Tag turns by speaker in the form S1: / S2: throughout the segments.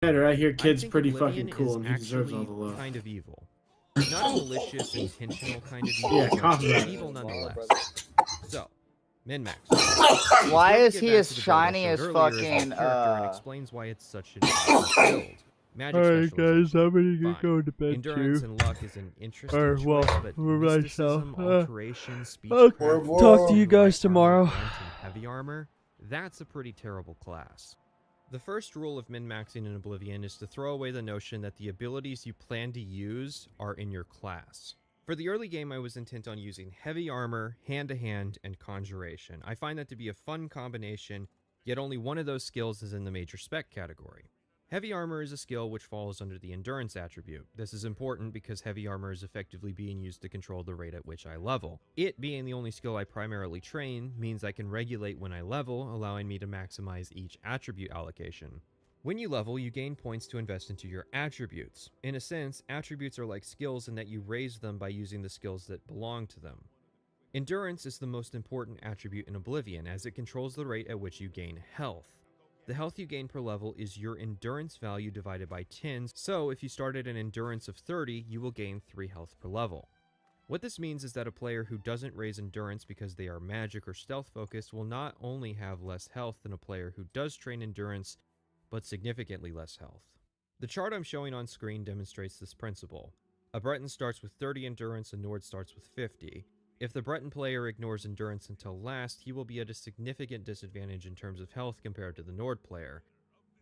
S1: Better, I hear
S2: I
S1: Kid's
S2: think
S1: pretty
S2: Oblivion
S1: fucking cool
S2: is
S1: and he deserves all
S2: actually
S1: the love.
S2: kind of evil. Not a malicious, intentional kind of evil,
S1: Yeah,
S2: but
S1: combat.
S2: evil nonetheless. So, min-maxing. It's
S3: Why
S2: great to
S3: is
S2: get
S3: he
S2: back
S3: as
S2: to the build I
S3: shiny
S2: showed
S3: as
S2: earlier as my
S3: fucking,
S2: character and explains why it's such an awesome build. Magic
S4: Alright guys,
S2: specialization.
S4: I'm gonna get
S2: Fine.
S4: going to bed
S2: Endurance
S4: too.
S2: and luck is an interesting
S4: Or,
S2: choice,
S4: well,
S2: but
S4: for myself.
S2: mysticism, alteration,
S4: I'll
S2: speechcraft,
S4: talk to you
S2: light
S4: guys
S2: armor,
S4: tomorrow.
S2: grunt, and heavy armor, that's a pretty terrible class. The first rule of min-maxing in Oblivion is to throw away the notion that the abilities you plan to use are in your class. For the early game, I was intent on using heavy armor, hand-to-hand, and conjuration. I find that to be a fun combination, yet only one of those skills is in the major spec category. Heavy armor is a skill which falls under the endurance attribute. This is important because heavy armor is effectively being used to control the rate at which I level. It being the only skill I primarily train means I can regulate when I level, allowing me to maximize each attribute allocation. When you level, you gain points to invest into your attributes. In a sense, attributes are like skills in that you raise them by using the skills that belong to them. Endurance is the most important attribute in Oblivion, as it controls the rate at which you gain health. The health you gain per level is your endurance value divided by 10, so if you start at an endurance of 30, you will gain 3 health per level. What this means is that a player who doesn't raise endurance because they are magic or stealth focused will not only have less health than a player who does train endurance, but significantly less health. The chart I'm showing on screen demonstrates this principle. A Breton starts with 30 endurance, a Nord starts with 50. If the Breton player ignores endurance until last, he will be at a significant disadvantage in terms of health compared to the Nord player.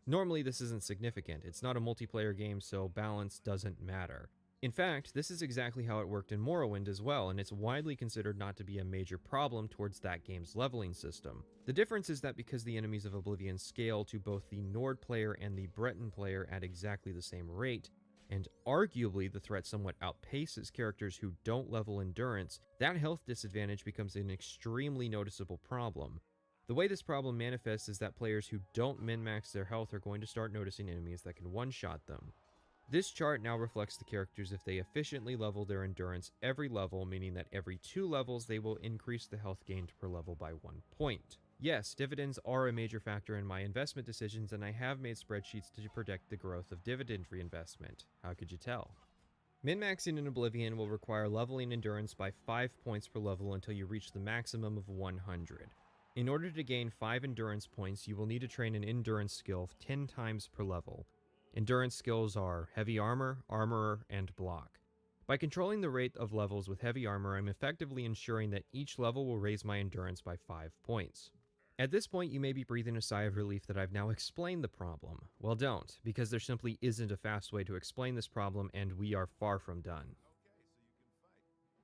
S2: Normally this isn't significant, it's not a multiplayer game, so balance doesn't matter. In fact, this is exactly how it worked in Morrowind as well, and it's widely considered not to be a major problem towards that game's leveling system. The difference is that because the enemies of Oblivion scale to both the Nord player and the Breton player at exactly the same rate, and arguably the threat somewhat outpaces characters who don't level endurance, that health disadvantage becomes an extremely noticeable problem. The way this problem manifests is that players who don't min-max their health are going to start noticing enemies that can one-shot them. This chart now reflects the characters if they efficiently level their endurance every level, meaning that every 2 levels they will increase the health gained per level by 1 point. Yes, dividends are a major factor in my investment decisions, and I have made spreadsheets to predict the growth of dividend reinvestment. How could you tell? Min-maxing in Oblivion will require leveling endurance by 5 points per level until you reach the maximum of 100. In order to gain 5 endurance points, you will need to train an endurance skill 10 times per level. Endurance skills are heavy armor, armorer, and block. By controlling the rate of levels with heavy armor, I'm effectively ensuring that each level will raise my endurance by 5 points. At this point, you may be breathing a sigh of relief that I've now explained the problem. Well, don't, because there simply isn't a fast way to explain this problem, and we are far from done.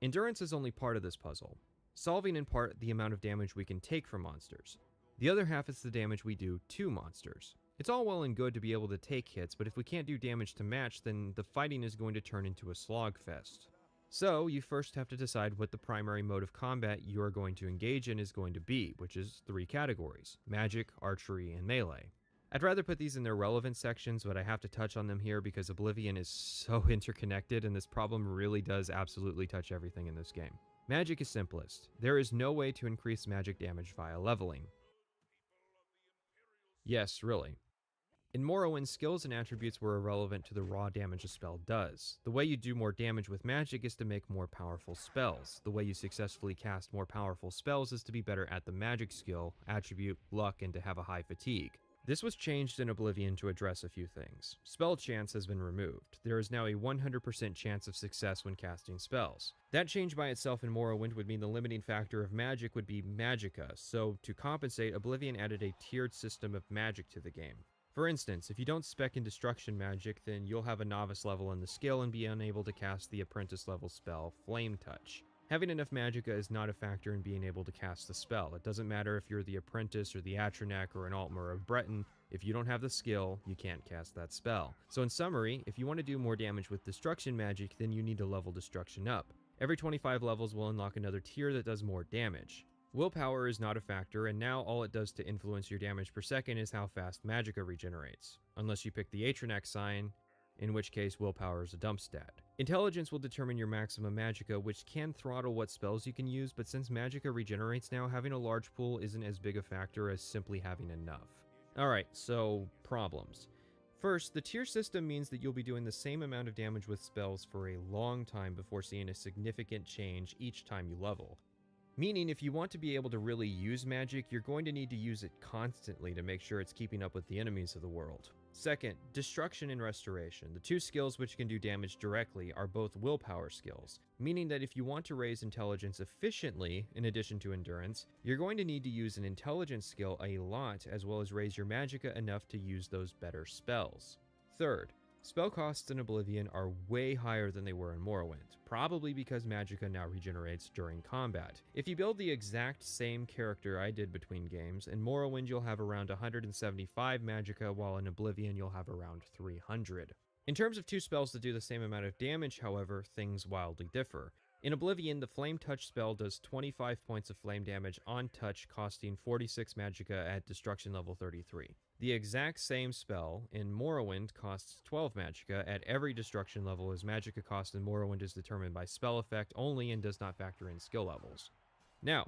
S2: Endurance is only part of this puzzle, solving in part the amount of damage we can take from monsters. The other half is the damage we do to monsters. It's all well and good to be able to take hits, but if we can't do damage to match, then the fighting is going to turn into a slogfest. So, you first have to decide what the primary mode of combat you are going to engage in is going to be, which is 3 categories: magic, archery, and melee. I'd rather put these in their relevant sections, but I have to touch on them here because Oblivion is so interconnected and this problem really does absolutely touch everything in this game. Magic is simplest. There is no way to increase magic damage via leveling. Yes, really. In Morrowind, skills and attributes were irrelevant to the raw damage a spell does. The way you do more damage with magic is to make more powerful spells. The way you successfully cast more powerful spells is to be better at the magic skill, attribute, luck, and to have a high fatigue. This was changed in Oblivion to address a few things. Spell chance has been removed. There is now a 100% chance of success when casting spells. That change by itself in Morrowind would mean the limiting factor of magic would be magicka, so to compensate, Oblivion added a tiered system of magic to the game. For instance, if you don't spec in destruction magic, then you'll have a novice level in the skill and be unable to cast the apprentice level spell, Flame Touch. Having enough magicka is not a factor in being able to cast the spell. It doesn't matter if you're the apprentice or the Atronak or an Altmer of Breton, if you don't have the skill, you can't cast that spell. So in summary, if you want to do more damage with destruction magic, then you need to level destruction up. Every 25 levels will unlock another tier that does more damage. Willpower is not a factor, and now all it does to influence your damage per second is how fast magicka regenerates. Unless you pick the Atronak sign, in which case willpower is a dump stat. Intelligence will determine your maximum magicka, which can throttle what spells you can use, but since magicka regenerates now, having a large pool isn't as big a factor as simply having enough. Alright, so problems. First, the tier system means that you'll be doing the same amount of damage with spells for a long time before seeing a significant change each time you level. Meaning, if you want to be able to really use magic, you're going to need to use it constantly to make sure it's keeping up with the enemies of the world. Second, destruction and restoration. The two skills which can do damage directly are both willpower skills, meaning that if you want to raise intelligence efficiently, in addition to endurance, you're going to need to use an intelligence skill a lot, as well as raise your magicka enough to use those better spells. Third, spell costs in Oblivion are way higher than they were in Morrowind, probably because magicka now regenerates during combat. If you build the exact same character I did between games, in Morrowind you'll have around 175 magicka, while in Oblivion you'll have around 300. In terms of two spells that do the same amount of damage, however, things wildly differ. In Oblivion, the Flame Touch spell does 25 points of flame damage on touch, costing 46 magicka at destruction level 33. The exact same spell in Morrowind costs 12 magicka at every destruction level, as magicka cost in Morrowind is determined by spell effect only and does not factor in skill levels. Now,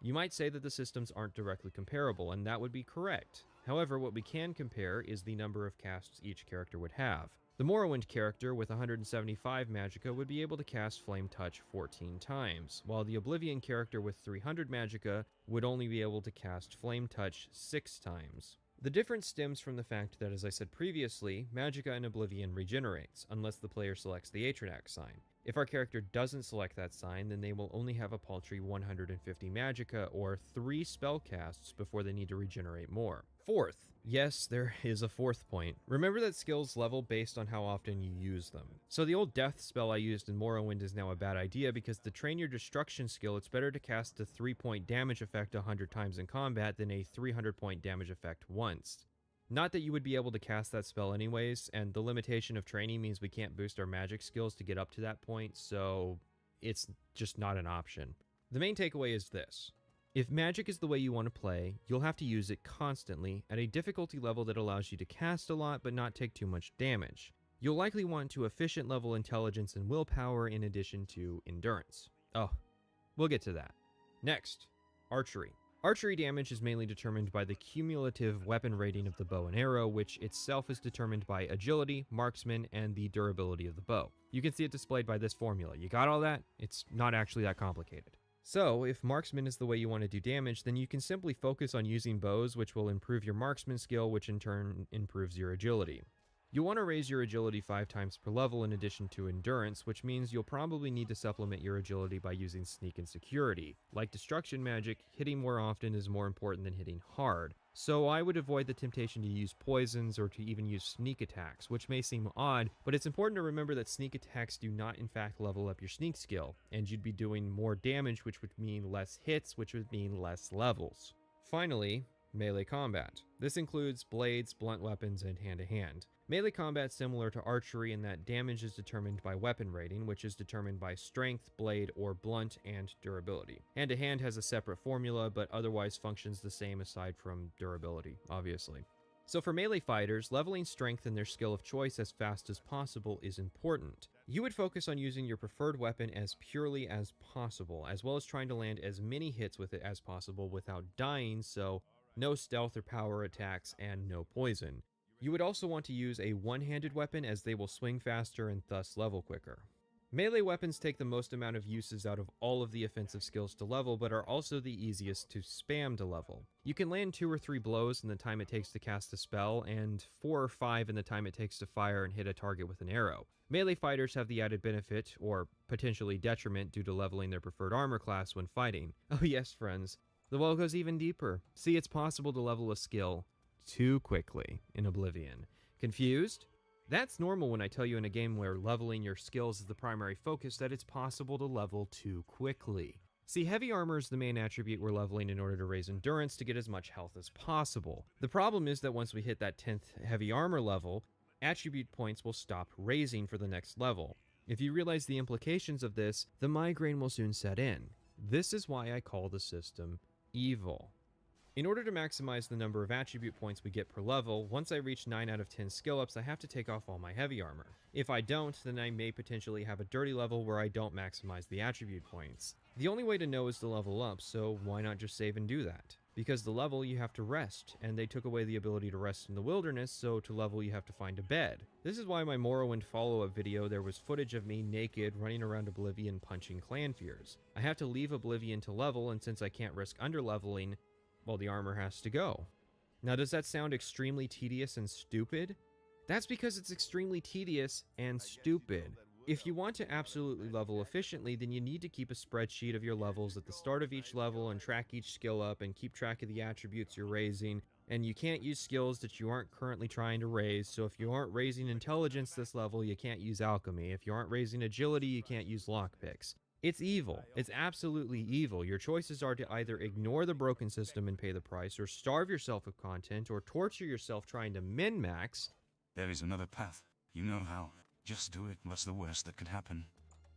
S2: you might say that the systems aren't directly comparable, and that would be correct. However, what we can compare is the number of casts each character would have. The Morrowind character with 175 magicka would be able to cast Flame Touch 14 times, while the Oblivion character with 300 magicka would only be able to cast Flame Touch 6 times. The difference stems from the fact that, as I said previously, magicka in Oblivion regenerates, unless the player selects the Atronax sign. If our character doesn't select that sign, then they will only have a paltry 150 magicka, or 3 spell casts, before they need to regenerate more. Fourth, yes, there is a fourth point. Remember that skills level based on how often you use them. So the old death spell I used in Morrowind is now a bad idea, because to train your destruction skill, it's better to cast a 3-point damage effect 100 times in combat than a 300-point damage effect once. Not that you would be able to cast that spell anyways, and the limitation of training means we can't boost our magic skills to get up to that point, so it's just not an option. The main takeaway is this. If magic is the way you want to play, you'll have to use it constantly at a difficulty level that allows you to cast a lot but not take too much damage. You'll likely want to efficient level intelligence and willpower in addition to endurance. Oh, we'll get to that. Next, archery. Archery damage is mainly determined by the cumulative weapon rating of the bow and arrow, which itself is determined by agility, marksman, and the durability of the bow. You can see it displayed by this formula. You got all that? It's not actually that complicated. So, if marksman is the way you want to do damage, then you can simply focus on using bows, which will improve your marksman skill, which in turn improves your agility. You'll want to raise your agility 5 times per level in addition to endurance, which means you'll probably need to supplement your agility by using sneak and security. Like destruction magic, hitting more often is more important than hitting hard, so I would avoid the temptation to use poisons or to even use sneak attacks, which may seem odd, but it's important to remember that sneak attacks do not in fact level up your sneak skill, and you'd be doing more damage, which would mean less hits, which would mean less levels. Finally, melee combat. This includes blades, blunt weapons, and hand-to-hand. Melee combat is similar to archery in that damage is determined by weapon rating, which is determined by strength, blade, or blunt, and durability. Hand-to-hand has a separate formula, but otherwise functions the same aside from durability, obviously. So for melee fighters, leveling strength in their skill of choice as fast as possible is important. You would focus on using your preferred weapon as purely as possible, as well as trying to land as many hits with it as possible without dying, so no stealth or power attacks and no poison. You would also want to use a one-handed weapon, as they will swing faster and thus level quicker. Melee weapons take the most amount of uses out of all of the offensive skills to level, but are also the easiest to spam to level. You can land 2 or 3 blows in the time it takes to cast a spell, and 4 or 5 in the time it takes to fire and hit a target with an arrow. Melee fighters have the added benefit, or potentially detriment, due to leveling their preferred armor class when fighting. Oh yes, friends, the well goes even deeper. See, it's possible to level a skill too quickly in Oblivion. Confused? That's normal when I tell you in a game where leveling your skills is the primary focus that it's possible to level too quickly. See, heavy armor is the main attribute we're leveling in order to raise endurance to get as much health as possible. The problem is that once we hit that 10th heavy armor level, attribute points will stop raising for the next level. If you realize the implications of this, the migraine will soon set in. This is why I call the system evil. In order to maximize the number of attribute points we get per level, once I reach 9 out of 10 skill ups, I have to take off all my heavy armor. If I don't, then I may potentially have a dirty level where I don't maximize the attribute points. The only way to know is to level up, so why not just save and do that? because the level you have to rest, and they took away the ability to rest in the wilderness, so to level you have to find a bed. This is why my Morrowind follow-up video there was footage of me naked running around Oblivion punching Clanfears. I have to leave Oblivion to level, and since I can't risk underleveling, well, the armor has to go. Now, does that sound extremely tedious and stupid? That's because it's extremely tedious and stupid. If you want to absolutely level efficiently, then you need to keep a spreadsheet of your levels at the start of each level and track each skill up and keep track of the attributes you're raising. And you can't use skills that you aren't currently trying to raise, so if you aren't raising intelligence this level, you can't use alchemy. If you aren't raising agility, you can't use lockpicks. It's evil. It's absolutely evil. Your choices are to either ignore the broken system and pay the price, or starve yourself of content, or torture yourself trying to min-max.
S1: There is another path. You know how. Just do it. What's the worst that could happen?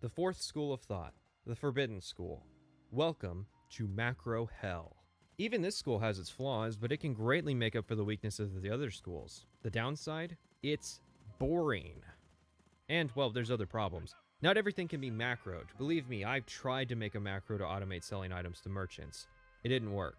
S2: The fourth school of thought, the Forbidden School. Welcome to macro hell. Even this school has its flaws, but it can greatly make up for the weaknesses of the other schools. The downside? It's boring. And, well, there's other problems. Not everything can be macroed. Believe me, I've tried to make a macro to automate selling items to merchants. It didn't work.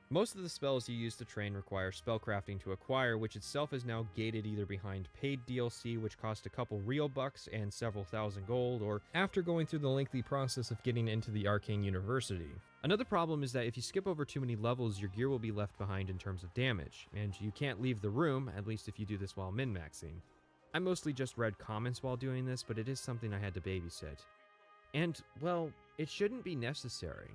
S2: Most of the spells you use to train require spellcrafting to acquire, which itself is now gated either behind paid DLC, which cost a couple real bucks and several thousand gold, or after going through the lengthy process of getting into the Arcane University. Another problem is that if you skip over too many levels, your gear will be left behind in terms of damage, and you can't leave the room, at least if you do this while min-maxing. I mostly just read comments while doing this, but it is something I had to babysit. And, well, it shouldn't be necessary.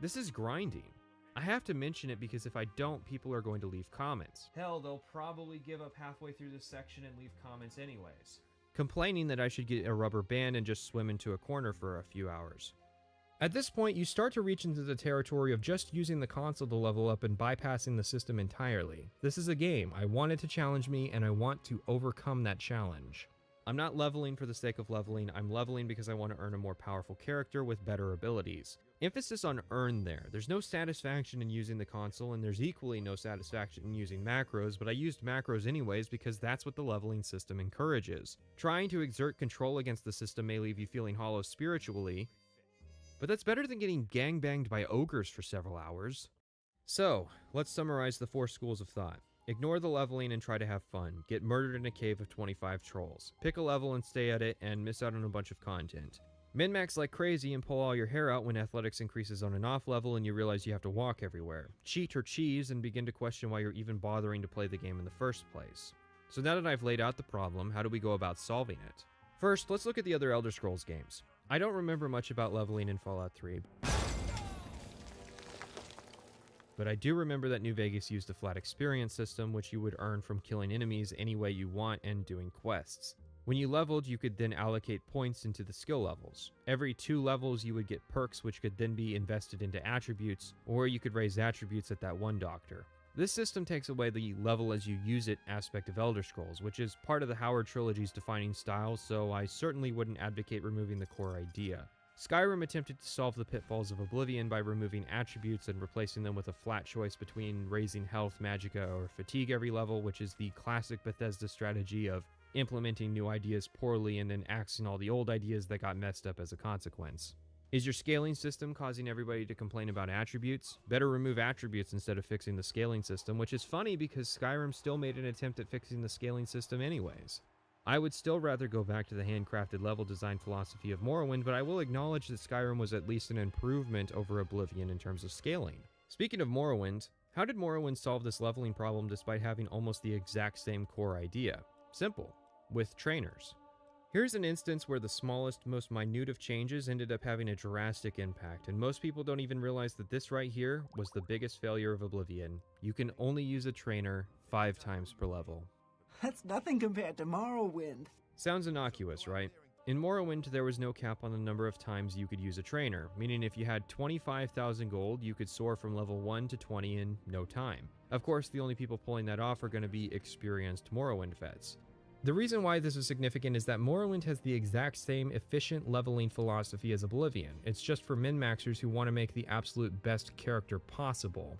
S2: This is grinding. I have to mention it because if I don't, people are going to leave comments. Hell, they'll probably give up halfway through this section and leave comments anyways, complaining that I should get a rubber band and just swim into a corner for a few hours. At this point, you start to reach into the territory of just using the console to level up and bypassing the system entirely. This is a game. I want it to challenge me, and I want to overcome that challenge. I'm not leveling for the sake of leveling, I'm leveling because I want to earn a more powerful character with better abilities. Emphasis on earn there. There's no satisfaction in using the console, and there's equally no satisfaction in using macros, but I used macros anyways because that's what the leveling system encourages. Trying to exert control against the system may leave you feeling hollow spiritually, but that's better than getting gangbanged by ogres for several hours. So, let's summarize the 4 schools of thought. Ignore the leveling and try to have fun. Get murdered in a cave of 25 trolls. Pick a level and stay at it and miss out on a bunch of content. Min-max like crazy and pull all your hair out when athletics increases on an off level and you realize you have to walk everywhere. Cheat or cheese and begin to question why you're even bothering to play the game in the first place. So now that I've laid out the problem, how do we go about solving it? First, let's look at the other Elder Scrolls games. I don't remember much about leveling in Fallout 3. But I do remember that New Vegas used a flat experience system, which you would earn from killing enemies any way you want and doing quests. When you leveled, you could then allocate points into the skill levels. Every 2 levels, you would get perks, which could then be invested into attributes, or you could raise attributes at that one doctor. This system takes away the level as you use it aspect of Elder Scrolls, which is part of the Howard Trilogy's defining style, so I certainly wouldn't advocate removing the core idea. Skyrim attempted to solve the pitfalls of Oblivion by removing attributes and replacing them with a flat choice between raising health, magicka, or fatigue every level, which is the classic Bethesda strategy of implementing new ideas poorly and then axing all the old ideas that got messed up as a consequence. Is your scaling system causing everybody to complain about attributes? Better remove attributes instead of fixing the scaling system, which is funny because Skyrim still made an attempt at fixing the scaling system anyways. I would still rather go back to the handcrafted level design philosophy of Morrowind, but I will acknowledge that Skyrim was at least an improvement over Oblivion in terms of scaling. Speaking of Morrowind, how did Morrowind solve this leveling problem despite having almost the exact same core idea? Simple. With trainers. Here's an instance where the smallest, most minute of changes ended up having a drastic impact, and most people don't even realize that this right here was the biggest failure of Oblivion. You can only use a trainer 5 times per level.
S3: That's nothing compared to Morrowind.
S2: Sounds innocuous, right? In Morrowind, there was no cap on the number of times you could use a trainer, meaning if you had 25,000 gold, you could soar from level 1 to 20 in no time. Of course, the only people pulling that off are going to be experienced Morrowind vets. The reason why this is significant is that Morrowind has the exact same efficient leveling philosophy as Oblivion. It's just for min-maxers who want to make the absolute best character possible.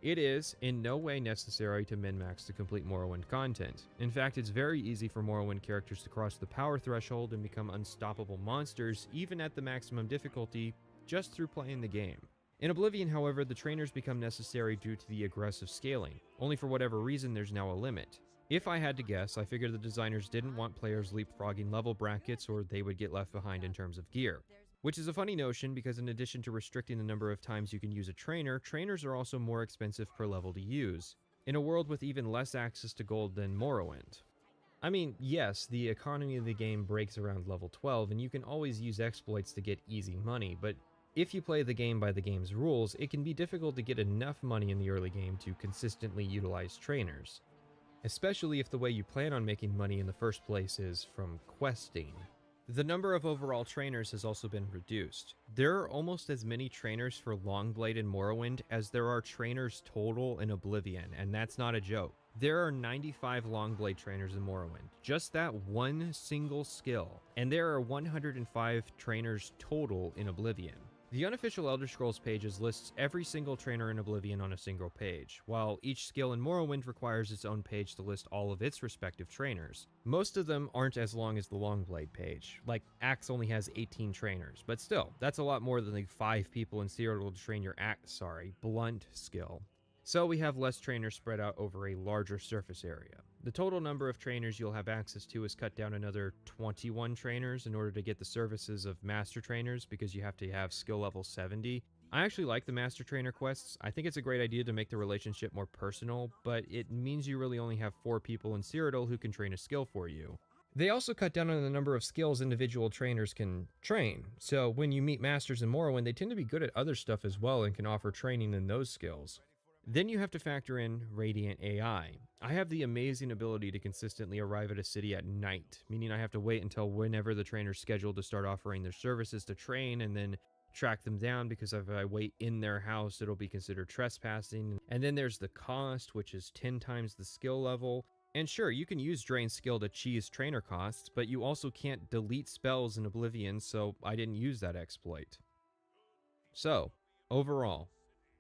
S2: It is in no way necessary to min-max to complete Morrowind content. In fact, it's very easy for Morrowind characters to cross the power threshold and become unstoppable monsters, even at the maximum difficulty, just through playing the game. In Oblivion, however, the trainers become necessary due to the aggressive scaling. Only for whatever reason, there's now a limit. If I had to guess, I figured the designers didn't want players leapfrogging level brackets or they would get left behind in terms of gear. Which is a funny notion because in addition to restricting the number of times you can use a trainer, trainers are also more expensive per level to use, in a world with even less access to gold than Morrowind. I mean, yes, the economy of the game breaks around level 12 and you can always use exploits to get easy money, but if you play the game by the game's rules, it can be difficult to get enough money in the early game to consistently utilize trainers. Especially if the way you plan on making money in the first place is from questing. The number of overall trainers has also been reduced. There are almost as many trainers for Longblade in Morrowind as there are trainers total in Oblivion, and that's not a joke. There are 95 Longblade trainers in Morrowind, just that one single skill, and there are 105 trainers total in Oblivion. The unofficial Elder Scrolls pages lists every single trainer in Oblivion on a single page, while each skill in Morrowind requires its own page to list all of its respective trainers. Most of them aren't as long as the Longblade page, like Axe only has 18 trainers, but still, that's a lot more than the 5 people in Cyrodiil to train your blunt skill. So we have less trainers spread out over a larger surface area. The total number of trainers you'll have access to is cut down another 21 trainers in order to get the services of master trainers because you have to have skill level 70. I actually like the master trainer quests. I think it's a great idea to make the relationship more personal, but it means you really only have 4 people in Cyrodiil who can train a skill for you. They also cut down on the number of skills individual trainers can train, so when you meet masters in Morrowind, they tend to be good at other stuff as well and can offer training in those skills. Then you have to factor in Radiant AI. I have the amazing ability to consistently arrive at a city at night, meaning I have to wait until whenever the trainer's scheduled to start offering their services to train and then track them down, because if I wait in their house, it'll be considered trespassing. And then there's the cost, which is 10 times the skill level. And sure, you can use Drain Skill to cheese trainer costs, but you also can't delete spells in Oblivion, so I didn't use that exploit. So, overall,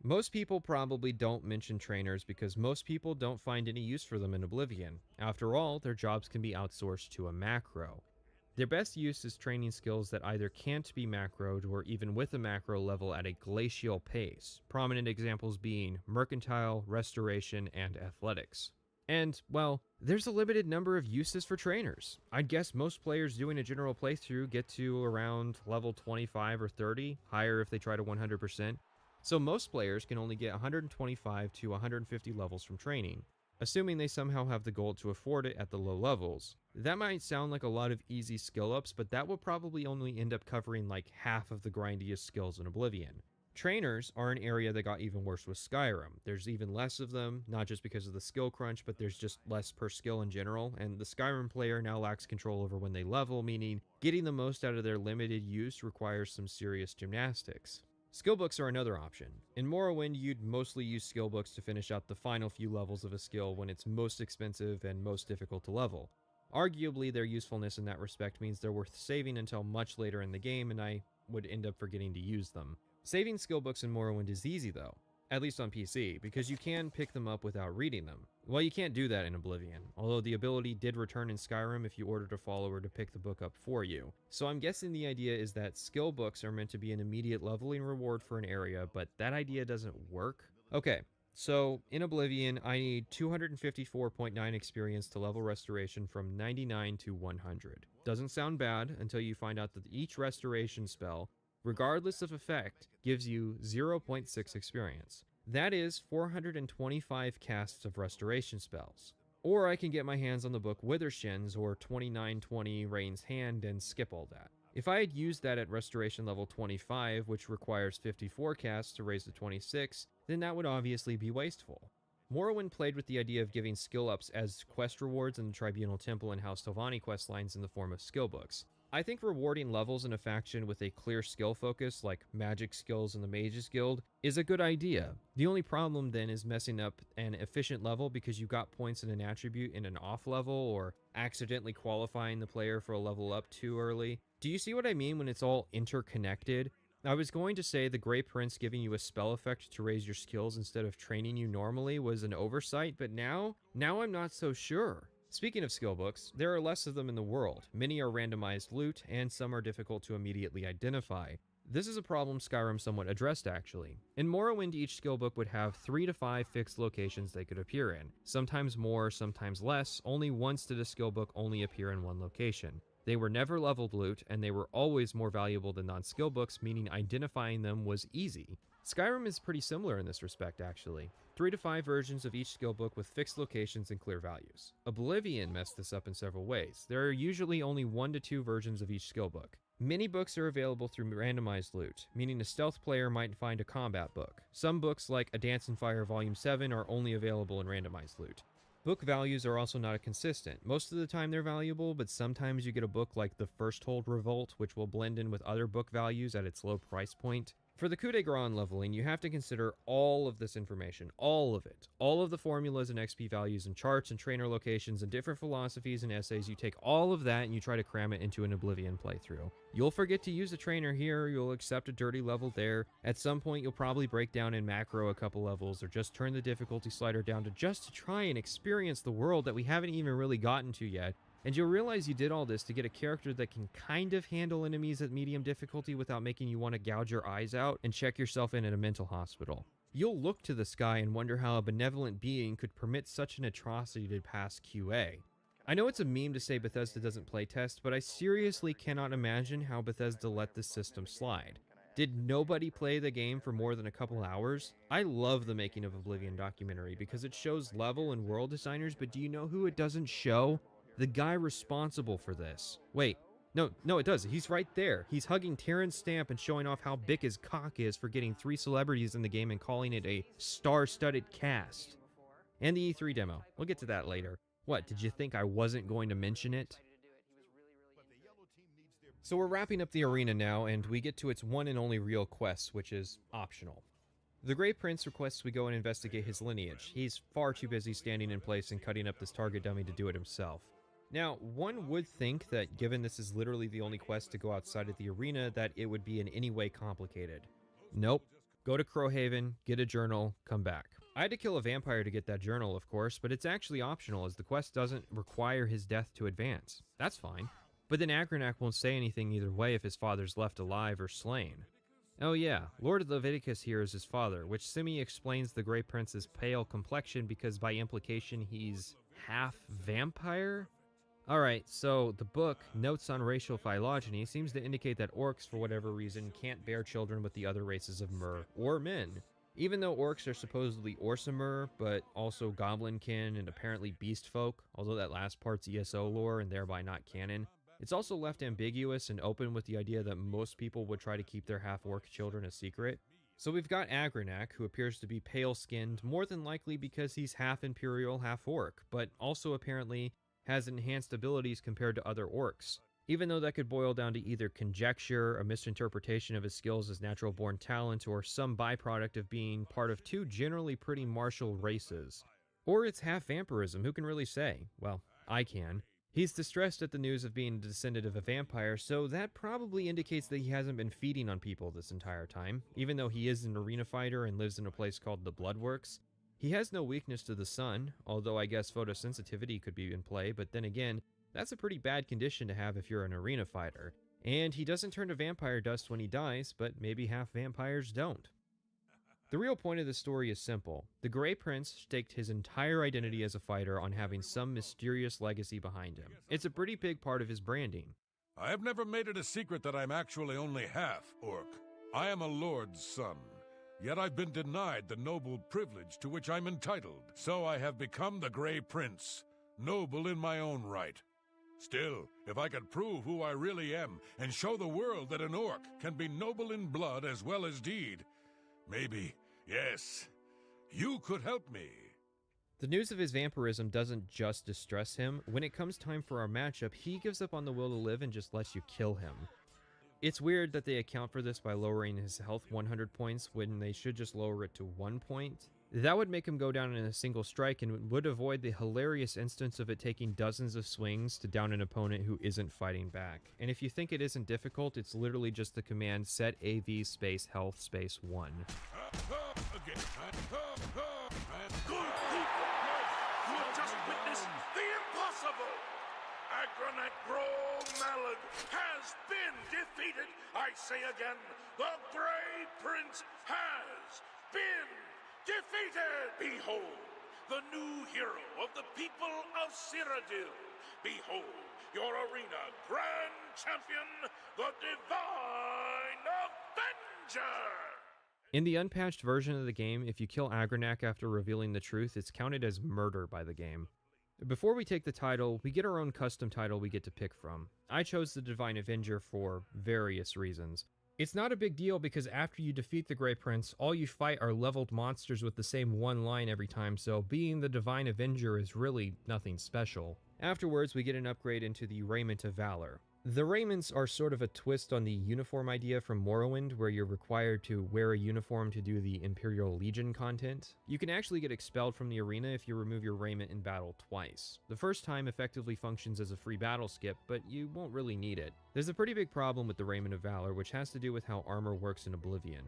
S2: most people probably don't mention trainers because most people don't find any use for them in Oblivion. After all, their jobs can be outsourced to a macro. Their best use is training skills that either can't be macroed or even with a macro level at a glacial pace, prominent examples being Mercantile, Restoration, and Athletics. And, well, there's a limited number of uses for trainers. I'd guess most players doing a general playthrough get to around level 25 or 30, higher if they try to 100%. So most players can only get 125 to 150 levels from training, assuming they somehow have the gold to afford it at the low levels. That might sound like a lot of easy skill ups, but that will probably only end up covering like half of the grindiest skills in Oblivion. Trainers are an area that got even worse with Skyrim. There's even less of them, not just because of the skill crunch, but there's just less per skill in general, and the Skyrim player now lacks control over when they level, meaning getting the most out of their limited use requires some serious gymnastics. Skillbooks are another option. In Morrowind, you'd mostly use skillbooks to finish out the final few levels of a skill when it's most expensive and most difficult to level. Arguably, their usefulness in that respect means they're worth saving until much later in the game, and I would end up forgetting to use them. Saving skillbooks in Morrowind is easy though, at least on PC, because you can pick them up without reading them. Well, you can't do that in Oblivion, although the ability did return in Skyrim if you ordered a follower to pick the book up for you. So I'm guessing the idea is that skill books are meant to be an immediate leveling reward for an area, but that idea doesn't work. Okay, so in Oblivion, I need 254.9 experience to level Restoration from 99 to 100. Doesn't sound bad until you find out that each Restoration spell, regardless of effect, gives you 0.6 experience. That is 425 casts of Restoration spells. Or I can get my hands on the book Withershins or 2920 Rain's Hand and skip all that. If I had used that at Restoration level 25, which requires 54 casts to raise to 26, then that would obviously be wasteful. Morrowind played with the idea of giving skill ups as quest rewards in the Tribunal Temple and House Telvanni questlines in the form of skill books. I think rewarding levels in a faction with a clear skill focus, like magic skills in the Mages Guild, is a good idea. The only problem then is messing up an efficient level because you got points in an attribute in an off level, or accidentally qualifying the player for a level up too early. Do you see what I mean when it's all interconnected? I was going to say the Grey Prince giving you a spell effect to raise your skills instead of training you normally was an oversight, but now I'm not so sure. Speaking of skill books, there are less of them in the world. Many are randomized loot, and some are difficult to immediately identify. This is a problem Skyrim somewhat addressed actually. In Morrowind, each skillbook would have 3 to 5 fixed locations they could appear in. Sometimes more, sometimes less. Only once did a skillbook only appear in one location. They were never leveled loot, and they were always more valuable than non-skill books, meaning identifying them was easy. Skyrim is pretty similar in this respect actually. 3 to 5 versions of each skillbook with fixed locations and clear values. Oblivion messed this up in several ways. There are usually only 1 to 2 versions of each skillbook. Many books are available through randomized loot, meaning a stealth player might find a combat book. Some books, like A Dance in Fire Volume 7, are only available in randomized loot. Book values are also not consistent. Most of the time they're valuable, but sometimes you get a book like The First Hold Revolt, which will blend in with other book values at its low price point. For the coup de grace leveling, you have to consider all of this information, all of it. All of the formulas and XP values and charts and trainer locations and different philosophies and essays. You take all of that and you try to cram it into an Oblivion playthrough. You'll forget to use a trainer here, you'll accept a dirty level there. At some point you'll probably break down in macro a couple levels or just turn the difficulty slider down to try and experience the world that we haven't even really gotten to yet. And you'll realize you did all this to get a character that can kind of handle enemies at medium difficulty without making you want to gouge your eyes out and check yourself in at a mental hospital. You'll look to the sky and wonder how a benevolent being could permit such an atrocity to pass QA. I know it's a meme to say Bethesda doesn't playtest, but I seriously cannot imagine how Bethesda let this system slide. Did nobody play the game for more than a couple hours? I love the Making of Oblivion documentary because it shows level and world designers, but do you know who it doesn't show? The guy responsible for this. Wait, no, it does. He's right there. He's hugging Terrence Stamp and showing off how big his cock is for getting 3 celebrities in the game and calling it a star-studded cast. And the E3 demo. We'll get to that later. What, did you think I wasn't going to mention it? So we're wrapping up the arena now, and we get to its one and only real quest, which is optional. The Grey Prince requests we go and investigate his lineage. He's far too busy standing in place and cutting up this target dummy to do it himself. Now, one would think that given this is literally the only quest to go outside of the arena, that it would be in any way complicated. Nope. Go to Crowhaven, get a journal, come back. I had to kill a vampire to get that journal, of course, but it's actually optional as the quest doesn't require his death to advance. That's fine. But then Agranac won't say anything either way if his father's left alive or slain. Oh yeah, Lord Leviticus here is his father, which semi-explains the Grey Prince's pale complexion because by implication he's half vampire? Alright, so the book, Notes on Racial Phylogeny, seems to indicate that orcs, for whatever reason, can't bear children with the other races of Mer, or men. Even though orcs are supposedly Orsimer, but also goblinkin and apparently beast folk, although that last part's ESO lore and thereby not canon, it's also left ambiguous and open with the idea that most people would try to keep their half-orc children a secret. So we've got Agranac, who appears to be pale-skinned, more than likely because he's half Imperial, half orc, but also apparently has enhanced abilities compared to other orcs. Even though that could boil down to either conjecture, a misinterpretation of his skills as natural-born talent, or some byproduct of being part of 2 generally pretty martial races. Or it's half vampirism, who can really say? Well, I can. He's distressed at the news of being a descendant of a vampire, so that probably indicates that he hasn't been feeding on people this entire time. Even though he is an arena fighter and lives in a place called the Bloodworks, he has no weakness to the sun, although I guess photosensitivity could be in play, but then again, that's a pretty bad condition to have if you're an arena fighter. And he doesn't turn to vampire dust when he dies, but maybe half vampires don't. The real point of the story is simple. The Grey Prince staked his entire identity as a fighter on having some mysterious legacy behind him. It's a pretty big part of his branding.
S4: I have never made it a secret that I'm actually only half orc. I am a lord's son. Yet I've been denied the noble privilege to which I'm entitled. So I have become the Grey Prince, noble in my own right. Still, if I could prove who I really am and show the world that an orc can be noble in blood as well as deed, maybe, yes, you could help me.
S2: The news of his vampirism doesn't just distress him. When it comes time for our matchup, he gives up on the will to live and just lets you kill him. It's weird that they account for this by lowering his health 100 points when they should just lower it to 1 point. That would make him go down in a single strike and would avoid the hilarious instance of it taking dozens of swings to down an opponent who isn't fighting back. And if you think it isn't difficult, it's literally just the command set AV space health space 1.
S5: You have just witnessed the impossible! Agronet Grove Malad has been defeated. I say again, the Grey Prince has been defeated. Behold, the new hero of the people of Cyrodiil. Behold, your arena grand champion, the Divine Avenger!
S2: In the unpatched version of the game, if you kill Agronak after revealing the truth, it's counted as murder by the game. Before we take the title, we get our own custom title we get to pick from. I chose the Divine Avenger for various reasons. It's not a big deal because after you defeat the Grey Prince, all you fight are leveled monsters with the same one line every time, so being the Divine Avenger is really nothing special. Afterwards, we get an upgrade into the Raiment of Valor. The raiments are sort of a twist on the uniform idea from Morrowind, where you're required to wear a uniform to do the Imperial Legion content. You can actually get expelled from the arena if you remove your raiment in battle twice. The first time effectively functions as a free battle skip, but you won't really need it. There's a pretty big problem with the Raiment of Valor, which has to do with how armor works in Oblivion.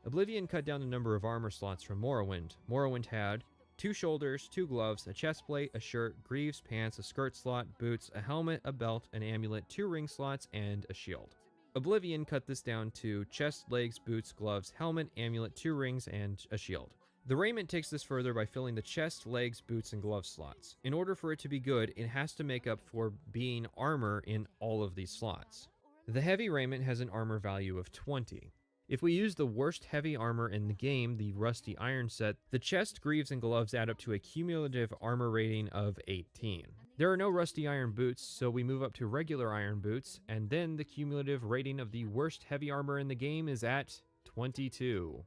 S2: Oblivion cut down the number of armor slots from Morrowind. Morrowind had 2 shoulders, 2 gloves, a chest plate, a shirt, greaves, pants, a skirt slot, boots, a helmet, a belt, an amulet, 2 ring slots, and a shield. Oblivion cut this down to chest, legs, boots, gloves, helmet, amulet, 2 rings, and a shield. The raiment takes this further by filling the chest, legs, boots, and glove slots. In order for it to be good, it has to make up for being armor in all of these slots. The heavy raiment has an armor value of 20. If we use the worst heavy armor in the game, the Rusty Iron set, the chest, greaves, and gloves add up to a cumulative armor rating of 18. There are no Rusty Iron boots, so we move up to regular iron boots, and then the cumulative rating of the worst heavy armor in the game is at 22,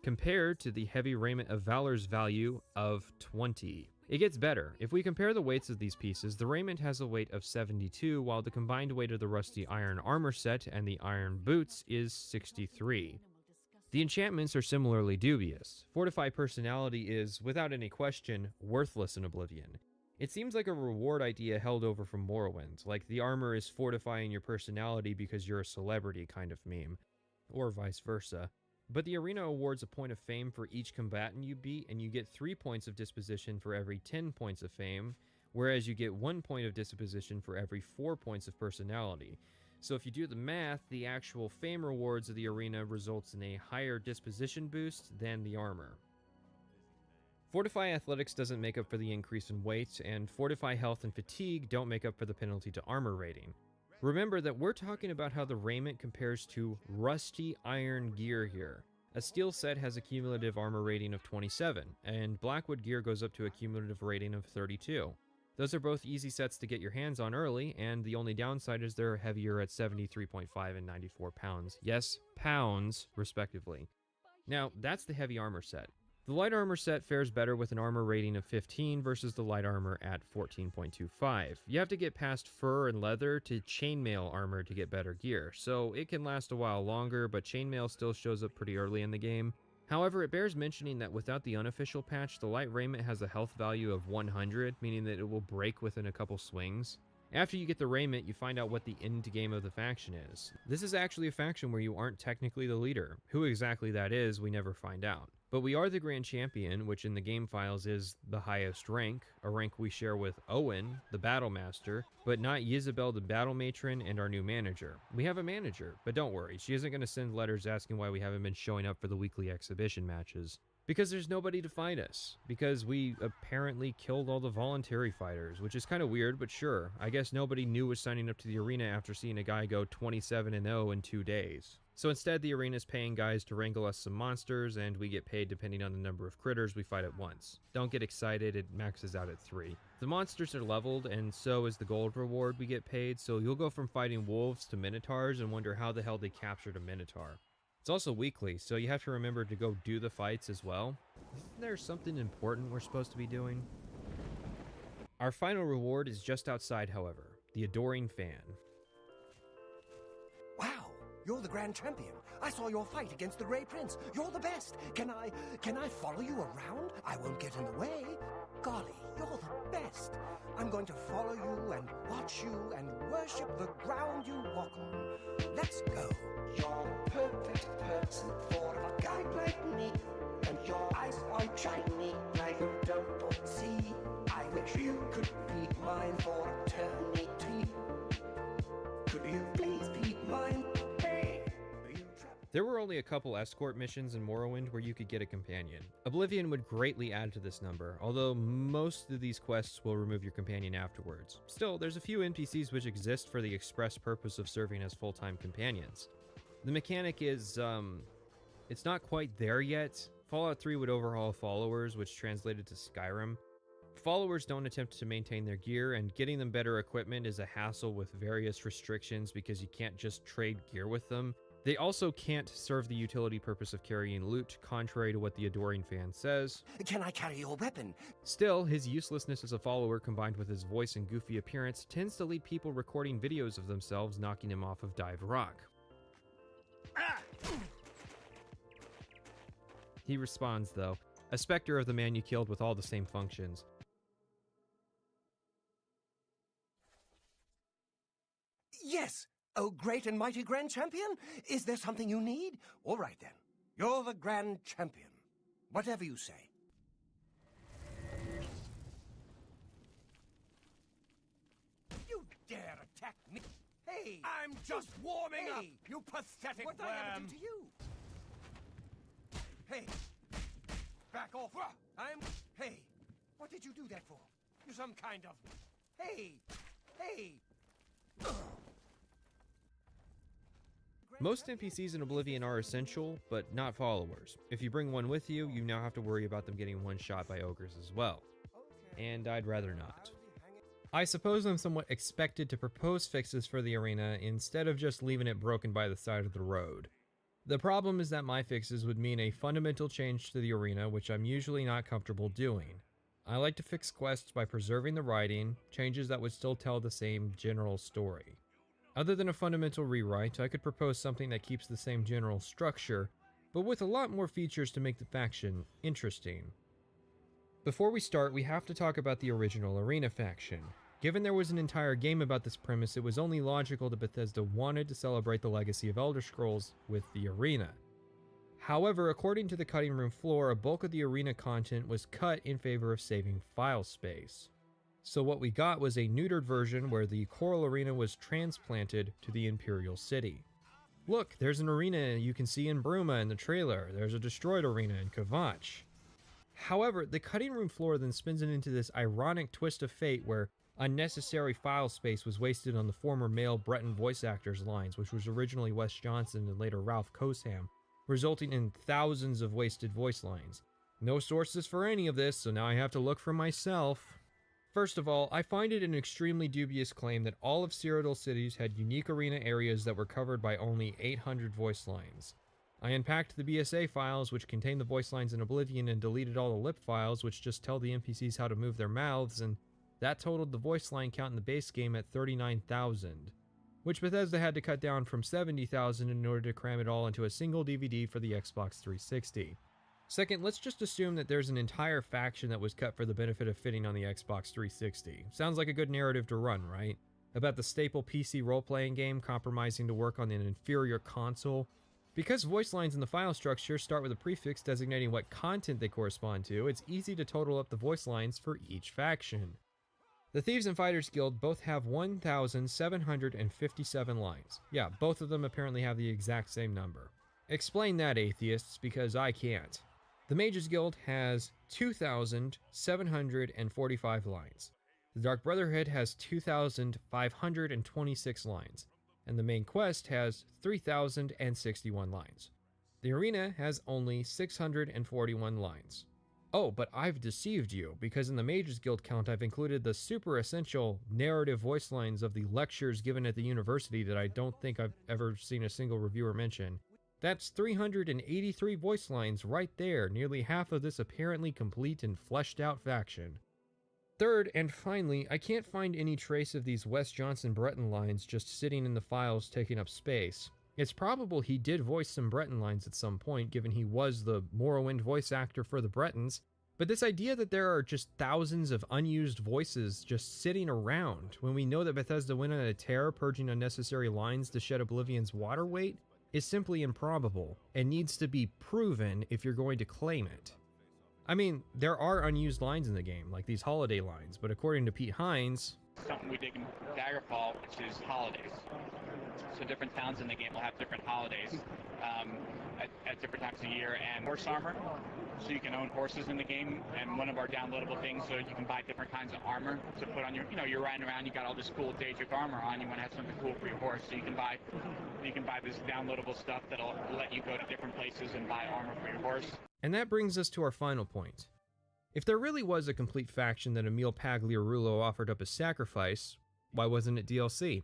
S2: compared to the Heavy Raiment of Valor's value of 20. It gets better. If we compare the weights of these pieces, the raiment has a weight of 72, while the combined weight of the Rusty Iron armor set and the iron boots is 63. The enchantments are similarly dubious. Fortify Personality is, without any question, worthless in Oblivion. It seems like a reward idea held over from Morrowind, like the armor is fortifying your personality because you're a celebrity kind of meme, or vice versa. But the arena awards a point of fame for each combatant you beat, and you get 3 points of disposition for every 10 points of fame, whereas you get 1 point of disposition for every 4 points of personality. So if you do the math, the actual fame rewards of the arena results in a higher disposition boost than the armor. Fortify Athletics doesn't make up for the increase in weight, and Fortify Health and Fatigue don't make up for the penalty to armor rating. Remember that we're talking about how the raiment compares to rusty iron gear here. A steel set has a cumulative armor rating of 27, and Blackwood gear goes up to a cumulative rating of 32. Those are both easy sets to get your hands on early, and the only downside is they're heavier at 73.5 and 94 pounds. Yes, pounds, respectively. Now, that's the heavy armor set. The light armor set fares better with an armor rating of 15 versus the light armor at 14.25. You have to get past fur and leather to chainmail armor to get better gear, so it can last a while longer, but chainmail still shows up pretty early in the game. However, it bears mentioning that without the unofficial patch, the light raiment has a health value of 100, meaning that it will break within a couple swings. After you get the raiment, you find out what the end game of the faction is. This is actually a faction where you aren't technically the leader. Who exactly that is, we never find out. But we are the Grand Champion, which in the game files is the highest rank, a rank we share with Owen, the Battle Master, but not Yisabel, the Battle Matron, and our new manager. We have a manager, but don't worry, she isn't going to send letters asking why we haven't been showing up for the weekly exhibition matches. Because there's nobody to fight us. Because we apparently killed all the voluntary fighters, which is kind of weird, but sure. I guess nobody new was signing up to the arena after seeing a guy go 27-0 in 2 days. So instead, the arena is paying guys to wrangle us some monsters, and we get paid depending on the number of critters we fight at once. Don't get excited, it maxes out at 3. The monsters are leveled, and so is the gold reward we get paid, so you'll go from fighting wolves to minotaurs and wonder how the hell they captured a minotaur. It's also weekly, so you have to remember to go do the fights as well. Isn't there something important we're supposed to be doing? Our final reward is just outside, however, the Adoring Fan.
S3: Wow,
S6: You're the Grand Champion. I saw your fight against the Grey Prince. You're the best. Can I follow you around? I won't get in the way. Golly, you're the best. I'm going to follow you and watch you and worship the ground you walk on. Let's go.
S7: You're a perfect person for a guy like me. And your eyes are shiny like you don't see. I wish you could be mine for eternity. Could you please be mine? Hey!
S2: There were only a couple escort missions in Morrowind where you could get a companion. Oblivion would greatly add to this number, although most of these quests will remove your companion afterwards. Still, there's a few NPCs which exist for the express purpose of serving as full-time companions. The mechanic is, it's not quite there yet. Fallout 3 would overhaul followers, which translated to Skyrim. Followers don't attempt to maintain their gear, and getting them better equipment is a hassle with various restrictions because you can't just trade gear with them. They also can't serve the utility purpose of carrying loot, contrary to what the adoring fan says.
S6: Can I carry your weapon?
S2: Still, his uselessness as a follower combined with his voice and goofy appearance tends to lead people recording videos of themselves knocking him off of Dive Rock. He responds, though, a specter of the man you killed with all the same functions.
S6: Yes! Oh, great and mighty Grand Champion! Is there something you need? All right, then. You're the Grand Champion. Whatever you say. You dare attack me? Hey!
S8: I'm just warming up,
S6: Hey!
S8: you pathetic
S6: What did I ever
S8: worm!
S6: do to you? Hey!
S8: Back off!
S6: Hey! What did you do that for? You some kind of... Hey! Hey!
S2: Most NPCs in Oblivion are essential, but not followers. If you bring one with you, you now have to worry about them getting one-shot by ogres as well. And I'd rather not. I suppose I'm somewhat expected to propose fixes for the arena instead of just leaving it broken by the side of the road. The problem is that my fixes would mean a fundamental change to the arena, which I'm usually not comfortable doing. I like to fix quests by preserving the writing, changes that would still tell the same general story. Other than a fundamental rewrite, I could propose something that keeps the same general structure, but with a lot more features to make the faction interesting. Before we start, we have to talk about the original Arena faction. Given there was an entire game about this premise, it was only logical that Bethesda wanted to celebrate the legacy of Elder Scrolls with the Arena. However, according to the cutting room floor, a bulk of the Arena content was cut in favor of saving file space. So what we got was a neutered version where the Coral Arena was transplanted to the Imperial City. Look, there's an arena you can see in Bruma in the trailer. There's a destroyed arena in Kvatch. However, the cutting room floor then spins it into this ironic twist of fate where unnecessary file space was wasted on the former male Breton voice actors' lines, which was originally Wes Johnson and later Ralph Cosham, resulting in thousands of wasted voice lines. No sources for any of this, so now I have to look for myself. First of all, I find it an extremely dubious claim that all of Cyrodiil cities had unique arena areas that were covered by only 800 voice lines. I unpacked the BSA files which contain the voice lines in Oblivion and deleted all the lip files which just tell the NPCs how to move their mouths, and that totaled the voice line count in the base game at 39,000, which Bethesda had to cut down from 70,000 in order to cram it all into a single DVD for the Xbox 360. Second, let's just assume that there's an entire faction that was cut for the benefit of fitting on the Xbox 360. Sounds like a good narrative to run, right? About the staple PC role-playing game compromising to work on an inferior console. Because voice lines in the file structure start with a prefix designating what content they correspond to, it's easy to total up the voice lines for each faction. The Thieves and Fighters Guild both have 1,757 lines. Yeah, both of them apparently have the exact same number. Explain that, atheists, because I can't. The Mages Guild has 2,745 lines. The Dark Brotherhood has 2,526 lines. And the main quest has 3,061 lines. The arena has only 641 lines. Oh, but I've deceived you, because in the Mages Guild count I've included the super essential narrative voice lines of the lectures given at the university that I don't think I've ever seen a single reviewer mention. That's 383 voice lines right there, nearly half of this apparently complete and fleshed out faction. Third, and finally, I can't find any trace of these Wes Johnson Breton lines just sitting in the files taking up space. It's probable he did voice some Breton lines at some point, given he was the Morrowind voice actor for the Bretons, but this idea that there are just thousands of unused voices just sitting around when we know that Bethesda went on a tear purging unnecessary lines to shed Oblivion's water weight is simply improbable and needs to be proven if you're going to claim it. I mean, there are unused lines in the game, like these holiday lines, but according to Pete Hines,
S9: something we did in Daggerfall, which is holidays. So different towns in the game will have different holidays at different times of year, and horse armor, so you can own horses in the game, and one of our downloadable things, so you can buy different kinds of armor to put on your, you're riding around, you got all this cool Daedric armor on, you want to have something cool for your horse, so you can buy this downloadable stuff that'll let you go to different places and buy armor for your horse.
S2: And that brings us to our final point. If there really was a complete faction that Emil Pagliarulo offered up as sacrifice, why wasn't it DLC?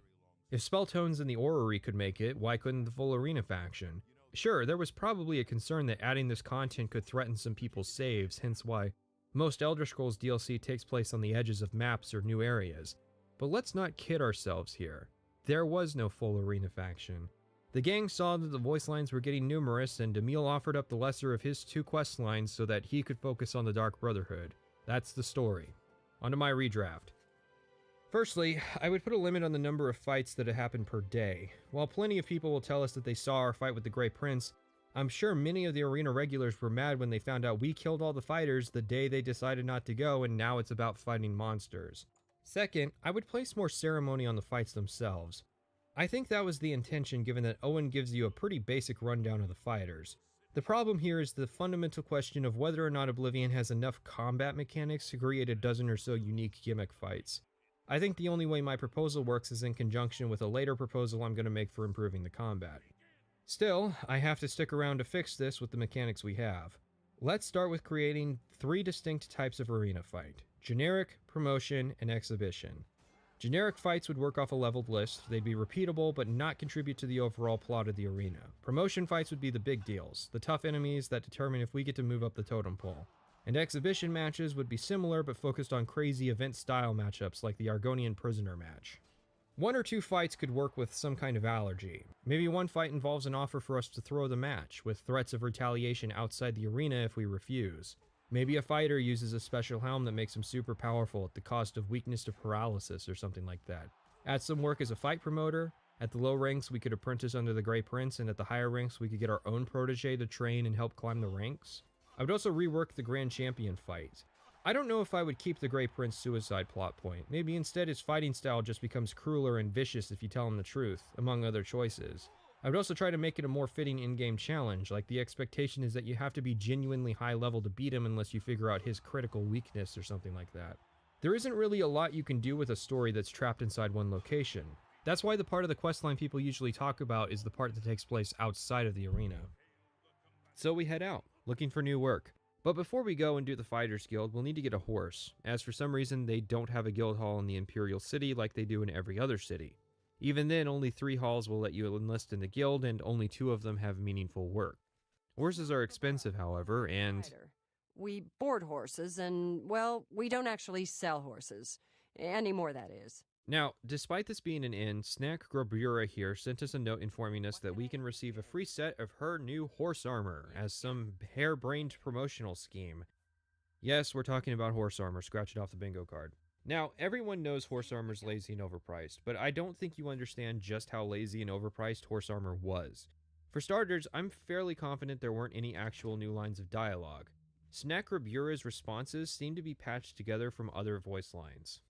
S2: If Spelltones and the Orrery could make it, why couldn't the full Arena faction? Sure, there was probably a concern that adding this content could threaten some people's saves, hence why most Elder Scrolls DLC takes place on the edges of maps or new areas. But let's not kid ourselves here. There was no full Arena faction. The gang saw that the voice lines were getting numerous, and Emil offered up the lesser of his 2 quest lines so that he could focus on the Dark Brotherhood. That's the story. On to my redraft. Firstly, I would put a limit on the number of fights that happen per day. While plenty of people will tell us that they saw our fight with the Grey Prince, I'm sure many of the arena regulars were mad when they found out we killed all the fighters the day they decided not to go, and now it's about fighting monsters. Second, I would place more ceremony on the fights themselves. I think that was the intention, given that Owen gives you a pretty basic rundown of the fighters. The problem here is the fundamental question of whether or not Oblivion has enough combat mechanics to create a dozen or so unique gimmick fights. I think the only way my proposal works is in conjunction with a later proposal I'm going to make for improving the combat. Still, I have to stick around to fix this with the mechanics we have. Let's start with creating 3 distinct types of arena fight: generic, promotion, and exhibition. Generic fights would work off a leveled list, they'd be repeatable but not contribute to the overall plot of the arena. Promotion fights would be the big deals, the tough enemies that determine if we get to move up the totem pole. And exhibition matches would be similar but focused on crazy event-style matchups like the Argonian Prisoner match. 1 or 2 fights could work with some kind of allergy. Maybe one fight involves an offer for us to throw the match, with threats of retaliation outside the arena if we refuse. Maybe a fighter uses a special helm that makes him super powerful at the cost of weakness to paralysis or something like that. Add some work as a fight promoter. At the low ranks we could apprentice under the Grey Prince, and at the higher ranks we could get our own protege to train and help climb the ranks. I would also rework the Grand Champion fight. I don't know if I would keep the Grey Prince suicide plot point. Maybe instead his fighting style just becomes crueler and vicious if you tell him the truth, among other choices. I would also try to make it a more fitting in-game challenge, like the expectation is that you have to be genuinely high level to beat him unless you figure out his critical weakness or something like that. There isn't really a lot you can do with a story that's trapped inside one location. That's why the part of the questline people usually talk about is the part that takes place outside of the arena. So we head out, looking for new work. But before we go and do the Fighters Guild, we'll need to get a horse, as for some reason they don't have a guild hall in the Imperial City like they do in every other city. Even then, only 3 halls will let you enlist in the guild, and only 2 of them have meaningful work. Horses are expensive, however, and...
S10: We board horses, and, well, we don't actually sell horses. Anymore, that is.
S2: Now, despite this being an inn, Snack Grobura here sent us a note informing us that we can receive a free set of her new horse armor as some harebrained promotional scheme. Yes, we're talking about horse armor, scratch it off the bingo card. Now, everyone knows horse armor's lazy and overpriced, but I don't think you understand just how lazy and overpriced horse armor was. For starters, I'm fairly confident there weren't any actual new lines of dialogue. Snack Grobura's responses seem to be patched together from other voice lines.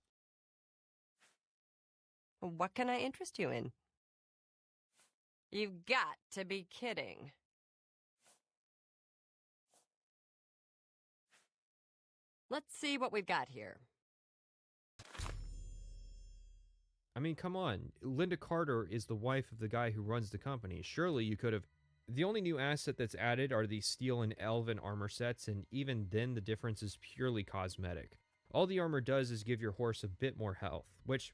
S10: What can I interest you in? You've got to be kidding. Let's see what we've got here.
S2: I mean, come on. Linda Carter is the wife of the guy who runs the company. Surely you could have... The only new asset that's added are the steel and elven armor sets, and even then the difference is purely cosmetic. All the armor does is give your horse a bit more health, which...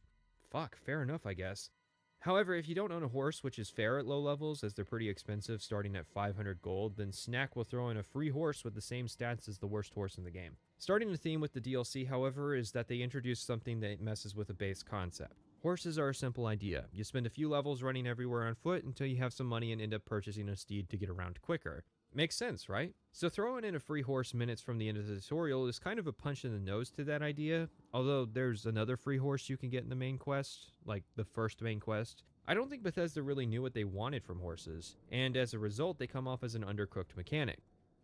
S2: Fuck, fair enough, I guess. However, if you don't own a horse, which is fair at low levels, as they're pretty expensive starting at 500 gold, then Snack will throw in a free horse with the same stats as the worst horse in the game. Starting the theme with the DLC, however, is that they introduce something that messes with a base concept. Horses are a simple idea. You spend a few levels running everywhere on foot until you have some money and end up purchasing a steed to get around quicker. Makes sense, right? So throwing in a free horse minutes from the end of the tutorial is kind of a punch in the nose to that idea, although there's another free horse you can get in the main quest, like the first main quest. I don't think Bethesda really knew what they wanted from horses, and as a result they come off as an undercooked mechanic.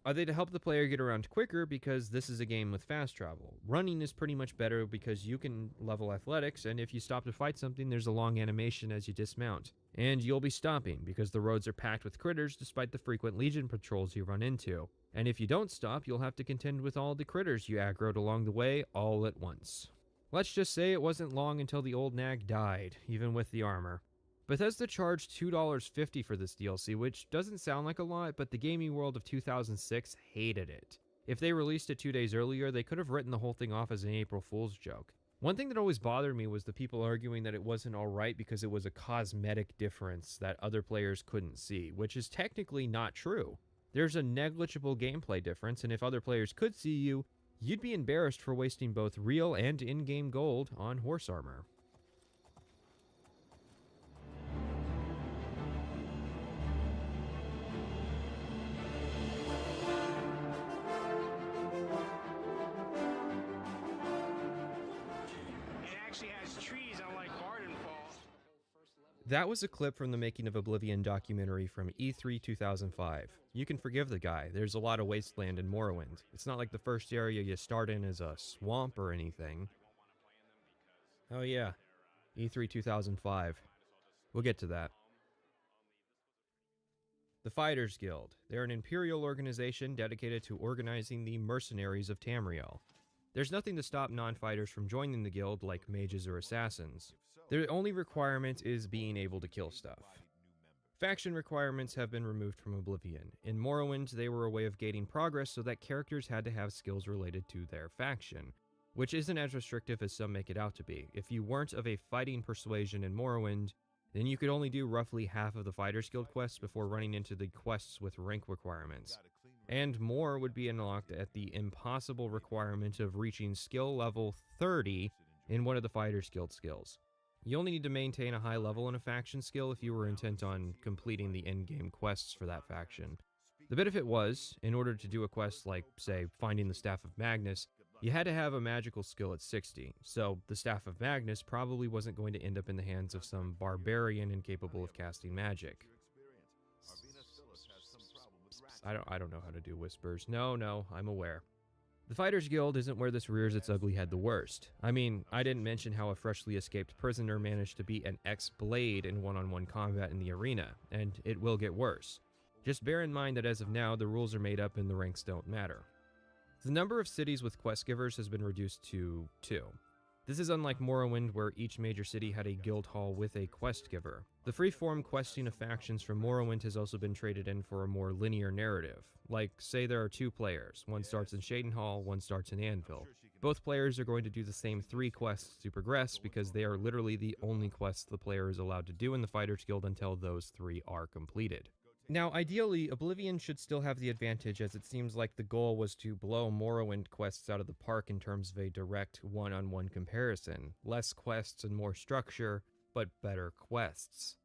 S2: Are they to help the player get around quicker because this is a game with fast travel? Running is pretty much better because you can level athletics, and if you stop to fight something, there's a long animation as you dismount. And you'll be stopping because the roads are packed with critters despite the frequent Legion patrols you run into. And if you don't stop, you'll have to contend with all the critters you aggroed along the way all at once. Let's just say it wasn't long until the old nag died, even with the armor. Bethesda charged $2.50 for this DLC, which doesn't sound like a lot, but the gaming world of 2006 hated it. If they released it 2 days earlier, they could have written the whole thing off as an April Fool's joke. One thing that always bothered me was the people arguing that it wasn't alright because it was a cosmetic difference that other players couldn't see, which is technically not true. There's a negligible gameplay difference, and if other players could see you, you'd be embarrassed for wasting both real and in-game gold on horse armor. That was a clip from the Making of Oblivion documentary from E3 2005. You can forgive the guy, there's a lot of wasteland in Morrowind. It's not like the first area you start in is a swamp or anything. Oh yeah, E3 2005. We'll get to that. The Fighters Guild. They're an imperial organization dedicated to organizing the mercenaries of Tamriel. There's nothing to stop non-fighters from joining the guild like mages or assassins. Their only requirement is being able to kill stuff. Faction requirements have been removed from Oblivion. In Morrowind, they were a way of gating progress so that characters had to have skills related to their faction, which isn't as restrictive as some make it out to be. If you weren't of a fighting persuasion in Morrowind, then you could only do roughly half of the Fighters Guild quests before running into the quests with rank requirements. And more would be unlocked at the impossible requirement of reaching skill level 30 in one of the Fighters Guild skills. You only need to maintain a high level in a faction skill if you were intent on completing the end-game quests for that faction. The benefit was, in order to do a quest like, say, finding the Staff of Magnus, you had to have a magical skill at 60, so the Staff of Magnus probably wasn't going to end up in the hands of some barbarian incapable of casting magic. I don't know how to do whispers. No, I'm aware. The Fighters Guild isn't where this rears its ugly head the worst. I mean, I didn't mention how a freshly escaped prisoner managed to beat an ex-blade in one-on-one combat in the arena, and it will get worse. Just bear in mind that as of now, the rules are made up and the ranks don't matter. The number of cities with quest givers has been reduced to 2. This is unlike Morrowind, where each major city had a guild hall with a quest giver. The free-form questing of factions from Morrowind has also been traded in for a more linear narrative. Like, say there are 2 players. One starts in Shadenhall, one starts in Anvil. Both players are going to do the same 3 quests to progress because they are literally the only quests the player is allowed to do in the Fighters Guild until those 3 are completed. Now, ideally, Oblivion should still have the advantage, as it seems like the goal was to blow Morrowind quests out of the park in terms of a direct one-on-one comparison. Less quests and more structure, but better quests.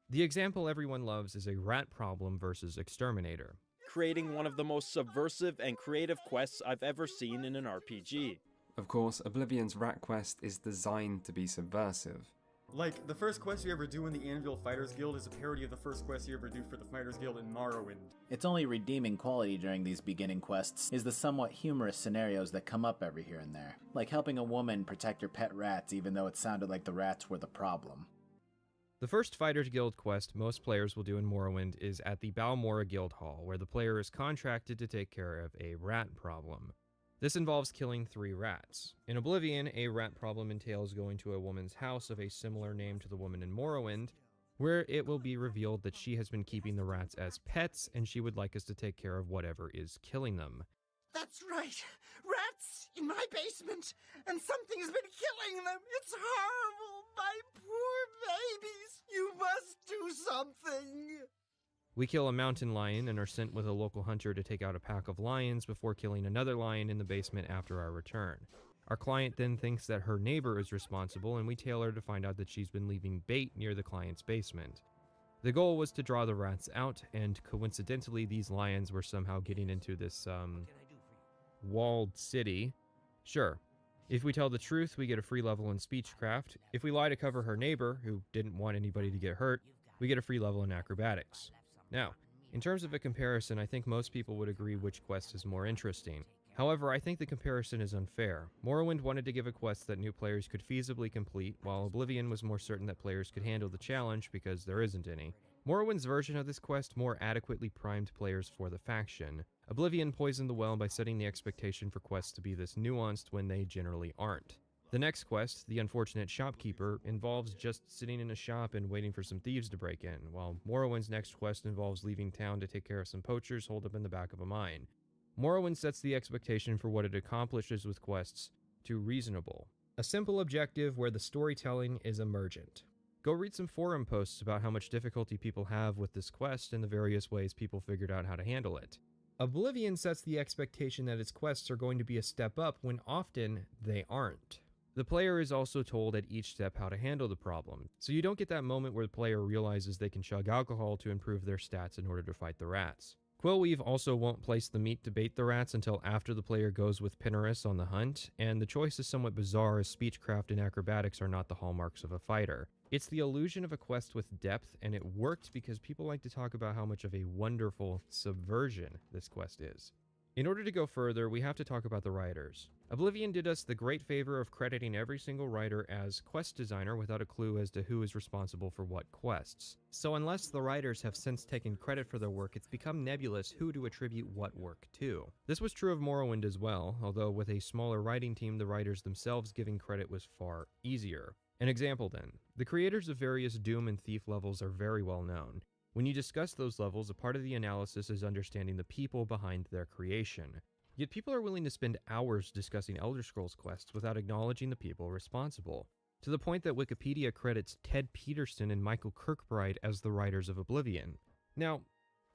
S2: The example everyone loves is a rat problem versus exterminator.
S11: Creating one of the most subversive and creative quests I've ever seen in an RPG.
S12: Of course, Oblivion's rat quest is designed to be subversive.
S13: Like, the first quest you ever do in the Anvil Fighters Guild is a parody of the first quest you ever do for the Fighters Guild in Morrowind.
S14: Its only redeeming quality during these beginning quests is the somewhat humorous scenarios that come up every here and there. Like helping a woman protect her pet rats even though it sounded like the rats were the problem.
S2: The first Fighters Guild quest most players will do in Morrowind is at the Balmora Guild Hall, where the player is contracted to take care of a rat problem. This involves killing 3 rats. In Oblivion, a rat problem entails going to a woman's house of a similar name to the woman in Morrowind, where it will be revealed that she has been keeping the rats as pets and she would like us to take care of whatever is killing them.
S3: That's right. Rats in my basement, and something has been killing them. It's horrible. My poor babies. You must do something.
S2: We kill a mountain lion and are sent with a local hunter to take out a pack of lions before killing another lion in the basement after our return. Our client then thinks that her neighbor is responsible, and we tailor to find out that she's been leaving bait near the client's basement. The goal was to draw the rats out, and coincidentally, these lions were somehow getting into this, walled city. Sure. If we tell the truth, we get a free level in speechcraft. If we lie to cover her neighbor, who didn't want anybody to get hurt, we get a free level in acrobatics. Now, in terms of a comparison, I think most people would agree which quest is more interesting. However, I think the comparison is unfair. Morrowind wanted to give a quest that new players could feasibly complete, while Oblivion was more certain that players could handle the challenge because there isn't any. Morrowind's version of this quest more adequately primed players for the faction. Oblivion poisoned the well by setting the expectation for quests to be this nuanced when they generally aren't. The next quest, The Unfortunate Shopkeeper, involves just sitting in a shop and waiting for some thieves to break in, while Morrowind's next quest involves leaving town to take care of some poachers holed up in the back of a mine. Morrowind sets the expectation for what it accomplishes with quests to reasonable. A simple objective where the storytelling is emergent. Go read some forum posts about how much difficulty people have with this quest and the various ways people figured out how to handle it. Oblivion sets the expectation that its quests are going to be a step up when often they aren't. The player is also told at each step how to handle the problem, so you don't get that moment where the player realizes they can chug alcohol to improve their stats in order to fight the rats. Quillweave also won't place the meat to bait the rats until after the player goes with Pinnerus on the hunt, and the choice is somewhat bizarre as speechcraft and acrobatics are not the hallmarks of a fighter. It's the illusion of a quest with depth, and it worked because people like to talk about how much of a wonderful subversion this quest is. In order to go further, we have to talk about the writers. Oblivion did us the great favor of crediting every single writer as quest designer without a clue as to who is responsible for what quests. So unless the writers have since taken credit for their work, it's become nebulous who to attribute what work to. This was true of Morrowind as well, although with a smaller writing team, the writers themselves giving credit was far easier. An example then, the creators of various Doom and Thief levels are very well known. When you discuss those levels, a part of the analysis is understanding the people behind their creation. Yet people are willing to spend hours discussing Elder Scrolls quests without acknowledging the people responsible, to the point that Wikipedia credits Ted Peterson and Michael Kirkbride as the writers of Oblivion. Now,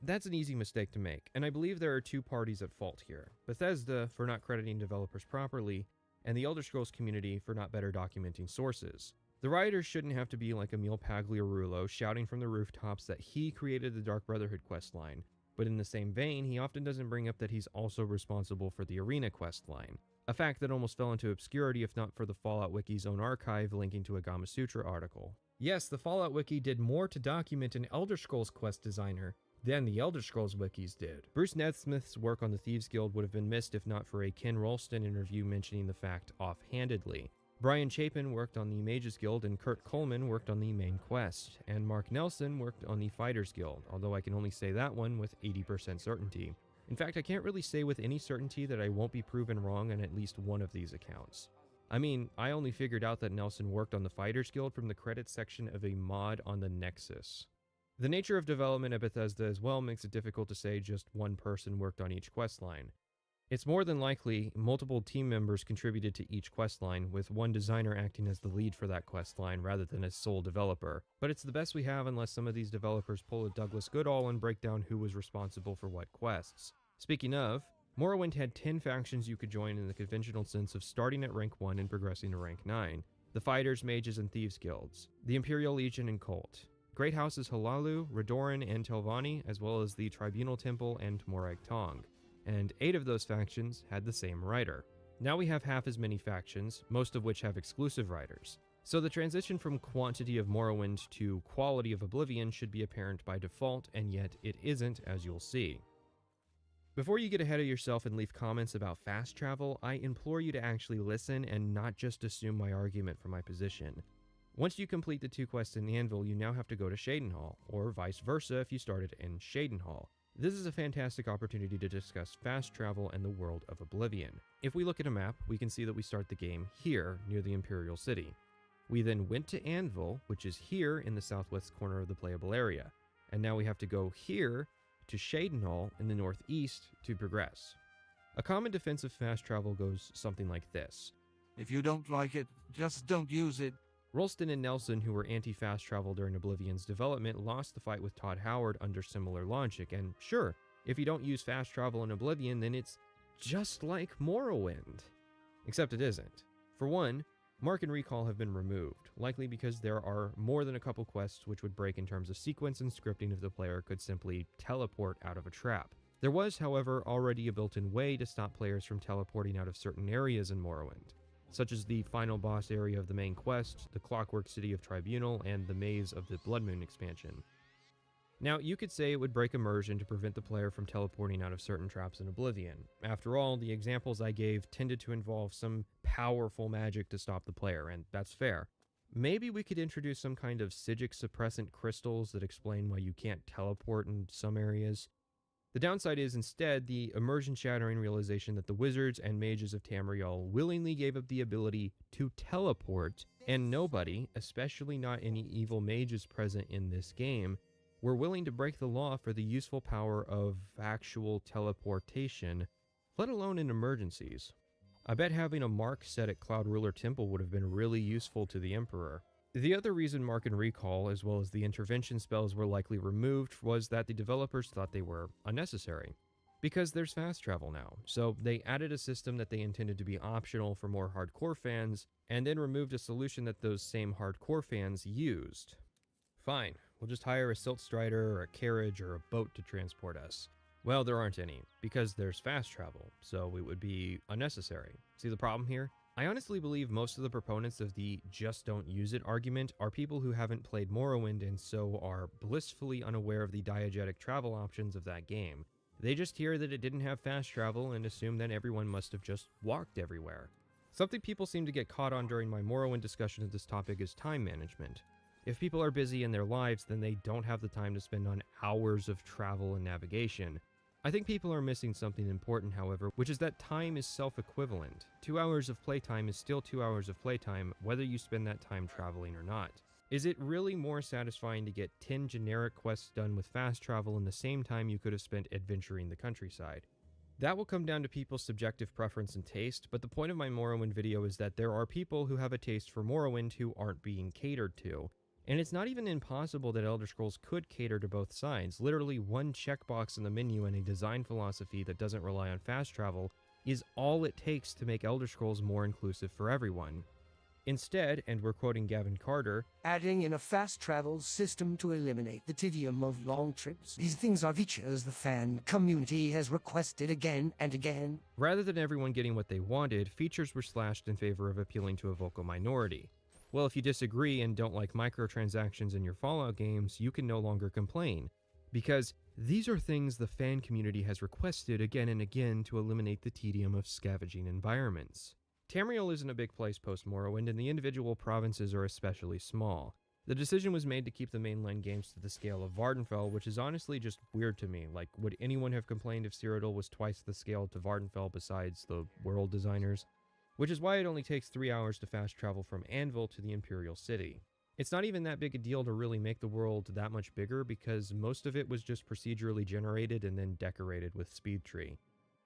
S2: that's an easy mistake to make, and I believe there are two parties at fault here. Bethesda for not crediting developers properly, and the Elder Scrolls community for not better documenting sources. The writers shouldn't have to be like Emil Pagliarulo shouting from the rooftops that he created the Dark Brotherhood questline, but in the same vein, he often doesn't bring up that he's also responsible for the Arena questline, a fact that almost fell into obscurity if not for the Fallout Wiki's own archive linking to a Gamasutra article. Yes, the Fallout Wiki did more to document an Elder Scrolls quest designer than the Elder Scrolls wikis did. Bruce Nesmith's work on the Thieves Guild would have been missed if not for a Ken Rolston interview mentioning the fact offhandedly. Brian Chapin worked on the Mages Guild, and Kurt Coleman worked on the main quest, and Mark Nelson worked on the Fighters Guild, although I can only say that one with 80% certainty. In fact, I can't really say with any certainty that I won't be proven wrong on at least one of these accounts. I mean, I only figured out that Nelson worked on the Fighters Guild from the credits section of a mod on the Nexus. The nature of development at Bethesda as well makes it difficult to say just one person worked on each questline. It's more than likely multiple team members contributed to each questline, with one designer acting as the lead for that questline rather than as sole developer. But it's the best we have unless some of these developers pull a Douglas Goodall and break down who was responsible for what quests. Speaking of, Morrowind had 10 factions you could join in the conventional sense of starting at rank 1 and progressing to rank 9. The Fighters, Mages, and Thieves Guilds, the Imperial Legion and Cult, Great Houses Halalu, Redoran, and Telvanni, as well as the Tribunal Temple and Morag Tong. And 8 of those factions had the same writer. Now we have half as many factions, most of which have exclusive writers. So the transition from quantity of Morrowind to quality of Oblivion should be apparent by default, and yet it isn't, as you'll see. Before you get ahead of yourself and leave comments about fast travel, I implore you to actually listen and not just assume my argument for my position. Once you complete the 2 quests in Anvil, you now have to go to Shadenhall, or vice versa if you started in Shadenhall. This is a fantastic opportunity to discuss fast travel and the world of Oblivion. If we look at a map, we can see that we start the game here, near the Imperial City. We then went to Anvil, which is here in the southwest corner of the playable area, and now we have to go here to Shadenhall in the northeast to progress. A common defense of fast travel goes something like this.
S1: If you don't like it, just don't use it.
S2: Rolston and Nelson, who were anti-fast travel during Oblivion's development, lost the fight with Todd Howard under similar logic, and sure, if you don't use fast travel in Oblivion, then it's just like Morrowind. Except it isn't. For one, Mark and Recall have been removed, likely because there are more than a couple quests which would break in terms of sequence and scripting if the player could simply teleport out of a trap. There was, however, already a built-in way to stop players from teleporting out of certain areas in Morrowind, such as the final boss area of the main quest, the Clockwork City of Tribunal, and the Maze of the Blood Moon expansion. Now, you could say it would break immersion to prevent the player from teleporting out of certain traps in Oblivion. After all, the examples I gave tended to involve some powerful magic to stop the player, and that's fair. Maybe we could introduce some kind of Psijic suppressant crystals that explain why you can't teleport in some areas. The downside is instead the immersion-shattering realization that the wizards and mages of Tamriel willingly gave up the ability to teleport, and nobody, especially not any evil mages present in this game, were willing to break the law for the useful power of actual teleportation, let alone in emergencies. I bet having a mark set at Cloud Ruler Temple would have been really useful to the Emperor. The other reason Mark and Recall, as well as the intervention spells, were likely removed was that the developers thought they were unnecessary. Because there's fast travel now, so they added a system that they intended to be optional for more hardcore fans, and then removed a solution that those same hardcore fans used. Fine, we'll just hire a silt strider or a carriage or a boat to transport us. Well, there aren't any, because there's fast travel, so it would be unnecessary. See the problem here? I honestly believe most of the proponents of the just don't use it argument are people who haven't played Morrowind and so are blissfully unaware of the diegetic travel options of that game. They just hear that it didn't have fast travel and assume that everyone must have just walked everywhere. Something people seem to get caught on during my Morrowind discussion of this topic is time management. If people are busy in their lives, then they don't have the time to spend on hours of travel and navigation. I think people are missing something important, however, which is that time is self-equivalent. 2 hours of playtime is still 2 hours of playtime, whether you spend that time traveling or not. Is it really more satisfying to get 10 generic quests done with fast travel in the same time you could have spent adventuring the countryside? That will come down to people's subjective preference and taste, but the point of my Morrowind video is that there are people who have a taste for Morrowind who aren't being catered to. And it's not even impossible that Elder Scrolls could cater to both sides. Literally one checkbox in the menu and a design philosophy that doesn't rely on fast travel is all it takes to make Elder Scrolls more inclusive for everyone. Instead, and we're quoting Gavin Carter,
S6: adding in a fast travel system to eliminate the tedium of long trips. These things are features the fan community has requested again and again.
S2: Rather than everyone getting what they wanted, features were slashed in favor of appealing to a vocal minority. Well, if you disagree and don't like microtransactions in your Fallout games, you can no longer complain, because these are things the fan community has requested again and again to eliminate the tedium of scavenging environments. Tamriel isn't a big place post-Morrowind, and the individual provinces are especially small. The decision was made to keep the mainland games to the scale of Vardenfell, which is honestly just weird to me. Like, would anyone have complained if Cyrodiil was twice the scale to Vardenfell besides the world designers? Which is why it only takes 3 hours to fast travel from Anvil to the Imperial City. It's not even that big a deal to really make the world that much bigger because most of it was just procedurally generated and then decorated with Speedtree.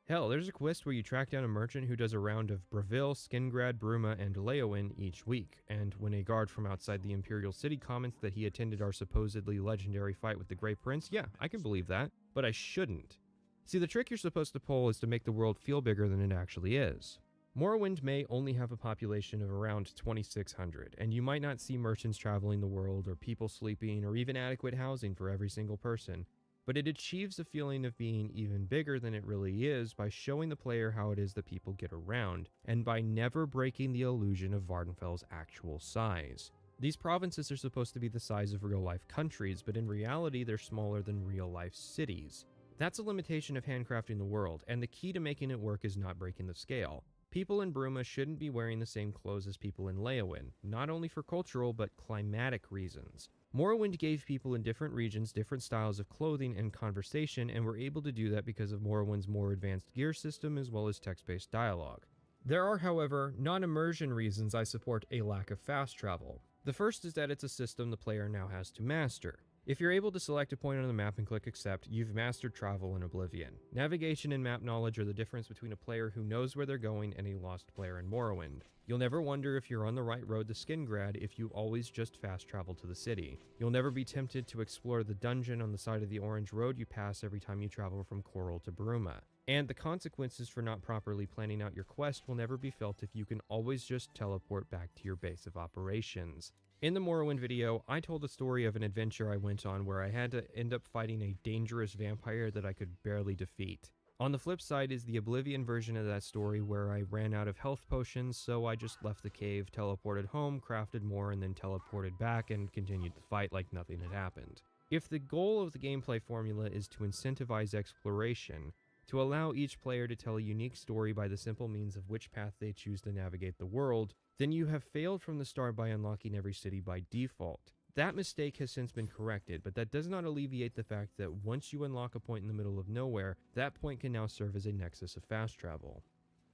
S2: Hell, there's a quest where you track down a merchant who does a round of Bravil, Skingrad, Bruma, and Leowen each week, and when a guard from outside the Imperial City comments that he attended our supposedly legendary fight with the Grey Prince, yeah, I can believe that, but I shouldn't. See, the trick you're supposed to pull is to make the world feel bigger than it actually is. Morrowind may only have a population of around 2,600, and you might not see merchants traveling the world, or people sleeping, or even adequate housing for every single person, but it achieves a feeling of being even bigger than it really is by showing the player how it is that people get around, and by never breaking the illusion of Vardenfell's actual size. These provinces are supposed to be the size of real-life countries, but in reality they're smaller than real-life cities. That's a limitation of handcrafting the world, and the key to making it work is not breaking the scale. People in Bruma shouldn't be wearing the same clothes as people in Leowen, not only for cultural but climatic reasons. Morrowind gave people in different regions different styles of clothing and conversation, and were able to do that because of Morrowind's more advanced gear system as well as text-based dialogue. There are, however, non-immersion reasons I support a lack of fast travel. The first is that it's a system the player now has to master. If you're able to select a point on the map and click accept, you've mastered travel in Oblivion. Navigation and map knowledge are the difference between a player who knows where they're going and a lost player in Morrowind. You'll never wonder if you're on the right road to Skingrad if you always just fast travel to the city. You'll never be tempted to explore the dungeon on the side of the orange road you pass every time you travel from Coral to Bruma. And the consequences for not properly planning out your quest will never be felt if you can always just teleport back to your base of operations. In the Morrowind video, I told the story of an adventure I went on where I had to end up fighting a dangerous vampire that I could barely defeat. On the flip side is the Oblivion version of that story where I ran out of health potions, so I just left the cave, teleported home, crafted more, and then teleported back and continued the fight like nothing had happened. If the goal of the gameplay formula is to incentivize exploration, to allow each player to tell a unique story by the simple means of which path they choose to navigate the world, then you have failed from the start by unlocking every city by default. That mistake has since been corrected, but that does not alleviate the fact that once you unlock a point in the middle of nowhere, that point can now serve as a nexus of fast travel.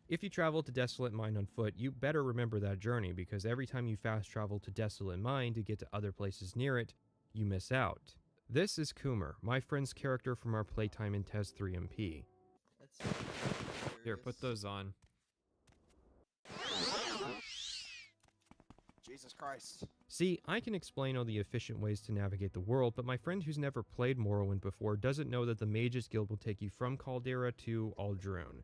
S2: If you travel to Desolate Mine on foot, you better remember that journey, because every time you fast travel to Desolate Mine to get to other places near it, you miss out. This is Coomer, my friend's character from our playtime in TES 3MP. Here, put those on.
S15: Jesus Christ.
S2: See, I can explain all the efficient ways to navigate the world, but my friend who's never played Morrowind before doesn't know that the Mages Guild will take you from Caldera to Aldrune.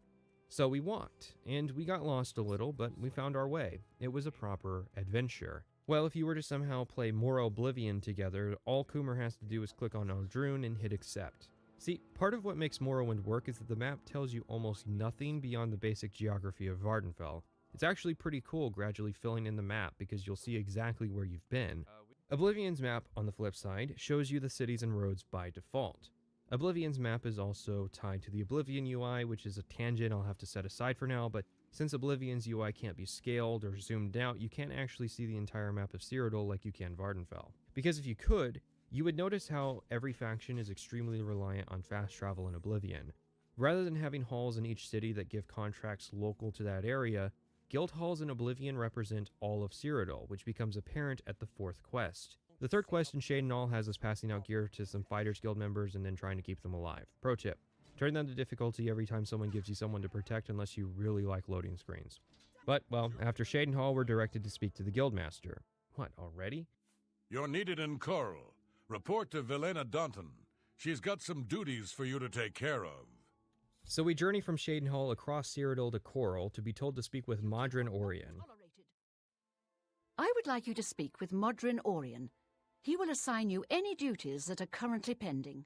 S2: So we walked, and we got lost a little, but we found our way. It was a proper adventure. Well, if you were to somehow play more Oblivion together, all Coomer has to do is click on Aldrune and hit accept. See, part of what makes Morrowind work is that the map tells you almost nothing beyond the basic geography of Vardenfell. It's actually pretty cool gradually filling in the map because you'll see exactly where you've been. Oblivion's map, on the flip side, shows you the cities and roads by default. Oblivion's map is also tied to the Oblivion UI, which is a tangent I'll have to set aside for now, but since Oblivion's UI can't be scaled or zoomed out, you can't actually see the entire map of Cyrodiil like you can Vardenfell. Because if you could, you would notice how every faction is extremely reliant on fast travel in Oblivion. Rather than having halls in each city that give contracts local to that area, guild halls in Oblivion represent all of Cyrodiil, which becomes apparent at the 4th quest. The 3rd quest in Shadenhall has us passing out gear to some Fighters Guild members and then trying to keep them alive. Pro tip: turn down the difficulty every time someone gives you someone to protect unless you really like loading screens. But, well, after Shadenhall, we're directed to speak to the Guildmaster. What, already?
S4: You're needed in Coral. Report to Velena Danton. She's got some duties for you to take care of.
S2: So we journey from Shadenhall across Cyrodiil to Coral to be told to speak with Modron Orion.
S16: I would like you to speak with Modron Orion. He will assign you any duties that are currently pending.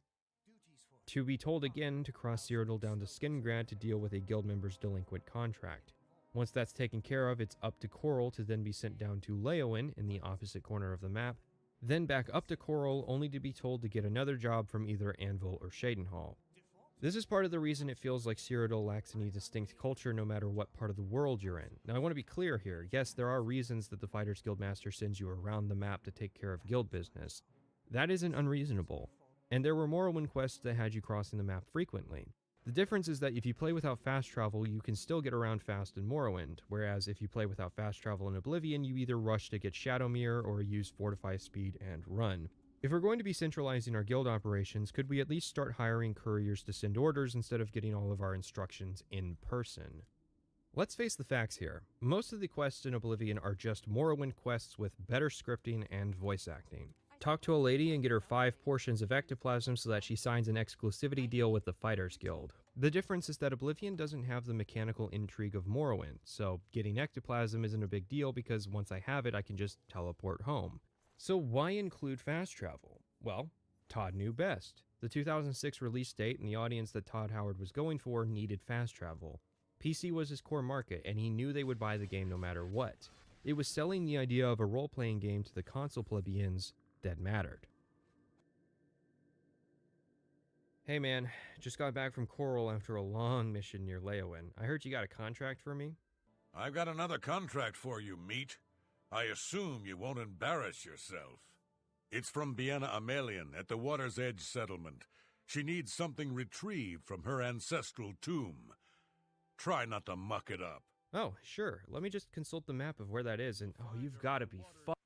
S2: To be told again to cross Cyrodiil down to Skingrad to deal with a guild member's delinquent contract. Once that's taken care of, it's up to Coral to then be sent down to Leowen in the opposite corner of the map, then back up to Coral only to be told to get another job from either Anvil or Shadenhall. This is part of the reason it feels like Cyrodiil lacks any distinct culture no matter what part of the world you're in. Now I want to be clear here, yes, there are reasons that the Fighters Guild Master sends you around the map to take care of guild business. That isn't unreasonable, and there were Morrowind quests that had you crossing the map frequently. The difference is that if you play without fast travel, you can still get around fast in Morrowind, whereas if you play without fast travel in Oblivion, you either rush to get Shadowmere or use Fortify Speed and run. If we're going to be centralizing our guild operations, could we at least start hiring couriers to send orders instead of getting all of our instructions in person? Let's face the facts here. Most of the quests in Oblivion are just Morrowind quests with better scripting and voice acting. Talk to a lady and get her 5 portions of ectoplasm so that she signs an exclusivity deal with the Fighters Guild. The difference is that Oblivion doesn't have the mechanical intrigue of Morrowind, so getting ectoplasm isn't a big deal because once I have it, I can just teleport home. So why include fast travel? Well, Todd knew best. The 2006 release date and the audience that Todd Howard was going for needed fast travel. PC was his core market, and he knew they would buy the game no matter what. It was selling the idea of a role-playing game to the console plebeians that mattered. Hey man, just got back from Coral after a long mission near Leowen. I heard you got a contract for me?
S4: I've got another contract for you, meat. I assume you won't embarrass yourself. It's from Biena Amelian at the Water's Edge settlement. She needs something retrieved from her ancestral tomb. Try not to muck it up.
S2: Oh, sure. Let me just consult the map of where that is, and oh, you've got to be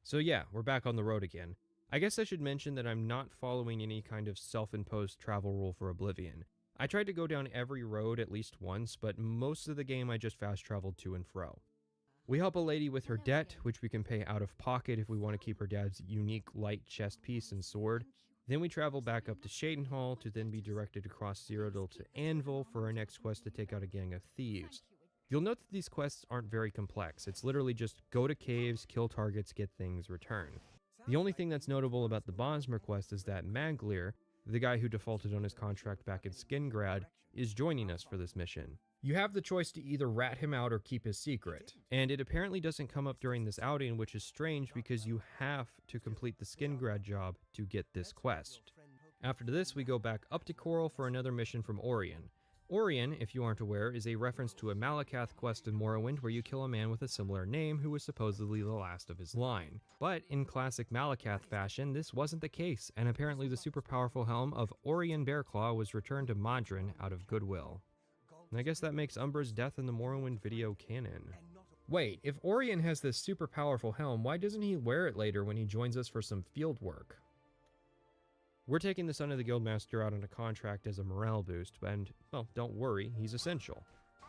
S2: So yeah, we're back on the road again. I guess I should mention that I'm not following any kind of self-imposed travel rule for Oblivion. I tried to go down every road at least once, but most of the game I just fast traveled to and fro. We help a lady with her debt, which we can pay out of pocket if we want to keep her dad's unique light chest piece and sword. Then we travel back up to Shadenhall to then be directed across Cyrodiil to Anvil for our next quest to take out a gang of thieves. You'll note that these quests aren't very complex. It's literally just go to caves, kill targets, get things, return. The only thing that's notable about the Bosmer quest is that Maglir, the guy who defaulted on his contract back in Skingrad, is joining us for this mission. You have the choice to either rat him out or keep his secret, and it apparently doesn't come up during this outing, which is strange because you have to complete the Skingrad job to get this quest. After this, we go back up to Coral for another mission from Orion. Orion, if you aren't aware, is a reference to a Malakath quest in Morrowind where you kill a man with a similar name who was supposedly the last of his line. But in classic Malakath fashion, this wasn't the case, and apparently the super powerful helm of Orion Bearclaw was returned to Modron out of goodwill. And I guess that makes Umbra's death in the Morrowind video canon. Wait, if Orion has this super powerful helm, why doesn't he wear it later when he joins us for some field work? We're taking the son of the Guildmaster out on a contract as a morale boost, and, well, don't worry, he's essential.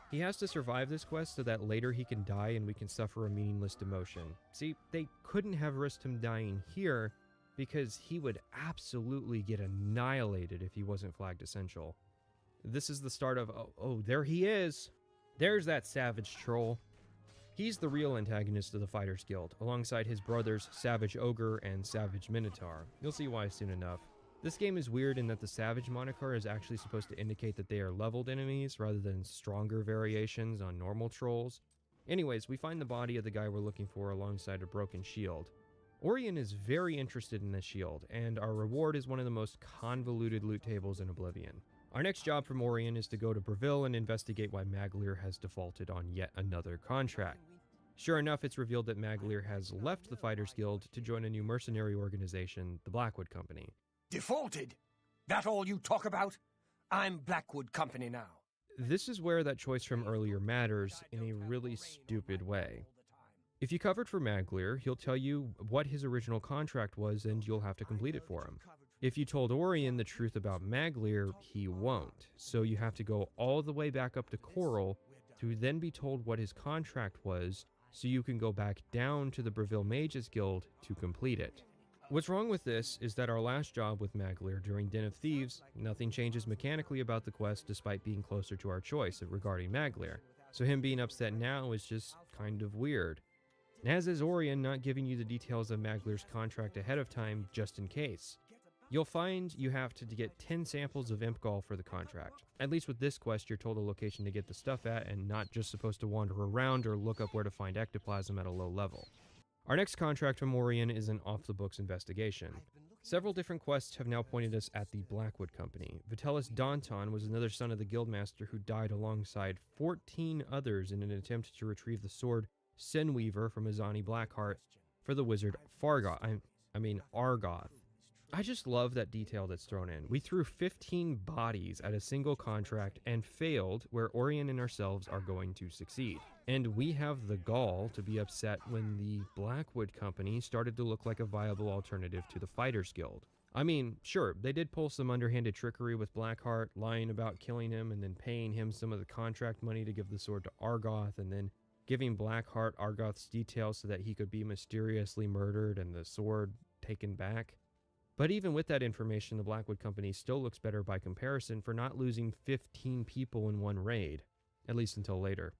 S2: He has to survive this quest so that later he can die and we can suffer a meaningless demotion. See, they couldn't have risked him dying here because he would absolutely get annihilated if he wasn't flagged essential. This is the start of, oh, there he is! There's that savage troll. He's the real antagonist of the Fighters Guild, alongside his brothers Savage Ogre and Savage Minotaur. You'll see why soon enough. This game is weird in that the Savage moniker is actually supposed to indicate that they are leveled enemies rather than stronger variations on normal trolls. Anyways, we find the body of the guy we're looking for alongside a broken shield. Orion is very interested in this shield, and our reward is one of the most convoluted loot tables in Oblivion. Our next job from Orion is to go to Breville and investigate why Maglir has defaulted on yet another contract. Sure enough, it's revealed that Maglir has left the Fighters Guild to join a new mercenary organization, the Blackwood Company.
S6: Defaulted? That all you talk about? I'm Blackwood Company now.
S2: This is where that choice from earlier matters in a really stupid way. If you covered for Maglir, he'll tell you what his original contract was and you'll have to complete it for him. If you told Orion the truth about Maglir, he won't, so you have to go all the way back up to Coral to then be told what his contract was so you can go back down to the Breville Mages Guild to complete it. What's wrong with this is that our last job with Maglir during Den of Thieves, nothing changes mechanically about the quest despite being closer to our choice regarding Maglir, so him being upset now is just kind of weird. As is Orion not giving you the details of Maglir's contract ahead of time just in case. You'll find you have to get 10 samples of Imp for the contract. At least with this quest, you're told a location to get the stuff at and not just supposed to wander around or look up where to find ectoplasm at a low level. Our next contract from Orion is an off-the-books investigation. Several different quests have now pointed us at the Blackwood Company. Vitellis Daunton was another son of the Guildmaster who died alongside 14 others in an attempt to retrieve the sword Sinweaver from Azani Blackheart for the wizard Argoth. I just love that detail that's thrown in. We threw 15 bodies at a single contract and failed where Orion and ourselves are going to succeed. And we have the gall to be upset when the Blackwood Company started to look like a viable alternative to the Fighters Guild. I mean, sure, they did pull some underhanded trickery with Blackheart, lying about killing him and then paying him some of the contract money to give the sword to Argoth and then giving Blackheart Argoth's details so that he could be mysteriously murdered and the sword taken back. But even with that information, the Blackwood Company still looks better by comparison for not losing 15 people in one raid, at least until later.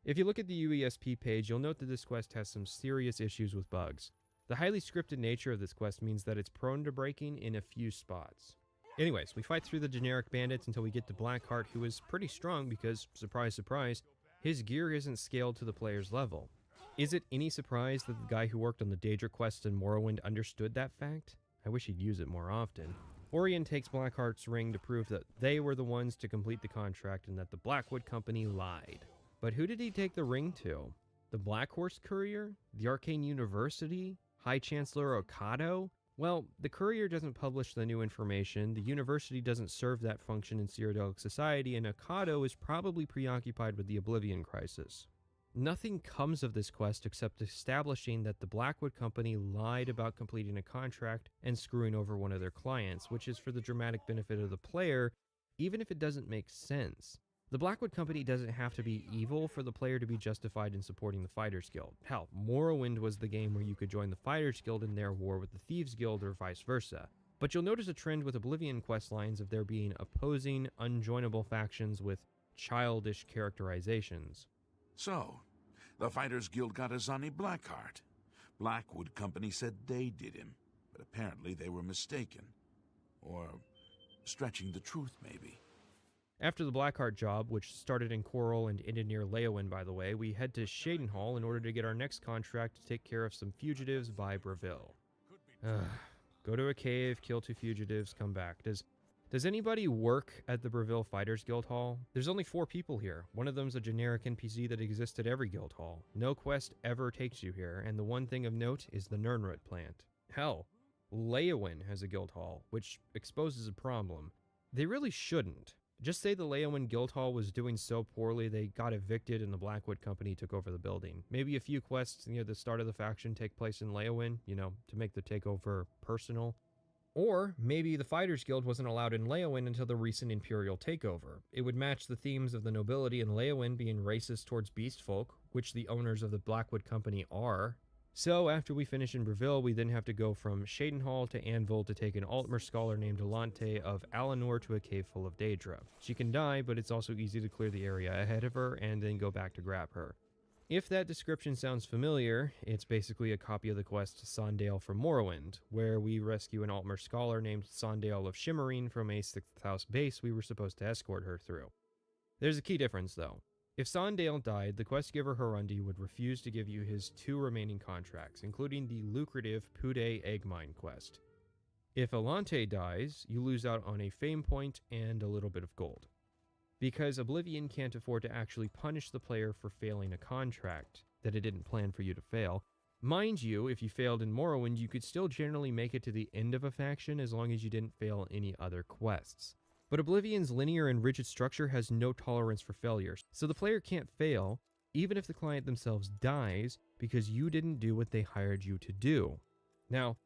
S2: If you look at the UESP page, you'll note that this quest has some serious issues with bugs. The highly scripted nature of this quest means that it's prone to breaking in a few spots. Anyways, we fight through the generic bandits until we get to Blackheart, who is pretty strong because, surprise surprise, his gear isn't scaled to the player's level. Is it any surprise that the guy who worked on the Daedra quest in Morrowind understood that fact? I wish he'd use it more often. Orion takes Blackheart's ring to prove that they were the ones to complete the contract and that the Blackwood Company lied. But who did he take the ring to? The Black Horse Courier? The Arcane University? High Chancellor Okado? Well, the Courier doesn't publish the new information, the university doesn't serve that function in Cyrodiilic society, and Okado is probably preoccupied with the Oblivion crisis. Nothing comes of this quest except establishing that the Blackwood Company lied about completing a contract and screwing over one of their clients, which is for the dramatic benefit of the player, even if it doesn't make sense. The Blackwood Company doesn't have to be evil for the player to be justified in supporting the Fighters Guild. Hell, Morrowind was the game where you could join the Fighters Guild in their war with the Thieves Guild or vice versa. But you'll notice a trend with Oblivion questlines of there being opposing, unjoinable factions with childish characterizations.
S5: So, the Fighters Guild got Azani Blackheart. Blackwood Company said they did him, but apparently they were mistaken. Or stretching the truth, maybe.
S2: After the Blackheart job, which started in Coral and ended near Leowin, by the way, we head to Shadenhall in order to get our next contract to take care of some fugitives by Breville. Go to a cave, kill 2 fugitives, come back. Does anybody work at the Breville Fighters Guild Hall? There's only 4 people here. One of them's a generic NPC that exists at every guild hall. No quest ever takes you here, and the one thing of note is the Nirnroot plant. Hell, Leowin has a guild hall, which exposes a problem. They really shouldn't. Just say the Leowin Guild Hall was doing so poorly they got evicted and the Blackwood Company took over the building. Maybe a few quests near the start of the faction take place in Leowin, to make the takeover personal. Or maybe the Fighters Guild wasn't allowed in Leowin until the recent Imperial takeover. It would match the themes of the nobility in Leowin being racist towards beast folk, which the owners of the Blackwood Company are. So, after we finish in Breville, we then have to go from Shadenhall to Anvil to take an Altmer scholar named Alante of Alanor to a cave full of Daedra. She can die, but it's also easy to clear the area ahead of her and then go back to grab her. If that description sounds familiar, it's basically a copy of the quest Sondale from Morrowind, where we rescue an Altmer scholar named Sondale of Shimmerine from a 6th House base we were supposed to escort her through. There's a key difference, though. If Sondale died, the quest giver Harundi would refuse to give you his 2 remaining contracts, including the lucrative Pude Egg Mine quest. If Alante dies, you lose out on a fame point and a little bit of gold. Because Oblivion can't afford to actually punish the player for failing a contract that it didn't plan for you to fail. Mind you, if you failed in Morrowind, you could still generally make it to the end of a faction as long as you didn't fail any other quests. But Oblivion's linear and rigid structure has no tolerance for failures, so the player can't fail, even if the client themselves dies, because you didn't do what they hired you to do. Now,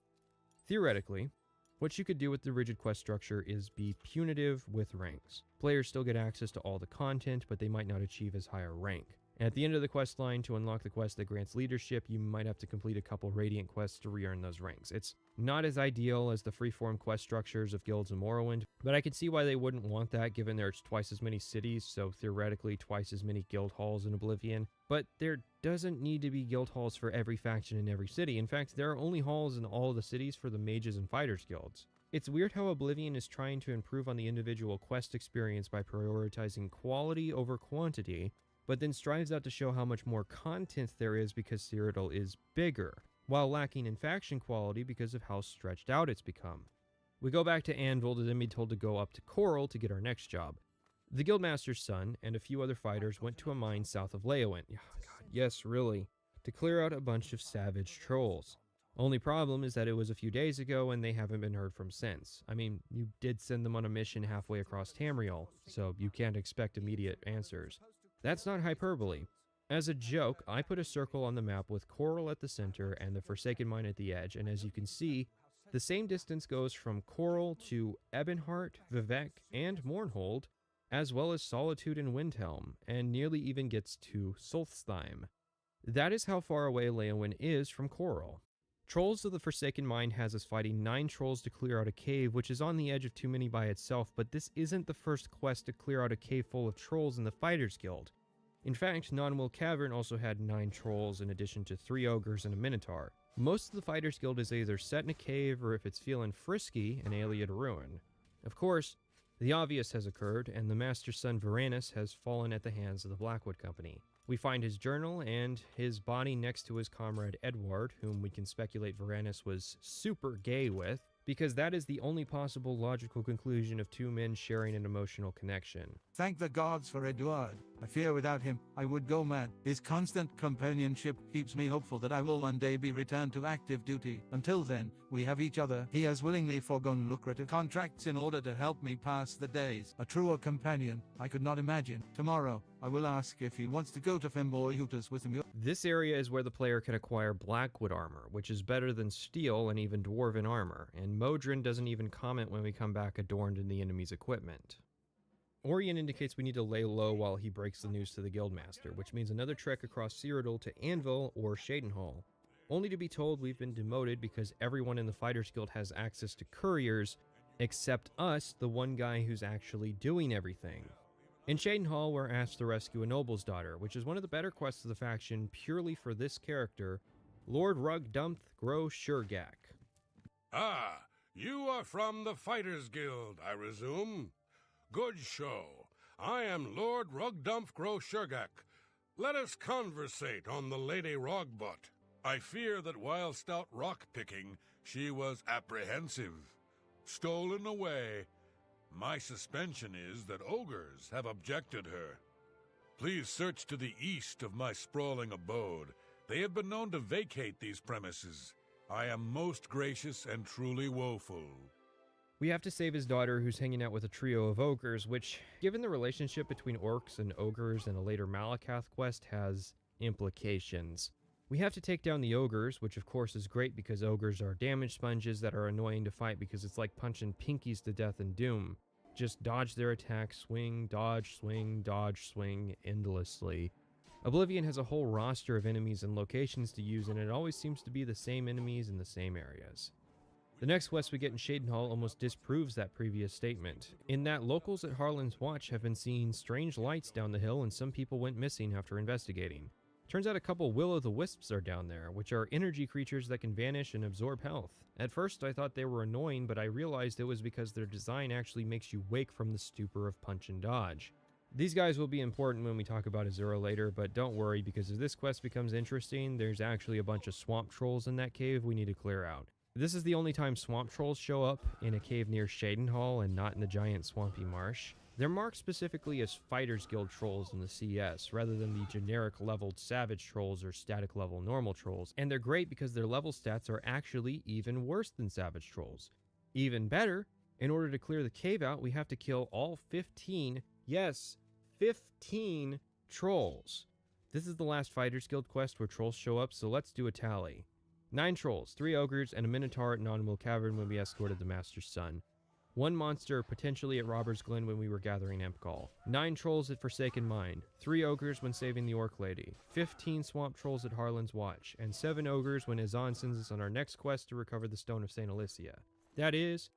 S2: theoretically, what you could do with the rigid quest structure is be punitive with ranks. Players still get access to all the content, but they might not achieve as high a rank. At the end of the quest line, to unlock the quest that grants leadership, you might have to complete a couple Radiant quests to re-earn those ranks. It's not as ideal as the freeform quest structures of guilds in Morrowind, but I can see why they wouldn't want that given there's twice as many cities, so theoretically twice as many guild halls in Oblivion. But there doesn't need to be guild halls for every faction in every city. In fact, there are only halls in all of the cities for the mages and fighters guilds. It's weird how Oblivion is trying to improve on the individual quest experience by prioritizing quality over quantity, but then strives out to show how much more content there is because Cyrodiil is bigger, while lacking in faction quality because of how stretched out it's become. We go back to Anvil to then be told to go up to Coral to get our next job. The Guildmaster's son and a few other fighters went to a mine south of Leowin. God, yes, really. To clear out a bunch of savage trolls. Only problem is that it was a few days ago and they haven't been heard from since. I mean, you did send them on a mission halfway across Tamriel, so you can't expect immediate answers. That's not hyperbole. As a joke, I put a circle on the map with Coral at the center and the Forsaken Mine at the edge, and as you can see, the same distance goes from Coral to Ebonheart, Vivec, and Mournhold, as well as Solitude and Windhelm, and nearly even gets to Solstheim. That is how far away Leowin is from Coral. Trolls of the Forsaken Mine has us fighting 9 trolls to clear out a cave, which is on the edge of too many by itself, but this isn't the first quest to clear out a cave full of trolls in the Fighters Guild. In fact, Non-Will Cavern also had 9 trolls in addition to 3 ogres and a minotaur. Most of the Fighters Guild is either set in a cave or if it's feeling frisky, an Ayleid ruin. Of course, the obvious has occurred, and the Master's son Varanus has fallen at the hands of the Blackwood Company. We find his journal and his body next to his comrade Edward, whom we can speculate Varanus was super gay with, because that is the only possible logical conclusion of 2 men sharing an emotional connection.
S15: Thank the gods for Edward. I fear without him, I would go mad. His constant companionship keeps me hopeful that I will one day be returned to active duty. Until then, we have each other. He has willingly foregone lucrative contracts in order to help me pass the days. A truer companion, I could not imagine. Tomorrow, I will ask if he wants to go to Femboyhutas with me.
S2: This area is where the player can acquire Blackwood armor, which is better than steel and even dwarven armor, and Modron doesn't even comment when we come back adorned in the enemy's equipment. Orion indicates we need to lay low while he breaks the news to the Guildmaster, which means another trek across Cyrodiil to Anvil or Shadenhall. only to be told we've been demoted because everyone in the Fighters Guild has access to couriers, except us, the one guy who's actually doing everything. In Shadenhall, we're asked to rescue a noble's daughter, which is one of the better quests of the faction purely for this character, Lord Rugdumth Gro Shurgak.
S4: Ah, you are from the Fighters Guild, I resume. Good show. I am Lord Rugdumth Gro Shurgak. Let us conversate on the Lady Rogbot. I fear that whilst out rock-picking, she was apprehensive. Stolen away. My suspension is that ogres have abjected her. Please search to the east of my sprawling abode. They have been known to vacate these premises. I am most gracious and truly woeful.
S2: We have to save his daughter, who's hanging out with a trio of ogres, which, given the relationship between orcs and ogres in a later Malakath quest, has implications. We have to take down the ogres, which of course is great because ogres are damage sponges that are annoying to fight because it's like punching pinkies to death in Doom. Just dodge their attacks, swing, dodge, swing endlessly. Oblivion has a whole roster of enemies and locations to use, and it always seems to be the same enemies in the same areas. The next quest we get in Shadenhall almost disproves that previous statement, in that locals at Harlan's Watch have been seeing strange lights down the hill and some people went missing after investigating. Turns out a couple will-o'-the-wisps are down there, which are energy creatures that can vanish and absorb health. At first I thought they were annoying, but I realized it was because their design actually makes you wake from the stupor of punch and dodge. These guys will be important when we talk about Azura later, but don't worry because if this quest becomes interesting, there's actually a bunch of swamp trolls in that cave we need to clear out. This is the only time swamp trolls show up in a cave near Shadenhall and not in the giant swampy marsh. They're marked specifically as Fighters Guild trolls in the CS, rather than the generic leveled savage trolls or static level normal trolls, and they're great because their level stats are actually even worse than savage trolls. Even better, in order to clear the cave out, we have to kill all 15, yes, 15 trolls. This is the last Fighters Guild quest where trolls show up, so let's do a tally. 9 trolls, 3 ogres, and a minotaur at Nautimal Cavern when we escorted the Master's son. 1 monster potentially at Robber's Glen when we were gathering Empcall. 9 trolls at Forsaken Mine. 3 ogres when saving the Orc Lady. 15 swamp trolls at Harlan's Watch. And 7 ogres when Azan sends us on our next quest to recover the Stone of St. Alicia. That is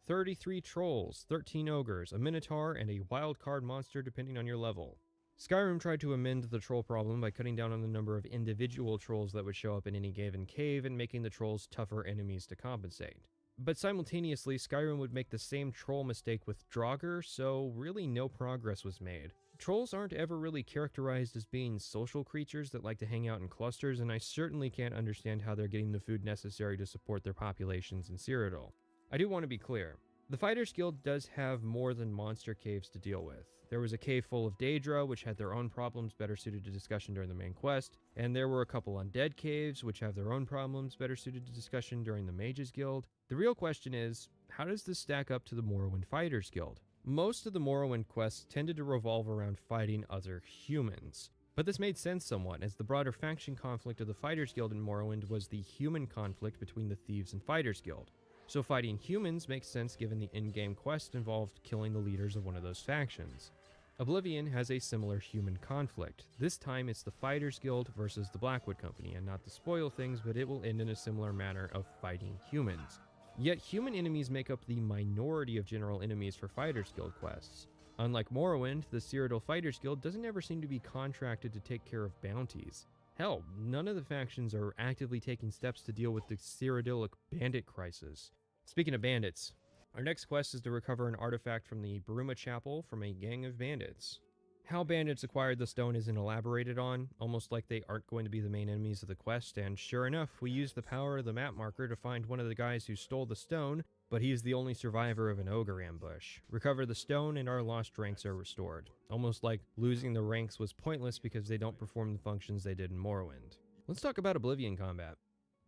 S2: 33 trolls, 13 ogres, a minotaur, and a wild card monster depending on your level. Skyrim tried to amend the troll problem by cutting down on the number of individual trolls that would show up in any given cave and making the trolls tougher enemies to compensate. But simultaneously, Skyrim would make the same troll mistake with Draugr, so really no progress was made. Trolls aren't ever really characterized as being social creatures that like to hang out in clusters, and I certainly can't understand how they're getting the food necessary to support their populations in Cyrodiil. I do want to be clear. The Fighters Guild does have more than monster caves to deal with. There was a cave full of Daedra, which had their own problems better suited to discussion during the main quest, and there were a couple undead caves, which have their own problems better suited to discussion during the Mages Guild. The real question is, how does this stack up to the Morrowind Fighters Guild? Most of the Morrowind quests tended to revolve around fighting other humans. But this made sense somewhat, as the broader faction conflict of the Fighters Guild in Morrowind was the human conflict between the Thieves and Fighters Guild. So fighting humans makes sense given the in-game quest involved killing the leaders of one of those factions. Oblivion has a similar human conflict. This time it's the Fighters Guild versus the Blackwood Company, and not to spoil things, but it will end in a similar manner of fighting humans. Yet human enemies make up the minority of general enemies for Fighters Guild quests. Unlike Morrowind, the Cyrodiil Fighters Guild doesn't ever seem to be contracted to take care of bounties. Hell, none of the factions are actively taking steps to deal with the Cyrodiilic bandit crisis. Speaking of bandits, our next quest is to recover an artifact from the Bruma Chapel from a gang of bandits. How bandits acquired the stone isn't elaborated on, almost like they aren't going to be the main enemies of the quest, and sure enough, we use the power of the map marker to find one of the guys who stole the stone, but he's the only survivor of an ogre ambush. Recover the stone and our lost ranks are restored. Almost like losing the ranks was pointless because they don't perform the functions they did in Morrowind. Let's talk about Oblivion combat.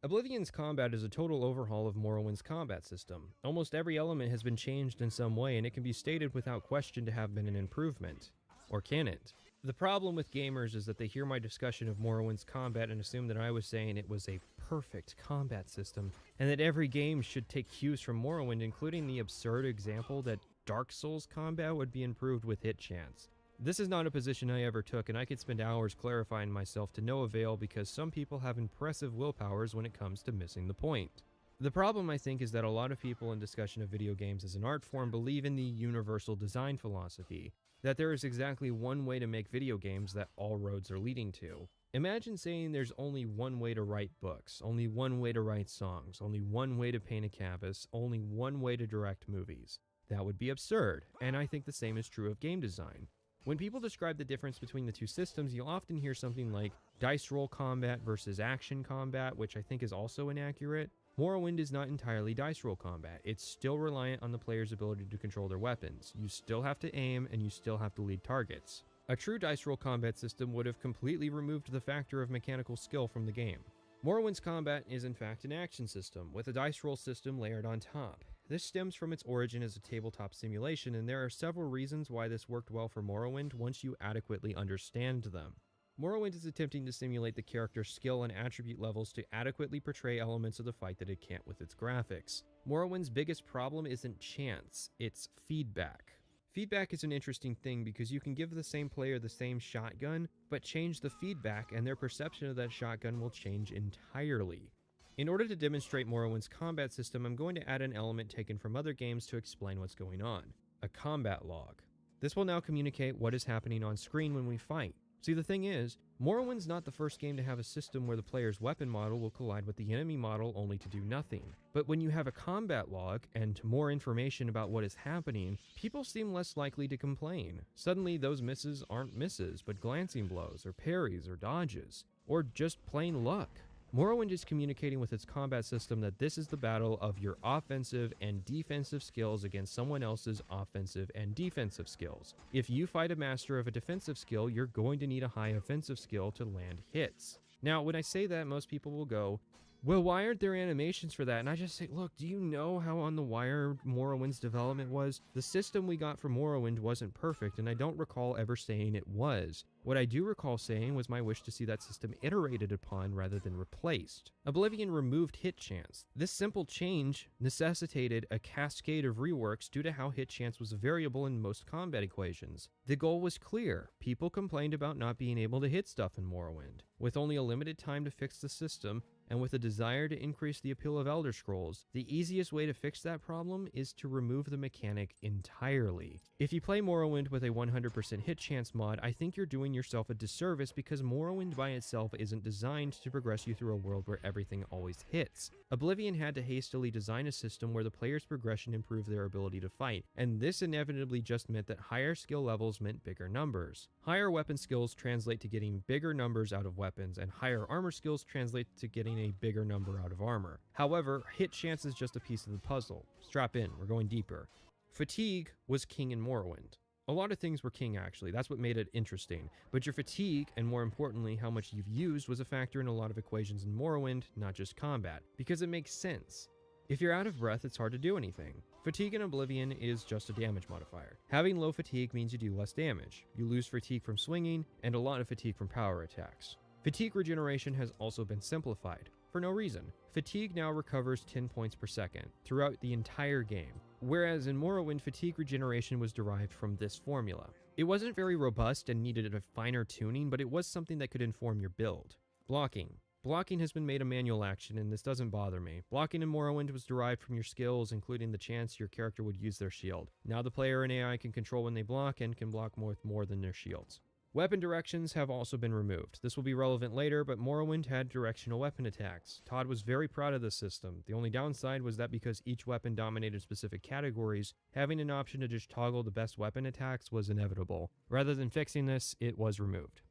S2: Oblivion's combat is a total overhaul of Morrowind's combat system. Almost every element has been changed in some way, and it can be stated without question to have been an improvement. Or can it? The problem with gamers is that they hear my discussion of Morrowind's combat and assume that I was saying it was a perfect combat system, and that every game should take cues from Morrowind, including the absurd example that Dark Souls combat would be improved with hit chance. This is not a position I ever took, and I could spend hours clarifying myself to no avail because some people have impressive willpowers when it comes to missing the point. The problem, I think, is that a lot of people in discussion of video games as an art form believe in the universal design philosophy, that there is exactly one way to make video games that all roads are leading to. Imagine saying there's only one way to write books, only one way to write songs, only one way to paint a canvas, only one way to direct movies. That would be absurd, and I think the same is true of game design. When people describe the difference between the two systems, you'll often hear something like dice roll combat versus action combat, which I think is also inaccurate. Morrowind is not entirely dice roll combat. It's still reliant on the player's ability to control their weapons. You still have to aim, and you still have to lead targets. A true dice roll combat system would have completely removed the factor of mechanical skill from the game. Morrowind's combat is in fact an action system, with a dice roll system layered on top. This stems from its origin as a tabletop simulation, and there are several reasons why this worked well for Morrowind once you adequately understand them. Morrowind is attempting to simulate the character's skill and attribute levels to adequately portray elements of the fight that it can't with its graphics. Morrowind's biggest problem isn't chance, it's feedback. Feedback is an interesting thing because you can give the same player the same shotgun, but change the feedback and their perception of that shotgun will change entirely. In order to demonstrate Morrowind's combat system, I'm going to add an element taken from other games to explain what's going on. A combat log. This will now communicate what is happening on screen when we fight. See, the thing is, Morrowind's not the first game to have a system where the player's weapon model will collide with the enemy model only to do nothing. But when you have a combat log and more information about what is happening, people seem less likely to complain. Suddenly, those misses aren't misses, but glancing blows, or parries, or dodges, or just plain luck. Morrowind is communicating with its combat system that this is the battle of your offensive and defensive skills against someone else's offensive and defensive skills. If you fight a master of a defensive skill, you're going to need a high offensive skill to land hits. Now, when I say that, most people will go, well, why aren't there animations for that? And I just say, look, do you know how on the wire Morrowind's development was? The system we got for Morrowind wasn't perfect, and I don't recall ever saying it was. What I do recall saying was my wish to see that system iterated upon rather than replaced. Oblivion removed hit chance. This simple change necessitated a cascade of reworks due to how hit chance was a variable in most combat equations. The goal was clear. People complained about not being able to hit stuff in Morrowind. With only a limited time to fix the system, and with a desire to increase the appeal of Elder Scrolls, the easiest way to fix that problem is to remove the mechanic entirely. If you play Morrowind with a 100% hit chance mod, I think you're doing yourself a disservice because Morrowind by itself isn't designed to progress you through a world where everything always hits. Oblivion had to hastily design a system where the player's progression improved their ability to fight, and this inevitably just meant that higher skill levels meant bigger numbers. Higher weapon skills translate to getting bigger numbers out of weapons, and higher armor skills translate to getting a bigger number out of armor. However, hit chance is just a piece of the puzzle. Strap in, we're going deeper. Fatigue was king in Morrowind. A lot of things were king actually, that's what made it interesting. But your fatigue, and more importantly how much you've used, was a factor in a lot of equations in Morrowind, not just combat, because it makes sense. If you're out of breath, it's hard to do anything. Fatigue in Oblivion is just a damage modifier. Having low fatigue means you do less damage. You lose fatigue from swinging, and a lot of fatigue from power attacks. Fatigue regeneration has also been simplified, for no reason. Fatigue now recovers 10 points per second throughout the entire game, whereas in Morrowind, fatigue regeneration was derived from this formula. It wasn't very robust and needed a finer tuning, but it was something that could inform your build. Blocking. Blocking has been made a manual action, and this doesn't bother me. Blocking in Morrowind was derived from your skills, including the chance your character would use their shield. Now the player and AI can control when they block and can block with more than their shields. Weapon directions have also been removed. This will be relevant later, but Morrowind had directional weapon attacks. Todd was very proud of this system. The only downside was that because each weapon dominated specific categories, having an option to just toggle the best weapon attacks was inevitable. Rather than fixing this, it was removed.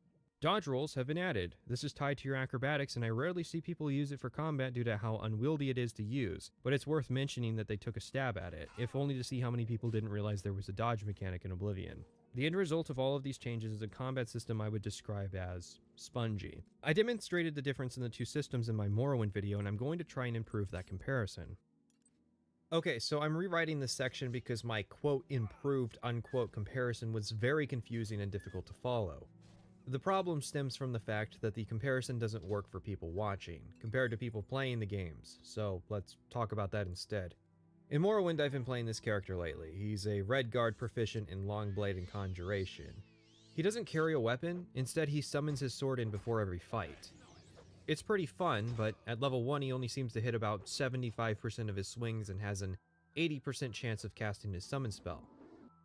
S2: Dodge rolls have been added. This is tied to your acrobatics, and I rarely see people use it for combat due to how unwieldy it is to use, but it's worth mentioning that they took a stab at it, if only to see how many people didn't realize there was a dodge mechanic in Oblivion. The end result of all of these changes is a combat system I would describe as spongy. I demonstrated the difference in the two systems in my Morrowind video, and I'm going to try and improve that comparison. Okay, so I'm rewriting this section because my quote improved unquote comparison was very confusing and difficult to follow. The problem stems from the fact that the comparison doesn't work for people watching, compared to people playing the games, so let's talk about that instead. In Morrowind, I've been playing this character lately. He's a Redguard proficient in Longblade and Conjuration. He doesn't carry a weapon, instead he summons his sword in before every fight. It's pretty fun, but at level 1 he only seems to hit about 75% of his swings and has an 80% chance of casting his summon spell.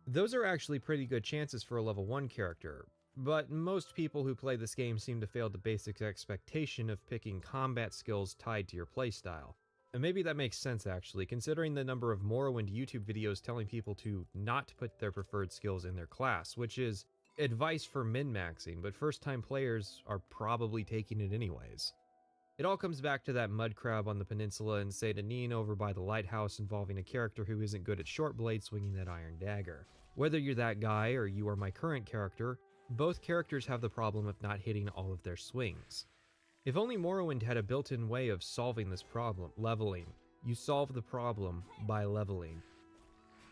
S2: Those are actually pretty good chances for a level 1 character, but most people who play this game seem to fail the basic expectation of picking combat skills tied to your playstyle. And maybe that makes sense actually, considering the number of Morrowind YouTube videos telling people to not put their preferred skills in their class, which is advice for min-maxing, but first-time players are probably taking it anyways. It all comes back to that mud crab on the peninsula and Saint Denis over by the lighthouse involving a character who isn't good at short blade swinging that iron dagger. Whether you're that guy or you are my current character, both characters have the problem of not hitting all of their swings. If only Morrowind had a built-in way of solving this problem, leveling. You solve the problem by leveling.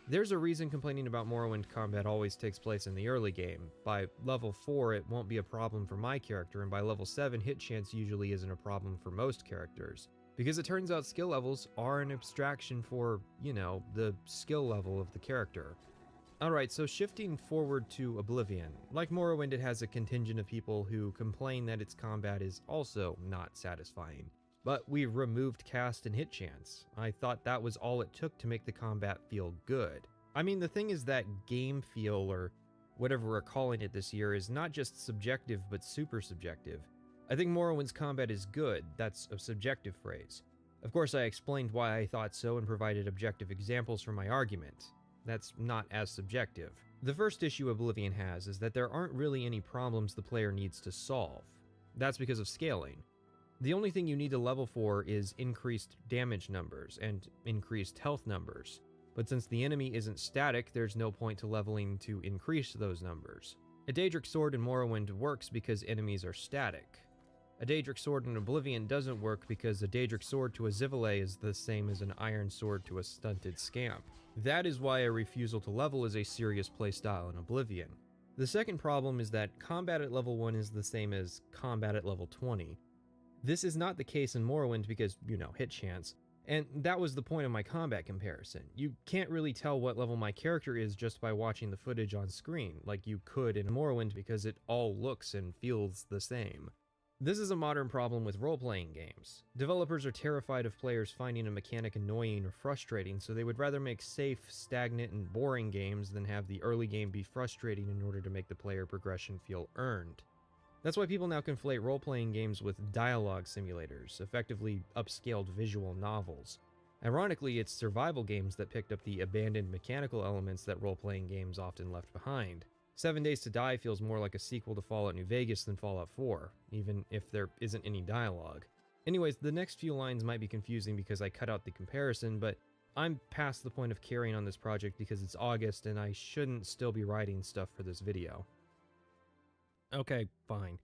S2: There's a reason complaining about Morrowind combat always takes place in the early game. By level 4 it won't be a problem for my character, and by level 7 hit chance usually isn't a problem for most characters. Because it turns out skill levels are an abstraction for, the skill level of the character. Alright, so shifting forward to Oblivion. Like Morrowind, it has a contingent of people who complain that its combat is also not satisfying. But we removed cast and hit chance. I thought that was all it took to make the combat feel good. I mean, the thing is that game feel, or whatever we're calling it this year, is not just subjective but super subjective. I think Morrowind's combat is good, that's a subjective phrase. Of course I explained why I thought so and provided objective examples for my argument. That's not as subjective. The first issue Oblivion has is that there aren't really any problems the player needs to solve. That's because of scaling. The only thing you need to level for is increased damage numbers and increased health numbers. But since the enemy isn't static, there's no point to leveling to increase those numbers. A Daedric sword in Morrowind works because enemies are static. A Daedric sword in Oblivion doesn't work because a Daedric sword to a Zivile is the same as an iron sword to a stunted scamp. That is why a refusal to level is a serious playstyle in Oblivion. The second problem is that combat at level 1 is the same as combat at level 20. This is not the case in Morrowind because, hit chance. And that was the point of my combat comparison. You can't really tell what level my character is just by watching the footage on screen, like you could in Morrowind because it all looks and feels the same. This is a modern problem with role-playing games. Developers are terrified of players finding a mechanic annoying or frustrating, so they would rather make safe, stagnant, and boring games than have the early game be frustrating in order to make the player progression feel earned. That's why people now conflate role-playing games with dialogue simulators, effectively upscaled visual novels. Ironically, it's survival games that picked up the abandoned mechanical elements that role-playing games often left behind. 7 Days to Die feels more like a sequel to Fallout New Vegas than Fallout 4, even if there isn't any dialogue. Anyways, the next few lines might be confusing because I cut out the comparison, but I'm past the point of carrying on this project because it's August and I shouldn't still be writing stuff for this video. Okay, fine.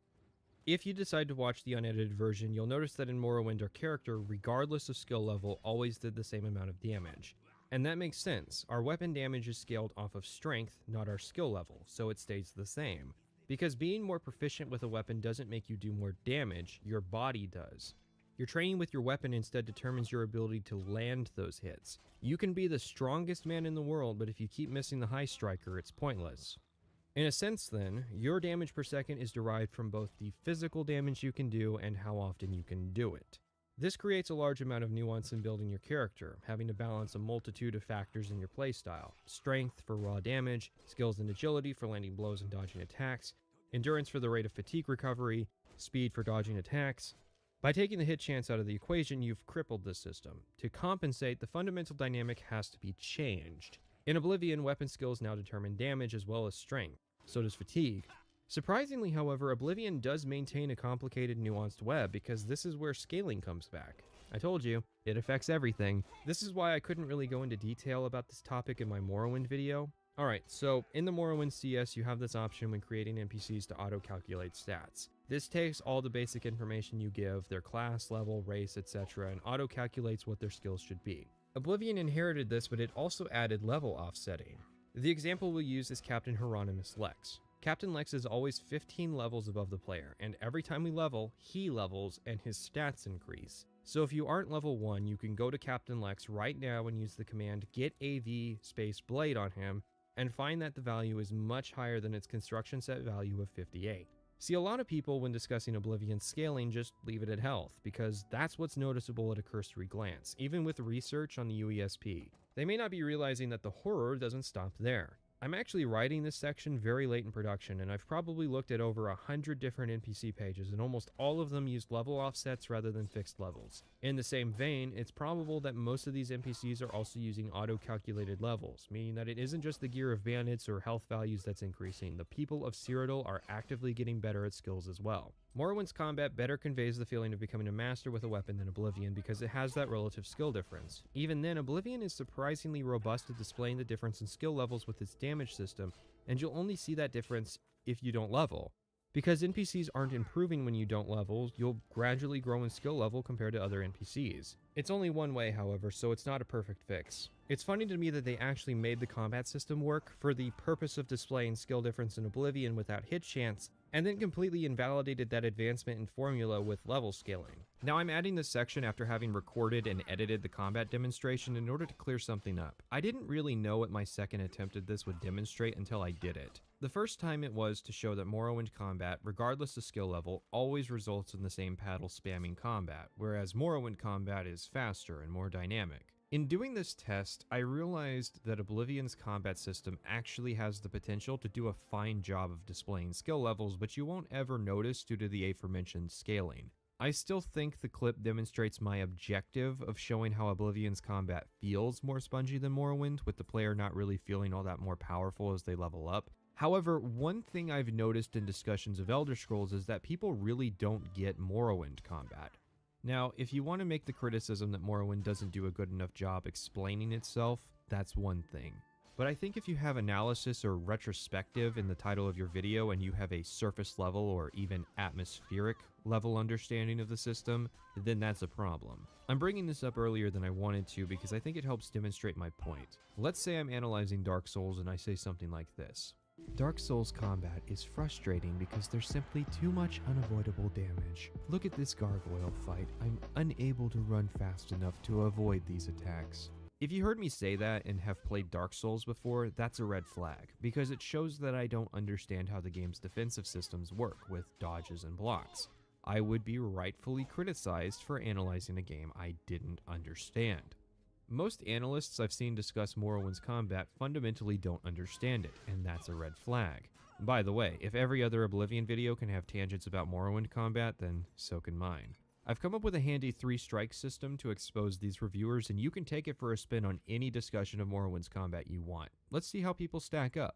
S2: If you decide to watch the unedited version, you'll notice that in Morrowind our character, regardless of skill level, always did the same amount of damage. And that makes sense. Our weapon damage is scaled off of strength, not our skill level, so it stays the same. Because being more proficient with a weapon doesn't make you do more damage, your body does. Your training with your weapon instead determines your ability to land those hits. You can be the strongest man in the world, but if you keep missing the high striker, it's pointless. In a sense then, your damage per second is derived from both the physical damage you can do and how often you can do it. This creates a large amount of nuance in building your character, having to balance a multitude of factors in your playstyle. Strength for raw damage, skills and agility for landing blows and dodging attacks, endurance for the rate of fatigue recovery, speed for dodging attacks. By taking the hit chance out of the equation, you've crippled this system. To compensate, the fundamental dynamic has to be changed. In Oblivion, weapon skills now determine damage as well as strength. So does fatigue. Surprisingly, however, Oblivion does maintain a complicated, nuanced web because this is where scaling comes back. I told you, it affects everything. This is why I couldn't really go into detail about this topic in my Morrowind video. Alright, so in the Morrowind CS, you have this option when creating NPCs to auto-calculate stats. This takes all the basic information you give, their class, level, race, etc., and auto-calculates what their skills should be. Oblivion inherited this, but it also added level offsetting. The example we'll use is Captain Hieronymus Lex. Captain Lex is always 15 levels above the player, and every time we level, he levels and his stats increase. So if you aren't level 1, you can go to Captain Lex right now and use the command get AV space blade on him, and find that the value is much higher than its construction set value of 58. See, a lot of people when discussing Oblivion's scaling just leave it at health, because that's what's noticeable at a cursory glance, even with research on the UESP. They may not be realizing that the horror doesn't stop there. I'm actually writing this section very late in production, and I've probably looked at over 100 different NPC pages, and almost all of them used level offsets rather than fixed levels. In the same vein, it's probable that most of these NPCs are also using auto-calculated levels, meaning that it isn't just the gear of bandits or health values that's increasing. The people of Cyrodiil are actively getting better at skills as well. Morrowind's combat better conveys the feeling of becoming a master with a weapon than Oblivion because it has that relative skill difference. Even then, Oblivion is surprisingly robust at displaying the difference in skill levels with its damage system, and you'll only see that difference if you don't level. Because NPCs aren't improving when you don't level, you'll gradually grow in skill level compared to other NPCs. It's only one way, however, so it's not a perfect fix. It's funny to me that they actually made the combat system work for the purpose of displaying skill difference in Oblivion without hit chance, and then completely invalidated that advancement in formula with level scaling. Now I'm adding this section after having recorded and edited the combat demonstration in order to clear something up. I didn't really know what my second attempt at this would demonstrate until I did it. The first time it was to show that Morrowind combat, regardless of skill level, always results in the same paddle spamming combat, whereas Morrowind combat is faster and more dynamic. In doing this test, I realized that Oblivion's combat system actually has the potential to do a fine job of displaying skill levels, but you won't ever notice due to the aforementioned scaling. I still think the clip demonstrates my objective of showing how Oblivion's combat feels more spongy than Morrowind, with the player not really feeling all that more powerful as they level up. However, one thing I've noticed in discussions of Elder Scrolls is that people really don't get Morrowind combat. Now, if you want to make the criticism that Morrowind doesn't do a good enough job explaining itself, that's one thing. But I think if you have analysis or retrospective in the title of your video and you have a surface level or even atmospheric level understanding of the system, then that's a problem. I'm bringing this up earlier than I wanted to because I think it helps demonstrate my point. Let's say I'm analyzing Dark Souls and I say something like this. Dark Souls combat is frustrating because there's simply too much unavoidable damage. Look at this gargoyle fight. I'm unable to run fast enough to avoid these attacks. If you heard me say that and have played Dark Souls before, that's a red flag, because it shows that I don't understand how the game's defensive systems work with dodges and blocks. I would be rightfully criticized for analyzing a game I didn't understand. Most analysts I've seen discuss Morrowind's combat fundamentally don't understand it, and that's a red flag. By the way, if every other Oblivion video can have tangents about Morrowind combat, then so can mine. I've come up with a handy 3-strike system to expose these reviewers, and you can take it for a spin on any discussion of Morrowind's combat you want. Let's see how people stack up.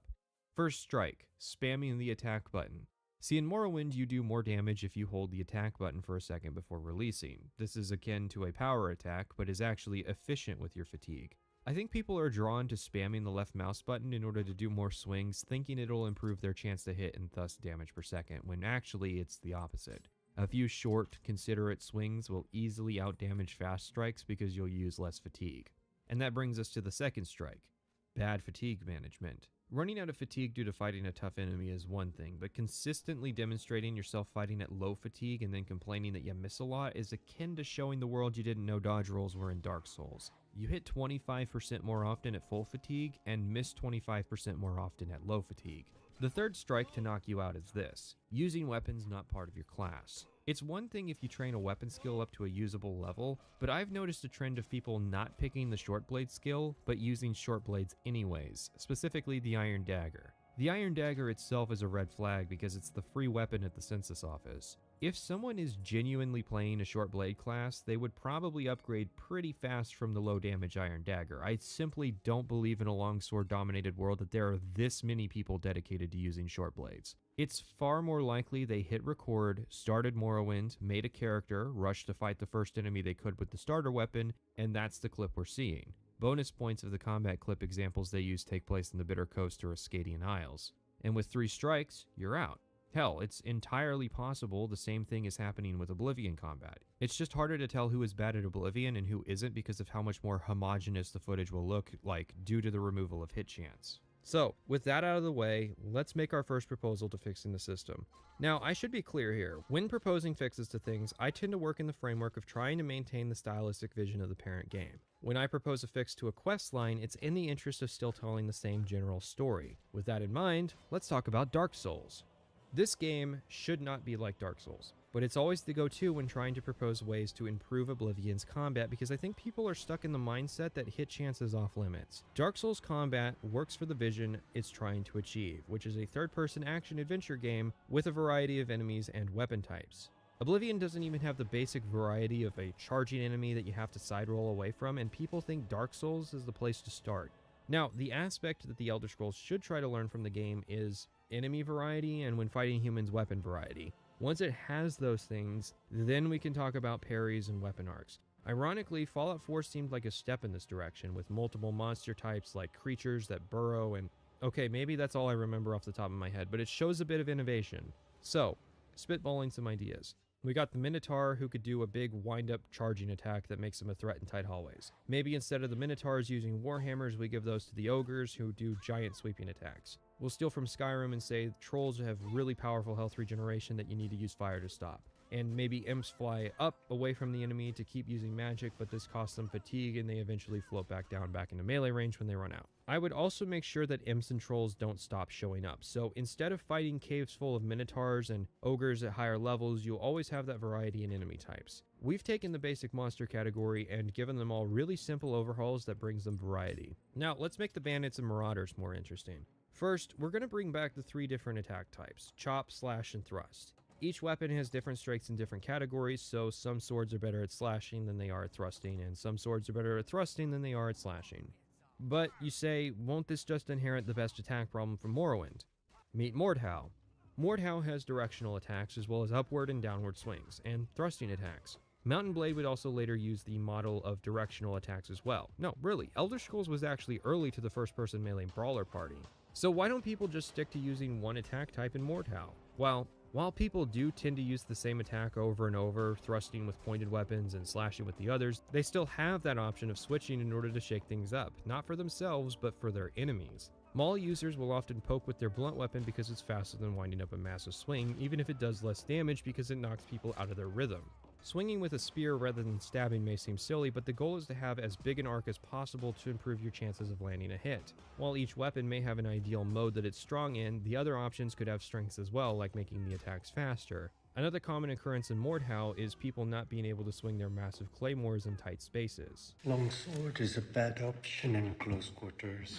S2: First strike, spamming the attack button. See, in Morrowind, you do more damage if you hold the attack button for a second before releasing. This is akin to a power attack, but is actually efficient with your fatigue. I think people are drawn to spamming the left mouse button in order to do more swings, thinking it'll improve their chance to hit and thus damage per second, when actually it's the opposite. A few short, considerate swings will easily outdamage fast strikes because you'll use less fatigue. And that brings us to the second strike, bad fatigue management. Running out of fatigue due to fighting a tough enemy is one thing, but consistently demonstrating yourself fighting at low fatigue and then complaining that you miss a lot is akin to showing the world you didn't know dodge rolls were in Dark Souls. You hit 25% more often at full fatigue and miss 25% more often at low fatigue. The third strike to knock you out is this: using weapons not part of your class. It's one thing if you train a weapon skill up to a usable level, but I've noticed a trend of people not picking the short blade skill, but using short blades anyways, specifically the Iron Dagger. The Iron Dagger itself is a red flag because it's the free weapon at the census office. If someone is genuinely playing a short blade class, they would probably upgrade pretty fast from the low damage Iron Dagger. I simply don't believe in a longsword dominated world that there are this many people dedicated to using short blades. It's far more likely they hit record, started Morrowind, made a character, rushed to fight the first enemy they could with the starter weapon, and that's the clip we're seeing. Bonus points of the combat clip examples they use take place in the Bitter Coast or Ascadian Isles. And with 3 strikes, you're out. Hell, it's entirely possible the same thing is happening with Oblivion combat. It's just harder to tell who is bad at Oblivion and who isn't because of how much more homogeneous the footage will look like due to the removal of hit chance. So, with that out of the way, let's make our first proposal to fixing the system. Now, I should be clear here. When proposing fixes to things, I tend to work in the framework of trying to maintain the stylistic vision of the parent game. When I propose a fix to a quest line, it's in the interest of still telling the same general story. With that in mind, let's talk about Dark Souls. This game should not be like Dark Souls, but it's always the go-to when trying to propose ways to improve Oblivion's combat because I think people are stuck in the mindset that hit chance is off limits. Dark Souls combat works for the vision it's trying to achieve, which is a third-person action-adventure game with a variety of enemies and weapon types. Oblivion doesn't even have the basic variety of a charging enemy that you have to side roll away from, and people think Dark Souls is the place to start. Now, the aspect that the Elder Scrolls should try to learn from the game is enemy variety and when fighting humans, weapon variety. Once it has those things, then we can talk about parries and weapon arcs. Ironically, Fallout 4 seemed like a step in this direction, with multiple monster types like creatures that burrow and... Okay, maybe that's all I remember off the top of my head, but it shows a bit of innovation. So, spitballing some ideas. We got the Minotaur, who could do a big wind-up charging attack that makes him a threat in tight hallways. Maybe instead of the Minotaurs using warhammers, we give those to the ogres, who do giant sweeping attacks. We'll steal from Skyrim and say trolls have really powerful health regeneration that you need to use fire to stop. And maybe imps fly up away from the enemy to keep using magic, but this costs them fatigue and they eventually float back down back into melee range when they run out. I would also make sure that imps and trolls don't stop showing up. So instead of fighting caves full of minotaurs and ogres at higher levels, you'll always have that variety in enemy types. We've taken the basic monster category and given them all really simple overhauls that brings them variety. Now let's make the bandits and marauders more interesting. First, we're going to bring back the 3 different attack types: chop, slash, and thrust. Each weapon has different strengths in different categories, so some swords are better at slashing than they are at thrusting, and some swords are better at thrusting than they are at slashing. But you say, won't this just inherit the best attack problem from Morrowind? Meet Mordhau. Mordhau has directional attacks as well as upward and downward swings, and thrusting attacks. Mountain Blade would also later use the model of directional attacks as well. No, really, Elder Scrolls was actually early to the first-person melee brawler party. So why don't people just stick to using one attack type in Mordhau? Well, while people do tend to use the same attack over and over, thrusting with pointed weapons and slashing with the others, they still have that option of switching in order to shake things up, not for themselves, but for their enemies. Maul users will often poke with their blunt weapon because it's faster than winding up a massive swing, even if it does less damage because it knocks people out of their rhythm. Swinging with a spear rather than stabbing may seem silly, but the goal is to have as big an arc as possible to improve your chances of landing a hit. While each weapon may have an ideal mode that it's strong in, the other options could have strengths as well, like making the attacks faster. Another common occurrence in Mordhau is people not being able to swing their massive claymores in tight spaces.
S17: Longsword is a bad option in close quarters.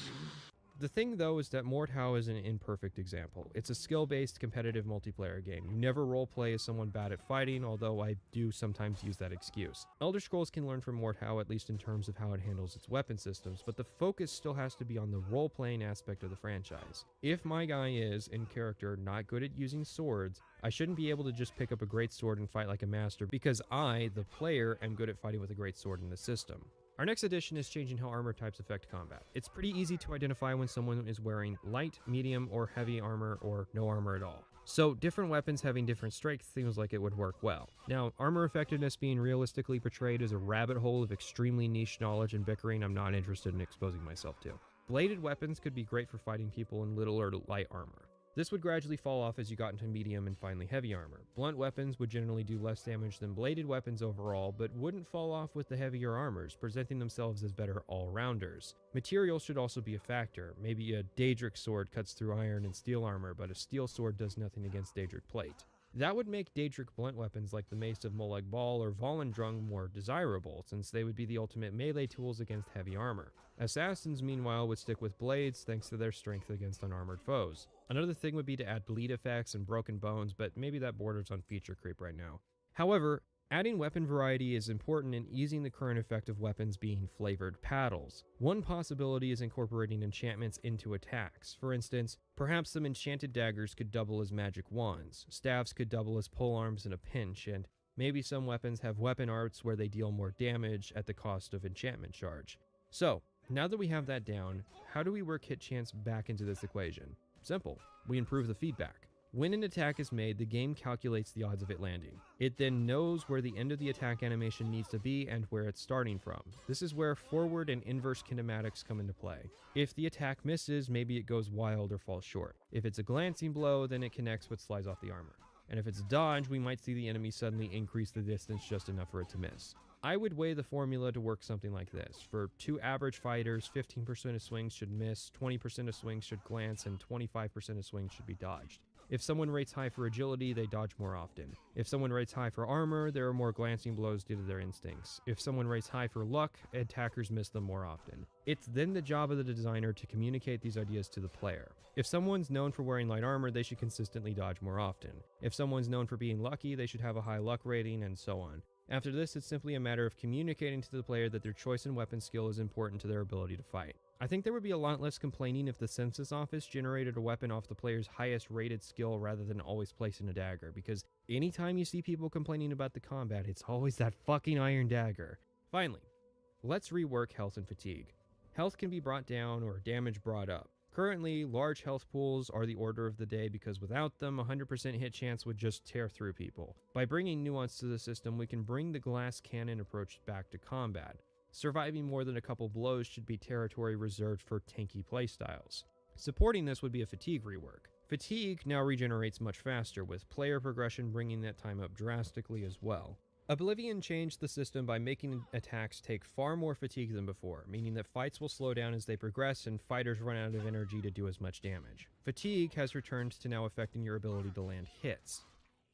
S2: The thing, though, is that Mordhau is an imperfect example. It's a skill-based competitive multiplayer game. You never roleplay as someone bad at fighting, although I do sometimes use that excuse. Elder Scrolls can learn from Mordhau, at least in terms of how it handles its weapon systems, but the focus still has to be on the role-playing aspect of the franchise. If my guy is, in character, not good at using swords, I shouldn't be able to just pick up a great sword and fight like a master, because I, the player, am good at fighting with a great sword in the system. Our next addition is changing how armor types affect combat. It's pretty easy to identify when someone is wearing light, medium, or heavy armor, or no armor at all. So different weapons having different strengths seems like it would work well. Now, armor effectiveness being realistically portrayed as a rabbit hole of extremely niche knowledge and bickering I'm not interested in exposing myself to. Bladed weapons could be great for fighting people in little or light armor. This would gradually fall off as you got into medium and finally heavy armor. Blunt weapons would generally do less damage than bladed weapons overall, but wouldn't fall off with the heavier armors, presenting themselves as better all-rounders. Material should also be a factor. Maybe a Daedric sword cuts through iron and steel armor, but a steel sword does nothing against Daedric plate. That would make Daedric blunt weapons like the Mace of Molag Bal or Volendrung more desirable, since they would be the ultimate melee tools against heavy armor. Assassins, meanwhile, would stick with blades thanks to their strength against unarmored foes. Another thing would be to add bleed effects and broken bones, but maybe that borders on feature creep right now. However, adding weapon variety is important in easing the current effect of weapons being flavored paddles. One possibility is incorporating enchantments into attacks. For instance, perhaps some enchanted daggers could double as magic wands, staves could double as polearms in a pinch, and maybe some weapons have weapon arts where they deal more damage at the cost of enchantment charge. So, now that we have that down, how do we work hit chance back into this equation? Simple. We improve the feedback. When an attack is made, the game calculates the odds of it landing. It then knows where the end of the attack animation needs to be and where it's starting from. This is where forward and inverse kinematics come into play. If the attack misses, maybe it goes wild or falls short. If it's a glancing blow, then it connects what slides off the armor. And if it's a dodge, we might see the enemy suddenly increase the distance just enough for it to miss. I would weigh the formula to work something like this. For 2 average fighters, 15% of swings should miss, 20% of swings should glance, and 25% of swings should be dodged. If someone rates high for agility, they dodge more often. If someone rates high for armor, there are more glancing blows due to their instincts. If someone rates high for luck, attackers miss them more often. It's then the job of the designer to communicate these ideas to the player. If someone's known for wearing light armor, they should consistently dodge more often. If someone's known for being lucky, they should have a high luck rating, and so on. After this, it's simply a matter of communicating to the player that their choice in weapon skill is important to their ability to fight. I think there would be a lot less complaining if the census office generated a weapon off the player's highest rated skill rather than always placing a dagger, because anytime you see people complaining about the combat, it's always that fucking iron dagger. Finally, let's rework health and fatigue. Health can be brought down or damage brought up. Currently, large health pools are the order of the day because without them, 100% hit chance would just tear through people. By bringing nuance to the system, we can bring the glass cannon approach back to combat. Surviving more than a couple blows should be territory reserved for tanky playstyles. Supporting this would be a fatigue rework. Fatigue now regenerates much faster, with player progression bringing that time up drastically as well. Oblivion changed the system by making attacks take far more fatigue than before, meaning that fights will slow down as they progress and fighters run out of energy to do as much damage. Fatigue has returned to now affecting your ability to land hits.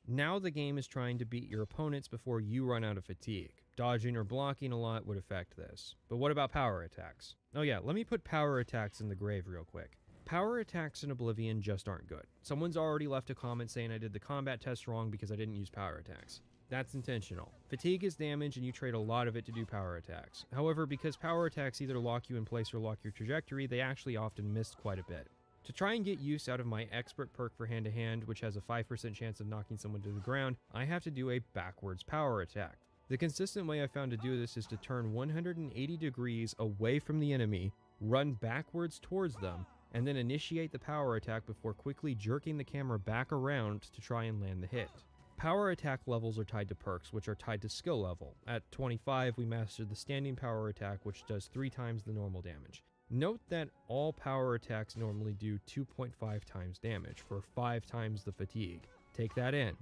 S2: Now the game is trying to beat your opponents before you run out of fatigue. Dodging or blocking a lot would affect this. But what about power attacks? Oh yeah, let me put power attacks in the grave real quick. Power attacks in Oblivion just aren't good. Someone's already left a comment saying I did the combat test wrong because I didn't use power attacks. That's intentional. Fatigue is damage and you trade a lot of it to do power attacks. However, because power attacks either lock you in place or lock your trajectory, they actually often miss quite a bit. To try and get use out of my expert perk for hand-to-hand, which has a 5% chance of knocking someone to the ground, I have to do a backwards power attack. The consistent way I found to do this is to turn 180 degrees away from the enemy, run backwards towards them, and then initiate the power attack before quickly jerking the camera back around to try and land the hit. Power attack levels are tied to perks, which are tied to skill level. At 25, we mastered the standing power attack, which does 3 times the normal damage. Note that all power attacks normally do 2.5 times damage, for 5 times the fatigue. Take that in.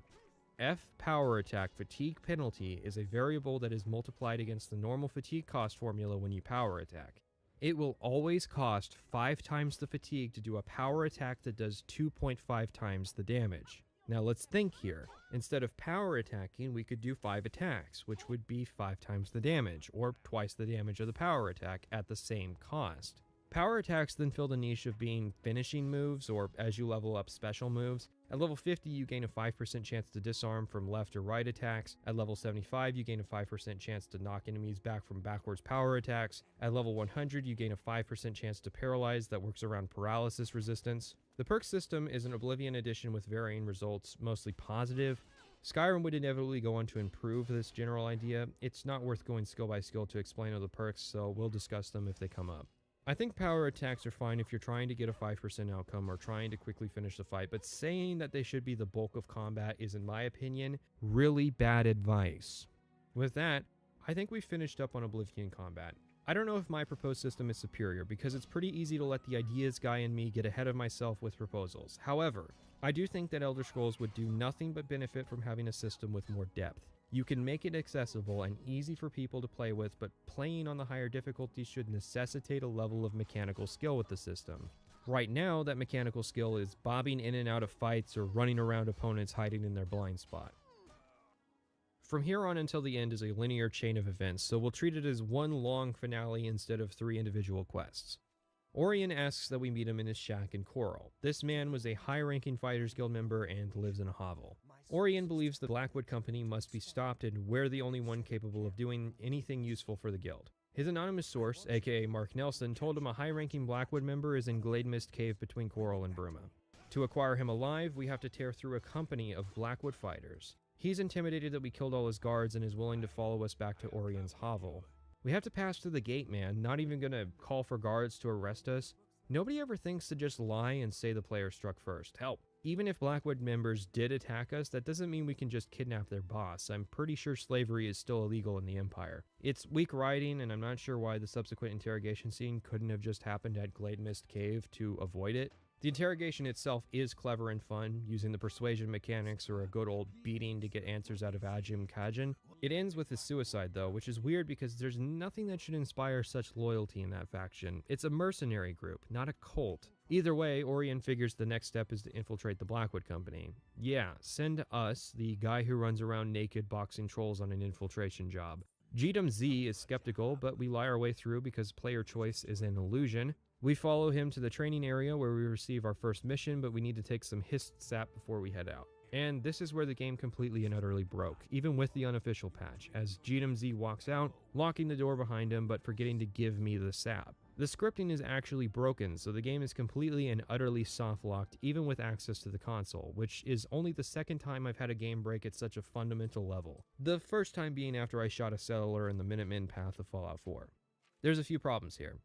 S2: F power attack fatigue penalty is a variable that is multiplied against the normal fatigue cost formula when you power attack. It will always cost 5 times the fatigue to do a power attack that does 2.5 times the damage. Now let's think here. Instead of power attacking, we could do 5 attacks, which would be 5 times the damage, or twice the damage of the power attack at the same cost. Power attacks then fill the niche of being finishing moves, or as you level up, special moves. At level 50, you gain a 5% chance to disarm from left or right attacks. At level 75, you gain a 5% chance to knock enemies back from backwards power attacks. At level 100, you gain a 5% chance to paralyze that works around paralysis resistance. The perk system is an Oblivion edition with varying results, mostly positive. Skyrim would inevitably go on to improve this general idea. It's not worth going skill by skill to explain all the perks, so we'll discuss them if they come up. I think power attacks are fine if you're trying to get a 5% outcome or trying to quickly finish the fight, but saying that they should be the bulk of combat is, in my opinion, really bad advice. With that, I think we've finished up on Oblivion combat. I don't know if my proposed system is superior, because it's pretty easy to let the ideas guy in me get ahead of myself with proposals. However, I do think that Elder Scrolls would do nothing but benefit from having a system with more depth. You can make it accessible and easy for people to play with, but playing on the higher difficulty should necessitate a level of mechanical skill with the system. Right now, that mechanical skill is bobbing in and out of fights or running around opponents hiding in their blind spot. From here on until the end is a linear chain of events, so we'll treat it as one long finale instead of 3 individual quests. Orion asks that we meet him in his shack in Coral. This man was a high-ranking Fighters Guild member and lives in a hovel. Orion believes the Blackwood Company must be stopped and we're the only one capable of doing anything useful for the guild. His anonymous source, aka Mark Nelson, told him a high-ranking Blackwood member is in Glademist Cave between Coral and Bruma. To acquire him alive, we have to tear through a company of Blackwood fighters. He's intimidated that we killed all his guards and is willing to follow us back to Orion's hovel. We have to pass through the gate, man, not even gonna call for guards to arrest us. Nobody ever thinks to just lie and say the player struck first. Hell, even if Blackwood members did attack us, that doesn't mean we can just kidnap their boss. I'm pretty sure slavery is still illegal in the Empire. It's weak writing, and I'm not sure why the subsequent interrogation scene couldn't have just happened at Glademist Cave to avoid it. The interrogation itself is clever and fun, using the persuasion mechanics or a good old beating to get answers out of Ajum Kajin, It ends with his suicide though, which is weird because there's nothing that should inspire such loyalty in that faction. It's a mercenary group, not a cult. Either way, Orion figures the next step is to infiltrate the Blackwood Company. Yeah, send us, the guy who runs around naked boxing trolls, on an infiltration job. Jedam Z is skeptical, but we lie our way through because player choice is an illusion. We follow him to the training area where we receive our first mission, but we need to take some hist sap before we head out. And this is where the game completely and utterly broke, even with the unofficial patch, as Jedam Z walks out, locking the door behind him but forgetting to give me the sap. The scripting is actually broken, so the game is completely and utterly soft-locked even with access to the console, which is only the second time I've had a game break at such a fundamental level. The first time being after I shot a settler in the Minutemen path of Fallout 4. There's a few problems here.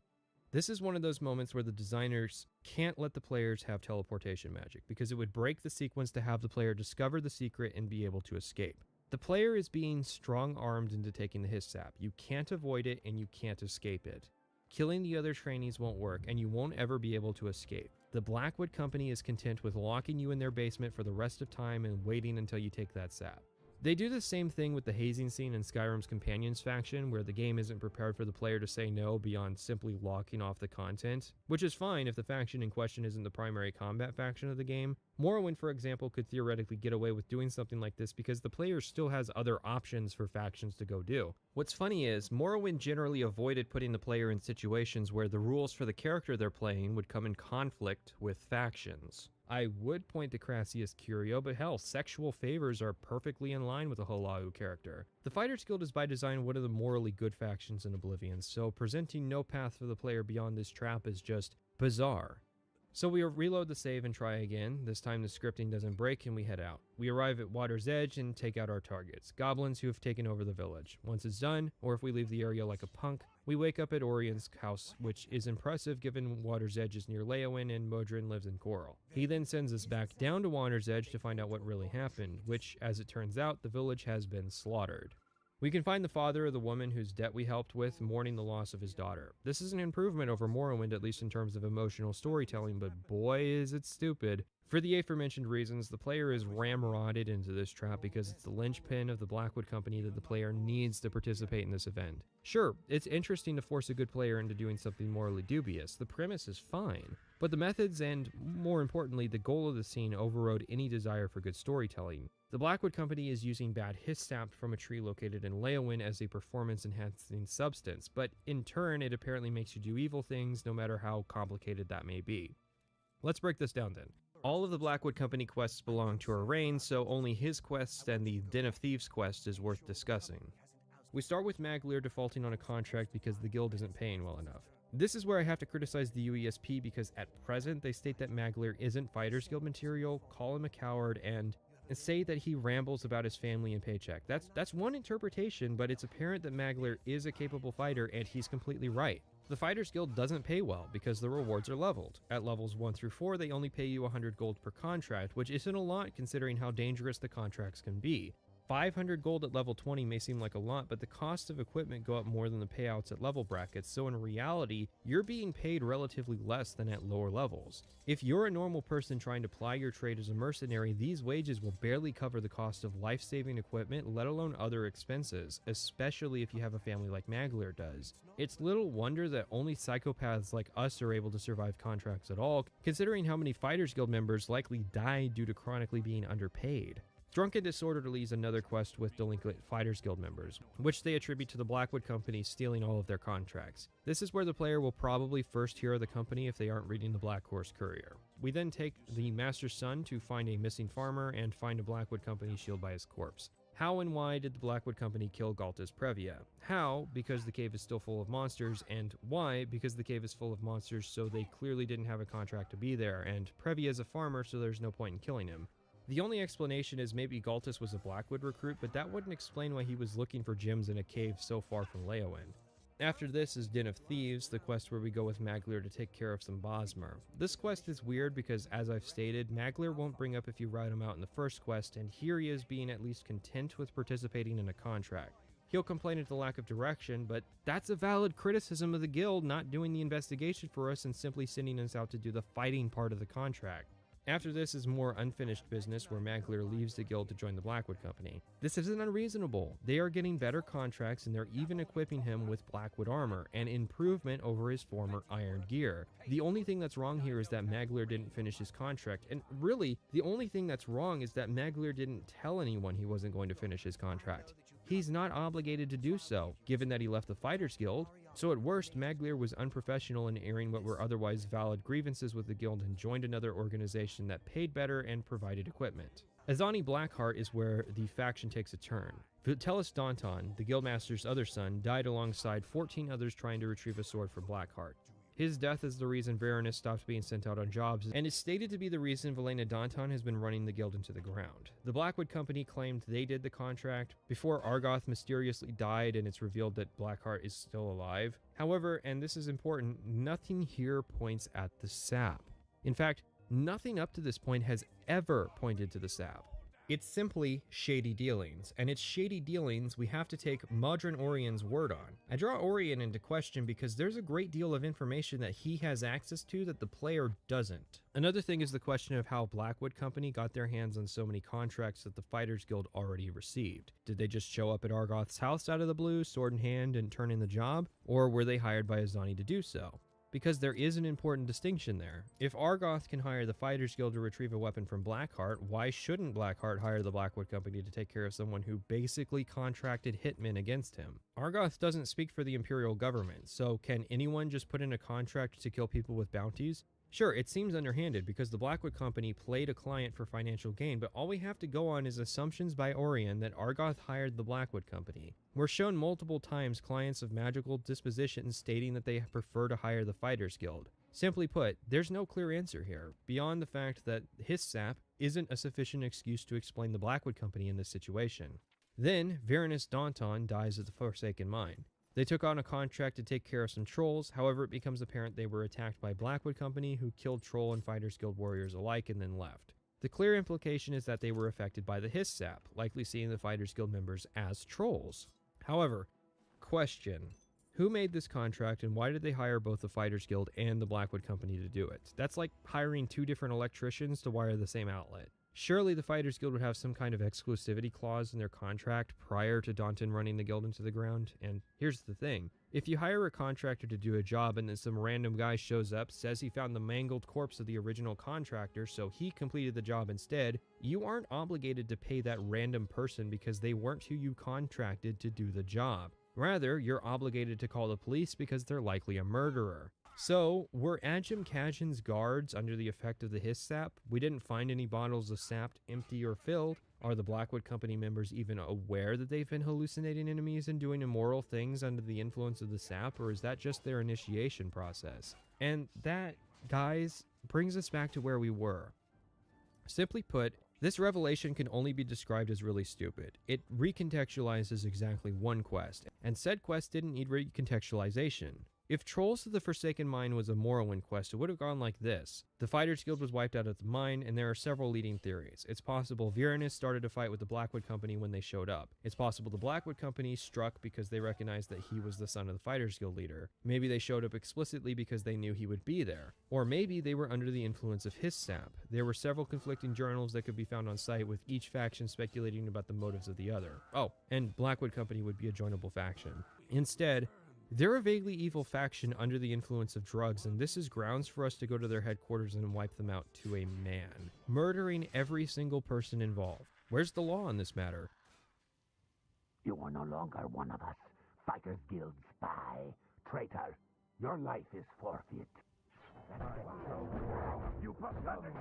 S2: This is one of those moments where the designers can't let the players have teleportation magic, because it would break the sequence to have the player discover the secret and be able to escape. The player is being strong-armed into taking the hist sap. You can't avoid it and you can't escape it. Killing the other trainees won't work, and you won't ever be able to escape. The Blackwood Company is content with locking you in their basement for the rest of time and waiting until you take that sap. They do the same thing with the hazing scene in Skyrim's Companions faction, where the game isn't prepared for the player to say no beyond simply locking off the content, which is fine if the faction in question isn't the primary combat faction of the game. Morrowind, for example, could theoretically get away with doing something like this because the player still has other options for factions to go do. What's funny is, Morrowind generally avoided putting the player in situations where the rules for the character they're playing would come in conflict with factions. I would point to Crassius Curio, but hell, sexual favors are perfectly in line with a Holau character. The Fighters Guild is by design one of the morally good factions in Oblivion, so presenting no path for the player beyond this trap is just bizarre. So we reload the save and try again. This time the scripting doesn't break and we head out. We arrive at Water's Edge and take out our targets, goblins who have taken over the village. Once it's done, or if we leave the area like a punk, we wake up at Orion's house, which is impressive given Water's Edge is near Leowyn and Modron lives in Coral. He then sends us back down to Water's Edge to find out what really happened, which, as it turns out, the village has been slaughtered. We can find the father of the woman whose debt we helped with, mourning the loss of his daughter. This is an improvement over Morrowind, at least in terms of emotional storytelling, but boy is it stupid. For the aforementioned reasons, the player is ramrodded into this trap because it's the linchpin of the Blackwood Company that the player needs to participate in this event. Sure, it's interesting to force a good player into doing something morally dubious. The premise is fine. But the methods and, more importantly, the goal of the scene overrode any desire for good storytelling. The Blackwood Company is using bad hist sap from a tree located in Leowyn as a performance-enhancing substance, but in turn it apparently makes you do evil things no matter how complicated that may be. Let's break this down then. All of the Blackwood Company quests belong to Arain, so only his quest and the Den of Thieves quest is worth discussing. We start with Maglir defaulting on a contract because the guild isn't paying well enough. This is where I have to criticize the UESP because at present they state that Maglir isn't Fighters Guild material, call him a coward, and say that he rambles about his family and paycheck. That's one interpretation, but it's apparent that Maglir is a capable fighter and he's completely right. The Fighters Guild doesn't pay well because the rewards are leveled. At levels 1 through 4, they only pay you 100 gold per contract, which isn't a lot considering how dangerous the contracts can be. 500 gold at level 20 may seem like a lot, but the cost of equipment go up more than the payouts at level brackets, so in reality, you're being paid relatively less than at lower levels. If you're a normal person trying to ply your trade as a mercenary, these wages will barely cover the cost of life-saving equipment, let alone other expenses, especially if you have a family like Maglir does. It's little wonder that only psychopaths like us are able to survive contracts at all, considering how many Fighters Guild members likely die due to chronically being underpaid. Drunken Disorderly is another quest with delinquent Fighters Guild members, which they attribute to the Blackwood Company stealing all of their contracts. This is where the player will probably first hear of the company if they aren't reading the Black Horse Courier. We then take the Master's son to find a missing farmer and find a Blackwood Company shield by his corpse. How and why did the Blackwood Company kill Galta's Previa? How? Because the cave is still full of monsters, and why? Because the cave is full of monsters, so they clearly didn't have a contract to be there, and Previa is a farmer, so there's no point in killing him. The only explanation is maybe Galtus was a Blackwood recruit, but that wouldn't explain why he was looking for gems in a cave so far from Leowyn. After this is Den of Thieves, the quest where we go with Maglir to take care of some Bosmer. This quest is weird because, as I've stated, Maglir won't bring up if you route him out in the first quest, and here he is being at least content with participating in a contract. He'll complain at the lack of direction, but that's a valid criticism of the guild not doing the investigation for us and simply sending us out to do the fighting part of the contract. After this is more unfinished business where Maglir leaves the guild to join the Blackwood Company. This isn't unreasonable. They are getting better contracts and they're even equipping him with Blackwood armor, an improvement over his former iron gear. The only thing that's wrong here is that Maglir didn't finish his contract, and really, the only thing that's wrong is that Maglir didn't tell anyone he wasn't going to finish his contract. He's not obligated to do so, given that he left the Fighters Guild. So at worst, Maglir was unprofessional in airing what were otherwise valid grievances with the guild and joined another organization that paid better and provided equipment. Azani Blackheart is where the faction takes a turn. Vitellis Daunton, the guildmaster's other son, died alongside 14 others trying to retrieve a sword from Blackheart. His death is the reason Varanus stops being sent out on jobs, and is stated to be the reason Velena Daunton has been running the guild into the ground. The Blackwood Company claimed they did the contract before Argoth mysteriously died, and it's revealed that Blackheart is still alive. However, and this is important, nothing here points at the sap. In fact, nothing up to this point has ever pointed to the sap. It's simply shady dealings, and it's shady dealings we have to take Modron Orion's word on. I draw Orion into question because there's a great deal of information that he has access to that the player doesn't. Another thing is the question of how Blackwood Company got their hands on so many contracts that the Fighters Guild already received. Did they just show up at Argoth's house out of the blue, sword in hand, and turn in the job? Or were they hired by Azani to do so? Because there is an important distinction there. If Argoth can hire the Fighters Guild to retrieve a weapon from Blackheart, why shouldn't Blackheart hire the Blackwood Company to take care of someone who basically contracted hitmen against him? Argoth doesn't speak for the Imperial government, so can anyone just put in a contract to kill people with bounties? Sure, it seems underhanded because the Blackwood Company played a client for financial gain, but all we have to go on is assumptions by Orion that Argoth hired the Blackwood Company. We're shown multiple times clients of magical dispositions stating that they prefer to hire the Fighters Guild. Simply put, there's no clear answer here, beyond the fact that his sap isn't a sufficient excuse to explain the Blackwood Company in this situation. Then, Varanus Daunton dies at the Forsaken Mine. They took on a contract to take care of some trolls, however it becomes apparent they were attacked by Blackwood Company who killed troll and Fighters Guild warriors alike and then left. The clear implication is that they were affected by the Hiss sap, likely seeing the Fighters Guild members as trolls. However, question. Who made this contract and why did they hire both the Fighters Guild and the Blackwood Company to do it? That's like hiring two different electricians to wire the same outlet. Surely the Fighters Guild would have some kind of exclusivity clause in their contract prior to Daunton running the guild into the ground. And here's the thing. If you hire a contractor to do a job and then some random guy shows up, says he found the mangled corpse of the original contractor, so he completed the job instead, you aren't obligated to pay that random person because they weren't who you contracted to do the job. Rather, you're obligated to call the police because they're likely a murderer. So, were Ajum Kajin's guards under the effect of the Hiss sap? We didn't find any bottles of sap empty or filled. Are the Blackwood Company members even aware that they've been hallucinating enemies and doing immoral things under the influence of the sap, or is that just their initiation process? And that, guys, brings us back to where we were. Simply put, this revelation can only be described as really stupid. It recontextualizes exactly one quest, and said quest didn't need recontextualization. If Trolls of the Forsaken Mine was a Morrowind quest, it would have gone like this. The Fighters Guild was wiped out at the mine, and there are several leading theories. It's possible Varanus started a fight with the Blackwood Company when they showed up. It's possible the Blackwood Company struck because they recognized that he was the son of the Fighters Guild leader. Maybe they showed up explicitly because they knew he would be there. Or maybe they were under the influence of Hiss sap. There were several conflicting journals that could be found on site, with each faction speculating about the motives of the other. Oh, and Blackwood Company would be a joinable faction. Instead, they're a vaguely evil faction under the influence of drugs, and this is grounds for us to go to their headquarters and wipe them out to a man, murdering every single person involved. Where's the law on this matter?
S18: You are no longer one of us, Fighters Guild spy. Traitor, your life is forfeit. You pathetic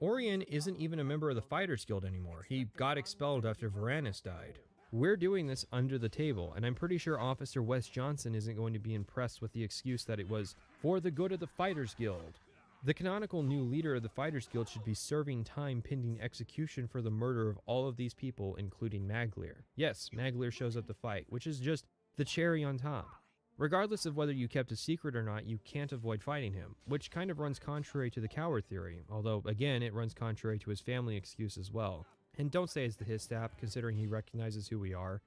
S2: Orion isn't even a member of the Fighters Guild anymore. He got expelled after Varanus died. We're doing this under the table, and I'm pretty sure Officer Wes Johnson isn't going to be impressed with the excuse that it was for the good of the Fighters Guild. The canonical new leader of the Fighters Guild should be serving time pending execution for the murder of all of these people, including Maglir. Yes, Maglir shows up to fight, which is just the cherry on top. Regardless of whether you kept a secret or not, you can't avoid fighting him, which kind of runs contrary to the coward theory, although again it runs contrary to his family excuse as well. And don't say it's the Hiss sap, considering he recognizes who we are.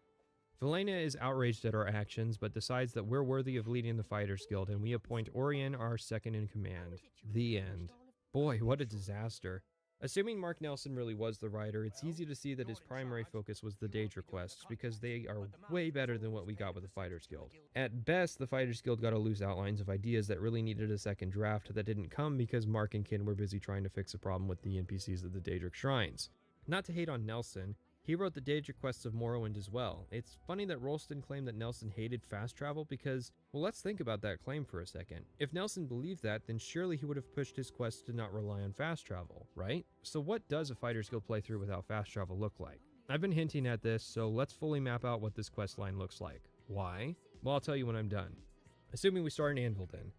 S2: Velena is outraged at our actions, but decides that we're worthy of leading the Fighters Guild, and we appoint Orion our second in command. The end. Boy, what a disaster. Assuming Mark Nelson really was the writer, it's easy to see that his primary focus was the Daedra quests, because they are way better than what we got with the Fighters Guild. At best, the Fighters Guild got to loose outlines of ideas that really needed a second draft that didn't come because Mark and Kin were busy trying to fix a problem with the NPCs of the Daedric Shrines. Not to hate on Nelson, he wrote the Daedric quests of Morrowind as well. It's funny that Rolston claimed that Nelson hated fast travel because, well, let's think about that claim for a second. If Nelson believed that, then surely he would have pushed his quests to not rely on fast travel, right? So what does a Fighters Guild playthrough without fast travel look like? I've been hinting at this, so let's fully map out what this quest line looks like. Why? Well, I'll tell you when I'm done. Assuming we start in Anvil then.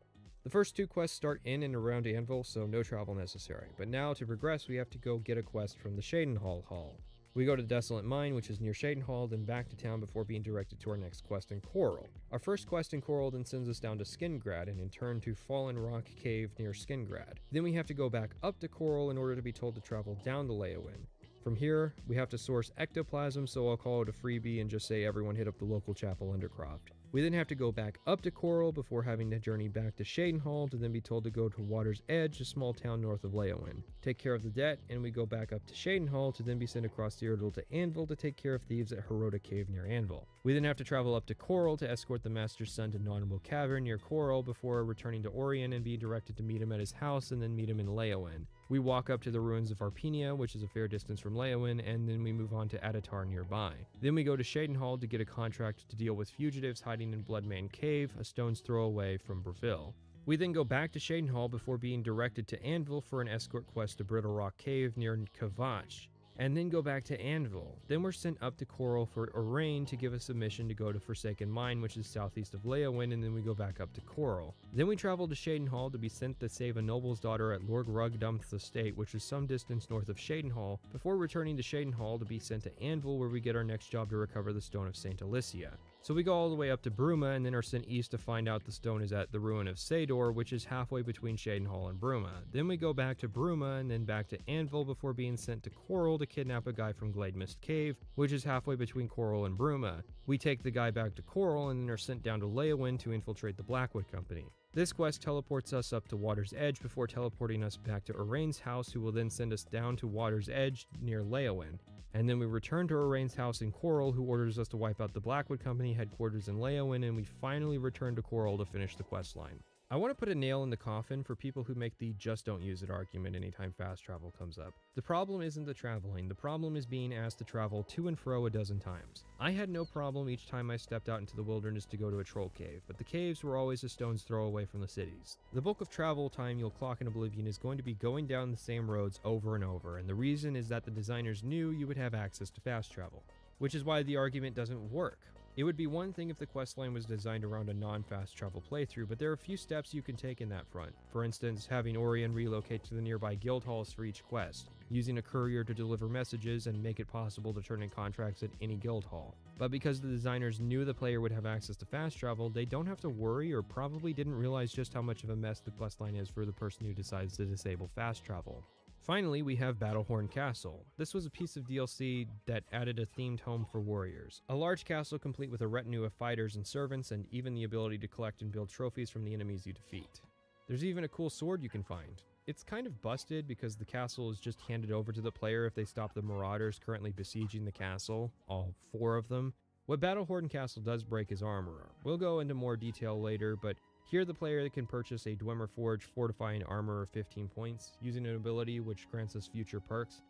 S2: The first 2 quests start in and around Anvil, so no travel necessary. But now, to progress, we have to go get a quest from the Shadenhall Hall. We go to the Desolate Mine, which is near Shadenhall, then back to town before being directed to our next quest in Coral. Our first quest in Coral then sends us down to Skingrad, and in turn to Fallen Rock Cave near Skingrad. Then we have to go back up to Coral in order to be told to travel down to Leyawiin. From here, we have to source ectoplasm, so I'll call it a freebie and just say everyone hit up the local chapel Undercroft. We then have to go back up to Coral before having to journey back to Shadenhall to then be told to go to Water's Edge, a small town north of Leyawiin. Take care of the debt, and we go back up to Shadenhall to then be sent across the Urdle to Anvil to take care of thieves at Heroda Cave near Anvil. We then have to travel up to Coral to escort the Master's son to Nautimal Cavern near Coral before returning to Orion and being directed to meet him at his house and then meet him in Leyawiin. We walk up to the ruins of Arpenia, which is a fair distance from Leyawiin, and then we move on to Adatar nearby. Then we go to Shadenhall to get a contract to deal with fugitives hiding in Bloodmane Cave, a stone's throw away from Breville. We then go back to Shadenhall before being directed to Anvil for an escort quest to Brittle Rock Cave near Kavach, and then go back to Anvil. Then we're sent up to Coral for Arain to give us a mission to go to Forsaken Mine, which is southeast of Leyawiin, and then we go back up to Coral. Then we travel to Shadenhall to be sent to save a noble's daughter at Lord Rugdumth's estate, which is some distance north of Shadenhall, before returning to Shadenhall to be sent to Anvil, where we get our next job to recover the Stone of Saint Alicia. So we go all the way up to Bruma and then are sent east to find out the stone is at the ruin of Sador, which is halfway between Shadenhall and Bruma. Then we go back to Bruma and then back to Anvil before being sent to Coral to kidnap a guy from Glademist Cave, which is halfway between Coral and Bruma. We take the guy back to Coral and then are sent down to Leyawiin to infiltrate the Blackwood Company. This quest teleports us up to Water's Edge before teleporting us back to Arain's house, who will then send us down to Water's Edge near Leyawiin. And then we return to Arain's house in Coral, who orders us to wipe out the Blackwood Company headquarters in Leyawiin, and we finally return to Coral to finish the quest line. I want to put a nail in the coffin for people who make the just don't use it argument anytime fast travel comes up. The problem isn't the traveling, the problem is being asked to travel to and fro a dozen times. I had no problem each time I stepped out into the wilderness to go to a troll cave, but the caves were always a stone's throw away from the cities. The bulk of travel time you'll clock in Oblivion is going to be going down the same roads over and over, and the reason is that the designers knew you would have access to fast travel. Which is why the argument doesn't work. It would be one thing if the questline was designed around a non-fast travel playthrough, but there are a few steps you can take in that front. For instance, having Orion relocate to the nearby guild halls for each quest, using a courier to deliver messages and make it possible to turn in contracts at any guild hall. But because the designers knew the player would have access to fast travel, they don't have to worry or probably didn't realize just how much of a mess the questline is for the person who decides to disable fast travel. Finally, we have Battlehorn Castle. This was a piece of DLC that added a themed home for warriors. A large castle complete with a retinue of fighters and servants, and even the ability to collect and build trophies from the enemies you defeat. There's even a cool sword you can find. It's kind of busted because the castle is just handed over to the player if they stop the marauders currently besieging the castle, all 4 of them. What Battlehorn Castle does break is armor. We'll go into more detail later, but here the player can purchase a Dwemer Forge fortifying armor of 15 points, using an ability which grants us future perks.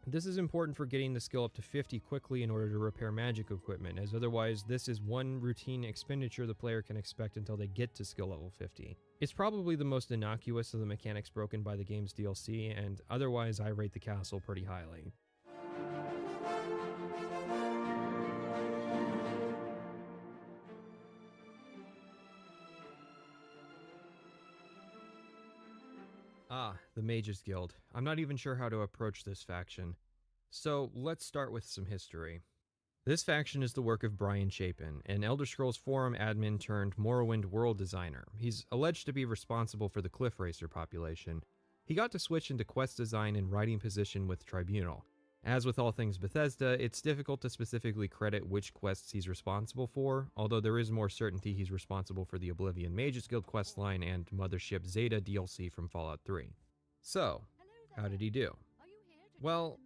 S2: This is important for getting the skill up to 50 quickly in order to repair magic equipment, as otherwise this is one routine expenditure the player can expect until they get to skill level 50. It's probably the most innocuous of the mechanics broken by the game's DLC, and otherwise I rate the castle pretty highly. Ah, the Mages Guild. I'm not even sure how to approach this faction. So let's start with some history. This faction is the work of Brian Chapin, an Elder Scrolls forum admin turned Morrowind world designer. He's alleged to be responsible for the Cliff Racer population. He got to switch into quest design and writing position with Tribunal, As with all things Bethesda, it's difficult to specifically credit which quests he's responsible for, although there is more certainty he's responsible for the Oblivion Mages Guild questline and Mothership Zeta DLC from Fallout 3. So, how did he do? Well,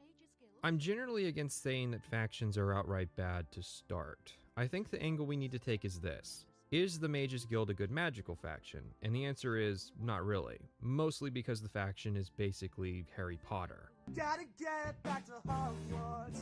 S2: I'm generally against saying that factions are outright bad to start. I think the angle we need to take is this. Is the Mages Guild a good magical faction? And the answer is not really, mostly because the faction is basically Harry Potter.
S3: Gotta get back to Hogwarts.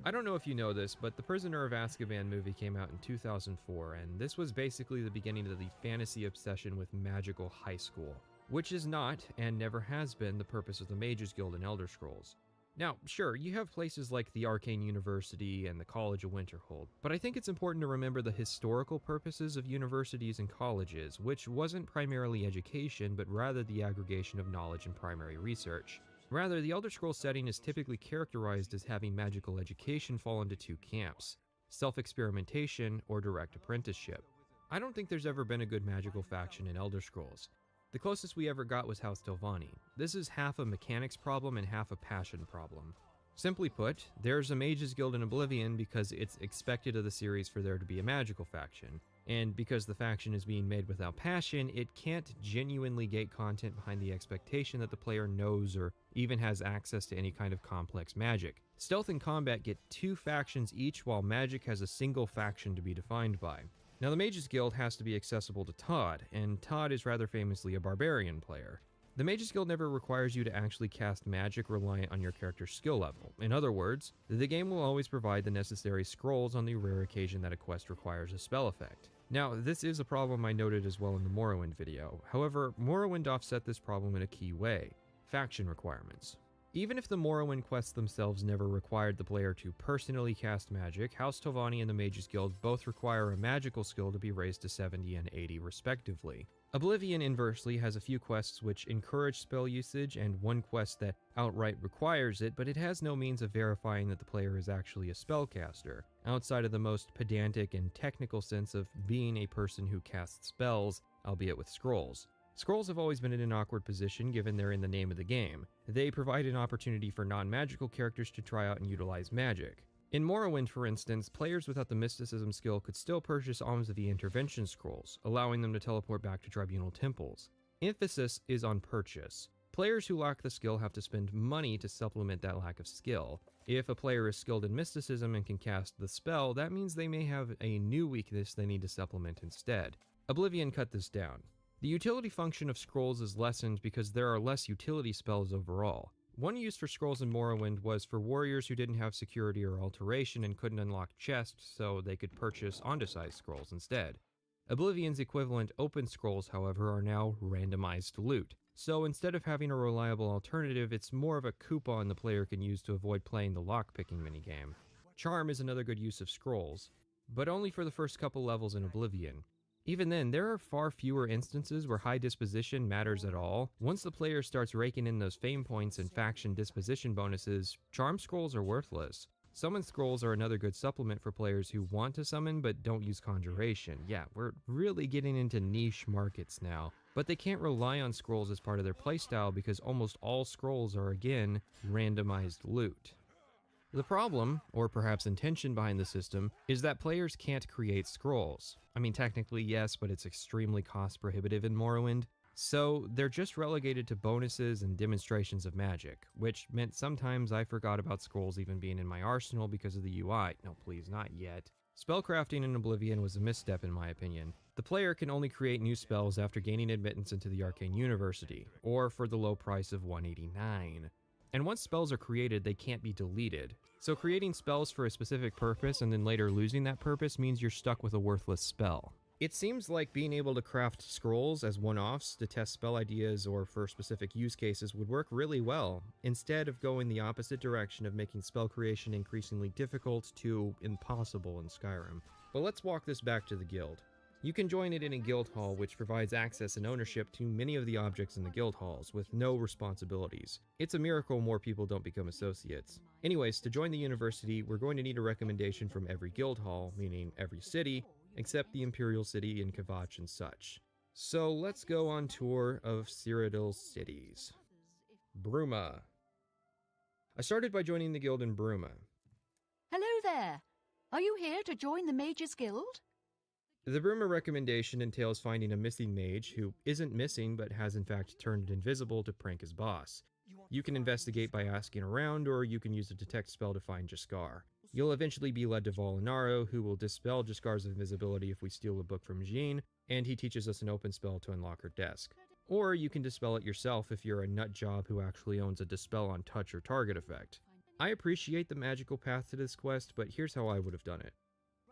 S2: I don't know if you know this, but the Prisoner of Azkaban movie came out in 2004, and this was basically the beginning of the fantasy obsession with magical high school, which is not, and never has been, the purpose of the Mages Guild in Elder Scrolls. Now, sure, you have places like the Arcane University and the College of Winterhold, but I think it's important to remember the historical purposes of universities and colleges, which wasn't primarily education, but rather the aggregation of knowledge and primary research. Rather, the Elder Scrolls setting is typically characterized as having magical education fall into two camps: self-experimentation or direct apprenticeship. I don't think there's ever been a good magical faction in Elder Scrolls. The closest we ever got was House Telvanni. This is half a mechanics problem and half a passion problem. Simply put, there's a Mages Guild in Oblivion because it's expected of the series for there to be a magical faction, and because the faction is being made without passion, it can't genuinely gate content behind the expectation that the player knows or even has access to any kind of complex magic. Stealth and combat get two factions each, while magic has a single faction to be defined by. Now, the Mages Guild has to be accessible to Todd, and Todd is rather famously a barbarian player. The Mages Guild never requires you to actually cast magic reliant on your character's skill level. In other words, the game will always provide the necessary scrolls on the rare occasion that a quest requires a spell effect. Now, this is a problem I noted as well in the Morrowind video. However, Morrowind offset this problem in a key way: faction requirements. Even if the Morrowind quests themselves never required the player to personally cast magic, House Telvanni and the Mages Guild both require a magical skill to be raised to 70 and 80 respectively. Oblivion, inversely, has a few quests which encourage spell usage and one quest that outright requires it, but it has no means of verifying that the player is actually a spellcaster, outside of the most pedantic and technical sense of being a person who casts spells, albeit with scrolls. Scrolls have always been in an awkward position given they're in the name of the game. They provide an opportunity for non-magical characters to try out and utilize magic. In Morrowind, for instance, players without the mysticism skill could still purchase Alms of the Intervention scrolls, allowing them to teleport back to tribunal temples. Emphasis is on purchase. Players who lack the skill have to spend money to supplement that lack of skill. If a player is skilled in mysticism and can cast the spell, that means they may have a new weakness they need to supplement instead. Oblivion cut this down. The utility function of scrolls is lessened because there are less utility spells overall. One use for scrolls in Morrowind was for warriors who didn't have security or alteration and couldn't unlock chests, so they could purchase Ondicized scrolls instead. Oblivion's equivalent open scrolls, however, are now randomized loot. So instead of having a reliable alternative, it's more of a coupon the player can use to avoid playing the lockpicking minigame. Charm is another good use of scrolls, but only for the first couple levels in Oblivion. Even then, there are far fewer instances where high disposition matters at all. Once the player starts raking in those fame points and faction disposition bonuses, charm scrolls are worthless. Summon scrolls are another good supplement for players who want to summon but don't use conjuration. Yeah, we're really getting into niche markets now. But they can't rely on scrolls as part of their playstyle because almost all scrolls are, again, randomized loot. The problem, or perhaps intention behind the system, is that players can't create scrolls. I mean, technically yes, but it's extremely cost prohibitive in Morrowind. So they're just relegated to bonuses and demonstrations of magic, which meant sometimes I forgot about scrolls even being in my arsenal because of the UI. No, please, not yet. Spellcrafting in Oblivion was a misstep in my opinion. The player can only create new spells after gaining admittance into the Arcane University, or for the low price of $189. And once spells are created, they can't be deleted. So creating spells for a specific purpose and then later losing that purpose means you're stuck with a worthless spell. It seems like being able to craft scrolls as one-offs to test spell ideas or for specific use cases would work really well, instead of going the opposite direction of making spell creation increasingly difficult to impossible in Skyrim. But let's walk this back to the guild. You can join it in a guild hall, which provides access and ownership to many of the objects in the guild halls, with no responsibilities. It's a miracle more people don't become associates. Anyways, to join the university, we're going to need a recommendation from every guild hall, meaning every city, except the Imperial City in Kvatch and such. So let's go on tour of Cyrodiil's cities. Bruma. I started by joining the guild in Bruma.
S16: Hello there. Are you here to join the Mages Guild?
S2: The Bruma recommendation entails finding a missing mage who isn't missing but has in fact turned invisible to prank his boss. You can investigate by asking around, or you can use a detect spell to find Jaskar. You'll eventually be led to Volinaro, who will dispel Jaskar's invisibility if we steal a book from Jean, and he teaches us an open spell to unlock her desk. Or you can dispel it yourself if you're a nut job who actually owns a dispel on touch or target effect. I appreciate the magical path to this quest, but here's how I would have done it.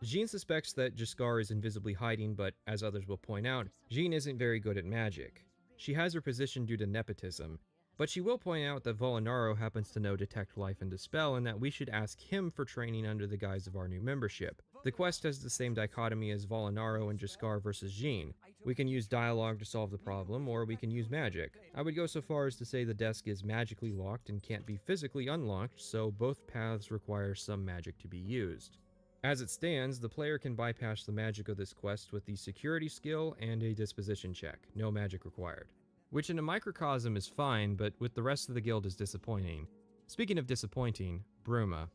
S2: Jean suspects that Jaskar is invisibly hiding, but as others will point out, Jean isn't very good at magic. She has her position due to nepotism, but she will point out that Volinaro happens to know Detect Life and Dispel, and that we should ask him for training under the guise of our new membership. The quest has the same dichotomy as Volinaro and Jaskar versus Jean. We can use dialogue to solve the problem, or we can use magic. I would go so far as to say the desk is magically locked and can't be physically unlocked, so both paths require some magic to be used. As it stands, the player can bypass the magic of this quest with the security skill and a disposition check, no magic required. Which in a microcosm is fine, but with the rest of the guild is disappointing. Speaking of disappointing, Bruma.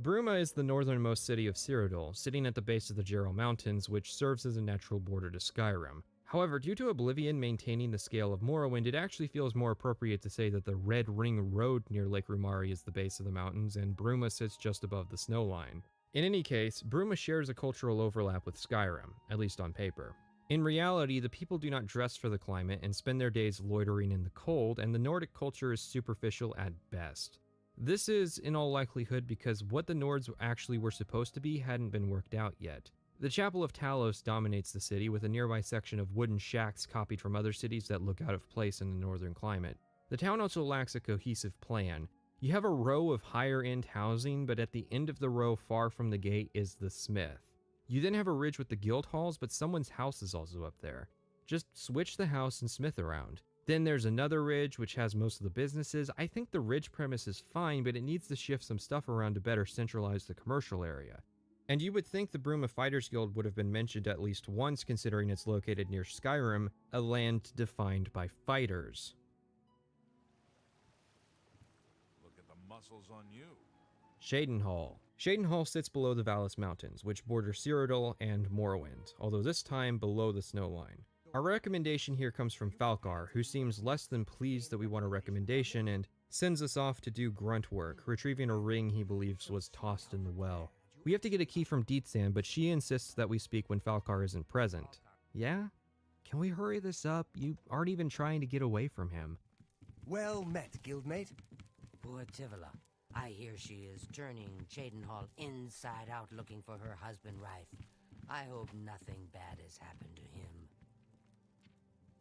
S2: Bruma is the northernmost city of Cyrodiil, sitting at the base of the Geralt Mountains, which serves as a natural border to Skyrim. However, due to Oblivion maintaining the scale of Morrowind, it actually feels more appropriate to say that the Red Ring Road near Lake Rumari is the base of the mountains, and Bruma sits just above the snow line. In any case, Bruma shares a cultural overlap with Skyrim, at least on paper. In reality, the people do not dress for the climate and spend their days loitering in the cold, and the Nordic culture is superficial at best. This is, in all likelihood, because what the Nords actually were supposed to be hadn't been worked out yet. The Chapel of Talos dominates the city, with a nearby section of wooden shacks copied from other cities that look out of place in the northern climate. The town also lacks a cohesive plan. You have a row of higher-end housing, but at the end of the row far from the gate is the smith. You then have a ridge with the guild halls, but someone's house is also up there. Just switch the house and smith around. Then there's another ridge, which has most of the businesses. I think the ridge premise is fine, but it needs to shift some stuff around to better centralize the commercial area. And you would think the Bruma Fighters Guild would have been mentioned at least once, considering it's located near Skyrim, a land defined by fighters.
S4: Look at the muscles on you.
S2: Shadenhall. Shadenhall sits below the Vallis Mountains, which border Cyrodiil and Morrowind, although this time below the snow line. Our recommendation here comes from Falcar, who seems less than pleased that we want a recommendation and sends us off to do grunt work, retrieving a ring he believes was tossed in the well. We have to get a key from Deetsan, but she insists that we speak when Falcar isn't present. Yeah? Can we hurry this up? You aren't even trying to get away from him.
S6: Well met, guildmate.
S19: Poor Tivila. I hear she is turning Shadenhall inside out looking for her husband Rife. I hope nothing bad has happened to him.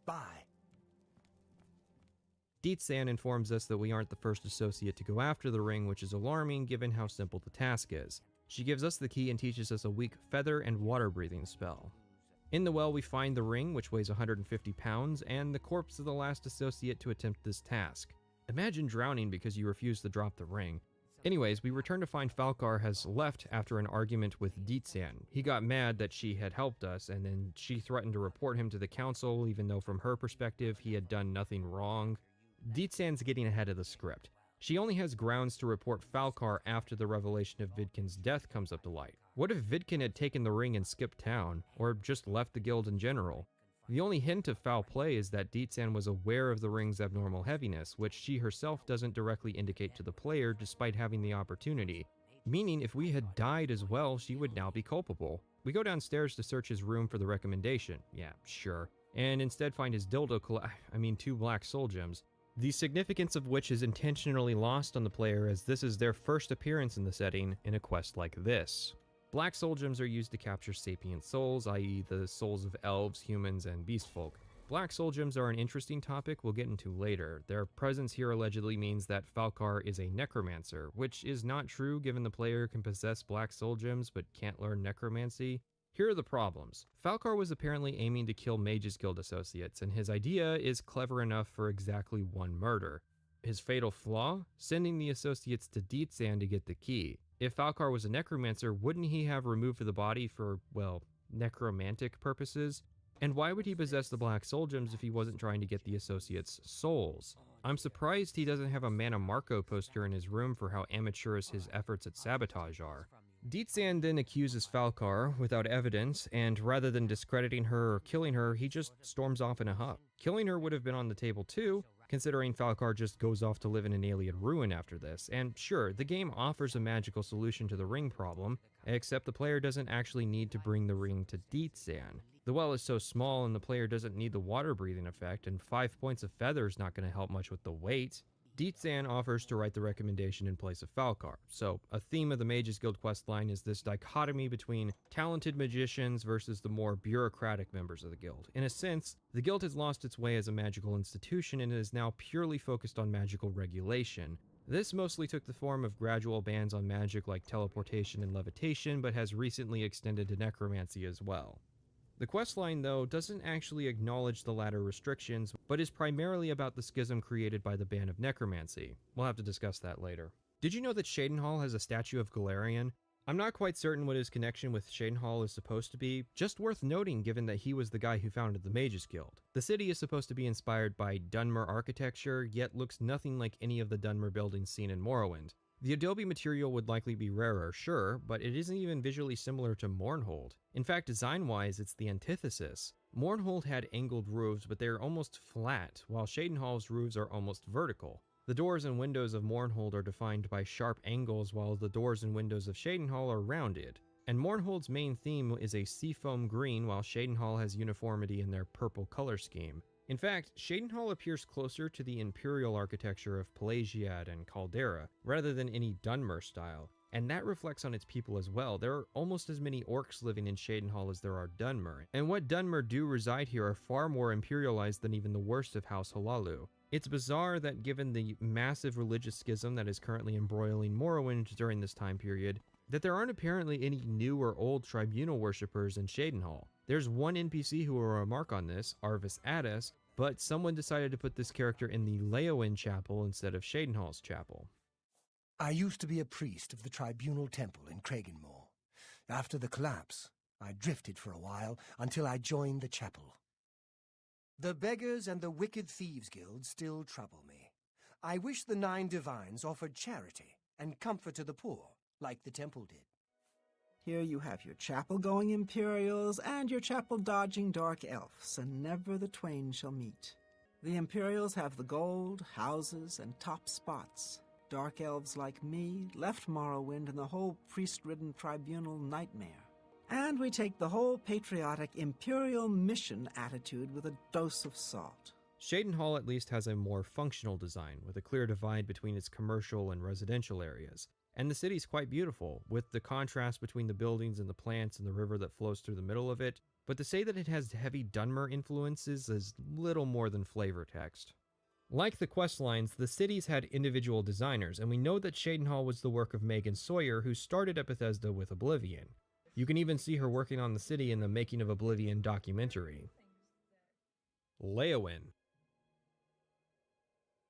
S6: Bye.
S2: Deetsan informs us that we aren't the first associate to go after the ring, which is alarming given how simple the task is. She gives us the key and teaches us a weak feather and water breathing spell. In the well, we find the ring, which weighs 150 pounds, and the corpse of the last associate to attempt this task. Imagine drowning because you refuse to drop the ring. Anyways, we return to find Falcar has left after an argument with Deetsan. He got mad that she had helped us, and then she threatened to report him to the council, even though from her perspective, he had done nothing wrong. Deetsan's getting ahead of the script. She only has grounds to report Falcar after the revelation of Vidkin's death comes up to light. What if Vidkin had taken the ring and skipped town, or just left the guild in general? The only hint of foul play is that Deetsan was aware of the ring's abnormal heaviness, which she herself doesn't directly indicate to the player despite having the opportunity. Meaning if we had died as well, she would now be culpable. We go downstairs to search his room for the recommendation. Yeah, sure. And instead find his dildo two black soul gems. The significance of which is intentionally lost on the player, as this is their first appearance in the setting in a quest like this. Black soul gems are used to capture sapient souls, i.e. the souls of elves, humans, and beastfolk. Black soul gems are an interesting topic we'll get into later. Their presence here allegedly means that Falcar is a necromancer, which is not true given the player can possess black soul gems but can't learn necromancy. Here are the problems. Falcar was apparently aiming to kill Mages Guild associates, and his idea is clever enough for exactly one murder. His fatal flaw? Sending the associates to Deetsan to get the key. If Falcar was a necromancer, wouldn't he have removed the body for, well, necromantic purposes? And why would he possess the black soul gems if he wasn't trying to get the associates' souls? I'm surprised he doesn't have a Mana Marco poster in his room for how amateurish his efforts at sabotage are. Dietzan then accuses Falcar without evidence, and rather than discrediting her or killing her, he just storms off in a huff. Killing her would have been on the table too, considering Falcar just goes off to live in an alien ruin after this. And sure, the game offers a magical solution to the ring problem, except the player doesn't actually need to bring the ring to Dietzan. The well is so small and the player doesn't need the water breathing effect, and 5 points of feather is not going to help much with the weight. Dietzan offers to write the recommendation in place of Falcar. So, a theme of the Mages Guild questline is this dichotomy between talented magicians versus the more bureaucratic members of the guild. In a sense, the guild has lost its way as a magical institution and is now purely focused on magical regulation. This mostly took the form of gradual bans on magic like teleportation and levitation, but has recently extended to necromancy as well. The questline, though, doesn't actually acknowledge the latter restrictions, but is primarily about the schism created by the ban of necromancy. We'll have to discuss that later. Did you know that Shadenhall has a statue of Galarian? I'm not quite certain what his connection with Shadenhall is supposed to be, just worth noting given that he was the guy who founded the Mages Guild. The city is supposed to be inspired by Dunmer architecture, yet looks nothing like any of the Dunmer buildings seen in Morrowind. The adobe material would likely be rarer, sure, but it isn't even visually similar to Mournhold. In fact, design-wise, it's the antithesis. Mournhold had angled roofs, but they're almost flat, while Shadenhall's roofs are almost vertical. The doors and windows of Mournhold are defined by sharp angles, while the doors and windows of Shadenhall are rounded. And Mournhold's main theme is a seafoam green, while Shadenhall has uniformity in their purple color scheme. In fact, Shadenhall appears closer to the imperial architecture of Pelagiad and Caldera, rather than any Dunmer style, and that reflects on its people as well. There are almost as many orcs living in Shadenhall as there are Dunmer, and what Dunmer do reside here are far more imperialized than even the worst of House Halalu. It's bizarre that given the massive religious schism that is currently embroiling Morrowind during this time period, that there aren't apparently any new or old tribunal worshippers in Shadenhall. There's one NPC who will remark on this, Arvis Addis, but someone decided to put this character in the Leowen Chapel instead of Shadenhall's chapel.
S6: I used to be a priest of the Tribunal Temple in Kragenmoor. After the collapse, I drifted for a while until I joined the chapel. The Beggars and the Wicked Thieves Guild still trouble me. I wish the 9 Divines offered charity and comfort to the poor, like the temple did.
S20: Here you have your chapel-going Imperials and your chapel-dodging Dark Elves, and never the twain shall meet. The Imperials have the gold, houses, and top spots. Dark Elves like me left Morrowind in the whole priest-ridden tribunal nightmare. And we take the whole patriotic Imperial mission attitude with a dose of salt.
S2: Shadenhall at least has a more functional design, with a clear divide between its commercial and residential areas. And the city's quite beautiful, with the contrast between the buildings and the plants and the river that flows through the middle of it, but to say that it has heavy Dunmer influences is little more than flavor text. Like the questlines, the cities had individual designers, and we know that Shadenhall was the work of Megan Sawyer, who started at Bethesda with Oblivion. You can even see her working on the city in the Making of Oblivion documentary. Leowen.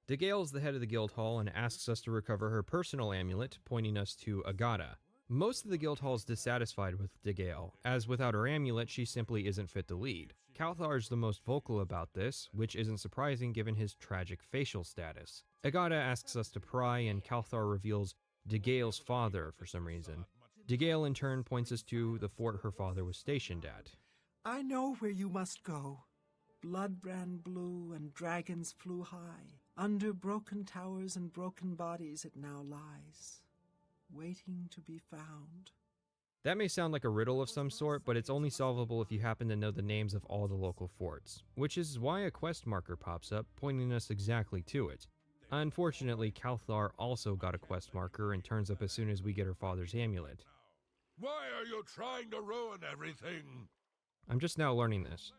S2: Degale's the head of the guild hall and asks us to recover her personal amulet, pointing us to Agata. Most of the guild hall is dissatisfied with Degale, as without her amulet she simply isn't fit to lead. Calthar's the most vocal about this, which isn't surprising given his tragic facial status. Agata asks us to pry, and Calthar reveals Degale's father for some reason. Degale in turn points us to the fort her father was stationed at.
S20: I know where you must go. Blood ran blue and dragons flew high. Under broken towers and broken bodies it now lies, waiting to be found.
S2: That may sound like a riddle of some sort, but it's only solvable if you happen to know the names of all the local forts, which is why a quest marker pops up, pointing us exactly to it. Unfortunately, Calthar also got a quest marker and turns up as soon as we get her father's amulet.
S4: Why are you trying to ruin everything?
S2: I'm just now learning this.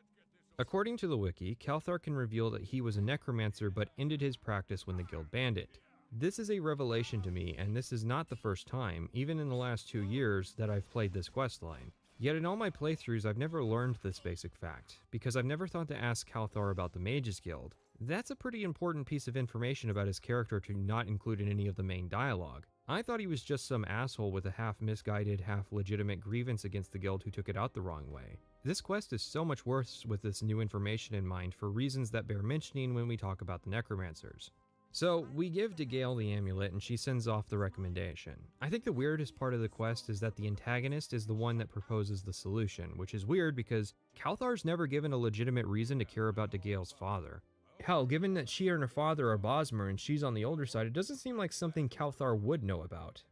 S2: According to the wiki, Calthar can reveal that he was a necromancer but ended his practice when the guild banned it. This is a revelation to me, and this is not the first time, even in the last 2 years, that I've played this questline. Yet in all my playthroughs I've never learned this basic fact, because I've never thought to ask Calthar about the Mages Guild. That's a pretty important piece of information about his character to not include in any of the main dialogue. I thought he was just some asshole with a half-misguided, half-legitimate grievance against the guild who took it out the wrong way. This quest is so much worse with this new information in mind for reasons that bear mentioning when we talk about the necromancers. So, we give Degale the amulet and she sends off the recommendation. I think the weirdest part of the quest is that the antagonist is the one that proposes the solution, which is weird because Calthar's never given a legitimate reason to care about Degale's father. Hell, given that she and her father are Bosmer and she's on the older side, it doesn't seem like something Calthar would know about.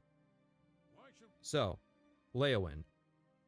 S2: So, Leyawiin.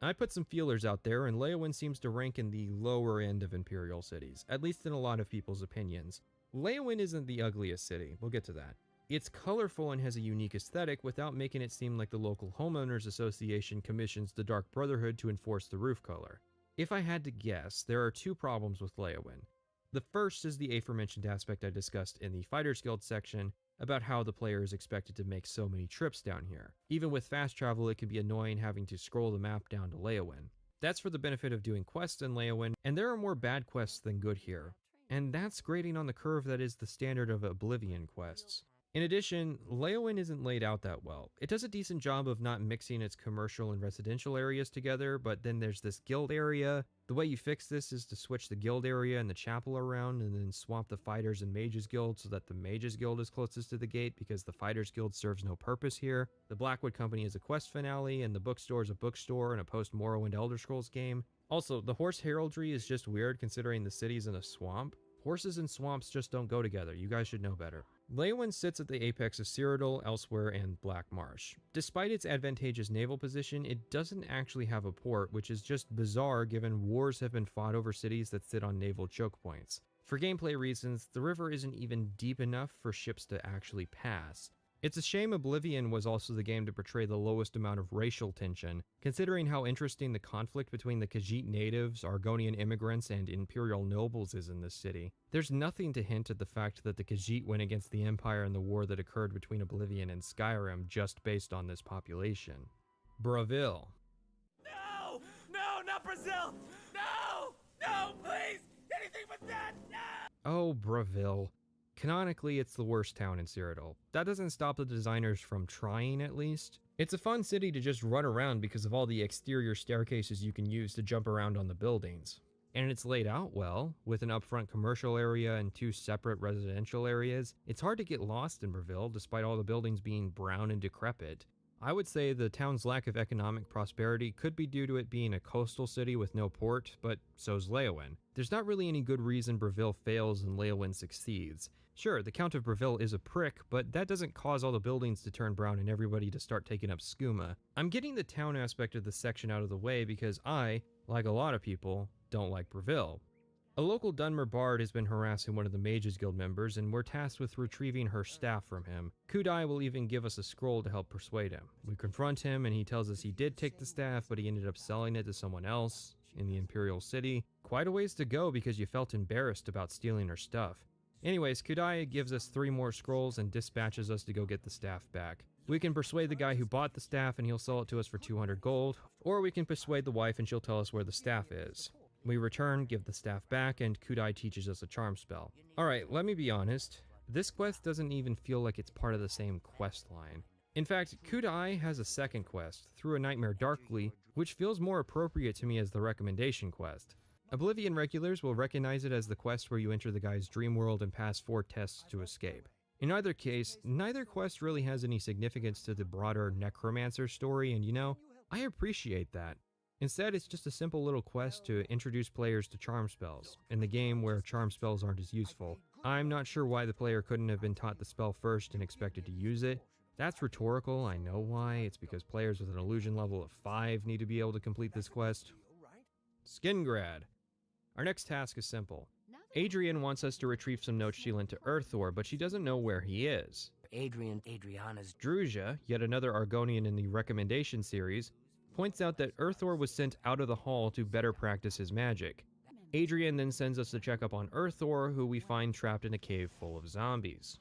S2: I put some feelers out there, and Leyawiin seems to rank in the lower end of Imperial cities, at least in a lot of people's opinions. Leyawiin isn't the ugliest city, we'll get to that. It's colorful and has a unique aesthetic without making it seem like the local homeowners association commissions the Dark Brotherhood to enforce the roof color. If I had to guess, there are two problems with Leyawiin. The first is the aforementioned aspect I discussed in the Fighters Guild section about how the player is expected to make so many trips down here. Even with fast travel, it can be annoying having to scroll the map down to Leyawiin. That's for the benefit of doing quests in Leyawiin, and there are more bad quests than good here. And that's grading on the curve that is the standard of Oblivion quests. In addition, Leyawiin isn't laid out that well. It does a decent job of not mixing its commercial and residential areas together, but then there's this guild area. The way you fix this is to switch the guild area and the chapel around and then swap the Fighters and Mages Guild so that the Mages Guild is closest to the gate because the Fighters Guild serves no purpose here. The Blackwood Company is a quest finale and the bookstore is a bookstore and a post-Morrowind Elder Scrolls game. Also, the horse heraldry is just weird considering the city's in a swamp. Horses and swamps just don't go together, you guys should know better. Leyawiin sits at the apex of Cyrodiil, Elsewhere, and Black Marsh. Despite its advantageous naval position, it doesn't actually have a port, which is just bizarre given wars have been fought over cities that sit on naval choke points. For gameplay reasons, the river isn't even deep enough for ships to actually pass. It's a shame Oblivion was also the game to portray the lowest amount of racial tension, considering how interesting the conflict between the Khajiit natives, Argonian immigrants, and Imperial nobles is in this city. There's nothing to hint at the fact that the Khajiit went against the Empire in the war that occurred between Oblivion and Skyrim just based on this population. Bravil.
S8: No! No, not Brazil! No! No, please! Anything but that! No!
S2: Oh, Bravil. Canonically, it's the worst town in Cyrodiil. That doesn't stop the designers from trying, at least. It's a fun city to just run around because of all the exterior staircases you can use to jump around on the buildings. And it's laid out well, with an upfront commercial area and two separate residential areas. It's hard to get lost in Bravil, despite all the buildings being brown and decrepit. I would say the town's lack of economic prosperity could be due to it being a coastal city with no port, but so's Leyawiin. There's not really any good reason Bravil fails and Leyawiin succeeds. Sure, the Count of Bravil is a prick, but that doesn't cause all the buildings to turn brown and everybody to start taking up skooma. I'm getting the town aspect of the section out of the way because I, like a lot of people, don't like Bravil. A local Dunmer bard has been harassing one of the Mages Guild members, and we're tasked with retrieving her staff from him. Kudai will even give us a scroll to help persuade him. We confront him, and he tells us he did take the staff, but he ended up selling it to someone else in the Imperial City. Quite a ways to go because you felt embarrassed about stealing her stuff. Anyways, Kudai gives us 3 more scrolls and dispatches us to go get the staff back. We can persuade the guy who bought the staff and he'll sell it to us for 200 gold, or we can persuade the wife and she'll tell us where the staff is. We return, give the staff back, and Kudai teaches us a charm spell. Alright, let me be honest. This quest doesn't even feel like it's part of the same quest line. In fact, Kudai has a second quest, Through a Nightmare Darkly, which feels more appropriate to me as the recommendation quest. Oblivion regulars will recognize it as the quest where you enter the guy's dream world and pass 4 tests to escape. In either case, neither quest really has any significance to the broader Necromancer story, and you know, I appreciate that. Instead, it's just a simple little quest to introduce players to charm spells, in the game where charm spells aren't as useful. I'm not sure why the player couldn't have been taught the spell first and expected to use it. That's rhetorical, I know why. It's because players with an illusion level of 5 need to be able to complete this quest. Skingrad. Our next task is simple. Adrian wants us to retrieve some notes she lent to Earthor, but she doesn't know where he is.
S19: Adriana's
S2: Druzia, yet another Argonian in the recommendation series, points out that Earthor was sent out of the hall to better practice his magic. Adrian then sends us to check up on Earthor, who we find trapped in a cave full of zombies.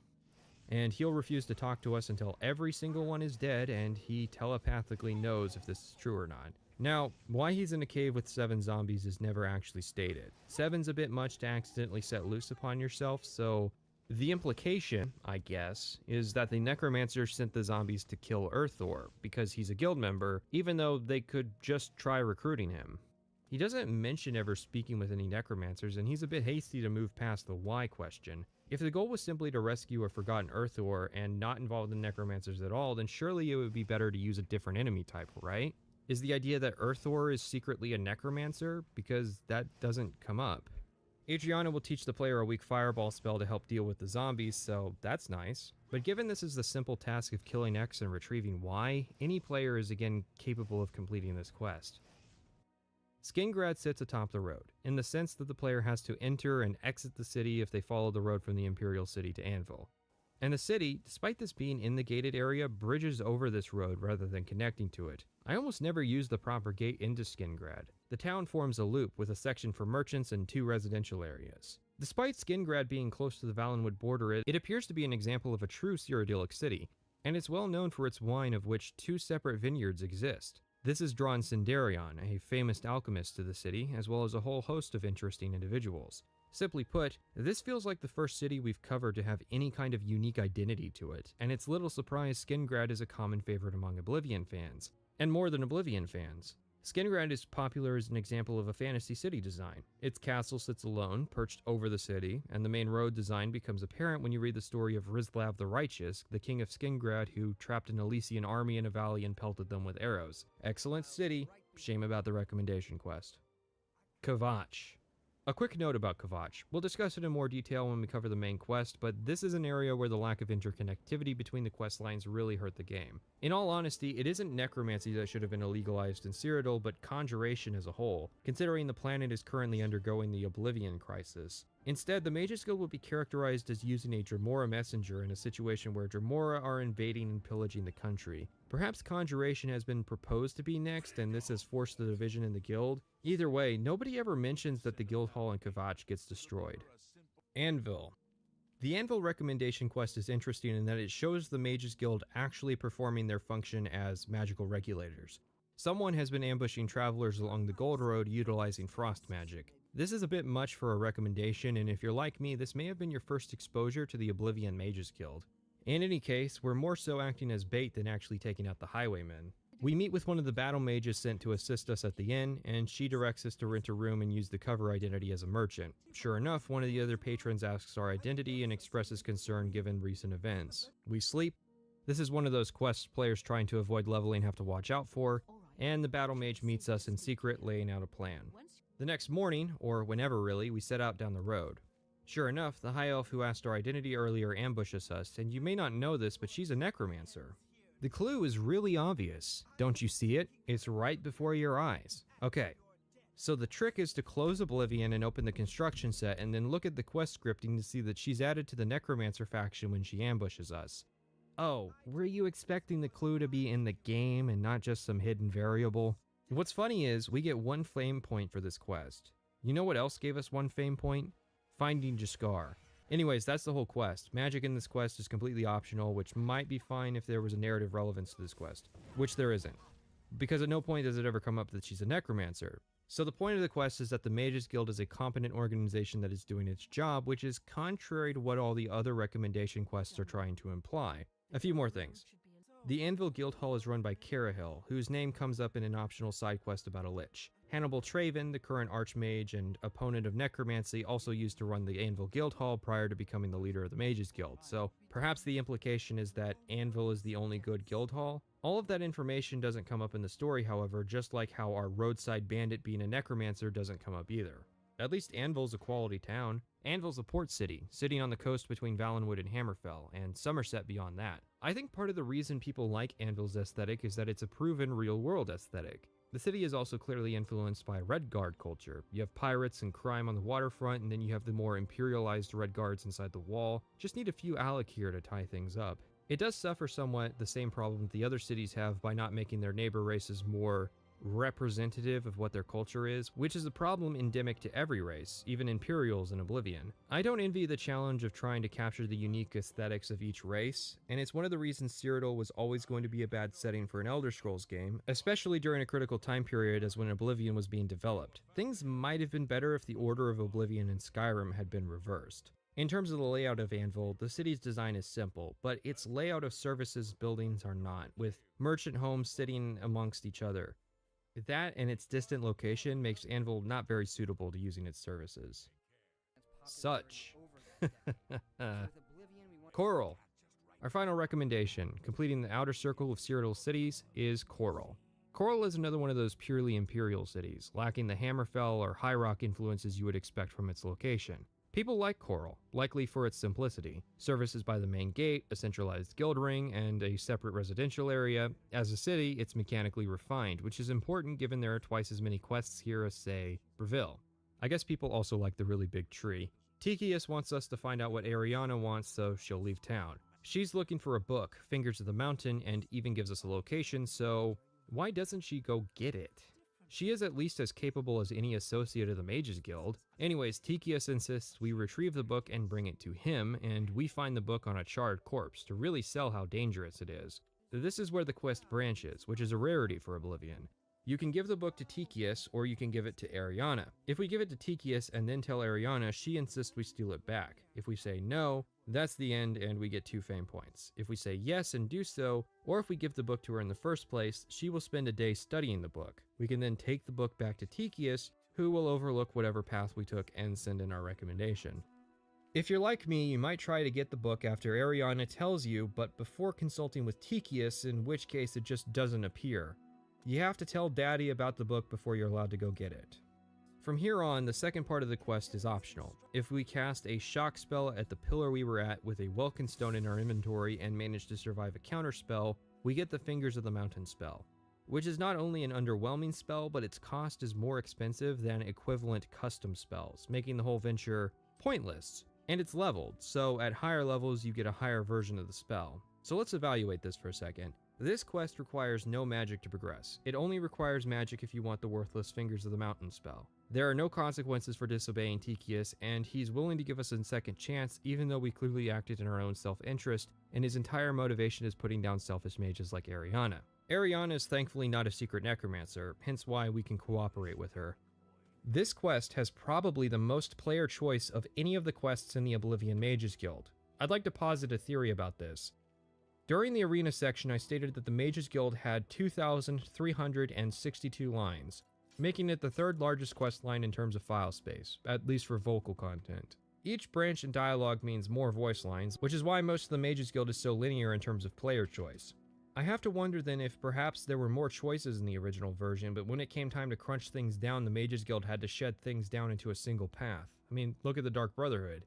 S2: And he'll refuse to talk to us until every single one is dead, and he telepathically knows if this is true or not. Now, why he's in a cave with 7 zombies is never actually stated. 7's a bit much to accidentally set loose upon yourself, so The implication, I guess, is that the necromancer sent the zombies to kill Earthor because he's a guild member, even though they could just try recruiting him. He doesn't mention ever speaking with any necromancers, and he's a bit hasty to move past the why question. If the goal was simply to rescue a forgotten Earthor and not involve the necromancers at all, then surely it would be better to use a different enemy type, right? Is the idea that Earthor is secretly a necromancer? Because that doesn't come up. Adriana will teach the player a weak fireball spell to help deal with the zombies, so that's nice. But given this is the simple task of killing X and retrieving Y, any player is again capable of completing this quest. Skingrad sits atop the road, in the sense that the player has to enter and exit the city if they follow the road from the Imperial City to Anvil. And the city, despite this being in the gated area, bridges over this road rather than connecting to it. I almost never use the proper gate into Skingrad. The town forms a loop with a section for merchants and 2 residential areas. Despite Skingrad being close to the Valenwood border, it appears to be an example of a true Cyrodiilic city, and it's well known for its wine, of which 2 separate vineyards exist. This has drawn Sindarion, a famous alchemist, to the city, as well as a whole host of interesting individuals. Simply put, this feels like the first city we've covered to have any kind of unique identity to it, and it's little surprise Skingrad is a common favorite among Oblivion fans. And more than Oblivion fans. Skingrad is popular as an example of a fantasy city design. Its castle sits alone, perched over the city, and the main road design becomes apparent when you read the story of Rizlav the Righteous, the king of Skingrad who trapped an Elysian army in a valley and pelted them with arrows. Excellent city, shame about the recommendation quest. Kvatch. A quick note about Kvatch. We'll discuss it in more detail when we cover the main quest, but this is an area where the lack of interconnectivity between the quest lines really hurt the game. In all honesty, it isn't necromancy that should have been illegalized in Cyrodiil, but conjuration as a whole, considering the planet is currently undergoing the Oblivion crisis. Instead, the Mage's Guild would be characterized as using a Dremora messenger in a situation where Dremora are invading and pillaging the country. Perhaps conjuration has been proposed to be next, and this has forced the division in the guild. Either way, nobody ever mentions that the guild hall in Kvatch gets destroyed. Anvil. The Anvil recommendation quest is interesting in that it shows the Mage's Guild actually performing their function as magical regulators. Someone has been ambushing travelers along the Gold Road utilizing frost magic. This is a bit much for a recommendation, and if you're like me, this may have been your first exposure to the Oblivion Mage's Guild. In any case, we're more so acting as bait than actually taking out the highwaymen. We meet with one of the battle mages sent to assist us at the inn, and she directs us to rent a room and use the cover identity as a merchant. Sure enough, one of the other patrons asks our identity and expresses concern given recent events. We sleep. This is one of those quests players trying to avoid leveling have to watch out for, and the battle mage meets us in secret, laying out a plan. The next morning, or whenever really, we set out down the road. Sure enough, the high elf who asked our identity earlier ambushes us, and you may not know this, but she's a necromancer. The clue is really obvious. Don't you see it? It's right before your eyes. Okay, so the trick is to close Oblivion and open the construction set, and then look at the quest scripting to see that she's added to the necromancer faction when she ambushes us. Oh, were you expecting the clue to be in the game and not just some hidden variable? What's funny is, we get 1 fame point for this quest. You know what else gave us 1 fame point? Finding Jaskar. Anyways, that's the whole quest. Magic in this quest is completely optional, which might be fine if there was a narrative relevance to this quest, which there isn't. Because at no point does it ever come up that she's a necromancer. So the point of the quest is that the Mage's Guild is a competent organization that is doing its job, which is contrary to what all the other recommendation quests are trying to imply. A few more things. The Anvil Guild Hall is run by Carahil, whose name comes up in an optional side quest about a lich. Hannibal Traven, the current archmage and opponent of necromancy, also used to run the Anvil Guild Hall prior to becoming the leader of the Mages Guild, so perhaps the implication is that Anvil is the only good guild hall? All of that information doesn't come up in the story, however, just like how our roadside bandit being a necromancer doesn't come up either. At least Anvil's a quality town. Anvil's a port city, sitting on the coast between Valenwood and Hammerfell, and Somerset beyond that. I think part of the reason people like Anvil's aesthetic is that it's a proven real-world aesthetic. The city is also clearly influenced by Redguard culture. You have pirates and crime on the waterfront, and then you have the more imperialized Redguards inside the wall. Just need a few Alec here to tie things up. It does suffer somewhat the same problem the other cities have by not making their neighbor races more representative of what their culture is, which is a problem endemic to every race, even Imperials in Oblivion. I don't envy the challenge of trying to capture the unique aesthetics of each race, and it's one of the reasons Cyrodiil was always going to be a bad setting for an Elder Scrolls game, especially during a critical time period as when Oblivion was being developed. Things might have been better if the order of Oblivion and Skyrim had been reversed. In terms of the layout of Anvil, the city's design is simple, but its layout of services buildings are not, with merchant homes sitting amongst each other. That and its distant location makes Anvil not very suitable to using its services. Such. Coral. Our final recommendation, completing the outer circle of Cyrodiil cities, is Coral. Coral is another one of those purely Imperial cities, lacking the Hammerfell or High Rock influences you would expect from its location. People like Coral, likely for its simplicity. Services by the main gate, a centralized guild ring, and a separate residential area. As a city, it's mechanically refined, which is important given there are twice as many quests here as, say, Breville. I guess people also like the really big tree. Tychius wants us to find out what Ariana wants, so she'll leave town. She's looking for a book, Fingers of the Mountain, and even gives us a location, so why doesn't she go get it? She is at least as capable as any associate of the Mages Guild. Anyways, Tychius insists we retrieve the book and bring it to him, and we find the book on a charred corpse to really sell how dangerous it is. This is where the quest branches, which is a rarity for Oblivion. You can give the book to Tychius, or you can give it to Ariana. If we give it to Tychius and then tell Ariana, she insists we steal it back. If we say no, that's the end and we get 2 fame points. If we say yes and do so, or if we give the book to her in the first place, she will spend a day studying the book. We can then take the book back to Tychius, who will overlook whatever path we took and send in our recommendation. If you're like me, you might try to get the book after Ariana tells you, but before consulting with Tychius, in which case it just doesn't appear. You have to tell Daddy about the book before you're allowed to go get it. From here on, the second part of the quest is optional. If we cast a shock spell at the pillar we were at with a Welkin stone in our inventory and manage to survive a counter spell, we get the Fingers of the Mountain spell, which is not only an underwhelming spell, but its cost is more expensive than equivalent custom spells, making the whole venture pointless. And it's leveled, so at higher levels you get a higher version of the spell. So let's evaluate this for a second. This quest requires no magic to progress. It only requires magic if you want the worthless Fingers of the Mountain spell. There are no consequences for disobeying Tychius, and he's willing to give us a second chance even though we clearly acted in our own self-interest, and his entire motivation is putting down selfish mages like Ariana. Ariana is thankfully not a secret necromancer, hence why we can cooperate with her. This quest has probably the most player choice of any of the quests in the Oblivion Mages Guild. I'd like to posit a theory about this. During the arena section, I stated that the Mages Guild had 2,362 lines, making it the third largest quest line in terms of file space, at least for vocal content. Each branch in dialogue means more voice lines, which is why most of the Mages Guild is so linear in terms of player choice. I have to wonder then if perhaps there were more choices in the original version, but when it came time to crunch things down, the Mages Guild had to shed things down into a single path. I mean, look at the Dark Brotherhood.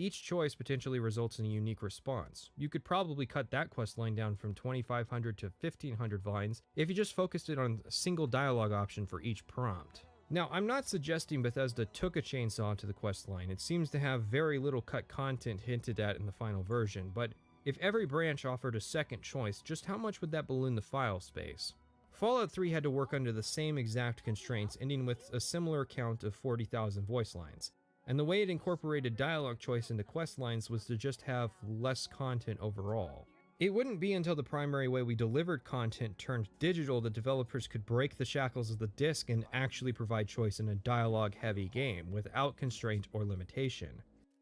S2: Each choice potentially results in a unique response. You could probably cut that quest line down from 2,500 to 1,500 lines if you just focused it on a single dialogue option for each prompt. Now, I'm not suggesting Bethesda took a chainsaw to the quest line. It seems to have very little cut content hinted at in the final version, but if every branch offered a second choice, just how much would that balloon the file space? Fallout 3 had to work under the same exact constraints, ending with a similar count of 40,000 voice lines. And the way it incorporated dialogue choice into quest lines was to just have less content overall. It wouldn't be until the primary way we delivered content turned digital that developers could break the shackles of the disc and actually provide choice in a dialogue-heavy game without constraint or limitation.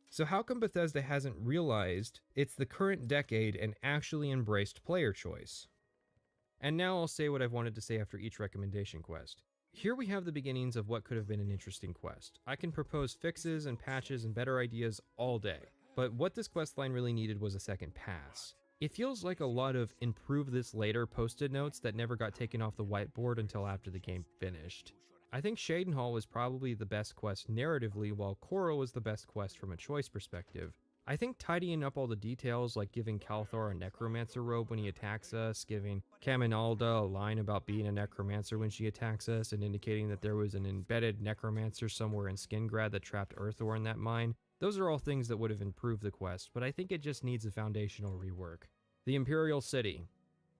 S2: So how come Bethesda hasn't realized it's the current decade and actually embraced player choice? And now I'll say what I've wanted to say after each recommendation quest. Here we have the beginnings of what could have been an interesting quest. I can propose fixes and patches and better ideas all day, but what this questline really needed was a second pass. It feels like a lot of improve this later post-it notes that never got taken off the whiteboard until after the game finished. I think Shadenhall was probably the best quest narratively, while Coral was the best quest from a choice perspective. I think tidying up all the details, like giving Calthor a necromancer robe when he attacks us, giving Caminalda a line about being a necromancer when she attacks us, and indicating that there was an embedded necromancer somewhere in Skingrad that trapped Earthor in that mine, those are all things that would have improved the quest, but I think it just needs a foundational rework. The Imperial City.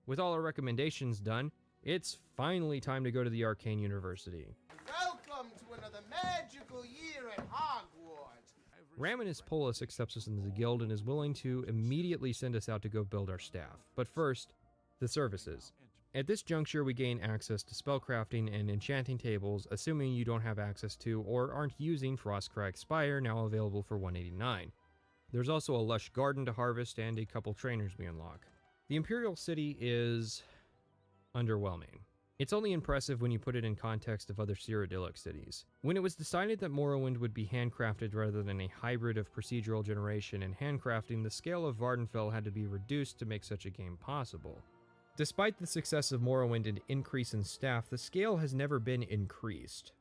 S2: With all our recommendations done, it's finally time to go to the Arcane University.
S3: Welcome to another magical year at Hogwarts!
S2: Raminus Polis accepts us into the guild and is willing to immediately send us out to go build our staff. But first, the services. At this juncture, we gain access to spellcrafting and enchanting tables, assuming you don't have access to or aren't using Frostcrag Spire, now available for $189. There's also a lush garden to harvest and a couple trainers we unlock. The Imperial City is underwhelming. It's only impressive when you put it in context of other Cyrodiilic cities. When it was decided that Morrowind would be handcrafted rather than a hybrid of procedural generation and handcrafting, the scale of Vardenfell had to be reduced to make such a game possible. Despite the success of Morrowind and increase in staff, the scale has never been increased.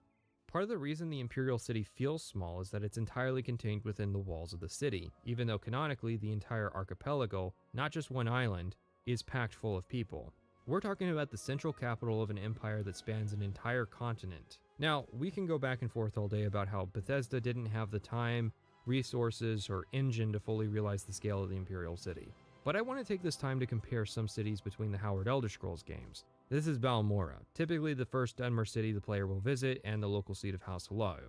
S2: Part of the reason the Imperial City feels small is that it's entirely contained within the walls of the city, even though canonically the entire archipelago, not just one island, is packed full of people. We're talking about the central capital of an empire that spans an entire continent. Now, we can go back and forth all day about how Bethesda didn't have the time, resources, or engine to fully realize the scale of the Imperial City. But I want to take this time to compare some cities between the Howard Elder Scrolls games. This is Balmorra, typically the first Dunmer city the player will visit and the local seat of House Halau.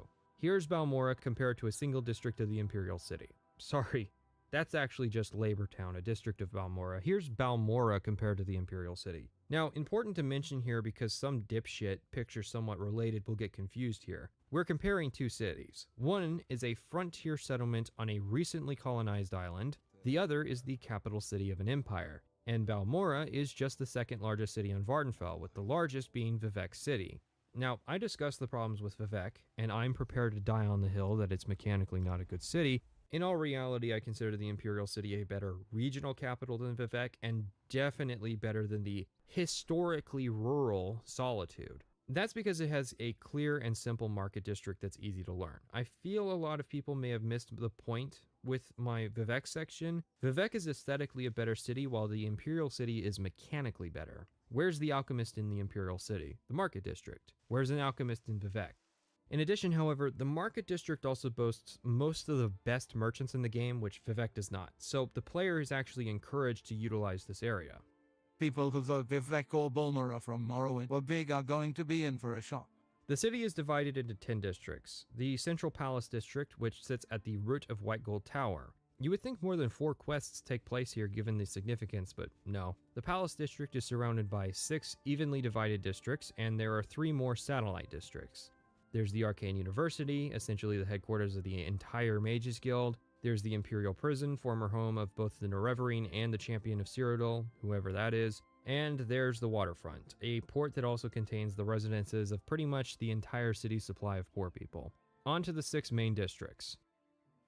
S2: Here's Balmorra compared to a single district of the Imperial City. Sorry, that's actually just Labor Town, a district of Balmorra. Here's Balmorra compared to the Imperial City. Now, important to mention here because some dipshit pictures somewhat related will get confused here. We're comparing two cities. One is a frontier settlement on a recently colonized island. The other is the capital city of an empire. And Balmorra is just the second largest city on Vardenfell, with the largest being Vivec City. Now, I discussed the problems with Vivec, and I'm prepared to die on the hill that it's mechanically not a good city. In all reality, I consider the Imperial City a better regional capital than Vivec, and definitely better than the historically rural Solitude. That's because it has a clear and simple market district that's easy to learn. I feel a lot of people may have missed the point with my Vivec section. Vivec is aesthetically a better city, while the Imperial City is mechanically better. Where's the alchemist in the Imperial City? The market district. Where's an alchemist in Vivec? In addition, however, the market district also boasts most of the best merchants in the game, which Vivec does not, so the player is actually encouraged to utilize this area.
S15: People who thought Vivec or Balmorra from Morrowind were big are going to be in for a shock.
S2: The city is divided into 10 districts. The Central Palace District, which sits at the root of White Gold Tower. You would think more than 4 quests take place here given the significance, but no. The Palace District is surrounded by 6 evenly divided districts, and there are 3 more satellite districts. There's the Arcane University, essentially the headquarters of the entire Mages Guild. There's the Imperial Prison, former home of both the Unraveling and the Champion of Cyrodiil, whoever that is. And there's the Waterfront, a port that also contains the residences of pretty much the entire city's supply of poor people. On to the 6 main districts.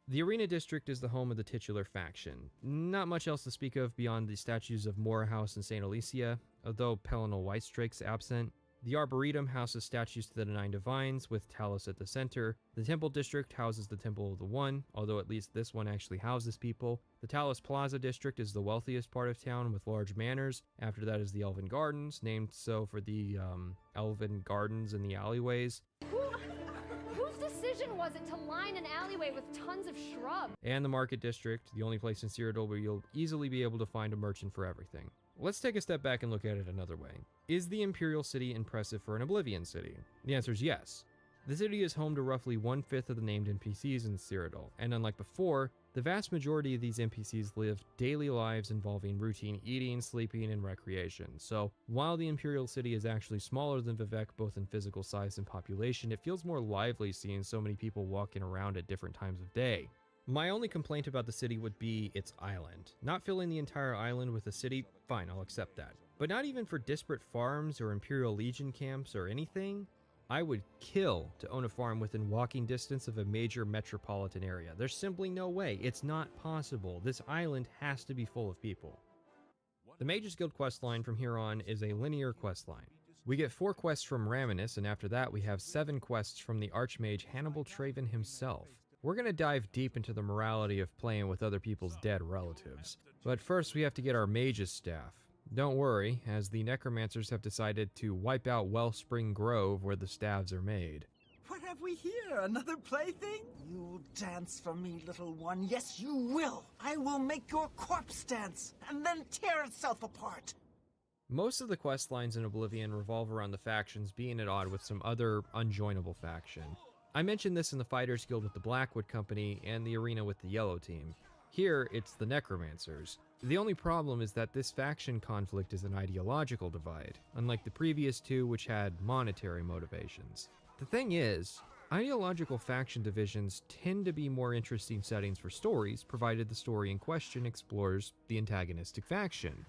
S2: The Arena District is the home of the titular faction. Not much else to speak of beyond the statues of Moorhouse and St. Alicia, although Pelinal Whitestrake's absent. The Arboretum houses statues to the 9 Divines, with Talos at the center. The Temple District houses the Temple of the One, although at least this one actually houses people. The Talos Plaza District is the wealthiest part of town, with large manors. After that is the Elven Gardens, named so for the Elven Gardens in the alleyways.
S21: Whose decision was it to line an alleyway with tons of shrubs?
S2: And the Market District, the only place in Cyrodiil where you'll easily be able to find a merchant for everything. Let's take a step back and look at it another way. Is the Imperial City impressive for an Oblivion city? The answer is yes. The city is home to roughly 1/5 of the named NPCs in Cyrodiil, and unlike before, the vast majority of these NPCs live daily lives involving routine eating, sleeping, and recreation. So, while the Imperial City is actually smaller than Vivec both in physical size and population, it feels more lively seeing so many people walking around at different times of day. My only complaint about the city would be its island. Not filling the entire island with a city, fine, I'll accept that. But not even for disparate farms or Imperial Legion camps or anything? I would kill to own a farm within walking distance of a major metropolitan area. There's simply no way. It's not possible. This island has to be full of people. The Mages Guild questline from here on is a linear questline. We get 4 quests from Raminus, and after that we have 7 quests from the Archmage Hannibal Traven himself. We're going to dive deep into the morality of playing with other people's dead relatives. But first we have to get our Mage's Staff. Don't worry, as the Necromancers have decided to wipe out Wellspring Grove where the staves are made.
S3: What have we here? Another plaything? You'll dance for me, little one. Yes, you will. I will make your corpse dance, and then tear itself apart.
S2: Most of the quest lines in Oblivion revolve around the factions being at odds with some other unjoinable faction. I mentioned this in the Fighters Guild with the Blackwood Company and the Arena with the Yellow Team. Here, it's the Necromancers. The only problem is that this faction conflict is an ideological divide, unlike the previous 2 which had monetary motivations. The thing is, Ideological faction divisions tend to be more interesting settings for stories, provided the story in question explores the antagonistic faction.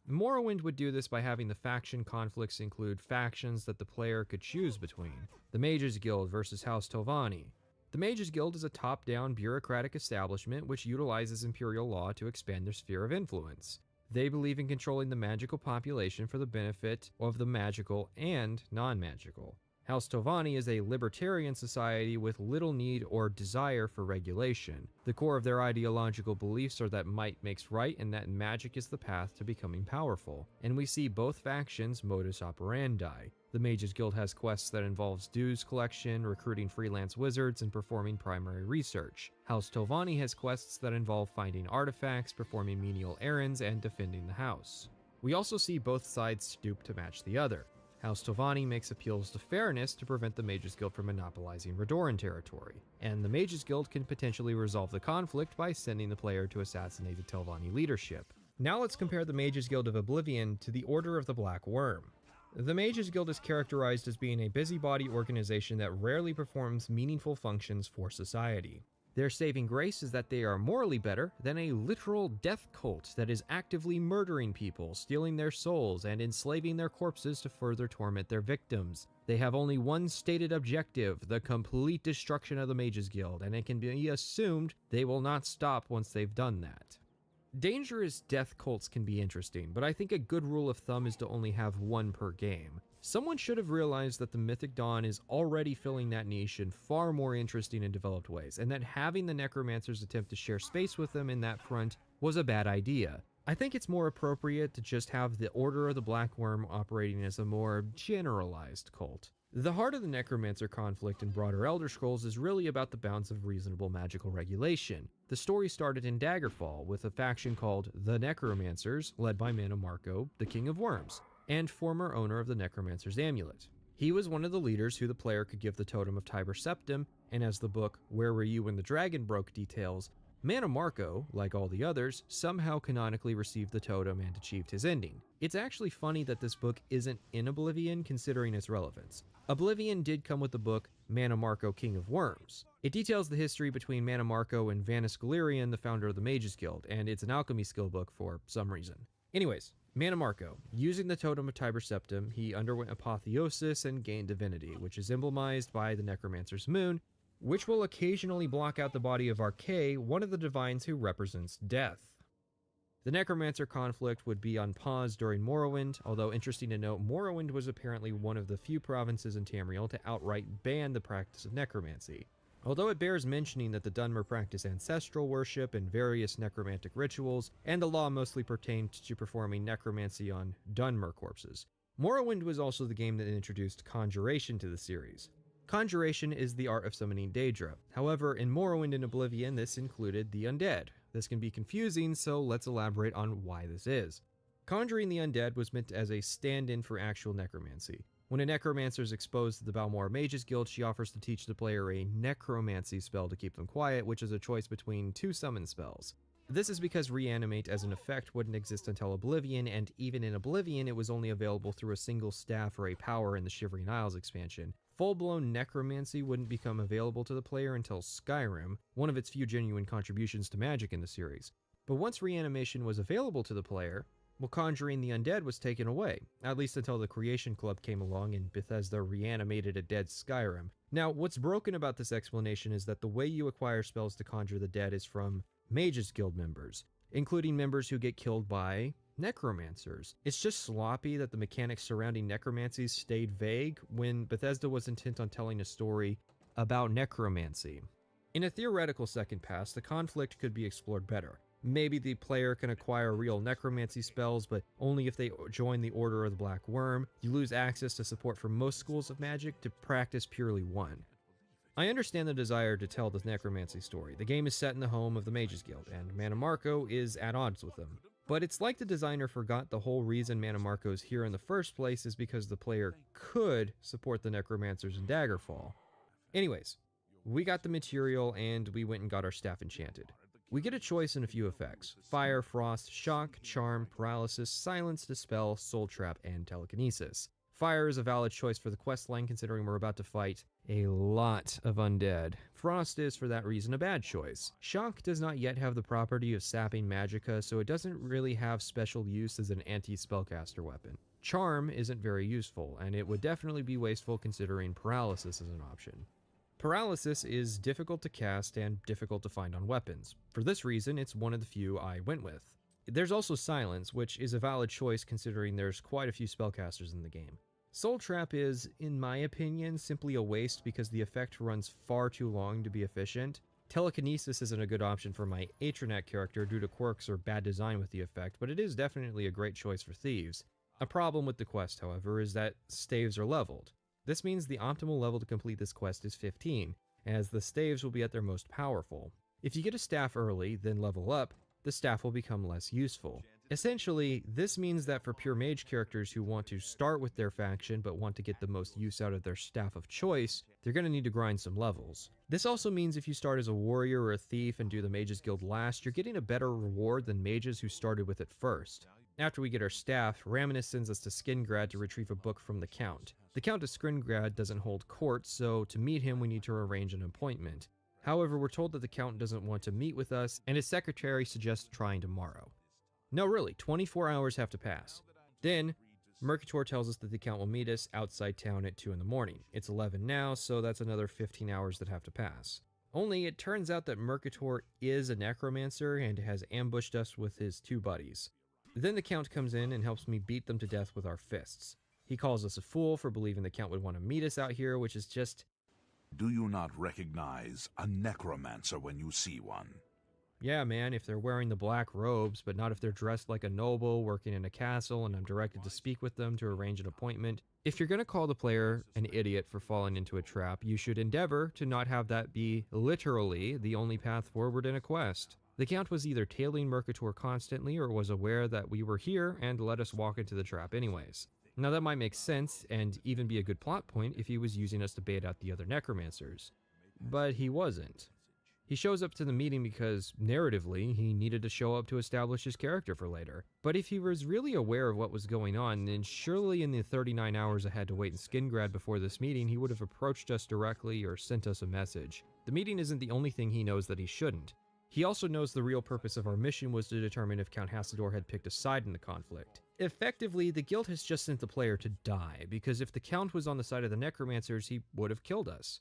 S2: Morrowind would do this by having the faction conflicts include factions that the player could choose between. The Mages Guild versus House Telvanni. The Mages Guild is a top-down bureaucratic establishment which utilizes imperial law to expand their sphere of influence. They believe in controlling the magical population for the benefit of the magical and non-magical. House Telvanni is a libertarian society with little need or desire for regulation. The core of their ideological beliefs are that might makes right and that magic is the path to becoming powerful. And we see both factions' modus operandi. The Mages Guild has quests that involves dues collection, recruiting freelance wizards, and performing primary research. House Telvanni has quests that involve finding artifacts, performing menial errands, and defending the house. We also see both sides stoop to match the other. House Telvanni makes appeals to fairness to prevent the Mages Guild from monopolizing Redoran territory, and the Mages Guild can potentially resolve the conflict by sending the player to assassinate the Telvanni leadership. Now let's compare the Mages Guild of Oblivion to the Order of the Black Worm. The Mages Guild is characterized as being a busybody organization that rarely performs meaningful functions for society. Their saving grace is that they are morally better than a literal death cult that is actively murdering people, stealing their souls, and enslaving their corpses to further torment their victims. They have only one stated objective, the complete destruction of the Mages Guild, and it can be assumed they will not stop once they've done that. Dangerous death cults can be interesting, but I think a good rule of thumb is to only have one per game. Someone should have realized that the Mythic Dawn is already filling that niche in far more interesting and developed ways, and that having the Necromancers attempt to share space with them in that front was a bad idea. I think it's more appropriate to just have the Order of the Black Worm operating as a more generalized cult. The heart of the Necromancer conflict in broader Elder Scrolls is really about the bounds of reasonable magical regulation. The story started in Daggerfall with a faction called the Necromancers, led by Mana Marco, the King of Worms, and former owner of the Necromancer's Amulet. He was one of the leaders who the player could give the Totem of Tiber Septim, and as the book Where Were You When the Dragon Broke details, Mana Marco, like all the others, somehow canonically received the totem and achieved his ending. It's actually funny that this book isn't in Oblivion considering its relevance. Oblivion did come with the book Mana Marco, King of Worms. It details the history between Mana Marco and Vanus Galerion, the founder of the Mages Guild, and it's an alchemy skill book for some reason. Anyways, Mana Marco. Using the Totem of Tiber Septim, he underwent apotheosis and gained divinity, which is emblemized by the Necromancer's moon, which will occasionally block out the body of Archae, one of the divines who represents death. The Necromancer conflict would be on pause during Morrowind, although interesting to note, Morrowind was apparently one of the few provinces in Tamriel to outright ban the practice of necromancy. Although it bears mentioning that the Dunmer practice ancestral worship and various necromantic rituals, and the law mostly pertained to performing necromancy on Dunmer corpses. Morrowind was also the game that introduced conjuration to the series. Conjuration is the art of summoning Daedra. However, in Morrowind and Oblivion, this included the undead. This can be confusing, so let's elaborate on why this is. Conjuring the undead was meant as a stand-in for actual necromancy. When a necromancer is exposed to the Balmora Mages Guild, she offers to teach the player a necromancy spell to keep them quiet, which is a choice between two summon spells. This is because Reanimate as an effect wouldn't exist until Oblivion, and even in Oblivion it was only available through a single staff or a power in the Shivering Isles expansion. Full-blown necromancy wouldn't become available to the player until Skyrim, one of its few genuine contributions to magic in the series. But once reanimation was available to the player, well, conjuring the undead was taken away, at least until the Creation Club came along and Bethesda reanimated a dead Skyrim. Now, what's broken about this explanation is that the way you acquire spells to conjure the dead is from Mages Guild members, including members who get killed by necromancers. It's just sloppy that the mechanics surrounding necromancy stayed vague when Bethesda was intent on telling a story about necromancy. In a theoretical second pass, the conflict could be explored better. Maybe the player can acquire real necromancy spells, but only if they join the Order of the Black Worm. You lose access to support from most schools of magic to practice purely one. I understand the desire to tell the necromancy story. The game is set in the home of the Mages Guild, and Mana Marco is at odds with them. But it's like the designer forgot the whole reason Mana Marco is here in the first place is because the player could support the necromancers in Daggerfall. Anyways, we got the material and we went and got our staff enchanted. We get a choice in a few effects: fire, frost, shock, charm, paralysis, silence, dispel, soul trap, and telekinesis. Fire is a valid choice for the questline considering we're about to fight a lot of undead. Frost is, for that reason, a bad choice. Shock does not yet have the property of sapping magicka, so it doesn't really have special use as an anti-spellcaster weapon. Charm isn't very useful, and it would definitely be wasteful considering paralysis as an option. Paralysis is difficult to cast and difficult to find on weapons. For this reason, it's one of the few I went with. There's also Silence, which is a valid choice considering there's quite a few spellcasters in the game. Soul Trap is, in my opinion, simply a waste because the effect runs far too long to be efficient. Telekinesis isn't a good option for my Atronac character due to quirks or bad design with the effect, but it is definitely a great choice for thieves. A problem with the quest, however, is that staves are leveled. This means the optimal level to complete this quest is 15, as the staves will be at their most powerful. If you get a staff early, then level up, the staff will become less useful. Essentially, this means that for pure mage characters who want to start with their faction but want to get the most use out of their staff of choice, they're going to need to grind some levels. This also means if you start as a warrior or a thief and do the Mages Guild last, you're getting a better reward than mages who started with it first. After we get our staff, Raminus sends us to Skingrad to retrieve a book from the Count. The Count of Skingrad doesn't hold court, so to meet him we need to arrange an appointment. However, we're told that the Count doesn't want to meet with us, and his secretary suggests trying tomorrow. No, really, 24 hours have to pass. Then, Mercator tells us that the Count will meet us outside town at 2 in the morning. It's 11 now, so that's another 15 hours that have to pass. Only, it turns out that Mercator is a necromancer and has ambushed us with his 2 buddies. Then the Count comes in and helps me beat them to death with our fists. He calls us a fool for believing the Count would want to meet us out here, which is just...
S5: Do you not recognize a necromancer when you see one?
S2: Yeah, man, if they're wearing the black robes, but not if they're dressed like a noble working in a castle and I'm directed to speak with them to arrange an appointment. If you're going to call the player an idiot for falling into a trap, you should endeavor to not have that be literally the only path forward in a quest. The Count was either tailing Mercator constantly or was aware that we were here and let us walk into the trap anyways. Now that might make sense and even be a good plot point if he was using us to bait out the other necromancers. But he wasn't. He shows up to the meeting because, narratively, he needed to show up to establish his character for later. But if he was really aware of what was going on, then surely in the 39 hours I had to wait in Skingrad before this meeting, he would have approached us directly or sent us a message. The meeting isn't the only thing he knows that he shouldn't. He also knows the real purpose of our mission was to determine if Count Hassador had picked a side in the conflict. Effectively, the guild has just sent the player to die, because if the Count was on the side of the necromancers, he would have killed us.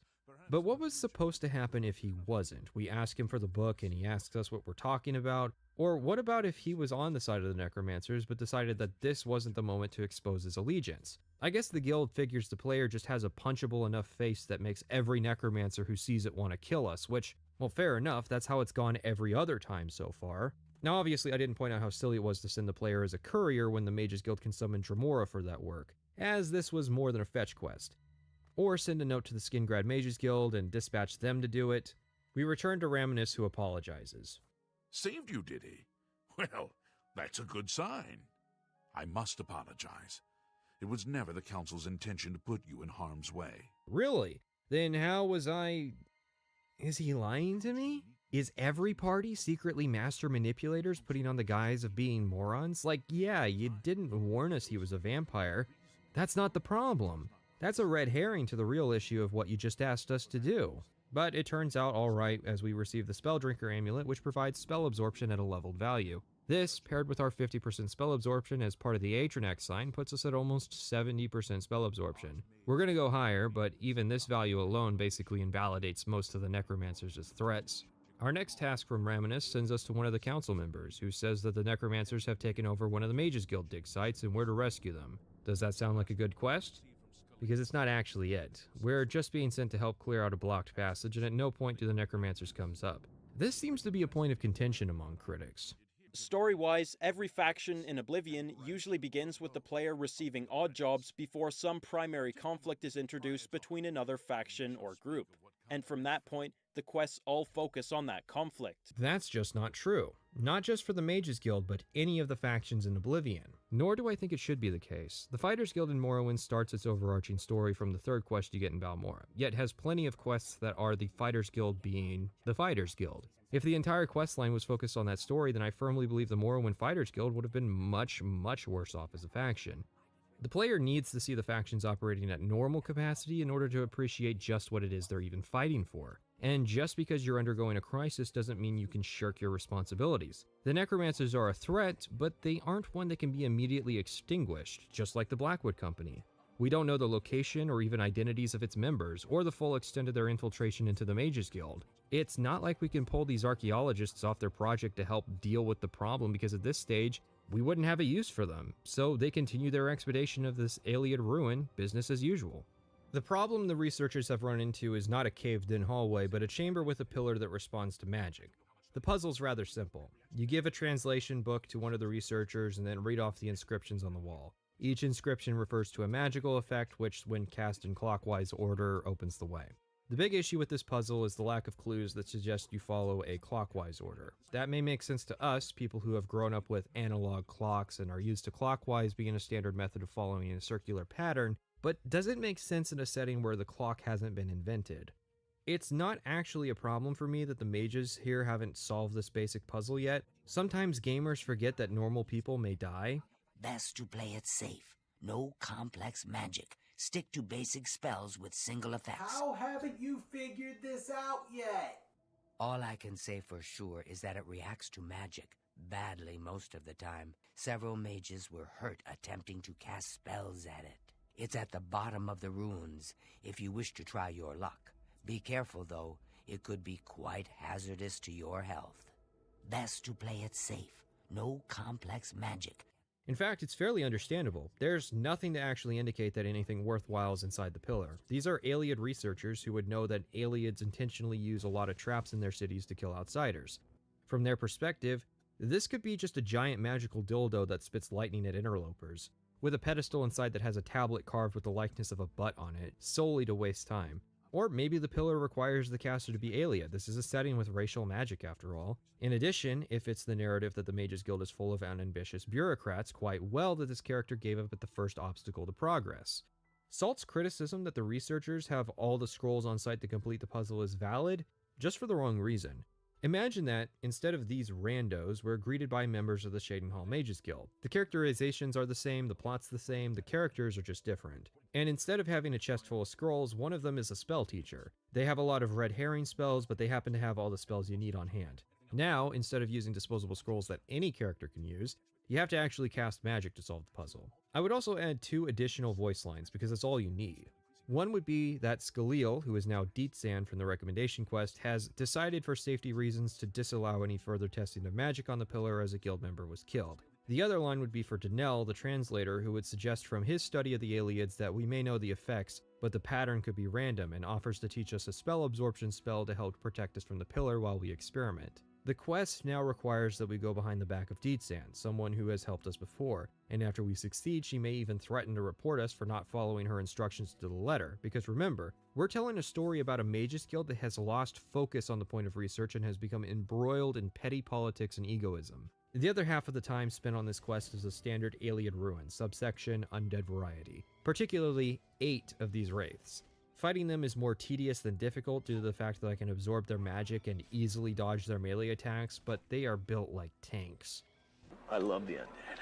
S2: But what was supposed to happen if he wasn't? We ask him for the book and he asks us what we're talking about. Or what about if he was on the side of the necromancers but decided that this wasn't the moment to expose his allegiance? I guess the guild figures the player just has a punchable enough face that makes every necromancer who sees it want to kill us, which, well, fair enough, that's how it's gone every other time so far. Now obviously I didn't point out how silly it was to send the player as a courier when the Mages Guild can summon Dremora for that work, as this was more than a fetch quest. Or send a note to the Skingrad Mages Guild and dispatch them to do it. We return to Raminus, who apologizes.
S5: Saved you, did he? Well, that's a good sign. I must apologize. It was never the Council's intention to put you in harm's way.
S2: Really? Then how was I... Is he lying to me? Is every party secretly master manipulators putting on the guise of being morons? Like, yeah, you didn't warn us he was a vampire. That's not the problem. That's a red herring to the real issue of what you just asked us to do. But it turns out alright as we receive the Spelldrinker amulet, which provides spell absorption at a leveled value. This, paired with our 50% spell absorption as part of the Atronac sign, puts us at almost 70% spell absorption. We're gonna go higher, but even this value alone basically invalidates most of the necromancers as threats. Our next task from Raminus sends us to one of the council members, who says that the necromancers have taken over one of the Mages Guild dig sites and we're to rescue them. Does that sound like a good quest? Because it's not actually it. We're just being sent to help clear out a blocked passage, and at no point do the necromancers comes up. This seems to be a point of contention among critics.
S11: Story-wise, every faction in Oblivion usually begins with the player receiving odd jobs before some primary conflict is introduced between another faction or group. And from that point, the quests all focus on that conflict.
S2: That's just not true. Not just for the Mages Guild, but any of the factions in Oblivion. Nor do I think it should be the case. The Fighters Guild in Morrowind starts its overarching story from the third quest you get in Balmora, yet has plenty of quests that are the Fighters Guild being the Fighters Guild. If the entire questline was focused on that story, then I firmly believe the Morrowind Fighters Guild would have been much, much worse off as a faction. The player needs to see the factions operating at normal capacity in order to appreciate just what it is they're even fighting for. And just because you're undergoing a crisis doesn't mean you can shirk your responsibilities. The Necromancers are a threat, but they aren't one that can be immediately extinguished, just like the Blackwood Company. We don't know the location or even identities of its members, or the full extent of their infiltration into the Mages Guild. It's not like we can pull these archaeologists off their project to help deal with the problem, because at this stage, we wouldn't have a use for them, so they continue their expedition of this Ayleid ruin, business as usual. The problem the researchers have run into is not a caved-in hallway, but a chamber with a pillar that responds to magic. The puzzle's rather simple. You give a translation book to one of the researchers and then read off the inscriptions on the wall. Each inscription refers to a magical effect, which, when cast in clockwise order, opens the way. The big issue with this puzzle is the lack of clues that suggest you follow a clockwise order. That may make sense to us, people who have grown up with analog clocks and are used to clockwise being a standard method of following a circular pattern, but doesn't make sense in a setting where the clock hasn't been invented. It's not actually a problem for me that the mages here haven't solved this basic puzzle yet. Sometimes gamers forget that normal people may die.
S19: Best to play it safe. No complex magic. Stick to basic spells with single effects.
S3: How haven't you figured this out yet?
S19: All I can say for sure is that it reacts to magic, badly most of the time. Several mages were hurt attempting to cast spells at it. It's at the bottom of the ruins, if you wish to try your luck. Be careful, though. It could be quite hazardous to your health. Best to play it safe. No complex magic.
S2: In fact, it's fairly understandable. There's nothing to actually indicate that anything worthwhile is inside the pillar. These are Ayleid researchers who would know that Ayleids intentionally use a lot of traps in their cities to kill outsiders. From their perspective, this could be just a giant magical dildo that spits lightning at interlopers, with a pedestal inside that has a tablet carved with the likeness of a butt on it, solely to waste time. Or maybe the pillar requires the caster to be Ayleid. This is a setting with racial magic after all. In addition, if it's the narrative that the Mages Guild is full of unambitious bureaucrats, quite well that this character gave up at the first obstacle to progress. Salt's criticism that the researchers have all the scrolls on site to complete the puzzle is valid, just for the wrong reason. Imagine that, instead of these randos, we're greeted by members of the Cheydinhal Mages Guild. The characterizations are the same, the plot's the same, the characters are just different. And instead of having a chest full of scrolls, one of them is a spell teacher. They have a lot of red herring spells, but they happen to have all the spells you need on hand. Now, instead of using disposable scrolls that any character can use, you have to actually cast magic to solve the puzzle. I would also add 2 additional voice lines, because that's all you need. One would be that Scaleel, who is now Deetsan from the recommendation quest, has decided for safety reasons to disallow any further testing of magic on the pillar as a guild member was killed. The other line would be for Danelle, the translator, who would suggest from his study of the Ayleids that we may know the effects, but the pattern could be random, and offers to teach us a spell absorption spell to help protect us from the pillar while we experiment. The quest now requires that we go behind the back of Deetsan, someone who has helped us before, and after we succeed, she may even threaten to report us for not following her instructions to the letter, because remember, we're telling a story about a Mages Guild that has lost focus on the point of research and has become embroiled in petty politics and egoism. The other half of the time spent on this quest is a standard Ayleid ruin, subsection Undead Variety, particularly 8 of these wraiths. Fighting them is more tedious than difficult due to the fact that I can absorb their magic and easily dodge their melee attacks, but they are built like tanks.
S7: I love the undead.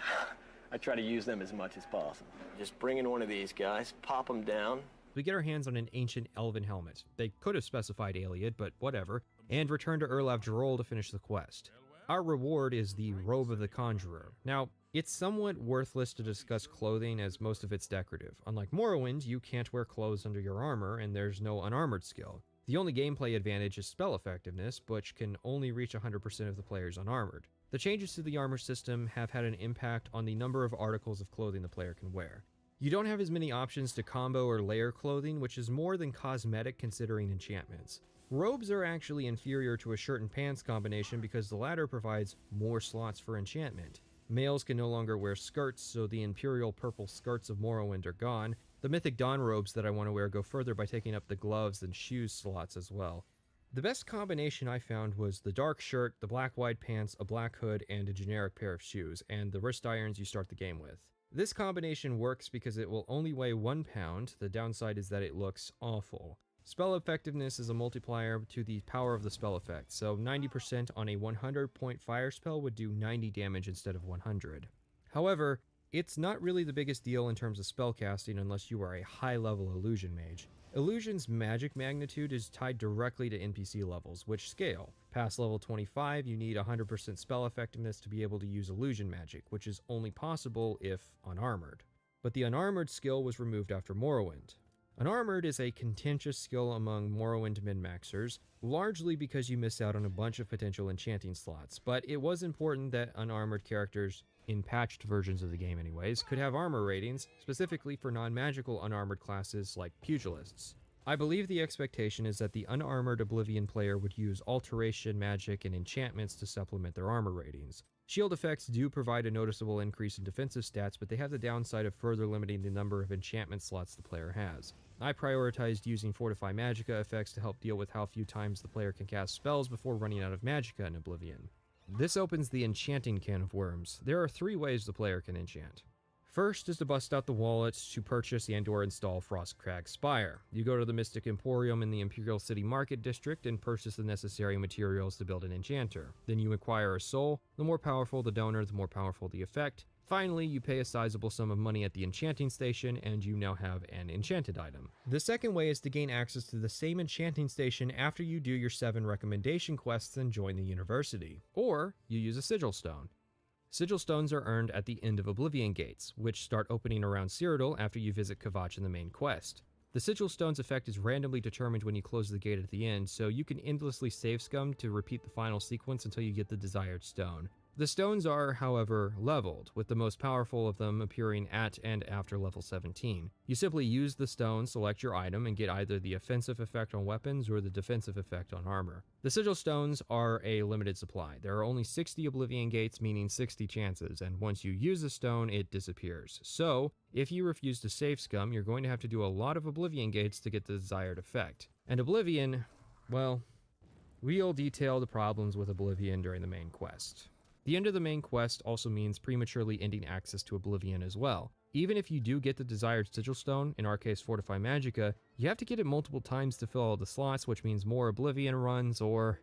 S7: I try to use them as much as possible. Just bring in one of these guys, pop them down.
S2: We get our hands on an ancient elven helmet. They could have specified Ayleid, but whatever, and return to Erlav Jarol to finish the quest. Our reward is the Robe of the Conjurer. Now, it's somewhat worthless to discuss clothing as most of it's decorative. Unlike Morrowind, you can't wear clothes under your armor, and there's no unarmored skill. The only gameplay advantage is spell effectiveness, which can only reach 100% of the players unarmored. The changes to the armor system have had an impact on the number of articles of clothing the player can wear. You don't have as many options to combo or layer clothing, which is more than cosmetic considering enchantments. Robes are actually inferior to a shirt and pants combination because the latter provides more slots for enchantment. Males can no longer wear skirts, so the imperial purple skirts of Morrowind are gone. The mythic dawn robes that I want to wear go further by taking up the gloves and shoes slots as well. The best combination I found was the dark shirt, the black wide pants, a black hood, and a generic pair of shoes, and the wrist irons you start the game with. This combination works because it will only weigh 1 pound. The downside is that it looks awful. Spell effectiveness is a multiplier to the power of the spell effect, so 90% on a 100-point fire spell would do 90 damage instead of 100. However, It's not really the biggest deal in terms of spellcasting unless you are a high-level illusion mage. Illusion's magic magnitude is tied directly to NPC levels, which scale. Past level 25, you need 100% spell effectiveness to be able to use illusion magic, which is only possible if unarmored. But the unarmored skill was removed after Morrowind. Unarmored is a contentious skill among Morrowind min-maxers, largely because you miss out on a bunch of potential enchanting slots, but it was important that unarmored characters, in patched versions of the game anyways, could have armor ratings, specifically for non-magical unarmored classes like pugilists. I believe the expectation is that the unarmored Oblivion player would use alteration, magic, and enchantments to supplement their armor ratings. Shield effects do provide a noticeable increase in defensive stats, but they have the downside of further limiting the number of enchantment slots the player has. I prioritized using Fortify Magicka effects to help deal with how few times the player can cast spells before running out of Magicka in Oblivion. This opens the enchanting can of worms. There are 3 ways the player can enchant. First is to bust out the wallet to purchase and/or install Frostcrag Spire. You go to the Mystic Emporium in the Imperial City Market District and purchase the necessary materials to build an enchanter. Then you acquire a soul. The more powerful the donor, the more powerful the effect. Finally, you pay a sizable sum of money at the enchanting station, and you now have an enchanted item. The second way is to gain access to the same enchanting station after you do your 7 recommendation quests and join the university. Or, you use a sigil stone. Sigil stones are earned at the end of Oblivion gates, which start opening around Cyrodiil after you visit Kvatch in the main quest. The sigil stone's effect is randomly determined when you close the gate at the end, so you can endlessly save scum to repeat the final sequence until you get the desired stone. The stones are, however, leveled, with the most powerful of them appearing at and after level 17. You simply use the stone, select your item, and get either the offensive effect on weapons or the defensive effect on armor. The sigil stones are a limited supply. There are only 60 Oblivion gates, meaning 60 chances, and once you use a stone, it disappears. So, if you refuse to save scum, you're going to have to do a lot of Oblivion gates to get the desired effect. And Oblivion, well, we'll detail the problems with Oblivion during the main quest. The end of the main quest also means prematurely ending access to Oblivion as well. Even if you do get the desired sigil stone, in our case Fortify Magicka, you have to get it multiple times to fill all the slots, which means more Oblivion runs or...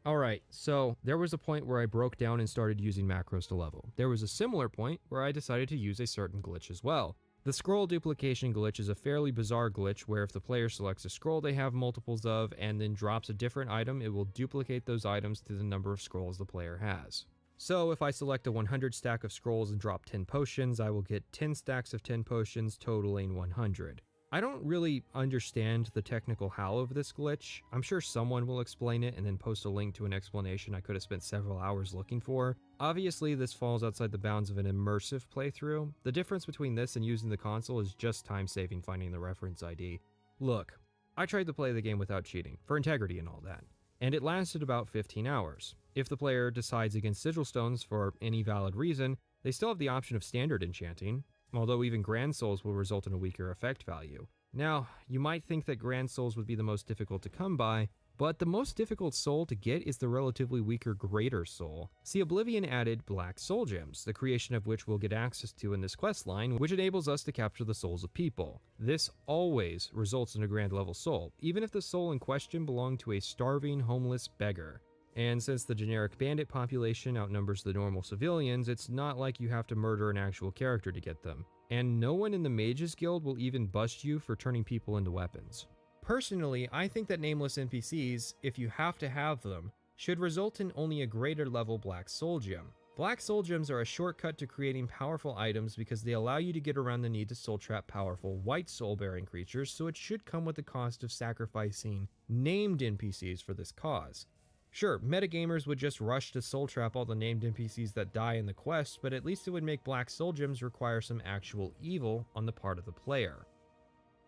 S2: Alright, so there was a point where I broke down and started using macros to level. There was a similar point where I decided to use a certain glitch as well. The scroll duplication glitch is a fairly bizarre glitch where if the player selects a scroll they have multiples of and then drops a different item, it will duplicate those items to the number of scrolls the player has. So if I select a 100 stack of scrolls and drop 10 potions, I will get 10 stacks of 10 potions totaling 100. I don't really understand the technical how of this glitch. I'm sure someone will explain it and then post a link to an explanation I could have spent several hours looking for. Obviously, this falls outside the bounds of an immersive playthrough. The difference between this and using the console is just time saving finding the reference ID. Look, I tried to play the game without cheating, for integrity and all that, and it lasted about 15 hours. If the player decides against sigil stones for any valid reason, they still have the option of standard enchanting, although even Grand Souls will result in a weaker effect value. Now, you might think that Grand Souls would be the most difficult to come by, but the most difficult soul to get is the relatively weaker Greater Soul. See, Oblivion added Black Soul Gems, the creation of which we'll get access to in this questline, which enables us to capture the souls of people. This always results in a Grand Level soul, even if the soul in question belonged to a starving, homeless beggar. And since the generic bandit population outnumbers the normal civilians, it's not like you have to murder an actual character to get them. And no one in the Mages Guild will even bust you for turning people into weapons. Personally, I think that nameless NPCs, if you have to have them, should result in only a greater level Black Soul Gem. Black Soul Gems are a shortcut to creating powerful items because they allow you to get around the need to soul trap powerful white soul-bearing creatures, so it should come with the cost of sacrificing named NPCs for this cause. Sure, metagamers would just rush to soul trap all the named NPCs that die in the quest, but at least it would make Black Soul Gems require some actual evil on the part of the player.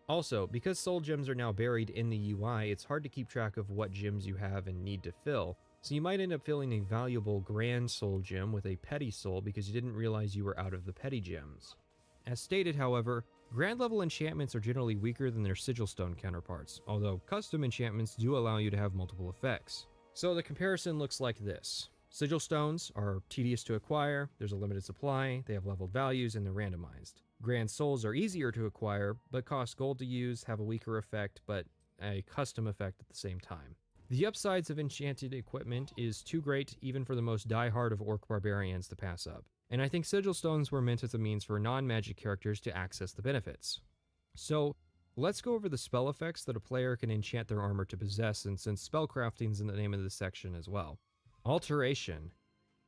S2: Also, because soul gems are now buried in the UI, it's hard to keep track of what gems you have and need to fill, so you might end up filling a valuable Grand Soul Gem with a Petty Soul because you didn't realize you were out of the Petty Gems. As stated, however, Grand level enchantments are generally weaker than their Sigil Stone counterparts, although custom enchantments do allow you to have multiple effects. So the comparison looks like this. Sigil Stones are tedious to acquire, there's a limited supply, they have leveled values, and they're randomized. Grand Souls are easier to acquire, but cost gold to use, have a weaker effect, but a custom effect at the same time. The upsides of enchanted equipment is too great even for the most die-hard of orc barbarians to pass up. and I think sigil stones were meant as a means for non-magic characters to access the benefits. So, let's go over the spell effects that a player can enchant their armor to possess, and since spellcrafting is in the name of this section as well. Alteration.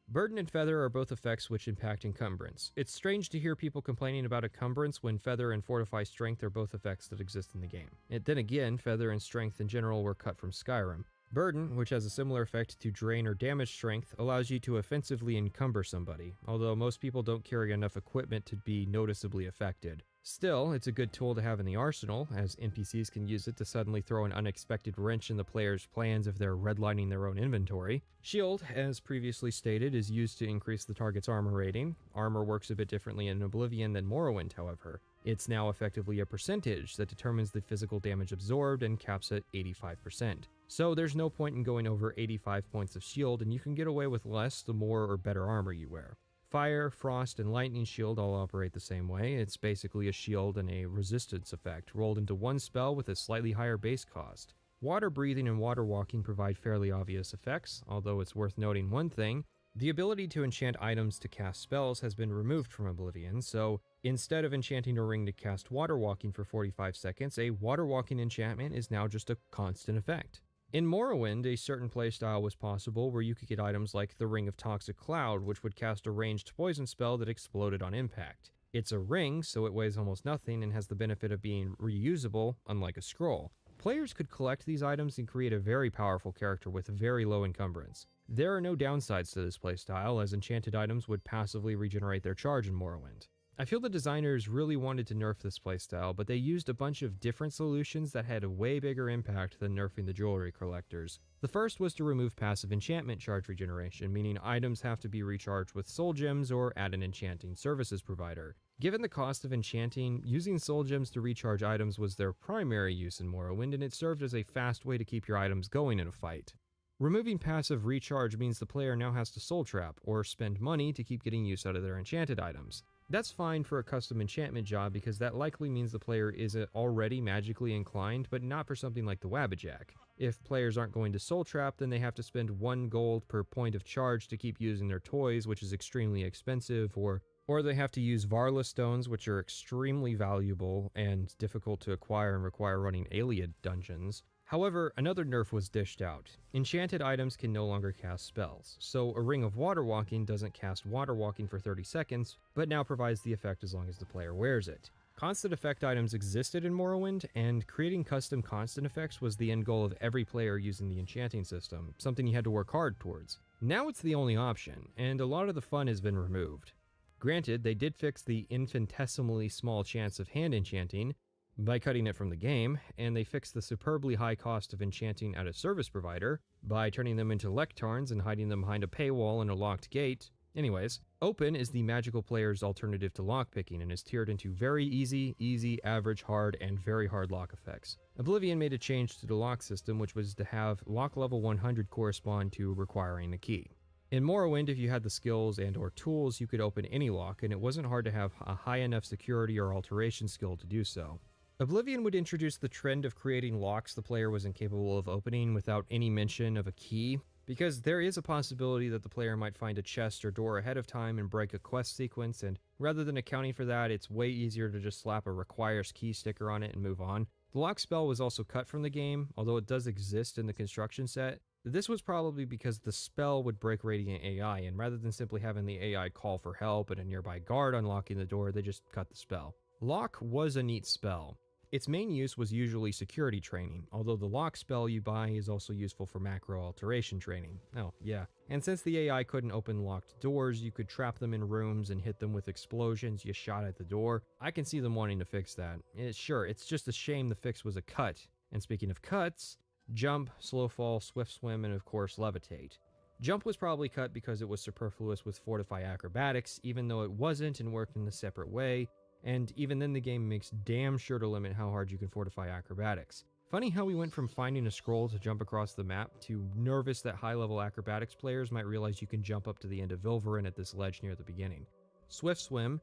S2: Burden and Feather are both effects which impact encumbrance. It's strange to hear people complaining about encumbrance when Feather and Fortify Strength are both effects that exist in the game. And then again, Feather and Strength in general were cut from Skyrim. Burden, which has a similar effect to drain or damage strength, allows you to offensively encumber somebody, although most people don't carry enough equipment to be noticeably affected. Still, it's a good tool to have in the arsenal, as NPCs can use it to suddenly throw an unexpected wrench in the player's plans if they're redlining their own inventory. Shield, as previously stated, is used to increase the target's armor rating. Armor works a bit differently in Oblivion than Morrowind, however. It's now effectively a percentage that determines the physical damage absorbed and caps at 85%. So there's no point in going over 85 points of shield, and you can get away with less the more or better armor you wear. Fire, Frost, and Lightning Shield all operate the same way. It's basically a shield and a resistance effect rolled into one spell with a slightly higher base cost. Water Breathing and Water Walking provide fairly obvious effects, although it's worth noting one thing. The ability to enchant items to cast spells has been removed from Oblivion, so instead of enchanting a ring to cast Water Walking for 45 seconds, a Water Walking enchantment is now just a constant effect. In Morrowind, a certain playstyle was possible where you could get items like the Ring of Toxic Cloud, which would cast a ranged poison spell that exploded on impact. It's a ring, so it weighs almost nothing and has the benefit of being reusable, unlike a scroll. Players could collect these items and create a very powerful character with very low encumbrance. There are no downsides to this playstyle, as enchanted items would passively regenerate their charge in Morrowind. I feel the designers really wanted to nerf this playstyle, but they used a bunch of different solutions that had a way bigger impact than nerfing the jewelry collectors. The first was to remove passive enchantment charge regeneration, meaning items have to be recharged with soul gems or add an enchanting services provider. Given the cost of enchanting, using soul gems to recharge items was their primary use in Morrowind, and it served as a fast way to keep your items going in a fight. Removing passive recharge means the player now has to soul trap, or spend money to keep getting use out of their enchanted items. That's fine for a custom enchantment job because that likely means the player is already magically inclined, but not for something like the Wabbajack. If players aren't going to soul trap, then they have to spend 1 gold per point of charge to keep using their toys, which is extremely expensive, or they have to use Varla stones, which are extremely valuable and difficult to acquire and require running Iliad dungeons. However, another nerf was dished out. Enchanted items can no longer cast spells, so a Ring of Water Walking doesn't cast Water Walking for 30 seconds, but now provides the effect as long as the player wears it. Constant effect items existed in Morrowind, and creating custom constant effects was the end goal of every player using the enchanting system, something you had to work hard towards. Now it's the only option, and a lot of the fun has been removed. Granted, they did fix the infinitesimally small chance of hand enchanting by cutting it from the game, and they fixed the superbly high cost of enchanting at a service provider by turning them into lectarns and hiding them behind a paywall and a locked gate. Anyways, Open is the magical player's alternative to lockpicking and is tiered into very easy, average, hard, and very hard lock effects. Oblivion made a change to the lock system, which was to have lock level 100 correspond to requiring a key. In Morrowind, if you had the skills and or tools, you could open any lock, and it wasn't hard to have a high enough security or alteration skill to do so. Oblivion would introduce the trend of creating locks the player was incapable of opening without any mention of a key, because there is a possibility that the player might find a chest or door ahead of time and break a quest sequence, and rather than accounting for that, it's way easier to just slap a requires key sticker on it and move on. The lock spell was also cut from the game, although it does exist in the construction set. This was probably because the spell would break Radiant AI, and rather than simply having the AI call for help and a nearby guard unlocking the door, they just cut the spell. Lock was a neat spell. Its main use was usually security training, although the lock spell you buy is also useful for macro alteration training. Oh, yeah. And since the AI couldn't open locked doors, you could trap them in rooms and hit them with explosions you shot at the door. I can see them wanting to fix that. Sure, it's just a shame the fix was a cut. And speaking of cuts, jump, slow fall, swift swim, and of course levitate. Jump was probably cut because it was superfluous with Fortify Acrobatics, even though it wasn't and worked in a separate way. And even then the game makes damn sure to limit how hard you can fortify acrobatics. Funny how we went from finding a scroll to jump across the map to nervous that high-level acrobatics players might realize you can jump up to the end of Vilverin at this ledge near the beginning. Swift Swim.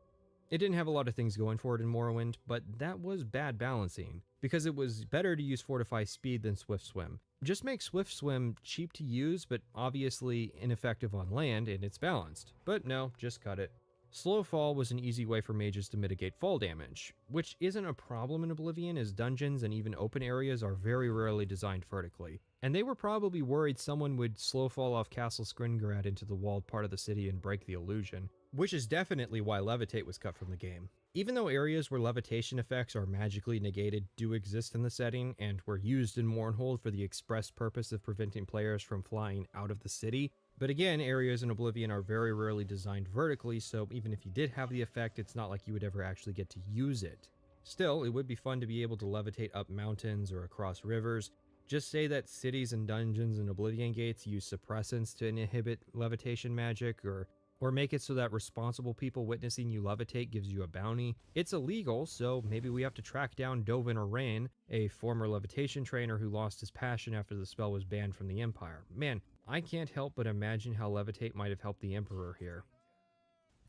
S2: It didn't have a lot of things going for it in Morrowind, but that was bad balancing, because it was better to use Fortify Speed than Swift Swim. Just make Swift Swim cheap to use, but obviously ineffective on land, and it's balanced. But no, just cut it. Slow fall was an easy way for mages to mitigate fall damage, which isn't a problem in Oblivion as dungeons and even open areas are very rarely designed vertically. And they were probably worried someone would slow fall off Castle Skringrad into the walled part of the city and break the illusion, which is definitely why Levitate was cut from the game. Even though areas where levitation effects are magically negated do exist in the setting and were used in Mournhold for the express purpose of preventing players from flying out of the city, but again, areas in Oblivion are very rarely designed vertically, so even if you did have the effect, it's not like you would ever actually get to use it. Still, it would be fun to be able to levitate up mountains or across rivers. Just say that cities and dungeons and Oblivion gates use suppressants to inhibit levitation magic, or make it so that responsible people witnessing you levitate gives you a bounty. It's illegal, so maybe we have to track down Dovin or Rain, a former levitation trainer who lost his passion after the spell was banned from the Empire. Man, I can't help but imagine how levitate might have helped the Emperor here.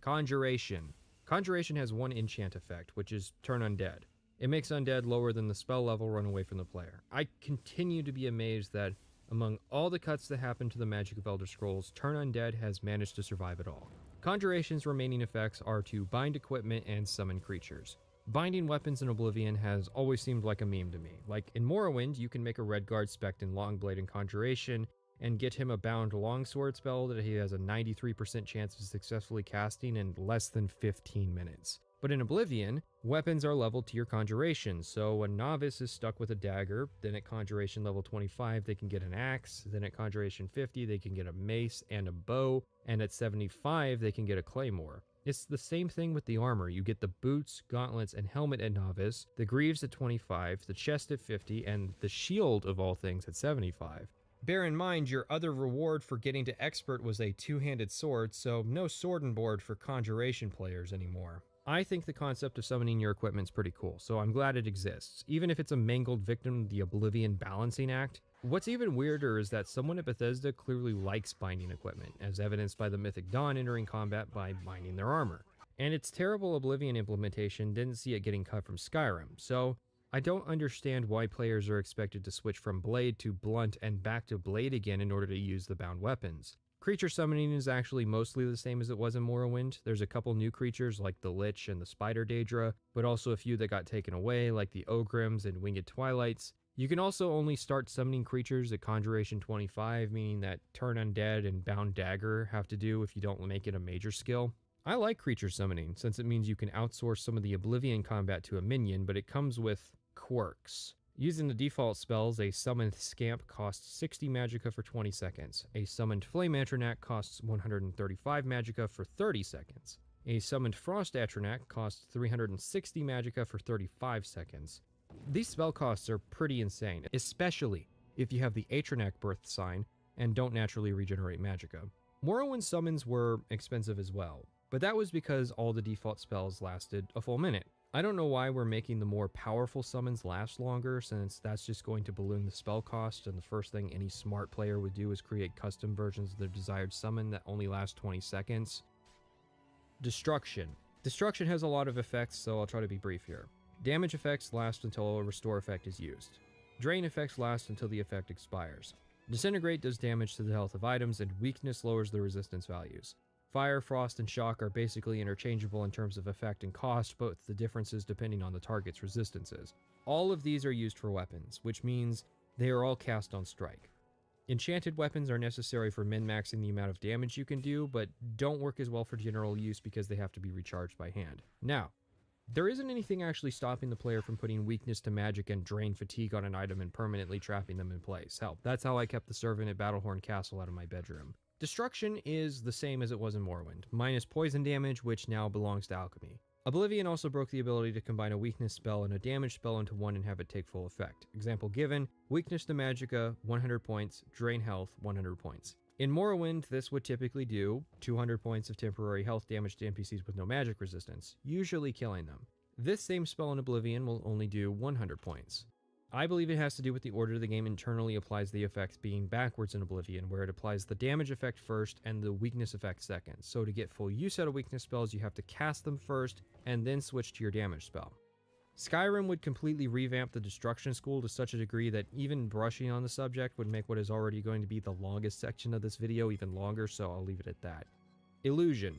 S2: Conjuration. Conjuration has one enchant effect, which is turn undead. It makes undead lower than the spell level run away from the player. I continue to be amazed that among all the cuts that happen to the Magic of Elder Scrolls, Turn Undead has managed to survive it all. Conjuration's remaining effects are to bind equipment and summon creatures. Binding weapons in Oblivion has always seemed like a meme to me. Like in Morrowind, you can make a Redguard spect in Longblade and Conjuration, and get him a bound longsword spell that he has a 93% chance of successfully casting in less than 15 minutes. But in Oblivion, weapons are leveled to your conjuration, so a novice is stuck with a dagger, then at conjuration level 25 they can get an axe, then at conjuration 50 they can get a mace and a bow, and at 75 they can get a claymore. It's the same thing with the armor. You get the boots, gauntlets, and helmet at novice, the greaves at 25, the chest at 50, and the shield of all things at 75. Bear in mind, your other reward for getting to expert was a two-handed sword, so no sword and board for conjuration players anymore. I think the concept of summoning your equipment's pretty cool, so I'm glad it exists, even if it's a mangled victim of the Oblivion balancing act. What's even weirder is that someone at Bethesda clearly likes binding equipment, as evidenced by the Mythic Dawn entering combat by binding their armor. And its terrible Oblivion implementation didn't see it getting cut from Skyrim, so I don't understand why players are expected to switch from blade to blunt and back to blade again in order to use the bound weapons. Creature summoning is actually mostly the same as it was in Morrowind. There's a couple new creatures like the Lich and the Spider Daedra, but also a few that got taken away like the Ogrims and Winged Twilights. You can also only start summoning creatures at Conjuration 25, meaning that Turn Undead and Bound Dagger have to do if you don't make it a major skill. I like creature summoning, since it means you can outsource some of the Oblivion combat to a minion, but it comes with quirks. Using the default spells, a summoned Scamp costs 60 magicka for 20 seconds. A summoned Flame Atronac costs 135 magicka for 30 seconds. A summoned Frost Atronac costs 360 magicka for 35 seconds. These spell costs are pretty insane, especially if you have the Atronac birth sign and don't naturally regenerate magicka. Morrowind summons were expensive as well, but that was because all the default spells lasted a full minute. I don't know why we're making the more powerful summons last longer, since that's just going to balloon the spell cost, and the first thing any smart player would do is create custom versions of their desired summon that only last 20 seconds. Destruction. Destruction has a lot of effects, so I'll try to be brief here. Damage effects last until a restore effect is used. Drain effects last until the effect expires. Disintegrate does damage to the health of items, and weakness lowers the resistance values. Fire, frost, and shock are basically interchangeable in terms of effect and cost, but with the differences depending on the target's resistances. All of these are used for weapons, which means they are all cast on strike. Enchanted weapons are necessary for min-maxing the amount of damage you can do, but don't work as well for general use because they have to be recharged by hand. Now, there isn't anything actually stopping the player from putting weakness to magic and drain fatigue on an item and permanently trapping them in place. Hell, that's how I kept the servant at Battlehorn Castle out of my bedroom. Destruction is the same as it was in Morrowind, minus poison damage, which now belongs to alchemy. Oblivion also broke the ability to combine a weakness spell and a damage spell into one and have it take full effect. Example given, weakness to magicka, 100 points, drain health, 100 points. In Morrowind, this would typically do 200 points of temporary health damage to NPCs with no magic resistance, usually killing them. This same spell in Oblivion will only do 100 points. I believe it has to do with the order the game internally applies the effects being backwards in Oblivion, where it applies the damage effect first and the weakness effect second. So to get full use out of weakness spells, you have to cast them first and then switch to your damage spell. Skyrim would completely revamp the Destruction School to such a degree that even brushing on the subject would make what is already going to be the longest section of this video even longer, so I'll leave it at that. Illusion.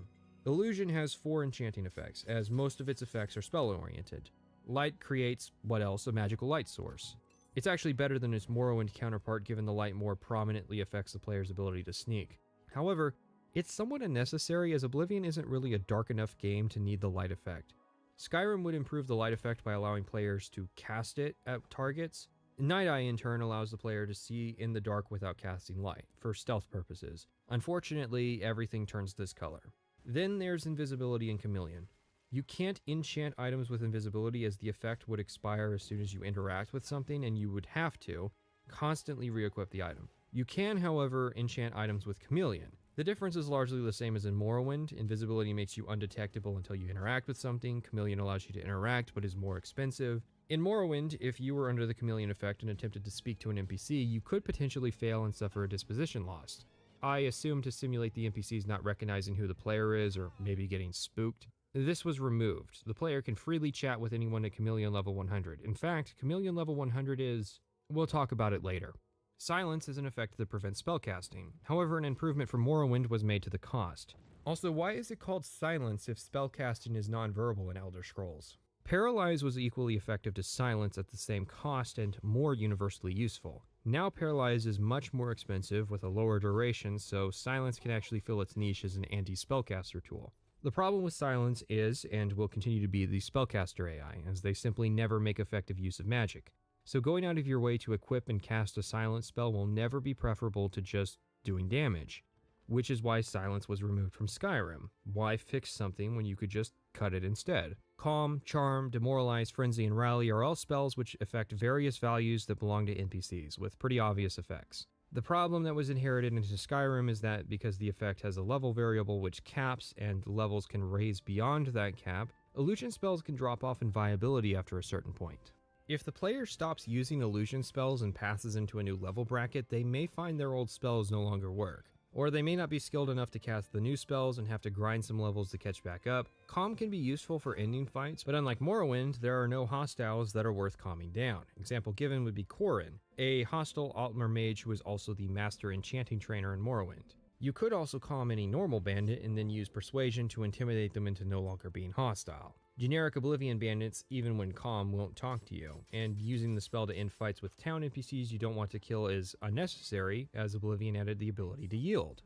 S2: Illusion has 4 enchanting effects, as most of its effects are spell-oriented. Light creates, what else, a magical light source. It's actually better than its Morrowind counterpart given the light more prominently affects the player's ability to sneak. However, it's somewhat unnecessary as Oblivion isn't really a dark enough game to need the light effect. Skyrim would improve the light effect by allowing players to cast it at targets. Night Eye in turn allows the player to see in the dark without casting light, for stealth purposes. Unfortunately, everything turns this color. Then there's Invisibility and Chameleon. You can't enchant items with invisibility as the effect would expire as soon as you interact with something and you would have to constantly re-equip the item. You can, however, enchant items with Chameleon. The difference is largely the same as in Morrowind. Invisibility makes you undetectable until you interact with something. Chameleon allows you to interact but is more expensive. In Morrowind, if you were under the Chameleon effect and attempted to speak to an NPC, you could potentially fail and suffer a disposition loss. I assume to simulate the NPCs not recognizing who the player is or maybe getting spooked. This was removed. The player can freely chat with anyone at Chameleon level 100. In fact, Chameleon level 100 is... we'll talk about it later. Silence is an effect that prevents spellcasting. However, an improvement from Morrowind was made to the cost. Also, why is it called Silence if spellcasting is non-verbal in Elder Scrolls? Paralyze was equally effective to Silence at the same cost and more universally useful. Now Paralyze is much more expensive with a lower duration, so Silence can actually fill its niche as an anti-spellcaster tool. The problem with Silence is, and will continue to be, the spellcaster AI, as they simply never make effective use of magic. So going out of your way to equip and cast a Silence spell will never be preferable to just doing damage, which is why Silence was removed from Skyrim. Why fix something when you could just cut it instead? Calm, Charm, Demoralize, Frenzy, and Rally are all spells which affect various values that belong to NPCs, with pretty obvious effects. The problem that was inherited into Skyrim is that because the effect has a level variable which caps and levels can raise beyond that cap, illusion spells can drop off in viability after a certain point. If the player stops using illusion spells and passes into a new level bracket, they may find their old spells no longer work. Or they may not be skilled enough to cast the new spells and have to grind some levels to catch back up. Calm can be useful for ending fights, but unlike Morrowind, there are no hostiles that are worth calming down. Example given would be Corrin, a hostile Altmer mage who is also the master enchanting trainer in Morrowind. You could also calm any normal bandit and then use persuasion to intimidate them into no longer being hostile. Generic Oblivion bandits, even when calm, won't talk to you, and using the spell to end fights with town NPCs you don't want to kill is unnecessary, as Oblivion added the ability to yield.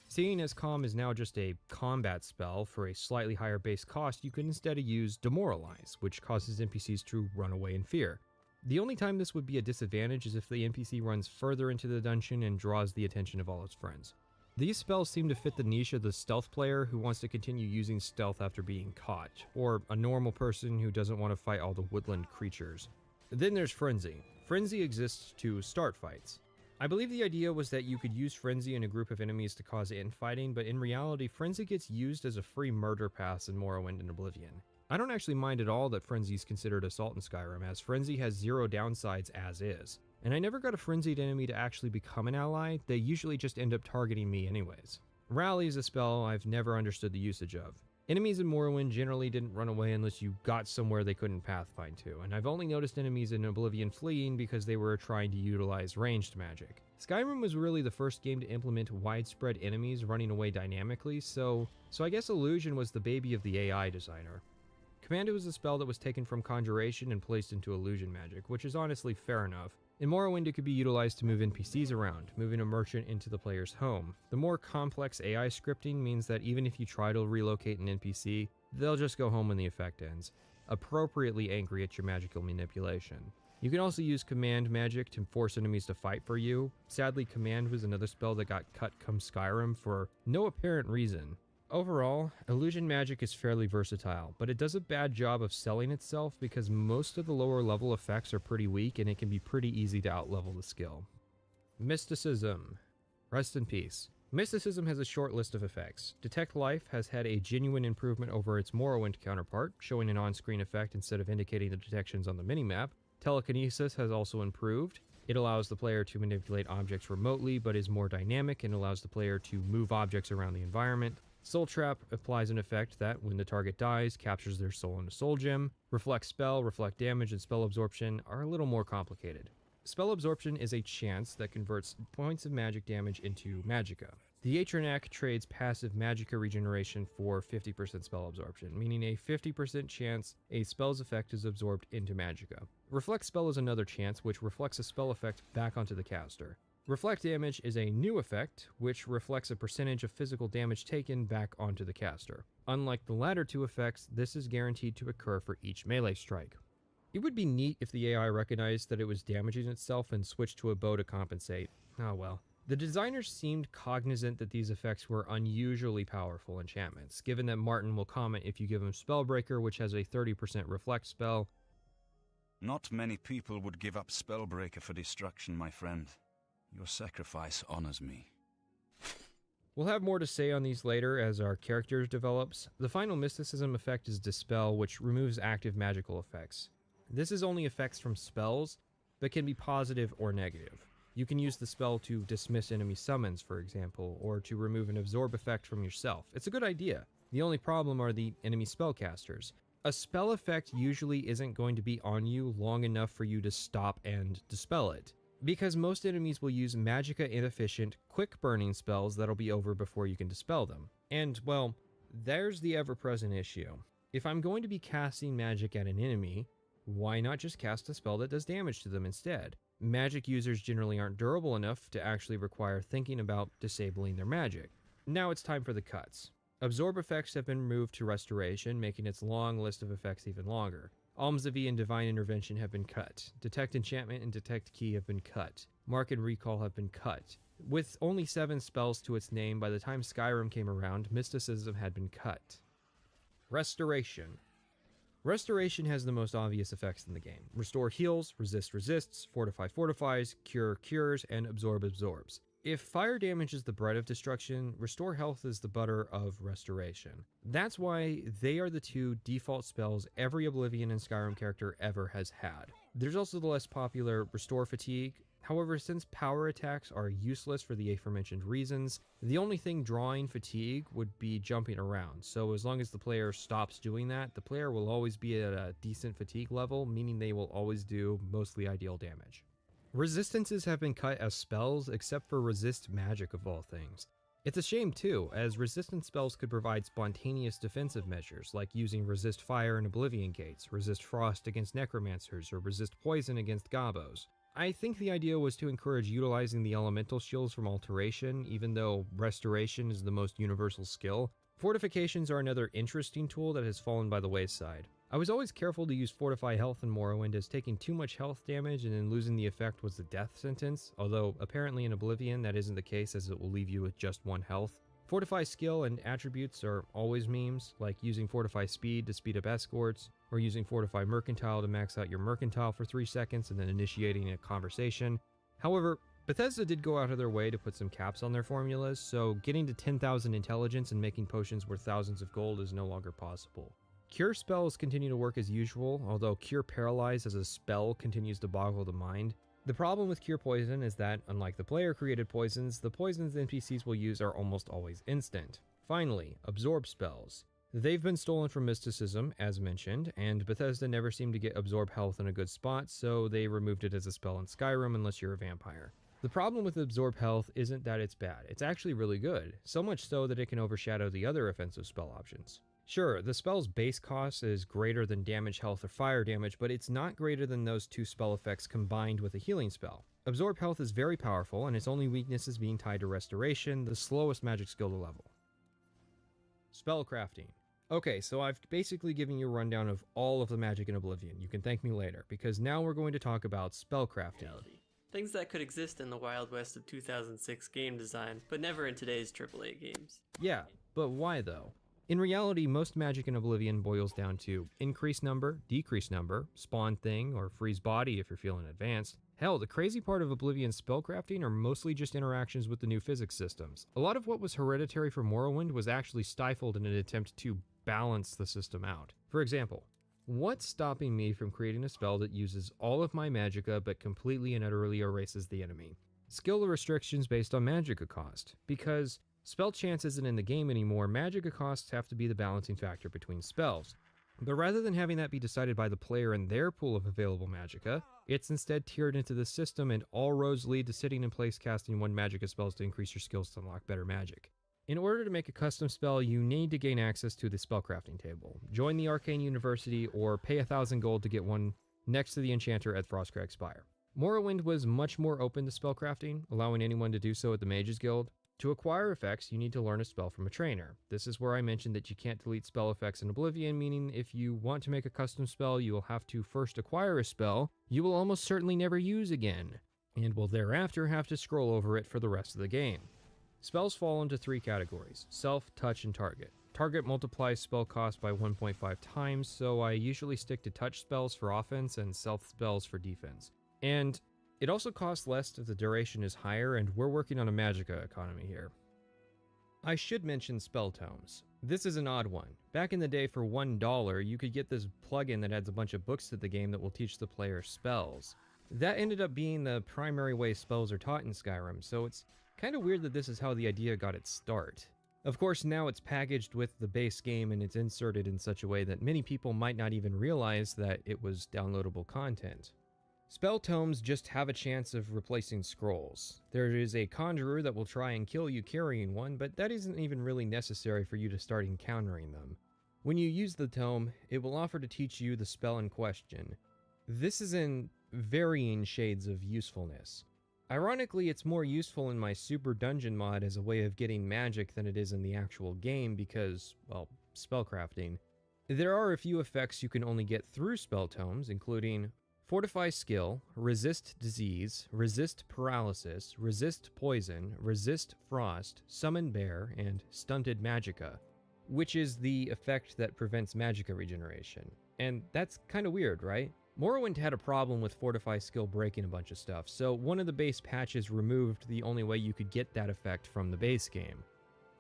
S2: Seeing as calm is now just a combat spell for a slightly higher base cost, you could instead use Demoralize, which causes NPCs to run away in fear. The only time this would be a disadvantage is if the NPC runs further into the dungeon and draws the attention of all its friends. These spells seem to fit the niche of the stealth player who wants to continue using stealth after being caught, or a normal person who doesn't want to fight all the woodland creatures. Then there's Frenzy. Frenzy exists to start fights. I believe the idea was that you could use Frenzy in a group of enemies to cause infighting, but in reality, Frenzy gets used as a free murder pass in Morrowind and Oblivion. I don't actually mind at all that Frenzy is considered assault in Skyrim, as Frenzy has zero downsides as is. And I never got a frenzied enemy to actually become an ally, they usually just end up targeting me anyways. Rally is a spell I've never understood the usage of. Enemies in Morrowind generally didn't run away unless you got somewhere they couldn't pathfind to, and I've only noticed enemies in Oblivion fleeing because they were trying to utilize ranged magic. Skyrim was really the first game to implement widespread enemies running away dynamically, so I guess Illusion was the baby of the AI designer. Commando is a spell that was taken from Conjuration and placed into Illusion magic, which is honestly fair enough. In Morrowind, it could be utilized to move NPCs around, moving a merchant into the player's home. The more complex AI scripting means that even if you try to relocate an NPC, they'll just go home when the effect ends, appropriately angry at your magical manipulation. You can also use command magic to force enemies to fight for you. Sadly, command was another spell that got cut come Skyrim for no apparent reason. Overall, illusion magic is fairly versatile, but it does a bad job of selling itself because most of the lower level effects are pretty weak and it can be pretty easy to outlevel the skill. Mysticism. Rest in peace. Mysticism has a short list of effects. Detect Life has had a genuine improvement over its Morrowind counterpart, showing an on-screen effect instead of indicating the detections on the minimap. Telekinesis has also improved. It allows the player to manipulate objects remotely, but is more dynamic and allows the player to move objects around the environment. Soul Trap applies an effect that, when the target dies, captures their soul in a soul gem. Reflect Spell, Reflect Damage, and Spell Absorption are a little more complicated. Spell Absorption is a chance that converts points of magic damage into magicka. The Atronak trades passive magicka regeneration for 50% spell absorption, meaning a 50% chance a spell's effect is absorbed into magicka. Reflect spell is another chance, which reflects a spell effect back onto the caster. Reflect damage is a new effect, which reflects a percentage of physical damage taken back onto the caster. Unlike the latter two effects, this is guaranteed to occur for each melee strike. It would be neat if the AI recognized that it was damaging itself and switched to a bow to compensate. Oh well. The designers seemed cognizant that these effects were unusually powerful enchantments, given that Martin will comment if you give him Spellbreaker, which has a 30% reflect spell.
S1: Not many people would give up Spellbreaker for destruction, my friend. Your sacrifice honors me.
S2: We'll have more to say on these later as our characters develops. The final mysticism effect is Dispel, which removes active magical effects. This is only effects from spells, but can be positive or negative. You can use the spell to dismiss enemy summons, for example, or to remove an absorb effect from yourself. It's a good idea. The only problem are the enemy spellcasters. A spell effect usually isn't going to be on you long enough for you to stop and dispel it, because most enemies will use magicka inefficient, quick burning spells that'll be over before you can dispel them. And, well, there's the ever-present issue. If I'm going to be casting magic at an enemy, why not just cast a spell that does damage to them instead? Magic users generally aren't durable enough to actually require thinking about disabling their magic. Now it's time for the cuts. Absorb effects have been moved to Restoration, making its long list of effects even longer. Almsavie and Divine Intervention have been cut. Detect Enchantment and Detect Key have been cut. Mark and Recall have been cut. With only 7 spells to its name, by the time Skyrim came around, Mysticism had been cut. Restoration. Restoration has the most obvious effects in the game. Restore heals, resist resists, fortify fortifies, cure cures, and absorb absorbs. If fire damage is the bread of destruction, restore health is the butter of restoration. That's why they are the two default spells every Oblivion and Skyrim character ever has had. There's also the less popular restore fatigue. However, since power attacks are useless for the aforementioned reasons, the only thing drawing fatigue would be jumping around, so as long as the player stops doing that, the player will always be at a decent fatigue level, meaning they will always do mostly ideal damage. Resistances have been cut as spells, except for resist magic of all things. It's a shame too, as resistant spells could provide spontaneous defensive measures, like using resist fire in Oblivion Gates, resist frost against necromancers, or resist poison against gobos. I think the idea was to encourage utilizing the elemental shields from Alteration, even though Restoration is the most universal skill. Fortifications are another interesting tool that has fallen by the wayside. I was always careful to use Fortify Health in Morrowind, as taking too much health damage and then losing the effect was the death sentence, although apparently in Oblivion that isn't the case, as it will leave you with just 1 health. Fortify skill and attributes are always memes, like using Fortify Speed to speed up escorts, or using Fortify Mercantile to max out your Mercantile for 3 seconds and then initiating a conversation. However, Bethesda did go out of their way to put some caps on their formulas, so getting to 10,000 intelligence and making potions worth thousands of gold is no longer possible. Cure spells continue to work as usual, although Cure Paralyze as a spell continues to boggle the mind. The problem with Cure Poison is that, unlike the player-created poisons, the poisons NPCs will use are almost always instant. Finally, Absorb spells. They've been stolen from Mysticism, as mentioned, and Bethesda never seemed to get Absorb Health in a good spot, so they removed it as a spell in Skyrim unless you're a vampire. The problem with Absorb Health isn't that it's bad, it's actually really good, so much so that it can overshadow the other offensive spell options. Sure, the spell's base cost is greater than damage, health, or fire damage, but it's not greater than those 2 spell effects combined with a healing spell. Absorb Health is very powerful, and its only weakness is being tied to Restoration, the slowest magic skill to level. Spellcrafting. Okay, so I've basically given you a rundown of all of the magic in Oblivion. You can thank me later, because now we're going to talk about spellcrafting.
S9: Things that could exist in the Wild West of 2006 game design, but never in today's AAA games.
S2: Yeah, but why though? In reality, most magic in Oblivion boils down to increase number, decrease number, spawn thing, or freeze body if you're feeling advanced. Hell, the crazy part of Oblivion's spellcrafting are mostly just interactions with the new physics systems. A lot of what was hereditary for Morrowind was actually stifled in an attempt to balance the system out. For example, what's stopping me from creating a spell that uses all of my magicka but completely and utterly erases the enemy? Skill restrictions based on magicka cost, because spell chance isn't in the game anymore, magicka costs have to be the balancing factor between spells. But rather than having that be decided by the player and their pool of available magicka, it's instead tiered into the system, and all roads lead to sitting in place casting 1 magicka spells to increase your skills to unlock better magic. In order to make a custom spell, you need to gain access to the spellcrafting table, join the Arcane University, or pay 1,000 gold to get one next to the enchanter at Frostcrag Spire. Morrowind was much more open to spellcrafting, allowing anyone to do so at the Mages Guild. To acquire effects, you need to learn a spell from a trainer. This is where I mentioned that you can't delete spell effects in Oblivion, meaning if you want to make a custom spell, you will have to first acquire a spell you will almost certainly never use again, and will thereafter have to scroll over it for the rest of the game. Spells fall into 3 categories: self, touch, and target. Target multiplies spell cost by 1.5 times, so I usually stick to touch spells for offense and self spells for defense. And it also costs less if the duration is higher, and we're working on a magicka economy here. I should mention spell tomes. This is an odd one. Back in the day, for $1, you could get this plugin that adds a bunch of books to the game that will teach the player spells. That ended up being the primary way spells are taught in Skyrim, so it's kind of weird that this is how the idea got its start. Of course, now it's packaged with the base game and it's inserted in such a way that many people might not even realize that it was downloadable content. Spell tomes just have a chance of replacing scrolls. There is a conjurer that will try and kill you carrying one, but that isn't even really necessary for you to start encountering them. When you use the tome, it will offer to teach you the spell in question. This is in varying shades of usefulness. Ironically, it's more useful in my Super Dungeon mod as a way of getting magic than it is in the actual game because, well, spellcrafting. There are a few effects you can only get through spell tomes, including Fortify Skill, Resist Disease, Resist Paralysis, Resist Poison, Resist Frost, Summon Bear, and Stunted Magicka, which is the effect that prevents magicka regeneration. And that's kind of weird, right? Morrowind had a problem with Fortify Skill breaking a bunch of stuff, so one of the base patches removed the only way you could get that effect from the base game.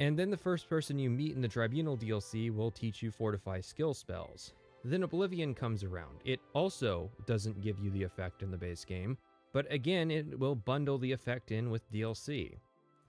S2: And then the first person you meet in the Tribunal DLC will teach you Fortify Skill spells. Then Oblivion comes around. It also doesn't give you the effect in the base game, but again, it will bundle the effect in with DLC.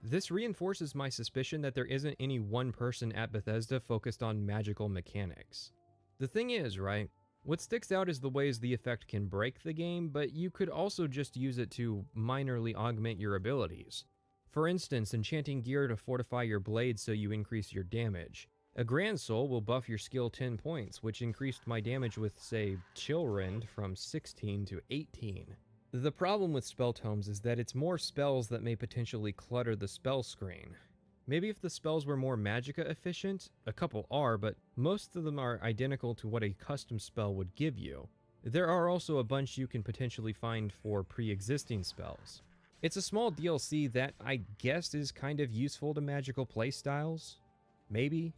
S2: This reinforces my suspicion that there isn't any one person at Bethesda focused on magical mechanics. The thing is, right, what sticks out is the ways the effect can break the game, but you could also just use it to minorly augment your abilities. For instance, enchanting gear to fortify your blade so you increase your damage. A Grand Soul will buff your skill 10 points, which increased my damage with, say, Chill Rend from 16 to 18. The problem with spell tomes is that it's more spells that may potentially clutter the spell screen. Maybe if the spells were more magicka efficient, a couple are, but most of them are identical to what a custom spell would give you. There are also a bunch you can potentially find for pre-existing spells. It's a small DLC that I guess is kind of useful to magical playstyles. Maybe?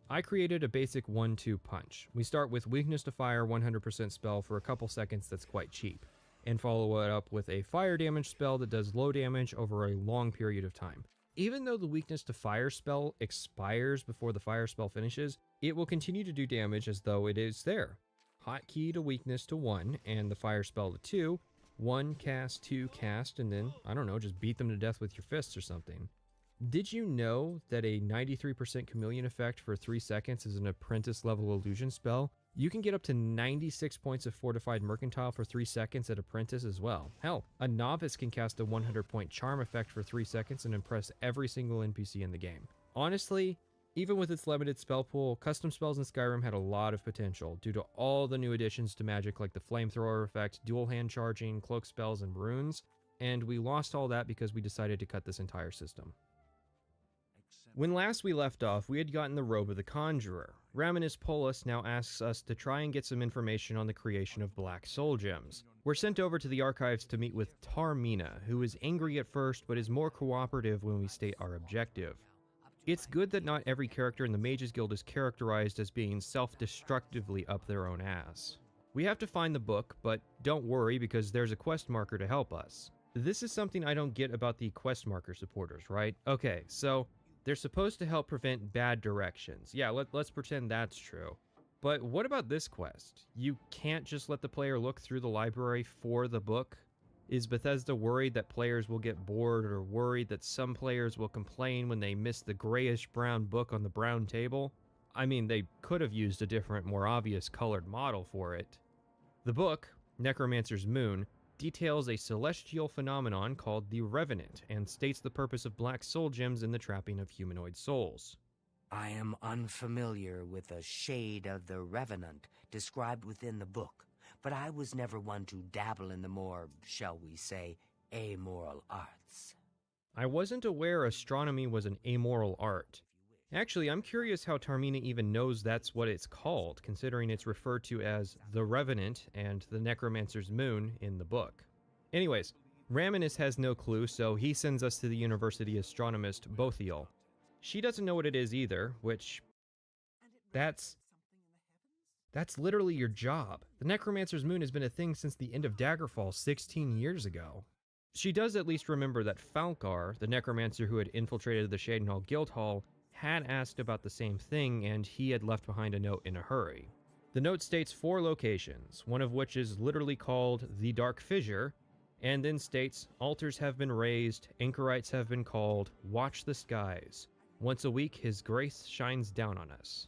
S2: I created a basic 1-2 punch. We start with weakness to fire 100% spell for a couple seconds that's quite cheap, and follow it up with a fire damage spell that does low damage over a long period of time. Even though the weakness to fire spell expires before the fire spell finishes, it will continue to do damage as though it is there. Hotkey to weakness to 1, and the fire spell to 2, 1 cast, 2 cast, and then, I don't know, just beat them to death with your fists or something. Did you know that a 93% chameleon effect for 3 seconds is an apprentice level illusion spell? You can get up to 96 points of fortified mercantile for 3 seconds at apprentice as well. Hell, a novice can cast a 100 point charm effect for 3 seconds and impress every single NPC in the game. Honestly, even with its limited spell pool, custom spells in Skyrim had a lot of potential due to all the new additions to magic like the flamethrower effect, dual hand charging, cloak spells, and runes, and we lost all that because we decided to cut this entire system. When last we left off, we had gotten the robe of the Conjurer. Raminus Polus now asks us to try and get some information on the creation of Black Soul Gems. We're sent over to the archives to meet with Tarmina, who is angry at first but is more cooperative when we state our objective. It's good that not every character in the Mages Guild is characterized as being self-destructively up their own ass. We have to find the book, but don't worry because there's a quest marker to help us. This is something I don't get about the quest marker supporters, right? Okay, so they're supposed to help prevent bad directions. Yeah, let's pretend that's true. But what about this quest? You can't just let the player look through the library for the book? Is Bethesda worried that players will get bored or worried that some players will complain when they miss the grayish-brown book on the brown table? I mean, they could have used a different, more obvious colored model for it. The book, Necromancer's Moon, details a celestial phenomenon called the Revenant and states the purpose of black soul gems in the trapping of humanoid souls.
S19: I am unfamiliar with a shade of the Revenant described within the book, but I was never one to dabble in the more, shall we say, amoral arts.
S2: I wasn't aware astronomy was an amoral art. Actually, I'm curious how Tamriel even knows that's what it's called, considering it's referred to as the Revenant and the Necromancer's Moon in the book. Anyways, Raminus has no clue, so he sends us to the university astronomist Bothiel. She doesn't know what it is either, which... That's literally your job. The Necromancer's Moon has been a thing since the end of Daggerfall 16 years ago. She does at least remember that Falcar, the necromancer who had infiltrated the Shadenhall Guildhall, had asked about the same thing, and he had left behind a note in a hurry. The note states 4 locations, one of which is literally called the Dark Fissure, and then states, altars have been raised, anchorites have been called, watch the skies. Once a week, his grace shines down on us.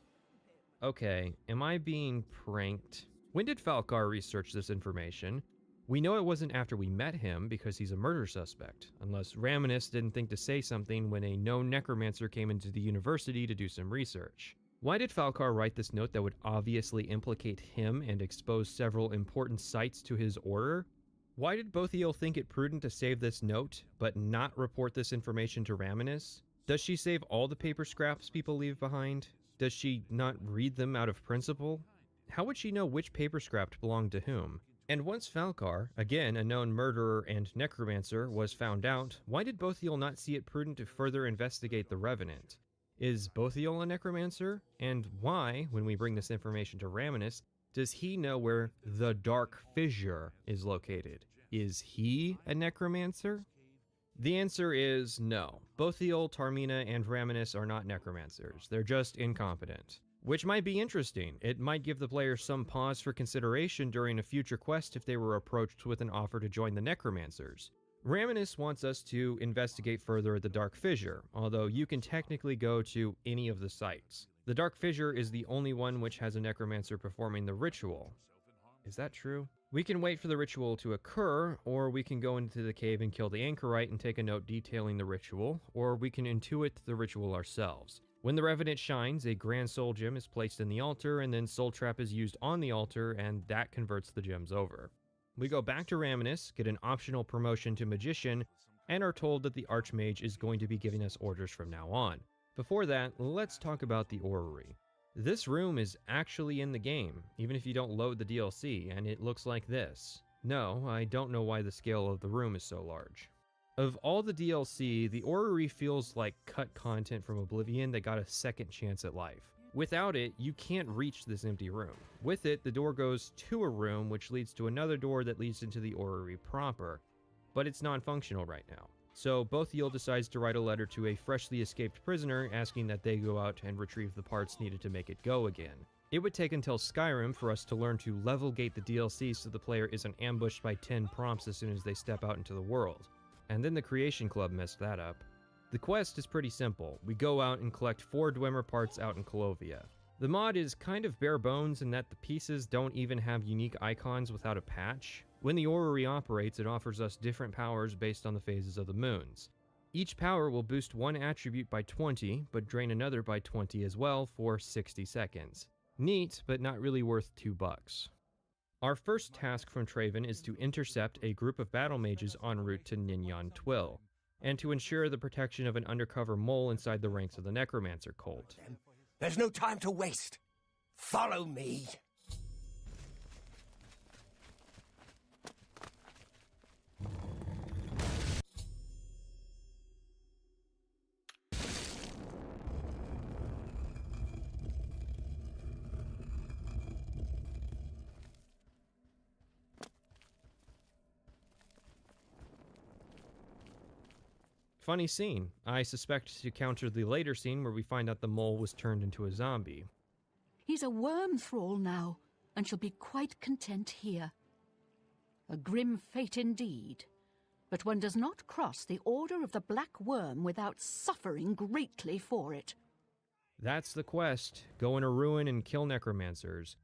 S2: Okay, am I being pranked? When did Falcar research this information? We know it wasn't after we met him, because he's a murder suspect, unless Raminus didn't think to say something when a known necromancer came into the university to do some research. Why did Falcar write this note that would obviously implicate him and expose several important sites to his order? Why did Bothiel think it prudent to save this note, but not report this information to Raminus? Does she save all the paper scraps people leave behind? Does she not read them out of principle? How would she know which paper scrap belonged to whom? And once Falcar, again a known murderer and necromancer, was found out, why did Bothiel not see it prudent to further investigate the Revenant? Is Bothiel a necromancer? And why, when we bring this information to Raminus, does he know where the Dark Fissure is located? Is he a necromancer? The answer is no. Bothiel, Tamriel, and Raminus are not necromancers. They're just incompetent. Which might be interesting. It might give the player some pause for consideration during a future quest if they were approached with an offer to join the Necromancers. Raminus wants us to investigate further at the Dark Fissure, although you can technically go to any of the sites. The Dark Fissure is the only one which has a Necromancer performing the ritual. Is that true? We can wait for the ritual to occur, or we can go into the cave and kill the anchorite and take a note detailing the ritual, or we can intuit the ritual ourselves. When the Revenant shines, a Grand Soul Gem is placed in the altar, and then Soul Trap is used on the altar, and that converts the gems over. We go back to Raminus, get an optional promotion to Magician, and are told that the Archmage is going to be giving us orders from now on. Before that, let's talk about the Orrery. This room is actually in the game, even if you don't load the DLC, and it looks like this. No, I don't know why the scale of the room is so large. Of all the DLC, the Orrery feels like cut content from Oblivion that got a second chance at life. Without it, you can't reach this empty room. With it, the door goes to a room, which leads to another door that leads into the Orrery proper. But it's non-functional right now. So Bothiel decides to write a letter to a freshly escaped prisoner asking that they go out and retrieve the parts needed to make it go again. It would take until Skyrim for us to learn to level gate the DLC so the player isn't ambushed by 10 prompts as soon as they step out into the world. And then the Creation Club messed that up. The quest is pretty simple. We go out and collect 4 Dwemer parts out in Colovia. The mod is kind of bare bones in that the pieces don't even have unique icons without a patch. When the Orrery operates, it offers us different powers based on the phases of the moons. Each power will boost one attribute by 20, but drain another by 20 as well for 60 seconds. Neat, but not really worth $2. Our first task from Traven is to intercept a group of battle mages en route to Ninyan Twill, and to ensure the protection of an undercover mole inside the ranks of the Necromancer cult.
S6: There's no time to waste. Follow me.
S2: Funny scene. I suspect to counter the later scene where we find out the mole was turned into a zombie.
S16: He's a worm thrall now, and shall be quite content here. A grim fate indeed, but one does not cross the order of the Black Worm without suffering greatly for it.
S2: That's the quest. Go in a ruin and kill necromancers.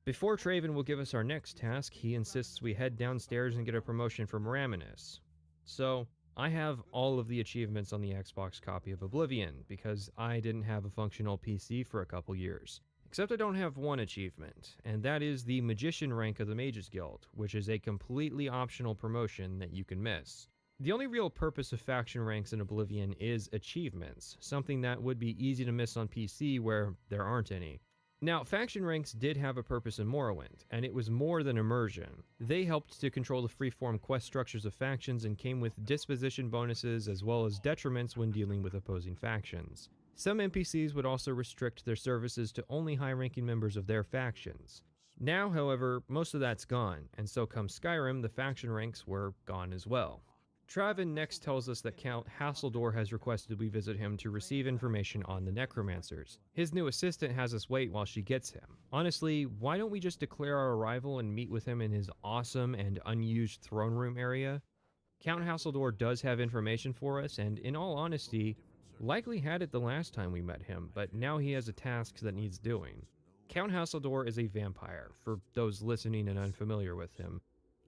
S2: Before Traven will give us our next task, he insists we head downstairs and get a promotion from Raminus. So, I have all of the achievements on the Xbox copy of Oblivion, because I didn't have a functional PC for a couple years. Except I don't have one achievement, and that is the Magician rank of the Mages Guild, which is a completely optional promotion that you can miss. The only real purpose of faction ranks in Oblivion is achievements, something that would be easy to miss on PC where there aren't any. Now, faction ranks did have a purpose in Morrowind, and it was more than immersion. They helped to control the freeform quest structures of factions and came with disposition bonuses as well as detriments when dealing with opposing factions. Some NPCs would also restrict their services to only high-ranking members of their factions. Now, however, most of that's gone, and so come Skyrim, the faction ranks were gone as well. Traven next tells us that Count Hasseldor has requested we visit him to receive information on the necromancers. His new assistant has us wait while she gets him. Honestly, why don't we just declare our arrival and meet with him in his awesome and unused throne room area? Count Hasseldor does have information for us, and in all honesty, likely had it the last time we met him, but now he has a task that needs doing. Count Hasseldor is a vampire, for those listening and unfamiliar with him.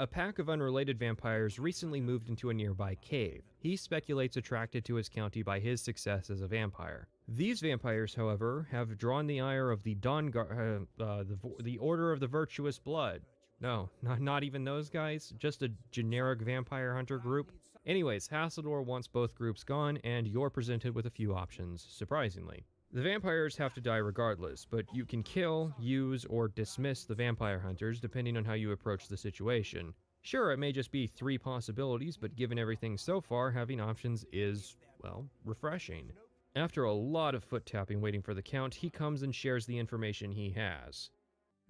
S2: A pack of unrelated vampires recently moved into a nearby cave. He speculates attracted to his county by his success as a vampire. These vampires, however, have drawn the ire of the the Order of the Virtuous Blood. No, not even those guys, just a generic vampire hunter group. Anyways, Hasseldor wants both groups gone, and you're presented with a few options, surprisingly. The vampires have to die regardless, but you can kill, use, or dismiss the vampire hunters depending on how you approach the situation. Sure, it may just be 3 possibilities, but given everything so far, having options is, well, refreshing. After a lot of foot tapping waiting for the Count, he comes and shares the information he has.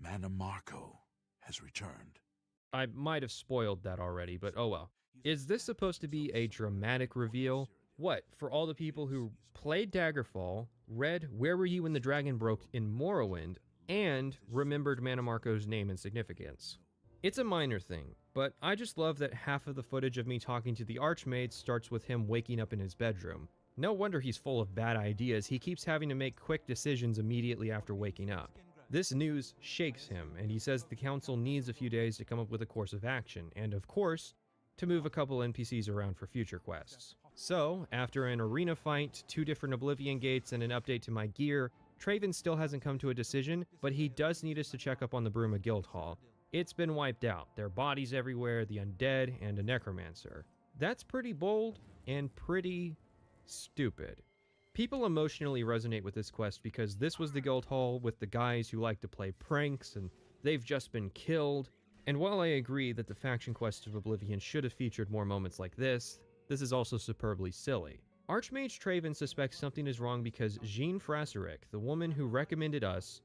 S5: Mannimarco has returned.
S2: I might have spoiled that already, but oh well. Is this supposed to be a dramatic reveal? What, for all the people who played Daggerfall, read Where Were You When the Dragon Broke in Morrowind, and remembered Mannimarco's name and significance? It's a minor thing, but I just love that half of the footage of me talking to the Archmage starts with him waking up in his bedroom. No wonder he's full of bad ideas, he keeps having to make quick decisions immediately after waking up. This news shakes him, and he says the council needs a few days to come up with a course of action, and of course, to move a couple NPCs around for future quests. So, after an arena fight, 2 different Oblivion gates, and an update to my gear, Traven still hasn't come to a decision, but he does need us to check up on the Bruma Guildhall. It's been wiped out. There are bodies everywhere, the undead, and a necromancer. That's pretty bold and pretty stupid. People emotionally resonate with this quest because this was the Guildhall with the guys who like to play pranks, and they've just been killed. And while I agree that the faction quest of Oblivion should have featured more moments like this is also superbly silly. Archmage Traven suspects something is wrong because Jean Frasserick, the woman who recommended us,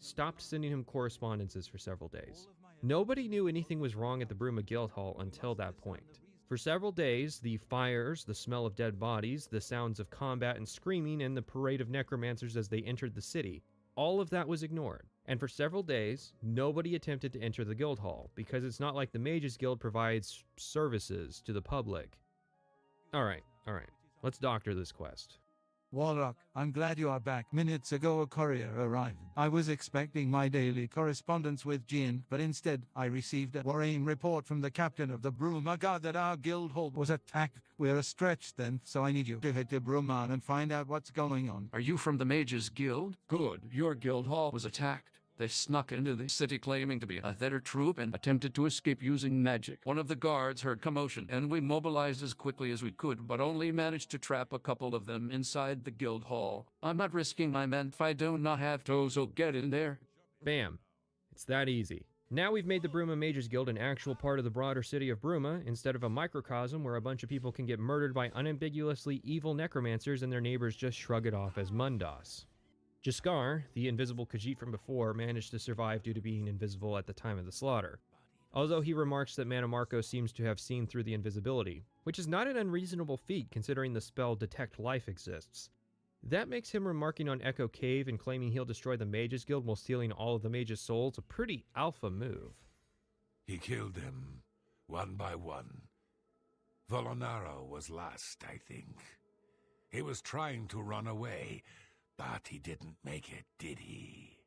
S2: stopped sending him correspondences for several days. Nobody knew anything was wrong at the Bruma Guildhall until that point. For several days, the fires, the smell of dead bodies, the sounds of combat and screaming, and the parade of necromancers as they entered the city, all of that was ignored. And for several days, nobody attempted to enter the Guildhall, because it's not like the Mages Guild provides services to the public. Alright, let's doctor this quest.
S15: Warlock, I'm glad you are back. Minutes ago a courier arrived. I was expecting my daily correspondence with Jean, but instead, I received a worrying report from the captain of the Bruma Guard that our guild hall was attacked. We're stretched then, so I need you to head to Bruma and find out what's going on.
S10: Are you from the Mages Guild? Good, your guild hall was attacked. They snuck into the city claiming to be a Thether troop and attempted to escape using magic. One of the guards heard commotion, and we mobilized as quickly as we could, but only managed to trap a couple of them inside the guild hall. I'm not risking my men if I do not have to, so get in there.
S2: Bam. It's that easy. Now we've made the Bruma Mages Guild an actual part of the broader city of Bruma, instead of a microcosm where a bunch of people can get murdered by unambiguously evil necromancers and their neighbors just shrug it off as Mundos. Jaskar, the invisible Khajiit from before, managed to survive due to being invisible at the time of the slaughter, although he remarks that Mannimarco seems to have seen through the invisibility, which is not an unreasonable feat considering the spell Detect Life exists. That makes him remarking on Echo Cave and claiming he'll destroy the Mages Guild while stealing all of the Mages' souls a pretty alpha move.
S5: He killed them, one by one. Volonaro was last, I think. He was trying to run away, But he didn't make it, did he?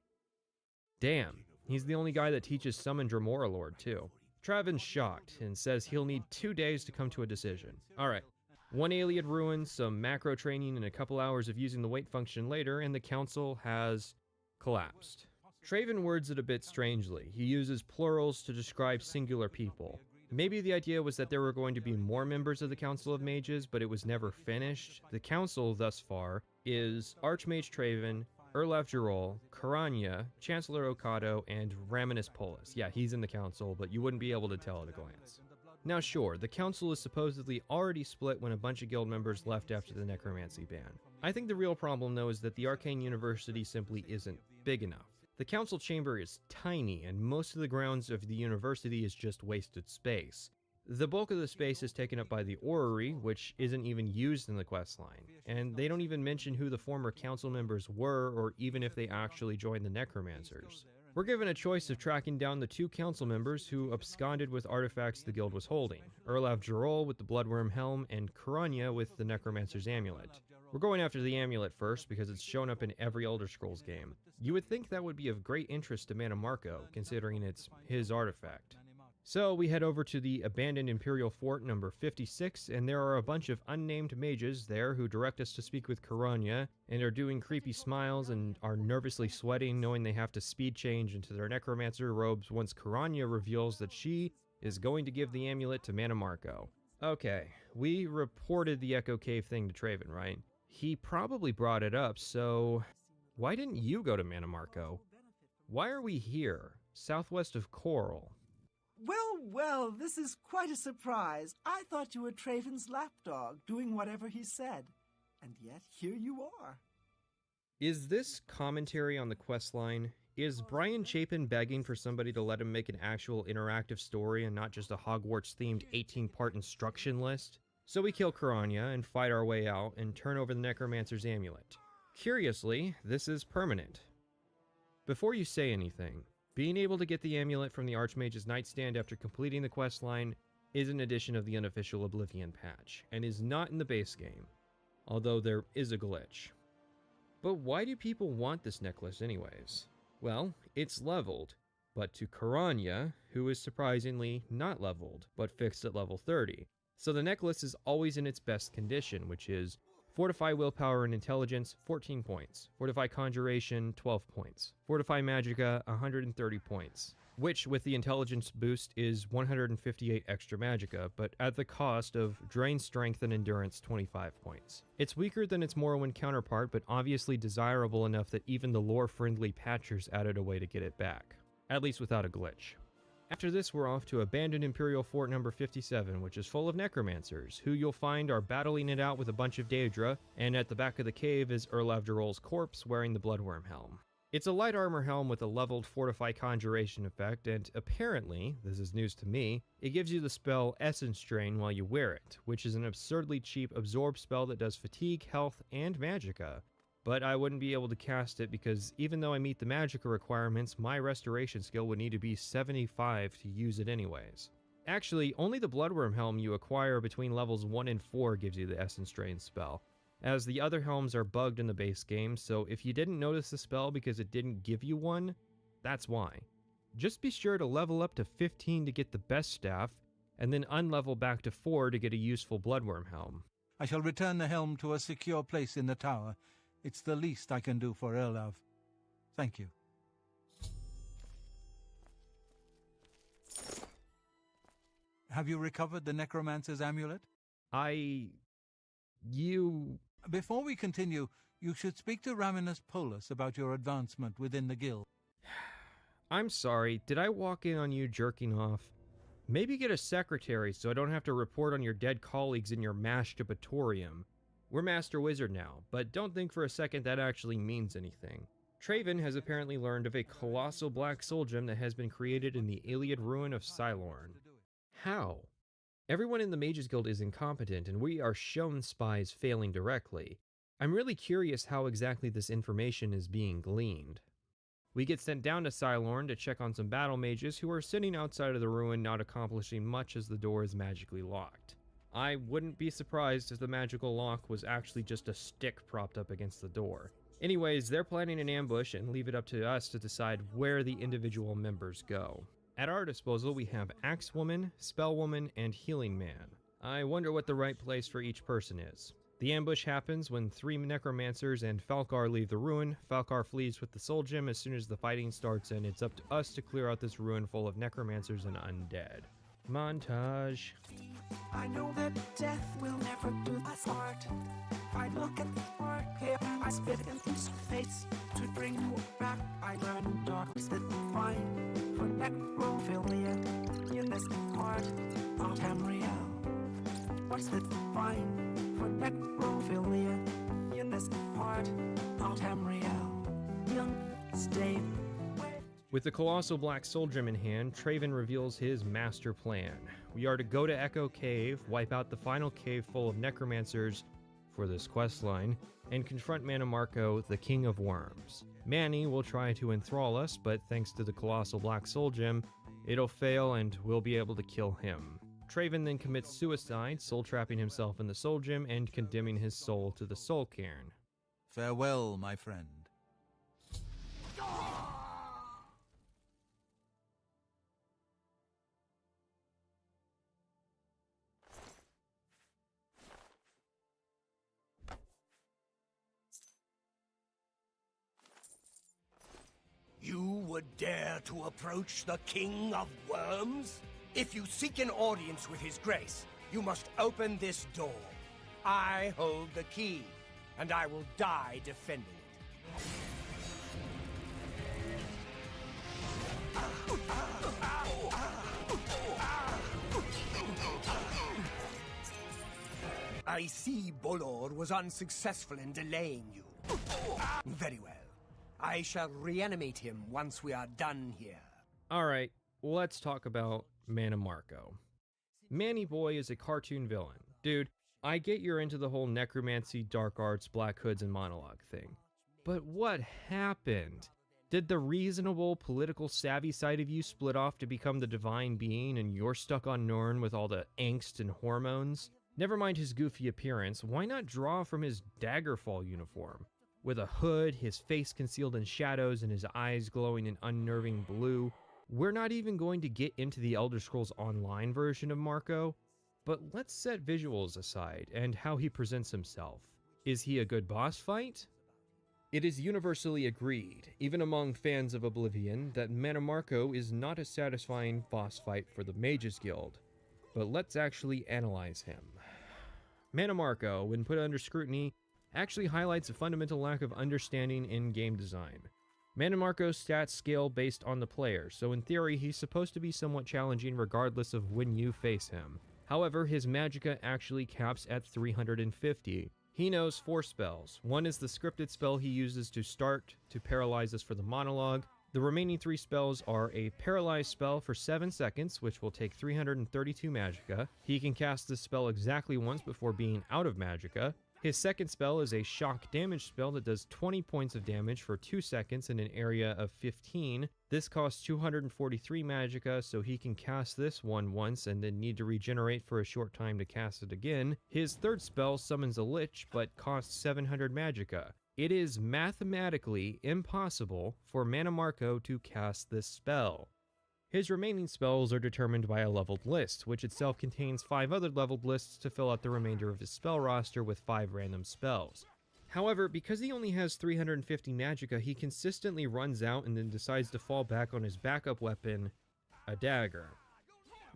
S2: Damn, he's the only guy that teaches Summon Dremora Lord, too. Travin's shocked and says he'll need 2 days to come to a decision. Alright, 1 Iliad ruin, some macro training, and a couple hours of using the wait function later, and the council has collapsed. Traven words it a bit strangely. He uses plurals to describe singular people. Maybe the idea was that there were going to be more members of the Council of Mages, but it was never finished. The council thus far is Archmage Traven, Erlav Jirol, Karanya, Chancellor Okado, and Raminus Polis. Yeah, he's in the council, but you wouldn't be able to tell at a glance. Now sure, the council is supposedly already split when a bunch of guild members left after the necromancy ban. I think the real problem though is that the Arcane University simply isn't big enough. The council chamber is tiny, and most of the grounds of the university is just wasted space. The bulk of the space is taken up by the orrery, which isn't even used in the questline, and they don't even mention who the former council members were or even if they actually joined the necromancers. We're given a choice of tracking down the 2 council members who absconded with artifacts the guild was holding, Erlav Jirol with the Bloodworm Helm and Karanya with the Necromancer's Amulet. We're going after the amulet first because it's shown up in every Elder Scrolls game. You would think that would be of great interest to Mana Marco, considering it's his artifact. So we head over to the abandoned Imperial Fort number 56, and there are a bunch of unnamed mages there who direct us to speak with Karanya, and are doing creepy smiles and are nervously sweating knowing they have to speed change into their necromancer robes once Karanya reveals that she is going to give the amulet to Mana Marco. Okay, we reported the Echo Cave thing to Traven, right? He probably brought it up, so why didn't you go to Mana Marco? Why are we here, southwest of Coral?
S20: Well, well, this is quite a surprise. I thought you were Traven's lapdog, doing whatever he said. And yet, here you are.
S2: Is this commentary on the questline? Is Brian Chapin begging for somebody to let him make an actual interactive story and not just a Hogwarts-themed 18-part instruction list? So we kill Karanya and fight our way out and turn over the Necromancer's Amulet. Curiously, this is permanent. Before you say anything, being able to get the amulet from the Archmage's nightstand after completing the questline is an addition of the unofficial Oblivion patch, and is not in the base game, although there is a glitch. But why do people want this necklace anyways? Well, it's leveled, but to Karanya, who is surprisingly not leveled, but fixed at level 30. So the necklace is always in its best condition, which is Fortify Willpower and Intelligence, 14 points. Fortify Conjuration, 12 points. Fortify Magicka, 130 points. Which, with the Intelligence boost, is 158 extra Magicka, but at the cost of Drain Strength and Endurance, 25 points. It's weaker than its Morrowind counterpart, but obviously desirable enough that even the lore-friendly patchers added a way to get it back. At least without a glitch. After this, we're off to abandoned Imperial Fort number 57, which is full of necromancers, who you'll find are battling it out with a bunch of Daedra, and at the back of the cave is Erlav Jirol's corpse wearing the Bloodworm Helm. It's a light armor helm with a leveled Fortify Conjuration effect, and apparently, this is news to me, it gives you the spell Essence Drain while you wear it, which is an absurdly cheap absorb spell that does fatigue, health, and magicka. But I wouldn't be able to cast it because even though I meet the magicka requirements, my restoration skill would need to be 75 to use it anyways. Actually, only the Bloodworm Helm you acquire between levels 1 and 4 gives you the Essence Drain spell, as the other helms are bugged in the base game, so if you didn't notice the spell because it didn't give you one, that's why. Just be sure to level up to 15 to get the best staff, and then unlevel back to 4 to get a useful Bloodworm Helm.
S15: I shall return the helm to a secure place in the tower. It's the least I can do for Erlav. Thank you. Have you recovered the Necromancer's Amulet? Before we continue, you should speak to Raminus Polis about your advancement within the guild.
S2: I'm sorry, did I walk in on you jerking off? Maybe get a secretary so I don't have to report on your dead colleagues in your masturbatorium. We're Master Wizard now, but don't think for a second that actually means anything. Traven has apparently learned of a colossal black soul gem that has been created in the Iliad ruin of Cylorn. How? Everyone in the Mages Guild is incompetent, and we are shown spies failing directly. I'm really curious how exactly this information is being gleaned. We get sent down to Cylorn to check on some battle mages who are sitting outside of the ruin not accomplishing much as the door is magically locked. I wouldn't be surprised if the magical lock was actually just a stick propped up against the door. Anyways, they're planning an ambush and leave it up to us to decide where the individual members go. At our disposal, we have Axewoman, Spellwoman, and Healing Man. I wonder what the right place for each person is. The ambush happens when 3 Necromancers and Falcar leave the ruin. Falcar flees with the Soul Gem as soon as the fighting starts, and it's up to us to clear out this ruin full of Necromancers and undead. Montage.
S3: I know that death will never do us part. I look at the mark here, I spit in his face. To bring you back, I learn darks that find for necrophilia in this part of Tamriel. What's that find for necrophilia in this part of Tamriel? Young, stay.
S2: With the colossal black soul gem in hand, Traven reveals his master plan. We are to go to Echo Cave, wipe out the final cave full of necromancers for this questline, and confront Mannimarco, the King of Worms. Manny will try to enthrall us, but thanks to the colossal black soul gem, it'll fail and we'll be able to kill him. Traven then commits suicide, soul-trapping himself in the soul gem and condemning his soul to the soul cairn.
S12: Farewell, my friend.
S6: You would dare to approach the King of Worms? If you seek an audience with his grace, you must open this door. I hold the key, and I will die defending it. I see Bolor was unsuccessful in delaying you. Very well. I shall reanimate him once we are done here.
S2: Alright, let's talk about Mannimarco. Manny Boy is a cartoon villain. Dude, I get you're into the whole necromancy, dark arts, black hoods, and monologue thing. But what happened? Did the reasonable, political savvy side of you split off to become the divine being and you're stuck on Norn with all the angst and hormones? Never mind his goofy appearance, why not draw from his Daggerfall uniform? With a hood, his face concealed in shadows, and his eyes glowing an unnerving blue. We're not even going to get into the Elder Scrolls Online version of Marco, but let's set visuals aside and how he presents himself. Is he a good boss fight? It is universally agreed, even among fans of Oblivion, that Mannimarco is not a satisfying boss fight for the Mages Guild, but let's actually analyze him. Mannimarco, when put under scrutiny, actually highlights a fundamental lack of understanding in game design. Mannimarco's stats scale based on the player, so in theory he's supposed to be somewhat challenging regardless of when you face him. However, his magicka actually caps at 350. He knows 4 spells. One is the scripted spell he uses to start to paralyze us for the monologue. The remaining 3 spells are a paralyze spell for 7 seconds, which will take 332 magicka. He can cast this spell exactly once before being out of magicka. His second spell is a shock damage spell that does 20 points of damage for 2 seconds in an area of 15. This costs 243 magicka, so he can cast this one once and then need to regenerate for a short time to cast it again. His third spell summons a lich, but costs 700 magicka. It is mathematically impossible for Mannimarco to cast this spell. His remaining spells are determined by a leveled list, which itself contains 5 other leveled lists to fill out the remainder of his spell roster with 5 random spells. However, because he only has 350 magicka, he consistently runs out and then decides to fall back on his backup weapon, a dagger.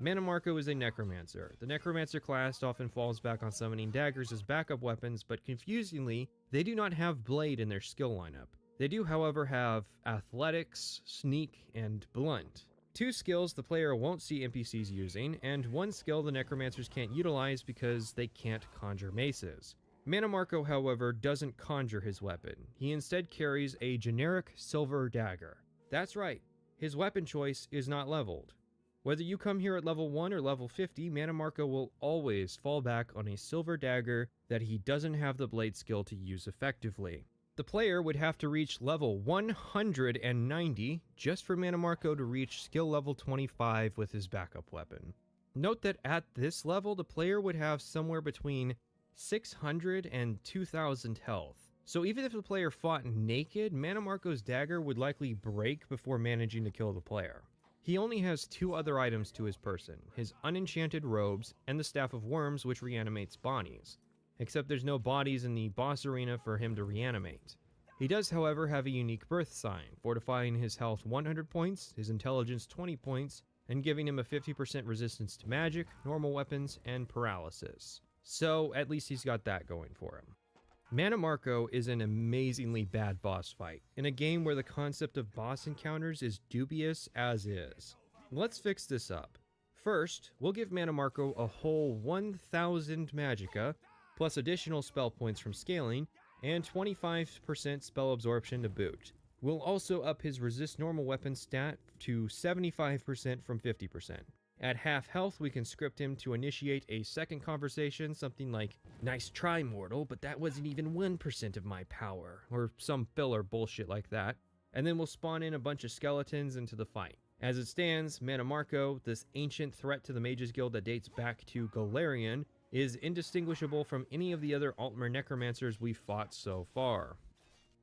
S2: Mannimarco is a necromancer. The necromancer class often falls back on summoning daggers as backup weapons, but confusingly, they do not have blade in their skill lineup. They do, however, have athletics, sneak, and blunt. 2 skills the player won't see NPCs using, and 1 skill the necromancers can't utilize because they can't conjure maces. Mannimarco, however, doesn't conjure his weapon. He instead carries a generic silver dagger. That's right, his weapon choice is not leveled. Whether you come here at level 1 or level 50, Mannimarco will always fall back on a silver dagger that he doesn't have the blade skill to use effectively. The player would have to reach level 190 just for Mannimarco to reach skill level 25 with his backup weapon. Note that at this level, the player would have somewhere between 600 and 2000 health, So even if the player fought naked, Mannimarco's dagger would likely break before managing to kill the player. He only has 2 other items to his person, his unenchanted robes and the Staff of Worms, which reanimates bodies. Except there's no bodies in the boss arena for him to reanimate. He does, however, have a unique birth sign, fortifying his health 100 points, his intelligence 20 points, and giving him a 50% resistance to magic, normal weapons, and paralysis. So at least he's got that going for him. Mannimarco is an amazingly bad boss fight, in a game where the concept of boss encounters is dubious as is. Let's fix this up. First, we'll give Mannimarco a whole 1000 magicka, plus additional spell points from scaling, and 25% spell absorption to boot. We'll also up his resist normal weapon stat to 75% from 50%. At half health, we can script him to initiate a second conversation, something like, "Nice try, mortal, but that wasn't even 1% of my power," or some filler bullshit like that. And then we'll spawn in a bunch of skeletons into the fight. As it stands, Mannimarco, this ancient threat to the Mages Guild that dates back to Golarion, is indistinguishable from any of the other Altmer necromancers we've fought so far.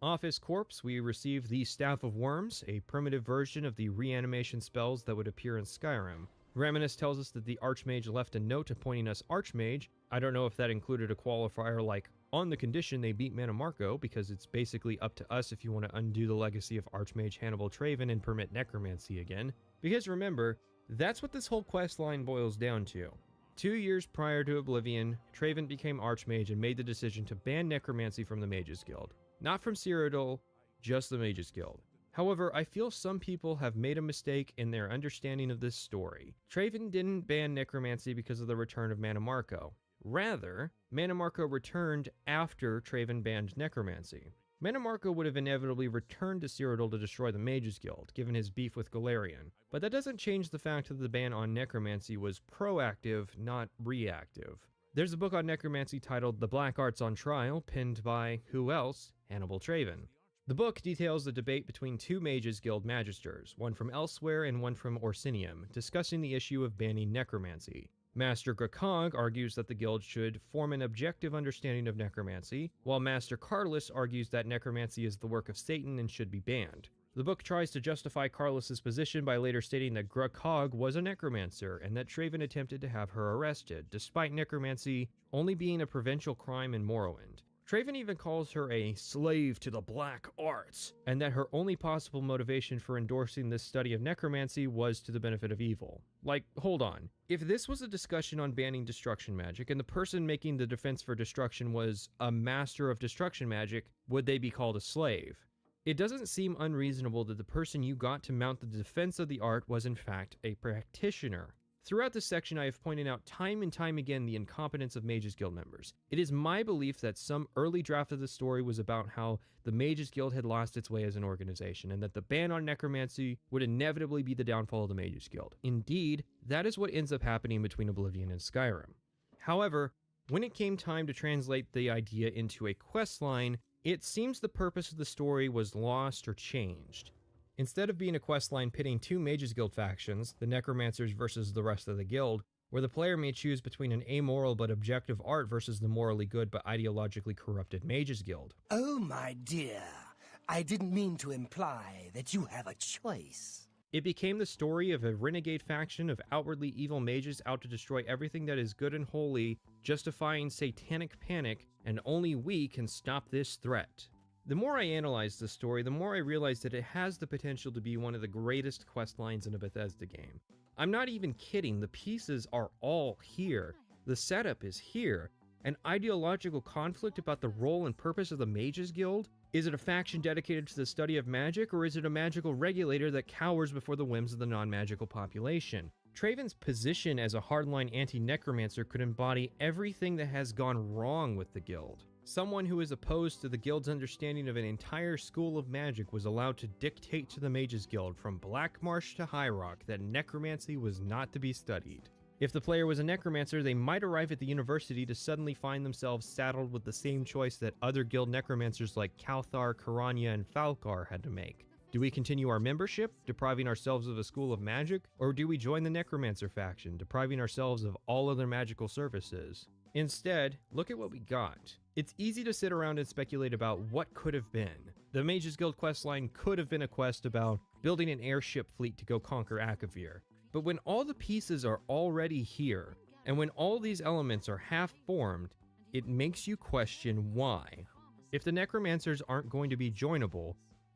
S2: Off his corpse, we receive the Staff of Worms, a primitive version of the reanimation spells that would appear in Skyrim. Raminis tells us that the Archmage left a note appointing us Archmage. I don't know if that included a qualifier like, on the condition they beat Mannimarco, because it's basically up to us if you want to undo the legacy of Archmage Hannibal Traven and permit necromancy again. Because remember, that's what this whole quest line boils down to. 2 years prior to Oblivion, Traven became Archmage and made the decision to ban necromancy from the Mages Guild. Not from Cyrodiil, just the Mages Guild. However, I feel some people have made a mistake in their understanding of this story. Traven didn't ban necromancy because of the return of Mannimarco. Rather, Mannimarco returned after Traven banned necromancy. Mannimarco would have inevitably returned to Cyrodiil to destroy the Mages Guild, given his beef with Golarion. But that doesn't change the fact that the ban on necromancy was proactive, not reactive. There's a book on necromancy titled The Black Arts on Trial, penned by, who else? Hannibal Traven. The book details the debate between 2 Mages Guild magisters, one from elsewhere and one from Orsinium, discussing the issue of banning necromancy. Master Grakog argues that the guild should form an objective understanding of necromancy, while Master Carlus argues that necromancy is the work of Satan and should be banned. The book tries to justify Carlus's position by later stating that Grakog was a necromancer and that Traven attempted to have her arrested, despite necromancy only being a provincial crime in Morrowind. Traven even calls her a slave to the black arts, and that her only possible motivation for endorsing this study of necromancy was to the benefit of evil. Like, hold on. If this was a discussion on banning destruction magic, and the person making the defense for destruction was a master of destruction magic, would they be called a slave? It doesn't seem unreasonable that the person you got to mount the defense of the art was in fact a practitioner. Throughout this section, I have pointed out time and time again the incompetence of Mages Guild members. It is my belief that some early draft of the story was about how the Mages Guild had lost its way as an organization, and that the ban on necromancy would inevitably be the downfall of the Mages Guild. Indeed, that is what ends up happening between Oblivion and Skyrim. However, when it came time to translate the idea into a questline, it seems the purpose of the story was lost or changed. Instead of being a questline pitting 2 Mages Guild factions, the Necromancers versus the rest of the guild, where the player may choose between an amoral but objective art versus the morally good but ideologically corrupted Mages Guild.
S6: Oh, my dear, I didn't mean to imply that you have a choice.
S2: It became the story of a renegade faction of outwardly evil mages out to destroy everything that is good and holy, justifying satanic panic, and only we can stop this threat. The more I analyzed the story, the more I realized that it has the potential to be one of the greatest quest lines in a Bethesda game. I'm not even kidding, the pieces are all here. The setup is here. An ideological conflict about the role and purpose of the Mages Guild? Is it a faction dedicated to the study of magic, or is it a magical regulator that cowers before the whims of the non-magical population? Traven's position as a hardline anti-necromancer could embody everything that has gone wrong with the guild. Someone who is opposed to the guild's understanding of an entire school of magic was allowed to dictate to the Mages Guild from Black Marsh to High Rock that necromancy was not to be studied. If the player was a necromancer, they might arrive at the university to suddenly find themselves saddled with the same choice that other guild necromancers like Kauthar, Karanya, and Falkar had to make. Do we continue our membership, depriving ourselves of a school of magic, or do we join the necromancer faction, depriving ourselves of all other magical services? Instead, look at what we got. It's easy to sit around and speculate about what could have been. The Mages Guild questline could have been a quest about building an airship fleet to go conquer Akavir. But when all the pieces are already here, and when all these elements are half-formed, it makes you question why. If the Necromancers aren't going to be joinable,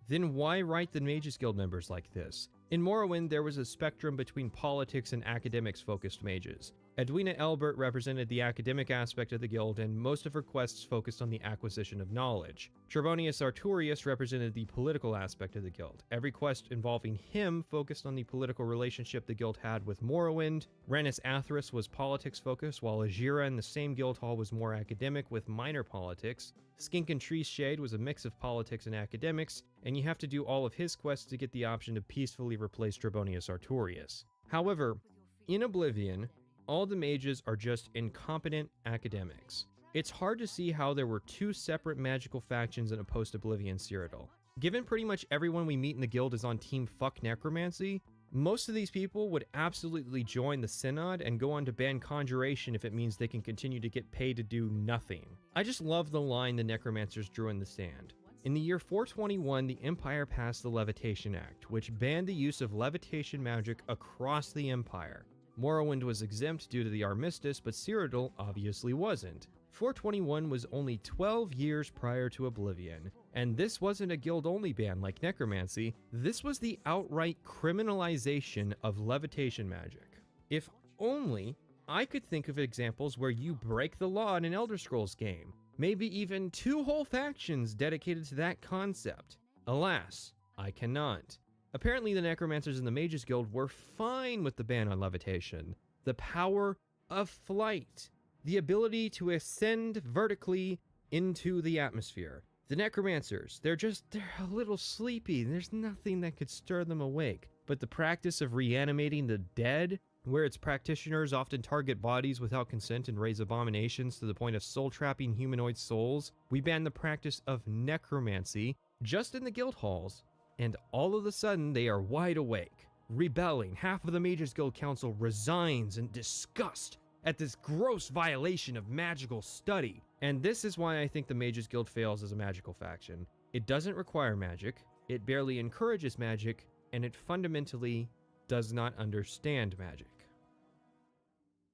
S2: then why write the Mages Guild members like this? In Morrowind, there was a spectrum between politics and academics-focused mages. Edwina Elbert represented the academic aspect of the guild, and most of her quests focused on the acquisition of knowledge. Trebonius Arturius represented the political aspect of the guild. Every quest involving him focused on the political relationship the guild had with Morrowind. Renus Atheris was politics-focused, while Ajira in the same guild hall was more academic with minor politics. Skink and Tree Shade was a mix of politics and academics, and you have to do all of his quests to get the option to peacefully replace Trebonius Arturius. However, in Oblivion, all the mages are just incompetent academics. It's hard to see how there were two separate magical factions in a post-Oblivion Cyrodiil. Given pretty much everyone we meet in the guild is on team fuck necromancy, most of these people would absolutely join the Synod and go on to ban conjuration if it means they can continue to get paid to do nothing. I just love the line the necromancers drew in the sand. In the year 421, the Empire passed the Levitation Act, which banned the use of levitation magic across the Empire. Morrowind was exempt due to the Armistice, but Cyrodiil obviously wasn't. 421 was only 12 years prior to Oblivion, and this wasn't a guild-only ban like necromancy, this was the outright criminalization of levitation magic. If only I could think of examples where you break the law in an Elder Scrolls game, maybe even 2 whole factions dedicated to that concept. Alas, I cannot. Apparently the Necromancers in the Mages Guild were fine with the ban on levitation. The power of flight. The ability to ascend vertically into the atmosphere. The Necromancers, they're a little sleepy. There's nothing that could stir them awake. But the practice of reanimating the dead, where its practitioners often target bodies without consent and raise abominations to the point of soul-trapping humanoid souls, we ban the practice of necromancy just in the guild halls. And all of a sudden, they are wide awake, rebelling. Half of the Mages Guild Council resigns in disgust at this gross violation of magical study. And this is why I think the Mages Guild fails as a magical faction. It doesn't require magic, it barely encourages magic, and it fundamentally does not understand magic.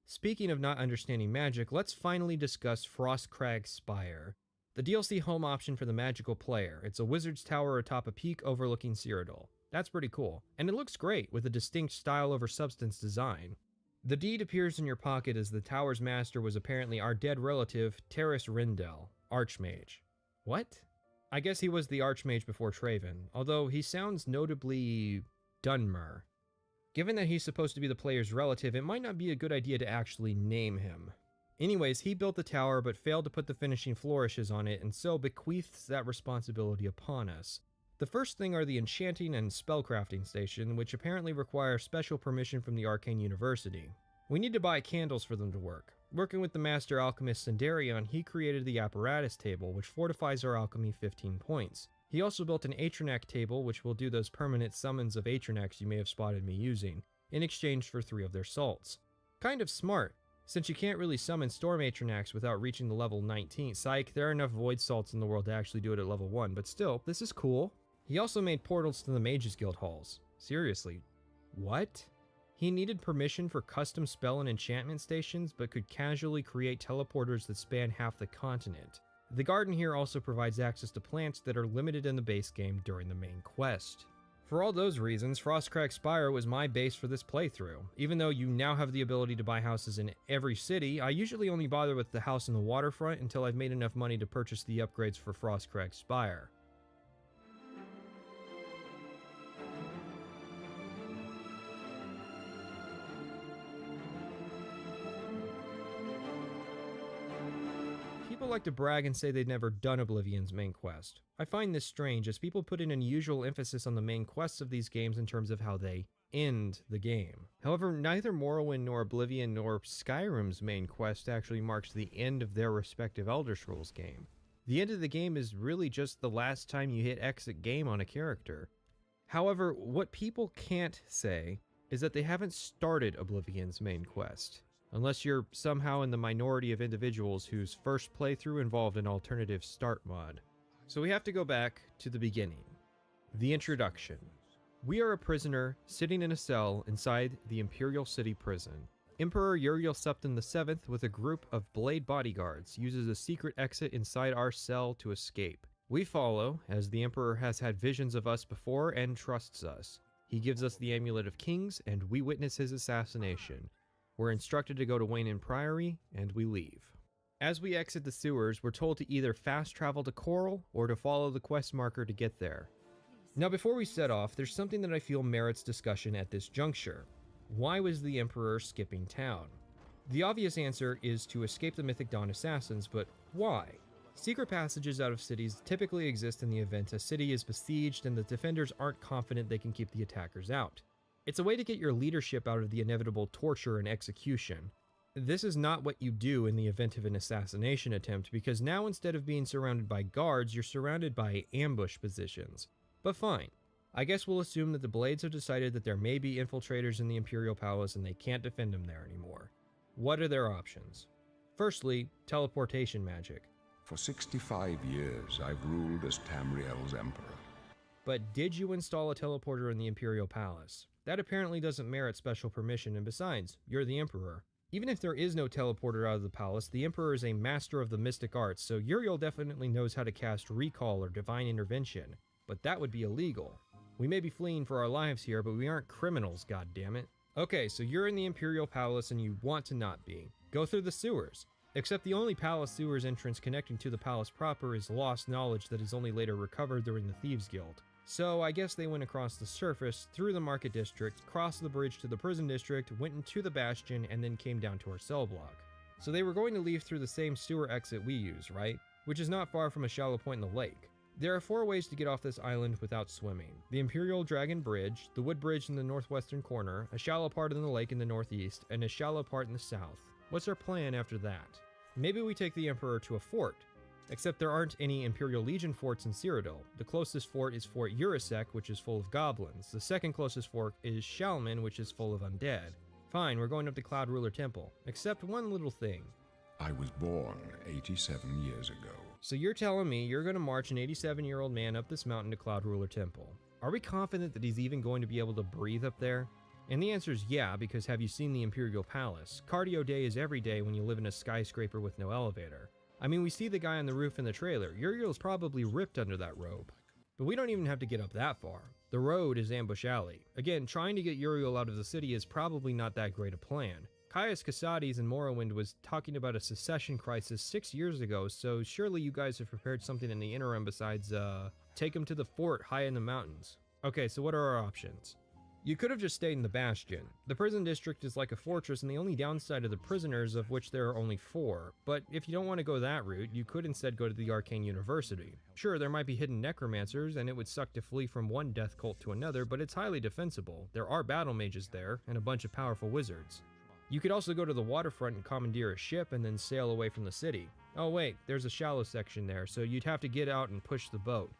S2: Speaking of not understanding magic, let's finally discuss Frostcrag Spire. The DLC home option for the magical player. It's a wizard's tower atop a peak overlooking Cyrodiil. That's pretty cool, and it looks great with a distinct style over substance design. The deed appears in your pocket as the tower's master was apparently our dead relative, Terrace Rindel, Archmage. What? I guess he was the Archmage before Traven, although he sounds notably Dunmer. Given that he's supposed to be the player's relative, it might not be a good idea to actually name him. Anyways, he built the tower but failed to put the finishing flourishes on it, and so bequeaths that responsibility upon us. The first thing are the enchanting and spellcrafting station, which apparently require special permission from the Arcane University. We need to buy candles for them to work. Working with the master alchemist Sendarion, he created the apparatus table, which fortifies our alchemy 15 points. He also built an Atronac table, which will do those permanent summons of Atronacs you may have spotted me using, in exchange for 3 of their salts. Kind of smart, since you can't really summon Storm Atronacs without reaching the level 19. Psych, there are enough Void Salts in the world to actually do it at level 1, but still, this is cool. He also made portals to the Mages Guild halls. Seriously, what? He needed permission for custom spell and enchantment stations, but could casually create teleporters that span half the continent. The garden here also provides access to plants that are limited in the base game during the main quest. For all those reasons, Frostcrag Spire was my base for this playthrough. Even though you now have the ability to buy houses in every city, I usually only bother with the house in the waterfront until I've made enough money to purchase the upgrades for Frostcrag Spire. People like to brag and say they've never done Oblivion's main quest. I find this strange, as people put an unusual emphasis on the main quests of these games in terms of how they end the game. However, neither Morrowind nor Oblivion nor Skyrim's main quest actually marks the end of their respective Elder Scrolls game. The end of the game is really just the last time you hit exit game on a character. However, what people can't say is that they haven't started Oblivion's main quest. unless you're somehow in the minority of individuals whose first playthrough involved an alternative start mod. So we have to go back to the beginning. The introduction. We are a prisoner sitting in a cell inside the Imperial City prison. Emperor Uriel Septim VII, with a group of Blade bodyguards, uses a secret exit inside our cell to escape. We follow, as the Emperor has had visions of us before and trusts us. He gives us the Amulet of Kings, and we witness his assassination. We're instructed to go to Wayne Priory, and we leave. As we exit the sewers, we're told to either fast travel to Coral, or to follow the quest marker to get there. Now before we set off, there's something that I feel merits discussion at this juncture. Why was the Emperor skipping town? The obvious answer is to escape the Mythic Dawn assassins, but why? Secret passages out of cities typically exist in the event a city is besieged and the defenders aren't confident they can keep the attackers out. It's a way to get your leadership out of the inevitable torture and execution. This is not what you do in the event of an assassination attempt, because now instead of being surrounded by guards, you're surrounded by ambush positions. But fine. I guess we'll assume that the Blades have decided that there may be infiltrators in the Imperial Palace and they can't defend them there anymore. What are their options? Firstly, teleportation magic.
S13: For 65 years, I've ruled as Tamriel's emperor.
S2: But did you install a teleporter in the Imperial Palace? That apparently doesn't merit special permission, and besides, you're the Emperor. Even if there is no teleporter out of the palace, the Emperor is a master of the mystic arts, so Uriel definitely knows how to cast recall or divine intervention. But that would be illegal. We may be fleeing for our lives here, but we aren't criminals, goddammit. Okay, so you're in the Imperial Palace and you want to not be. Go through the sewers. Except the only palace sewers entrance connecting to the palace proper is lost knowledge that is only later recovered during the Thieves Guild. So I guess they went across the surface, through the market district, crossed the bridge to the prison district, went into the bastion, and then came down to our cell block. So they were going to leave through the same sewer exit we use, right? Which is not far from a shallow point in the lake. There are 4 ways to get off this island without swimming. The Imperial Dragon Bridge, the wood bridge in the northwestern corner, a shallow part in the lake in the northeast, and a shallow part in the south. What's our plan after that? Maybe we take the Emperor to a fort. Except there aren't any Imperial Legion forts in Cyrodiil. The closest fort is Fort Urasek, which is full of goblins. The second closest fort is Shalman, which is full of undead. Fine, we're going up to Cloud Ruler Temple. Except one little thing.
S13: I was born 87 years ago.
S2: So you're telling me you're going to march an 87-year-old man up this mountain to Cloud Ruler Temple. Are we confident that he's even going to be able to breathe up there? And the answer is yeah, because have you seen the Imperial Palace? Cardio day is every day when you live in a skyscraper with no elevator. I mean, we see the guy on the roof in the trailer. Uriel's probably ripped under that robe. But we don't even have to get up that far. The road is Ambush Alley. Again, trying to get Uriel out of the city is probably not that great a plan. Caius Casades in Morrowind was talking about a secession crisis 6 years ago, so surely you guys have prepared something in the interim besides, take him to the fort high in the mountains. Okay, so what are our options? You could have just stayed in the Bastion. The prison district is like a fortress, and the only downside of the prisoners, of which there are only 4. But if you don't want to go that route, you could instead go to the Arcane University. Sure, there might be hidden necromancers, and it would suck to flee from one death cult to another, but it's highly defensible. There are battle mages there, and a bunch of powerful wizards. You could also go to the waterfront and commandeer a ship and then sail away from the city. Oh wait, there's a shallow section there, so you'd have to get out and push the boat.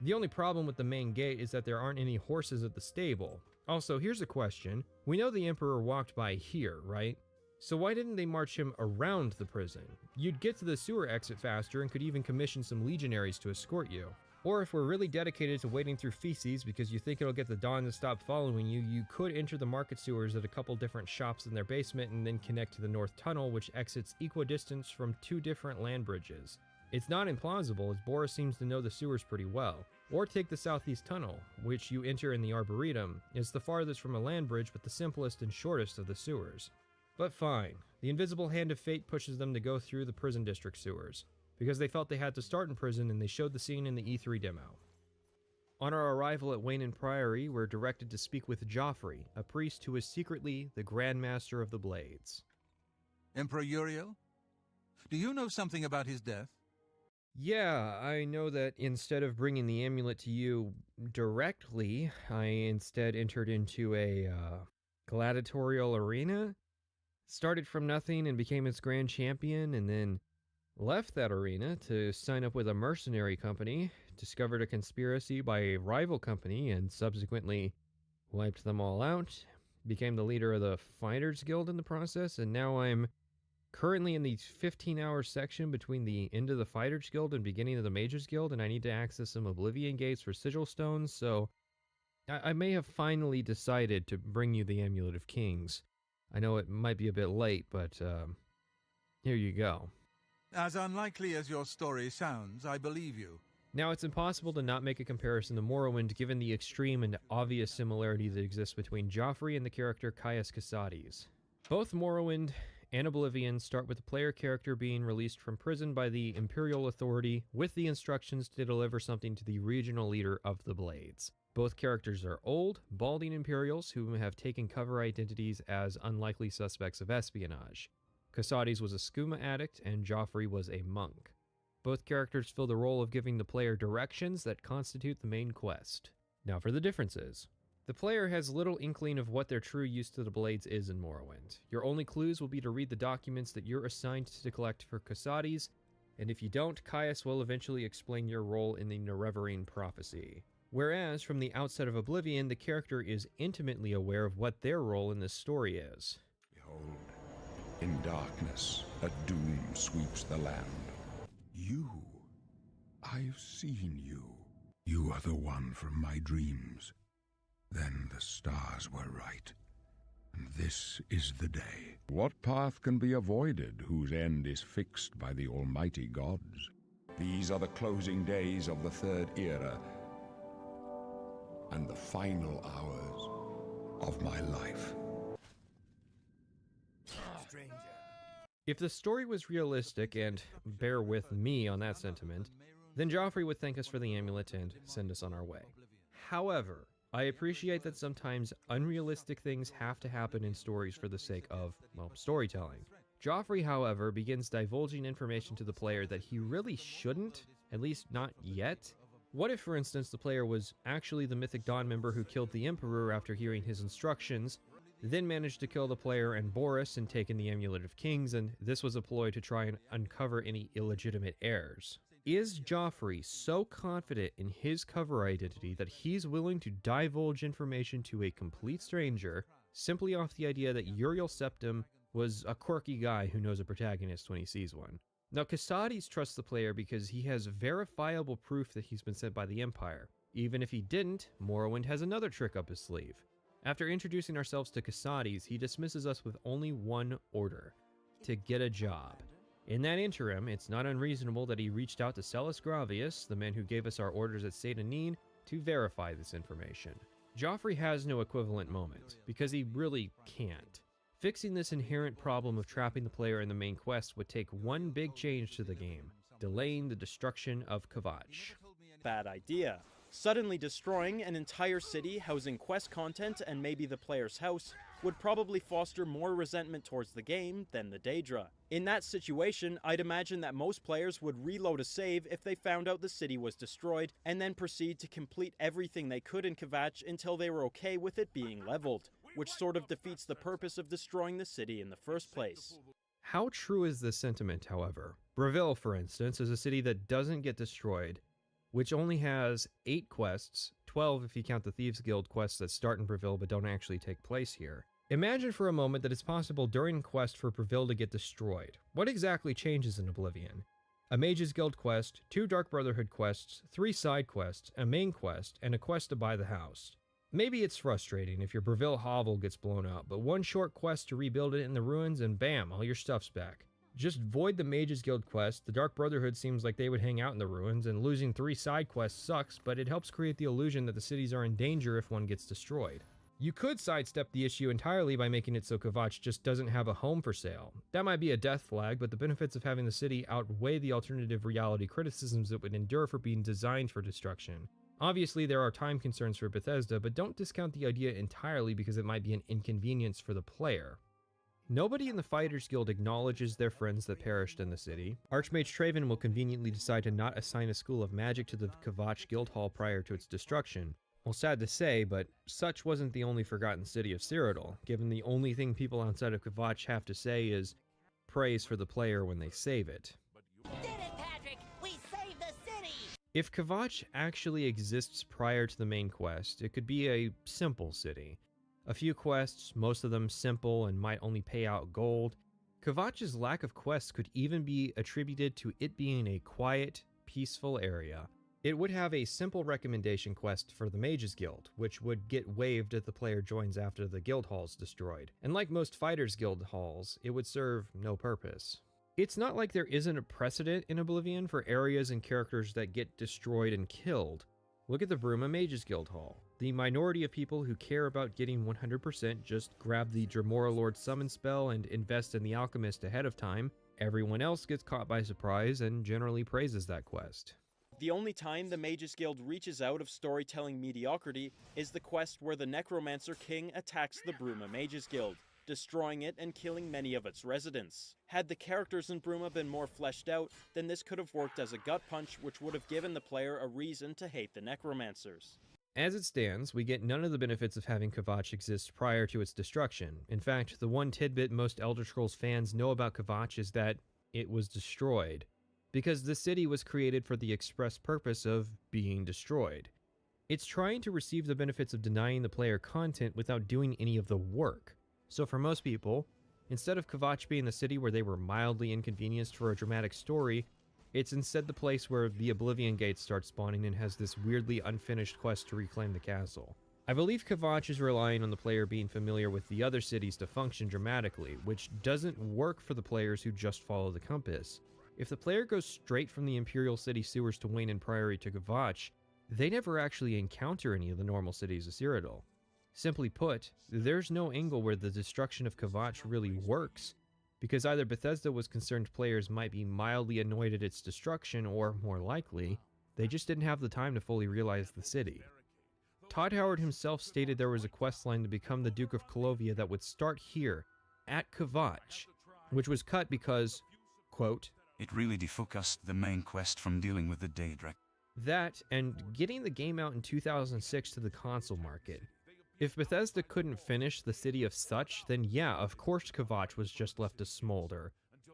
S2: The only problem with the main gate is that there aren't any horses at the stable. Also, here's a question. We know the Emperor walked by here, right? So why didn't they march him around the prison? You'd get to the sewer exit faster and could even commission some legionaries to escort you. Or if we're really dedicated to wading through feces because you think it'll get the Dawn to stop following you, you could enter the market sewers at a couple different shops in their basement and then connect to the North Tunnel, which exits equidistant from 2 different land bridges. It's not implausible, as Boris seems to know the sewers pretty well. Or take the Southeast Tunnel, which you enter in the Arboretum. It's the farthest from a land bridge, but the simplest and shortest of the sewers. But fine, the invisible hand of fate pushes them to go through the prison district sewers, because they felt they had to start in prison, and they showed the scene in the E3 demo. On our arrival at Wayne Priory, we're directed to speak with Joffrey, a priest who is secretly the Grand Master of the Blades.
S12: Emperor Uriel? Do you know something about his death?
S2: Yeah, I know that instead of bringing the amulet to you directly, I instead entered into a gladiatorial arena, started from nothing and became its grand champion, and then left that arena to sign up with a mercenary company, discovered a conspiracy by a rival company, and subsequently wiped them all out, became the leader of the Fighters Guild in the process, and now I'm currently in the 15-hour section between the end of the Fighters Guild and beginning of the Mages Guild, and I need to access some Oblivion gates for sigil stones, so I may have finally decided to bring you the Amulet of Kings. I know it might be a bit late, but here you go.
S12: As unlikely as your story sounds, I believe you.
S2: Now, it's impossible to not make a comparison to Morrowind given the extreme and obvious similarity that exists between Joffrey and the character Caius Casades. Both Morrowind and Oblivion start with the player character being released from prison by the Imperial Authority with the instructions to deliver something to the regional leader of the Blades. Both characters are old, balding Imperials who have taken cover identities as unlikely suspects of espionage. Casades was a skooma addict and Joffrey was a monk. Both characters fill the role of giving the player directions that constitute the main quest. Now for the differences. The player has little inkling of what their true use to the Blades is in Morrowind. Your only clues will be to read the documents that you're assigned to collect for Casades, and if you don't, Caius will eventually explain your role in the Unraveling prophecy. Whereas, from the outset of Oblivion, the character is intimately aware of what their role in this story is.
S13: Behold, in darkness, a doom sweeps the land. You. I've seen you. You are the one from my dreams. Then the stars were right, and this is the day. What path can be avoided whose end is fixed by the almighty gods? These are the closing days of the Third Era, and the final hours of my life.
S2: If the story was realistic, and bear with me on that sentiment, then Joffrey would thank us for the amulet and send us on our way. However, I appreciate that sometimes unrealistic things have to happen in stories for the sake of, well, storytelling. Joffrey, however, begins divulging information to the player that he really shouldn't, at least not yet. What if, for instance, the player was actually the Mythic Dawn member who killed the Emperor after hearing his instructions, then managed to kill the player and Boris and taken the Amulet of Kings, and this was a ploy to try and uncover any illegitimate heirs? Is Joffrey so confident in his cover identity that he's willing to divulge information to a complete stranger simply off the idea that Uriel Septim was a quirky guy who knows a protagonist when he sees one? Now, Casades trusts the player because he has verifiable proof that he's been sent by the Empire. Even if he didn't, Morrowind has another trick up his sleeve. After introducing ourselves to Casades, he dismisses us with only one order: to get a job. In that interim, it's not unreasonable that he reached out to Celis Gravius, the man who gave us our orders at Seyda Neen, to verify this information. Joffrey has no equivalent moment, because he really can't. Fixing this inherent problem of trapping the player in the main quest would take one big change to the game: delaying the destruction of Kvatch.
S11: Bad idea. Suddenly destroying an entire city housing quest content and maybe the player's house would probably foster more resentment towards the game than the Daedra. In that situation, I'd imagine that most players would reload a save if they found out the city was destroyed, and then proceed to complete everything they could in Kvatch until they were okay with it being leveled, which sort of defeats the purpose of destroying the city in the first place.
S2: How true is this sentiment, however? Breville, for instance, is a city that doesn't get destroyed, which only has 8 quests, 12 if you count the Thieves Guild quests that start in Breville but don't actually take place here. Imagine for a moment that it's possible during quest for Breville to get destroyed. What exactly changes in Oblivion? A Mages Guild quest, 2 Dark Brotherhood quests, 3 side quests, a main quest, and a quest to buy the house. Maybe it's frustrating if your Breville hovel gets blown up, but one short quest to rebuild it in the ruins and bam, all your stuff's back. Just void the Mages Guild quest, the Dark Brotherhood seems like they would hang out in the ruins, and losing 3 side quests sucks, but it helps create the illusion that the cities are in danger if one gets destroyed. You could sidestep the issue entirely by making it so Kvatch just doesn't have a home for sale. That might be a death flag, but the benefits of having the city outweigh the alternative reality criticisms it would endure for being designed for destruction. Obviously, there are time concerns for Bethesda, but don't discount the idea entirely because it might be an inconvenience for the player. Nobody in the Fighters Guild acknowledges their friends that perished in the city. Archmage Traven will conveniently decide to not assign a school of magic to the Kvatch Guildhall prior to its destruction. Well, sad to say, but such wasn't the only forgotten city of Cyrodiil, given the only thing people outside of Kvatch have to say is praise for the player when they save it.
S14: Did it, Patrick! We saved the city!
S2: If Kvatch actually exists prior to the main quest, it could be a simple city. A few quests, most of them simple and might only pay out gold. Kvatch's lack of quests could even be attributed to it being a quiet, peaceful area. It would have a simple recommendation quest for the Mages Guild, which would get waived if the player joins after the guild hall is destroyed. And like most Fighters Guild halls, it would serve no purpose. It's not like there isn't a precedent in Oblivion for areas and characters that get destroyed and killed. Look at the Bruma Mages Guild Hall. The minority of people who care about getting 100% just grab the Dremora Lord summon spell and invest in the Alchemist ahead of time. Everyone else gets caught by surprise and generally praises that quest.
S11: The only time the Mages Guild reaches out of storytelling mediocrity is the quest where the Necromancer King attacks the Bruma Mages Guild, destroying it and killing many of its residents. Had the characters in Bruma been more fleshed out, then this could have worked as a gut punch which would have given the player a reason to hate the Necromancers.
S2: As it stands, we get none of the benefits of having Kvatch exist prior to its destruction. In fact, the one tidbit most Elder Scrolls fans know about Kvatch is that it was destroyed, because the city was created for the express purpose of being destroyed. It's trying to receive the benefits of denying the player content without doing any of the work. So for most people, instead of Kvatch being the city where they were mildly inconvenienced for a dramatic story, it's instead the place where the Oblivion Gate starts spawning and has this weirdly unfinished quest to reclaim the castle. I believe Kvatch is relying on the player being familiar with the other cities to function dramatically, which doesn't work for the players who just follow the compass. If the player goes straight from the Imperial City sewers to Wayne and Priory to Kvatch, they never actually encounter any of the normal cities of Cyrodiil. Simply put, there's no angle where the destruction of Kvatch really works, because either Bethesda was concerned players might be mildly annoyed at its destruction, or, more likely, they just didn't have the time to fully realize the city. Todd Howard himself stated there was a questline to become the Duke of Calovia that would start here, at Kvatch, which was cut because, quote,
S1: "It really defocused the main quest from dealing with the Daedric."
S2: That, and getting the game out in 2006 to the console market. If Bethesda couldn't finish the city of such, then yeah, of course Kvatch was just left to smolder.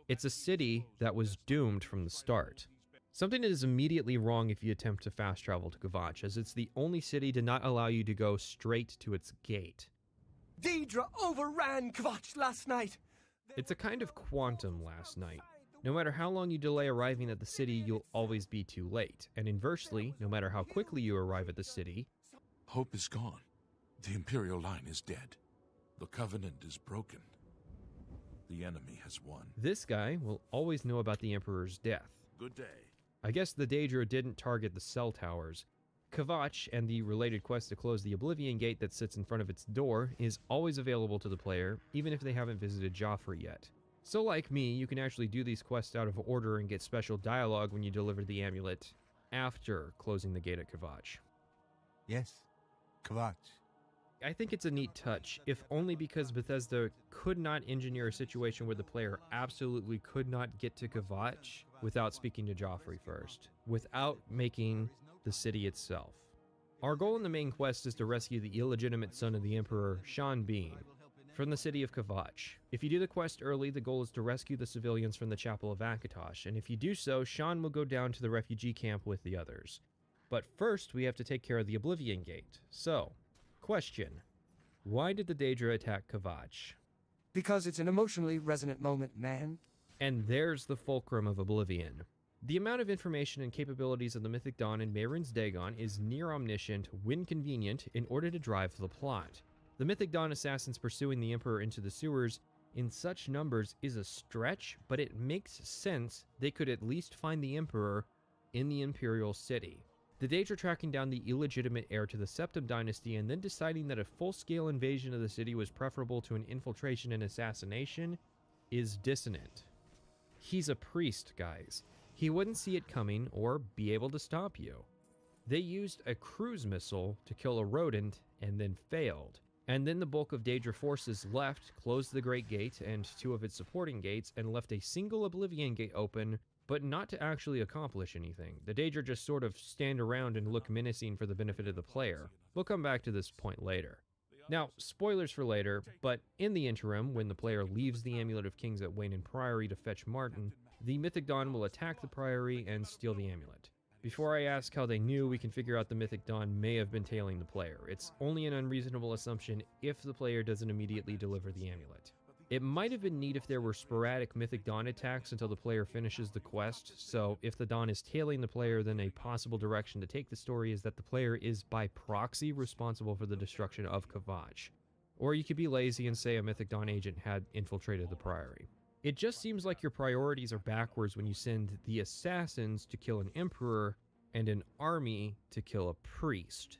S2: It's a city that was doomed from the start. Something is immediately wrong if you attempt to fast travel to Kvatch, as it's the only city to not allow you to go straight to its gate.
S6: Daedra overran Kvatch last night!
S2: It's a kind of quantum last night. No matter how long you delay arriving at the city, you'll always be too late. And inversely, no matter how quickly you arrive at the city,
S5: hope is gone. The Imperial line is dead. The Covenant is broken. The enemy has won.
S2: This guy will always know about the Emperor's death.
S5: Good day.
S2: I guess the Daedra didn't target the cell towers. Kvatch and the related quest to close the Oblivion Gate that sits in front of its door is always available to the player, even if they haven't visited Joffrey yet. So like me, you can actually do these quests out of order and get special dialogue when you deliver the amulet after closing the gate at Kvatch.
S12: Yes, Kvatch.
S2: I think it's a neat touch, if only because Bethesda could not engineer a situation where the player absolutely could not get to Kvatch without speaking to Joffrey first, without making the city itself. Our goal in the main quest is to rescue the illegitimate son of the Emperor, Sean Bean, from the city of Kvatch. If you do the quest early, the goal is to rescue the civilians from the Chapel of Akatosh, and if you do so, Sean will go down to the refugee camp with the others. But first, we have to take care of the Oblivion Gate. So, question: why did the Daedra attack Kvatch?
S15: Because it's an emotionally resonant moment, man.
S2: And there's the fulcrum of Oblivion. The amount of information and capabilities of the Mythic Dawn and Mehrunes Dagon is near omniscient when convenient in order to drive the plot. The Mythic Dawn assassins pursuing the Emperor into the sewers in such numbers is a stretch, but it makes sense they could at least find the Emperor in the Imperial City. The Daedra tracking down the illegitimate heir to the Septim Dynasty and then deciding that a full-scale invasion of the city was preferable to an infiltration and assassination is dissonant. He's a priest, guys. He wouldn't see it coming or be able to stop you. They used a cruise missile to kill a rodent and then failed. And then the bulk of Daedra forces left, closed the Great Gate and two of its supporting gates, and left a single Oblivion Gate open, but not to actually accomplish anything. The Daedra just sort of stand around and look menacing for the benefit of the player. We'll come back to this point later. Now, spoilers for later, but in the interim, when the player leaves the Amulet of Kings at Wayne and Priory to fetch Martin, the Mythic Dawn will attack the Priory and steal the amulet. Before I ask how they knew, we can figure out the Mythic Dawn may have been tailing the player. It's only an unreasonable assumption if the player doesn't immediately deliver the amulet. It might have been neat if there were sporadic Mythic Dawn attacks until the player finishes the quest, so if the Dawn is tailing the player, then a possible direction to take the story is that the player is by proxy responsible for the destruction of Kvatch. Or you could be lazy and say a Mythic Dawn agent had infiltrated the Priory. It just seems like your priorities are backwards when you send the assassins to kill an emperor and an army to kill a priest.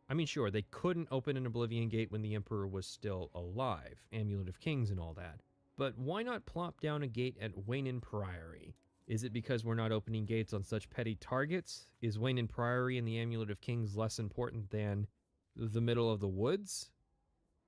S2: I mean, sure, they couldn't open an Oblivion Gate when the Emperor was still alive, Amulet of Kings and all that. But why not plop down a gate at Waynin Priory? Is it because we're not opening gates on such petty targets? Is Waynin Priory and the Amulet of Kings less important than the middle of the woods?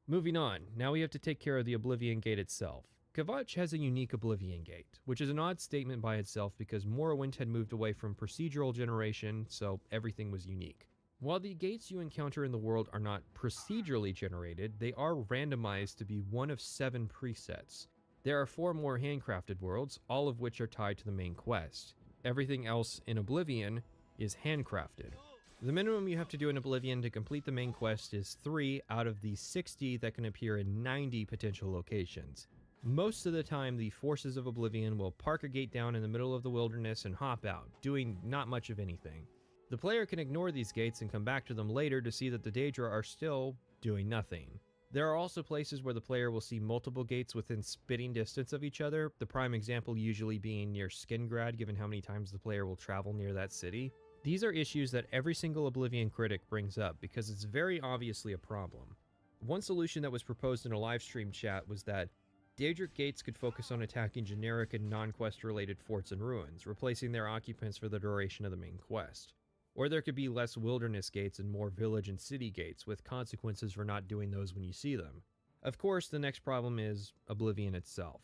S2: Moving on, now we have to take care of the Oblivion Gate itself. Kvatch has a unique Oblivion Gate, which is an odd statement by itself because Morrowind had moved away from procedural generation, so everything was unique. While the gates you encounter in the world are not procedurally generated, they are randomized to be one of 7 presets. There are 4 more handcrafted worlds, all of which are tied to the main quest. Everything else in Oblivion is handcrafted. The minimum you have to do in Oblivion to complete the main quest is 3 out of the 60 that can appear in 90 potential locations. Most of the time, the forces of Oblivion will park a gate down in the middle of the wilderness and hop out, doing not much of anything. The player can ignore these gates and come back to them later to see that the Daedra are still doing nothing. There are also places where the player will see multiple gates within spitting distance of each other, the prime example usually being near Skingrad given how many times the player will travel near that city. These are issues that every single Oblivion critic brings up because it's very obviously a problem. One solution that was proposed in a livestream chat was that Daedric gates could focus on attacking generic and non-quest related forts and ruins, replacing their occupants for the duration of the main quest. Or there could be less wilderness gates and more village and city gates, with consequences for not doing those when you see them. Of course, the next problem is Oblivion itself.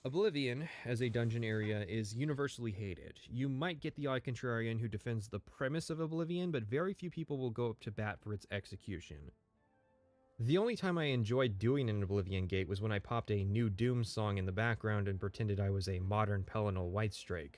S2: Oblivion, as a dungeon area, is universally hated. You might get the odd contrarian who defends the premise of Oblivion, but very few people will go up to bat for its execution. The only time I enjoyed doing an Oblivion Gate was when I popped a new Doom song in the background and pretended I was a modern Pelennor Whitestrake.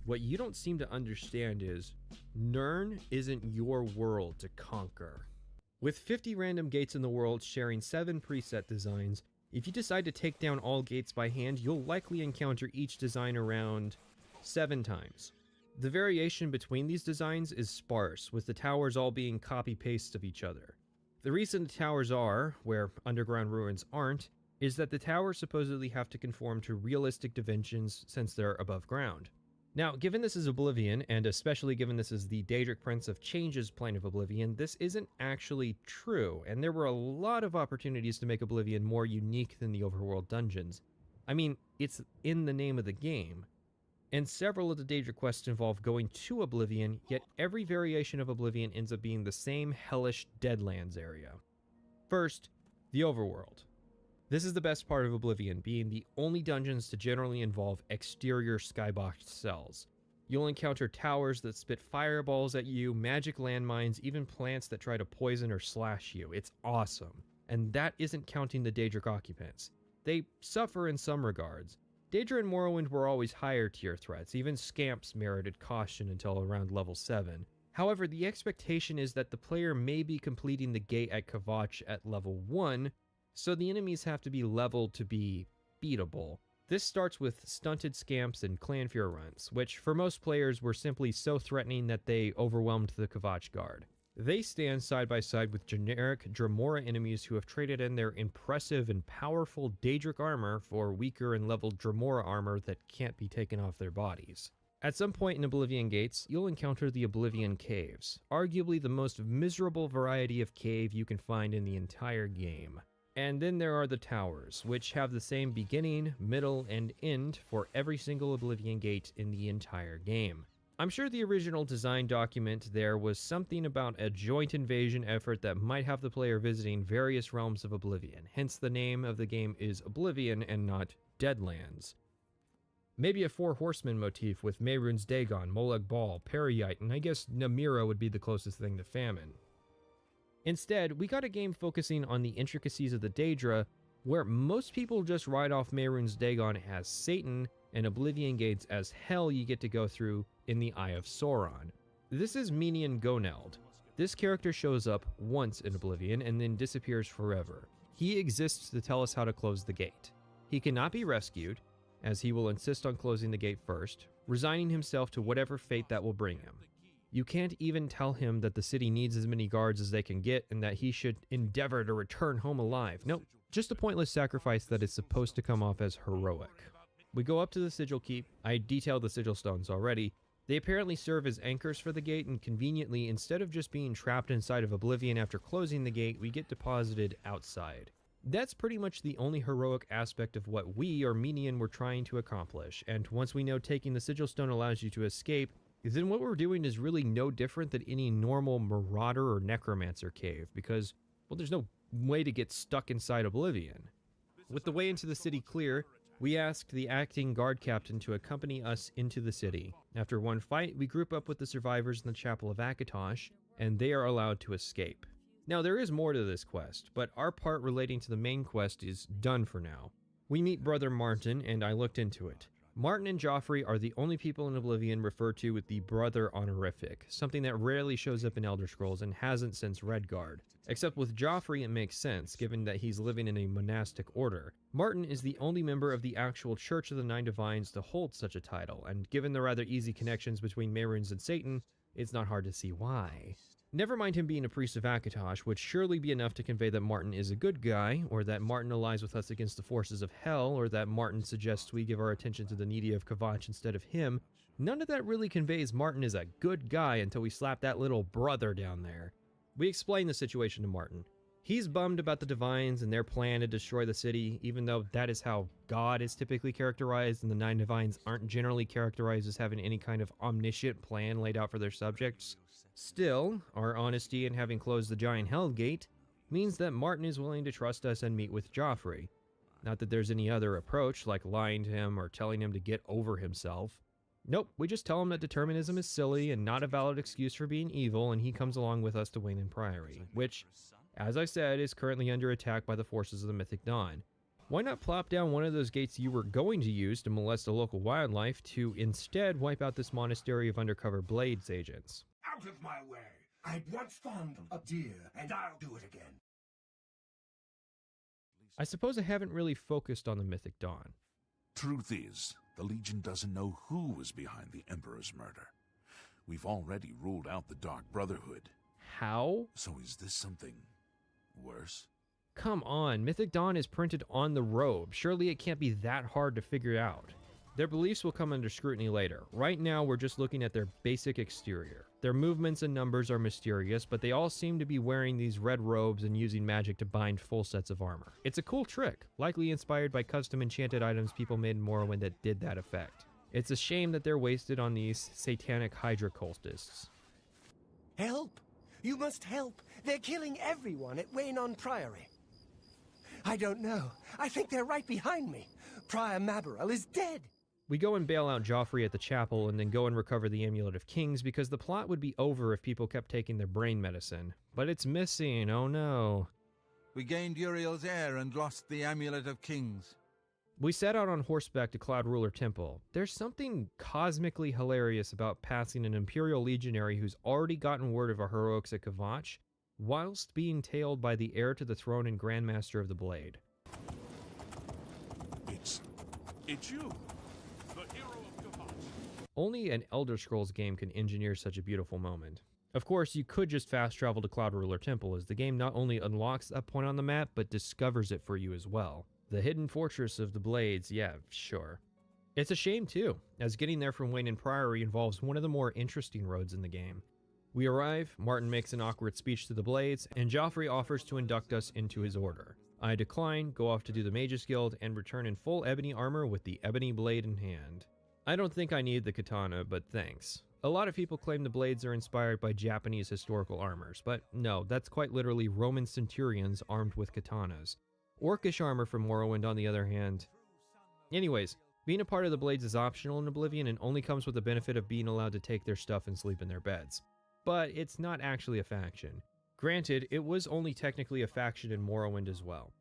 S2: What you don't seem to understand is, Nirn isn't your world to conquer. With 50 random gates in the world sharing 7 preset designs, if you decide to take down all gates by hand, you'll likely encounter each design around 7 times. The variation between these designs is sparse, with the towers all being copy-pastes of each other. The reason the towers are, where underground ruins aren't, is that the towers supposedly have to conform to realistic dimensions since they're above ground. Now, given this is Oblivion, and especially given this is the Daedric Prince of Change's plane of Oblivion, this isn't actually true, and there were a lot of opportunities to make Oblivion more unique than the overworld dungeons. I mean, it's in the name of the game. And several of the Daedric quests involve going to Oblivion, yet every variation of Oblivion ends up being the same hellish Deadlands area. First, the overworld. This is the best part of Oblivion, being the only dungeons to generally involve exterior skyboxed cells. You'll encounter towers that spit fireballs at you, magic landmines, even plants that try to poison or slash you. It's awesome. And that isn't counting the Daedric occupants. They suffer in some regards. Daedra and Morrowind were always higher tier threats, even scamps merited caution until around level 7. However, the expectation is that the player may be completing the gate at Kvatch at level 1, so the enemies have to be leveled to be beatable. This starts with stunted scamps and Clanfear runs, which for most players were simply so threatening that they overwhelmed the Kvatch guard. They stand side by side with generic Dremora enemies who have traded in their impressive and powerful Daedric armor for weaker and leveled Dremora armor that can't be taken off their bodies. At some point in Oblivion Gates, you'll encounter the Oblivion Caves, arguably the most miserable variety of cave you can find in the entire game. And then there are the towers, which have the same beginning, middle, and end for every single Oblivion Gate in the entire game. I'm sure the original design document there was something about a joint invasion effort that might have the player visiting various realms of Oblivion, hence the name of the game is Oblivion and not Deadlands. Maybe a Four Horsemen motif with Mehrunes Dagon, Molag Bal, Peryite, and I guess Namira would be the closest thing to famine. Instead, we got a game focusing on the intricacies of the Daedra, where most people just write off Mehrunes Dagon as Satan and Oblivion Gates as hell you get to go through in the Eye of Sauron. This is Menion Goneld. This character shows up once in Oblivion and then disappears forever. He exists to tell us how to close the gate. He cannot be rescued, as he will insist on closing the gate first, resigning himself to whatever fate that will bring him. You can't even tell him that the city needs as many guards as they can get and that he should endeavor to return home alive. Nope, just a pointless sacrifice that is supposed to come off as heroic. We go up to the Sigil Keep. I detailed the Sigil Stones already. They apparently serve as anchors for the gate, and conveniently, instead of just being trapped inside of Oblivion after closing the gate, we get deposited outside. That's pretty much the only heroic aspect of what we, or Menion, were trying to accomplish, and once we know taking the Sigil Stone allows you to escape, then what we're doing is really no different than any normal Marauder or Necromancer cave, because, well, there's no way to get stuck inside Oblivion. With the way into the city clear, we asked the acting guard captain to accompany us into the city. After one fight, we group up with the survivors in the Chapel of Akatosh, and they are allowed to escape. Now, there is more to this quest, but our part relating to the main quest is done for now. We meet Brother Martin, and I looked into it. Martin and Joffrey are the only people in Oblivion referred to with the brother honorific, something that rarely shows up in Elder Scrolls and hasn't since Redguard. Except with Joffrey it makes sense, given that he's living in a monastic order. Martin is the only member of the actual Church of the Nine Divines to hold such a title, and given the rather easy connections between Mehrunes and Satan, it's not hard to see why. Never mind him being a priest of Akatosh would surely be enough to convey that Martin is a good guy, or that Martin allies with us against the forces of hell, or that Martin suggests we give our attention to the needy of Kvatch instead of him. None of that really conveys Martin is a good guy until we slap that little brother down there. We explain the situation to Martin. He's bummed about the Divines and their plan to destroy the city, even though that is how God is typically characterized, and the Nine Divines aren't generally characterized as having any kind of omniscient plan laid out for their subjects. Still, our honesty in having closed the giant hell gate means that Martin is willing to trust us and meet with Joffrey. Not that there's any other approach, like lying to him or telling him to get over himself. Nope, we just tell him that determinism is silly and not a valid excuse for being evil, and he comes along with us to Wayne Priory, which, as I said, is currently under attack by the forces of the Mythic Dawn. Why not plop down one of those gates you were going to use to molest the local wildlife to instead wipe out this monastery of undercover Blades agents?
S18: Out of my way! I once fondled a deer, and I'll do it again.
S2: I suppose I haven't really focused on the Mythic Dawn.
S5: Truth is, the Legion doesn't know who was behind the Emperor's murder. We've already ruled out the Dark Brotherhood.
S2: How?
S5: So is this something worse?
S2: Come on, Mythic Dawn is printed on the robe. Surely it can't be that hard to figure out. Their beliefs will come under scrutiny later. Right now, we're just looking at their basic exterior. Their movements and numbers are mysterious, but they all seem to be wearing these red robes and using magic to bind full sets of armor. It's a cool trick, likely inspired by custom enchanted items people made in Morrowind that did that effect. It's a shame that they're wasted on these satanic Hydra cultists.
S6: Help! You must help! They're killing everyone at Wayne Priory. I don't know. I think they're right behind me. Prior Mabarel is dead.
S2: We go and bail out Joffrey at the chapel and then go and recover the Amulet of Kings because the plot would be over if people kept taking their brain medicine. But it's missing, oh no.
S12: We gained Uriel's heir and lost the Amulet of Kings.
S2: We set out on horseback to Cloud Ruler Temple. There's something cosmically hilarious about passing an Imperial legionary who's already gotten word of our heroics at Kvatch, whilst being tailed by the heir to the throne and Grandmaster of the Blade.
S5: It's you, the hero of Kvatch.
S2: Only an Elder Scrolls game can engineer such a beautiful moment. Of course, you could just fast travel to Cloud Ruler Temple, as the game not only unlocks that point on the map, but discovers it for you as well. The hidden fortress of the Blades, yeah, sure. It's a shame too, as getting there from Wayne Priory involves one of the more interesting roads in the game. We arrive, Martin makes an awkward speech to the Blades, and Joffrey offers to induct us into his order. I decline, go off to do the Mages Guild, and return in full ebony armor with the ebony blade in hand. I don't think I need the katana, but thanks. A lot of people claim the blades are inspired by Japanese historical armors, but no, that's quite literally Roman centurions armed with katanas. Orcish armor from Morrowind, on the other hand. Anyways, being a part of the blades is optional in Oblivion and only comes with the benefit of being allowed to take their stuff and sleep in their beds. But it's not actually a faction. Granted, it was only technically a faction in Morrowind as well.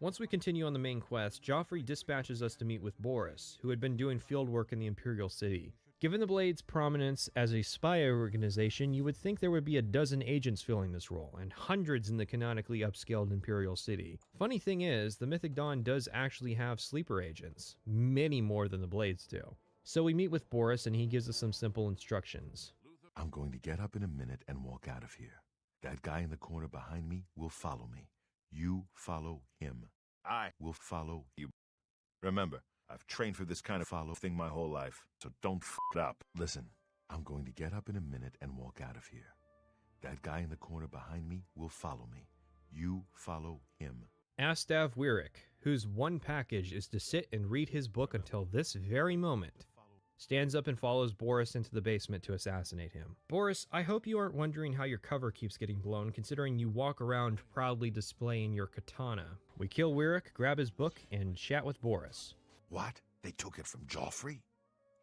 S2: Once we continue on the main quest, Joffrey dispatches us to meet with Boris, who had been doing field work in the Imperial City. Given the Blade's prominence as a spy organization, you would think there would be a dozen agents filling this role, and hundreds in the canonically upscaled Imperial City. Funny thing is, the Mythic Dawn does actually have sleeper agents, many more than the Blades do. So we meet with Boris and he gives us some simple instructions.
S17: I'm going to get up in a minute and walk out of here. That guy in the corner behind me will follow me. You follow him. I will follow you. Remember, I've trained for this kind of follow thing my whole life, so don't f it up. Listen, I'm going to get up in a minute and walk out of here. That guy in the corner behind me will follow me. You follow him.
S2: Astav Wyrick, whose one package is to sit and read his book until this very moment, stands up and follows Boris into the basement to assassinate him. Boris, I hope you aren't wondering how your cover keeps getting blown, considering you walk around proudly displaying your katana. We kill Wyrick, grab his book, and chat with Boris.
S17: What? They took it from Joffrey?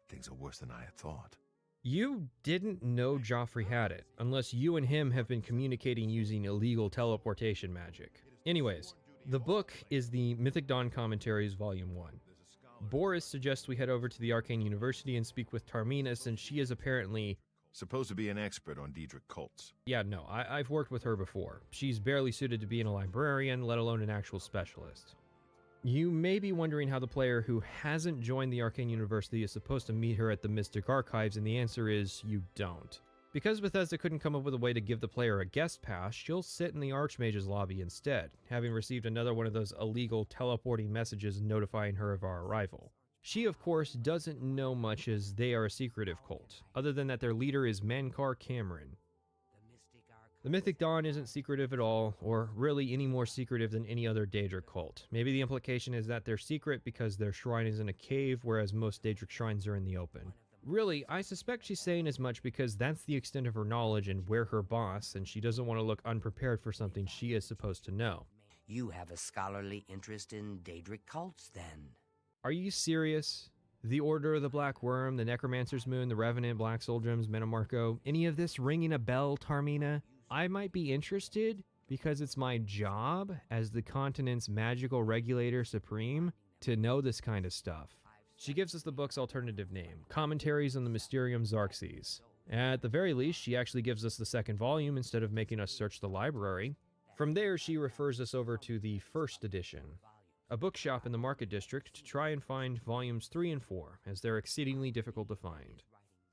S17: Things are worse than I had thought.
S2: You didn't know Joffrey had it, unless you and him have been communicating using illegal teleportation magic. Anyways, the book is the Mythic Dawn Commentaries Volume 1. Boris suggests we head over to the Arcane University and speak with Tarmina, since she is apparently
S17: supposed to be an expert on Daedric cults.
S2: Yeah, no, I've worked with her before. She's barely suited to being a librarian, let alone an actual specialist. You may be wondering how the player who hasn't joined the Arcane University is supposed to meet her at the Mystic Archives, and the answer is you don't. Because Bethesda couldn't come up with a way to give the player a guest pass, she'll sit in the Archmage's lobby instead, having received another one of those illegal teleporting messages notifying her of our arrival. She, of course, doesn't know much, as they are a secretive cult, other than that their leader is Mankar Cameron. The Mythic Dawn isn't secretive at all, or really any more secretive than any other Daedric cult. Maybe the implication is that they're secret because their shrine is in a cave, whereas most Daedric shrines are in the open. Really, I suspect she's saying as much because that's the extent of her knowledge and we're her boss, and she doesn't want to look unprepared for something she is supposed to know.
S19: You have a scholarly interest in Daedric cults, then?
S2: Are you serious? The Order of the Black Worm, the Necromancer's Moon, the Revenant, Black Soldiums, Metamarco, any of this ringing a bell, Tarmina? I might be interested because it's my job as the continent's magical regulator supreme to know this kind of stuff. She gives us the book's alternative name, Commentaries on the Mysterium Xarxes. At the very least, she actually gives us the second volume instead of making us search the library. From there, she refers us over to the first edition, a bookshop in the Market District, to try and find volumes 3 and 4, as they're exceedingly difficult to find.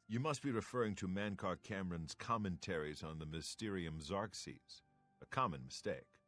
S17: You must be referring to Mankar Cameron's Commentaries on the Mysterium Xarxes. A common mistake.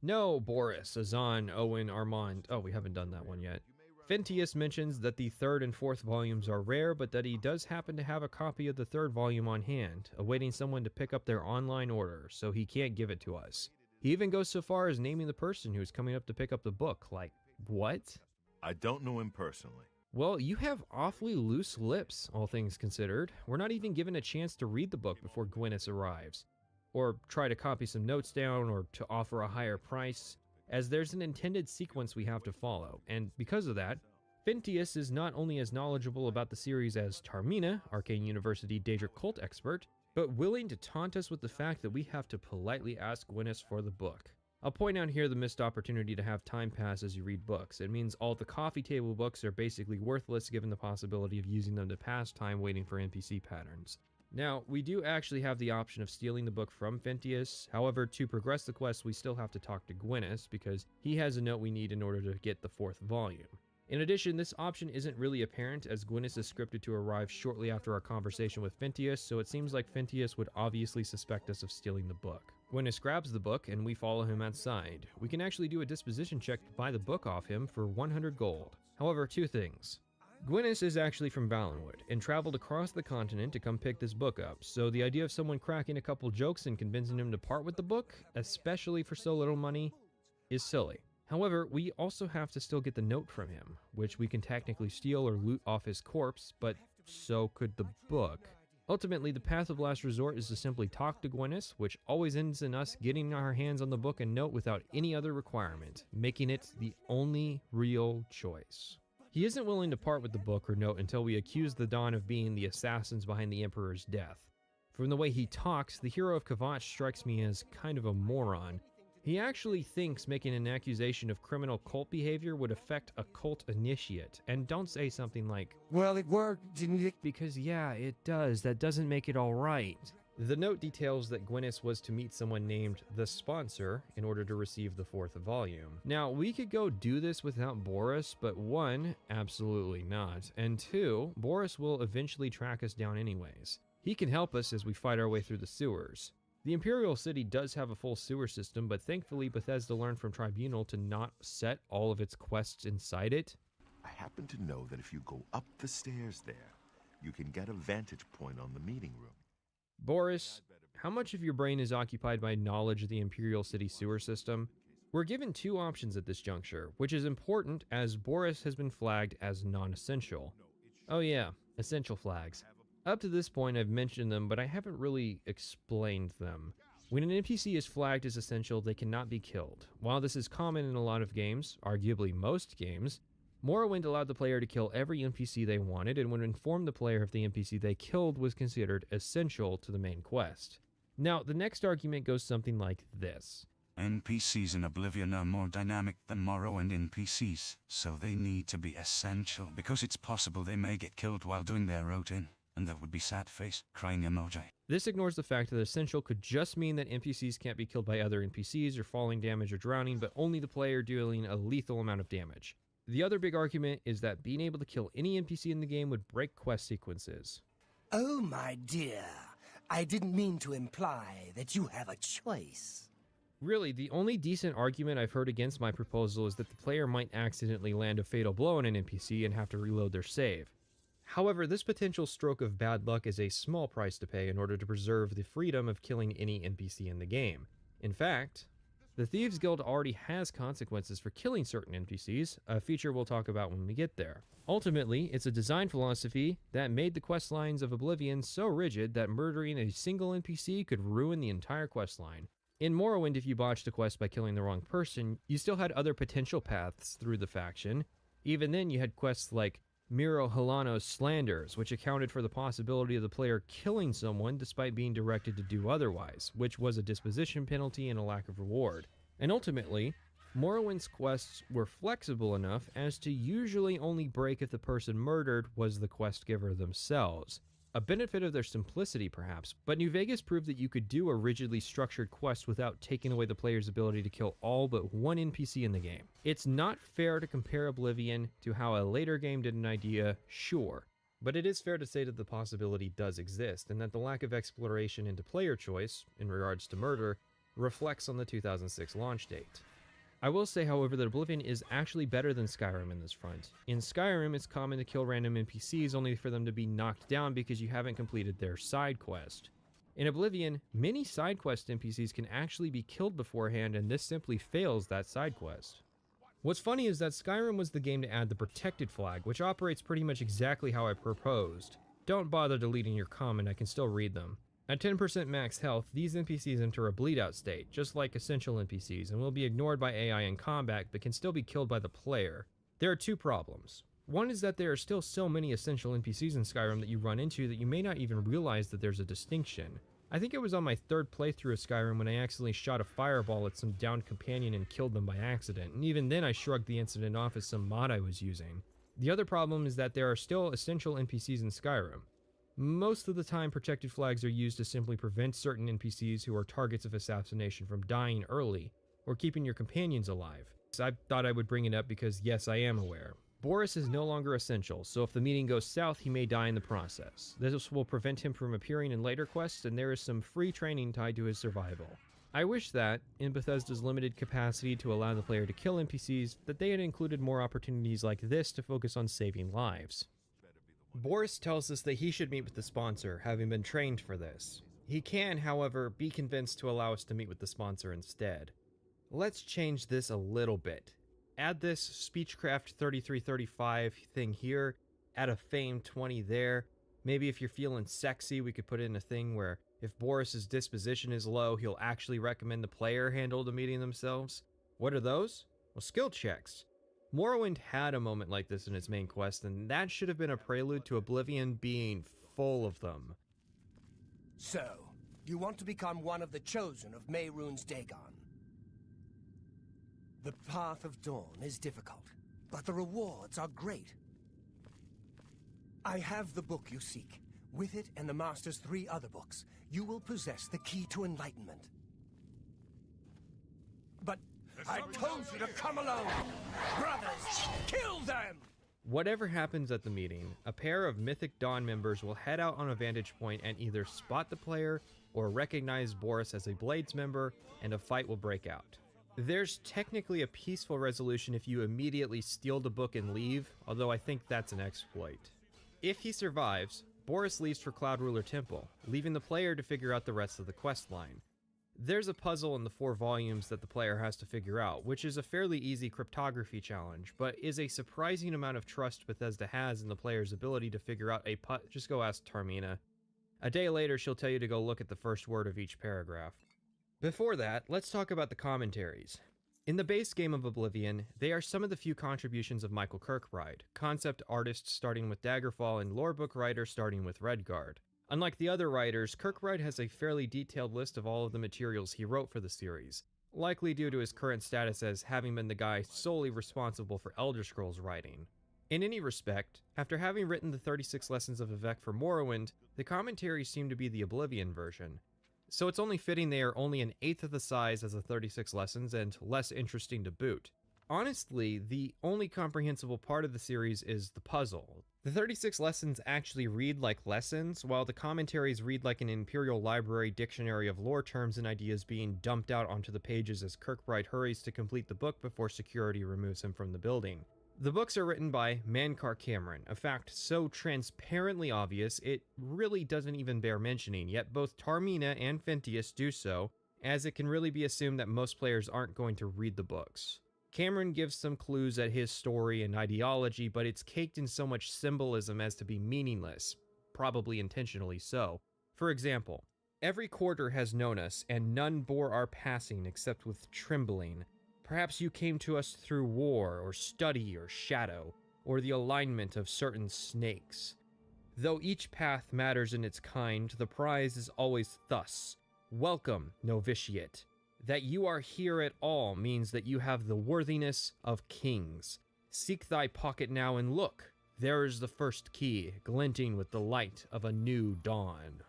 S2: No, Boris, Azan, Owen, Armand. Oh, we haven't done that one yet. Fentius mentions that the third and fourth volumes are rare, but that he does happen to have a copy of the third volume on hand, awaiting someone to pick up their online order, so he can't give it to us. He even goes so far as naming the person who's coming up to pick up the book. Like, what?
S17: I don't know him personally.
S2: Well, you have awfully loose lips, all things considered. We're not even given a chance to read the book before Gwyneth arrives, or try to copy some notes down, or to offer a higher price, as there's an intended sequence we have to follow, and because of that, Fentius is not only as knowledgeable about the series as Tarmina, Arcane University Daedric cult expert, but willing to taunt us with the fact that we have to politely ask Gwyneth for the book. I'll point out here the missed opportunity to have time pass as you read books. It means all the coffee table books are basically worthless given the possibility of using them to pass time waiting for NPC patterns. Now, we do actually have the option of stealing the book from Fentius. However, to progress the quest, we still have to talk to Gwyneth because he has a note we need in order to get the fourth volume. In addition, this option isn't really apparent as Gwyneth is scripted to arrive shortly after our conversation with Fentius, so it seems like Fentius would obviously suspect us of stealing the book. Gwyneth grabs the book and we follow him outside. We can actually do a disposition check to buy the book off him for 100 gold. However, two things. Gwyneth is actually from Valenwood and traveled across the continent to come pick this book up, so the idea of someone cracking a couple jokes and convincing him to part with the book, especially for so little money, is silly. However, we also have to still get the note from him, which we can technically steal or loot off his corpse, but so could the book. Ultimately, the path of last resort is to simply talk to Gwyneth, which always ends in us getting our hands on the book and note without any other requirement, making it the only real choice. He isn't willing to part with the book or note until we accuse the Dawn of being the assassins behind the Emperor's death. From the way he talks, the hero of Kvatch strikes me as kind of a moron. He actually thinks making an accusation of criminal cult behavior would affect a cult initiate, and don't say something like,
S15: "Well, it worked, didn't it?"
S2: Because yeah, it does. That doesn't make it all right. The note details that Gwyneth was to meet someone named the Sponsor in order to receive the 4th volume. Now, we could go do this without Boris, but 1, absolutely not, and 2, Boris will eventually track us down anyways. He can help us as we fight our way through the sewers. The Imperial City does have a full sewer system, but thankfully Bethesda learned from Tribunal to not set all of its quests inside it.
S17: I happen to know that if you go up the stairs there, you can get a vantage point on the meeting room.
S2: Boris, how much of your brain is occupied by knowledge of the Imperial City sewer system? We're given 2 options at this juncture, which is important as Boris has been flagged as non-essential. Oh yeah, essential flags. Up to this point I've mentioned them, but I haven't really explained them. When an NPC is flagged as essential, they cannot be killed. While this is common in a lot of games, arguably most games, Morrowind allowed the player to kill every NPC they wanted and would inform the player if the NPC they killed was considered essential to the main quest. Now, the next argument goes something like this.
S1: NPCs in Oblivion are more dynamic than Morrowind NPCs, so they need to be essential because it's possible they may get killed while doing their routine. And that would be sad face, crying emoji.
S2: This ignores the fact that essential could just mean that NPCs can't be killed by other NPCs or falling damage or drowning, but only the player dealing a lethal amount of damage. The other big argument is that being able to kill any NPC in the game would break quest sequences.
S6: Oh, my dear, I didn't mean to imply that you have a choice.
S2: Really, the only decent argument I've heard against my proposal is that the player might accidentally land a fatal blow on an NPC and have to reload their save. However, this potential stroke of bad luck is a small price to pay in order to preserve the freedom of killing any NPC in the game. In fact, the Thieves Guild already has consequences for killing certain NPCs, a feature we'll talk about when we get there. Ultimately, it's a design philosophy that made the questlines of Oblivion so rigid that murdering a single NPC could ruin the entire questline. In Morrowind, if you botched a quest by killing the wrong person, you still had other potential paths through the faction. Even then, you had quests like Miro Hilano's Slanders, which accounted for the possibility of the player killing someone despite being directed to do otherwise, which was a disposition penalty and a lack of reward. And ultimately, Morrowind's quests were flexible enough as to usually only break if the person murdered was the quest giver themselves. A benefit of their simplicity, perhaps, but New Vegas proved that you could do a rigidly structured quest without taking away the player's ability to kill all but one NPC in the game. It's not fair to compare Oblivion to how a later game did an idea, sure, but it is fair to say that the possibility does exist, and that the lack of exploration into player choice, in regards to murder, reflects on the 2006 launch date. I will say, however, that Oblivion is actually better than Skyrim in this front. In Skyrim, it's common to kill random NPCs only for them to be knocked down because you haven't completed their side quest. In Oblivion, many side quest NPCs can actually be killed beforehand, and this simply fails that side quest. What's funny is that Skyrim was the game to add the protected flag, which operates pretty much exactly how I proposed. Don't bother deleting your comment, I can still read them. At 10% max health, these NPCs enter a bleed out state, just like essential NPCs, and will be ignored by AI in combat, but can still be killed by the player. There are 2 problems. One is that there are still so many essential NPCs in Skyrim that you run into that you may not even realize that there's a distinction. I think it was on my 3rd playthrough of Skyrim when I accidentally shot a fireball at some downed companion and killed them by accident, and even then I shrugged the incident off as some mod I was using. The other problem is that there are still essential NPCs in Skyrim. Most of the time, protected flags are used to simply prevent certain NPCs who are targets of assassination from dying early, or keeping your companions alive. So I thought I would bring it up because yes, I am aware. Boris is no longer essential, so if the meeting goes south, he may die in the process. This will prevent him from appearing in later quests, and there is some free training tied to his survival. I wish that, in Bethesda's limited capacity to allow the player to kill NPCs, that they had included more opportunities like this to focus on saving lives. Boris tells us that he should meet with the sponsor, having been trained for this. He can, however, be convinced to allow us to meet with the sponsor instead. Let's change this a little bit. Add this Speechcraft 3335 thing here, add a Fame 20 there, Maybe if you're feeling sexy, we could put in a thing where if Boris's disposition is low, he'll actually recommend the player handle the meeting themselves. What are those? Well, skill checks. Morrowind had a moment like this in its main quest, and that should have been a prelude to Oblivion being full of them.
S6: So, you want to become one of the chosen of Mehrunes Dagon. The path of dawn is difficult, but the rewards are great. I have the book you seek. With it and the Master's 3 other books, you will possess the key to enlightenment. But I told you to come alone! Brothers, kill them!
S2: Whatever happens at the meeting, a pair of Mythic Dawn members will head out on a vantage point and either spot the player or recognize Boris as a Blades member, and a fight will break out. There's technically a peaceful resolution if you immediately steal the book and leave, although I think that's an exploit. If he survives, Boris leaves for Cloud Ruler Temple, leaving the player to figure out the rest of the quest line. There's a puzzle in the 4 volumes that the player has to figure out, which is a fairly easy cryptography challenge, but is a surprising amount of trust Bethesda has in the player's ability to figure out a just go ask Tamriel. A day later, she'll tell you to go look at the first word of each paragraph. Before that, let's talk about the commentaries. In the base game of Oblivion, they are some of the few contributions of Michael Kirkbride, concept artist starting with Daggerfall and lorebook writer starting with Redguard. Unlike the other writers, Kirkbride has a fairly detailed list of all of the materials he wrote for the series, likely due to his current status as having been the guy solely responsible for Elder Scrolls writing. In any respect, after having written the 36 Lessons of Vivec for Morrowind, the commentaries seem to be the Oblivion version. So it's only fitting they are only an eighth of the size as the 36 lessons and less interesting to boot. Honestly, the only comprehensible part of the series is the puzzle. The 36 lessons actually read like lessons, while the commentaries read like an Imperial Library dictionary of lore terms and ideas being dumped out onto the pages as Kirkbride hurries to complete the book before security removes him from the building. The books are written by Mankar Cameron, a fact so transparently obvious it really doesn't even bear mentioning, yet both Tamriel and Fentius do so, as it can really be assumed that most players aren't going to read the books. Cameron gives some clues at his story and ideology, but it's caked in so much symbolism as to be meaningless, probably intentionally so. For example, every quarter has known us, and none bore our passing except with trembling. Perhaps you came to us through war, or study, or shadow, or the alignment of certain snakes. Though each path matters in its kind, the prize is always thus. Welcome, novitiate. That you are here at all means that you have the worthiness of kings. Seek thy pocket now and look. There is the first key, glinting with the light of a new dawn.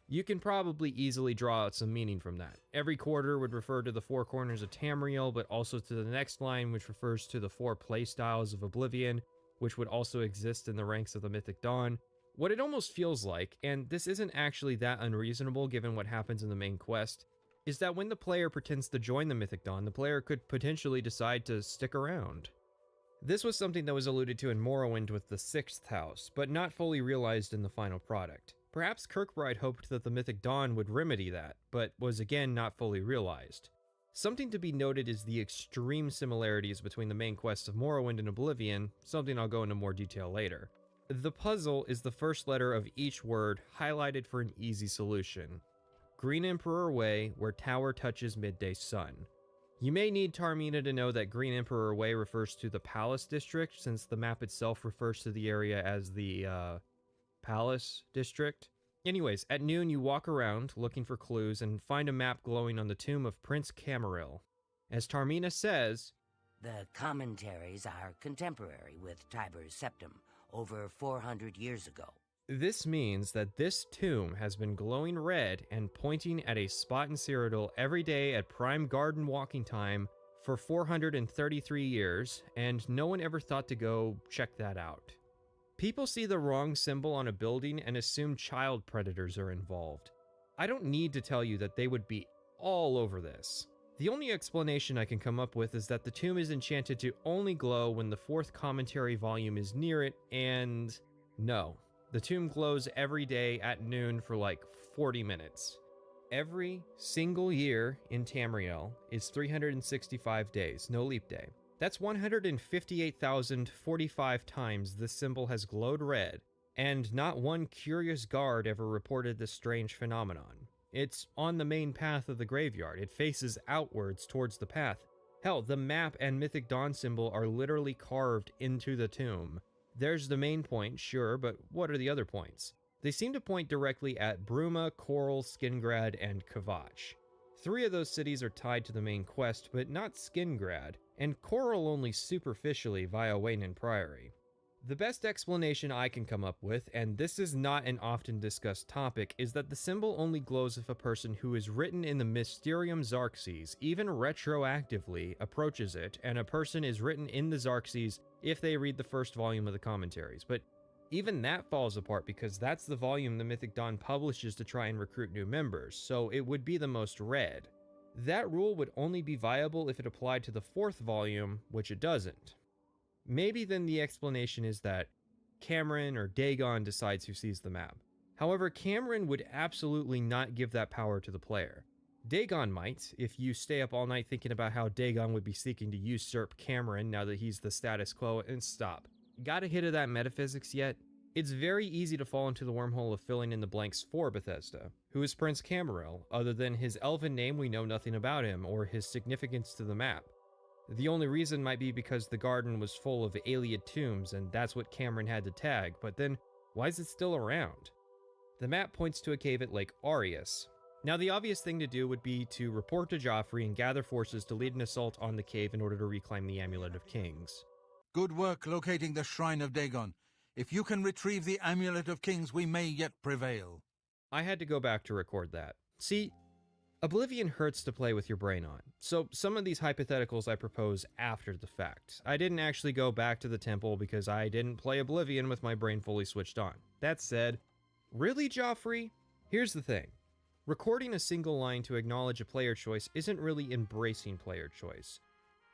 S2: You can probably easily draw out some meaning from that. Every quarter would refer to the 4 corners of Tamriel, but also to the next line, which refers to the 4 playstyles of Oblivion, which would also exist in the ranks of the Mythic Dawn. What it almost feels like, and this isn't actually that unreasonable given what happens in the main quest, is that when the player pretends to join the Mythic Dawn, the player could potentially decide to stick around. This was something that was alluded to in Morrowind with the 6th house, but not fully realized in the final product. Perhaps Kirkbride hoped that the Mythic Dawn would remedy that, but was again not fully realized. Something to be noted is the extreme similarities between the main quests of Morrowind and Oblivion, something I'll go into more detail later. The puzzle is the first letter of each word highlighted for an easy solution. Green Emperor Way, where tower touches midday sun. You may need Tamriel to know that Green Emperor Way refers to the Palace District, since the map itself refers to the area as the, Palace District. Anyways, at noon you walk around looking for clues and find a map glowing on the tomb of Prince Tamriel. As Tamriel says,
S19: the commentaries are contemporary with Tiber's septum, over 400 years ago.
S2: This means that this tomb has been glowing red and pointing at a spot in Cyrodiil every day at prime garden walking time for 433 years, and no one ever thought to go check that out. People see the wrong symbol on a building and assume child predators are involved. I don't need to tell you that they would be all over this. The only explanation I can come up with is that the tomb is enchanted to only glow when the 4th commentary volume is near it, and no. The tomb glows every day at noon for like 40 minutes. Every single year in Tamriel is 365 days, no leap day. That's 158,045 times this symbol has glowed red, and not one curious guard ever reported this strange phenomenon. It's on the main path of the graveyard. It faces outwards towards the path. Hell, the map and Mythic Dawn symbol are literally carved into the tomb. There's the main point, sure, but what are the other points? They seem to point directly at Bruma, Coral, Skingrad, and Kvatch. 3 of those cities are tied to the main quest, but not Skingrad, and Coral only superficially via Wayne Priory. The best explanation I can come up with, and this is not an often discussed topic, is that the symbol only glows if a person who is written in the Mysterium Xarxes, even retroactively, approaches it, and a person is written in the Xarxes if they read the first volume of the commentaries. But even that falls apart because that's the volume the Mythic Dawn publishes to try and recruit new members, so it would be the most read. That rule would only be viable if it applied to the 4th volume, which it doesn't. Maybe then the explanation is that Cameron or Dagon decides who sees the map. However, Cameron would absolutely not give that power to the player. Dagon might, if you stay up all night thinking about how Dagon would be seeking to usurp Cameron now that he's the status quo, and stop. Got a hit of that metaphysics yet? It's very easy to fall into the wormhole of filling in the blanks for Bethesda. Who is Prince Tamriel, other than his elven name we know nothing about him, or his significance to the map? The only reason might be because the garden was full of Ayleid tombs and that's what Cameron had to tag, but then why is it still around? The map points to a cave at Lake Arius. Now the obvious thing to do would be to report to Joffrey and gather forces to lead an assault on the cave in order to reclaim the Amulet of Kings.
S12: Good work locating the Shrine of Dagon. If you can retrieve the Amulet of Kings, we may yet prevail.
S2: I had to go back to record that. See, Oblivion hurts to play with your brain on, so some of these hypotheticals I propose after the fact. I didn't actually go back to the temple because I didn't play Oblivion with my brain fully switched on. That said, really, Joffrey? Here's the thing. Recording a single line to acknowledge a player choice isn't really embracing player choice.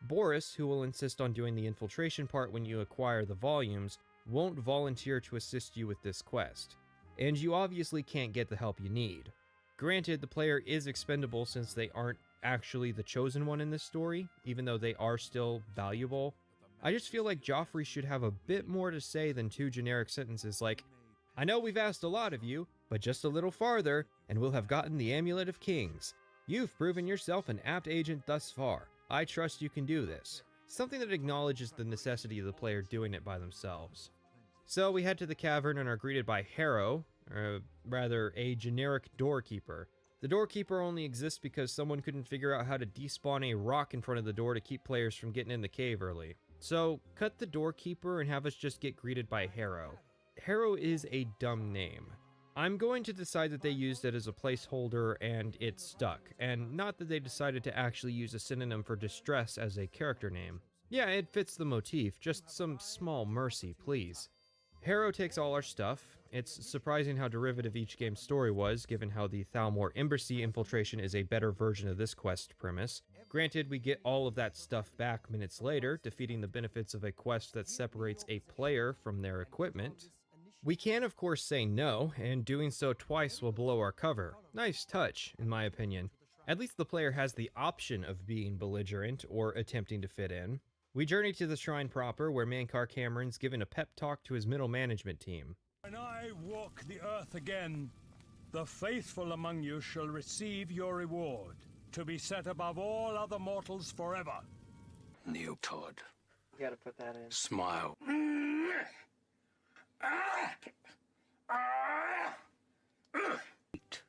S2: Boris, who will insist on doing the infiltration part when you acquire the volumes, won't volunteer to assist you with this quest, and you obviously can't get the help you need. Granted, the player is expendable since they aren't actually the chosen one in this story, even though they are still valuable. I just feel like Joffrey should have a bit more to say than 2 generic sentences like, I know we've asked a lot of you, but just a little farther, and we'll have gotten the Amulet of Kings. You've proven yourself an apt agent thus far. I trust you can do this. Something that acknowledges the necessity of the player doing it by themselves. So we head to the cavern and are greeted by Harrow, or rather, a generic doorkeeper. The doorkeeper only exists because someone couldn't figure out how to despawn a rock in front of the door to keep players from getting in the cave early. So, cut the doorkeeper and have us just get greeted by Harrow. Harrow is a dumb name. I'm going to decide that they used it as a placeholder and it stuck, and not that they decided to actually use a synonym for distress as a character name. Yeah, it fits the motif, just some small mercy, please. Harrow takes all our stuff. It's surprising how derivative each game's story was, given how the Thalmor Embassy infiltration is a better version of this quest premise. Granted, we get all of that stuff back minutes later, defeating the benefits of a quest that separates a player from their equipment. We can, of course, say no, and doing so twice will blow our cover. Nice touch, in my opinion. At least the player has the option of being belligerent or attempting to fit in. We journey to the shrine proper, where Mankar Cameron's given a pep talk to his middle management team.
S4: When I walk the earth again, the faithful among you shall receive your reward, to be set above all other mortals forever.
S22: Neoptod.
S9: You gotta put that in.
S22: Smile.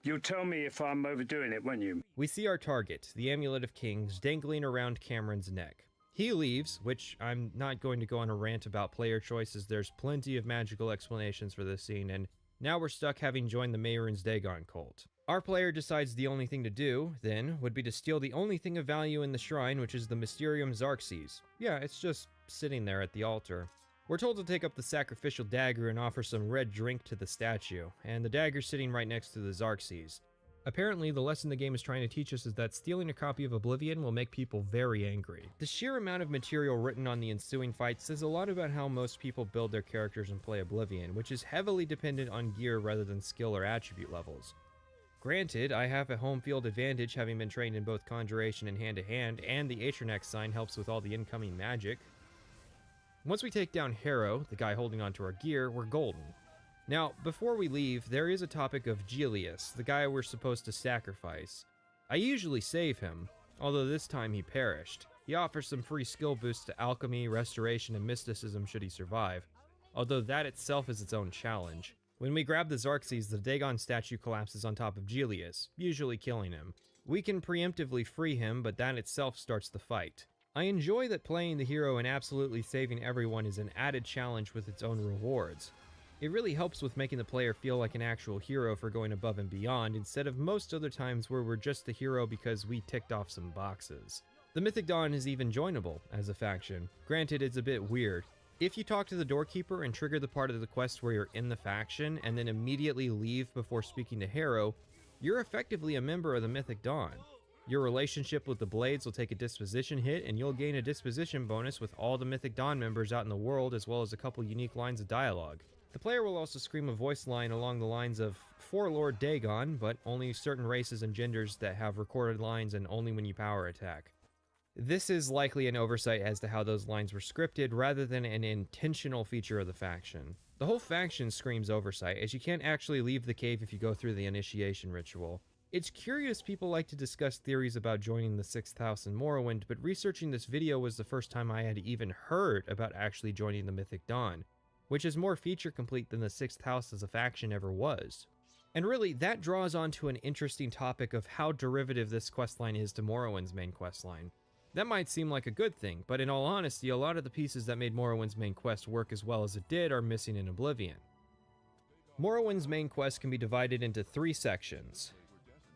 S4: You tell me if I'm overdoing it, won't you?
S2: We see our target, the Amulet of Kings, dangling around Cameron's neck. He leaves, which I'm not going to go on a rant about player choices. There's plenty of magical explanations for this scene, and now we're stuck having joined the Mehrunes Dagon cult. Our player decides the only thing to do, then, would be to steal the only thing of value in the shrine, which is the Mysterium Xarxes. Yeah, it's just sitting there at the altar. We're told to take up the sacrificial dagger and offer some red drink to the statue, and the dagger's sitting right next to the Xarxes. Apparently, the lesson the game is trying to teach us is that stealing a copy of Oblivion will make people very angry. The sheer amount of material written on the ensuing fight says a lot about how most people build their characters and play Oblivion, which is heavily dependent on gear rather than skill or attribute levels. Granted, I have a home field advantage having been trained in both Conjuration and Hand-to-Hand, and the Atronex sign helps with all the incoming magic. Once we take down Harrow, the guy holding onto our gear, we're golden. Now, before we leave, there is a topic of Julius, the guy we're supposed to sacrifice. I usually save him, although this time he perished. He offers some free skill boosts to alchemy, restoration, and mysticism should he survive, although that itself is its own challenge. When we grab the Xarxes, the Dagon statue collapses on top of Julius, usually killing him. We can preemptively free him, but that itself starts the fight. I enjoy that playing the hero and absolutely saving everyone is an added challenge with its own rewards. It really helps with making the player feel like an actual hero for going above and beyond, instead of most other times where we're just the hero because we ticked off some boxes. The Mythic Dawn is even joinable as a faction. Granted, it's a bit weird. If you talk to the doorkeeper and trigger the part of the quest where you're in the faction and then immediately leave before speaking to Harrow, you're effectively a member of the Mythic Dawn. Your relationship with the Blades will take a disposition hit, and you'll gain a disposition bonus with all the Mythic Dawn members out in the world, as well as a couple unique lines of dialogue. The player will also scream a voice line along the lines of, "For Lord Dagon," but only certain races and genders that have recorded lines and only when you power attack. This is likely an oversight as to how those lines were scripted rather than an intentional feature of the faction. The whole faction screams oversight, as you can't actually leave the cave if you go through the initiation ritual. It's curious people like to discuss theories about joining the 6th house in Morrowind, but researching this video was the first time I had even heard about actually joining the Mythic Dawn, which is more feature complete than the 6th house as a faction ever was. And really, that draws onto an interesting topic of how derivative this questline is to Morrowind's main questline. That might seem like a good thing, but in all honesty, a lot of the pieces that made Morrowind's main quest work as well as it did are missing in Oblivion. Morrowind's main quest can be divided into 3 sections.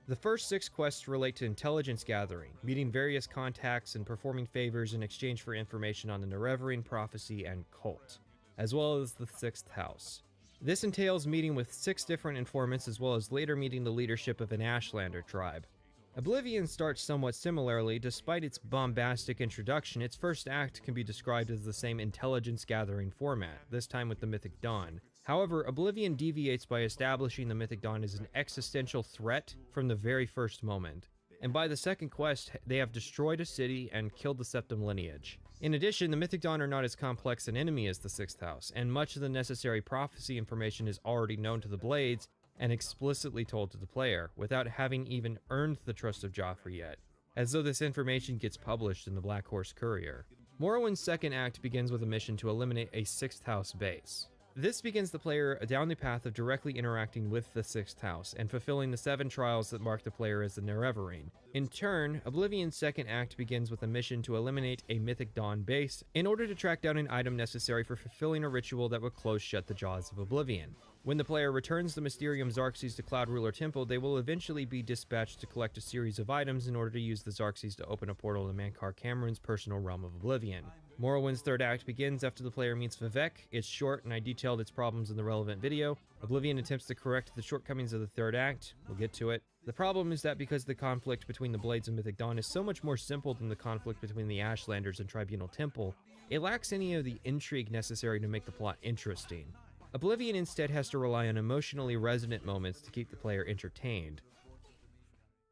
S2: The first 6 quests relate to intelligence gathering, meeting various contacts and performing favors in exchange for information on the Unraveling, prophecy, and cult, as well as the 6th house. This entails meeting with 6 different informants as well as later meeting the leadership of an Ashlander tribe. Oblivion starts somewhat similarly. Despite its bombastic introduction, its first act can be described as the same intelligence gathering format, this time with the Mythic Dawn. However, Oblivion deviates by establishing the Mythic Dawn as an existential threat from the very first moment. And by the second quest, they have destroyed a city and killed the Septim lineage. In addition, the Mythic Dawn are not as complex an enemy as the 6th house, and much of the necessary prophecy information is already known to the Blades and explicitly told to the player, without having even earned the trust of Joffrey yet, as though this information gets published in the Black Horse Courier. Morrowind's second act begins with a mission to eliminate a 6th house base. This begins the player down the path of directly interacting with the 6th house and fulfilling the 7 trials that mark the player as the Unraveling. In turn, Oblivion's second act begins with a mission to eliminate a Mythic Dawn base in order to track down an item necessary for fulfilling a ritual that would close shut the jaws of Oblivion. When the player returns the Mysterium Xarxes to Cloud Ruler Temple, they will eventually be dispatched to collect a series of items in order to use the Xarxes to open a portal to Mankar Cameron's personal realm of Oblivion. Morrowind's third act begins after the player meets Vivek. It's short, and I detailed its problems in the relevant video. Oblivion attempts to correct the shortcomings of the third act. We'll get to it. The problem is that because the conflict between the Blades and Mythic Dawn is so much more simple than the conflict between the Ashlanders and Tribunal Temple, it lacks any of the intrigue necessary to make the plot interesting. Oblivion instead has to rely on emotionally resonant moments to keep the player entertained.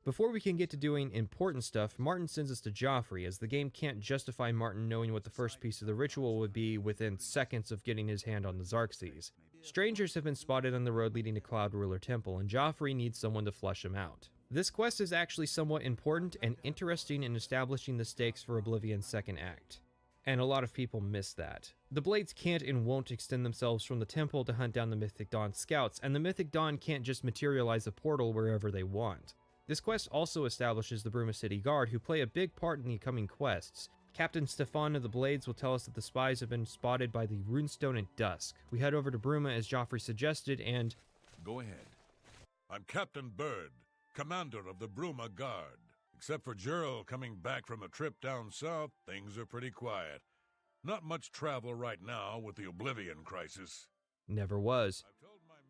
S2: Before we can get to doing important stuff, Martin sends us to Joffrey, as the game can't justify Martin knowing what the first piece of the ritual would be within seconds of getting his hand on the Xarxes. Strangers have been spotted on the road leading to Cloud Ruler Temple, and Joffrey needs someone to flush them out. This quest is actually somewhat important and interesting in establishing the stakes for Oblivion's second act, and a lot of people miss that. The Blades can't and won't extend themselves from the temple to hunt down the Mythic Dawn scouts, and the Mythic Dawn can't just materialize a portal wherever they want. This quest also establishes the Bruma City Guard, who play a big part in the coming quests. Captain Stefan of the Blades will tell us that the spies have been spotted by the Runestone at dusk. We head over to Bruma as Joffrey suggested, and...
S5: Go ahead. I'm Captain Bird, commander of the Bruma Guard. Except for Gerald coming back from a trip down south, things are pretty quiet. Not much travel right now with the Oblivion crisis.
S2: Never was.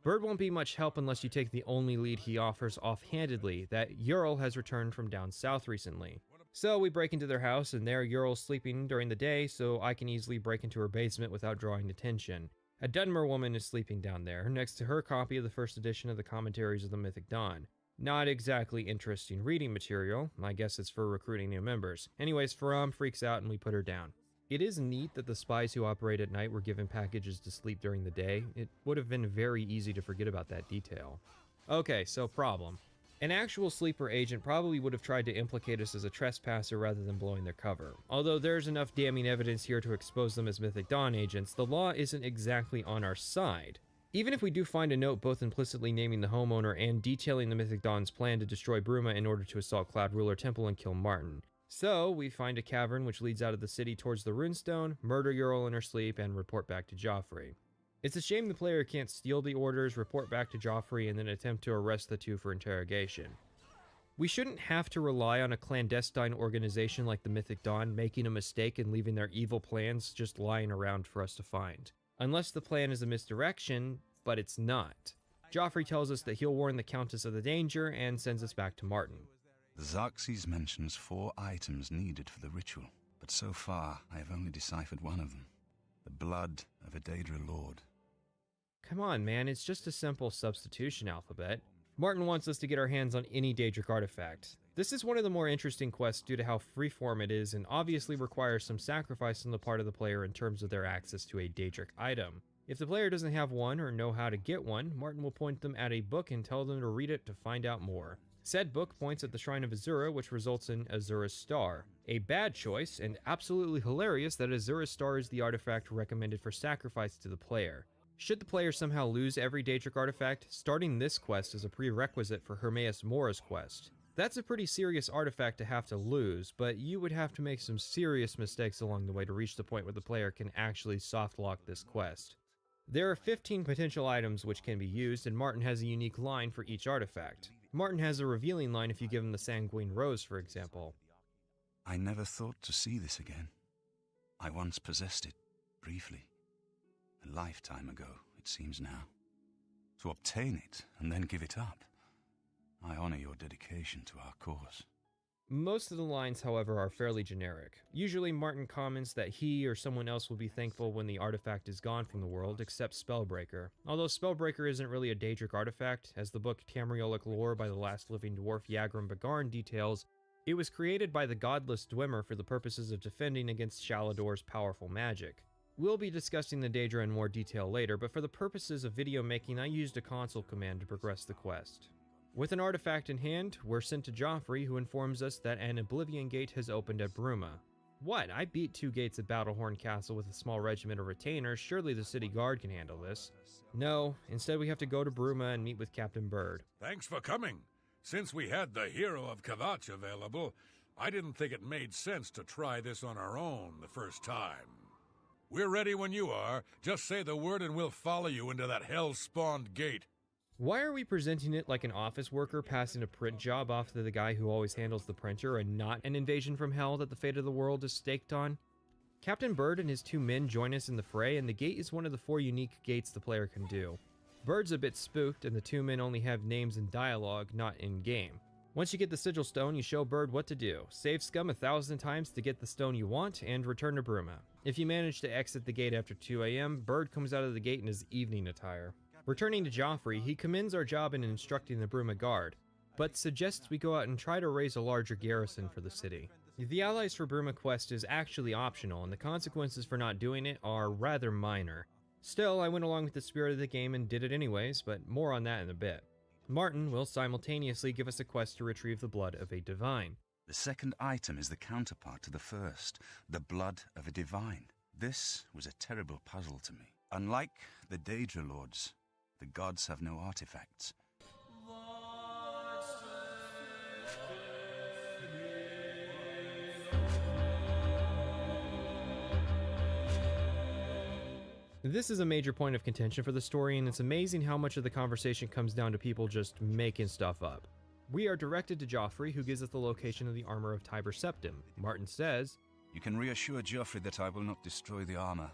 S2: Bird won't be much help unless you take the only lead he offers offhandedly, that Ural has returned from down south recently. So we break into their house, and there Ural's sleeping during the day, so I can easily break into her basement without drawing attention. A Dunmer woman is sleeping down there, next to her copy of the first edition of the Commentaries of the Mythic Dawn. Not exactly interesting reading material. I guess it's for recruiting new members. Anyways, Faram freaks out and we put her down. It is neat that the spies who operate at night were given packages to sleep during the day. It would have been very easy to forget about that detail. Okay, so problem. An actual sleeper agent probably would have tried to implicate us as a trespasser rather than blowing their cover. Although there's enough damning evidence here to expose them as Mythic Dawn agents, the law isn't exactly on our side. Even if we do find a note both implicitly naming the homeowner and detailing the Mythic Dawn's plan to destroy Bruma in order to assault Cloud Ruler Temple and kill Martin. So, we find a cavern which leads out of the city towards the runestone, murder Ural in her sleep, and report back to Joffrey. It's a shame the player can't steal the orders, report back to Joffrey, and then attempt to arrest the two for interrogation. We shouldn't have to rely on a clandestine organization like the Mythic Dawn making a mistake and leaving their evil plans just lying around for us to find. Unless the plan is a misdirection, but it's not. Joffrey tells us that he'll warn the Countess of the danger and sends us back to Martin.
S1: Xerxes mentions 4 items needed for the ritual, but so far I have only deciphered one of them. The blood of a Daedra Lord.
S2: Come on, man, it's just a simple substitution alphabet. Martin wants us to get our hands on any Daedric artifact. This is one of the more interesting quests due to how freeform it is and obviously requires some sacrifice on the part of the player in terms of their access to a Daedric item. If the player doesn't have one or know how to get one, Martin will point them at a book and tell them to read it to find out more. Said book points at the Shrine of Azura, which results in Azura's Star. A bad choice, and absolutely hilarious that Azura's Star is the artifact recommended for sacrifice to the player. Should the player somehow lose every Daedric artifact, starting this quest is a prerequisite for Hermaeus Mora's quest. That's a pretty serious artifact to have to lose, but you would have to make some serious mistakes along the way to reach the point where the player can actually softlock this quest. There are 15 potential items which can be used, and Martin has a unique line for each artifact. Martin has a revealing line if you give him the Sanguine Rose, for example.
S1: I never thought to see this again. I once possessed it, briefly. A lifetime ago, it seems now. To obtain it, and then give it up. I honor your dedication to our cause.
S2: Most of the lines, however, are fairly generic. Usually Martin comments that he or someone else will be thankful when the artifact is gone from the world, except Spellbreaker. Although Spellbreaker isn't really a Daedric artifact, as the book Tamrielic Lore by the last living dwarf Yagram Bagarn details, it was created by the godless Dwemer for the purposes of defending against Shalador's powerful magic. We'll be discussing the Daedra in more detail later, but for the purposes of video making, I used a console command to progress the quest. With an artifact in hand, we're sent to Joffrey, who informs us that an Oblivion gate has opened at Bruma. What? I beat 2 gates at Battlehorn Castle with a small regiment of retainers, surely the city guard can handle this. No, instead we have to go to Bruma and meet with Captain Bird.
S5: Thanks for coming. Since we had the hero of Kavach available, I didn't think it made sense to try this on our own the first time. We're ready when you are. Just say the word and we'll follow you into that hell-spawned gate.
S2: Why are we presenting it like an office worker passing a print job off to the guy who always handles the printer and not an invasion from hell that the fate of the world is staked on? Captain Bird and his 2 men join us in the fray, and the gate is one of the 4 unique gates the player can do. Bird's a bit spooked, and the 2 men only have names in dialogue, not in-game. Once you get the sigil stone, you show Bird what to do. Save scum 1,000 times to get the stone you want, and return to Bruma. If you manage to exit the gate after 2 AM, Bird comes out of the gate in his evening attire. Returning to Joffrey, he commends our job in instructing the Bruma Guard, but suggests we go out and try to raise a larger garrison for the city. The Allies for Bruma quest is actually optional, and the consequences for not doing it are rather minor. Still, I went along with the spirit of the game and did it anyways, but more on that in a bit. Martin will simultaneously give us a quest to retrieve the blood of a divine.
S1: The second item is the counterpart to the first, the blood of a divine. This was a terrible puzzle to me. Unlike the Daedra Lords, the gods have no artifacts.
S2: This is a major point of contention for the story, and it's amazing how much of the conversation comes down to people just making stuff up. We are directed to Joffrey, who gives us the location of the armor of Tiber Septim. Martin says,
S1: "You can reassure Joffrey that I will not destroy the armor.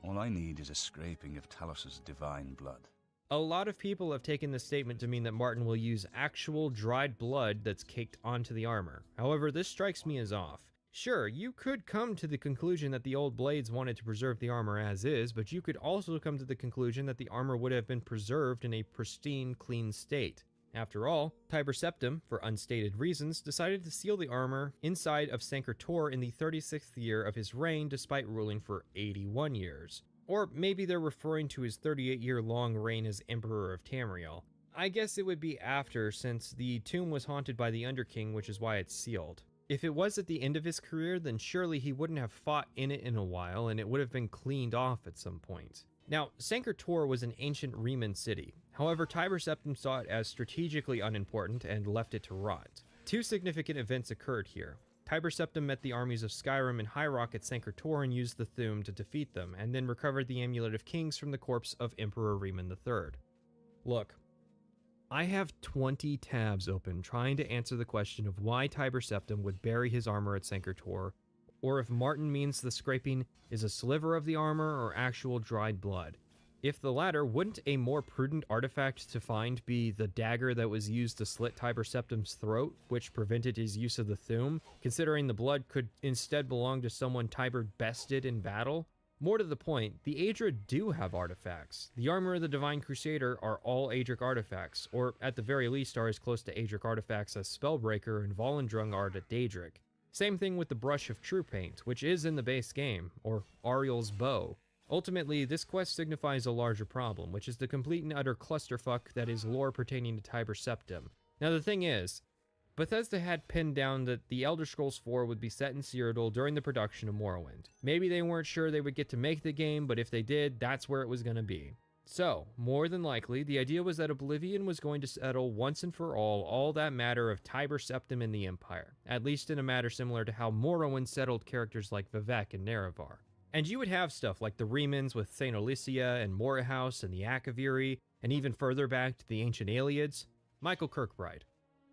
S1: All I need is a scraping of Talos's divine blood."
S2: A lot of people have taken this statement to mean that Martin will use actual dried blood that's caked onto the armor. However, this strikes me as off. Sure, you could come to the conclusion that the old blades wanted to preserve the armor as is, but you could also come to the conclusion that the armor would have been preserved in a pristine, clean state. After all, Tiber Septim, for unstated reasons, decided to seal the armor inside of Sancre Tor in the 36th year of his reign despite ruling for 81 years. Or maybe they're referring to his 38-year-long reign as Emperor of Tamriel. I guess it would be after, since the tomb was haunted by the Underking, which is why it's sealed. If it was at the end of his career, then surely he wouldn't have fought in it in a while, and it would have been cleaned off at some point. Now, Sancre Tor was an ancient Riemann city. However, Tiber Septim saw it as strategically unimportant and left it to rot. Two significant events occurred here. Tiber Septim met the armies of Skyrim and High Rock at Sancre Tor and used the Thu'um to defeat them, and then recovered the Amulet of Kings from the corpse of Emperor Riemann III. Look, I have 20 tabs open trying to answer the question of why Tiber Septim would bury his armor at Sancre Tor, or if Martin means the scraping is a sliver of the armor or actual dried blood. If the latter, wouldn't a more prudent artifact to find be the dagger that was used to slit Tiber Septim's throat, which prevented his use of the Thu'um, considering the blood could instead belong to someone Tiber bested in battle? More to the point, the Aedra do have artifacts. The armor of the Divine Crusader are all Aedric artifacts, or at the very least are as close to Aedric artifacts as Spellbreaker and Volendrung are to Daedric. Same thing with the Brush of True Paint, which is in the base game, or Ariel's Bow. Ultimately, this quest signifies a larger problem, which is the complete and utter clusterfuck that is lore pertaining to Tiber Septim. Now the thing is, Bethesda had pinned down that the Elder Scrolls 4 would be set in Cyrodiil during the production of Morrowind. Maybe they weren't sure they would get to make the game, but if they did, that's where it was going to be. So, more than likely, the idea was that Oblivion was going to settle once and for all that matter of Tiber Septim in the Empire, at least in a matter similar to how Morrowind settled characters like Vivec and Nerevar. And you would have stuff like the Remans with St. Olysia and Morahouse and the Akaviri, and even further back to the ancient Ayleids, Michael Kirkbride.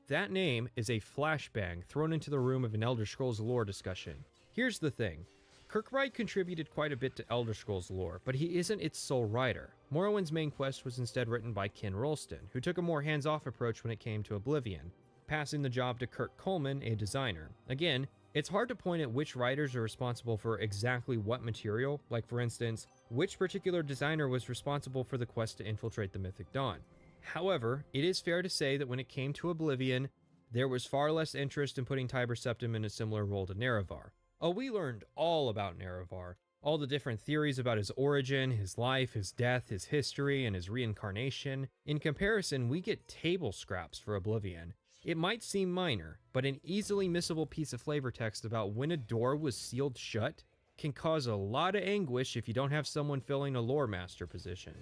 S2: That name is a flashbang thrown into the room of an Elder Scrolls lore discussion. Here's the thing. Kirkbride contributed quite a bit to Elder Scrolls lore, but he isn't its sole writer. Morrowind's main quest was instead written by Ken Rolston, who took a more hands-off approach when it came to Oblivion, passing the job to Kurt Coleman, a designer. Again, it's hard to point at which writers are responsible for exactly what material, like for instance, which particular designer was responsible for the quest to infiltrate the Mythic Dawn. However, it is fair to say that when it came to Oblivion, there was far less interest in putting Tiber Septim in a similar role to Nerevar. Oh, we learned all about Nerevar, all the different theories about his origin, his life, his death, his history, and his reincarnation. In comparison, we get table scraps for Oblivion. It might seem minor, but an easily missable piece of flavor text about when a door was sealed shut can cause a lot of anguish if you don't have someone filling a lore master position.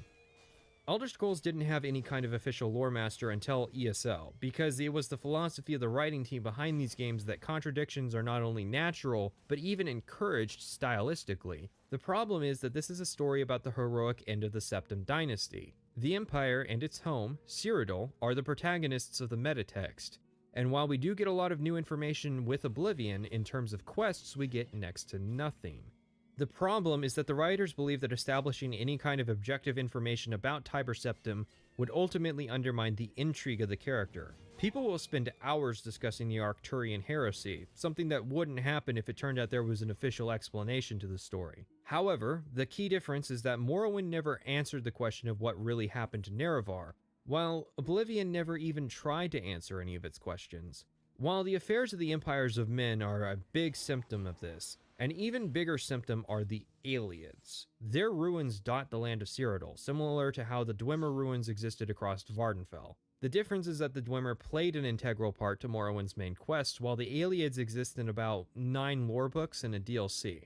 S2: Elder Scrolls didn't have any kind of official lore master until ESL, because it was the philosophy of the writing team behind these games that contradictions are not only natural, but even encouraged stylistically. The problem is that this is a story about the heroic end of the Septim dynasty. The Empire and its home, Cyrodiil, are the protagonists of the metatext, and while we do get a lot of new information with Oblivion, in terms of quests we get next to nothing. The problem is that the writers believe that establishing any kind of objective information about Tiber Septim would ultimately undermine the intrigue of the character. People will spend hours discussing the Arcturian heresy, something that wouldn't happen if it turned out there was an official explanation to the story. However, the key difference is that Morrowind never answered the question of what really happened to Nerevar, while Oblivion never even tried to answer any of its questions. While the affairs of the empires of men are a big symptom of this, an even bigger symptom are the Ayleids. Their ruins dot the land of Cyrodiil, similar to how the Dwemer ruins existed across Vardenfell. The difference is that the Dwemer played an integral part to Morrowind's main quest, while the Ayleids exist in about 9 lore books and a DLC.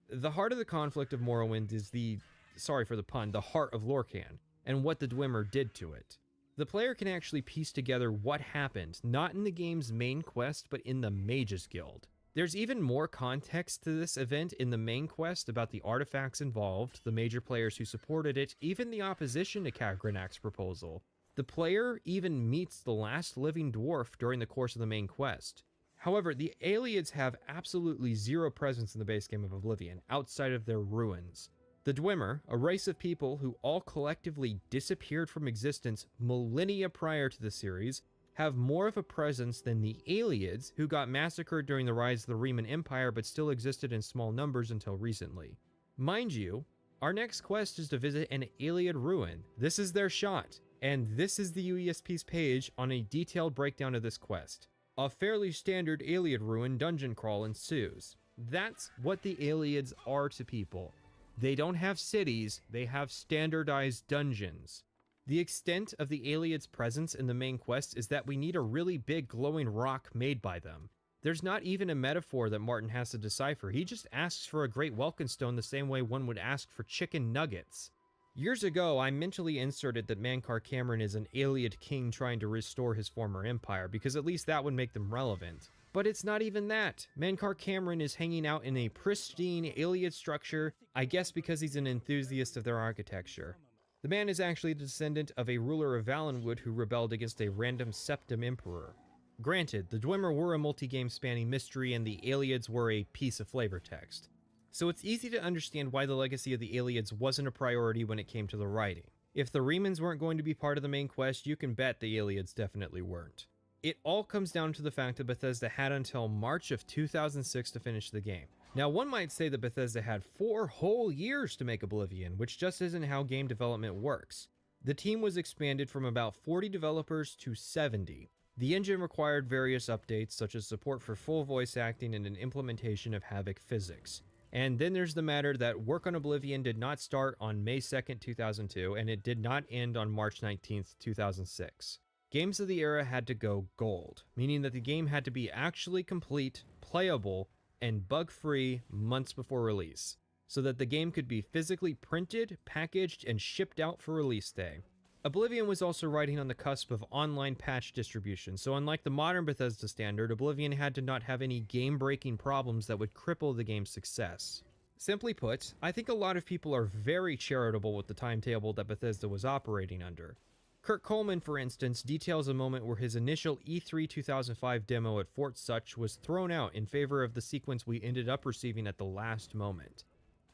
S2: The heart of the conflict of Morrowind is the, sorry for the pun, the heart of Lorkhan, and what the Dwemer did to it. The player can actually piece together what happened, not in the game's main quest, but in the Mages Guild. There's even more context to this event in the main quest about the artifacts involved, the major players who supported it, even the opposition to Kagranak's proposal. The player even meets the last living dwarf during the course of the main quest. However, the Ayleids have absolutely zero presence in the base game of Oblivion, outside of their ruins. The Dwemer, a race of people who all collectively disappeared from existence millennia prior to the series, have more of a presence than the Ayleids, who got massacred during the rise of the Riemann Empire but still existed in small numbers until recently. Mind you, our next quest is to visit an Ayleid ruin. This is their shot. And this is the UESP's page on a detailed breakdown of this quest. A fairly standard Iliad ruin dungeon crawl ensues. That's what the Iliads are to people. They don't have cities, they have standardized dungeons. The extent of the Iliads' presence in the main quest is that we need a really big glowing rock made by them. There's not even a metaphor that Martin has to decipher, he just asks for a great Welkin stone the same way one would ask for chicken nuggets. Years ago, I mentally inserted that Mankar Cameron is an Iliad king trying to restore his former empire, because at least that would make them relevant. But it's not even that. Mankar Cameron is hanging out in a pristine Iliad structure, I guess because he's an enthusiast of their architecture. The man is actually the descendant of a ruler of Valenwood who rebelled against a random Septim emperor. Granted, the Dwemer were a multi-game spanning mystery and the Iliads were a piece of flavor text. So it's easy to understand why the legacy of the Iliads wasn't a priority when it came to the writing. If the Remans weren't going to be part of the main quest, you can bet the Iliads definitely weren't. It all comes down to the fact that Bethesda had until March of 2006 to finish the game. Now, one might say that Bethesda had 4 whole years to make Oblivion, which just isn't how game development works. The team was expanded from about 40 developers to 70. The engine required various updates, such as support for full voice acting and an implementation of Havoc physics. And then there's the matter that work on Oblivion did not start on May 2nd, 2002, and it did not end on March 19th, 2006. Games of the era had to go gold, meaning that the game had to be actually complete, playable, and bug-free months before release, so that the game could be physically printed, packaged, and shipped out for release day. Oblivion was also riding on the cusp of online patch distribution, so unlike the modern Bethesda standard, Oblivion had to not have any game-breaking problems that would cripple the game's success. Simply put, I think a lot of people are very charitable with the timetable that Bethesda was operating under. Kurt Coleman, for instance, details a moment where his initial E3 2005 demo at Fort Such was thrown out in favor of the sequence we ended up receiving at the last moment.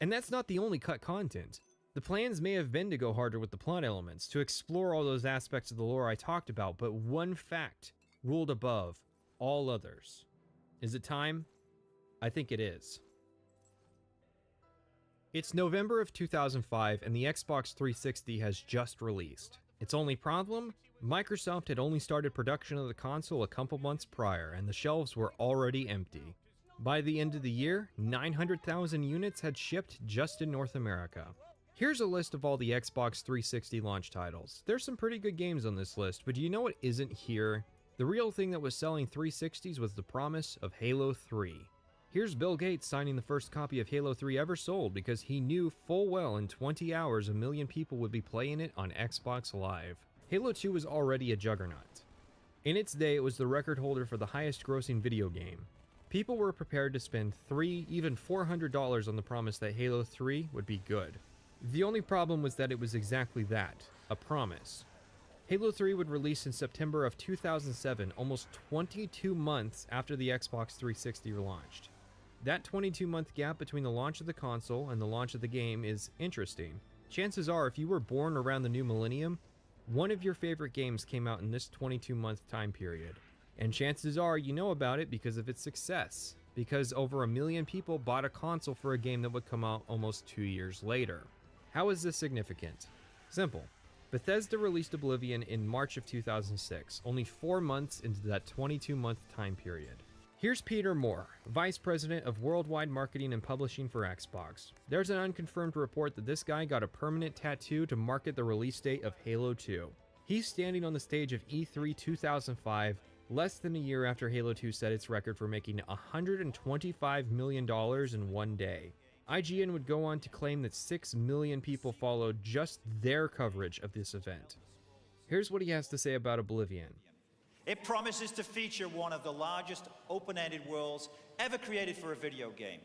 S2: And that's not the only cut content. The plans may have been to go harder with the plot elements, to explore all those aspects of the lore I talked about, but one fact ruled above all others. Is it time? I think it is. It's November of 2005 and the Xbox 360 has just released. Its only problem? Microsoft had only started production of the console a couple months prior and the shelves were already empty. By the end of the year, 900,000 units had shipped just in North America. Here's a list of all the Xbox 360 launch titles. There's some pretty good games on this list, but do you know what isn't here? The real thing that was selling 360s was the promise of Halo 3. Here's Bill Gates signing the first copy of Halo 3 ever sold because he knew full well in 20 hours 1 million people would be playing it on Xbox Live. Halo 2 was already a juggernaut. In its day, it was the record holder for the highest grossing video game. People were prepared to spend $300, even $400 on the promise that Halo 3 would be good. The only problem was that it was exactly that, a promise. Halo 3 would release in September of 2007, almost 22 months after the Xbox 360 launched. That 22-month gap between the launch of the console and the launch of the game is interesting. Chances are, if you were born around the new millennium, one of your favorite games came out in this 22-month time period. And chances are you know about it because of its success, because over 1 million people bought a console for a game that would come out almost 2 years later. How is this significant? Simple. Bethesda released Oblivion in March of 2006, only 4 months into that 22-month time period. Here's Peter Moore, Vice President of Worldwide Marketing and Publishing for Xbox. There's an unconfirmed report that this guy got a permanent tattoo to market the release date of Halo 2. He's standing on the stage of E3 2005, less than a year after Halo 2 set its record for making $125 million in one day. IGN would go on to claim that 6 million people followed just their coverage of this event. Here's what he has to say about Oblivion.
S8: It promises to feature one of the largest open-ended worlds ever created for a video game.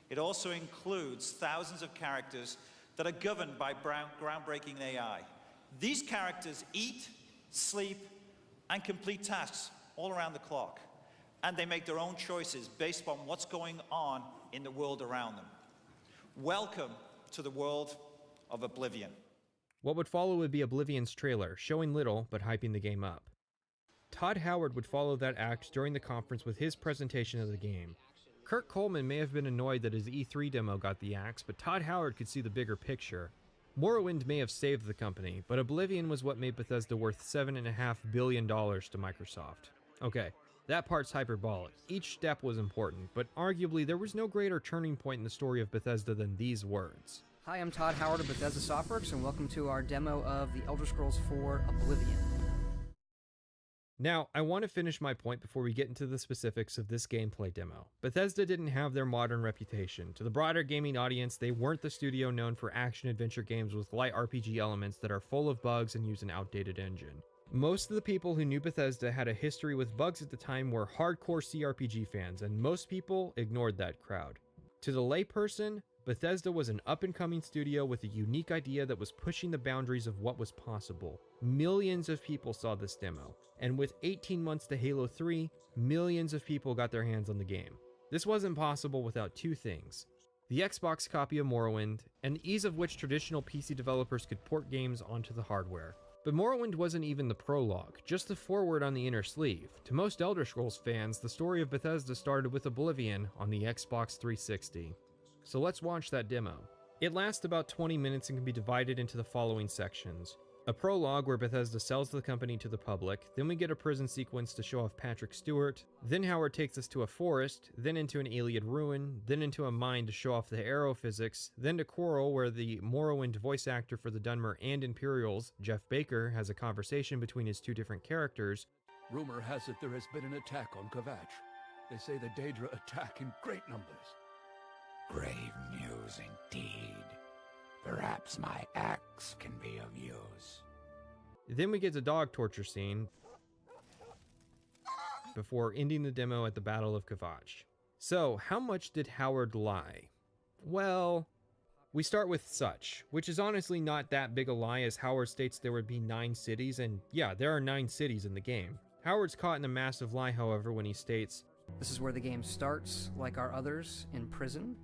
S8: It also includes thousands of characters that are governed by groundbreaking AI. These characters eat, sleep, and complete tasks all around the clock. And they make their own choices based upon what's going on in the world around them. Welcome to the world of Oblivion.
S2: What would follow would be Oblivion's trailer, showing little but hyping the game up. Todd Howard would follow that act during the conference with his presentation of the game. Kurt Coleman may have been annoyed that his E3 demo got the axe, but Todd Howard could see the bigger picture. Morrowind may have saved the company, but Oblivion was what made Bethesda worth $7.5 billion to Microsoft. Okay, that part's hyperbolic. Each step was important, but arguably there was no greater turning point in the story of Bethesda than these words.
S7: Hi, I'm Todd Howard of Bethesda Softworks, and welcome to our demo of The Elder Scrolls IV Oblivion.
S2: Now, I want to finish my point before we get into the specifics of this gameplay demo. Bethesda didn't have their modern reputation. To the broader gaming audience, they weren't the studio known for action-adventure games with light RPG elements that are full of bugs and use an outdated engine. Most of the people who knew Bethesda had a history with bugs at the time were hardcore CRPG fans, and most people ignored that crowd. To the layperson, Bethesda was an up-and-coming studio with a unique idea that was pushing the boundaries of what was possible. Millions of people saw this demo, and with 18 months to Halo 3, millions of people got their hands on the game. This wasn't possible without two things: the Xbox copy of Morrowind, and the ease of which traditional PC developers could port games onto the hardware. But Morrowind wasn't even the prologue, just the foreword on the inner sleeve. To most Elder Scrolls fans, the story of Bethesda started with Oblivion on the Xbox 360. So let's watch that demo. It lasts about 20 minutes and can be divided into the following sections. A prologue where Bethesda sells the company to the public, then we get a prison sequence to show off Patrick Stewart, then Howard takes us to a forest, then into an Iliad ruin, then into a mine to show off the arrow physics, then to Quarrel where the Morrowind voice actor for the Dunmer and Imperials, Jeff Baker, has a conversation between his two different characters.
S21: Rumor has it there has been an attack on Kvatch. They say the Daedra attack in great numbers.
S18: Grave news indeed. Perhaps my axe can be of use.
S2: Then we get the dog torture scene before ending the demo at the Battle of Kvatch. So, how much did Howard lie? Well, we start with such, which is honestly not that big a lie, as Howard states there would be 9 cities, and yeah, there are 9 cities in the game. Howard's caught in a massive lie, however, when he states,
S7: "This is where the game starts, like our others, in prison."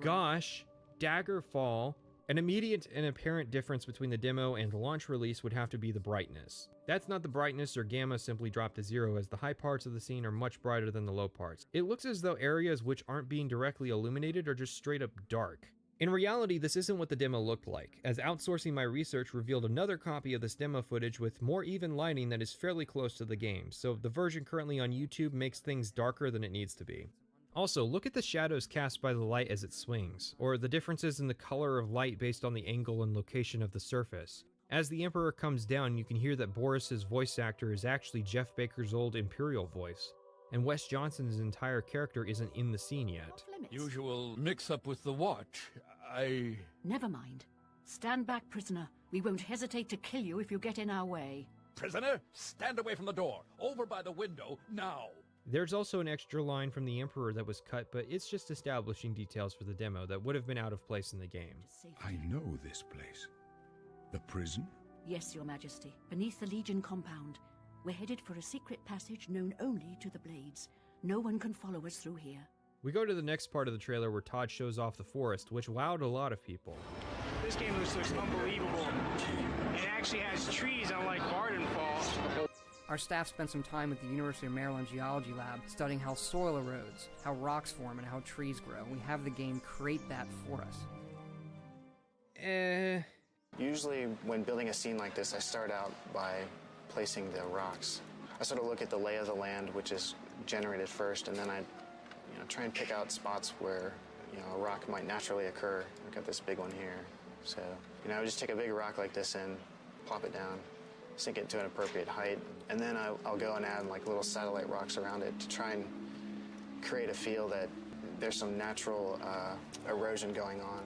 S2: Gosh, Daggerfall. An immediate and apparent difference between the demo and the launch release would have to be the brightness. That's not the brightness or gamma simply dropped to 0, as the high parts of the scene are much brighter than the low parts. It looks as though areas which aren't being directly illuminated are just straight up dark. In reality, this isn't what the demo looked like, as outsourcing my research revealed another copy of this demo footage with more even lighting that is fairly close to the game, so the version currently on YouTube makes things darker than it needs to be. Also, look at the shadows cast by the light as it swings, or the differences in the color of light based on the angle and location of the surface. As the Emperor comes down, you can hear that Boris's voice actor is actually Jeff Baker's old Imperial voice, and Wes Johnson's entire character isn't in the scene yet.
S21: Usual mix-up with the watch.
S16: Never mind. Stand back, prisoner. We won't hesitate to kill you if you get in our way.
S21: Prisoner, stand away from the door. Over by the window, now.
S2: There's also an extra line from the Emperor that was cut, but it's just establishing details for the demo that would have been out of place in the game.
S13: I know this place. The prison?
S16: Yes, Your Majesty. Beneath the Legion compound. We're headed for a secret passage known only to the Blades. No one can follow us through here.
S2: We go to the next part of the trailer where Todd shows off the forest, which wowed a lot of people.
S23: This game looks unbelievable. It actually has trees, unlike Vardenfall.
S7: Our staff spent some time at the University of Maryland Geology Lab studying how soil erodes, how rocks form, and how trees grow. We have the game create that for us.
S24: Usually when building a scene like this, I start out by placing the rocks. I sort of look at the lay of the land, which is generated first, and then I try and pick out spots where a rock might naturally occur. I've got this big one here. So I would just take a big rock like this and plop it down, sink it to an appropriate height, and then I'll go and add like little satellite rocks around it to try and create a feel that there's some natural erosion going on.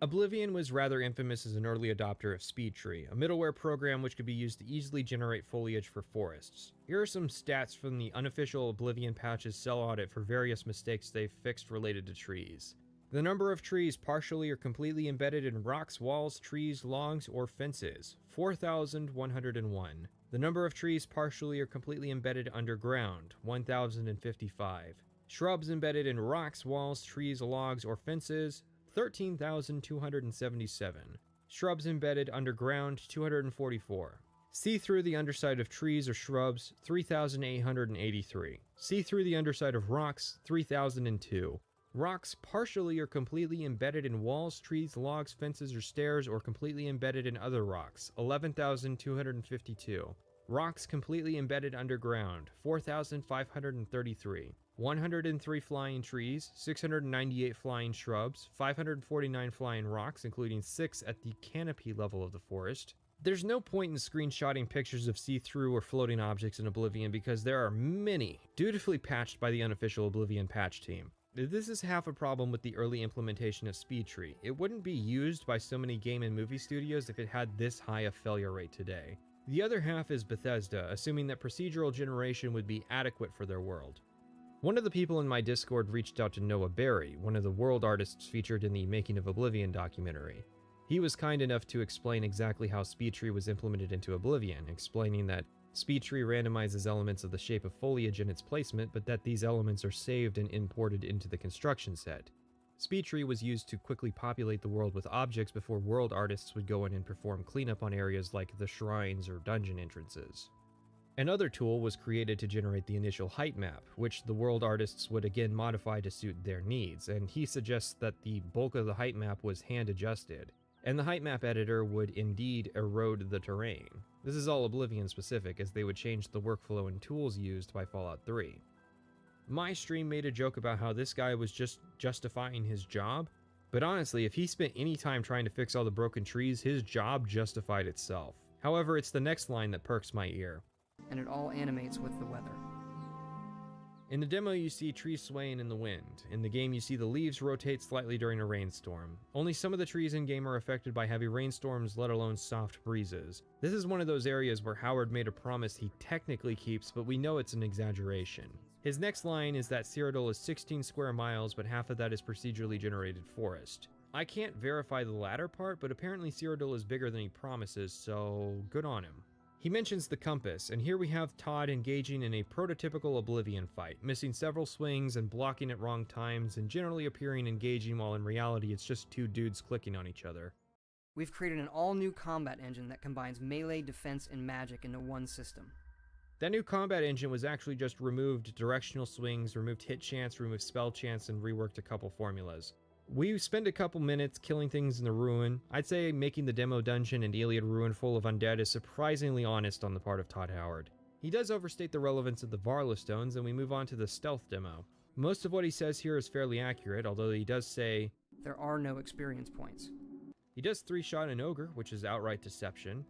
S2: Oblivion was rather infamous as an early adopter of SpeedTree, a middleware program which could be used to easily generate foliage for forests. Here are some stats from the unofficial Oblivion patch's cell audit for various mistakes they've fixed related to trees. The number of trees partially or completely embedded in rocks, walls, trees, logs, or fences, 4,101. The number of trees partially or completely embedded underground, 1,055. Shrubs embedded in rocks, walls, trees, logs, or fences, 13,277. Shrubs embedded underground, 244. See through the underside of trees or shrubs, 3,883. See through the underside of rocks, 3,002. Rocks partially or completely embedded in walls, trees, logs, fences, or stairs, or completely embedded in other rocks, 11,252. Rocks completely embedded underground, 4,533. 103 flying trees, 698 flying shrubs, 549 flying rocks, including 6 at the canopy level of the forest. There's no point in screenshotting pictures of see-through or floating objects in Oblivion because there are many, dutifully patched by the unofficial Oblivion patch team. This is half a problem with the early implementation of SpeedTree. It wouldn't be used by so many game and movie studios if it had this high a failure rate today. The other half is Bethesda, assuming that procedural generation would be adequate for their world. One of the people in my Discord reached out to Noah Berry, one of the world artists featured in the Making of Oblivion documentary. He was kind enough to explain exactly how SpeedTree was implemented into Oblivion, explaining that SpeedTree randomizes elements of the shape of foliage in its placement, but that these elements are saved and imported into the construction set. SpeedTree was used to quickly populate the world with objects before world artists would go in and perform cleanup on areas like the shrines or dungeon entrances. Another tool was created to generate the initial height map, which the world artists would again modify to suit their needs, and he suggests that the bulk of the height map was hand adjusted, and the height map editor would indeed erode the terrain. This is all Oblivion specific, as they would change the workflow and tools used by Fallout 3. My stream made a joke about how this guy was just justifying his job, but honestly, if he spent any time trying to fix all the broken trees, his job justified itself. However, it's the next line that perks my ear.
S7: And it all animates with the weather.
S2: In the demo, you see trees swaying in the wind. In the game, you see the leaves rotate slightly during a rainstorm. Only some of the trees in-game are affected by heavy rainstorms, let alone soft breezes. This is one of those areas where Howard made a promise he technically keeps, but we know it's an exaggeration. His next line is that Cyrodiil is 16 square miles, but half of that is procedurally generated forest. I can't verify the latter part, but apparently Cyrodiil is bigger than he promises, so good on him. He mentions the compass, and here we have Todd engaging in a prototypical Oblivion fight, missing several swings and blocking at wrong times, and generally appearing engaging while in reality it's just two dudes clicking on each other.
S7: We've created an all-new combat engine that combines melee, defense, and magic into one system.
S2: That new combat engine was actually just removed directional swings, removed hit chance, removed spell chance, and reworked a couple formulas. We spent a couple minutes killing things in the ruin. I'd say making the demo dungeon and Iliad ruin full of undead is surprisingly honest on the part of Todd Howard. He does overstate the relevance of the Varla stones, and we move on to the stealth demo. Most of what he says here is fairly accurate, although he does say,
S7: there are no experience points.
S2: He does 3-shot an ogre, which is outright deception.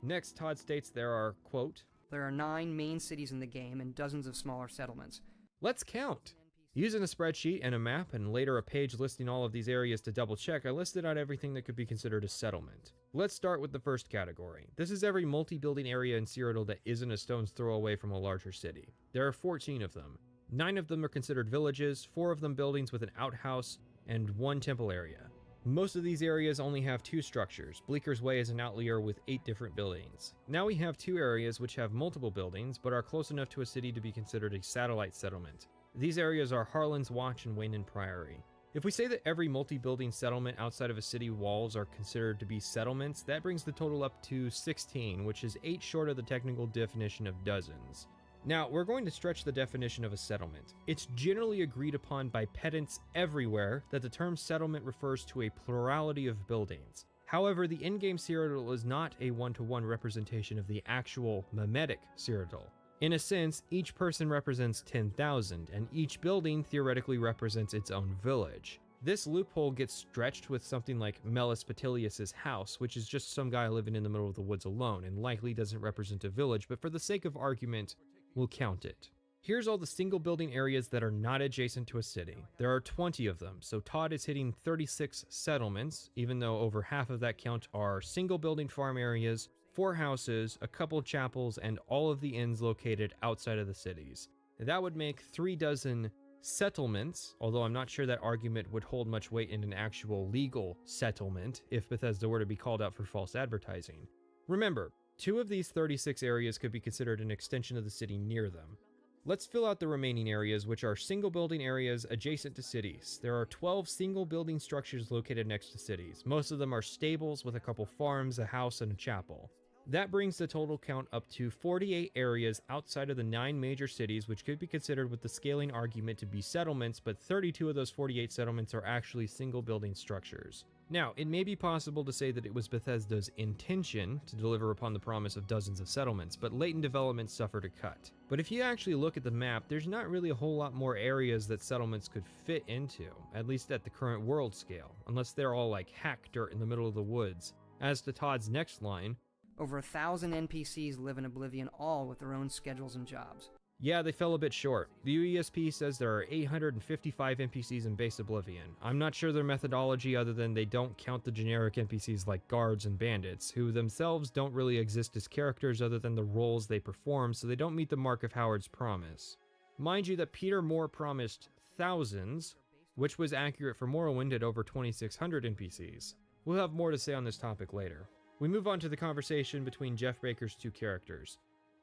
S2: Next, Todd states there are, quote,
S7: there are 9 main cities in the game and dozens of smaller settlements.
S2: Let's count! Using a spreadsheet and a map, and later a page listing all of these areas to double check, I listed out everything that could be considered a settlement. Let's start with the first category. This is every multi-building area in Cyrodiil that isn't a stone's throw away from a larger city. There are 14 of them. 9 of them are considered villages, 4 of them buildings with an outhouse, and 1 temple area. Most of these areas only have 2 structures. Bleaker's Way is an outlier with 8 different buildings. Now we have 2 areas which have multiple buildings, but are close enough to a city to be considered a satellite settlement. These areas are Harlan's Watch and Wayne Priory. If we say that every multi-building settlement outside of a city walls are considered to be settlements, that brings the total up to 16, which is 8 short of the technical definition of dozens. Now, we're going to stretch the definition of a settlement. It's generally agreed upon by pedants everywhere that the term settlement refers to a plurality of buildings. However, the in-game Cyrodiil is not a one-to-one representation of the actual memetic Cyrodiil. In a sense, each person represents 10,000, and each building theoretically represents its own village. This loophole gets stretched with something like Mellus Petilius's house, which is just some guy living in the middle of the woods alone, and likely doesn't represent a village, but for the sake of argument, we'll count it. Here's all the single building areas that are not adjacent to a city. There are 20 of them, so Todd is hitting 36 settlements, even though over half of that count are single building farm areas, 4 houses, a couple chapels, and all of the inns located outside of the cities. That would make 3 dozen settlements, although I'm not sure that argument would hold much weight in an actual legal settlement if Bethesda were to be called out for false advertising. Remember, 2 of these 36 areas could be considered an extension of the city near them. Let's fill out the remaining areas, which are single building areas adjacent to cities. There are 12 single building structures located next to cities. Most of them are stables with a couple farms, a house, and a chapel. That brings the total count up to 48 areas outside of the 9 major cities, which could be considered with the scaling argument to be settlements, but 32 of those 48 settlements are actually single building structures. Now, it may be possible to say that it was Bethesda's intention to deliver upon the promise of dozens of settlements, but late in development suffered a cut. But if you actually look at the map, there's not really a whole lot more areas that settlements could fit into, at least at the current world scale, unless they're all like hack dirt in the middle of the woods. As to Todd's next line,
S7: over 1,000 NPCs live in Oblivion, all with their own schedules and jobs.
S2: Yeah, they fell a bit short. The UESP says there are 855 NPCs in base Oblivion. I'm not sure their methodology other than they don't count the generic NPCs like guards and bandits, who themselves don't really exist as characters other than the roles they perform, so they don't meet the mark of Howard's promise. Mind you that Peter Moore promised thousands, which was accurate for Morrowind at over 2,600 NPCs. We'll have more to say on this topic later. We move on to the conversation between Jeff Baker's two characters.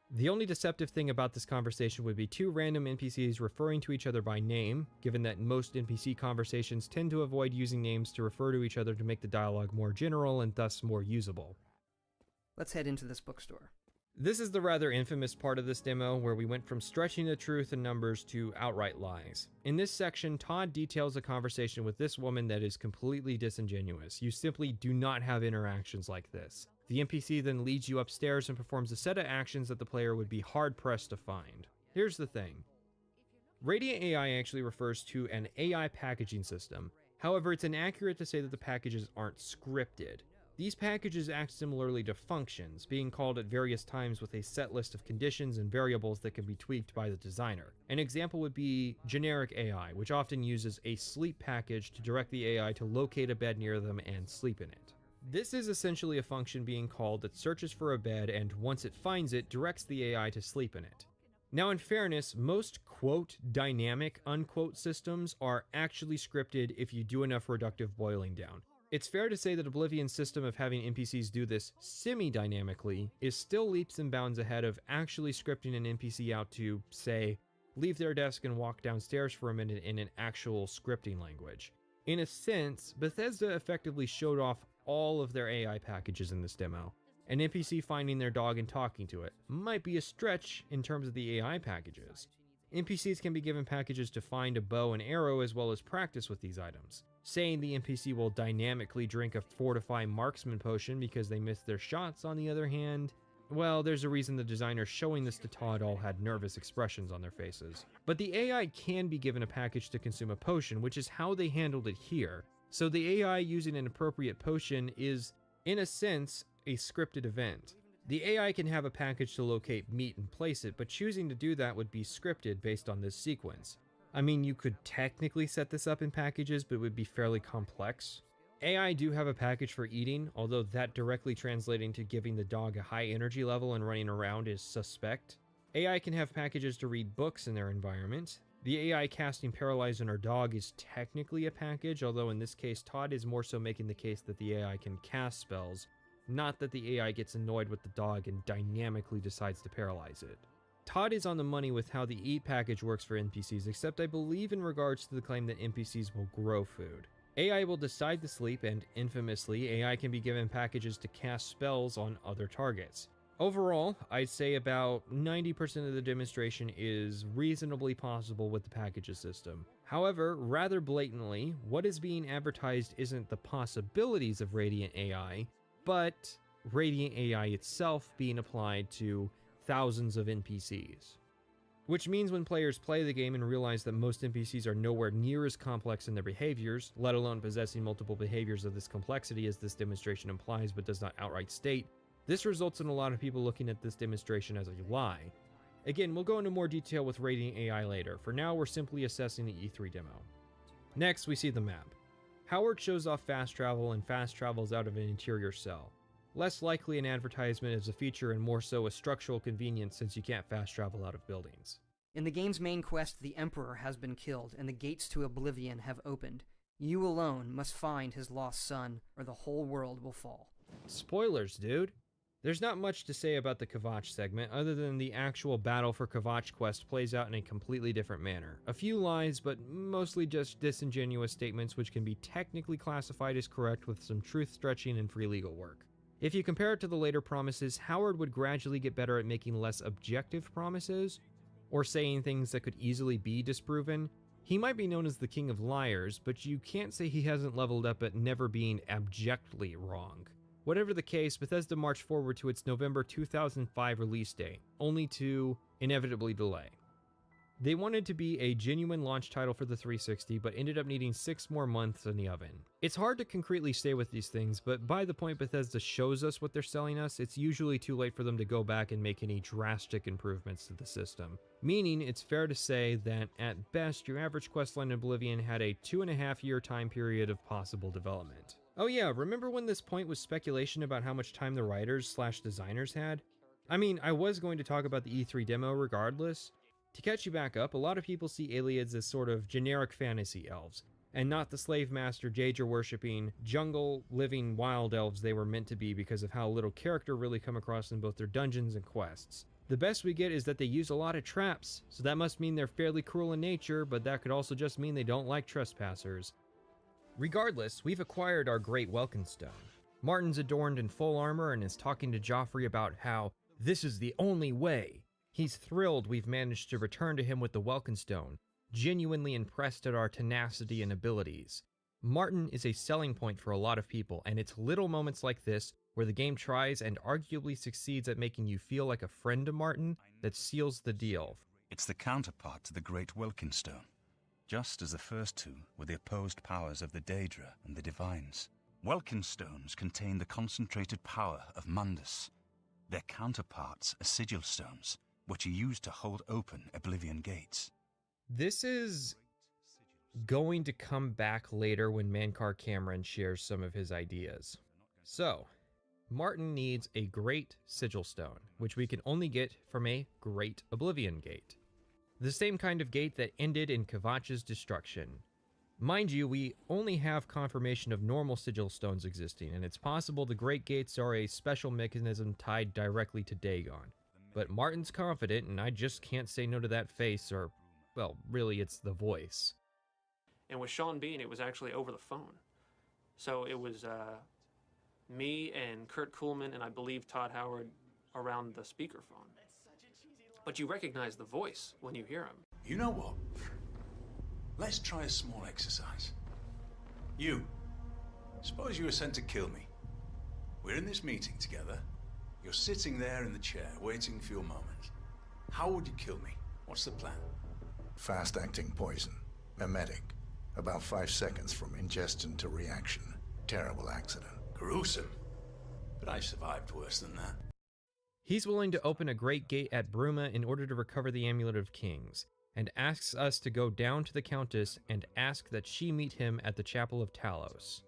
S2: The only deceptive thing about this conversation would be 2 random NPCs referring to each other by name, given that most NPC conversations tend to avoid using names to refer to each other to make the dialogue more general and thus more usable.
S7: Let's head into this bookstore.
S2: This is the rather infamous part of this demo where we went from stretching the truth and numbers to outright lies. In this section, Todd details a conversation with this woman that is completely disingenuous. You simply do not have interactions like this. The NPC then leads you upstairs and performs a set of actions that the player would be hard-pressed to find. Here's the thing. Radiant AI actually refers to an AI packaging system. However, it's inaccurate to say that the packages aren't scripted. These packages act similarly to functions, being called at various times with a set list of conditions and variables that can be tweaked by the designer. An example would be generic AI, which often uses a sleep package to direct the AI to locate a bed near them and sleep in it. This is essentially a function being called that searches for a bed and once it finds it, directs the AI to sleep in it. Now in fairness, most quote dynamic unquote systems are actually scripted if you do enough reductive boiling down. It's fair to say that Oblivion's system of having NPCs do this semi-dynamically is still leaps and bounds ahead of actually scripting an NPC out to, say, leave their desk and walk downstairs for a minute in an actual scripting language. In a sense, Bethesda effectively showed off all of their AI packages in this demo. An NPC finding their dog and talking to it might be a stretch in terms of the AI packages. NPCs can be given packages to find a bow and arrow as well as practice with these items. Saying the NPC will dynamically drink a fortify marksman potion because they missed their shots, on the other hand, well, there's a reason the designers showing this to Todd all had nervous expressions on their faces. But the AI can be given a package to consume a potion, which is how they handled it here. So the AI using an appropriate potion is, in a sense, a scripted event. The AI can have a package to locate meat and place it, but choosing to do that would be scripted based on this sequence. I mean, you could technically set this up in packages, but it would be fairly complex. AI do have a package for eating, although that directly translating to giving the dog a high energy level and running around is suspect. AI can have packages to read books in their environment. The AI casting Paralyze on our dog is technically a package, although in this case Todd is more so making the case that the AI can cast spells, not that the AI gets annoyed with the dog and dynamically decides to paralyze it. Todd is on the money with how the Eat package works for NPCs, except I believe in regards to the claim that NPCs will grow food. AI will decide to sleep, and infamously, AI can be given packages to cast spells on other targets. Overall, I'd say about 90% of the demonstration is reasonably possible with the packages system. However, rather blatantly, what is being advertised isn't the possibilities of Radiant AI, but Radiant AI itself being applied to thousands of NPCs. Which means when players play the game and realize that most NPCs are nowhere near as complex in their behaviors, let alone possessing multiple behaviors of this complexity as this demonstration implies but does not outright state, this results in a lot of people looking at this demonstration as a lie. Again, we'll go into more detail with Radiant AI later. For now, we're simply assessing the E3 demo. Next, we see the map. Howard shows off fast travel and fast travels out of an interior cell. Less likely an advertisement as a feature and more so a structural convenience since you can't fast travel out of buildings.
S7: In the game's main quest, the Emperor has been killed and the gates to Oblivion have opened. You alone must find his lost son, or the whole world will fall.
S2: Spoilers, dude! There's not much to say about the Kvatch segment other than the actual battle for Kvatch quest plays out in a completely different manner. A few lies, but mostly just disingenuous statements which can be technically classified as correct with some truth stretching and free legal work. If you compare it to the later promises, Howard would gradually get better at making less objective promises, or saying things that could easily be disproven. He might be known as the king of liars, but you can't say he hasn't leveled up at never being abjectly wrong. Whatever the case, Bethesda marched forward to its November 2005 release date, only to inevitably delay. They wanted to be a genuine launch title for the 360, but ended up needing 6 more months in the oven. It's hard to concretely say with these things, but by the point Bethesda shows us what they're selling us, it's usually too late for them to go back and make any drastic improvements to the system. Meaning, it's fair to say that, at best, your average questline in Oblivion had a 2.5-year time period of possible development. Oh yeah, remember when this point was speculation about how much time the writers/designers had? I mean, I was going to talk about the E3 demo regardless. To catch you back up, a lot of people see Aliads as sort of generic fantasy elves, and not the slave master Daedra-worshipping, jungle-living wild elves they were meant to be because of how little character really come across in both their dungeons and quests. The best we get is that they use a lot of traps, so that must mean they're fairly cruel in nature, but that could also just mean they don't like trespassers. Regardless, we've acquired our great Welkenstone. Martin's adorned in full armor and is talking to Joffrey about how this is the only way. He's thrilled we've managed to return to him with the Welkenstone, genuinely impressed at our tenacity and abilities. Martin is a selling point for a lot of people, and it's little moments like this where the game tries and arguably succeeds at making you feel like a friend to Martin that seals the deal.
S1: It's the counterpart to the Great Welkenstone, just as the first two were the opposed powers of the Daedra and the Divines. Welkenstones contain the concentrated power of Mundus. Their counterparts are sigil stones, which are used to hold open Oblivion gates.
S2: This is going to come back later when Mankar Cameron shares some of his ideas. So, Martin needs a great sigil stone, which we can only get from a great Oblivion gate. The same kind of gate that ended in Kvatch's destruction. Mind you, we only have confirmation of normal sigil stones existing, and it's possible the great gates are a special mechanism tied directly to Dagon. But Martin's confident, and I just can't say no to that face, or, well, really it's the voice.
S3: And with Sean Bean, it was actually over the phone. So it was me and Kurt Kuhlman and I believe Todd Howard around the speakerphone. But you recognize the voice when you hear him.
S10: You know what? Let's try a small exercise. You, suppose you were sent to kill me. We're in this meeting together. You're sitting there in the chair, waiting for your moment. How would you kill me? What's the plan?
S14: Fast-acting poison. Emetic. About 5 seconds from ingestion to reaction. Terrible accident.
S10: Gruesome. But I've survived worse than that.
S2: He's willing to open a great gate at Bruma in order to recover the Amulet of Kings, and asks us to go down to the Countess and ask that she meet him at the Chapel of Talos.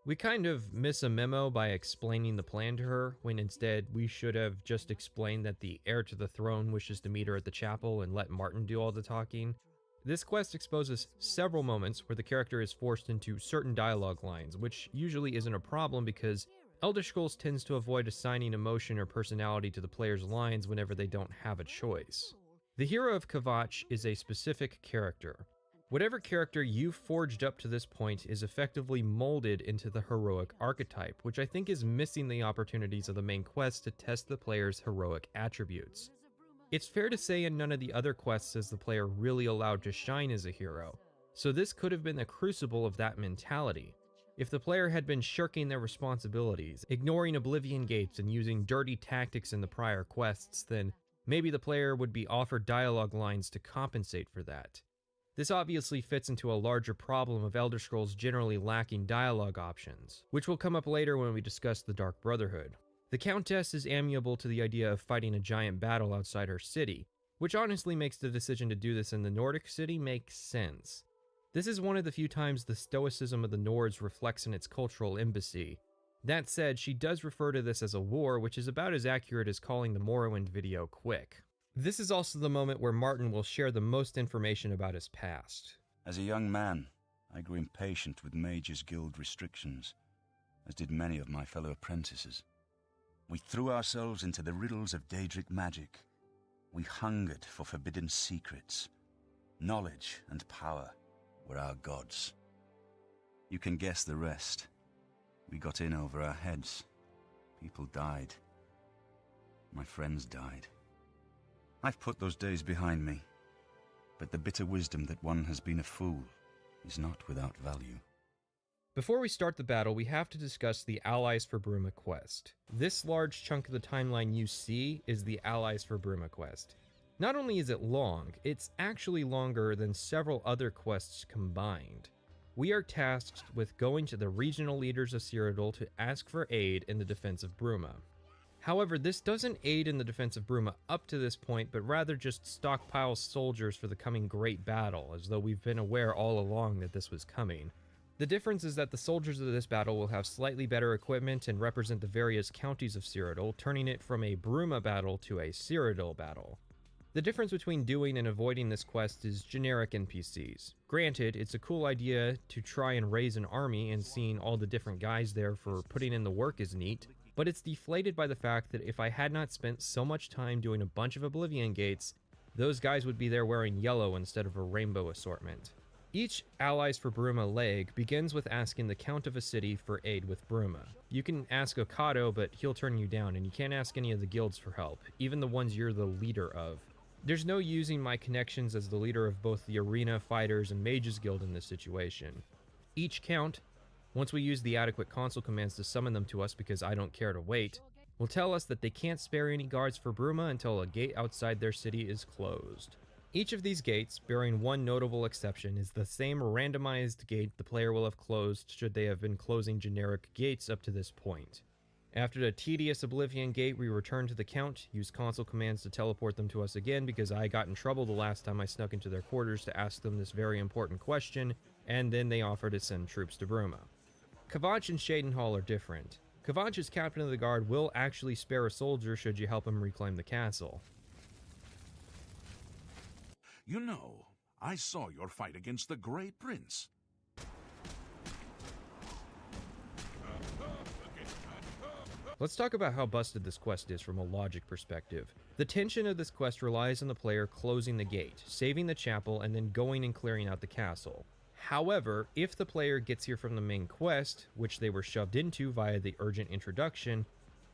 S2: We kind of miss a memo by explaining the plan to her, when instead we should have just explained that the heir to the throne wishes to meet her at the chapel and let Martin do all the talking. This quest exposes several moments where the character is forced into certain dialogue lines, which usually isn't a problem because Elder Scrolls tends to avoid assigning emotion or personality to the player's lines whenever they don't have a choice. The hero of Kvatch is a specific character. Whatever character you've forged up to this point is effectively molded into the heroic archetype, which I think is missing the opportunities of the main quest to test the player's heroic attributes. It's fair to say in none of the other quests is the player really allowed to shine as a hero, so this could have been the crucible of that mentality. If the player had been shirking their responsibilities, ignoring Oblivion gates and using dirty tactics in the prior quests, then maybe the player would be offered dialogue lines to compensate for that. This obviously fits into a larger problem of Elder Scrolls generally lacking dialogue options, which will come up later when we discuss the Dark Brotherhood. The Countess is amiable to the idea of fighting a giant battle outside her city, which honestly makes the decision to do this in the Nordic city make sense. This is one of the few times the stoicism of the Nords reflects in its cultural embassy. That said, she does refer to this as a war, which is about as accurate as calling the Morrowind video quick. This is also the moment where Martin will share the most information about his past.
S1: As a young man, I grew impatient with Mages Guild restrictions, as did many of my fellow apprentices. We threw ourselves into the riddles of Daedric magic. We hungered for forbidden secrets. Knowledge and power were our gods. You can guess the rest. We got in over our heads. People died. My friends died. I've put those days behind me, but the bitter wisdom that one has been a fool is not without value.
S2: Before we start the battle, we have to discuss the Allies for Bruma quest. This large chunk of the timeline you see is the Allies for Bruma quest. Not only is it long, it's actually longer than several other quests combined. We are tasked with going to the regional leaders of Cyrodiil to ask for aid in the defense of Bruma. However, this doesn't aid in the defense of Bruma up to this point, but rather just stockpile soldiers for the coming great battle, as though we've been aware all along that this was coming. The difference is that the soldiers of this battle will have slightly better equipment and represent the various counties of Cyrodiil, turning it from a Bruma battle to a Cyrodiil battle. The difference between doing and avoiding this quest is generic NPCs. Granted, it's a cool idea to try and raise an army, and seeing all the different guys there for putting in the work is neat, but it's deflated by the fact that if I had not spent so much time doing a bunch of Oblivion gates, those guys would be there wearing yellow instead of a rainbow assortment. Each Allies for Bruma leg begins with asking the Count of a city for aid with Bruma. You can ask Okado, but he'll turn you down, and you can't ask any of the guilds for help, even the ones you're the leader of. There's no using my connections as the leader of both the Arena, Fighters, and Mages Guild in this situation. Each count, once we use the adequate console commands to summon them to us because I don't care to wait, will tell us that they can't spare any guards for Bruma until a gate outside their city is closed. Each of these gates, bearing one notable exception, is the same randomized gate the player will have closed should they have been closing generic gates up to this point. After the tedious Oblivion gate, we return to the Count, use console commands to teleport them to us again because I got in trouble the last time I snuck into their quarters to ask them this very important question, and then they offer to send troops to Bruma. Kvatch and Shadenhall are different. Kvatch as captain of the guard will actually spare a soldier should you help him reclaim the castle.
S5: You know, I saw your fight against the Grey Prince.
S2: Let's talk about how busted this quest is from a logic perspective. The tension of this quest relies on the player closing the gate, saving the chapel, and then going and clearing out the castle. However, if the player gets here from the main quest, which they were shoved into via the urgent introduction,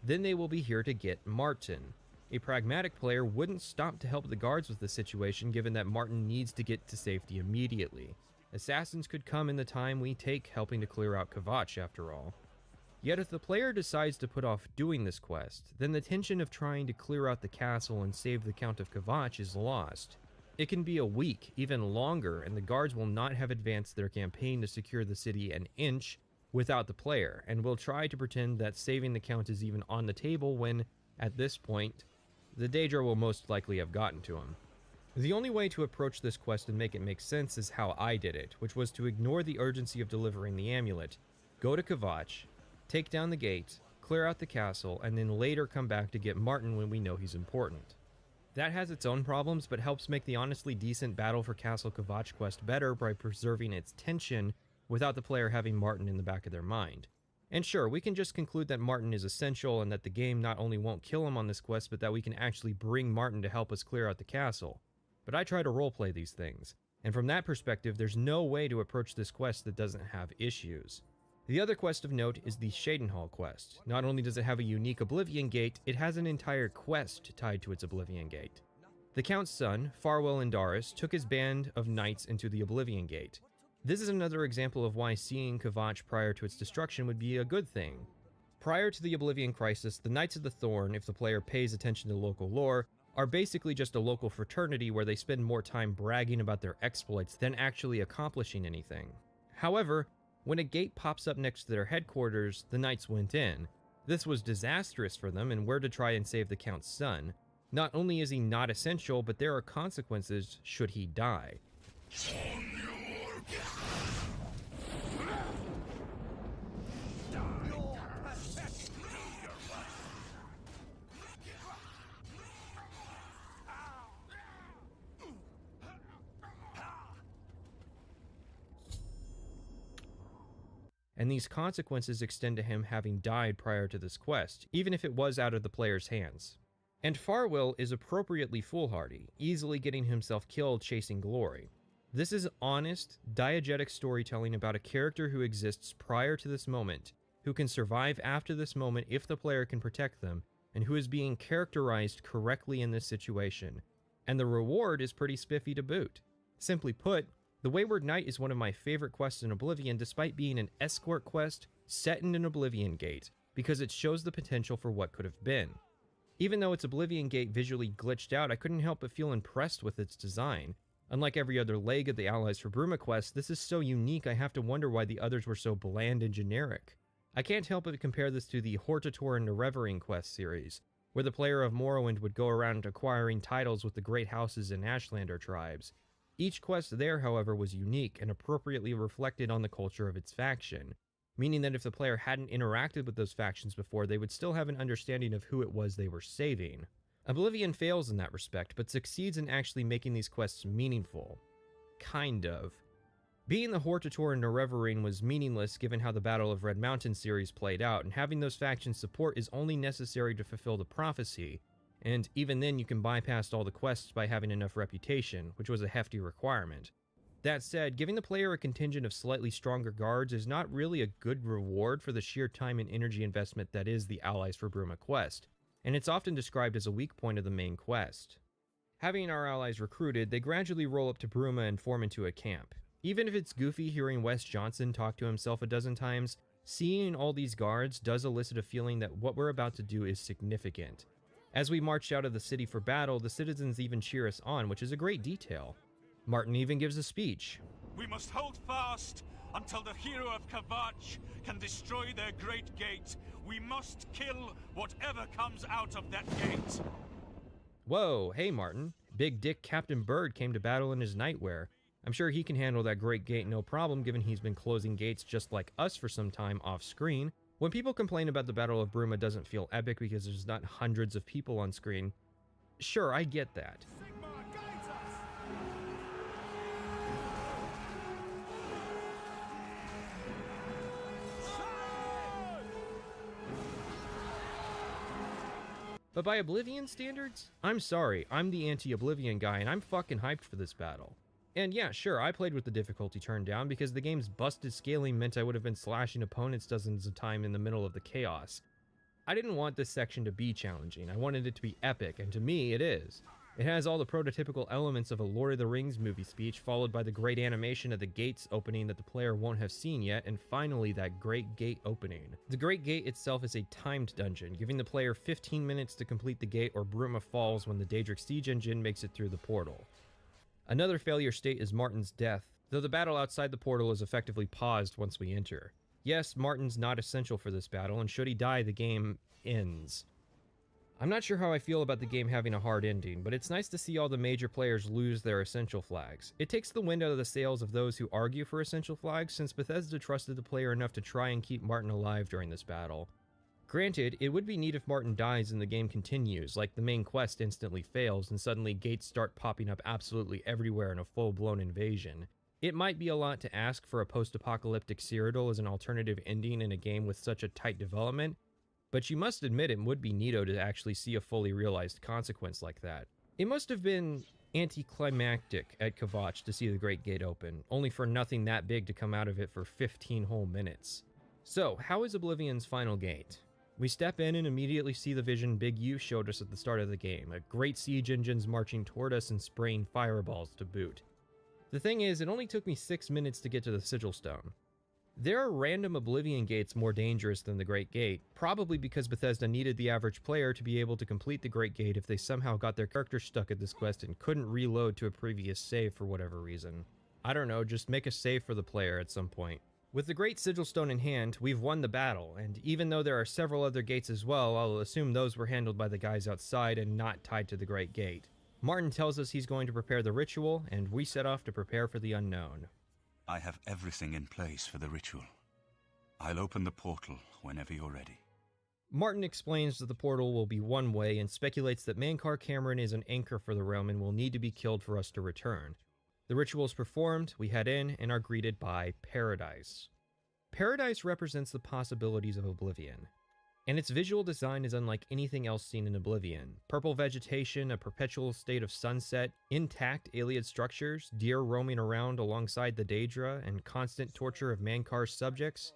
S2: then they will be here to get Martin. A pragmatic player wouldn't stop to help the guards with the situation given that Martin needs to get to safety immediately. Assassins could come in the time we take helping to clear out Kvatch after all. Yet if the player decides to put off doing this quest, then the tension of trying to clear out the castle and save the Count of Kvatch is lost. It can be a week, even longer, and the guards will not have advanced their campaign to secure the city an inch without the player, and will try to pretend that saving the Count is even on the table when, at this point, the Daedra will most likely have gotten to him. The only way to approach this quest and make it make sense is how I did it, which was to ignore the urgency of delivering the amulet, go to Kvatch, take down the gate, clear out the castle, and then later come back to get Martin when we know he's important. That has its own problems, but helps make the honestly decent Battle for Castle Kvatch quest better by preserving its tension without the player having Martin in the back of their mind. And sure, we can just conclude that Martin is essential and that the game not only won't kill him on this quest, but that we can actually bring Martin to help us clear out the castle. But I try to roleplay these things, and from that perspective, there's no way to approach this quest that doesn't have issues. The other quest of note is the Shadenhall quest. Not only does it have a unique Oblivion gate, it has an entire quest tied to its Oblivion gate. The Count's son, Farwell Indaris, took his band of knights into the Oblivion gate. This is another example of why seeing Kvatch prior to its destruction would be a good thing. Prior to the Oblivion crisis, the Knights of the Thorn, if the player pays attention to local lore, are basically just a local fraternity where they spend more time bragging about their exploits than actually accomplishing anything. However, when a gate pops up next to their headquarters, the knights went in. This was disastrous for them and were to try and save the Count's son. Not only is he not essential, but there are consequences should he die. And these consequences extend to him having died prior to this quest, even if it was out of the player's hands. And Farwell is appropriately foolhardy, easily getting himself killed chasing glory. This is honest, diegetic storytelling about a character who exists prior to this moment, who can survive after this moment if the player can protect them, and who is being characterized correctly in this situation. And the reward is pretty spiffy to boot. Simply put, the Wayward Knight is one of my favorite quests in Oblivion despite being an escort quest set in an Oblivion Gate, because it shows the potential for what could have been. Even though its Oblivion Gate visually glitched out, I couldn't help but feel impressed with its design. Unlike every other leg of the Allies for Bruma quest, this is so unique I have to wonder why the others were so bland and generic. I can't help but compare this to the Hortator and Unraveling quest series, where the player of Morrowind would go around acquiring titles with the Great Houses and Ashlander tribes. Each quest there, however, was unique and appropriately reflected on the culture of its faction, meaning that if the player hadn't interacted with those factions before, they would still have an understanding of who it was they were saving. Oblivion fails in that respect, but succeeds in actually making these quests meaningful. Kind of. Being the Hortator and Unraveling was meaningless given how the Battle of Red Mountain series played out, and having those factions support is only necessary to fulfill the prophecy, and even then you can bypass all the quests by having enough reputation, which was a hefty requirement. That said, giving the player a contingent of slightly stronger guards is not really a good reward for the sheer time and energy investment that is the Allies for Bruma quest, and it's often described as a weak point of the main quest. Having our allies recruited, they gradually roll up to Bruma and form into a camp. Even if it's goofy hearing Wes Johnson talk to himself a dozen times, seeing all these guards does elicit a feeling that what we're about to do is significant. As we march out of the city for battle, the citizens even cheer us on, which is a great detail. Martin even gives a speech.
S11: We must hold fast until the hero of Kvatch can destroy their great gate. We must kill whatever comes out of that gate.
S2: Whoa, hey Martin. Big Dick Captain Bird came to battle in his nightwear. I'm sure he can handle that great gate no problem given he's been closing gates just like us for some time off screen. When people complain about the Battle of Bruma doesn't feel epic because there's not hundreds of people on screen, sure, I get that. But by Oblivion standards, I'm sorry, I'm the anti-Oblivion guy and I'm fucking hyped for this battle. And yeah, sure, I played with the difficulty turned down because the game's busted scaling meant I would have been slashing opponents dozens of times in the middle of the chaos. I didn't want this section to be challenging, I wanted it to be epic, and to me, it is. It has all the prototypical elements of a Lord of the Rings movie speech, followed by the great animation of the gates opening that the player won't have seen yet, and finally that great gate opening. The great gate itself is a timed dungeon, giving the player 15 minutes to complete the gate or Bruma falls when the Daedric siege engine makes it through the portal. Another failure state is Martin's death, though the battle outside the portal is effectively paused once we enter. Yes, Martin's not essential for this battle, and should he die, the game ends. I'm not sure how I feel about the game having a hard ending, but it's nice to see all the major players lose their essential flags. It takes the wind out of the sails of those who argue for essential flags, since Bethesda trusted the player enough to try and keep Martin alive during this battle. Granted, it would be neat if Martin dies and the game continues, like the main quest instantly fails and suddenly gates start popping up absolutely everywhere in a full-blown invasion. It might be a lot to ask for a post-apocalyptic Cyrodiil as an alternative ending in a game with such a tight development, but you must admit it would be neato to actually see a fully realized consequence like that. It must have been anticlimactic at Kvatch to see the Great Gate open, only for nothing that big to come out of it for 15 whole minutes. So, how is Oblivion's final gate? We step in and immediately see the vision Big U showed us at the start of the game, a great siege engines marching toward us and spraying fireballs to boot. The thing is, it only took me 6 minutes to get to the Sigil Stone. There are random Oblivion gates more dangerous than the Great Gate, probably because Bethesda needed the average player to be able to complete the Great Gate if they somehow got their character stuck at this quest and couldn't reload to a previous save for whatever reason. I don't know, just make a save for the player at some point. With the Great Sigil Stone in hand, we've won the battle, and even though there are several other gates as well, I'll assume those were handled by the guys outside and not tied to the Great Gate. Martin tells us he's going to prepare the ritual, and we set off to prepare for the unknown.
S1: I have everything in place for the ritual. I'll open the portal whenever you're ready.
S2: Martin explains that the portal will be one way and speculates that Mankar Cameron is an anchor for the realm and will need to be killed for us to return. The ritual is performed, we head in, and are greeted by Paradise. Paradise represents the possibilities of Oblivion, and its visual design is unlike anything else seen in Oblivion. Purple vegetation, a perpetual state of sunset, intact alien structures, deer roaming around alongside the Daedra, and constant torture of Mankar's subjects.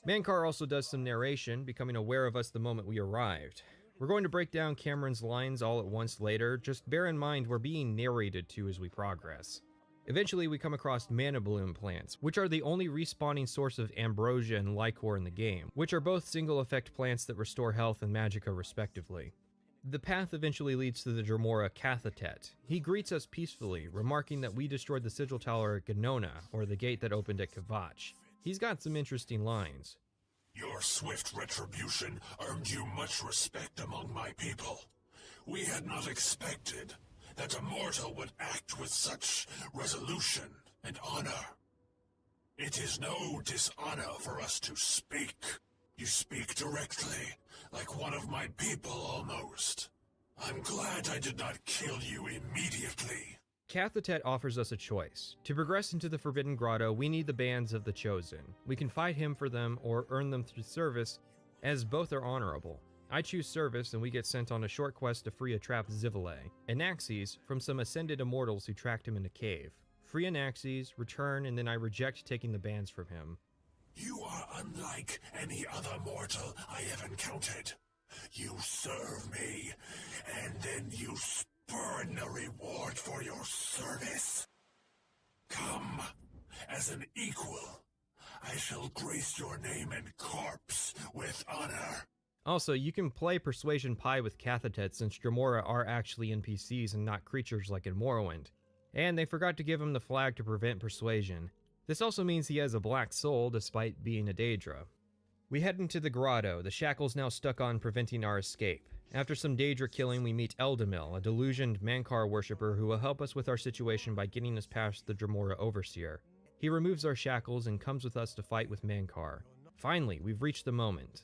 S2: Mankar also does some narration, becoming aware of us the moment we arrived. We're going to break down Cameron's lines all at once later, just bear in mind we're being narrated to as we progress. Eventually we come across mana bloom plants, which are the only respawning source of ambrosia and lycor in the game, which are both single effect plants that restore health and magicka respectively. The path eventually leads to the Dremora Cathatet. He greets us peacefully, remarking that we destroyed the sigil tower at Ganona, or the gate that opened at Kvatch. He's got some interesting lines.
S5: Your swift retribution earned you much respect among my people. We had not expected that a mortal would act with such resolution and honor. It is no dishonor for us to speak. You speak directly, like one of my people almost. I'm glad I did not kill you immediately.
S2: Cathatet offers us a choice. To progress into the Forbidden Grotto, we need the bands of the Chosen. We can fight him for them or earn them through service, as both are honorable. I choose service and we get sent on a short quest to free a trapped Zivile, Anaxes, from some ascended immortals who tracked him in a cave. Free Anaxes, return, and then I reject taking the bands from him.
S5: You are unlike any other mortal I have encountered. You serve me, and then you spurn a reward for your service. Come, as an equal, I shall grace your name and corpse with honor.
S2: Also, you can play Persuasion Pie with Cathatet since Dremora are actually NPCs and not creatures like in Morrowind. And they forgot to give him the flag to prevent persuasion. This also means he has a black soul despite being a Daedra. We head into the grotto, the shackles now stuck on preventing our escape. After some Daedra killing, we meet Eldamil, a delusioned Mankar worshipper who will help us with our situation by getting us past the Dremora Overseer. He removes our shackles and comes with us to fight with Mankar. Finally, we've reached the moment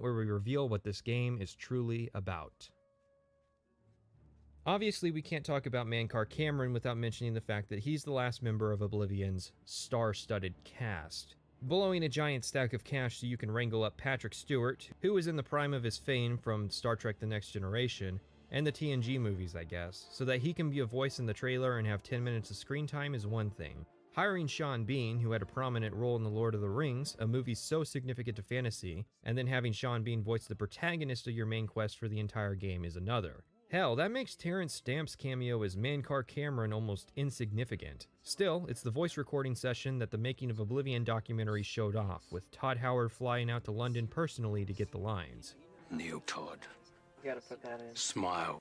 S2: where we reveal what this game is truly about. Obviously, we can't talk about Mankar Cameron without mentioning the fact that he's the last member of Oblivion's star-studded cast. Blowing a giant stack of cash so you can wrangle up Patrick Stewart, who is in the prime of his fame from Star Trek The Next Generation, and the TNG movies, I guess, so that he can be a voice in the trailer and have 10 minutes of screen time is one thing. Hiring Sean Bean, who had a prominent role in The Lord of the Rings, a movie so significant to fantasy, and then having Sean Bean voice the protagonist of your main quest for the entire game is another. Hell, that makes Terrence Stamp's cameo as Mankar Cameron almost insignificant. Still, it's the voice recording session that the Making of Oblivion documentary showed off, with Todd Howard flying out to London personally to get the lines.
S22: New Todd.
S6: You gotta put that in.
S22: Smile.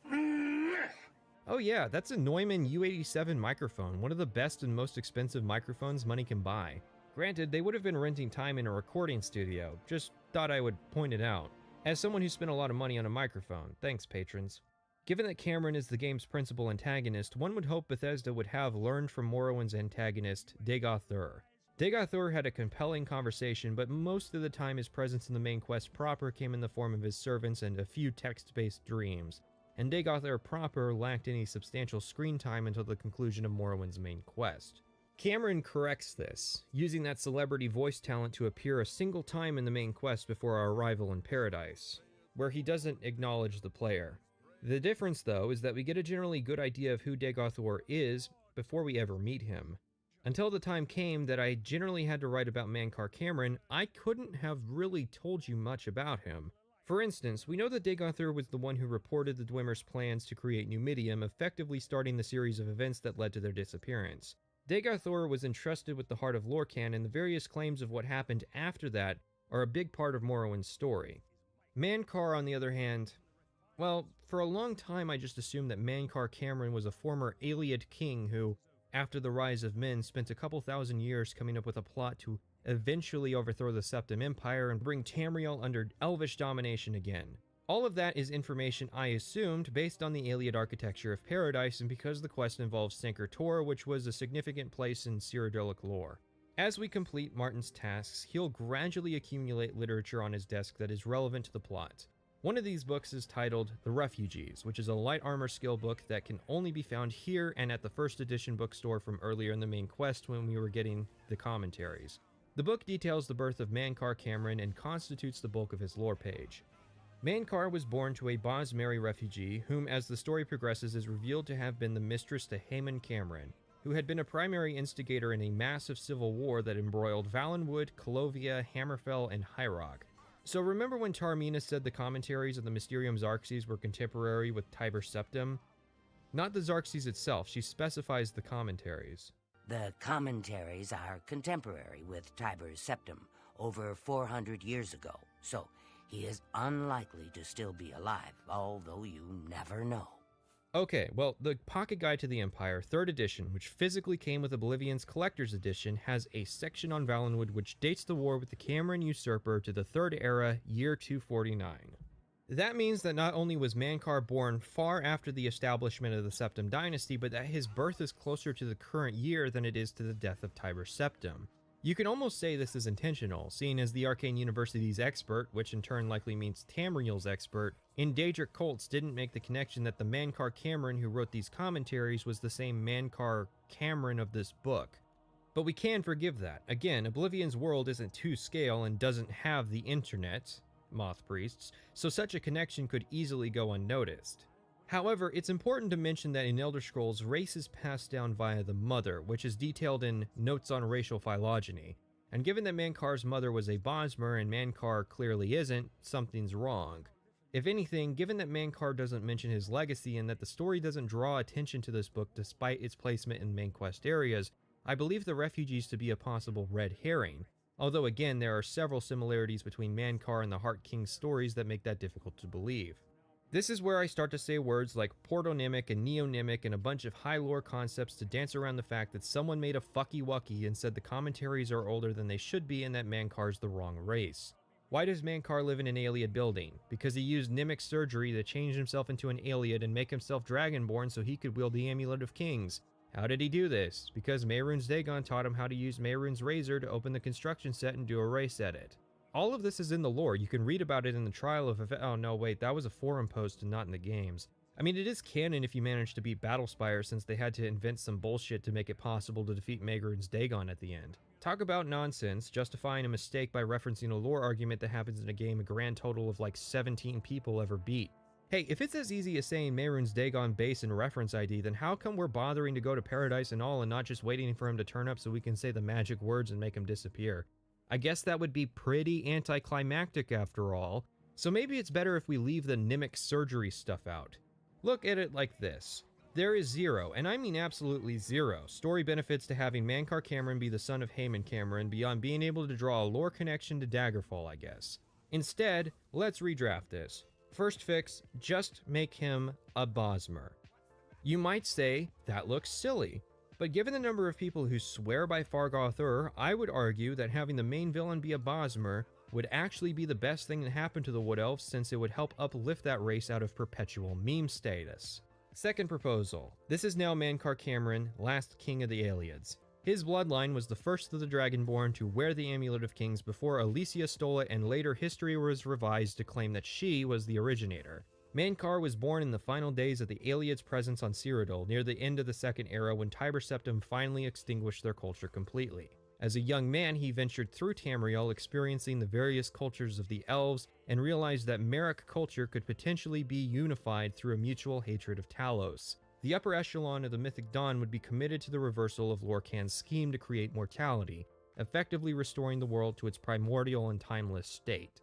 S2: Oh yeah, that's a Neumann U87 microphone, one of the best and most expensive microphones money can buy. Granted, they would have been renting time in a recording studio, just thought I would point it out. As someone who spent a lot of money on a microphone, thanks patrons. Given that Cameron is the game's principal antagonist, one would hope Bethesda would have learned from Morrowind's antagonist, Dagoth-Ur. Dagoth-Ur had a compelling conversation, but most of the time his presence in the main quest proper came in the form of his servants and a few text-based dreams, and Dagoth-Ur proper lacked any substantial screen time until the conclusion of Morrowind's main quest. Cameron corrects this, using that celebrity voice talent to appear a single time in the main quest before our arrival in Paradise, where he doesn't acknowledge the player. The difference, though, is that we get a generally good idea of who Dagoth-Ur is before we ever meet him. Until the time came that I generally had to write about Mankar Cameron, I couldn't have really told you much about him. For instance, we know that Dagoth-Ur was the one who reported the Dwemer's plans to create Numidium, effectively starting the series of events that led to their disappearance. Dagoth-Ur was entrusted with the Heart of Lorkhan, and the various claims of what happened after that are a big part of Morrowind's story. Mankar, on the other hand, well, for a long time I just assumed that Mankar Cameron was a former Ayleid king who, after the rise of men, spent a couple thousand years coming up with a plot to eventually overthrow the Septim Empire and bring Tamriel under Elvish domination again. All of that is information I assumed based on the Ayleid architecture of Paradise and because the quest involves Sancre Tor, which was a significant place in Cyrodiilic lore. As we complete Martin's tasks, he'll gradually accumulate literature on his desk that is relevant to the plot. One of these books is titled The Refugees, which is a light armor skill book that can only be found here and at the first edition bookstore from earlier in the main quest when we were getting the commentaries. The book details the birth of Mankar Cameron and constitutes the bulk of his lore page. Mankar was born to a Bosmeri refugee, whom as the story progresses is revealed to have been the mistress to Haemon Cameron. who had been a primary instigator in a massive civil war that embroiled Valenwood, Colovia, Hammerfell, and High Rock. So remember when Taormina said the commentaries of the Mysterium Xarxes were contemporary with Tiber Septim? Not the Xarxes itself, she specifies the commentaries.
S15: The commentaries are contemporary with Tiber Septim, over 400 years ago, so he is unlikely to still be alive, although you never know.
S2: Okay, well, the Pocket Guide to the Empire, 3rd edition, which physically came with Oblivion's Collector's Edition, has a section on Valenwood which dates the war with the Cameron usurper to the 3rd era, year 249. That means that not only was Mankar born far after the establishment of the Septim dynasty, but that his birth is closer to the current year than it is to the death of Tiber Septim. You can almost say this is intentional, seeing as the Arcane University's expert, which in turn likely means Tamriel's expert, in Daedric Cults didn't make the connection that the Mankar Cameron who wrote these commentaries was the same Mankar Cameron of this book. But we can forgive that. Again, Oblivion's world isn't to scale and doesn't have the internet, moth priests, so such a connection could easily go unnoticed. However, it's important to mention that in Elder Scrolls, race is passed down via the mother, which is detailed in Notes on Racial Phylogeny. And given that Mankar's mother was a Bosmer and Mankar clearly isn't, something's wrong. If anything, given that Mankar doesn't mention his legacy and that the story doesn't draw attention to this book despite its placement in main quest areas, I believe the refugees to be a possible red herring. Although again, there are several similarities between Mankar and the Heart King's stories that make that difficult to believe. This is where I start to say words like Portonymic and Neonymic and a bunch of high lore concepts to dance around the fact that someone made a fucky-wucky and said the commentaries are older than they should be and that Mankar's the wrong race. Why does Mankar live in an Ayleid building? Because he used Nimic surgery to change himself into an Ayleid and make himself Dragonborn so he could wield the Amulet of Kings. How did he do this? Because Mehrunes Dagon taught him how to use Mehrunes Razor to open the construction set and do a race edit. All of this is in the lore. You can read about it in the Trial of... Oh no, wait, that was a forum post and not in the games. I mean, it is canon if you manage to beat Battlespire since they had to invent some bullshit to make it possible to defeat Mehrunes Dagon at the end. Talk about nonsense, justifying a mistake by referencing a lore argument that happens in a game a grand total of like 17 people ever beat. Hey, if it's as easy as saying Mehrunes Dagon base and reference ID, then how come we're bothering to go to Paradise and all and not just waiting for him to turn up so we can say the magic words and make him disappear? I guess that would be pretty anticlimactic after all, so maybe it's better if we leave the Nimic surgery stuff out. Look at it like this. There is zero, and I mean absolutely zero, story benefits to having Mankar Cameron be the son of Haemon Cameron beyond being able to draw a lore connection to Daggerfall, I guess. Instead, let's redraft this. First fix, just make him a Bosmer. You might say, that looks silly. But given the number of people who swear by Fargoth-Ur, I would argue that having the main villain be a Bosmer would actually be the best thing that happened to the Wood Elves since it would help uplift that race out of perpetual meme status. Second proposal. This is now Mankar Cameron, last king of the Ayleids. His bloodline was the first of the Dragonborn to wear the Amulet of Kings before Alesia stole it and later history was revised to claim that she was the originator. Mankar was born in the final days of the Ayleids' presence on Cyrodiil, near the end of the Second Era when Tiber Septim finally extinguished their culture completely. As a young man, he ventured through Tamriel, experiencing the various cultures of the elves, and realized that Merrick culture could potentially be unified through a mutual hatred of Talos. The upper echelon of the Mythic Dawn would be committed to the reversal of Lorkhan's scheme to create mortality, effectively restoring the world to its primordial and timeless state.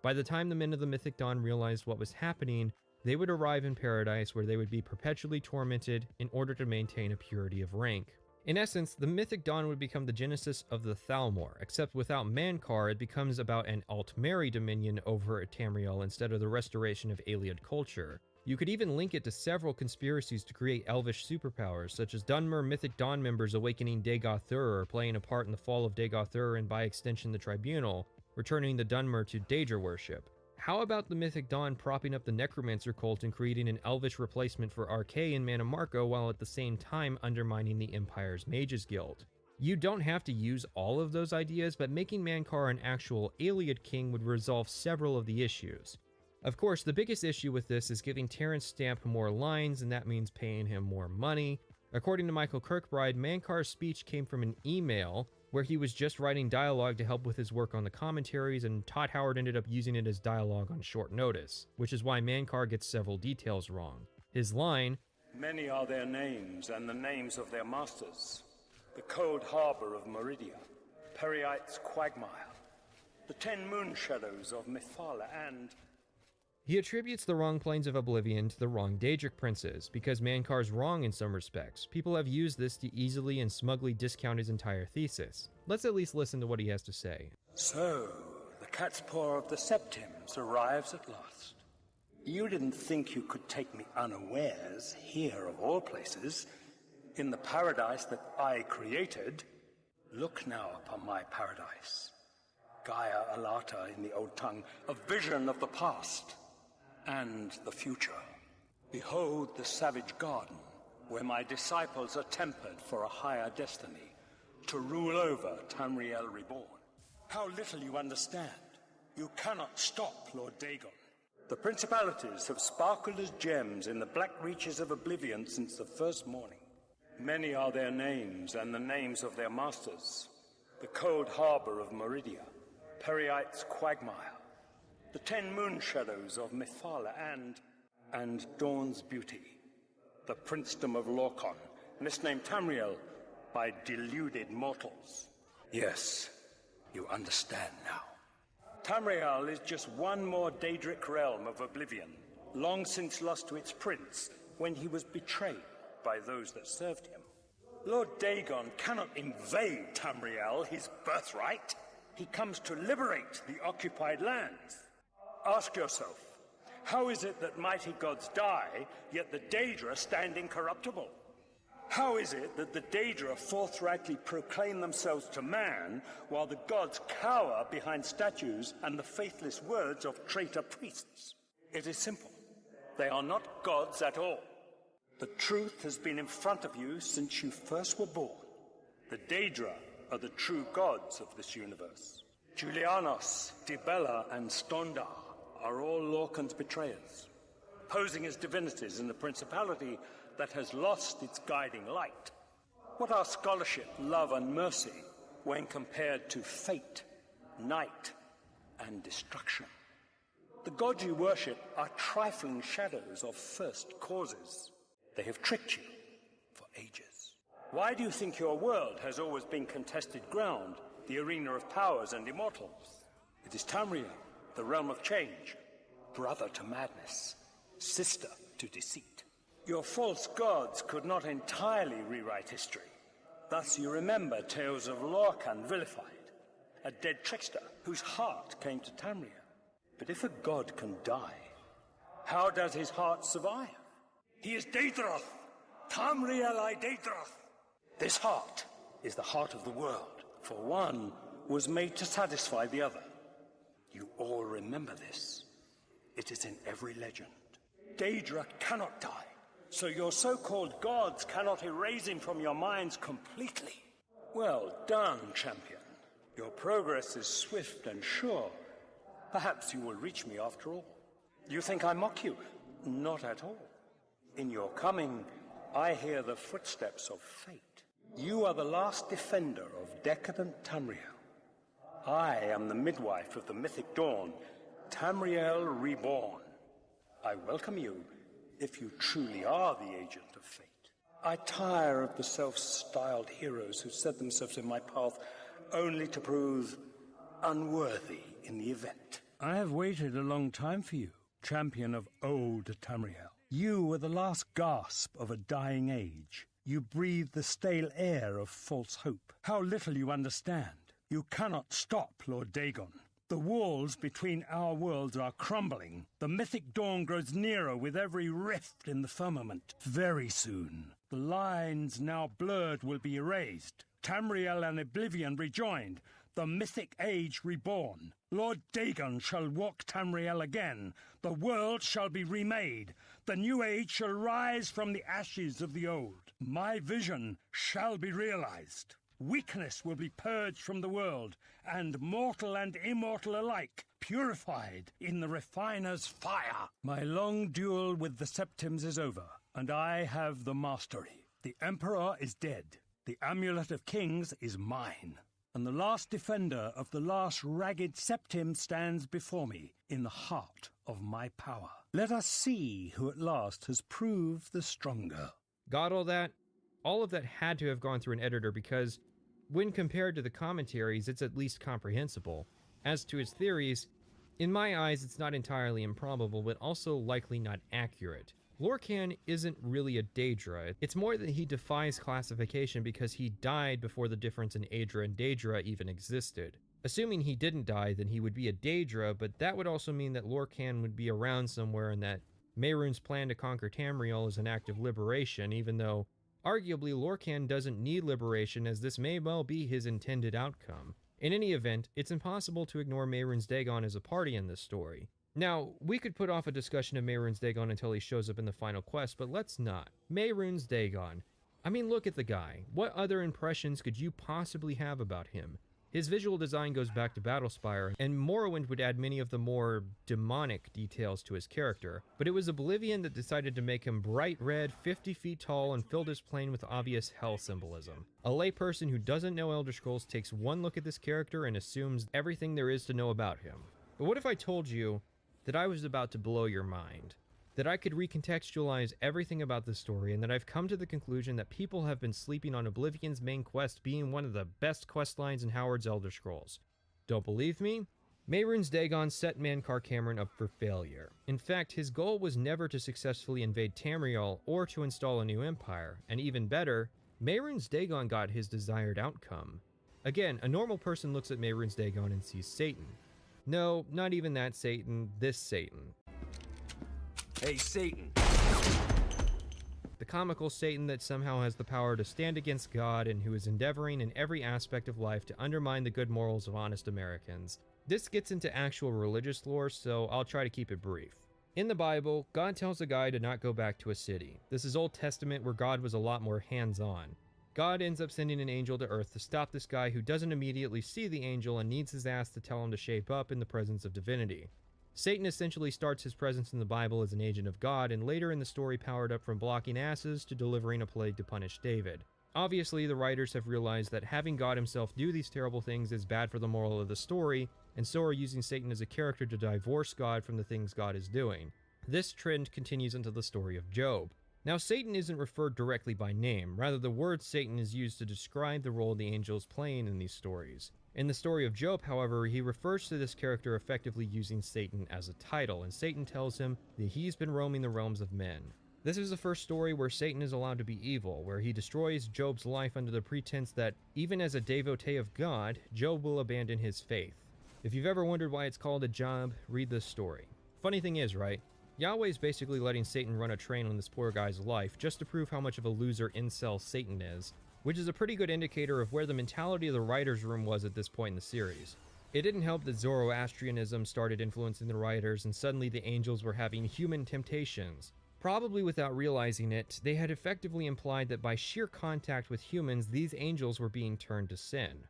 S2: By the time the men of the Mythic Dawn realized what was happening, they would arrive in Paradise where they would be perpetually tormented in order to maintain a purity of rank. In essence, the Mythic Dawn would become the genesis of the Thalmor, except without Mankar it becomes about an Altmeri dominion over Tamriel instead of the restoration of Ayleid culture. You could even link it to several conspiracies to create elvish superpowers, such as Dunmer Mythic Dawn members awakening Dagoth-Ur or playing a part in the fall of Dagoth-Ur and by extension the Tribunal, returning the Dunmer to Daedra worship. How about the Mythic Dawn propping up the Necromancer cult and creating an elvish replacement for Archae and Mannimarco while at the same time undermining the Empire's Mages Guild? You don't have to use all of those ideas, but making Mankar an actual Ayleid king would resolve several of the issues. Of course, the biggest issue with this is giving Terrence Stamp more lines, and that means paying him more money. According to Michael Kirkbride, Mankar's speech came from an email where he was just writing dialogue to help with his work on the commentaries, and Todd Howard ended up using it as dialogue on short notice, which is why Mankar gets several details wrong. His line,
S4: Many are their names and the names of their masters. The cold harbor of Meridia, Periite's quagmire, the 10 moon shadows of Mephala, and...
S2: He attributes the wrong planes of Oblivion to the wrong Daedric princes, because Mankar's wrong in some respects. People have used this to easily and smugly discount his entire thesis. Let's at least listen to what he has to say.
S4: So, the cat's paw of the Septims arrives at last. You didn't think you could take me unawares, here of all places, in the paradise that I created. Look now upon my paradise. Gaia Alata in the old tongue, a vision of the past and the future. Behold the savage garden, where my disciples are tempered for a higher destiny, to rule over Tamriel reborn. How little you understand. You cannot stop Lord Dagon. The principalities have sparkled as gems in the black reaches of Oblivion since the first morning. Many are their names and the names of their masters. The cold harbor of Meridia, Periite's quagmire, the 10 moon shadows of Mephala, and Dawn's beauty, the princedom of Lorkon, misnamed Tamriel by deluded mortals. Yes, you understand now. Tamriel is just one more Daedric realm of Oblivion, long since lost to its prince when he was betrayed by those that served him. Lord Dagon cannot invade Tamriel, his birthright. He comes to liberate the occupied lands. Ask yourself, how is it that mighty gods die, yet the Daedra stand incorruptible? How is it that the Daedra forthrightly proclaim themselves to man, while the gods cower behind statues and the faithless words of traitor priests? It is simple. They are not gods at all. The truth has been in front of you since you first were born. The Daedra are the true gods of this universe. Julianos, Dibella, and Stondar are all Lorcan's betrayers, posing as divinities in the principality that has lost its guiding light. What are scholarship, love, and mercy when compared to fate, night, and destruction? The gods you worship are trifling shadows of first causes. They have tricked you for ages. Why do you think your world has always been contested ground, the arena of powers and immortals? It is Tamriel, the realm of change, brother to madness, sister to deceit. Your false gods could not entirely rewrite history. Thus you remember tales of Lorcan vilified, a dead trickster whose heart came to Tamriel. But if a god can die, how does his heart survive? He is Daedroth, Tamriel I Daedroth. This heart is the heart of the world, for one was made to satisfy the other. You all remember this. It is in every legend. Daedra cannot die, so your so-called gods cannot erase him from your minds completely. Well done, champion. Your progress is swift and sure. Perhaps you will reach me after all. You think I mock you? Not at all. In your coming, I hear the footsteps of fate. You are the last defender of decadent Tamriel. I am the midwife of the mythic dawn, Tamriel reborn. I welcome you, if you truly are the agent of fate. I tire of the self-styled heroes who set themselves in my path only to prove unworthy in the event. I have waited a long time for you, champion of old Tamriel. You were the last gasp of a dying age. You breathed the stale air of false hope. How little you understand. You cannot stop Lord Dagon. The walls between our worlds are crumbling. The mythic dawn grows nearer with every rift in the firmament. Very soon, the lines now blurred will be erased. Tamriel and Oblivion rejoined. The mythic age reborn. Lord Dagon shall walk Tamriel again. The world shall be remade. The new age shall rise from the ashes of the old. My vision shall be realized. Weakness will be purged from the world, and mortal and immortal alike purified in the refiner's fire. My long duel with the Septims is over, and I have the mastery. The Emperor is dead. The Amulet of Kings is mine. And the last defender of the last ragged Septim stands before me in the heart of my power. Let us see who at last has proved the stronger.
S2: Got all that? All of that had to have gone through an editor because, when compared to the commentaries, it's at least comprehensible. As to his theories, in my eyes, it's not entirely improbable, but also likely not accurate. Lorcan isn't really a Daedra. It's more that he defies classification because he died before the difference in Aedra and Daedra even existed. Assuming he didn't die, then he would be a Daedra, but that would also mean that Lorcan would be around somewhere and that Mehrunes' plan to conquer Tamriel is an act of liberation, even though, arguably, Lorcan doesn't need liberation as this may well be his intended outcome. In any event, it's impossible to ignore Mehrunes Dagon as a party in this story. Now, we could put off a discussion of Mehrunes Dagon until he shows up in the final quest, but let's not. Mehrunes Dagon. I mean, look at the guy. What other impressions could you possibly have about him? His visual design goes back to Battlespire, and Morrowind would add many of the more demonic details to his character, but it was Oblivion that decided to make him bright red, 50 feet tall, and filled his plane with obvious hell symbolism. A layperson who doesn't know Elder Scrolls takes one look at this character and assumes everything there is to know about him. But what if I told you that I was about to blow your mind? That I could recontextualize everything about the story, and that I've come to the conclusion that people have been sleeping on Oblivion's main quest being one of the best quest lines in Howard's Elder Scrolls. Don't believe me? Mehrunes Dagon set Mankar Cameron up for failure. In fact, his goal was never to successfully invade Tamriel or to install a new empire, and even better, Mehrunes Dagon got his desired outcome. Again, a normal person looks at Mehrunes Dagon and sees Satan. No, not even that Satan, this Satan.
S12: Hey, Satan!
S2: The comical Satan that somehow has the power to stand against God and who is endeavoring in every aspect of life to undermine the good morals of honest Americans. This gets into actual religious lore, so I'll try to keep it brief. In the Bible, God tells a guy to not go back to a city. This is Old Testament where God was a lot more hands-on. God ends up sending an angel to Earth to stop this guy who doesn't immediately see the angel and needs his ass to tell him to shape up in the presence of divinity. Satan essentially starts his presence in the Bible as an agent of God, and later in the story powered up from blocking asses to delivering a plague to punish David. Obviously, the writers have realized that having God himself do these terrible things is bad for the moral of the story, and so are using Satan as a character to divorce God from the things God is doing. This trend continues into the story of Job. Now, Satan isn't referred directly by name, rather the word Satan is used to describe the role the angel is playing in these stories. In the story of Job, however, he refers to this character effectively using Satan as a title, and Satan tells him that he's been roaming the realms of men. This is the first story where Satan is allowed to be evil, where he destroys Job's life under the pretense that, even as a devotee of God, Job will abandon his faith. If you've ever wondered why it's called a job, read this story. Funny thing is, right? Yahweh's basically letting Satan run a train on this poor guy's life just to prove how much of a loser incel Satan is, which is a pretty good indicator of where the mentality of the writer's room was at this point in the series. It didn't help that Zoroastrianism started influencing the writers, and suddenly the angels were having human temptations. Probably without realizing it, they had effectively implied that by sheer contact with humans, these angels were being turned to sin.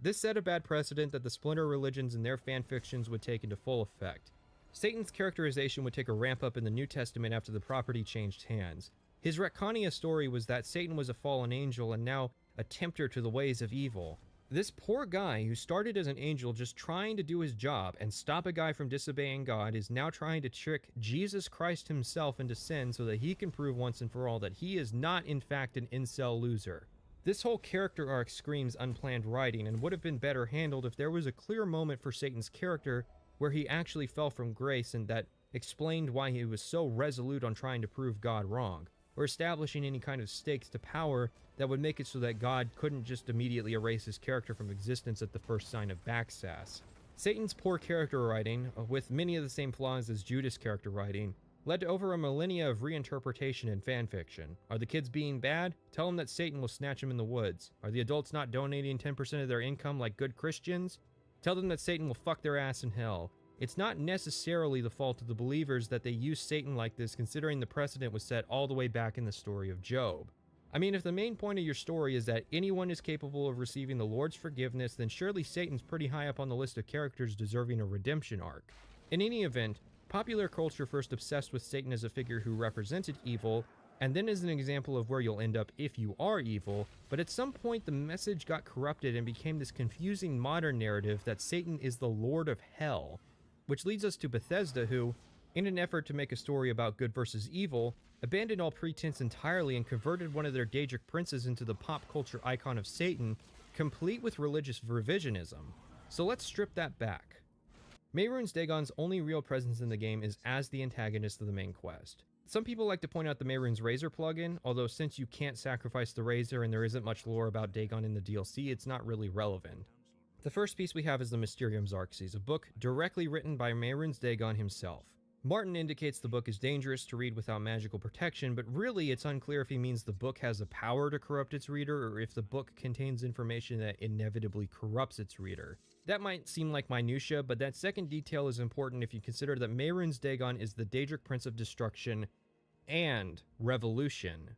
S2: This set a bad precedent that the splinter religions and their fanfictions would take into full effect. Satan's characterization would take a ramp up in the New Testament after the property changed hands. His Retconia story was that Satan was a fallen angel and now a tempter to the ways of evil. This poor guy who started as an angel just trying to do his job and stop a guy from disobeying God is now trying to trick Jesus Christ himself into sin so that he can prove once and for all that he is not in fact an incel loser. This whole character arc screams unplanned writing and would have been better handled if there was a clear moment for Satan's character where he actually fell from grace and that explained why he was so resolute on trying to prove God wrong, or establishing any kind of stakes to power that would make it so that God couldn't just immediately erase his character from existence at the first sign of backsass. Satan's poor character writing, with many of the same flaws as Judas' character writing, led to over a millennia of reinterpretation and fanfiction. Are the kids being bad? Tell them that Satan will snatch them in the woods. Are the adults not donating 10% of their income like good Christians? Tell them that Satan will fuck their ass in hell. It's not necessarily the fault of the believers that they use Satan like this, considering the precedent was set all the way back in the story of Job. I mean, if the main point of your story is that anyone is capable of receiving the Lord's forgiveness, then surely Satan's pretty high up on the list of characters deserving a redemption arc. In any event, popular culture first obsessed with Satan as a figure who represented evil, and then as an example of where you'll end up if you are evil, but at some point the message got corrupted and became this confusing modern narrative that Satan is the Lord of Hell. Which leads us to Bethesda, who, In an effort to make a story about good versus evil, abandoned all pretense entirely and converted one of their Daedric princes into the pop culture icon of Satan, complete with religious revisionism. So let's strip that back. Mehrunes Dagon's only real presence in the game is as the antagonist of the main quest. Some people like to point out the Mehrunes Razor plugin, although since you can't sacrifice the Razor and there isn't much lore about Dagon in the DLC, it's not really relevant. The first piece we have is the Mysterium Xarxes, a book directly written by Mehrunes Dagon himself. Martin indicates the book is dangerous to read without magical protection, but really it's unclear if he means the book has the power to corrupt its reader or if the book contains information that inevitably corrupts its reader. That might seem like minutia, but that second detail is important if you consider that Mehrunes Dagon is the Daedric Prince of Destruction and Revolution.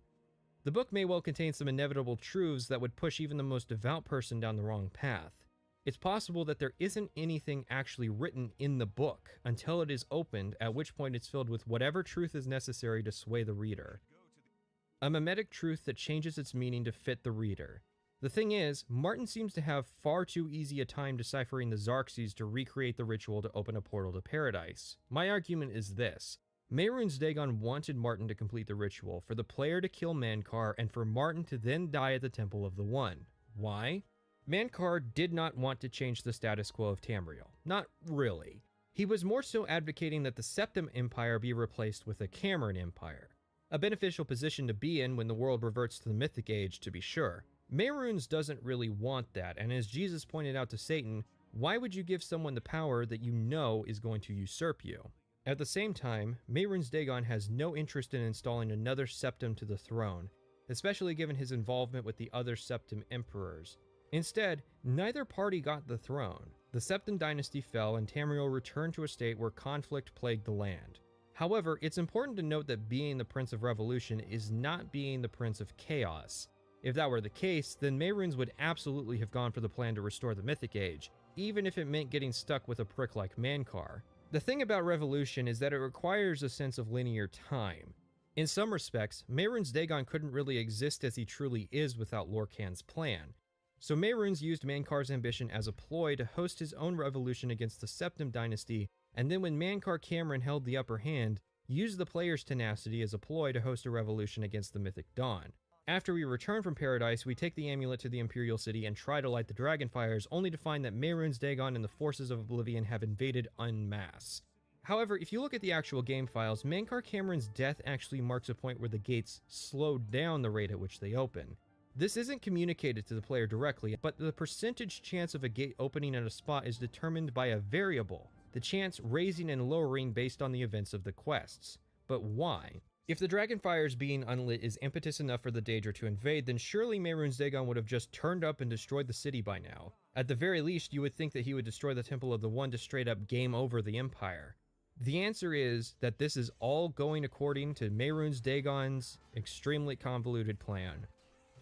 S2: The book may well contain some inevitable truths that would push even the most devout person down the wrong path. It's possible that there isn't anything actually written in the book until it is opened, at which point it's filled with whatever truth is necessary to sway the reader. A mimetic truth that changes its meaning to fit the reader. The thing is, Martin seems to have far too easy a time deciphering the Xarxes to recreate the ritual to open a portal to paradise. My argument is this. Mehrunes Dagon wanted Martin to complete the ritual, for the player to kill Mankar, and for Martin to then die at the Temple of the One. Why? Mankar did not want to change the status quo of Tamriel. Not really. He was more so advocating that the Septim Empire be replaced with a Cameron Empire. A beneficial position to be in when the world reverts to the Mythic Age, to be sure. Mehrunes doesn't really want that, and as Jesus pointed out to Satan, why would you give someone the power that you know is going to usurp you? At the same time, Mehrunes Dagon has no interest in installing another Septim to the throne, especially given his involvement with the other Septim Emperors. Instead, neither party got the throne. The Septim dynasty fell and Tamriel returned to a state where conflict plagued the land. However, it's important to note that being the Prince of Revolution is not being the Prince of Chaos. If that were the case, then Mehrunes would absolutely have gone for the plan to restore the Mythic Age, even if it meant getting stuck with a prick like Mankar. The thing about Revolution is that it requires a sense of linear time. In some respects, Mehrunes Dagon couldn't really exist as he truly is without Lorkhan's plan. So Mehrunes used Mankar's ambition as a ploy to host his own revolution against the Septim dynasty, and then when Mankar Cameron held the upper hand, used the player's tenacity as a ploy to host a revolution against the Mythic Dawn. After we return from Paradise, we take the amulet to the Imperial City and try to light the Dragonfires, only to find that Mehrunes Dagon and the forces of Oblivion have invaded en masse. However, if you look at the actual game files, Mankar Cameron's death actually marks a point where the gates slowed down the rate at which they open. This isn't communicated to the player directly, but the percentage chance of a gate opening at a spot is determined by a variable, the chance raising and lowering based on the events of the quests. But why? If the Dragonfires being unlit is impetus enough for the Daedra to invade, then surely Mehrunes Dagon would have just turned up and destroyed the city by now. At the very least, you would think that he would destroy the Temple of the One to straight up game over the Empire. The answer is that this is all going according to Mehrunes Dagon's extremely convoluted plan.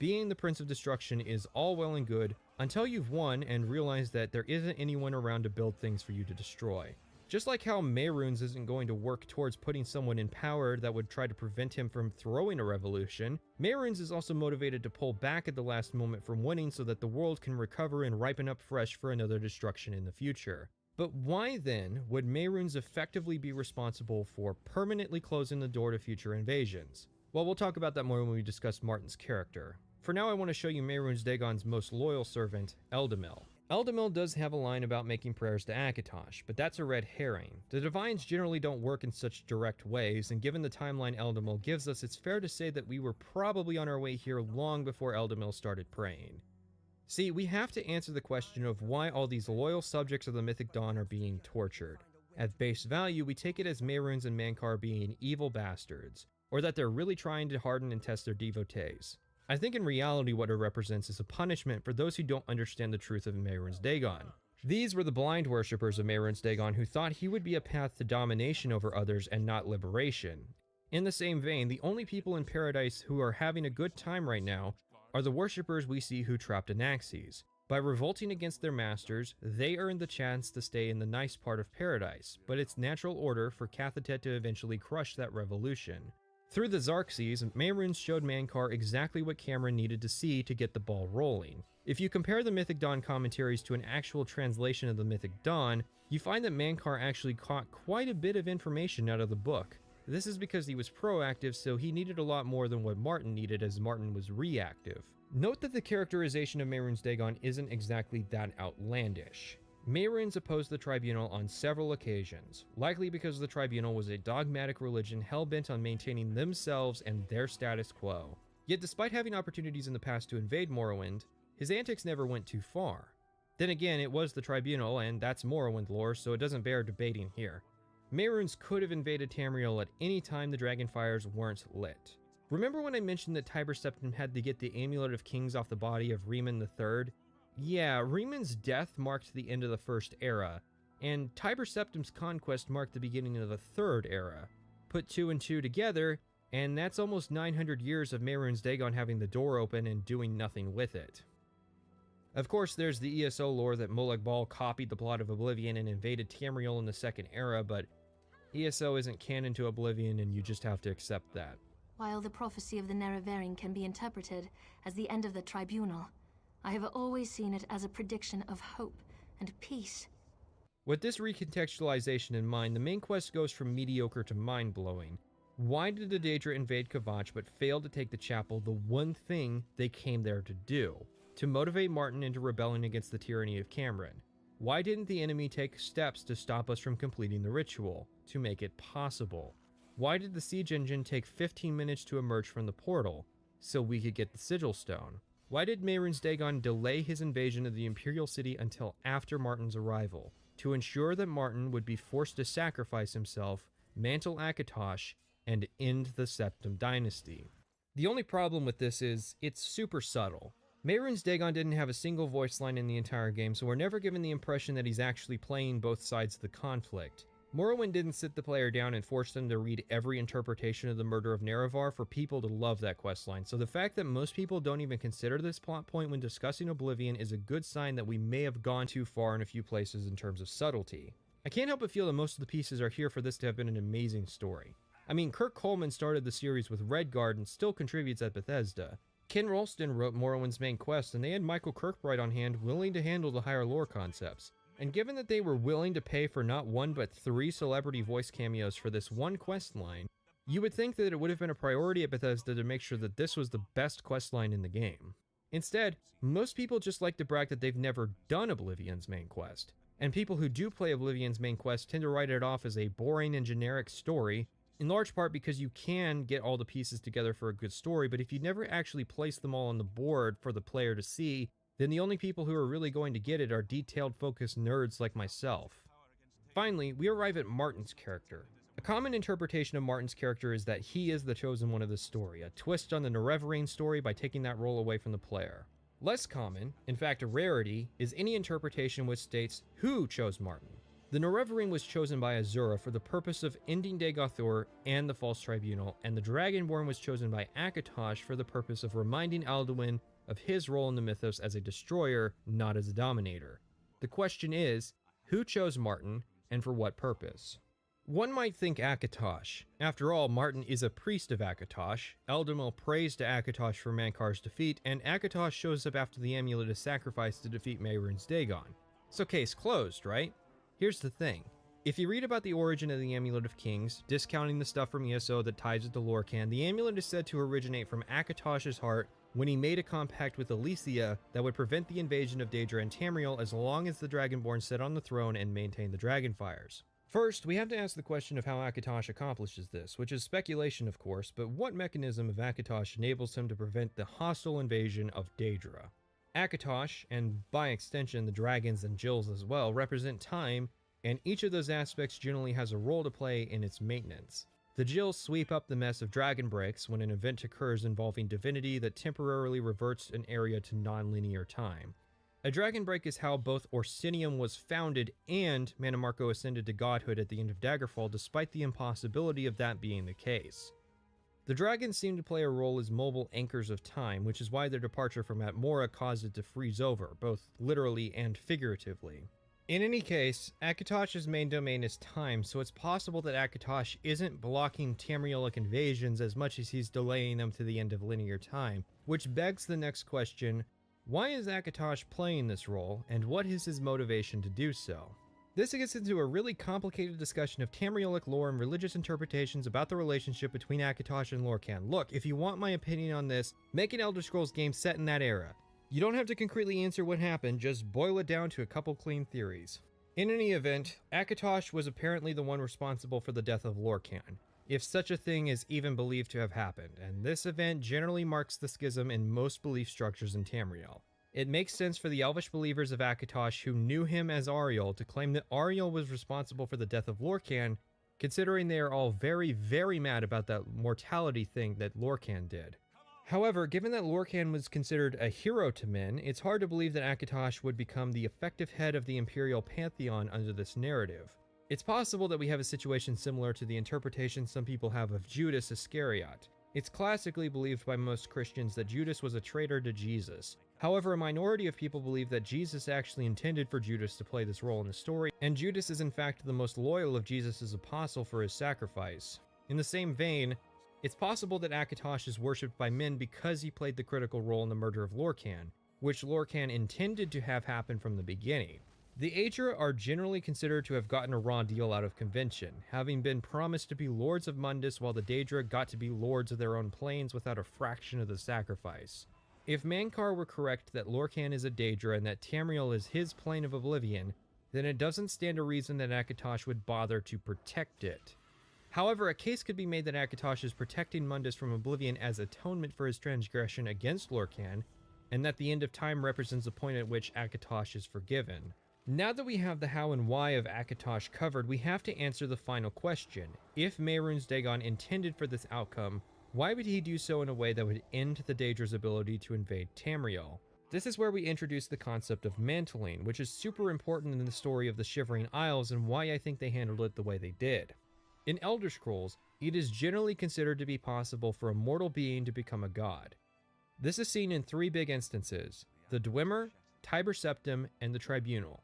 S2: Being the Prince of Destruction is all well and good until you've won and realize that there isn't anyone around to build things for you to destroy. Just like how Mehrunes isn't going to work towards putting someone in power that would try to prevent him from throwing a revolution, Mehrunes is also motivated to pull back at the last moment from winning so that the world can recover and ripen up fresh for another destruction in the future. But why then would Mehrunes effectively be responsible for permanently closing the door to future invasions? Well, we'll talk about that more when we discuss Martin's character. For now, I want to show you Mehrunes Dagon's most loyal servant, Eldamil. Eldamil does have a line about making prayers to Akatosh, but that's a red herring. The Divines generally don't work in such direct ways, and given the timeline Eldamil gives us, it's fair to say that we were probably on our way here long before Eldamil started praying. See, we have to answer the question of why all these loyal subjects of the Mythic Dawn are being tortured. At base value, we take it as Mehrunes and Mankar being evil bastards, or that they're really trying to harden and test their devotees. I think in reality what it represents is a punishment for those who don't understand the truth of Mehrunes Dagon. These were the blind worshippers of Mehrunes Dagon who thought he would be a path to domination over others and not liberation. In the same vein, the only people in Paradise who are having a good time right now are the worshippers we see who trapped Anaxes. By revolting against their masters, they earned the chance to stay in the nice part of Paradise, but it's natural order for Cathatet to eventually crush that revolution. Through the Xarxes, Mehrunes showed Mankar exactly what Cameron needed to see to get the ball rolling. If you compare the Mythic Dawn commentaries to an actual translation of the Mythic Dawn, you find that Mankar actually caught quite a bit of information out of the book. This is because he was proactive, so he needed a lot more than what Martin needed, as Martin was reactive. Note that the characterization of Mehrunes Dagon isn't exactly that outlandish. Mehrunes opposed the Tribunal on several occasions, likely because the Tribunal was a dogmatic religion hell-bent on maintaining themselves and their status quo. Yet despite having opportunities in the past to invade Morrowind, his antics never went too far. Then again, it was the Tribunal, and that's Morrowind lore, so it doesn't bear debating here. Mehrunes could have invaded Tamriel at any time the Dragonfires weren't lit. Remember when I mentioned that Tiber Septim had to get the Amulet of Kings off the body of Riemann III? Yeah, Riemann's death marked the end of the First Era, and Tiber Septim's conquest marked the beginning of the Third Era. Put 2 and 2 together, and that's almost 900 years of Mehrunes Dagon having the door open and doing nothing with it. Of course, there's the ESO lore that Molag Bal copied the plot of Oblivion and invaded Tamriel in the Second Era, but ESO isn't canon to Oblivion, and you just have to accept that.
S9: While the prophecy of the Unraveling can be interpreted as the end of the Tribunal, I have always seen it as a prediction of hope and peace.
S2: With this recontextualization in mind, the main quest goes from mediocre to mind-blowing. Why did the Daedra invade Kvatch but fail to take the chapel, the one thing they came there to do? To motivate Martin into rebelling against the tyranny of Cameron. Why didn't the enemy take steps to stop us from completing the ritual? To make it possible. Why did the siege engine take 15 minutes to emerge from the portal? So we could get the Sigil Stone. Why did Mehrunes Dagon delay his invasion of the Imperial City until after Martin's arrival? To ensure that Martin would be forced to sacrifice himself, mantle Akatosh, and end the Septim Dynasty. The only problem with this is, it's super subtle. Mehrunes Dagon didn't have a single voice line in the entire game, so we're never given the impression that he's actually playing both sides of the conflict. Morrowind didn't sit the player down and force them to read every interpretation of the murder of Nerevar for people to love that questline, so the fact that most people don't even consider this plot point when discussing Oblivion is a good sign that we may have gone too far in a few places in terms of subtlety. I can't help but feel that most of the pieces are here for this to have been an amazing story. I mean, Kirk Coleman started the series with Redguard and still contributes at Bethesda. Ken Rolston wrote Morrowind's main quest, and they had Michael Kirkbride on hand willing to handle the higher lore concepts. And given that they were willing to pay for not 1 but 3 celebrity voice cameos for this one quest line, you would think that it would have been a priority at Bethesda to make sure that this was the best quest line in the game. Instead, most people just like to brag that they've never done Oblivion's main quest, and people who do play Oblivion's main quest tend to write it off as a boring and generic story, in large part because you can get all the pieces together for a good story, but if you never actually place them all on the board for the player to see, then the only people who are really going to get it are detailed focused nerds like myself. Finally, we arrive at Martin's character. A common interpretation of Martin's character is that he is the chosen one of the story, a twist on the Unraveling story by taking that role away from the player. Less common, in fact a rarity, is any interpretation which states who chose Martin. The Unraveling was chosen by Azura for the purpose of ending Dagothor and the False Tribunal, and the Dragonborn was chosen by Akatosh for the purpose of reminding Alduin of his role in the mythos as a destroyer, not as a dominator. The question is, who chose Martin, and for what purpose? One might think Akatosh. After all, Martin is a priest of Akatosh, Eldamil prays to Akatosh for Mankar's defeat, and Akatosh shows up after the amulet is sacrificed to defeat Mehrunes Dagon. So case closed, right? Here's the thing. If you read about the origin of the Amulet of Kings, discounting the stuff from ESO that ties it to Lorkhan, the amulet is said to originate from Akatosh's heart when he made a compact with Alesia that would prevent the invasion of Daedra and Tamriel as long as the Dragonborn sat on the throne and maintained the Dragonfires. First, we have to ask the question of how Akatosh accomplishes this, which is speculation of course, but what mechanism of Akatosh enables him to prevent the hostile invasion of Daedra? Akatosh, and by extension the dragons and Jills as well, represent time, and each of those aspects generally has a role to play in its maintenance. The Jills sweep up the mess of dragon breaks when an event occurs involving divinity that temporarily reverts an area to non-linear time. A dragon break is how both Orsinium was founded and Mannimarco ascended to godhood at the end of Daggerfall, despite the impossibility of that being the case. The dragons seem to play a role as mobile anchors of time, which is why their departure from Atmora caused it to freeze over, both literally and figuratively. In any case, Akatosh's main domain is time, so it's possible that Akatosh isn't blocking Tamrielic invasions as much as he's delaying them to the end of linear time, which begs the next question: why is Akatosh playing this role, and what is his motivation to do so? This gets into a really complicated discussion of Tamrielic lore and religious interpretations about the relationship between Akatosh and Lorkhan. Look, if you want my opinion on this, make an Elder Scrolls game set in that era. You don't have to concretely answer what happened, just boil it down to a couple clean theories. In any event, Akatosh was apparently the one responsible for the death of Lorkhan, if such a thing is even believed to have happened, and this event generally marks the schism in most belief structures in Tamriel. It makes sense for the Elvish believers of Akatosh who knew him as Ariel to claim that Ariel was responsible for the death of Lorkhan, considering they are all very, very mad about that mortality thing that Lorkhan did. However, given that Lorkhan was considered a hero to men, it's hard to believe that Akatosh would become the effective head of the Imperial Pantheon under this narrative. It's possible that we have a situation similar to the interpretation some people have of Judas Iscariot. It's classically believed by most Christians that Judas was a traitor to Jesus. However, a minority of people believe that Jesus actually intended for Judas to play this role in the story, and Judas is in fact the most loyal of Jesus' apostle for his sacrifice. In the same vein, it's possible that Akatosh is worshipped by men because he played the critical role in the murder of Lorkhan, which Lorkhan intended to have happen from the beginning. The Aedra are generally considered to have gotten a raw deal out of convention, having been promised to be lords of Mundus while the Daedra got to be lords of their own planes without a fraction of the sacrifice. If Mankar were correct that Lorkhan is a Daedra and that Tamriel is his plane of Oblivion, then it doesn't stand to reason that Akatosh would bother to protect it. However, a case could be made that Akatosh is protecting Mundus from Oblivion as atonement for his transgression against Lorkhan, and that the end of time represents the point at which Akatosh is forgiven. Now that we have the how and why of Akatosh covered, we have to answer the final question. If Mehrunes Dagon intended for this outcome, why would he do so in a way that would end the Daedra's ability to invade Tamriel? This is where we introduce the concept of mantling, which is super important in the story of the Shivering Isles and why I think they handled it the way they did. In Elder Scrolls, it is generally considered to be possible for a mortal being to become a god. This is seen in three big instances: the Dwemer, Tiber Septim, and the Tribunal.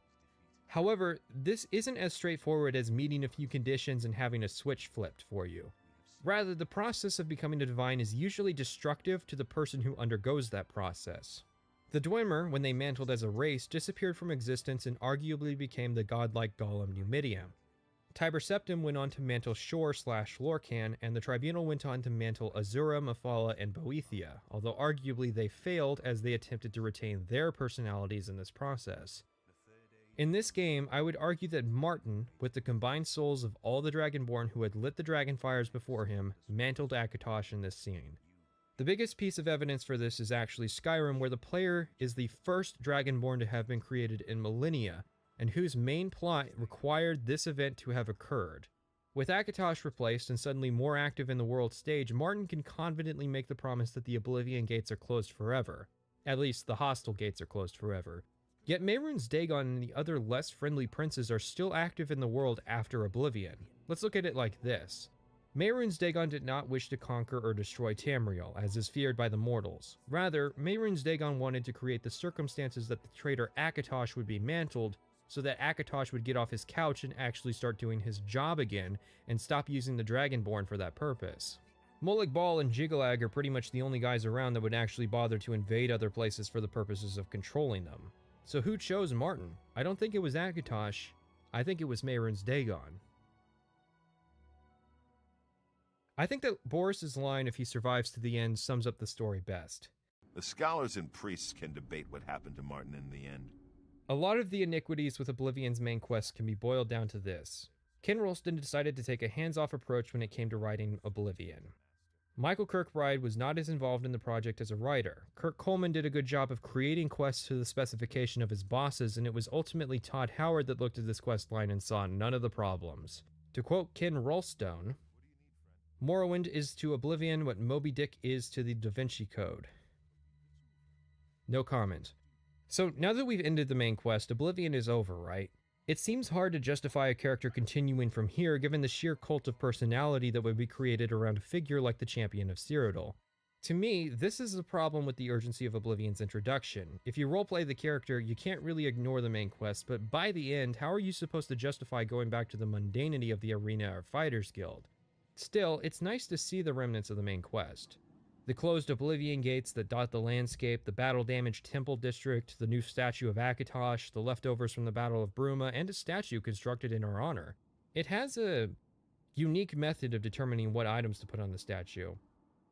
S2: However, this isn't as straightforward as meeting a few conditions and having a switch flipped for you. Rather, the process of becoming a divine is usually destructive to the person who undergoes that process. The Dwemer, when they mantled as a race, disappeared from existence and arguably became the godlike Golem Numidium. Tiber Septim went on to mantle Shor/Lorkhan, and the Tribunal went on to mantle Azura, Mephala, and Boethia, although arguably they failed as they attempted to retain their personalities in this process. In this game, I would argue that Martin, with the combined souls of all the Dragonborn who had lit the Dragonfires before him, mantled Akatosh in this scene. The biggest piece of evidence for this is actually Skyrim, where the player is the first Dragonborn to have been created in millennia, and whose main plot required this event to have occurred. With Akatosh replaced and suddenly more active in the world stage, Martin can confidently make the promise that the Oblivion gates are closed forever. At least, the hostile gates are closed forever. Yet Mehrunes Dagon and the other less friendly princes are still active in the world after Oblivion. Let's look at it like this. Mehrunes Dagon did not wish to conquer or destroy Tamriel, as is feared by the mortals. Rather, Mehrunes Dagon wanted to create the circumstances that the traitor Akatosh would be mantled, so that Akatosh would get off his couch and actually start doing his job again, and stop using the Dragonborn for that purpose. Molag Bal and Jiggalag are pretty much the only guys around that would actually bother to invade other places for the purposes of controlling them. So who chose Martin? I don't think it was Akatosh. I think it was Mehrunes Dagon. I think that Boris's line, if he survives to the end, sums up the story best.
S8: The scholars and priests can debate what happened to Martin in the end.
S2: A lot of the iniquities with Oblivion's main quest can be boiled down to this. Ken Rolston decided to take a hands-off approach when it came to writing Oblivion. Michael Kirkbride was not as involved in the project as a writer. Kurt Coleman did a good job of creating quests to the specification of his bosses, and it was ultimately Todd Howard that looked at this quest line and saw none of the problems. To quote Ken Rolston, Morrowind is to Oblivion what Moby Dick is to the Da Vinci Code. No comment. So now that we've ended the main quest, Oblivion is over, right? It seems hard to justify a character continuing from here given the sheer cult of personality that would be created around a figure like the Champion of Cyrodiil. To me, this is the problem with the urgency of Oblivion's introduction. If you roleplay the character, you can't really ignore the main quest, but by the end, how are you supposed to justify going back to the mundanity of the arena or fighters guild? Still, it's nice to see the remnants of the main quest. The closed Oblivion gates that dot the landscape, the battle-damaged temple district, the new statue of Akatosh, the leftovers from the Battle of Bruma, and a statue constructed in our honor. It has a unique method of determining what items to put on the statue.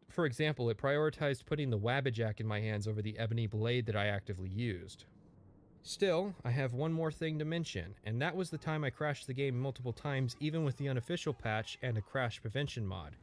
S2: For example, it prioritized putting the Wabbajack in my hands over the ebony blade that I actively used. Still, I have one more thing to mention, and that was the time I crashed the game multiple times even with the unofficial patch and a crash prevention mod.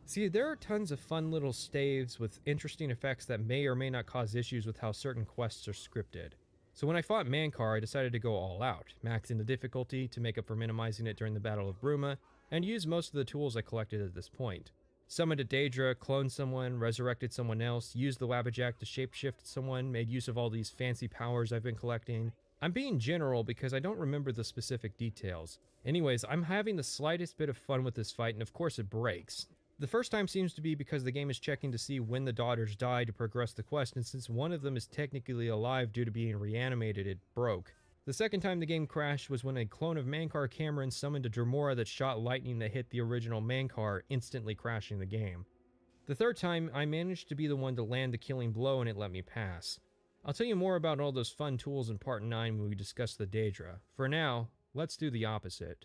S2: See, there are tons of fun little staves with interesting effects that may or may not cause issues with how certain quests are scripted. So when I fought Mankar, I decided to go all out, maxing the difficulty to make up for minimizing it during the Battle of Bruma, and use most of the tools I collected at this point. Summoned a Daedra, cloned someone, resurrected someone else, used the Wabbajack to shapeshift someone, made use of all these fancy powers I've been collecting. I'm being general because I don't remember the specific details. Anyways, I'm having the slightest bit of fun with this fight, and of course it breaks. The first time seems to be because the game is checking to see when the daughters die to progress the quest, and since one of them is technically alive due to being reanimated, it broke. The second time the game crashed was when a clone of Mankar Cameron summoned a Dremora that shot lightning that hit the original Mankar, instantly crashing the game. The third time, I managed to be the one to land the killing blow and it let me pass. I'll tell you more about all those fun tools in Part 9 when we discuss the Daedra. For now, let's do the opposite.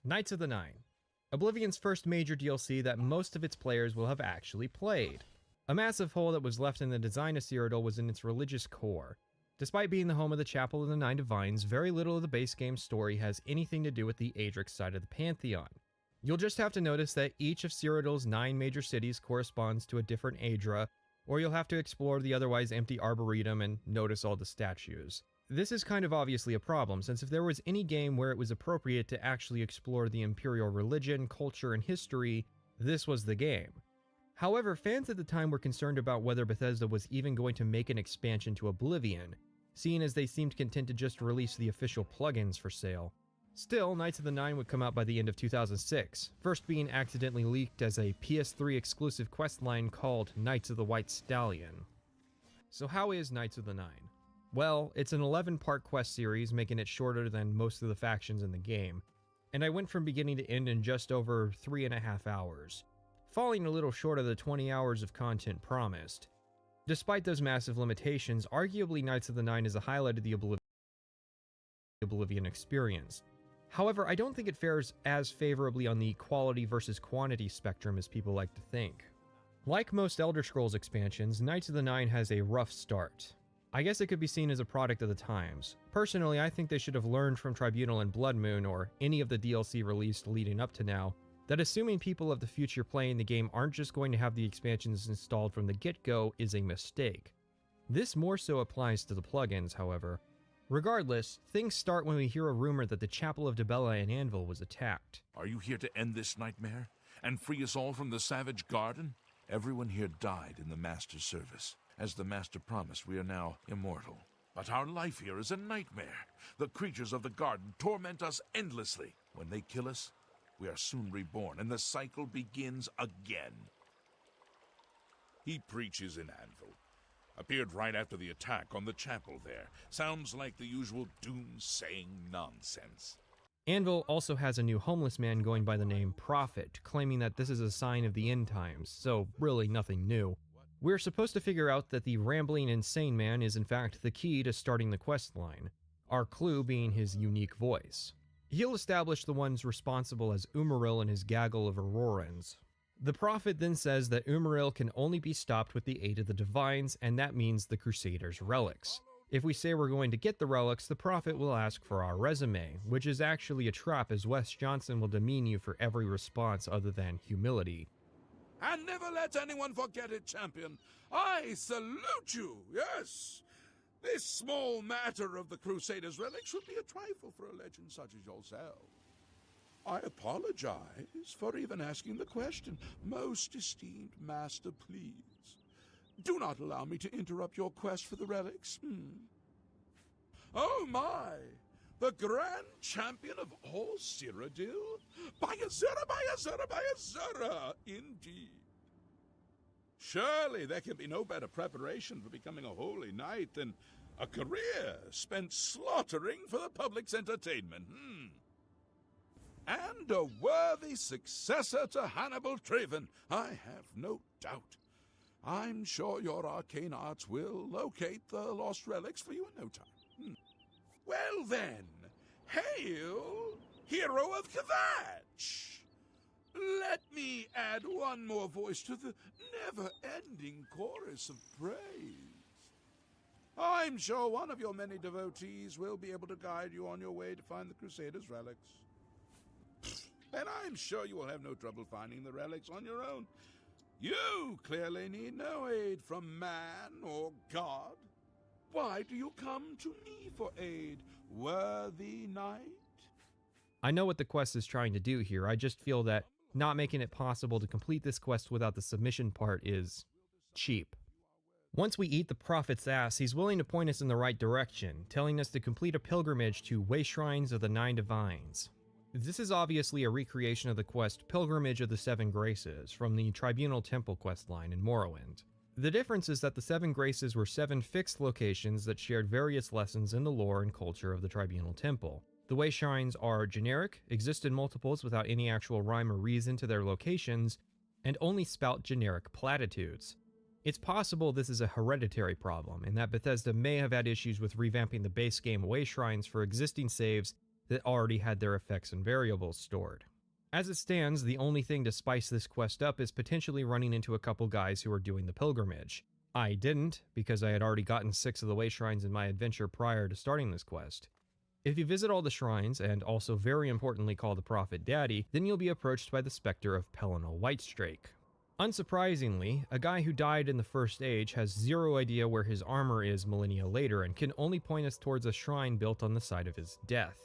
S2: Knights of the Nine. Oblivion's first major DLC that most of its players will have actually played. A massive hole that was left in the design of Cyrodiil was in its religious core. Despite being the home of the Chapel of the Nine Divines, very little of the base game story has anything to do with the Adrix side of the Pantheon. You'll just have to notice that each of Cyrodiil's 9 major cities corresponds to a different Adra, or you'll have to explore the otherwise empty Arboretum and notice all the statues. This is kind of obviously a problem, since if there was any game where it was appropriate to actually explore the Imperial religion, culture, and history, this was the game. However, fans at the time were concerned about whether Bethesda was even going to make an expansion to Oblivion, seeing as they seemed content to just release the official plugins for sale. Still, Knights of the Nine would come out by the end of 2006, first being accidentally leaked as a PS3 exclusive questline called Knights of the White Stallion. So how is Knights of the Nine? Well, it's an 11-part quest series, making it shorter than most of the factions in the game, and I went from beginning to end in just over 3.5 hours, falling a little short of the 20 hours of content promised. Despite those massive limitations, arguably Knights of the Nine is a highlight of the Oblivion experience. However, I don't think it fares as favorably on the quality versus quantity spectrum as people like to think. Like most Elder Scrolls expansions, Knights of the Nine has a rough start. I guess it could be seen as a product of the times. Personally, I think they should have learned from Tribunal and Blood Moon, or any of the DLC released leading up to now, that assuming people of the future playing the game aren't just going to have the expansions installed from the get-go is a mistake. This more so applies to the plugins, however. Regardless, things start when we hear a rumor that the Chapel of Dibella and Anvil was attacked.
S5: Are you here to end this nightmare and free us all from the savage garden? Everyone here died in the Master's service. As the Master promised, we are now immortal. But our life here is a nightmare. The creatures of the garden torment us endlessly. When they kill us, we are soon reborn, and the cycle begins again. He preaches in Anvil. Appeared right after the attack on the chapel there. Sounds like the usual doom-saying nonsense.
S2: Anvil also has a new homeless man going by the name Prophet, claiming that this is a sign of the end times, so really nothing new. We're supposed to figure out that the rambling insane man is in fact the key to starting the quest line, our clue being his unique voice. He'll establish the ones responsible as Umaril and his gaggle of Aurorans. The Prophet then says that Umaril can only be stopped with the aid of the Divines, and that means the Crusaders' relics. If we say we're going to get the relics, the Prophet will ask for our resume, which is actually a trap, as Wes Johnson will demean you for every response other than humility.
S5: And never let anyone forget it, champion. I salute you, yes. This small matter of the Crusaders' relic should be a trifle for a legend such as yourself. I apologize for even asking the question. Most esteemed master, please.
S13: Do not allow me to interrupt your quest for the relics. Oh my! The grand champion of all Cyrodiil? By Azura, indeed. Surely there can be no better preparation for becoming a holy knight than a career spent slaughtering for the public's entertainment. And a worthy successor to Hannibal Traven, I have no doubt. I'm sure your arcane arts will locate the lost relics for you in no time. Well then, hail, hero of Kvatch! Let me add one more voice to the never-ending chorus of praise. I'm sure one of your many devotees will be able to guide you on your way to find the Crusaders' relics. And I'm sure you will have no trouble finding the relics on your own. You clearly need no aid from man or God. Why do you come to me for aid, worthy knight?
S2: I know what the quest is trying to do here. I just feel that not making it possible to complete this quest without the submission part is cheap. Once we eat the prophet's ass, he's willing to point us in the right direction, telling us to complete a pilgrimage to Way Shrines of the Nine Divines. This is obviously a recreation of the quest Pilgrimage of the Seven Graces from the Tribunal Temple questline in Morrowind. The difference is that the Seven Graces were 7 fixed locations that shared various lessons in the lore and culture of the Tribunal Temple. The Way Shrines are generic, exist in multiples without any actual rhyme or reason to their locations, and only spout generic platitudes. It's possible this is a hereditary problem, and that Bethesda may have had issues with revamping the base game Way Shrines for existing saves that already had their effects and variables stored. As it stands, the only thing to spice this quest up is potentially running into a couple guys who are doing the pilgrimage. I didn't, because I had already gotten 6 of the Way Shrines in my adventure prior to starting this quest. If you visit all the shrines, and also very importantly call the Prophet Daddy, then you'll be approached by the specter of Pelinal Whitestrake. Unsurprisingly, a guy who died in the First Age has zero idea where his armor is millennia later and can only point us towards a shrine built on the site of his death.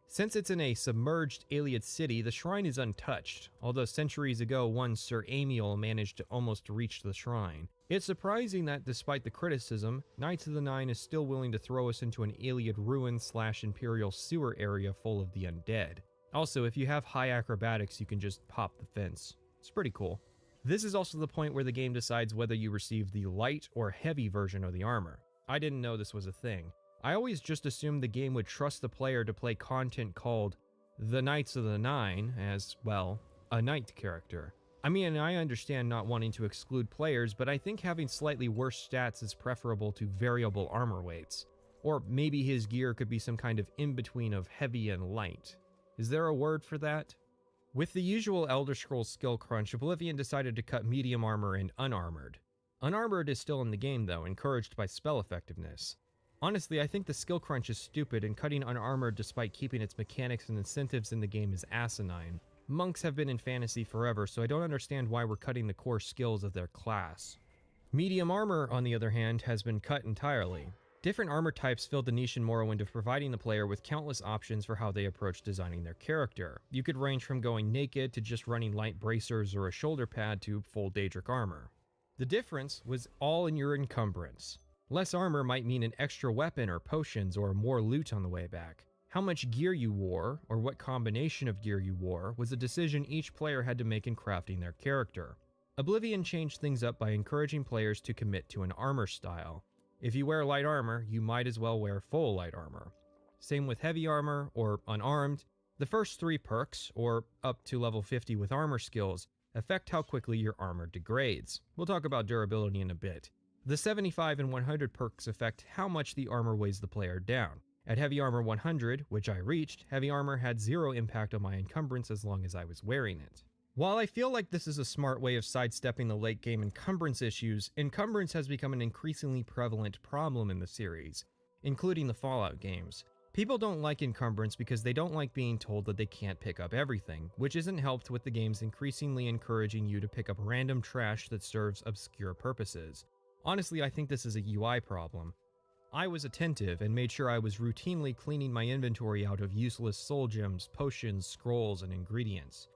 S2: Since it's in a submerged Ayleid city, the shrine is untouched, although centuries ago one Sir Amiel managed to almost reach the shrine. It's surprising that despite the criticism, Knights of the Nine is still willing to throw us into an Ayleid ruin/Imperial sewer area full of the undead. Also, if you have high acrobatics, you can just pop the fence. It's pretty cool. This is also the point where the game decides whether you receive the light or heavy version of the armor. I didn't know this was a thing. I always just assumed the game would trust the player to play content called the Knights of the Nine as, well, a knight character. I mean, I understand not wanting to exclude players, but I think having slightly worse stats is preferable to variable armor weights. Or maybe his gear could be some kind of in-between of heavy and light. Is there a word for that? With the usual Elder Scrolls skill crunch, Oblivion decided to cut medium armor and unarmored. Unarmored is still in the game though, encouraged by spell effectiveness. Honestly, I think the skill crunch is stupid, and cutting unarmored despite keeping its mechanics and incentives in the game is asinine. Monks have been in fantasy forever, so I don't understand why we're cutting the core skills of their class. Medium armor, on the other hand, has been cut entirely. Different armor types filled the niche in Morrowind of providing the player with countless options for how they approach designing their character. You could range from going naked to just running light bracers or a shoulder pad to full Daedric armor. The difference was all in your encumbrance. Less armor might mean an extra weapon or potions or more loot on the way back. How much gear you wore, or what combination of gear you wore, was a decision each player had to make in crafting their character. Oblivion changed things up by encouraging players to commit to an armor style. If you wear light armor, you might as well wear full light armor. Same with heavy armor, or unarmed. The first 3 perks, or up to level 50 with armor skills, affect how quickly your armor degrades. We'll talk about durability in a bit. The 75 and 100 perks affect how much the armor weighs the player down. At Heavy Armor 100, which I reached, Heavy Armor had 0 impact on my encumbrance as long as I was wearing it. While I feel like this is a smart way of sidestepping the late game encumbrance issues, encumbrance has become an increasingly prevalent problem in the series, including the Fallout games. People don't like encumbrance because they don't like being told that they can't pick up everything, which isn't helped with the games increasingly encouraging you to pick up random trash that serves obscure purposes. Honestly, I think this is a UI problem. I was attentive and made sure I was routinely cleaning my inventory out of useless soul gems, potions, scrolls, and ingredients.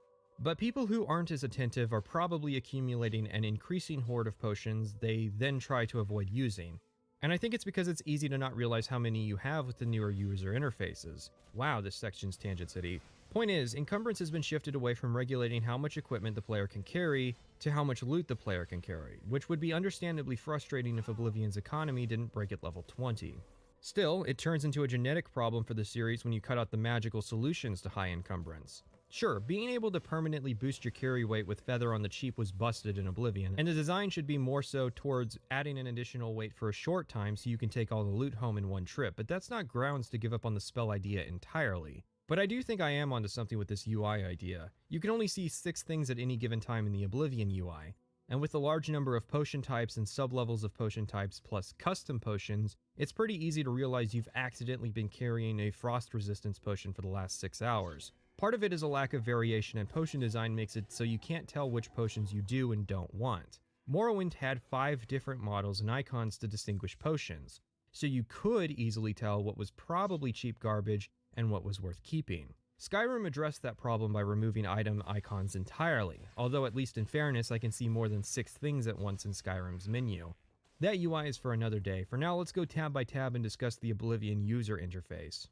S2: But people who aren't as attentive are probably accumulating an increasing hoard of potions they then try to avoid using. And I think it's because it's easy to not realize how many you have with the newer user interfaces. Wow, this section's Tangent City. Point is, encumbrance has been shifted away from regulating how much equipment the player can carry to how much loot the player can carry, which would be understandably frustrating if Oblivion's economy didn't break at level 20. Still, it turns into a genetic problem for the series when you cut out the magical solutions to high encumbrance. Sure, being able to permanently boost your carry weight with Feather on the cheap was busted in Oblivion, and the design should be more so towards adding an additional weight for a short time so you can take all the loot home in one trip, but that's not grounds to give up on the spell idea entirely. But I do think I am onto something with this UI idea. You can only see 6 things at any given time in the Oblivion UI, and with the large number of potion types and sublevels of potion types plus custom potions, it's pretty easy to realize you've accidentally been carrying a frost resistance potion for the last 6 hours. Part of it is a lack of variation, and potion design makes it so you can't tell which potions you do and don't want. Morrowind had 5 different models and icons to distinguish potions, so you could easily tell what was probably cheap garbage and what was worth keeping. Skyrim addressed that problem by removing item icons entirely, although at least in fairness I can see more than 6 things at once in Skyrim's menu. That UI is for another day. For now, let's go tab by tab and discuss the Oblivion user interface.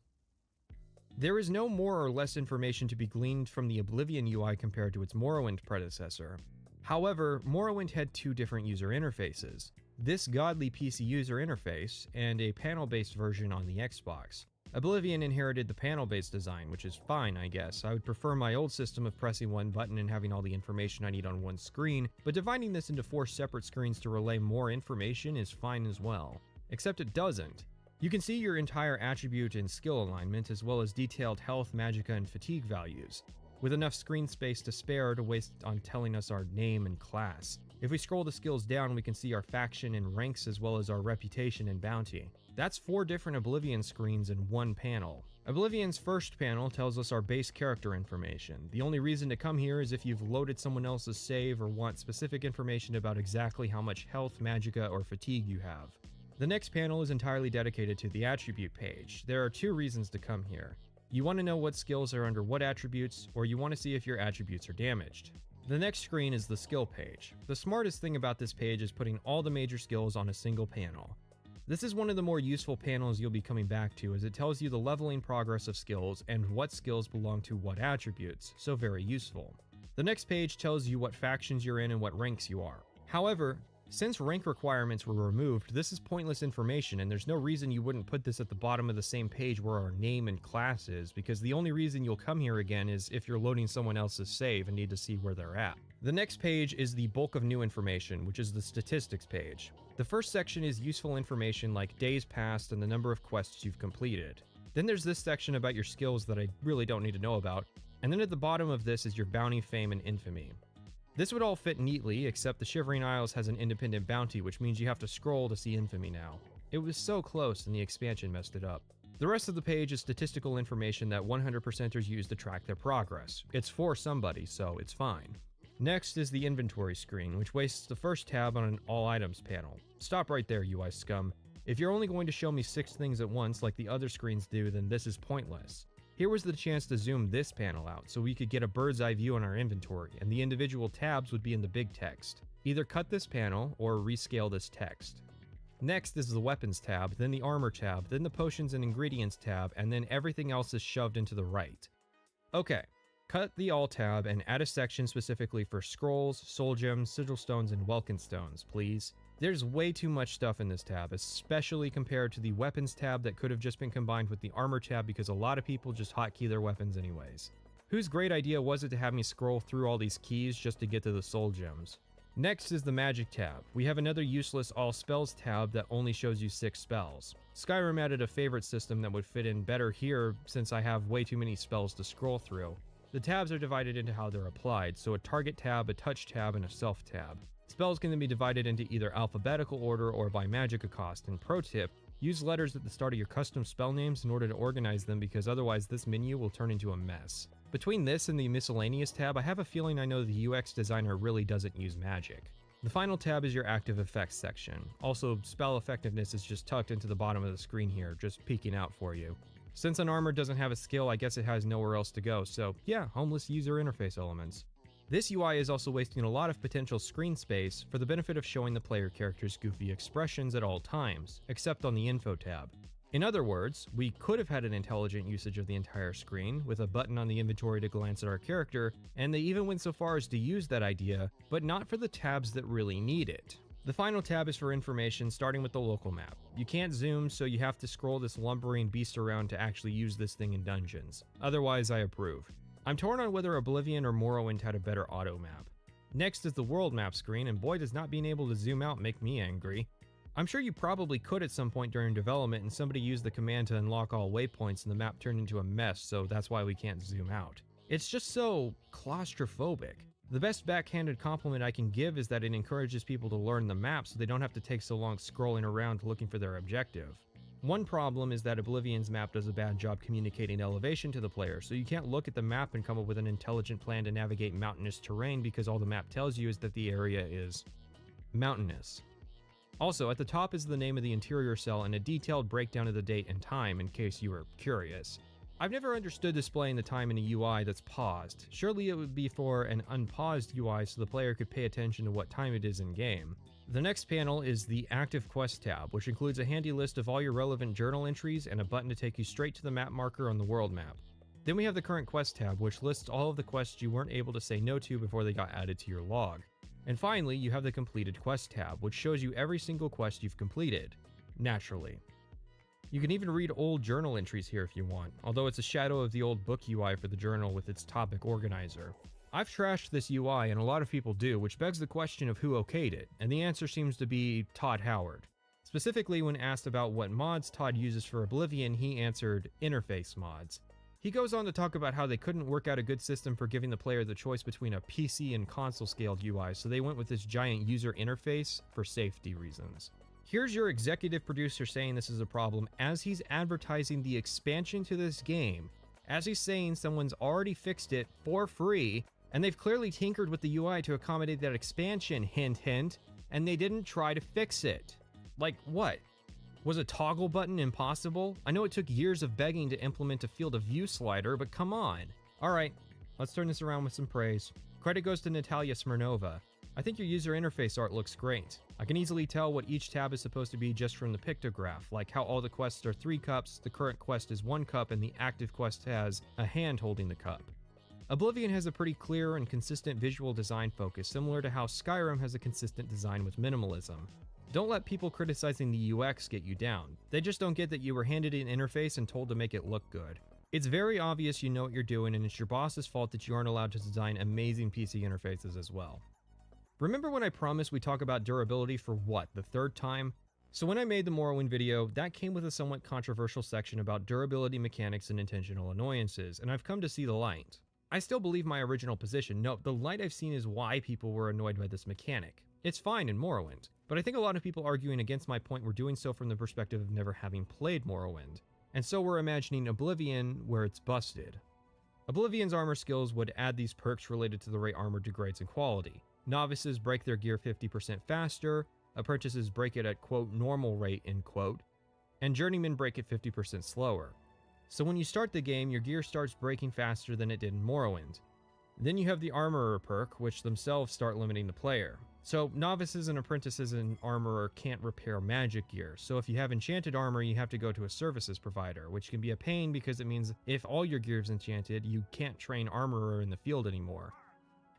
S2: There is no more or less information to be gleaned from the Oblivion UI compared to its Morrowind predecessor. However, Morrowind had 2 different user interfaces. This godly PC user interface, and a panel-based version on the Xbox. Oblivion inherited the panel-based design, which is fine, I guess. I would prefer my old system of pressing one button and having all the information I need on one screen, but dividing this into 4 separate screens to relay more information is fine as well. Except it doesn't. You can see your entire attribute and skill alignment, as well as detailed health, magicka, and fatigue values, with enough screen space to spare to waste on telling us our name and class. If we scroll the skills down, we can see our faction and ranks, as well as our reputation and bounty. That's 4 different Oblivion screens in one panel. Oblivion's first panel tells us our base character information. The only reason to come here is if you've loaded someone else's save or want specific information about exactly how much health, magicka, or fatigue you have. The next panel is entirely dedicated to the attribute page. There are 2 reasons to come here. You want to know what skills are under what attributes, or you want to see if your attributes are damaged. The next screen is the skill page. The smartest thing about this page is putting all the major skills on a single panel. This is one of the more useful panels you'll be coming back to, as it tells you the leveling progress of skills and what skills belong to what attributes, so very useful. The next page tells you what factions you're in and what ranks you are. However, since rank requirements were removed, this is pointless information, and there's no reason you wouldn't put this at the bottom of the same page where our name and class is, because the only reason you'll come here again is if you're loading someone else's save and need to see where they're at. The next page is the bulk of new information, which is the statistics page. The first section is useful information like days passed and the number of quests you've completed. Then there's this section about your skills that I really don't need to know about, and then at the bottom of this is your bounty, fame, and infamy. This would all fit neatly, except the Shivering Isles has an independent bounty, which means you have to scroll to see infamy now. It was so close and the expansion messed it up. The rest of the page is statistical information that 100%ers use to track their progress. It's for somebody, so it's fine. Next is the inventory screen, which wastes the first tab on an all items panel. Stop right there, UI scum. If you're only going to show me 6 things at once like the other screens do, then this is pointless. Here was the chance to zoom this panel out so we could get a bird's eye view on our inventory, and the individual tabs would be in the big text. Either cut this panel or rescale this text. Next is the weapons tab, then the armor tab, then the potions and ingredients tab, and then everything else is shoved into the right. Okay, cut the all tab and add a section specifically for scrolls, soul gems, sigil stones, and welkin stones, please. There's way too much stuff in this tab, especially compared to the weapons tab that could have just been combined with the armor tab because a lot of people just hotkey their weapons anyways. Whose great idea was it to have me scroll through all these keys just to get to the soul gems? Next is the magic tab. We have another useless all spells tab that only shows you 6 spells. Skyrim added a favorite system that would fit in better here since I have way too many spells to scroll through. The tabs are divided into how they're applied, so a target tab, a touch tab, and a self tab. Spells can then be divided into either alphabetical order or by magicka cost, and pro tip, use letters at the start of your custom spell names in order to organize them because otherwise this menu will turn into a mess. Between this and the miscellaneous tab, I have a feeling I know the UX designer really doesn't use magic. The final tab is your active effects section. Also, spell effectiveness is just tucked into the bottom of the screen here, just peeking out for you. Since an armor doesn't have a skill, I guess it has nowhere else to go, so yeah, homeless user interface elements. This UI is also wasting a lot of potential screen space for the benefit of showing the player character's goofy expressions at all times, except on the info tab. In other words, we could have had an intelligent usage of the entire screen, with a button on the inventory to glance at our character, and they even went so far as to use that idea, but not for the tabs that really need it. The final tab is for information, starting with the local map. You can't zoom, so you have to scroll this lumbering beast around to actually use this thing in dungeons. Otherwise, I approve. I'm torn on whether Oblivion or Morrowind had a better auto map. Next is the world map screen, and boy does not being able to zoom out make me angry. I'm sure you probably could at some point during development and somebody used the command to unlock all waypoints and the map turned into a mess, so that's why we can't zoom out. It's just so claustrophobic. The best backhanded compliment I can give is that it encourages people to learn the map so they don't have to take so long scrolling around looking for their objective. One problem is that Oblivion's map does a bad job communicating elevation to the player, so you can't look at the map and come up with an intelligent plan to navigate mountainous terrain because all the map tells you is that the area is mountainous. Also, at the top is the name of the interior cell and a detailed breakdown of the date and time in case you were curious. I've never understood displaying the time in a UI that's paused. Surely it would be for an unpaused UI so the player could pay attention to what time it is in game. The next panel is the Active Quest tab, which includes a handy list of all your relevant journal entries and a button to take you straight to the map marker on the world map. Then we have the Current Quest tab, which lists all of the quests you weren't able to say no to before they got added to your log. And finally, you have the Completed Quest tab, which shows you every single quest you've completed. Naturally. You can even read old journal entries here if you want, although it's a shadow of the old book UI for the journal with its topic organizer. I've trashed this UI, and a lot of people do, which begs the question of who okayed it, and the answer seems to be Todd Howard. Specifically, when asked about what mods Todd uses for Oblivion, he answered, interface mods. He goes on to talk about how they couldn't work out a good system for giving the player the choice between a PC and console-scaled UI, so they went with this giant user interface for safety reasons. Here's your executive producer saying this is a problem as he's advertising the expansion to this game, as he's saying someone's already fixed it for free, and they've clearly tinkered with the UI to accommodate that expansion, hint hint, and they didn't try to fix it. Like what? Was a toggle button impossible? I know it took years of begging to implement a field of view slider, but come on. Alright, let's turn this around with some praise. Credit goes to Natalia Smirnova. I think your user interface art looks great. I can easily tell what each tab is supposed to be just from the pictograph, like how all the quests are 3 cups, the current quest is 1 cup, and the active quest has a hand holding the cup. Oblivion has a pretty clear and consistent visual design focus, similar to how Skyrim has a consistent design with minimalism. Don't let people criticizing the UX get you down. They just don't get that you were handed an interface and told to make it look good. It's very obvious you know what you're doing, and it's your boss's fault that you aren't allowed to design amazing PC interfaces as well. Remember when I promised we talk about durability for what, the 3rd time? So when I made the Morrowind video, that came with a somewhat controversial section about durability mechanics and intentional annoyances, and I've come to see the light. I still believe my original position. No, the light I've seen is why people were annoyed by this mechanic. It's fine in Morrowind, but I think a lot of people arguing against my point were doing so from the perspective of never having played Morrowind, and so we're imagining Oblivion where it's busted. Oblivion's armor skills would add these perks related to the way armor degrades in quality. Novices break their gear 50% faster, apprentices break it at quote normal rate end quote, and journeymen break it 50% slower. So when you start the game, your gear starts breaking faster than it did in Morrowind. Then you have the armorer perk, which themselves start limiting the player. So novices and apprentices and armorer can't repair magic gear, so if you have enchanted armor, you have to go to a services provider, which can be a pain because it means if all your gear is enchanted, you can't train armorer in the field anymore.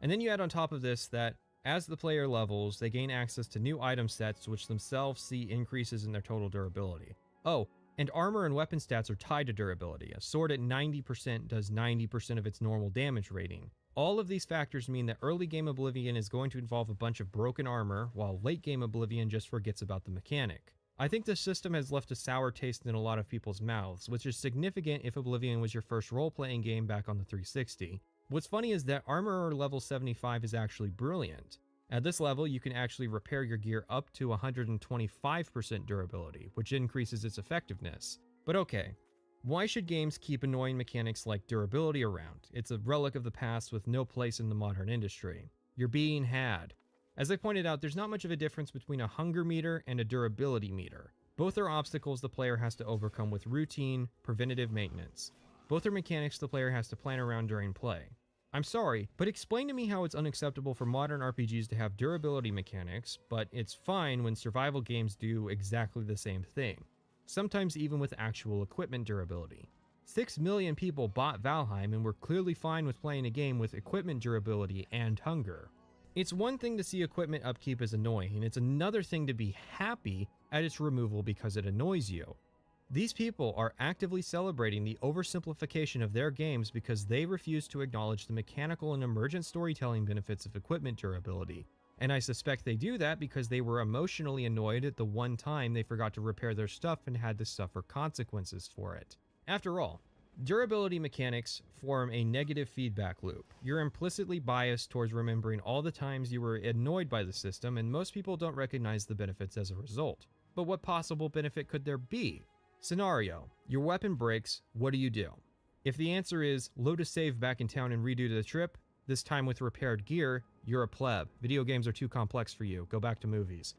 S2: And then you add on top of this that as the player levels, they gain access to new item sets which themselves see increases in their total durability. Oh, and armor and weapon stats are tied to durability. A sword at 90% does 90% of its normal damage rating. All of these factors mean that early game Oblivion is going to involve a bunch of broken armor, while late game Oblivion just forgets about the mechanic. I think this system has left a sour taste in a lot of people's mouths, which is significant if Oblivion was your first role-playing game back on the 360. What's funny is that Armorer level 75 is actually brilliant. At this level, you can actually repair your gear up to 125% durability, which increases its effectiveness. But okay, why should games keep annoying mechanics like durability around? It's a relic of the past with no place in the modern industry. You're being had. As I pointed out, there's not much of a difference between a hunger meter and a durability meter. Both are obstacles the player has to overcome with routine, preventative maintenance. Both are mechanics the player has to plan around during play. I'm sorry, but explain to me how it's unacceptable for modern RPGs to have durability mechanics, but it's fine when survival games do exactly the same thing, sometimes even with actual equipment durability. 6 million people bought Valheim and were clearly fine with playing a game with equipment durability and hunger. It's one thing to see equipment upkeep as annoying, and it's another thing to be happy at its removal because it annoys you. These people are actively celebrating the oversimplification of their games because they refuse to acknowledge the mechanical and emergent storytelling benefits of equipment durability. And I suspect they do that because they were emotionally annoyed at the one time they forgot to repair their stuff and had to suffer consequences for it. After all, durability mechanics form a negative feedback loop. You're implicitly biased towards remembering all the times you were annoyed by the system, and most people don't recognize the benefits as a result. But what possible benefit could there be? Scenario: your weapon breaks, what do? If the answer is load a save back in town and redo the trip, this time with repaired gear, you're a pleb. Video games are too complex for you. Go back to movies.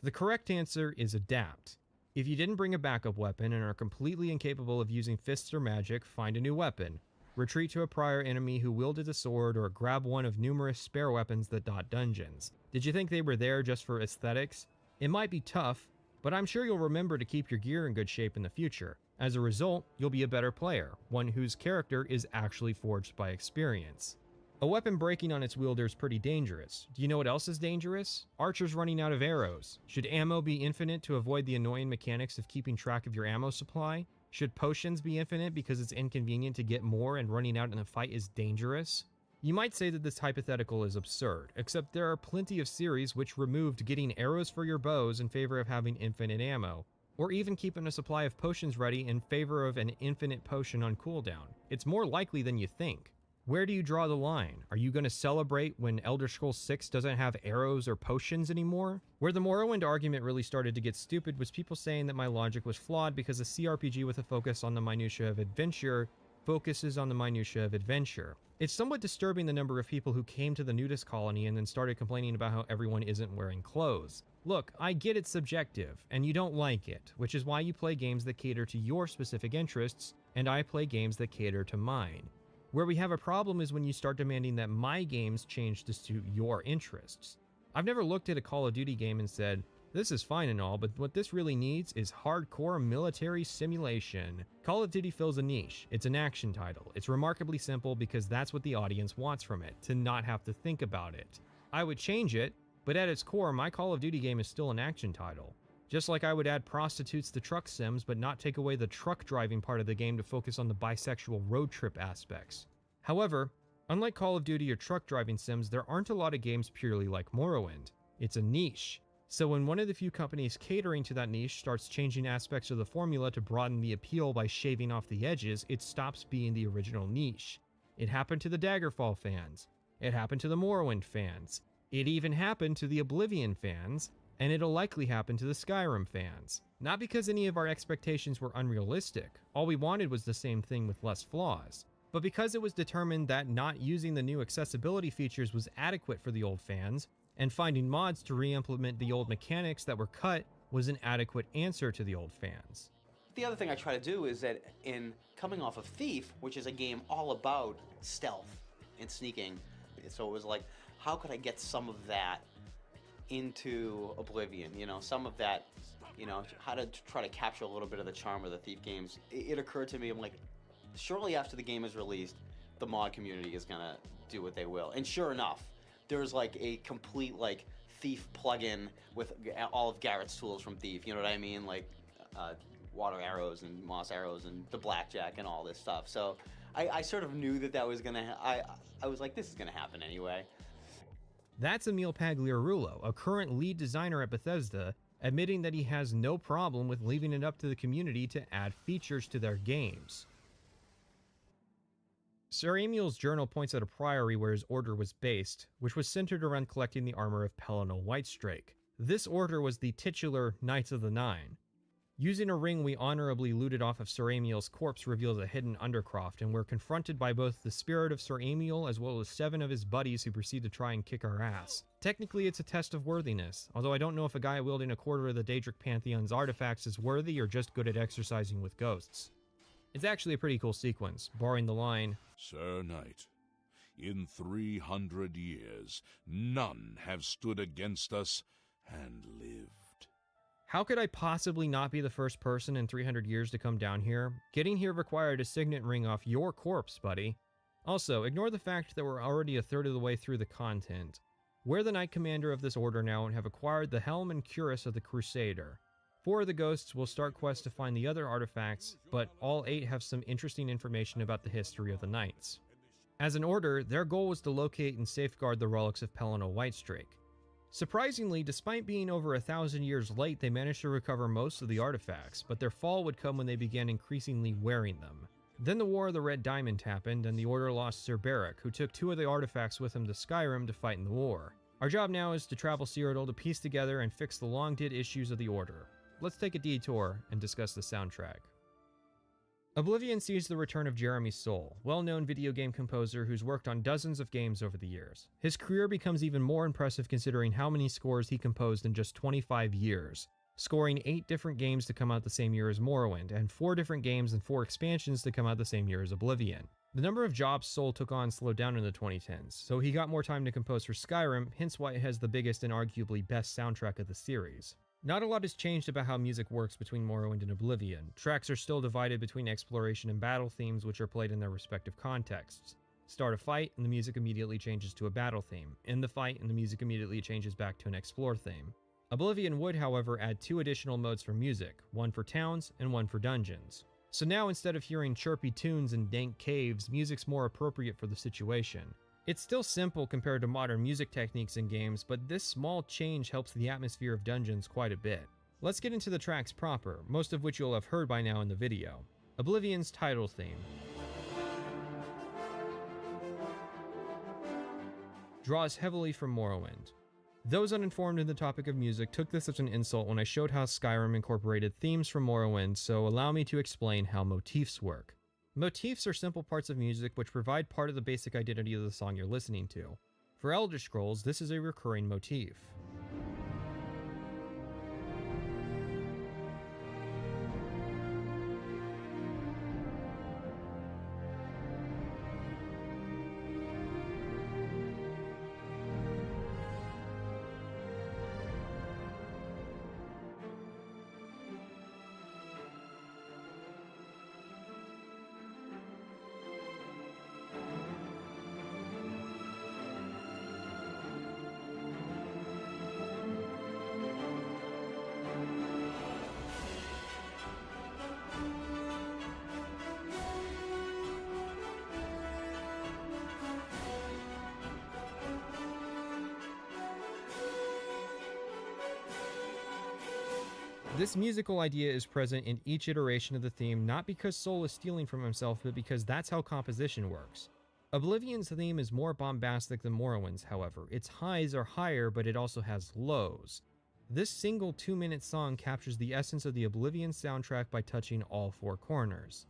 S2: The correct answer is adapt. If you didn't bring a backup weapon and are completely incapable of using fists or magic, find a new weapon. Retreat to a prior enemy who wielded a sword, or grab one of numerous spare weapons that dot dungeons. Did you think they were there just for aesthetics? It might be tough, but I'm sure you'll remember to keep your gear in good shape in the future. As a result, you'll be a better player, one whose character is actually forged by experience. A weapon breaking on its wielder is pretty dangerous. Do you know what else is dangerous? Archers running out of arrows. Should ammo be infinite to avoid the annoying mechanics of keeping track of your ammo supply? Should potions be infinite because it's inconvenient to get more and running out in a fight is dangerous? You might say that this hypothetical is absurd, except there are plenty of series which removed getting arrows for your bows in favor of having infinite ammo, or even keeping a supply of potions ready in favor of an infinite potion on cooldown. It's more likely than you think. Where do you draw the line? Are you going to celebrate when Elder Scrolls 6 doesn't have arrows or potions anymore? Where the Morrowind argument really started to get stupid was people saying that my logic was flawed because a CRPG with a focus on the minutiae of adventure focuses on the minutiae of adventure. It's somewhat disturbing the number of people who came to the nudist colony and then started complaining about how everyone isn't wearing clothes. Look, I get it's subjective, and you don't like it, which is why you play games that cater to your specific interests, and I play games that cater to mine. Where we have a problem is when you start demanding that my games change to suit your interests. I've never looked at a Call of Duty game and said, this is fine and all, but what this really needs is hardcore military simulation. Call of Duty fills a niche. It's an action title. It's remarkably simple because that's what the audience wants from it, to not have to think about it. I would change it, but at its core, my Call of Duty game is still an action title. Just like I would add prostitutes to truck sims, but not take away the truck driving part of the game to focus on the bisexual road trip aspects. However, unlike Call of Duty or truck driving sims, there aren't a lot of games purely like Morrowind. It's a niche. So when one of the few companies catering to that niche starts changing aspects of the formula to broaden the appeal by shaving off the edges, it stops being the original niche. It happened to the Daggerfall fans. It happened to the Morrowind fans. It even happened to the Oblivion fans, and it'll likely happen to the Skyrim fans. Not because any of our expectations were unrealistic. All we wanted was the same thing with less flaws. But because it was determined that not using the new accessibility features was adequate for the old fans, and finding mods to re-implement the old mechanics that were cut was an adequate answer to the old fans.
S17: The other thing I try to do is that in coming off of Thief, which is a game all about stealth and sneaking, so it was like, how could I get some of that into Oblivion? You know, some of that, you know, how to try to capture a little bit of the charm of the Thief games. It occurred to me, I'm like, shortly after the game is released, the mod community is gonna do what they will. And sure enough, there's like a complete like Thief plugin with all of Garrett's tools from Thief. You know what I mean? Like water arrows and moss arrows and the blackjack and all this stuff. So I sort of knew that was gonna. I was like, this is gonna happen anyway.
S2: That's Emil Pagliarulo, a current lead designer at Bethesda, admitting that he has no problem with leaving it up to the community to add features to their games. Sir Emil's journal points at a priory where his order was based, which was centered around collecting the armor of Pelennor Whitestrake. This order was the titular Knights of the Nine. Using a ring we honorably looted off of Sir Emil's corpse reveals a hidden undercroft, and we're confronted by both the spirit of Sir Emil as well as 7 of his buddies who proceed to try and kick our ass. Technically it's a test of worthiness, although I don't know if a guy wielding a quarter of the Daedric Pantheon's artifacts is worthy or just good at exercising with ghosts. It's actually a pretty cool sequence, barring the line,
S13: Sir Knight,
S5: In 300 years, none have stood against us and lived.
S2: How could I possibly not be the first person in 300 years to come down here? Getting here required a signet ring off your corpse, buddy. Also, ignore the fact that we're already a third of the way through the content. We're the Knight Commander of this order now and have acquired the helm and cuirass of the Crusader. 4 of the ghosts will start quests to find the other artifacts, but all 8 have some interesting information about the history of the Knights. As an order, their goal was to locate and safeguard the relics of Pelennor Whitestrake. Surprisingly, despite being over 1,000 years late, they managed to recover most of the artifacts, but their fall would come when they began increasingly wearing them. Then the War of the Red Diamond happened, and the Order lost Sir Beric, who took 2 of the artifacts with him to Skyrim to fight in the war. Our job now is to travel Cyrodiil to piece together and fix the long-dead issues of the Order. Let's take a detour and discuss the soundtrack. Oblivion sees the return of Jeremy Soule, well-known video game composer who's worked on dozens of games over the years. His career becomes even more impressive considering how many scores he composed in just 25 years, scoring 8 different games to come out the same year as Morrowind, and 4 different games and 4 expansions to come out the same year as Oblivion. The number of jobs Soule took on slowed down in the 2010s, so he got more time to compose for Skyrim, hence why it has the biggest and arguably best soundtrack of the series. Not a lot has changed about how music works between Morrowind and Oblivion. Tracks are still divided between exploration and battle themes, which are played in their respective contexts. Start a fight, and the music immediately changes to a battle theme. End the fight, and the music immediately changes back to an explore theme. Oblivion would, however, add 2 additional modes for music, one for towns and one for dungeons. So now instead of hearing chirpy tunes and dank caves, music's more appropriate for the situation. It's still simple compared to modern music techniques in games, but this small change helps the atmosphere of dungeons quite a bit. Let's get into the tracks proper, most of which you'll have heard by now in the video. Oblivion's title theme draws heavily from Morrowind. Those uninformed in the topic of music took this as an insult when I showed how Skyrim incorporated themes from Morrowind, so allow me to explain how motifs work. Motifs are simple parts of music which provide part of the basic identity of the song you're listening to. For Elder Scrolls, this is a recurring motif. This musical idea is present in each iteration of the theme, not because Soule is stealing from himself, but because that's how composition works. Oblivion's theme is more bombastic than Morrowind's, however. Its highs are higher, but it also has lows. This single 2-minute song captures the essence of the Oblivion soundtrack by touching all 4 corners.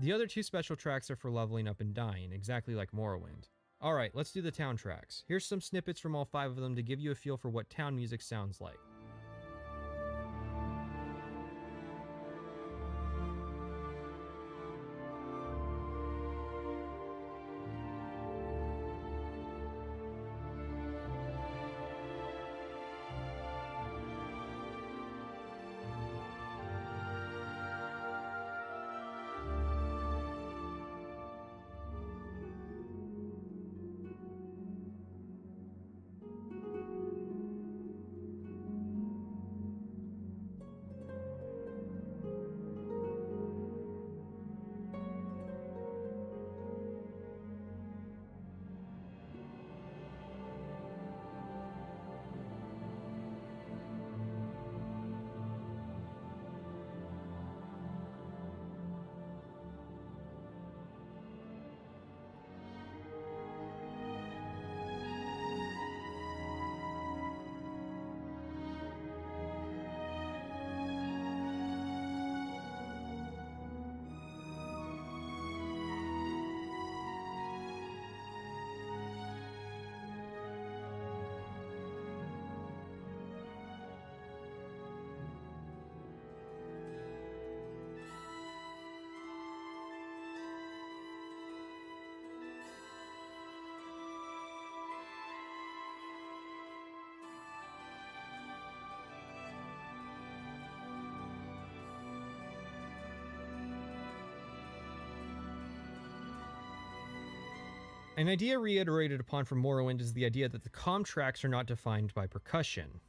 S2: The other 2 special tracks are for leveling up and dying, exactly like Morrowind. Alright, let's do the town tracks. Here's some snippets from all 5 of them to give you a feel for what town music sounds like. An idea reiterated upon from Morrowind is the idea that the comm tracks are not defined by percussion.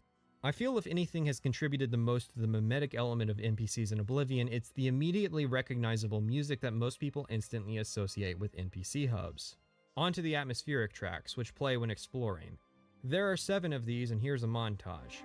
S2: I feel if anything has contributed the most to the mimetic element of NPCs in Oblivion, it's the immediately recognizable music that most people instantly associate with NPC hubs. On to the atmospheric tracks, which play when exploring. There are 7 of these, and here's a montage.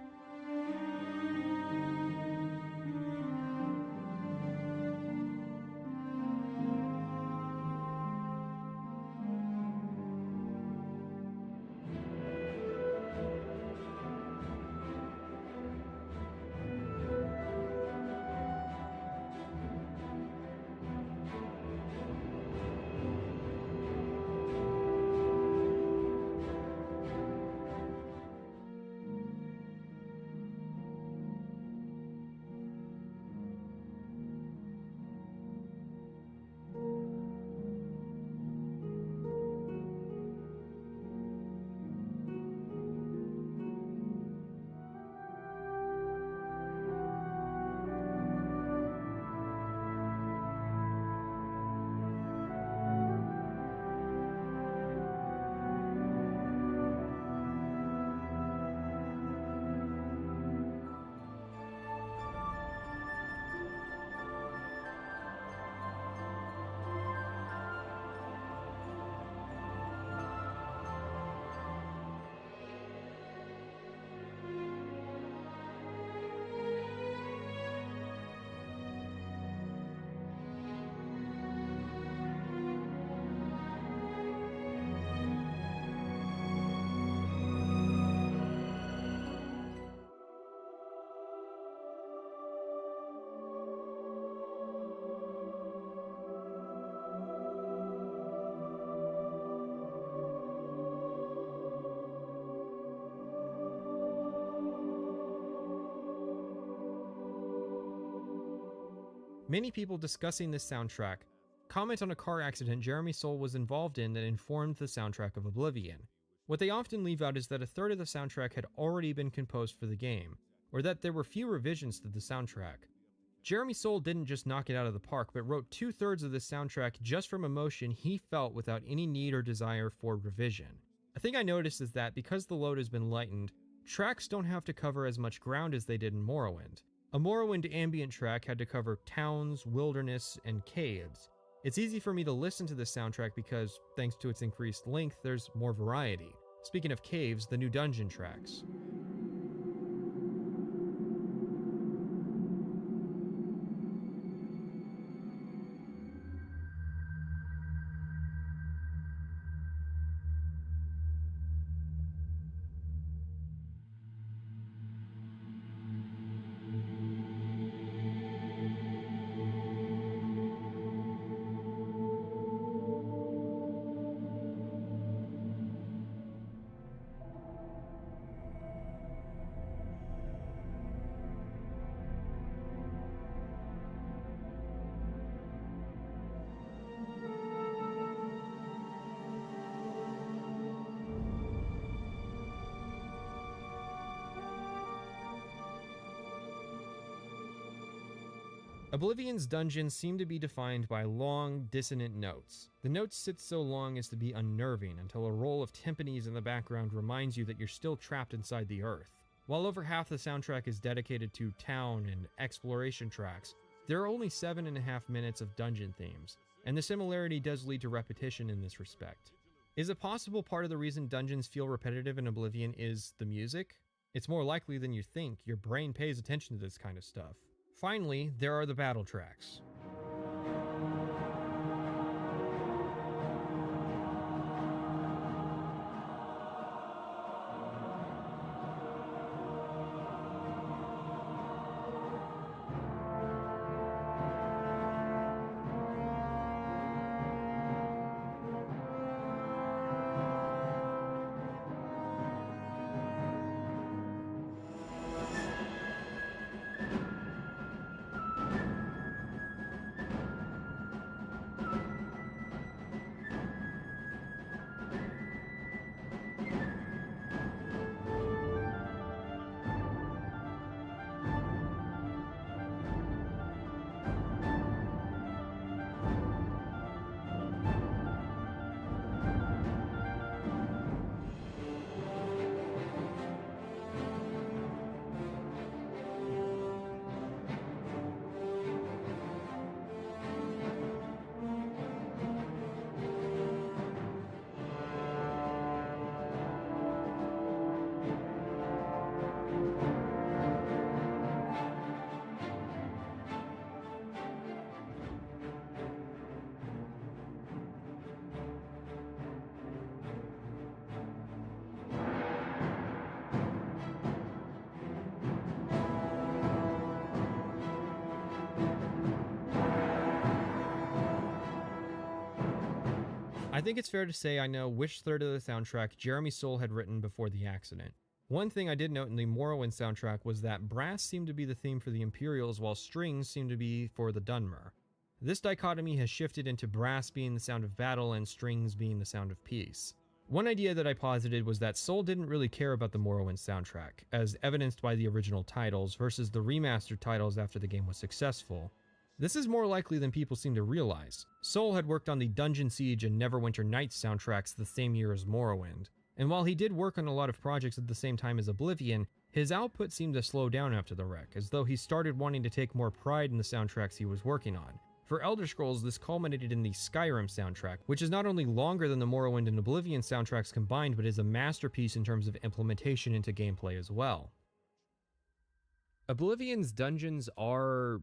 S2: Many people discussing this soundtrack comment on a car accident Jeremy Soule was involved in that informed the soundtrack of Oblivion. What they often leave out is that a third of the soundtrack had already been composed for the game, or that there were few revisions to the soundtrack. Jeremy Soule didn't just knock it out of the park, but wrote 2/3 of the soundtrack just from emotion he felt without any need or desire for revision. A thing I noticed is that because the load has been lightened, tracks don't have to cover as much ground as they did in Morrowind. A Morrowind ambient track had to cover towns, wilderness, and caves. It's easy for me to listen to this soundtrack because, thanks to its increased length, there's more variety. Speaking of caves, the new dungeon tracks. Oblivion's dungeons seem to be defined by long, dissonant notes. The notes sit so long as to be unnerving until a roll of timpanis in the background reminds you that you're still trapped inside the earth. While over half the soundtrack is dedicated to town and exploration tracks, there are only 7.5 minutes of dungeon themes, and the similarity does lead to repetition in this respect. Is it possible part of the reason dungeons feel repetitive in Oblivion is the music? It's more likely than you think. Your brain pays attention to this kind of stuff. Finally, there are the battle tracks. I think it's fair to say I know which third of the soundtrack Jeremy Soule had written before the accident. One thing I did note in the Morrowind soundtrack was that brass seemed to be the theme for the Imperials while strings seemed to be for the Dunmer. This dichotomy has shifted into brass being the sound of battle and strings being the sound of peace. One idea that I posited was that Soule didn't really care about the Morrowind soundtrack, as evidenced by the original titles versus the remastered titles after the game was successful. This is more likely than people seem to realize. Soule had worked on the Dungeon Siege and Neverwinter Nights soundtracks the same year as Morrowind, and while he did work on a lot of projects at the same time as Oblivion, his output seemed to slow down after the wreck, as though he started wanting to take more pride in the soundtracks he was working on. For Elder Scrolls, this culminated in the Skyrim soundtrack, which is not only longer than the Morrowind and Oblivion soundtracks combined, but is a masterpiece in terms of implementation into gameplay as well. Oblivion's dungeons are...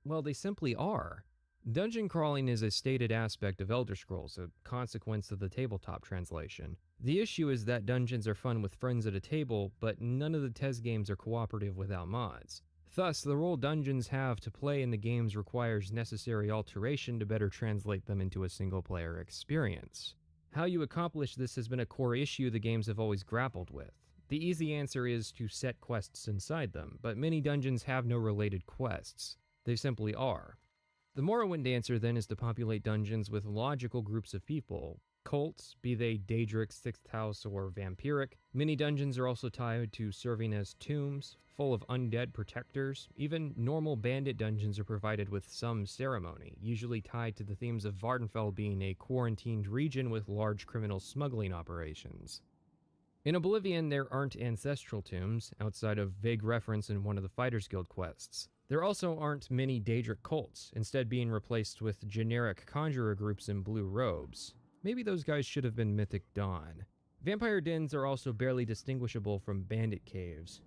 S2: well, they simply are. Dungeon crawling is a stated aspect of Elder Scrolls, a consequence of the tabletop translation. The issue is that dungeons are fun with friends at a table, but none of the TES games are cooperative without mods. Thus, the role dungeons have to play in the games requires necessary alteration to better translate them into a single-player experience. How you accomplish this has been a core issue the games have always grappled with. The easy answer is to set quests inside them, but many dungeons have no related quests. They simply are. The Morrowind answer then is to populate dungeons with logical groups of people. Cults, be they Daedric, Sixth House, or Vampiric. Many dungeons are also tied to serving as tombs, full of undead protectors. Even normal bandit dungeons are provided with some ceremony, usually tied to the themes of Vardenfell being a quarantined region with large criminal smuggling operations. In Oblivion, there aren't ancestral tombs, outside of vague reference in one of the Fighters Guild quests. There also aren't many Daedric cults, instead being replaced with generic conjurer groups in blue robes. Maybe those guys should have been Mythic Dawn. Vampire dens are also barely distinguishable from bandit caves.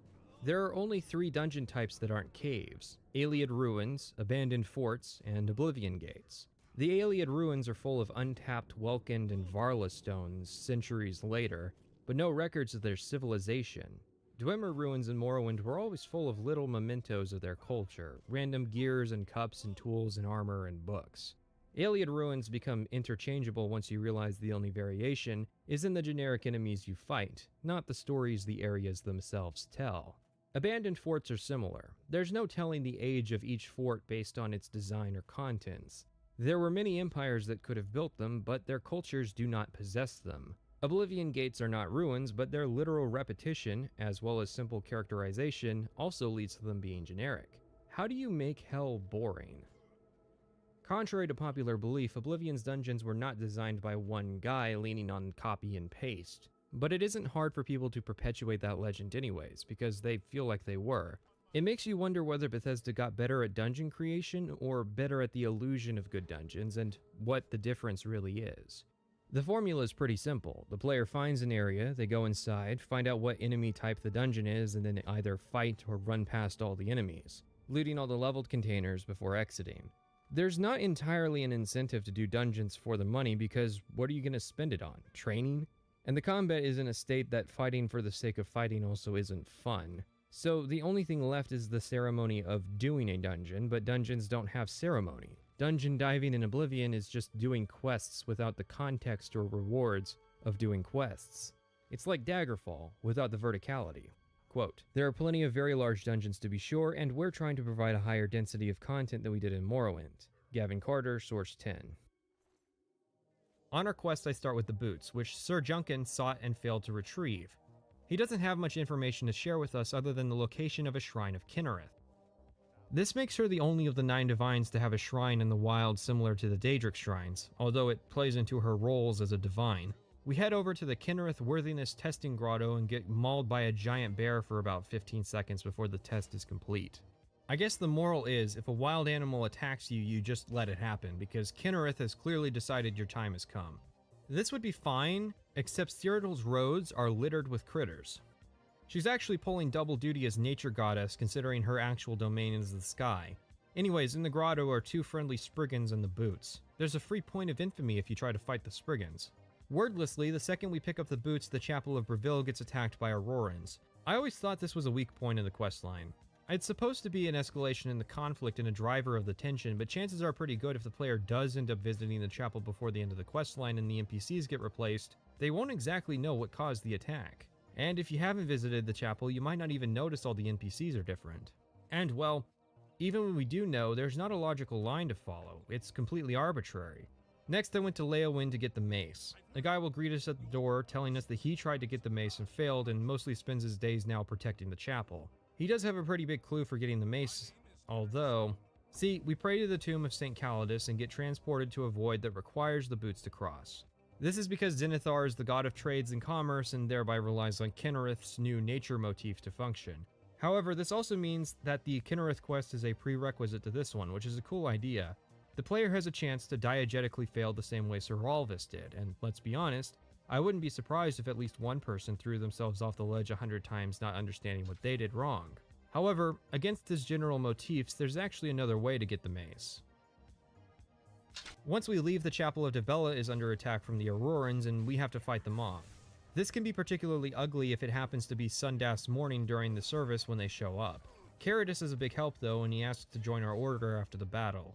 S2: There are only 3 dungeon types that aren't caves: Ayleid Ruins, Abandoned Forts, and Oblivion Gates. The Ayleid Ruins are full of untapped Welkind and Varla stones centuries later, but no records of their civilization. Dwemer Ruins in Morrowind were always full of little mementos of their culture, random gears and cups and tools and armor and books. Ayleid Ruins become interchangeable once you realize the only variation is in the generic enemies you fight, not the stories the areas themselves tell. Abandoned forts are similar. There's no telling the age of each fort based on its design or contents. There were many empires that could have built them, but their cultures do not possess them. Oblivion Gates are not ruins, but their literal repetition, as well as simple characterization, also leads to them being generic. How do you make hell boring? Contrary to popular belief, Oblivion's dungeons were not designed by one guy leaning on copy and paste. But it isn't hard for people to perpetuate that legend anyways, because they feel like they were. It makes you wonder whether Bethesda got better at dungeon creation, or better at the illusion of good dungeons, and what the difference really is. The formula is pretty simple. The player finds an area, they go inside, find out what enemy type the dungeon is, and then either fight or run past all the enemies, looting all the leveled containers before exiting. There's not entirely an incentive to do dungeons for the money, because what are you going to spend it on? Training? And the combat is in a state that fighting for the sake of fighting also isn't fun. So the only thing left is the ceremony of doing a dungeon, but dungeons don't have ceremony. Dungeon diving in Oblivion is just doing quests without the context or rewards of doing quests. It's like Daggerfall without the verticality. Quote, "There are plenty of very large dungeons to be sure, and we're trying to provide a higher density of content than we did in Morrowind." Gavin Carter, Source 10. On our quest, I start with the boots, which Sir Junkin sought and failed to retrieve. He doesn't have much information to share with us other than the location of a shrine of Kinnereth. This makes her the only of the 9 divines to have a shrine in the wild similar to the Daedric shrines, although it plays into her roles as a divine. We head over to the Kinnereth Worthiness Testing Grotto and get mauled by a giant bear for about 15 seconds before the test is complete. I guess the moral is, if a wild animal attacks you, you just let it happen, because Kinnereth has clearly decided your time has come. This would be fine, except Cyrodiil's roads are littered with critters. She's actually pulling double duty as nature goddess, considering her actual domain is the sky. Anyways, in the grotto are 2 friendly Spriggans and the boots. There's a free point of infamy if you try to fight the Spriggans. Wordlessly, the second we pick up the boots, the Chapel of Breville gets attacked by Aurorans. I always thought this was a weak point in the questline. It's supposed to be an escalation in the conflict and a driver of the tension, but chances are pretty good if the player does end up visiting the chapel before the end of the questline and the NPCs get replaced, they won't exactly know what caused the attack. And if you haven't visited the chapel, you might not even notice all the NPCs are different. And well, even when we do know, there's not a logical line to follow, it's completely arbitrary. Next I went to Leowin to get the mace. A guy will greet us at the door telling us that he tried to get the mace and failed and mostly spends his days now protecting the chapel. He does have a pretty big clue for getting the mace, although... See, we pray to the tomb of St. Calidus and get transported to a void that requires the boots to cross. This is because Zenithar is the god of trades and commerce and thereby relies on Kinnereth's new nature motif to function. However, this also means that the Kinnereth quest is a prerequisite to this one, which is a cool idea. The player has a chance to diegetically fail the same way Sir Ralvis did, and let's be honest, I wouldn't be surprised if at least one person threw themselves off the ledge 100 times not understanding what they did wrong. However, against his general motifs, there's actually another way to get the mace. Once we leave, the Chapel of Devella is under attack from the Aurorans and we have to fight them off. This can be particularly ugly if it happens to be Sundas morning during the service when they show up. Caridus is a big help though, and he asks to join our order after the battle.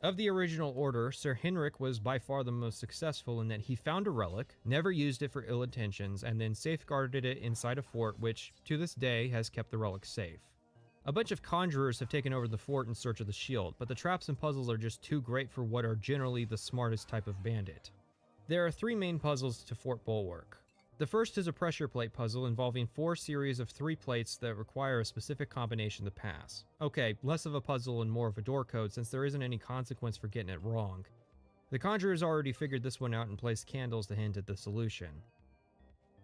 S2: Of the original order, Sir Henrik was by far the most successful in that he found a relic, never used it for ill intentions, and then safeguarded it inside a fort which, to this day, has kept the relic safe. A bunch of conjurers have taken over the fort in search of the shield, but the traps and puzzles are just too great for what are generally the smartest type of bandit. There are 3 main puzzles to Fort Bulwark. The first is a pressure plate puzzle involving 4 series of 3 plates that require a specific combination to pass. Okay, less of a puzzle and more of a door code since there isn't any consequence for getting it wrong. The conjurers already figured this one out and placed candles to hint at the solution.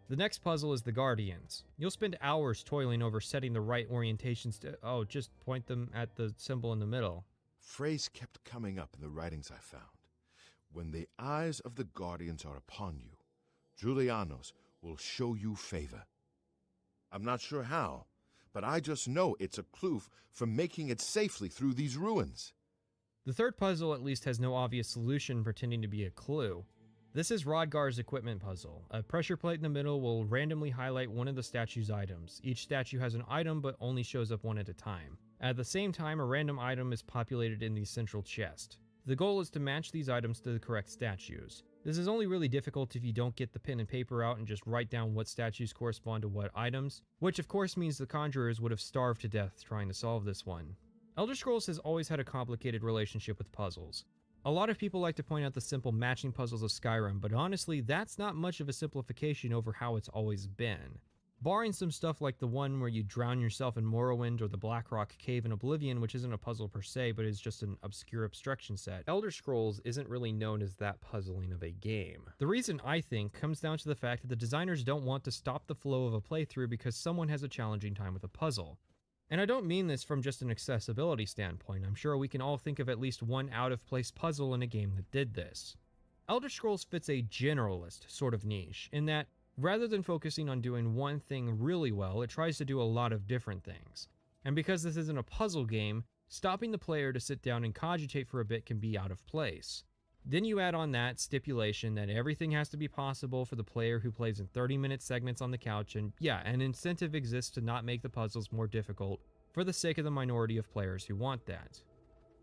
S2: The next puzzle is the Guardians. You'll spend hours toiling over setting the right orientations to... just point them at the symbol in the middle.
S8: Phrase kept coming up in the writings I found. When the eyes of the Guardians are upon you, Julianos will show you favor. I'm not sure how, but I just know it's a clue for making it safely through these ruins.
S2: The third puzzle at least has no obvious solution pretending to be a clue. This is Rodgar's equipment puzzle. A pressure plate in the middle will randomly highlight one of the statue's items. Each statue has an item but only shows up one at a time. At the same time, a random item is populated in the central chest. The goal is to match these items to the correct statues. This is only really difficult if you don't get the pen and paper out and just write down what statues correspond to what items, which of course means the conjurers would have starved to death trying to solve this one. Elder Scrolls has always had a complicated relationship with puzzles. A lot of people like to point out the simple matching puzzles of Skyrim, but honestly, that's not much of a simplification over how it's always been. Barring some stuff like the one where you drown yourself in Morrowind or the Blackrock Cave in Oblivion, which isn't a puzzle per se, but is just an obscure abstraction set, Elder Scrolls isn't really known as that puzzling of a game. The reason, I think, comes down to the fact that the designers don't want to stop the flow of a playthrough because someone has a challenging time with a puzzle. And I don't mean this from just an accessibility standpoint. I'm sure we can all think of at least one out-of-place puzzle in a game that did this. Elder Scrolls fits a generalist sort of niche, in that rather than focusing on doing one thing really well, it tries to do a lot of different things. And because this isn't a puzzle game, stopping the player to sit down and cogitate for a bit can be out of place. Then you add on that stipulation that everything has to be possible for the player who plays in 30-minute segments on the couch, and yeah, an incentive exists to not make the puzzles more difficult for the sake of the minority of players who want that.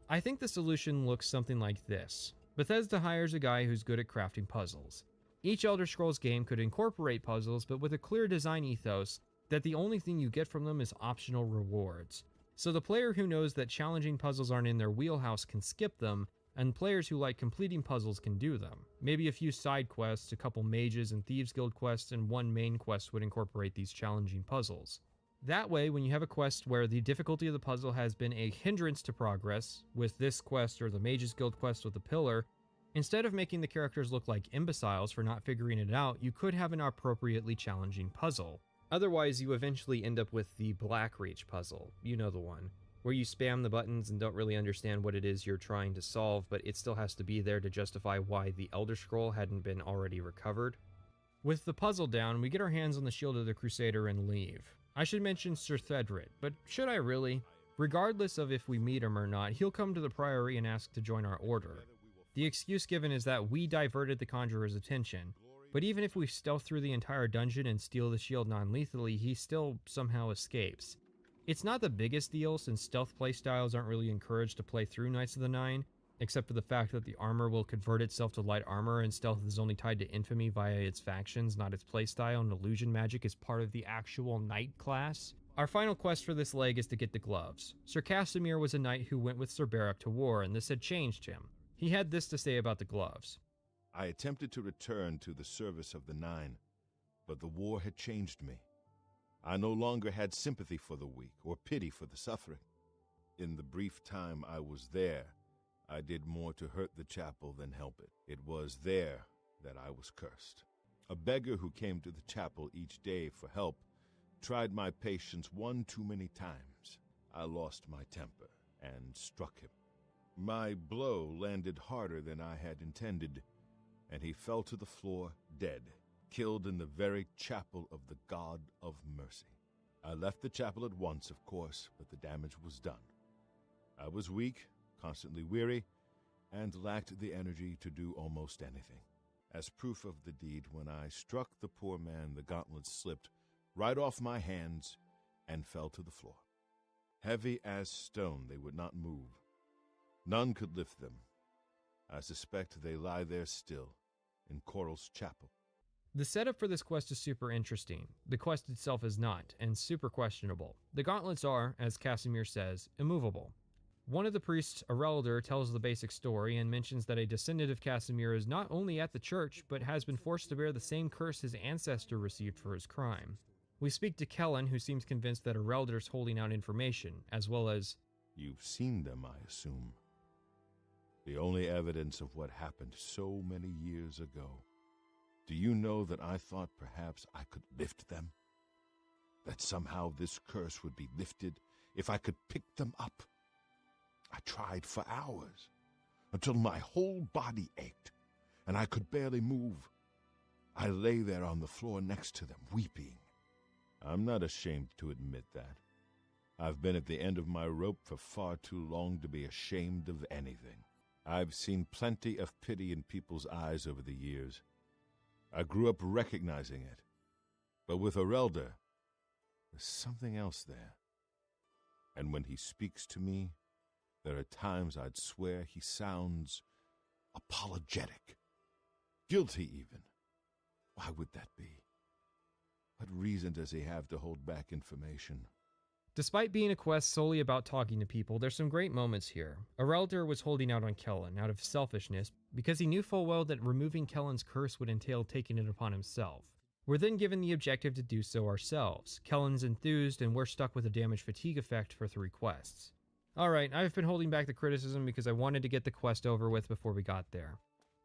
S2: I think the solution looks something like this. Bethesda hires a guy who's good at crafting puzzles. Each Elder Scrolls game could incorporate puzzles, but with a clear design ethos that the only thing you get from them is optional rewards. So the player who knows that challenging puzzles aren't in their wheelhouse can skip them, and players who like completing puzzles can do them. Maybe a few side quests, a couple mages and thieves guild quests, and one main quest would incorporate these challenging puzzles. That way, when you have a quest where the difficulty of the puzzle has been a hindrance to progress, with this quest or the mages guild quest with the pillar, instead of making the characters look like imbeciles for not figuring it out, you could have an appropriately challenging puzzle. Otherwise, you eventually end up with the Blackreach puzzle, you know the one, where you spam the buttons and don't really understand what it is you're trying to solve, but it still has to be there to justify why the Elder Scroll hadn't been already recovered. With the puzzle down, we get our hands on the Shield of the Crusader and leave. I should mention Sir Thedred, but should I really? Regardless of if we meet him or not, he'll come to the Priory and ask to join our order. The excuse given is that we diverted the Conjurer's attention, but even if we stealth through the entire dungeon and steal the shield non-lethally, he still somehow escapes. It's not the biggest deal since stealth playstyles aren't really encouraged to play through Knights of the Nine, except for the fact that the armor will convert itself to light armor and stealth is only tied to infamy via its factions, not its playstyle, and illusion magic is part of the actual knight class. Our final quest for this leg is to get the gloves. Sir Casimir was a knight who went with Sir Barak to war, and this had changed him. He had this to say about the gloves.
S8: I attempted to return to the service of the Nine, but the war had changed me. I no longer had sympathy for the weak or pity for the suffering. In the brief time I was there, I did more to hurt the chapel than help it. It was there that I was cursed. A beggar who came to the chapel each day for help tried my patience one too many times. I lost my temper and struck him. My blow landed harder than I had intended, and he fell to the floor dead, killed in the very chapel of the God of Mercy. I left the chapel at once, of course, but the damage was done. I was weak, constantly weary, and lacked the energy to do almost anything. As proof of the deed, when I struck the poor man, the gauntlets slipped right off my hands and fell to the floor. Heavy as stone, they would not move. None could lift them. I suspect they lie there still, in Coral's chapel.
S2: The setup for this quest is super interesting. The quest itself is not, and super questionable. The gauntlets are, as Casimir says, immovable. One of the priests, Arelder, tells the basic story and mentions that a descendant of Casimir is not only at the church, but has been forced to bear the same curse his ancestor received for his crime. We speak to Kellen, who seems convinced that Arelder's holding out information, as well as...
S8: You've seen them, I assume. The only evidence of what happened so many years ago. Do you know that I thought perhaps I could lift them? That somehow this curse would be lifted if I could pick them up? I tried for hours, until my whole body ached, and I could barely move. I lay there on the floor next to them, weeping. I'm not ashamed to admit that. I've been at the end of my rope for far too long to be ashamed of anything. I've seen plenty of pity in people's eyes over the years. I grew up recognizing it. But with Arelder, there's something else there. And when he speaks to me, there are times I'd swear he sounds apologetic. Guilty, even. Why would that be? What reason does he have to hold back information?
S2: Despite being a quest solely about talking to people, there's some great moments here. Arelder was holding out on Kellen out of selfishness because he knew full well that removing Kellen's curse would entail taking it upon himself. We're then given the objective to do so ourselves. Kellen's enthused and we're stuck with a damage fatigue effect for 3 quests. Alright, I've been holding back the criticism because I wanted to get the quest over with before we got there.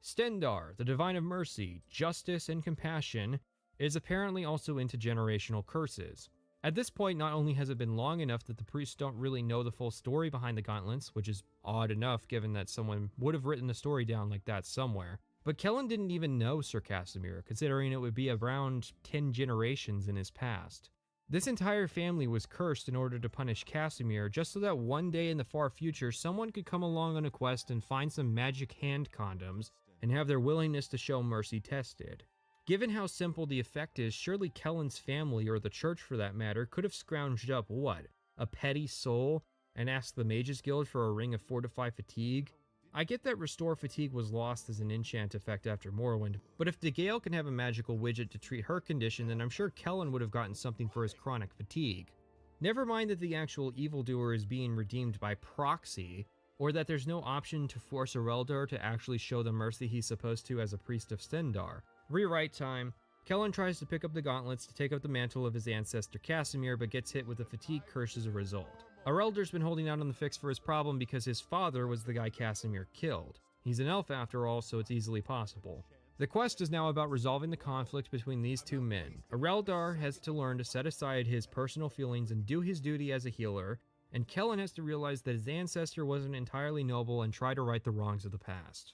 S2: Stendar, the Divine of Mercy, Justice, and Compassion, is apparently also into generational curses. At this point, not only has it been long enough that the priests don't really know the full story behind the gauntlets, which is odd enough given that someone would have written a story down like that somewhere, but Kellen didn't even know Sir Casimir, considering it would be around 10 generations in his past. This entire family was cursed in order to punish Casimir, just so that one day in the far future someone could come along on a quest and find some magic hand condoms and have their willingness to show mercy tested. Given how simple the effect is, surely Kellen's family, or the church for that matter, could have scrounged up, what, a petty soul, and asked the Mages Guild for a ring of Fortify Fatigue? I get that Restore Fatigue was lost as an enchant effect after Morrowind, but if DeGale can have a magical widget to treat her condition, then I'm sure Kellen would have gotten something for his chronic fatigue. Never mind that the actual evildoer is being redeemed by proxy, or that there's no option to force Arelder to actually show the mercy he's supposed to as a priest of Stendar. Rewrite time. Kellen tries to pick up the gauntlets to take up the mantle of his ancestor Casimir, but gets hit with a fatigue curse as a result. Arelder's been holding out on the fix for his problem because his father was the guy Casimir killed. He's an elf after all, so it's easily possible. The quest is now about resolving the conflict between these two men. Areldar has to learn to set aside his personal feelings and do his duty as a healer, and Kellen has to realize that his ancestor wasn't entirely noble and try to right the wrongs of the past.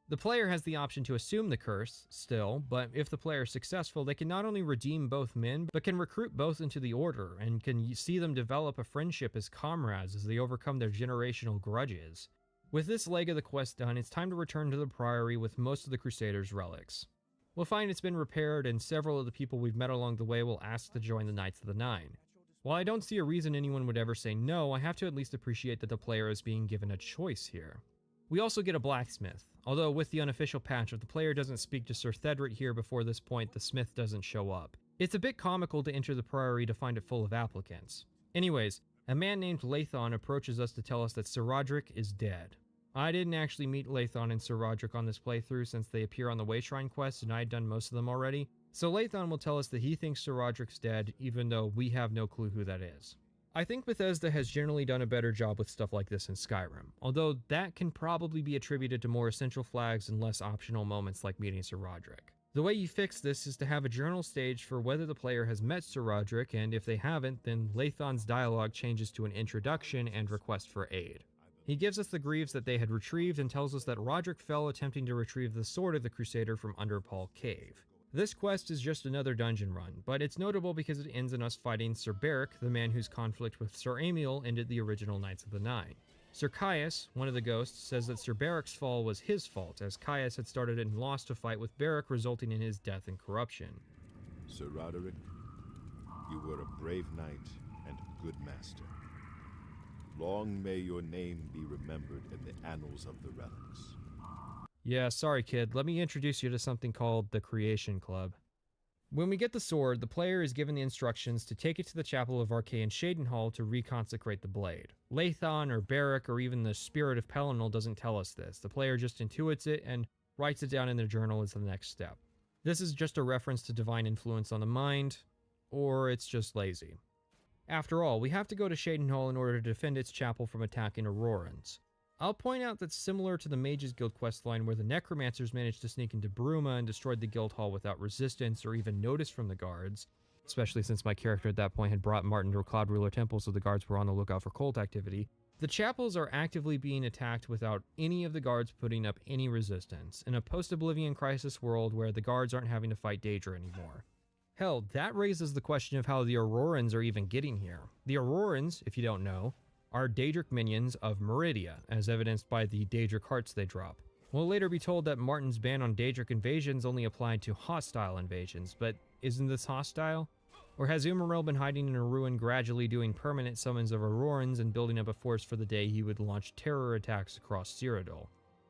S2: The player has the option to assume the curse, still, but if the player is successful, they can not only redeem both men, but can recruit both into the Order, and can see them develop a friendship as comrades as they overcome their generational grudges. With this leg of the quest done, it's time to return to the Priory with most of the Crusaders' relics. We'll find it's been repaired, and several of the people we've met along the way will ask to join the Knights of the Nine. While I don't see a reason anyone would ever say no, I have to at least appreciate that the player is being given a choice here. We also get a blacksmith, although with the unofficial patch, if the player doesn't speak to Sir Thedric here before this point, the smith doesn't show up. It's a bit comical to enter the priory to find it full of applicants. Anyways, a man named Lathon approaches us to tell us that Sir Roderick is dead. I didn't actually meet Lathon and Sir Roderick on this playthrough since they appear on the Wayshrine quest and I had done most of them already, so Lathon will tell us that he thinks Sir Roderick's dead even though we have no clue who that is. I think Bethesda has generally done a better job with stuff like this in Skyrim, although that can probably be attributed to more essential flags and less optional moments like meeting Sir Roderick. The way you fix this is to have a journal stage for whether the player has met Sir Roderick, and if they haven't, then Lathon's dialogue changes to an introduction and request for aid. He gives us the greaves that they had retrieved and tells us that Roderick fell attempting to retrieve the sword of the Crusader from under Paul Cave. This quest is just another dungeon run, but it's notable because it ends in us fighting Sir Beric, the man whose conflict with Sir Amiel ended the original Knights of the Nine. Sir Caius, one of the ghosts, says that Sir Beric's fall was his fault, as Caius had started and lost a fight with Beric, resulting in his death and corruption.
S8: Sir Roderick, you were a brave knight and good master. Long may your name be remembered in the annals of the relics.
S2: Yeah, sorry kid, let me introduce you to something called the Creation Club. When we get the sword, the player is given the instructions to take it to the Chapel of Arcane Shadenhall to reconsecrate the blade. Lathon or Beric or even the Spirit of Pelennor doesn't tell us this. The player just intuits it and writes it down in their journal as the next step. This is just a reference to divine influence on the mind, or it's just lazy. After all, we have to go to Shadenhall in order to defend its chapel from attacking Aurorans. I'll point out that similar to the Mages Guild questline where the Necromancers managed to sneak into Bruma and destroyed the guild hall without resistance or even notice from the guards, especially since my character at that point had brought Martin to a Cloud Ruler temple so the guards were on the lookout for cult activity, the chapels are actively being attacked without any of the guards putting up any resistance, in a post-Oblivion Crisis world where the guards aren't having to fight Daedra anymore. Hell, that raises the question of how the Aurorans are even getting here. The Aurorans, if you don't know, are Daedric minions of Meridia, as evidenced by the Daedric hearts they drop. We'll later be told that Martin's ban on Daedric invasions only applied to hostile invasions, but isn't this hostile? Or has Umravel been hiding in a ruin gradually doing permanent summons of Aurorans and building up a force for the day he would launch terror attacks across Cyrodiil?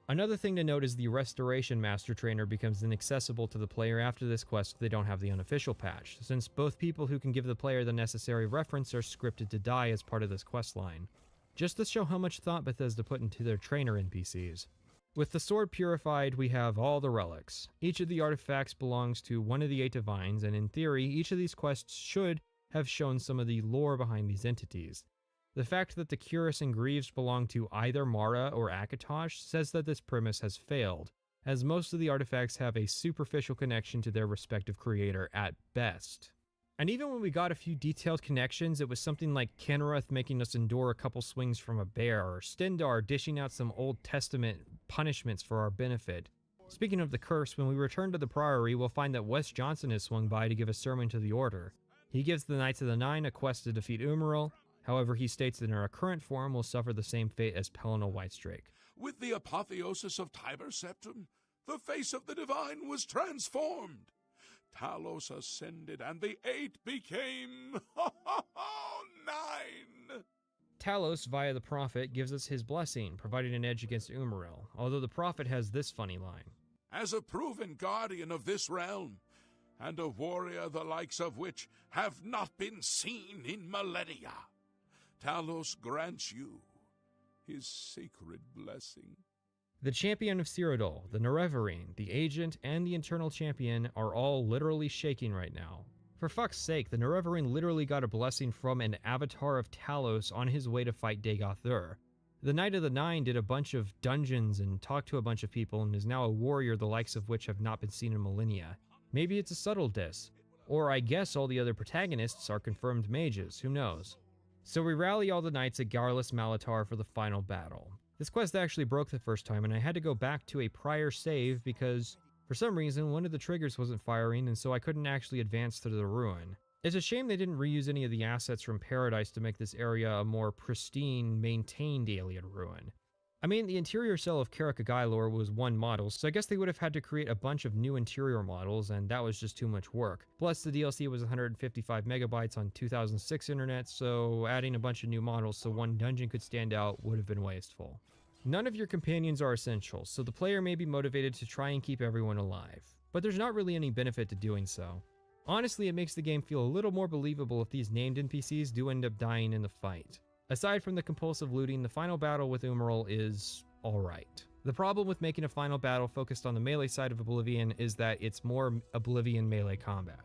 S2: Another thing to note is the Restoration Master Trainer becomes inaccessible to the player after this quest if they don't have the unofficial patch, since both people who can give the player the necessary reference are scripted to die as part of this questline. Just to show how much thought Bethesda put into their trainer NPCs. With the sword purified, we have all the relics. Each of the artifacts belongs to one of the 8 divines, and in theory, each of these quests should have shown some of the lore behind these entities. The fact that the Cuirass and Greaves belong to either Mara or Akatosh says that this premise has failed, as most of the artifacts have a superficial connection to their respective creator at best. And even when we got a few detailed connections, it was something like Kenrith making us endure a couple swings from a bear, or Stendarr dishing out some Old Testament punishments for our benefit. Speaking of the curse, when we return to the Priory, we'll find that Wes Johnson has swung by to give a sermon to the Order. He gives the Knights of the Nine a quest to defeat Umravel. However, he states that in our current form will suffer the same fate as Pelennor Whitestrake.
S5: With the apotheosis of Tiber Septim, the face of the divine was transformed. Talos ascended, and the 8 became 9.
S2: Talos, via the Prophet, gives us his blessing, providing an edge against Umravel, although the Prophet has this funny line.
S5: As a proven guardian of this realm, and a warrior the likes of which have not been seen in millennia, Talos grants you his sacred blessing.
S2: The Champion of Cyrodiil, the Unraveling, the Agent, and the Eternal Champion are all literally shaking right now. For fuck's sake, the Unraveling literally got a blessing from an avatar of Talos on his way to fight Dagoth-Ur. The Knight of the Nine did a bunch of dungeons and talked to a bunch of people and is now a warrior the likes of which have not been seen in millennia. Maybe it's a subtle diss. Or I guess all the other protagonists are confirmed mages, who knows. So we rally all the knights at Garlus Malatar for the final battle. This quest actually broke the first time and I had to go back to a prior save because, for some reason, one of the triggers wasn't firing and so I couldn't actually advance through the ruin. It's a shame they didn't reuse any of the assets from Paradise to make this area a more pristine, maintained alien ruin. I mean, the interior cell of Karakagailor was one model, so I guess they would have had to create a bunch of new interior models, and that was just too much work. Plus, the DLC was 155 megabytes on 2006 internet, so adding a bunch of new models so one dungeon could stand out would have been wasteful. None of your companions are essential, so the player may be motivated to try and keep everyone alive, but there's not really any benefit to doing so. Honestly, it makes the game feel a little more believable if these named NPCs do end up dying in the fight. Aside from the compulsive looting, the final battle with Unravel is alright. The problem with making a final battle focused on the melee side of Oblivion is that it's more Oblivion melee combat.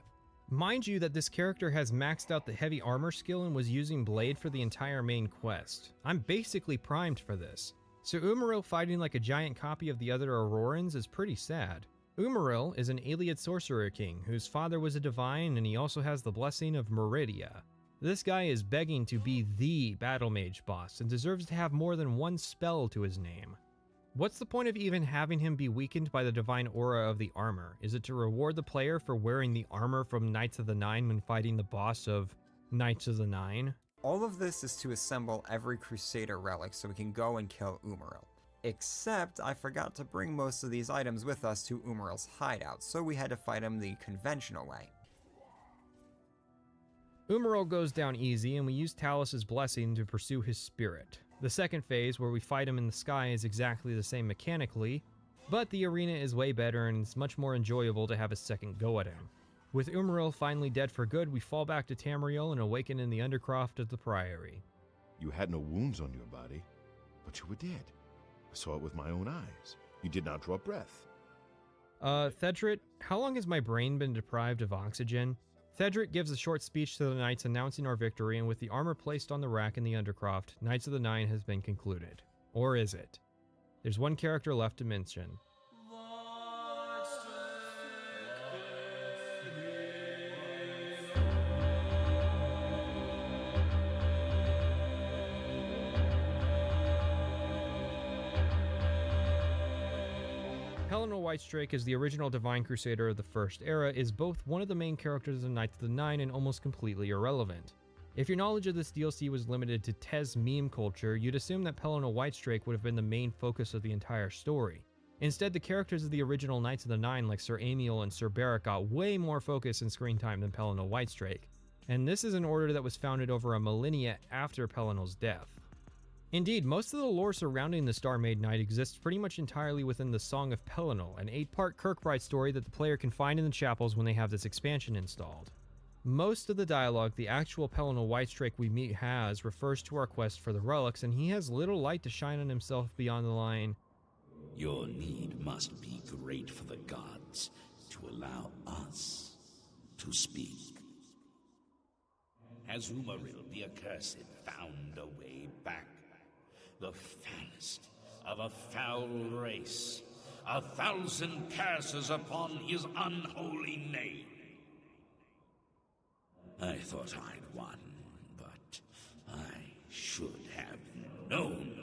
S2: Mind you that this character has maxed out the heavy armor skill and was using Blade for the entire main quest. I'm basically primed for this. So Unravel fighting like a giant copy of the other Aurorans is pretty sad. Unravel is an Iliad sorcerer king whose father was a divine, and he also has the blessing of Meridia. This guy is begging to be the battle mage boss and deserves to have more than one spell to his name. What's the point of even having him be weakened by the divine aura of the armor? Is it to reward the player for wearing the armor from Knights of the Nine when fighting the boss of Knights of the Nine?
S18: All of this is to assemble every Crusader relic so we can go and kill Unravel. Except I forgot to bring most of these items with us to Unravel's hideout, so we had to fight him the conventional way.
S2: Unravel goes down easy, and we use Talus's blessing to pursue his spirit. The second phase, where we fight him in the sky, is exactly the same mechanically, but the arena is way better and it's much more enjoyable to have a second go at him. With Unravel finally dead for good, we fall back to Tamriel and awaken in the Undercroft of the Priory.
S8: You had no wounds on your body, but you were dead. I saw it with my own eyes. You did not draw breath.
S2: Thedrit, how long has my brain been deprived of oxygen? Thedrit gives a short speech to the knights announcing our victory, and with the armor placed on the rack in the Undercroft, Knights of the Nine has been concluded. Or is it? There's one character left to mention. Pelennor Whitestrake, as the original Divine Crusader of the First Era, is both one of the main characters of Knights of the Nine and almost completely irrelevant. If your knowledge of this DLC was limited to Tez meme culture, you'd assume that Pelennor Whitestrake would have been the main focus of the entire story. Instead, the characters of the original Knights of the Nine like Sir Amiel and Sir Barrack got way more focus and screen time than Pelennor Whitestrake, and this is an order that was founded over a millennia after Pellennor's death. Indeed, most of the lore surrounding the Star-Made Knight exists pretty much entirely within the Song of Pelennor, an 8-part Kirkbride story that the player can find in the chapels when they have this expansion installed. Most of the dialogue the actual Pelennor Whitestrake we meet has refers to our quest for the relics, and he has little light to shine on himself beyond the line,
S19: "Your need must be great for the gods to allow us to speak." Has Umaril the Accursed found a way back? The foulest of a foul race, 1,000 curses upon his unholy name. I thought I'd won, but I should have known.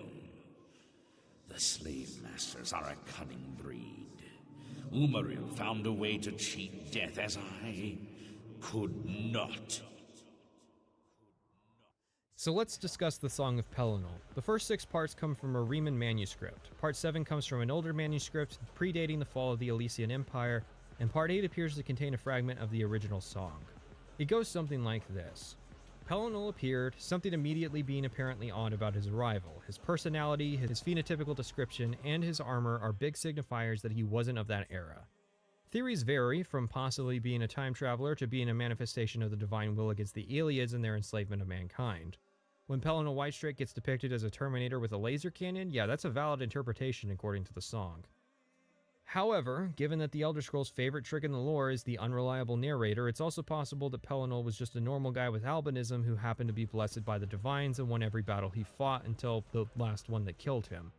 S19: The slave masters are a cunning breed. Umaril found a way to cheat death as I could not.
S2: So let's discuss the Song of Pelennor. The first 6 parts come from a Riemann manuscript. Part 7 comes from an older manuscript predating the fall of the Elysian Empire, and Part 8 appears to contain a fragment of the original song. It goes something like this. Pelennor appeared, something immediately being apparently odd about his arrival. His personality, his phenotypical description, and his armor are big signifiers that he wasn't of that era. Theories vary from possibly being a time traveler to being a manifestation of the divine will against the Iliads and their enslavement of mankind. When Pelennor Whitestrake gets depicted as a Terminator with a laser cannon, yeah, that's a valid interpretation according to the song. However, given that the Elder Scrolls' favorite trick in the lore is the unreliable narrator, it's also possible that Pelennor was just a normal guy with albinism who happened to be blessed by the divines and won every battle he fought until the last one that killed him.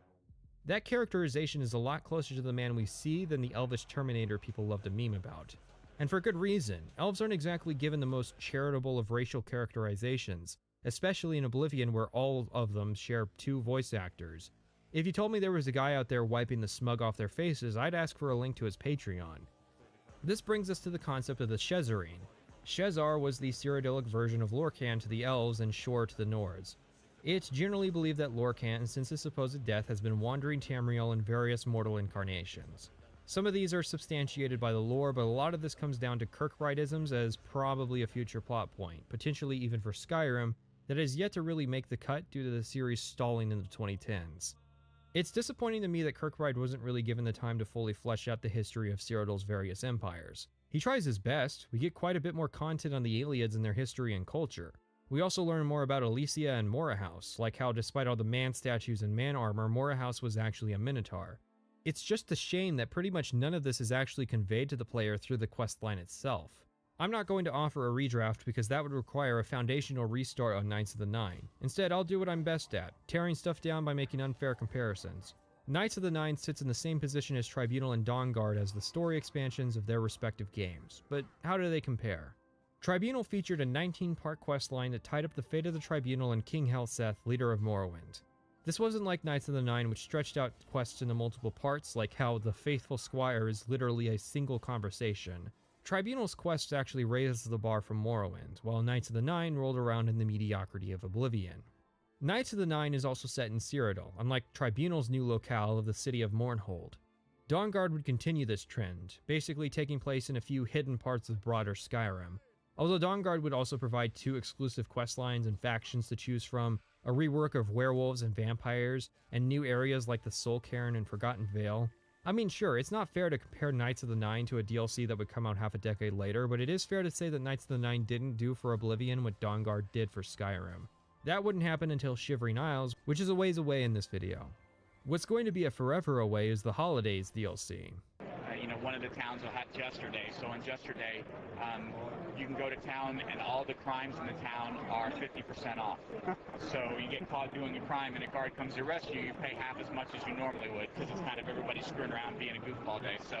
S2: That characterization is a lot closer to the man we see than the elvish Terminator people love to meme about. And for good reason. Elves aren't exactly given the most charitable of racial characterizations, especially in Oblivion where all of them share 2 voice actors. If you told me there was a guy out there wiping the smug off their faces, I'd ask for a link to his Patreon. This brings us to the concept of the Shezarine. Shezar was the Cyrodiilic version of Lorkhan to the elves and Shor to the Nords. It's generally believed that Lorcan, since his supposed death, has been wandering Tamriel in various mortal incarnations. Some of these are substantiated by the lore, but a lot of this comes down to Kirkbride-isms as probably a future plot point, potentially even for Skyrim, that has yet to really make the cut due to the series stalling in the 2010s. It's disappointing to me that Kirkbride wasn't really given the time to fully flesh out the history of Cyrodiil's various empires. He tries his best. We get quite a bit more content on the Ayleids and their history and culture. We also learn more about Elysia and Mora House, like how despite all the man statues and man armor, Mora House was actually a minotaur. It's just a shame that pretty much none of this is actually conveyed to the player through the questline itself. I'm not going to offer a redraft because that would require a foundational restart on Knights of the Nine. Instead, I'll do what I'm best at, tearing stuff down by making unfair comparisons. Knights of the Nine sits in the same position as Tribunal and Dawnguard as the story expansions of their respective games, but how do they compare? Tribunal featured a 19-part questline that tied up the fate of the Tribunal and King Helseth, leader of Morrowind. This wasn't like Knights of the Nine, which stretched out quests into multiple parts, like how the Faithful Squire is literally a single conversation. Tribunal's quest actually raises the bar from Morrowind, while Knights of the Nine rolled around in the mediocrity of Oblivion. Knights of the Nine is also set in Cyrodiil, unlike Tribunal's new locale of the city of Mournhold. Dawnguard would continue this trend, basically taking place in a few hidden parts of broader Skyrim. Although Dawnguard would also provide 2 exclusive questlines and factions to choose from, a rework of werewolves and vampires, and new areas like the Soul Cairn and Forgotten Vale. I mean, sure, it's not fair to compare Knights of the Nine to a DLC that would come out half a decade later, but it is fair to say that Knights of the Nine didn't do for Oblivion what Dawnguard did for Skyrim. That wouldn't happen until Shivering Isles, which is a ways away in this video. What's going to be a forever away is the Holidays DLC.
S16: One of the towns will have Jester Day, so on Jester Day, you can go to town and all the crimes in the town are 50% off. So you get caught doing a crime and a guard comes to arrest you, you pay half as much as you normally would, because it's kind of everybody screwing around being a goofball day. So,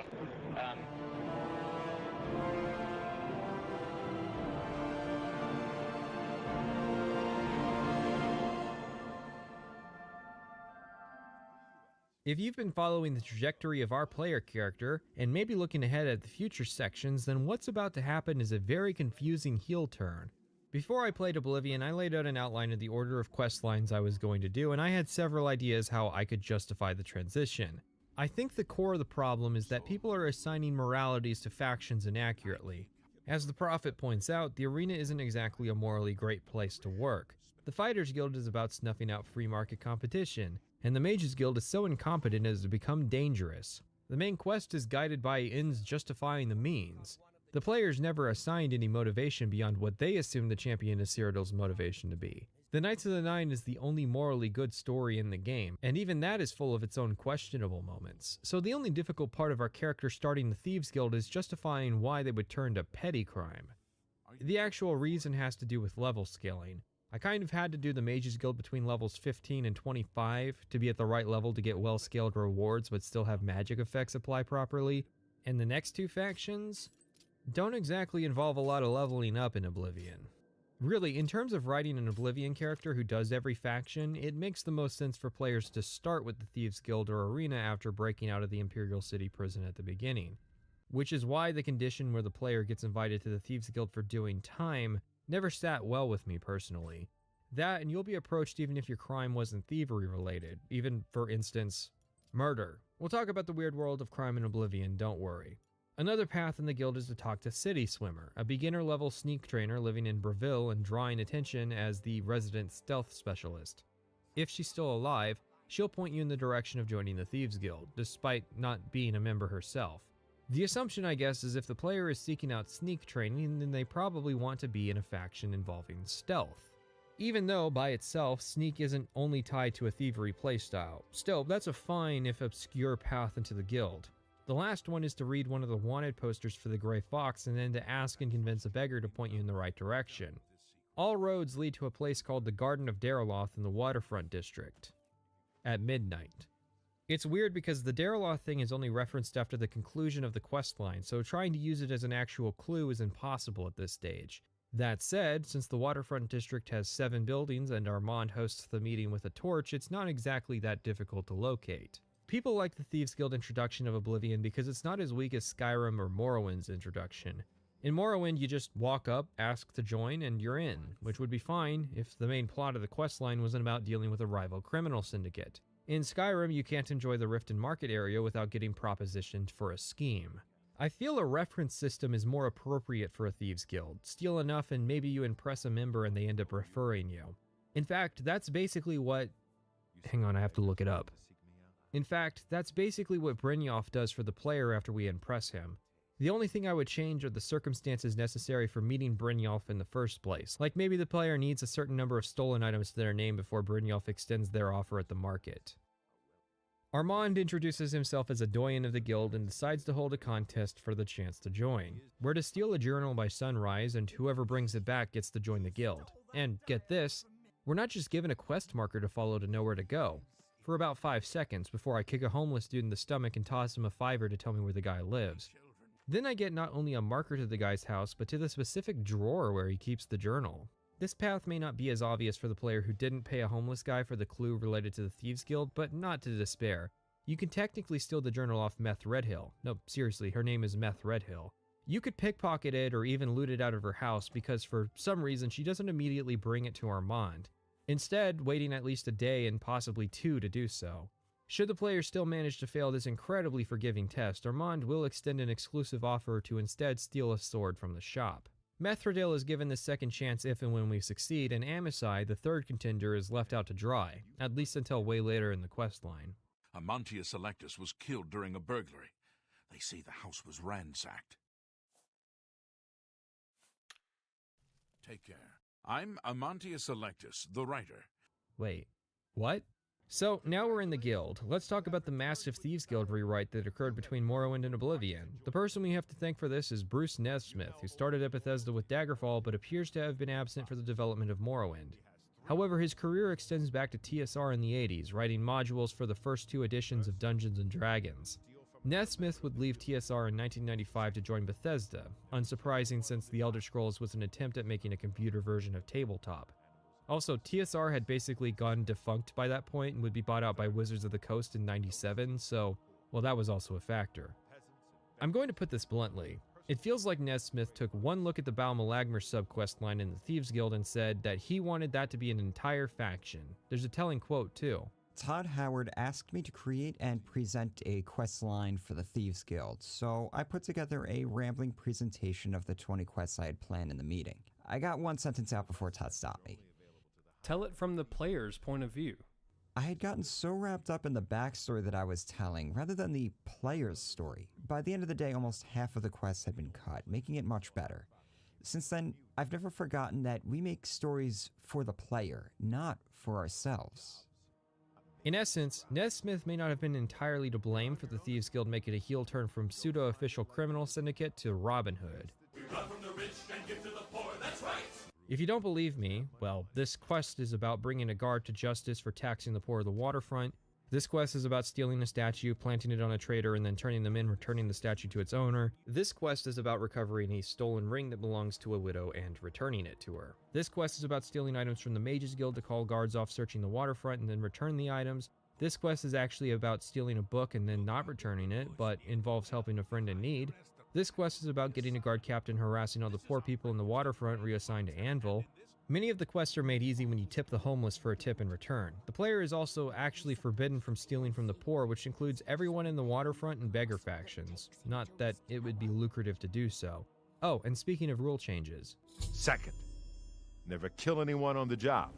S2: If you've been following the trajectory of our player character, and maybe looking ahead at the future sections, then what's about to happen is a very confusing heel turn. Before I played Oblivion, I laid out an outline of the order of quest lines I was going to do, and I had several ideas how I could justify the transition. I think the core of the problem is that people are assigning moralities to factions inaccurately. As the Prophet points out, the arena isn't exactly a morally great place to work. The Fighters Guild is about snuffing out free market competition, and the Mages Guild is so incompetent as to become dangerous. The main quest is guided by ends justifying the means. The players never assigned any motivation beyond what they assume the champion of Cyrodiil's motivation to be. The Knights of the Nine is the only morally good story in the game, and even that is full of its own questionable moments. So the only difficult part of our character starting the Thieves Guild is justifying why they would turn to petty crime. The actual reason has to do with level scaling. I kind of had to do the Mages Guild between levels 15 and 25 to be at the right level to get well-scaled rewards but still have magic effects apply properly, and the next 2 factions don't exactly involve a lot of leveling up in Oblivion. Really, in terms of writing an Oblivion character who does every faction, it makes the most sense for players to start with the Thieves Guild or Arena after breaking out of the Imperial City prison at the beginning. Which is why the condition where the player gets invited to the Thieves Guild for doing time never sat well with me personally. That, and you'll be approached even if your crime wasn't thievery related, even, for instance, murder. We'll talk about the weird world of crime in Oblivion, don't worry. Another path in the guild is to talk to City Swimmer, a beginner-level sneak trainer living in Breville and drawing attention as the resident stealth specialist. If she's still alive, she'll point you in the direction of joining the Thieves Guild, despite not being a member herself. The assumption, I guess, is if the player is seeking out sneak training, then they probably want to be in a faction involving stealth. Even though, by itself, sneak isn't only tied to a thievery playstyle. Still, that's a fine if obscure path into the guild. The last one is to read one of the wanted posters for the Grey Fox and then to ask and convince a beggar to point you in the right direction. All roads lead to a place called the Garden of Dariloth in the Waterfront District. At midnight. It's weird because the Dariloth thing is only referenced after the conclusion of the questline, so trying to use it as an actual clue is impossible at this stage. That said, since the Waterfront District has 7 buildings and Armand hosts the meeting with a torch, it's not exactly that difficult to locate. People like the Thieves Guild introduction of Oblivion because it's not as weak as Skyrim or Morrowind's introduction. In Morrowind, you just walk up, ask to join, and you're in, which would be fine if the main plot of the questline wasn't about dealing with a rival criminal syndicate. In Skyrim, you can't enjoy the Rift and Market area without getting propositioned for a scheme. I feel a reference system is more appropriate for a Thieves Guild. Steal enough and maybe you impress a member and they end up referring you. In fact, that's basically what... Hang on, I have to look it up. In fact, that's basically what Brynjolf does for the player after we impress him. The only thing I would change are the circumstances necessary for meeting Brynjolf in the first place. Like maybe the player needs a certain number of stolen items to their name before Brynjolf extends their offer at the market. Armand introduces himself as a doyen of the guild and decides to hold a contest for the chance to join. We're to steal a journal by sunrise, and whoever brings it back gets to join the guild. And get this, we're not just given a quest marker to follow to know where to go. For about 5 seconds before I kick a homeless dude in the stomach and toss him a $5 to tell me where the guy lives. Then I get not only a marker to the guy's house, but to the specific drawer where he keeps the journal. This path may not be as obvious for the player who didn't pay a homeless guy for the clue related to the Thieves Guild, but not to despair. You can technically steal the journal off Meth Redhill. No, seriously, her name is Meth Redhill. You could pickpocket it or even loot it out of her house because for some reason she doesn't immediately bring it to Armand. Instead, waiting at least a day and possibly 2 to do so. Should the player still manage to fail this incredibly forgiving test, Armand will extend an exclusive offer to instead steal a sword from the shop. Methredale is given the second chance if and when we succeed, and Amisai, the third contender, is left out to dry, at least until way later in the questline.
S5: Amantia Selectus was killed during a burglary. They say the house was ransacked. Take care. I'm Amantia Selectus, the writer.
S2: Wait, what? So, now we're in the guild. Let's talk about the massive Thieves Guild rewrite that occurred between Morrowind and Oblivion. The person we have to thank for this is Bruce Nesmith, who started at Bethesda with Daggerfall but appears to have been absent for the development of Morrowind. However, his career extends back to TSR in the 80s, writing modules for the first 2 editions of Dungeons & Dragons. Nesmith would leave TSR in 1995 to join Bethesda, unsurprising since The Elder Scrolls was an attempt at making a computer version of tabletop. Also, TSR had basically gone defunct by that point and would be bought out by Wizards of the Coast in 97, so, well, that was also a factor. I'm going to put this bluntly. It feels like Nesmith took one look at the Bal Malagmer subquest line in the Thieves Guild and said that he wanted that to be an entire faction. There's a telling quote, too.
S18: Todd Howard asked me to create and present a quest line for the Thieves Guild, so I put together a rambling presentation of the 20 quests I had planned in the meeting. I got one sentence out before Todd stopped me.
S20: Tell it from the player's point of view.
S18: I had gotten so wrapped up in the backstory that I was telling, rather than the player's story. By the end of the day, almost half of the quests had been cut, making it much better. Since then, I've never forgotten that we make stories for the player, not for ourselves.
S2: In essence, Nesmith may not have been entirely to blame for the Thieves Guild making a heel turn from pseudo-official criminal syndicate to Robin Hood.
S11: We run from the rich and give to the poor, that's right!
S2: If you don't believe me, well, this quest is about bringing a guard to justice for taxing the poor of the waterfront. This quest is about stealing a statue, planting it on a trader, and then turning them in, returning the statue to its owner. This quest is about recovering a stolen ring that belongs to a widow and returning it to her. This quest is about stealing items from the Mages Guild to call guards off searching the waterfront and then return the items. This quest is actually about stealing a book and then not returning it, but involves helping a friend in need. This quest is about getting a guard captain harassing all the poor people in the waterfront reassigned to Anvil. Many of the quests are made easy when you tip the homeless for a tip in return. The player is also actually forbidden from stealing from the poor, which includes everyone in the waterfront and beggar factions. Not that it would be lucrative to do so. Oh, and speaking of rule changes.
S8: Second, never kill anyone on the job.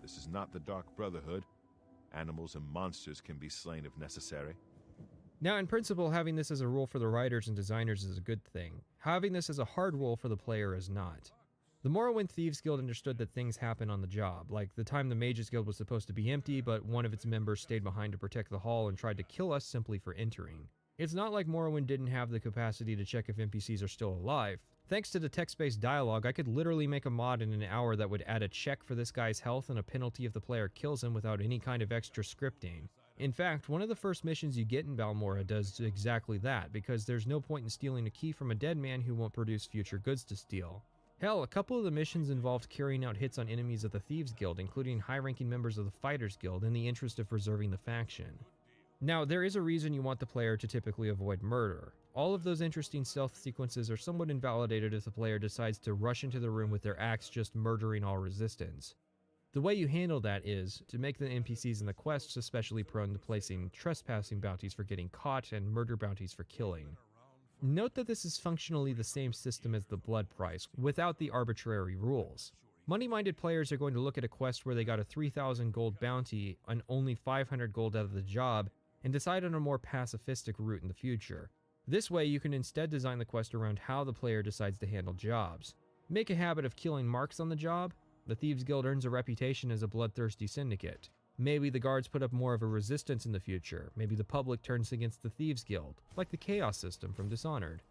S8: This is not the Dark Brotherhood. Animals and monsters can be slain if necessary.
S2: Now, in principle, having this as a rule for the writers and designers is a good thing. Having this as a hard rule for the player is not. The Morrowind Thieves Guild understood that things happen on the job, like the time the Mages Guild was supposed to be empty, but one of its members stayed behind to protect the hall and tried to kill us simply for entering. It's not like Morrowind didn't have the capacity to check if NPCs are still alive. Thanks to the text-based dialogue, I could literally make a mod in an hour that would add a check for this guy's health and a penalty if the player kills him without any kind of extra scripting. In fact, one of the first missions you get in Balmora does exactly that, because there's no point in stealing a key from a dead man who won't produce future goods to steal. Hell, a couple of the missions involved carrying out hits on enemies of the Thieves Guild, including high-ranking members of the Fighters Guild, in the interest of preserving the faction. Now, there is a reason you want the player to typically avoid murder. All of those interesting stealth sequences are somewhat invalidated if the player decides to rush into the room with their axe, just murdering all resistance. The way you handle that is to make the NPCs in the quests especially prone to placing trespassing bounties for getting caught and murder bounties for killing. Note that this is functionally the same system as the blood price, without the arbitrary rules. Money-minded players are going to look at a quest where they got a 3,000 gold bounty on only 500 gold out of the job and decide on a more pacifistic route in the future. This way, you can instead design the quest around how the player decides to handle jobs. Make a habit of killing marks on the job. The Thieves Guild earns a reputation as a bloodthirsty syndicate. Maybe the guards put up more of a resistance in the future. Maybe the public turns against the Thieves Guild, like the Chaos system from Dishonored.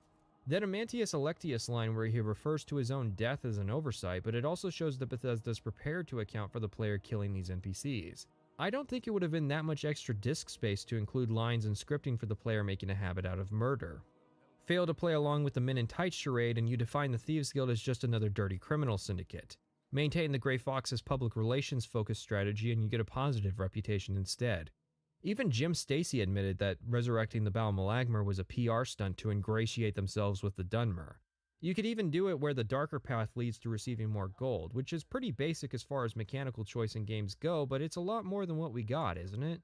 S2: Then a Mantius Electius line where he refers to his own death as an oversight, but it also shows that Bethesda's prepared to account for the player killing these NPCs. I don't think it would have been that much extra disk space to include lines and scripting for the player making a habit out of murder. Fail to play along with the Men in Tights charade and you define the Thieves Guild as just another dirty criminal syndicate. Maintain the Grey Fox's public relations focused strategy and you get a positive reputation instead. Even Jim Stacy admitted that resurrecting the Baal Malagmar was a PR stunt to ingratiate themselves with the Dunmer. You could even do it where the darker path leads to receiving more gold, which is pretty basic as far as mechanical choice in games go, but it's a lot more than what we got, isn't it?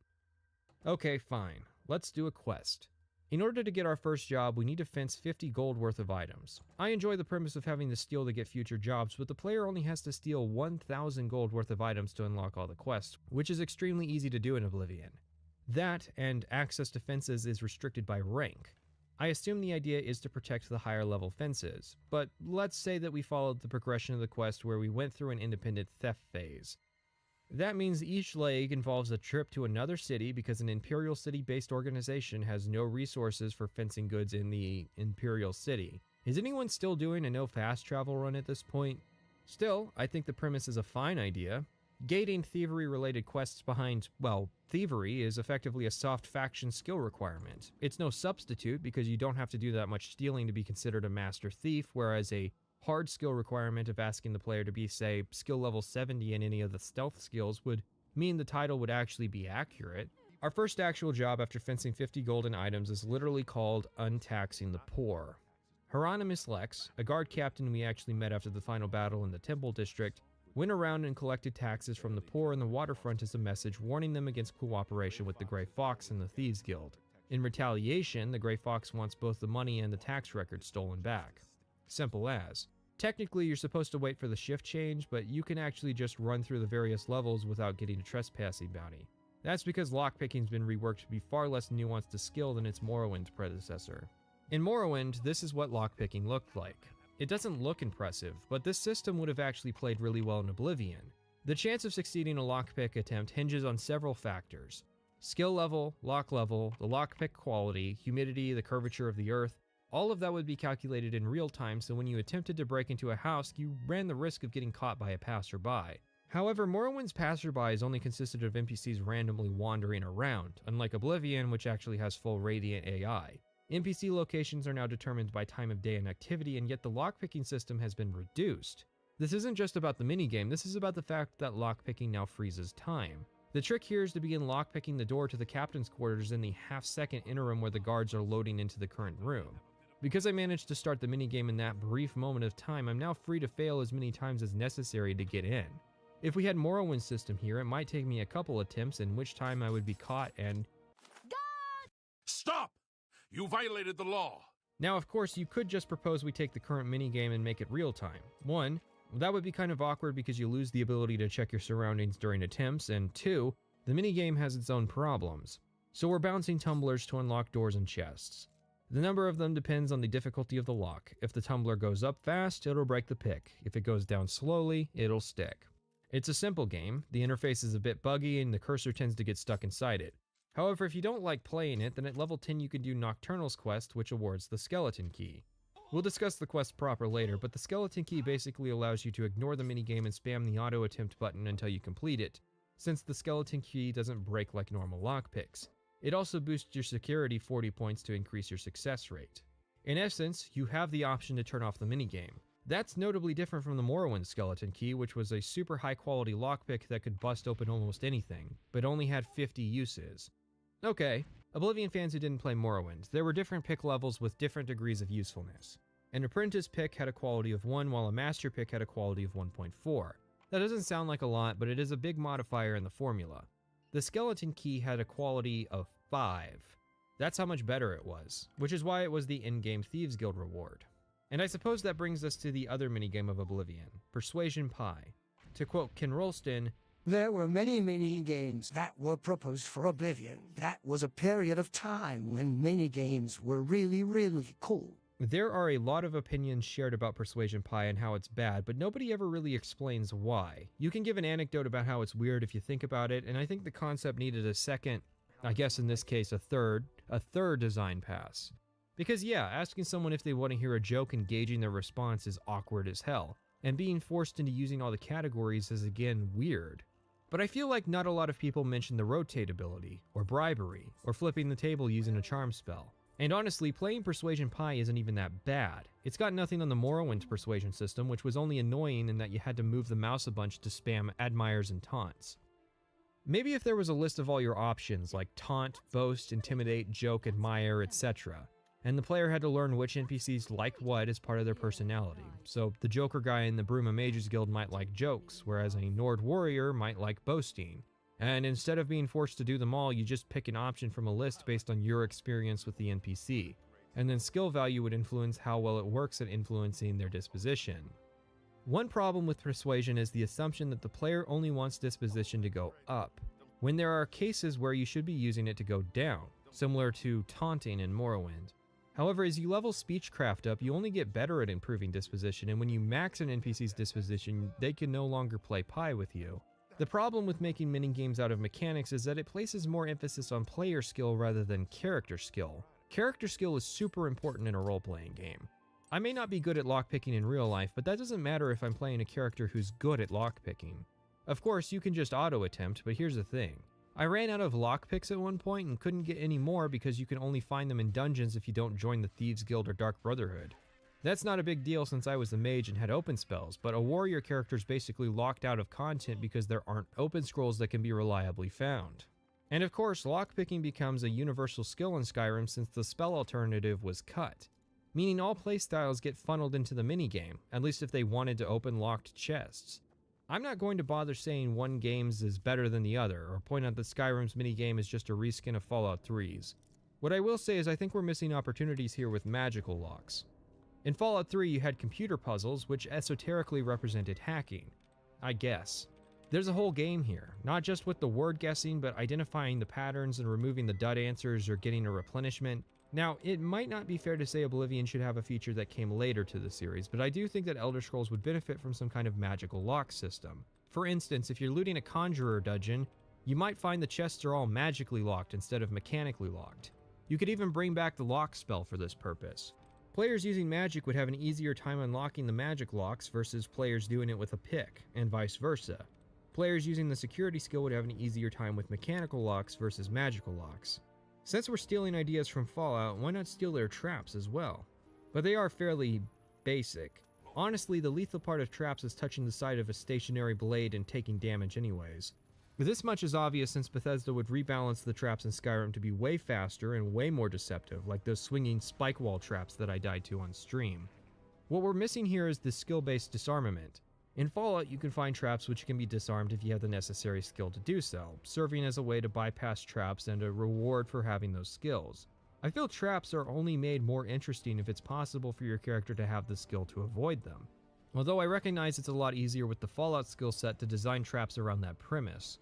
S2: Okay, fine. Let's do a quest. In order to get our first job, we need to fence 50 gold worth of items. I enjoy the premise of having to steal to get future jobs, but the player only has to steal 1,000 gold worth of items to unlock all the quests, which is extremely easy to do in Oblivion. That, and access to fences, is restricted by rank. I assume the idea is to protect the higher level fences, but let's say that we followed the progression of the quest where we went through an independent theft phase. That means each leg involves a trip to another city because an Imperial City-based organization has no resources for fencing goods in the Imperial City. Is anyone still doing a no fast travel run at this point? Still, I think the premise is a fine idea. Gating thievery-related quests behind, well, thievery is effectively a soft faction skill requirement. It's no substitute because you don't have to do that much stealing to be considered a master thief, whereas a hard skill requirement of asking the player to be, say, skill level 70 in any of the stealth skills would mean the title would actually be accurate. Our first actual job after fencing 50 golden items is literally called Untaxing the Poor. Hieronymus Lex, a guard captain we actually met after the final battle in the Temple District, went around and collected taxes from the poor in the waterfront as a message warning them against cooperation with the Grey Fox and the Thieves Guild. In retaliation, the Grey Fox wants both the money and the tax records stolen back. Simple as. Technically, you're supposed to wait for the shift change, but you can actually just run through the various levels without getting a trespassing bounty. That's because lockpicking's been reworked to be far less nuanced a skill than its Morrowind's predecessor. In Morrowind, this is what lockpicking looked like. It doesn't look impressive, but this system would have actually played really well in Oblivion. The chance of succeeding a lockpick attempt hinges on several factors. Skill level, lock level, the lockpick quality, humidity, the curvature of the earth. All of that would be calculated in real time, so when you attempted to break into a house, you ran the risk of getting caught by a passerby. However, Morrowind's passerbys only consisted of NPCs randomly wandering around, unlike Oblivion, which actually has full Radiant AI. NPC locations are now determined by time of day and activity, and yet the lockpicking system has been reduced. This isn't just about the minigame, this is about the fact that lockpicking now freezes time. The trick here is to begin lockpicking the door to the captain's quarters in the half-second interim where the guards are loading into the current room. Because I managed to start the minigame in that brief moment of time, I'm now free to fail as many times as necessary to get in. If we had Morrowind's system here, it might take me a couple attempts, in which time I would be caught and...
S5: Stop! You violated the law!
S2: Now, of course, you could just propose we take the current minigame and make it real time. One, that would be kind of awkward because you lose the ability to check your surroundings during attempts, and two, the minigame has its own problems. So we're bouncing tumblers to unlock doors and chests. The number of them depends on the difficulty of the lock. If the tumbler goes up fast, it'll break the pick. If it goes down slowly, it'll stick. It's a simple game, the interface is a bit buggy and the cursor tends to get stuck inside it. However, if you don't like playing it, then at level 10 you can do Nocturnal's quest, which awards the Skeleton Key. We'll discuss the quest proper later, but the Skeleton Key basically allows you to ignore the minigame and spam the auto attempt button until you complete it, since the Skeleton Key doesn't break like normal lockpicks. It also boosts your security 40 points to increase your success rate. In essence, you have the option to turn off the minigame. That's notably different from the Morrowind Skeleton Key, which was a super high quality lockpick that could bust open almost anything, but only had 50 uses. Okay, Oblivion fans who didn't play Morrowind, there were different pick levels with different degrees of usefulness. An apprentice pick had a quality of 1, while a master pick had a quality of 1.4. That doesn't sound like a lot, but it is a big modifier in the formula. The skeleton key had a quality of 5. That's how much better it was, which is why it was the in-game Thieves Guild reward. And I suppose that brings us to the other minigame of Oblivion, Persuasion Pie. To quote Ken Rolston,
S7: "There were many mini-games that were proposed for Oblivion. That was a period of time when mini-games were really, really cool."
S2: There are a lot of opinions shared about Persuasion Pie and how it's bad, but nobody ever really explains why. You can give an anecdote about how it's weird if you think about it, and I think the concept needed a second, I guess in this case a third design pass. Because yeah, asking someone if they want to hear a joke and gauging their response is awkward as hell, and being forced into using all the categories is again weird. But I feel like not a lot of people mention the rotate ability, or bribery, or flipping the table using a charm spell. And honestly, playing Persuasion Pie isn't even that bad. It's got nothing on the Morrowind persuasion system, which was only annoying in that you had to move the mouse a bunch to spam admires and taunts. Maybe if there was a list of all your options, like taunt, boast, intimidate, joke, admire, etc., and the player had to learn which NPCs like what as part of their personality. So the Joker guy in the Bruma Mages Guild might like jokes, whereas a Nord warrior might like boasting. And instead of being forced to do them all, you just pick an option from a list based on your experience with the NPC. And then skill value would influence how well it works at influencing their disposition. One problem with Persuasion is the assumption that the player only wants disposition to go up, when there are cases where you should be using it to go down, similar to taunting in Morrowind. However, as you level Speechcraft up, you only get better at improving disposition, and when you max an NPC's disposition, they can no longer play pie with you. The problem with making minigames out of mechanics is that it places more emphasis on player skill rather than character skill. Character skill is super important in a role-playing game. I may not be good at lockpicking in real life, but that doesn't matter if I'm playing a character who's good at lockpicking. Of course, you can just auto-attempt, but here's the thing. I ran out of lockpicks at one point and couldn't get any more because you can only find them in dungeons if you don't join the Thieves Guild or Dark Brotherhood. That's not a big deal since I was a mage and had open spells, but a warrior character's basically locked out of content because there aren't open scrolls that can be reliably found. And of course, lockpicking becomes a universal skill in Skyrim since the spell alternative was cut, meaning all playstyles get funneled into the minigame, at least if they wanted to open locked chests. I'm not going to bother saying one game's is better than the other, or point out that Skyrim's minigame is just a reskin of Fallout 3's. What I will say is I think we're missing opportunities here with magical locks. In Fallout 3, you had computer puzzles, which esoterically represented hacking. I guess. There's a whole game here, not just with the word guessing, but identifying the patterns and removing the dud answers or getting a replenishment. Now, it might not be fair to say Oblivion should have a feature that came later to the series, but I do think that Elder Scrolls would benefit from some kind of magical lock system. For instance, if you're looting a conjurer dungeon, you might find the chests are all magically locked instead of mechanically locked. You could even bring back the lock spell for this purpose. Players using magic would have an easier time unlocking the magic locks versus players doing it with a pick, and vice versa. Players using the security skill would have an easier time with mechanical locks versus magical locks. Since we're stealing ideas from Fallout, why not steal their traps as well? But they are fairly basic. Honestly, the lethal part of traps is touching the side of a stationary blade and taking damage anyways. This much is obvious since Bethesda would rebalance the traps in Skyrim to be way faster and way more deceptive, like those swinging spike wall traps that I died to on stream. What we're missing here is the skill-based disarmament. In Fallout, you can find traps which can be disarmed if you have the necessary skill to do so, serving as a way to bypass traps and a reward for having those skills. I feel traps are only made more interesting if it's possible for your character to have the skill to avoid them. Although I recognize it's a lot easier with the Fallout skill set to design traps around that premise.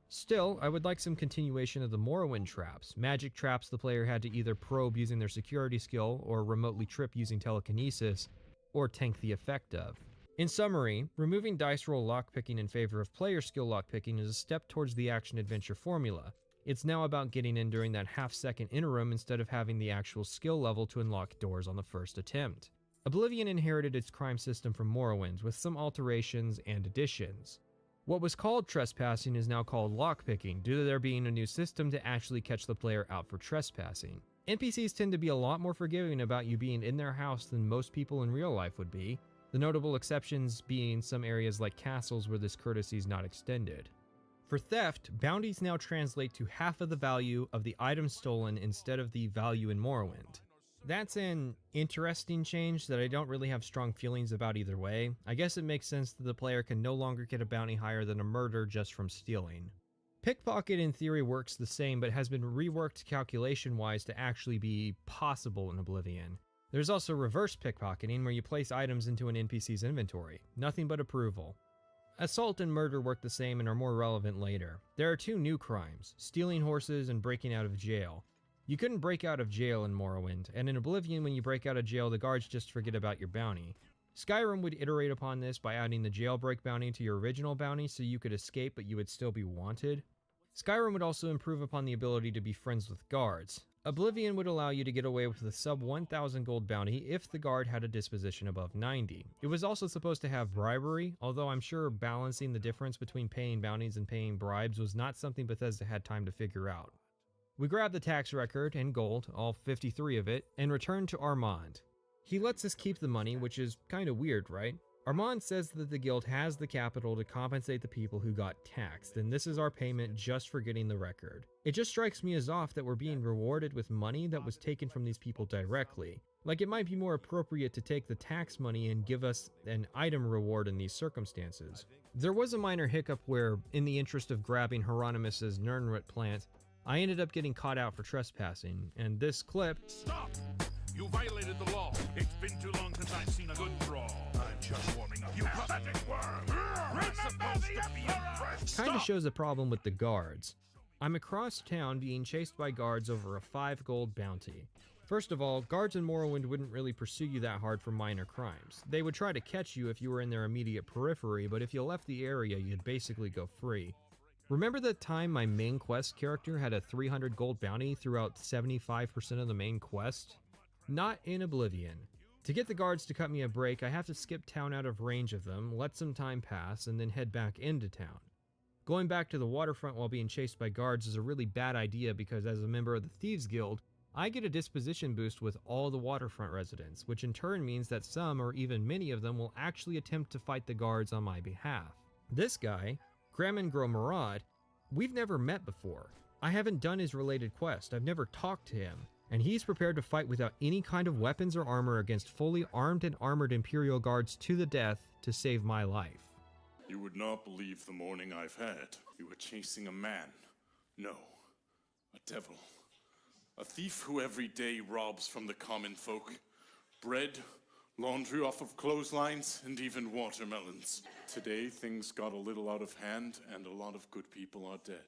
S2: Still, I would like some continuation of the Morrowind traps, magic traps the player had to either probe using their security skill, or remotely trip using telekinesis, or tank the effect of. In summary, removing dice roll lockpicking in favor of player skill lockpicking is a step towards the action-adventure formula. It's now about getting in during that half-second interim instead of having the actual skill level to unlock doors on the first attempt. Oblivion inherited its crime system from Morrowind with some alterations and additions. What was called trespassing is now called lockpicking due to there being a new system to actually catch the player out for trespassing. NPCs tend to be a lot more forgiving about you being in their house than most people in real life would be, the notable exceptions being some areas like castles where this courtesy is not extended. For theft, bounties now translate to half of the value of the item stolen instead of the value in Morrowind. That's an interesting change that I don't really have strong feelings about either way. I guess it makes sense that the player can no longer get a bounty higher than a murder just from stealing. Pickpocket in theory works the same, but has been reworked calculation-wise to actually be possible in Oblivion. There's also reverse pickpocketing, where you place items into an NPC's inventory. Nothing but approval. Assault and murder work the same and are more relevant later. There are two new crimes, stealing horses and breaking out of jail. You couldn't break out of jail in Morrowind, and in Oblivion when you break out of jail the guards just forget about your bounty. Skyrim would iterate upon this by adding the jailbreak bounty to your original bounty so you could escape but you would still be wanted. Skyrim would also improve upon the ability to be friends with guards. Oblivion would allow you to get away with the sub 1000 gold bounty if the guard had a disposition above 90. It was also supposed to have bribery, although I'm sure balancing the difference between paying bounties and paying bribes was not something Bethesda had time to figure out. We grab the tax record and gold, all 53 of it, and return to Armand. He lets us keep the money, which is kinda weird, right? Armand says that the guild has the capital to compensate the people who got taxed, and this is our payment just for getting the record. It just strikes me as off that we're being rewarded with money that was taken from these people directly. Like, it might be more appropriate to take the tax money and give us an item reward in these circumstances. There was a minor hiccup where, in the interest of grabbing Hieronymus's Nirnroot plant, I ended up getting caught out for trespassing, and this clip—
S5: Stop! You violated the law. It's been too long since I've seen a good brawl. I'm just warming up. You pathetic worm! We're supposed to be impressed.
S2: kinda shows a problem with the guards. I'm across town being chased by guards over a 5 gold bounty. First of all, guards in Morrowind wouldn't really pursue you that hard for minor crimes. They would try to catch you if you were in their immediate periphery, but if you left the area, you'd basically go free. Remember that time my main quest character had a 300 gold bounty throughout 75% of the main quest? Not in Oblivion. To get the guards to cut me a break, I have to skip town out of range of them, let some time pass, and then head back into town. Going back to the waterfront while being chased by guards is a really bad idea because as a member of the Thieves Guild, I get a disposition boost with all the waterfront residents, which in turn means that some or even many of them will actually attempt to fight the guards on my behalf. This guy, Graman Gromarad, we've never met before. I haven't done his related quest, I've never talked to him, and he's prepared to fight without any kind of weapons or armor against fully armed and armored Imperial guards to the death to save my life.
S5: You would not believe the morning I've had. You were chasing a man. No, a devil. A thief who every day robs from the common folk. Bread, laundry off of clotheslines, and even watermelons. Today, things got a little out of hand, and a lot of good people are dead.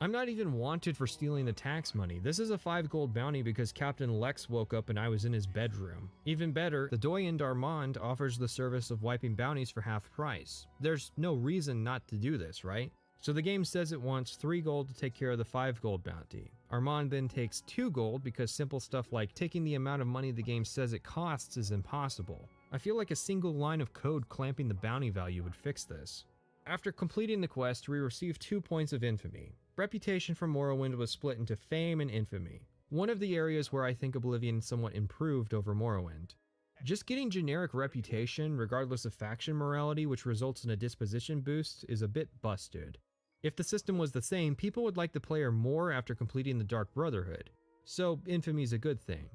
S2: I'm not even wanted for stealing the tax money. This is a 5 gold bounty because Captain Lex woke up and I was in his bedroom. Even better, the Doyen d'Armand offers the service of wiping bounties for half price. There's no reason not to do this, right? So the game says it wants 3 gold to take care of the 5 gold bounty. Armand then takes 2 gold because simple stuff like taking the amount of money the game says it costs is impossible. I feel like a single line of code clamping the bounty value would fix this. After completing the quest, we received 2 points of infamy. Reputation for Morrowind was split into fame and infamy, one of the areas where I think Oblivion somewhat improved over Morrowind. Just getting generic reputation, regardless of faction morality, which results in a disposition boost, is a bit busted. If the system was the same, people would like the player more after completing the Dark Brotherhood, so infamy is a good thing.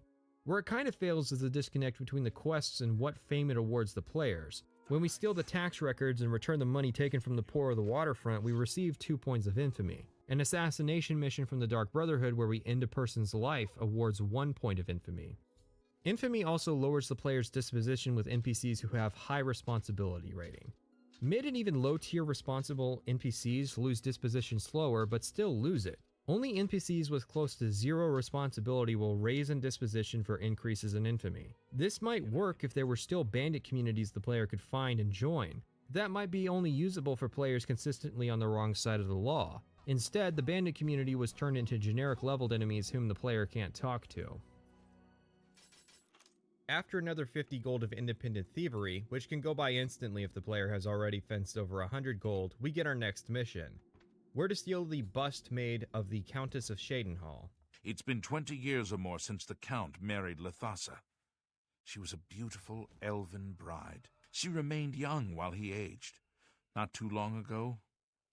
S2: Where it kind of fails is the disconnect between the quests and what fame it awards the players. When we steal the tax records and return the money taken from the poor of the waterfront, we receive 2 points of infamy. An assassination mission from the Dark Brotherhood where we end a person's life awards 1 point of infamy. Infamy also lowers the player's disposition with NPCs who have high responsibility rating. Mid and even low tier responsible NPCs lose disposition slower but still lose it. Only NPCs with close to 0 responsibility will raise in disposition for increases in infamy. This might work if there were still bandit communities the player could find and join. That might be only usable for players consistently on the wrong side of the law. Instead, the bandit community was turned into generic leveled enemies whom the player can't talk to. After another 50 gold of independent thievery, which can go by instantly if the player has already fenced over 100 gold, we get our next mission. We're to steal the bust made of the Countess of Shadenhall.
S3: It's been 20 years or more since the Count married Lethassa. She was a beautiful elven bride. She remained young while he aged. Not too long ago,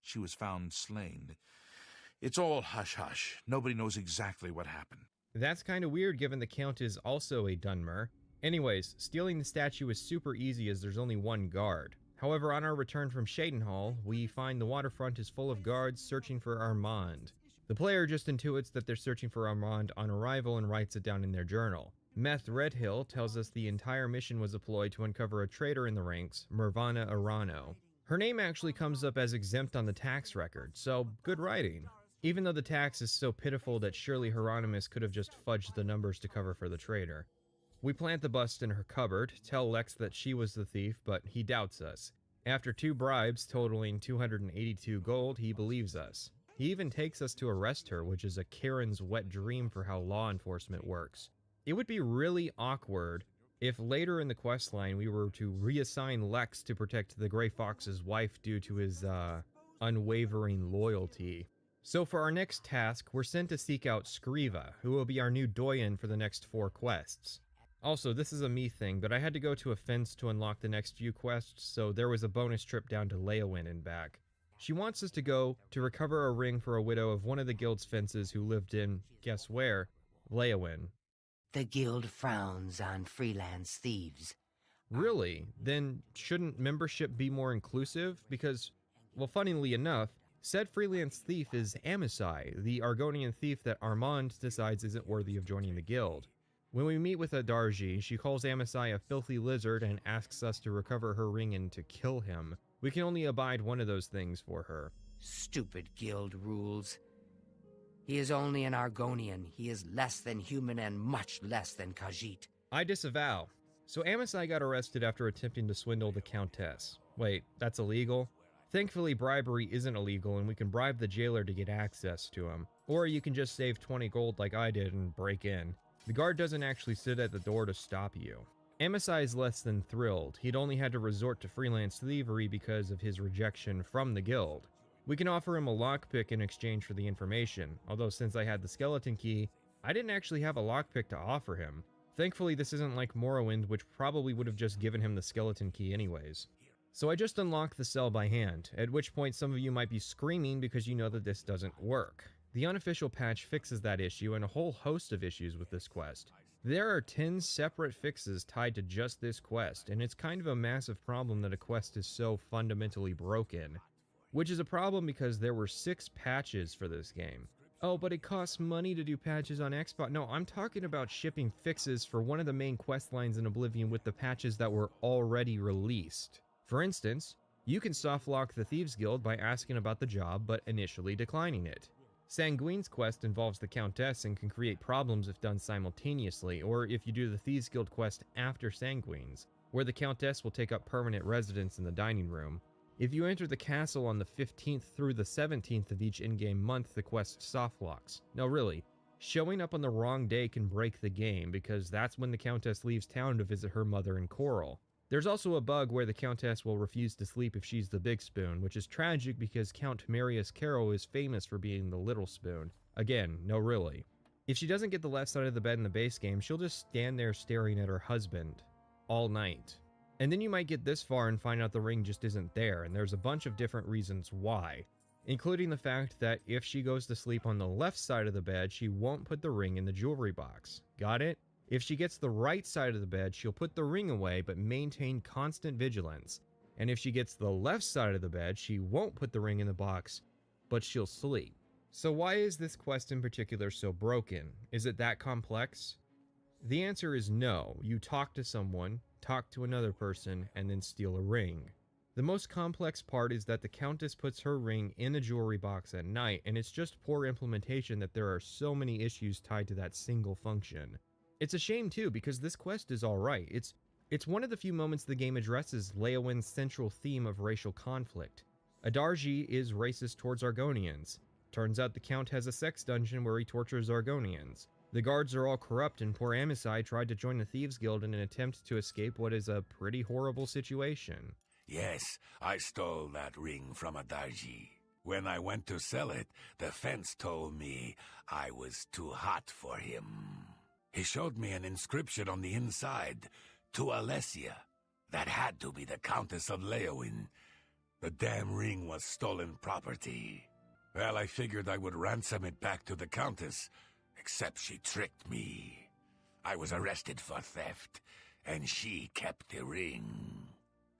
S3: She was found slain. It's all hush-hush. Nobody knows exactly what happened.
S2: That's kind of weird given the Count is also a Dunmer. Anyways, stealing the statue is super easy as there's only one guard. However, on our return from Shadenhall, we find the waterfront is full of guards searching for Armand. The player just intuits that they're searching for Armand on arrival and writes it down in their journal. Meth Redhill tells us the entire mission was deployed to uncover a traitor in the ranks, Mervana Arano. Her name actually comes up as exempt on the tax record, so good writing. Even though the tax is so pitiful that surely Hieronymus could have just fudged the numbers to cover for the traitor. We plant the bust in her cupboard, tell Lex that she was the thief, but he doubts us. After 2 bribes totaling 282 gold, he believes us. He even takes us to arrest her, which is a Karen's wet dream for how law enforcement works. It would be really awkward if later in the questline we were to reassign Lex to protect the Grey Fox's wife due to his, unwavering loyalty. So for our next task, we're sent to seek out Skriva, who will be our new doyen for the next 4 quests. Also, this is a me thing, but I had to go to a fence to unlock the next few quests, so there was a bonus trip down to Leowin and back. She wants us to go to recover a ring for a widow of one of the guild's fences who lived in, guess where? Leowin.
S15: The guild frowns on freelance thieves.
S2: Really? Then shouldn't membership be more inclusive? Because, well, funnily enough, said freelance thief is Amisai, the Argonian thief that Armand decides isn't worthy of joining the guild. When we meet with Adarji, she calls Amisai a filthy lizard and asks us to recover her ring and to kill him. We can only abide one of those things for her.
S15: Stupid guild rules. He is only an Argonian. He is less than human and much less than Khajiit.
S2: I disavow. So Amisai got arrested after attempting to swindle the Countess. Wait, that's illegal? Thankfully, bribery isn't illegal and we can bribe the jailer to get access to him. Or you can just save 20 gold like I did and break in. The guard doesn't actually sit at the door to stop you. Amisai is less than thrilled. He'd only had to resort to freelance thievery because of his rejection from the guild. We can offer him a lockpick in exchange for the information, although since I had the skeleton key, I didn't actually have a lockpick to offer him. Thankfully, this isn't like Morrowind, which probably would have just given him the skeleton key anyways. So I just unlocked the cell by hand, at which point some of you might be screaming because you know that this doesn't work. The unofficial patch fixes that issue and a whole host of issues with this quest. There are 10 separate fixes tied to just this quest, and it's kind of a massive problem that a quest is so fundamentally broken. Which is a problem because there were 6 patches for this game. Oh, but it costs money to do patches on Xbox. No, I'm talking about shipping fixes for one of the main quest lines in Oblivion with the patches that were already released. For instance, you can softlock the Thieves Guild by asking about the job but initially declining it. Sanguine's quest involves the Countess and can create problems if done simultaneously, or if you do the Thieves Guild quest after Sanguine's, where the Countess will take up permanent residence in the dining room. If you enter the castle on the 15th through the 17th of each in-game month, the quest softlocks. No, really, showing up on the wrong day can break the game because that's when the Countess leaves town to visit her mother and Coral. There's also a bug where the Countess will refuse to sleep if she's the big spoon, which is tragic because Count Marius Caro is famous for being the little spoon. Again, no really. If she doesn't get the left side of the bed in the base game, she'll just stand there staring at her husband all night. And then you might get this far and find out the ring just isn't there, and there's a bunch of different reasons why, including the fact that if she goes to sleep on the left side of the bed, she won't put the ring in the jewelry box. Got it? If she gets the right side of the bed, she'll put the ring away but maintain constant vigilance. And if she gets the left side of the bed, she won't put the ring in the box, but she'll sleep. So why is this quest in particular so broken? Is it that complex? The answer is no. You talk to someone, talk to another person, and then steal a ring. The most complex part is that the Countess puts her ring in a jewelry box at night, and it's just poor implementation that there are so many issues tied to that single function. It's a shame too, because this quest is alright. It's one of the few moments the game addresses Leowin's central theme of racial conflict. Adarji is racist towards Argonians. Turns out the Count has a sex dungeon where he tortures Argonians. The guards are all corrupt and poor Amisai tried to join the Thieves Guild in an attempt to escape what is a pretty horrible situation.
S19: Yes, I stole that ring from Adarji. When I went to sell it, the fence told me I was too hot for him. He showed me an inscription on the inside, to Alessia. That had to be the Countess of Leowin.
S5: The damn ring was stolen property. Well, I figured I would ransom it back to the Countess, except she tricked me. I was arrested for theft, and she kept the ring.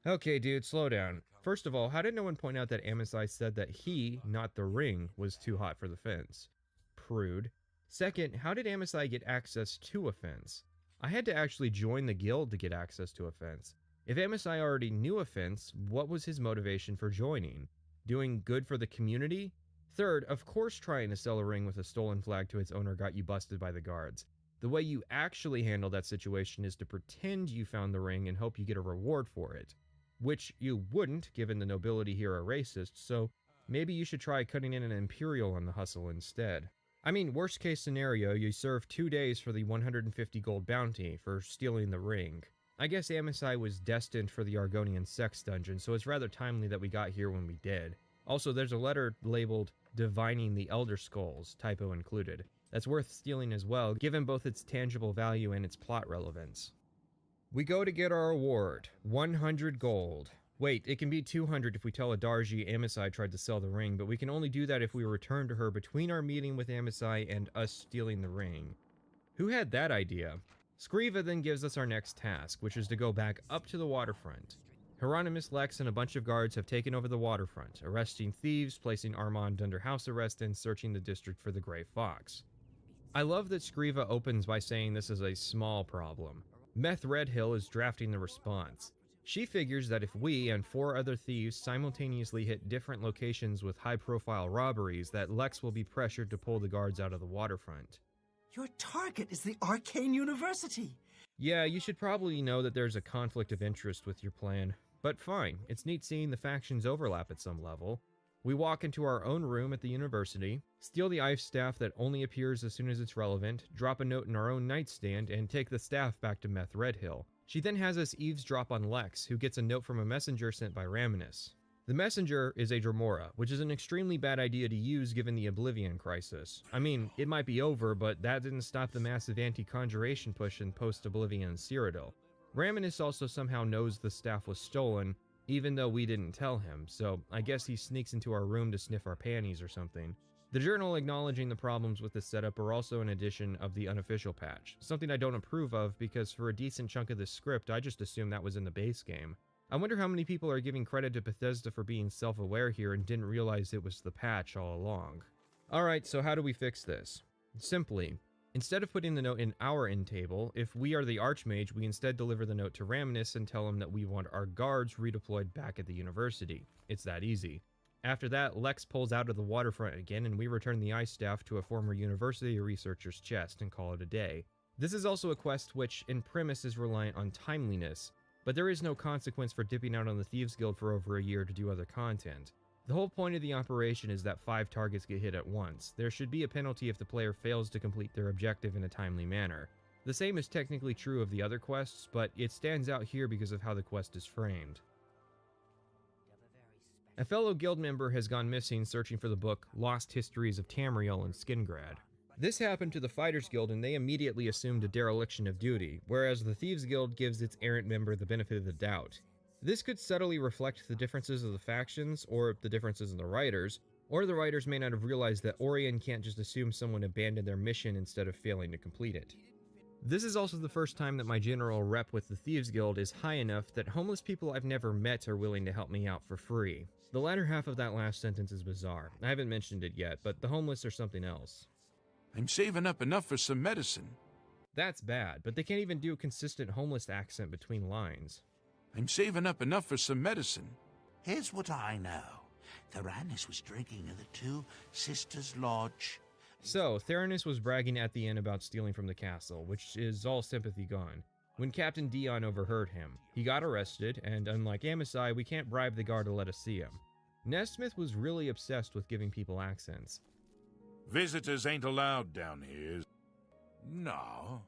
S2: Okay, dude, slow down. First of all, how did no one point out that Amasai said that he, not the ring, was too hot for the fence? Prude. Second, how did Amasai get access to a fence? I had to actually join the guild to get access to a fence. If Amasai already knew a fence, what was his motivation for joining? Doing good for the community? Third, of course trying to sell a ring with a stolen flag to its owner got you busted by the guards. The way you actually handle that situation is to pretend you found the ring and hope you get a reward for it. Which you wouldn't, given the nobility here are racist, so maybe you should try cutting in an imperial on the hustle instead. I mean, worst case scenario, you serve 2 days for the 150 gold bounty for stealing the ring. I guess Amasai was destined for the Argonian sex dungeon, so it's rather timely that we got here when we did. Also, there's a letter labeled Divining the Elder Skulls, typo included. That's worth stealing as well, given both its tangible value and its plot relevance. We go to get our award, 100 gold. Wait, it can be 200 if we tell Adarji Amasai tried to sell the ring, but we can only do that if we return to her between our meeting with Amasai and us stealing the ring. Who had that idea? Skriva then gives us our next task, which is to go back up to the waterfront. Hieronymus, Lex, and a bunch of guards have taken over the waterfront, arresting thieves, placing Armand under house arrest, and searching the district for the Grey Fox. I love that Skriva opens by saying this is a small problem. Meth Redhill is drafting the response. She figures that if we and 4 other thieves simultaneously hit different locations with high-profile robberies, that Lex will be pressured to pull the guards out of the waterfront.
S14: Your target is the Arcane University!
S2: Yeah, you should probably know that there's a conflict of interest with your plan. But fine, it's neat seeing the factions overlap at some level. We walk into our own room at the university, steal the ice staff that only appears as soon as it's relevant, drop a note in our own nightstand, and take the staff back to Meth Redhill. She then has us eavesdrop on Lex, who gets a note from a messenger sent by Raminus. The messenger is a Dremora, which is an extremely bad idea to use given the Oblivion crisis. I mean, it might be over, but that didn't stop the massive anti-conjuration push in post-Oblivion Cyrodiil. Raminus also somehow knows the staff was stolen, even though we didn't tell him, so I guess he sneaks into our room to sniff our panties or something. The journal acknowledging the problems with this setup are also an addition of the unofficial patch, something I don't approve of because for a decent chunk of this script I just assumed that was in the base game. I wonder how many people are giving credit to Bethesda for being self-aware here and didn't realize it was the patch all along. Alright, so how do we fix this? Simply, instead of putting the note in our end table, if we are the Archmage, we instead deliver the note to Raminus and tell him that we want our guards redeployed back at the university. It's that easy. After that, Lex pulls out of the waterfront again and we return the ice staff to a former university researcher's chest and call it a day. This is also a quest which, in premise, is reliant on timeliness, but there is no consequence for dipping out on the Thieves Guild for over a year to do other content. The whole point of the operation is that 5 targets get hit at once. There should be a penalty if the player fails to complete their objective in a timely manner. The same is technically true of the other quests, but it stands out here because of how the quest is framed. A fellow guild member has gone missing searching for the book Lost Histories of Tamriel and Skingrad. This happened to the Fighters Guild and they immediately assumed a dereliction of duty, whereas the Thieves Guild gives its errant member the benefit of the doubt. This could subtly reflect the differences of the factions, or the differences in the writers, or the writers may not have realized that Orion can't just assume someone abandoned their mission instead of failing to complete it. This is also the first time that my general rep with the Thieves Guild is high enough that homeless people I've never met are willing to help me out for free. The latter half of that last sentence is bizarre. I haven't mentioned it yet, but the homeless are something else.
S3: I'm saving up enough for some medicine.
S2: That's bad, but they can't even do a consistent homeless accent between lines.
S3: I'm saving up enough for some medicine.
S21: Here's what I know. Theranis was drinking at the Two Sisters Lodge.
S2: So, Theranis was bragging at the inn about stealing from the castle, which is all sympathy gone, when Captain Dion overheard him. He got arrested, and unlike Amasai, we can't bribe the guard to let us see him. Nesmith was really obsessed with giving people accents.
S3: Visitors ain't allowed down here. No,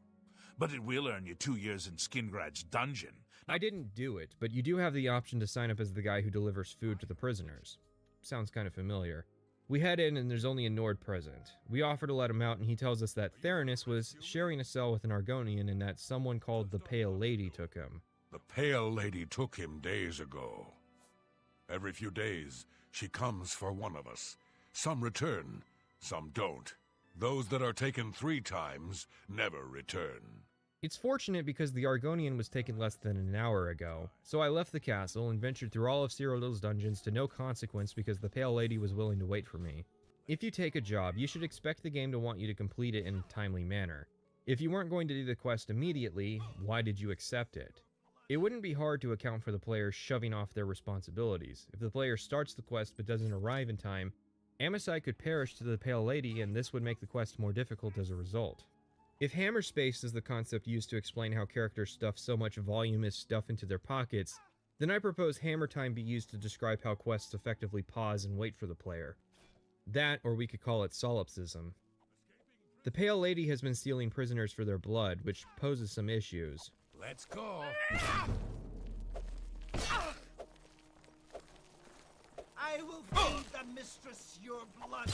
S3: but it will earn you 2 years in Skingrad's dungeon.
S2: I didn't do it, but you do have the option to sign up as the guy who delivers food to the prisoners. Sounds kind of familiar. We head in and there's only a Nord present. We offer to let him out and he tells us that Theranis was sharing a cell with an Argonian and that someone called the Pale Lady took him.
S5: The Pale Lady took him days ago. Every few days, she comes for one of us. Some return, some don't. Those that are taken 3 times never return.
S2: It's fortunate because the Argonian was taken less than an hour ago, so I left the castle and ventured through all of Cyrodiil's dungeons to no consequence because the Pale Lady was willing to wait for me. If you take a job, you should expect the game to want you to complete it in a timely manner. If you weren't going to do the quest immediately, why did you accept it? It wouldn't be hard to account for the player shoving off their responsibilities. If the player starts the quest but doesn't arrive in time, Amasai could perish to the Pale Lady, and this would make the quest more difficult as a result. If hammer space is the concept used to explain how characters stuff so much voluminous stuff into their pockets, then I propose hammer time be used to describe how quests effectively pause and wait for the player. That, or we could call it solipsism. The Pale Lady has been stealing prisoners for their blood, which poses some issues.
S3: Let's go.
S14: I will feed the mistress your blood.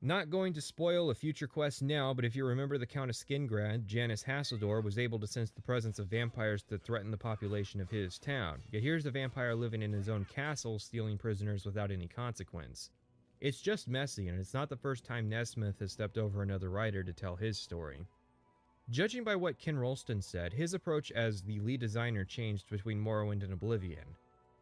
S2: Not going to spoil a future quest now, but if you remember the Count of Skingrad, Janice Hasseldor was able to sense the presence of vampires that threaten the population of his town. Yet here's a vampire living in his own castle, stealing prisoners without any consequence. It's just messy, and it's not the first time Nesmith has stepped over another writer to tell his story. Judging by what Ken Rolston said, his approach as the lead designer changed between Morrowind and Oblivion.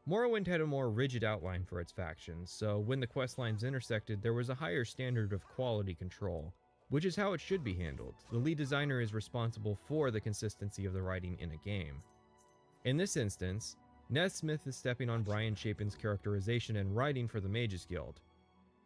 S2: Morrowind had a more rigid outline for its factions, so when the quest lines intersected, there was a higher standard of quality control, which is how it should be handled. The lead designer is responsible for the consistency of the writing in a game. In this instance, Nesmith is stepping on Brian Chapin's characterization and writing for the Mages Guild.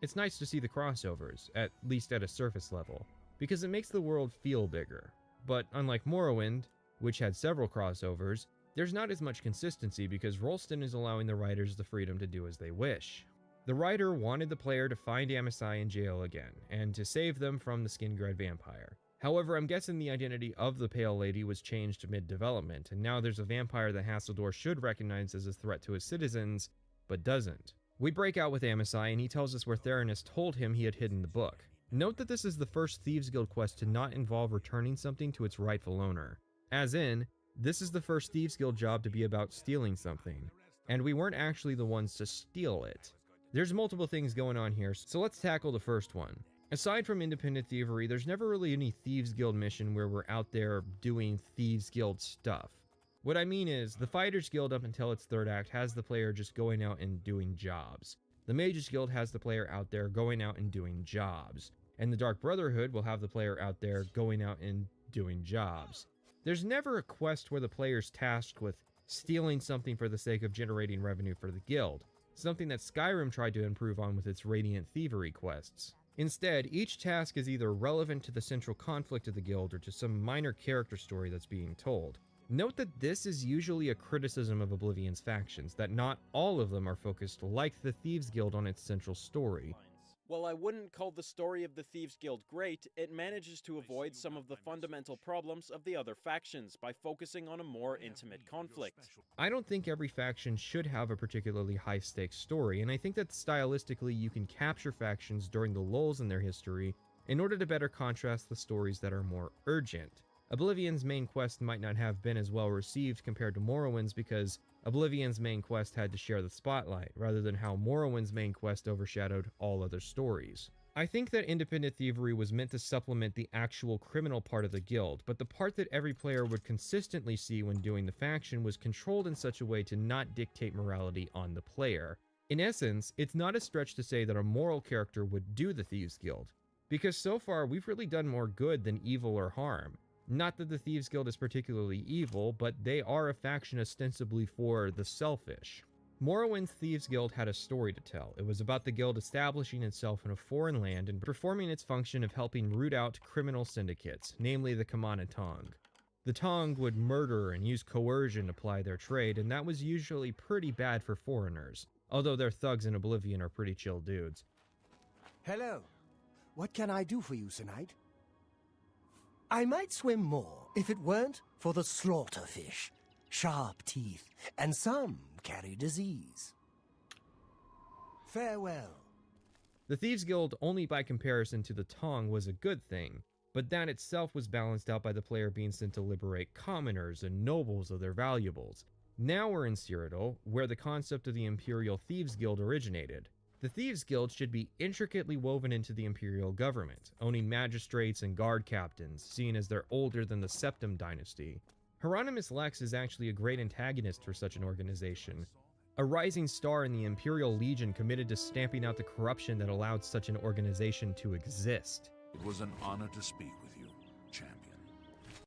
S2: It's nice to see the crossovers, at least at a surface level, because it makes the world feel bigger. But unlike Morrowind, which had several crossovers, there's not as much consistency because Rolston is allowing the writers the freedom to do as they wish. The writer wanted the player to find Amasai in jail again, and to save them from the Skingrad vampire. However, I'm guessing the identity of the Pale Lady was changed mid-development, and now there's a vampire that Hasseldor should recognize as a threat to his citizens, but doesn't. We break out with Amasai, and he tells us where Theranos told him he had hidden the book. Note that this is the first Thieves Guild quest to not involve returning something to its rightful owner. As in, this is the first Thieves Guild job to be about stealing something, and we weren't actually the ones to steal it. There's multiple things going on here, so let's tackle the first one. Aside from independent thievery, there's never really any Thieves Guild mission where we're out there doing Thieves Guild stuff. What I mean is, the Fighters Guild up until its third act has the player just going out and doing jobs. The Mages Guild has the player out there going out and doing jobs. And the Dark Brotherhood will have the player out there going out and doing jobs. There's never a quest where the player's tasked with stealing something for the sake of generating revenue for the guild, something that Skyrim tried to improve on with its Radiant Thievery quests. Instead, each task is either relevant to the central conflict of the guild or to some minor character story that's being told. Note that this is usually a criticism of Oblivion's factions, that not all of them are focused like the Thieves Guild on its central story.
S1: While I wouldn't call the story of the Thieves Guild great, it manages to avoid some of the fundamental problems of the other factions by focusing on a more intimate conflict.
S2: I don't think every faction should have a particularly high-stakes story, and I think that stylistically you can capture factions during the lulls in their history in order to better contrast the stories that are more urgent. Oblivion's main quest might not have been as well received compared to Morrowind's because Oblivion's main quest had to share the spotlight, rather than how Morrowind's main quest overshadowed all other stories. I think that independent thievery was meant to supplement the actual criminal part of the guild, but the part that every player would consistently see when doing the faction was controlled in such a way to not dictate morality on the player. In essence, it's not a stretch to say that a moral character would do the Thieves Guild, because so far we've really done more good than evil or harm. Not that the Thieves Guild is particularly evil, but they are a faction ostensibly for the selfish. Morrowind's Thieves Guild had a story to tell. It was about the guild establishing itself in a foreign land and performing its function of helping root out criminal syndicates, namely the Kamana Tong. The Tong would murder and use coercion to ply their trade, and that was usually pretty bad for foreigners, although their thugs in Oblivion are pretty chill dudes.
S7: Hello. What can I do for you tonight? I might swim more if it weren't for the slaughterfish. Sharp teeth, and some carry disease. Farewell.
S2: The Thieves Guild, only by comparison to the Tong, was a good thing, but that itself was balanced out by the player being sent to liberate commoners and nobles of their valuables. Now we're in Cyrodiil, where the concept of the Imperial Thieves Guild originated. The Thieves Guild should be intricately woven into the Imperial government, owning magistrates and guard captains, seeing as they're older than the Septim dynasty. Hieronymus Lex is actually a great antagonist for such an organization, a rising star in the Imperial Legion committed to stamping out the corruption that allowed such an organization to exist.
S3: It was an honor to speak with you, champion.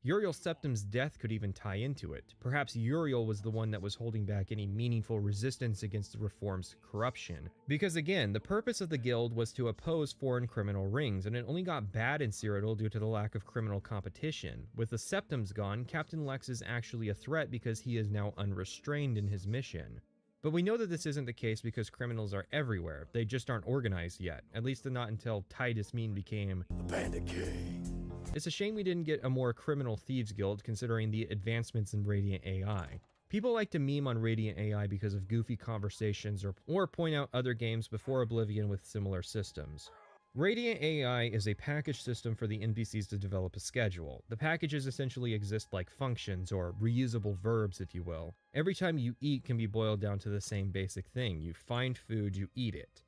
S2: Uriel Septim's death could even tie into it. Perhaps Uriel was the one that was holding back any meaningful resistance against the Reform's corruption. Because again, the purpose of the guild was to oppose foreign criminal rings, and it only got bad in Cyrodiil due to the lack of criminal competition. With the Septims gone, Captain Lex is actually a threat because he is now unrestrained in his mission. But we know that this isn't the case because criminals are everywhere, they just aren't organized yet, at least not until Titus Mean became the Bandit King. It's a shame we didn't get a more criminal thieves guild considering the advancements in Radiant AI. People like to meme on Radiant AI because of goofy conversations or point out other games before Oblivion with similar systems. Radiant AI is a package system for the NPCs to develop a schedule. The packages essentially exist like functions, or reusable verbs if you will. Every time you eat can be boiled down to the same basic thing. You find food, you eat it.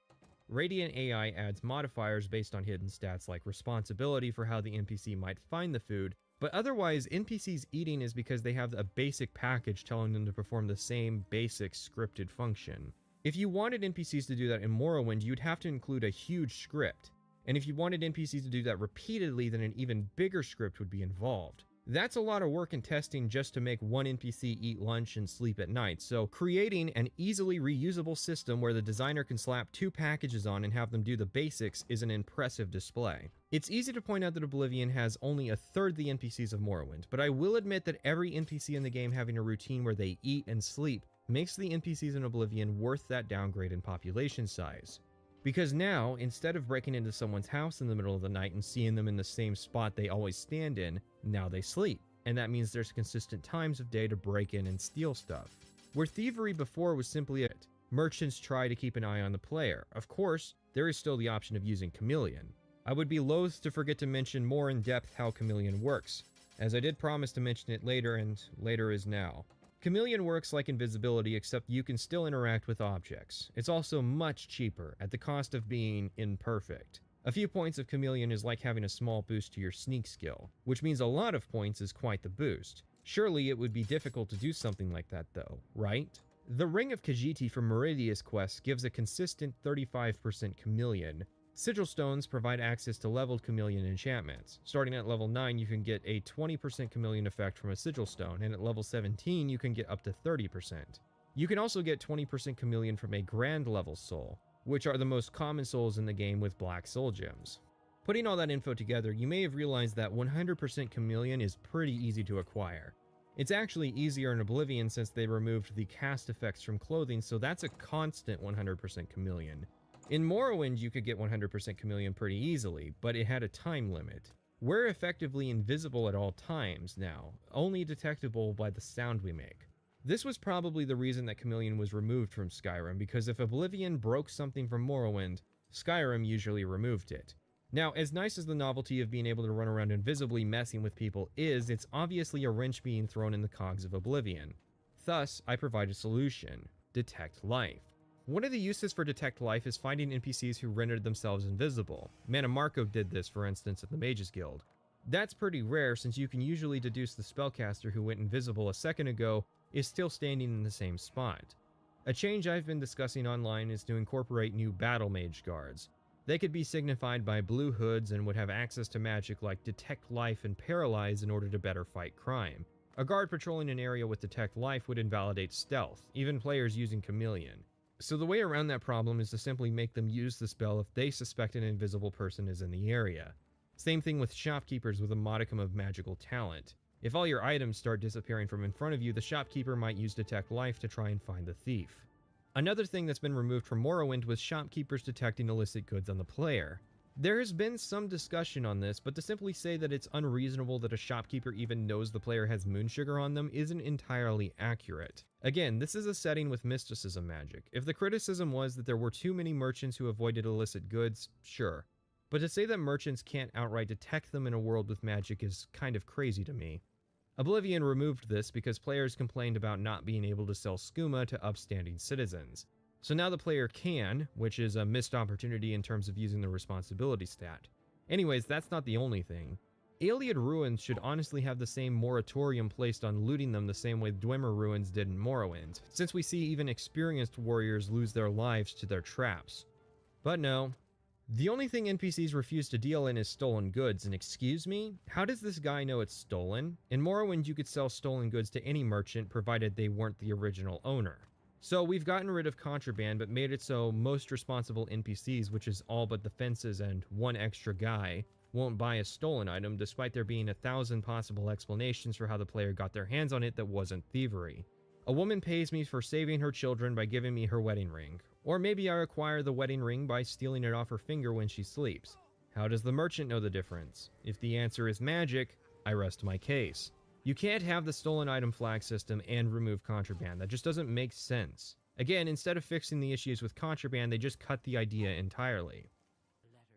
S2: Radiant AI adds modifiers based on hidden stats like responsibility for how the NPC might find the food, but otherwise NPCs eating is because they have a basic package telling them to perform the same basic scripted function. If you wanted NPCs to do that in Morrowind, you'd have to include a huge script. And if you wanted NPCs to do that repeatedly, then an even bigger script would be involved. That's a lot of work and testing just to make one NPC eat lunch and sleep at night, so creating an easily reusable system where the designer can slap 2 packages on and have them do the basics is an impressive display. It's easy to point out that Oblivion has only a third the NPCs of Morrowind, but I will admit that every NPC in the game having a routine where they eat and sleep makes the NPCs in Oblivion worth that downgrade in population size. Because now, instead of breaking into someone's house in the middle of the night and seeing them in the same spot they always stand in, now they sleep. And that means there's consistent times of day to break in and steal stuff. Where thievery before was simply it. Merchants try to keep an eye on the player. Of course, there is still the option of using Chameleon. I would be loath to forget to mention more in depth how Chameleon works, as I did promise to mention it later, and later is now. Chameleon works like invisibility, except you can still interact with objects. It's also much cheaper, at the cost of being imperfect. A few points of Chameleon is like having a small boost to your sneak skill, which means a lot of points is quite the boost. Surely it would be difficult to do something like that though, right? The Ring of Khajiit from Meridius quest gives a consistent 35% Chameleon. Sigil stones provide access to leveled Chameleon enchantments. Starting at level 9, you can get a 20% Chameleon effect from a Sigil stone, and at level 17, you can get up to 30%. You can also get 20% Chameleon from a Grand level soul, which are the most common souls in the game with black soul gems. Putting all that info together, you may have realized that 100% Chameleon is pretty easy to acquire. It's actually easier in Oblivion since they removed the cast effects from clothing, so that's a constant 100% Chameleon. In Morrowind, you could get 100% Chameleon pretty easily, but it had a time limit. We're effectively invisible at all times now, only detectable by the sound we make. This was probably the reason that Chameleon was removed from Skyrim, because if Oblivion broke something from Morrowind, Skyrim usually removed it. Now, as nice as the novelty of being able to run around invisibly messing with people is, it's obviously a wrench being thrown in the cogs of Oblivion. Thus, I provide a solution: Detect Life. One of the uses for Detect Life is finding NPCs who rendered themselves invisible. Mana Marco did this, for instance, at the Mages Guild. That's pretty rare since you can usually deduce the spellcaster who went invisible a second ago is still standing in the same spot. A change I've been discussing online is to incorporate new Battle Mage guards. They could be signified by blue hoods and would have access to magic like Detect Life and Paralyze in order to better fight crime. A guard patrolling an area with Detect Life would invalidate stealth, even players using Chameleon. So the way around that problem is to simply make them use the spell if they suspect an invisible person is in the area. Same thing with shopkeepers with a modicum of magical talent. If all your items start disappearing from in front of you, the shopkeeper might use Detect Life to try and find the thief. Another thing that's been removed from Morrowind was shopkeepers detecting illicit goods on the player. There has been some discussion on this, but to simply say that it's unreasonable that a shopkeeper even knows the player has moon sugar on them isn't entirely accurate. Again, this is a setting with mysticism magic. If the criticism was that there were too many merchants who avoided illicit goods, sure. But to say that merchants can't outright detect them in a world with magic is kind of crazy to me. Oblivion removed this because players complained about not being able to sell skooma to upstanding citizens. So now the player can, which is a missed opportunity in terms of using the responsibility stat. Anyways, that's not the only thing. Iliad ruins should honestly have the same moratorium placed on looting them the same way Dwemer ruins did in Morrowind, since we see even experienced warriors lose their lives to their traps. But no. The only thing NPCs refuse to deal in is stolen goods, and excuse me? How does this guy know it's stolen? In Morrowind you could sell stolen goods to any merchant provided they weren't the original owner. So we've gotten rid of contraband but made it so most responsible NPCs, which is all but the fences and one extra guy, won't buy a stolen item despite there being 1,000 possible explanations for how the player got their hands on it that wasn't thievery. A woman pays me for saving her children by giving me her wedding ring. Or maybe I acquire the wedding ring by stealing it off her finger when she sleeps. How does the merchant know the difference? If the answer is magic, I rest my case. You can't have the stolen item flag system and remove contraband. That just doesn't make sense. Again, instead of fixing the issues with contraband, they just cut the idea entirely.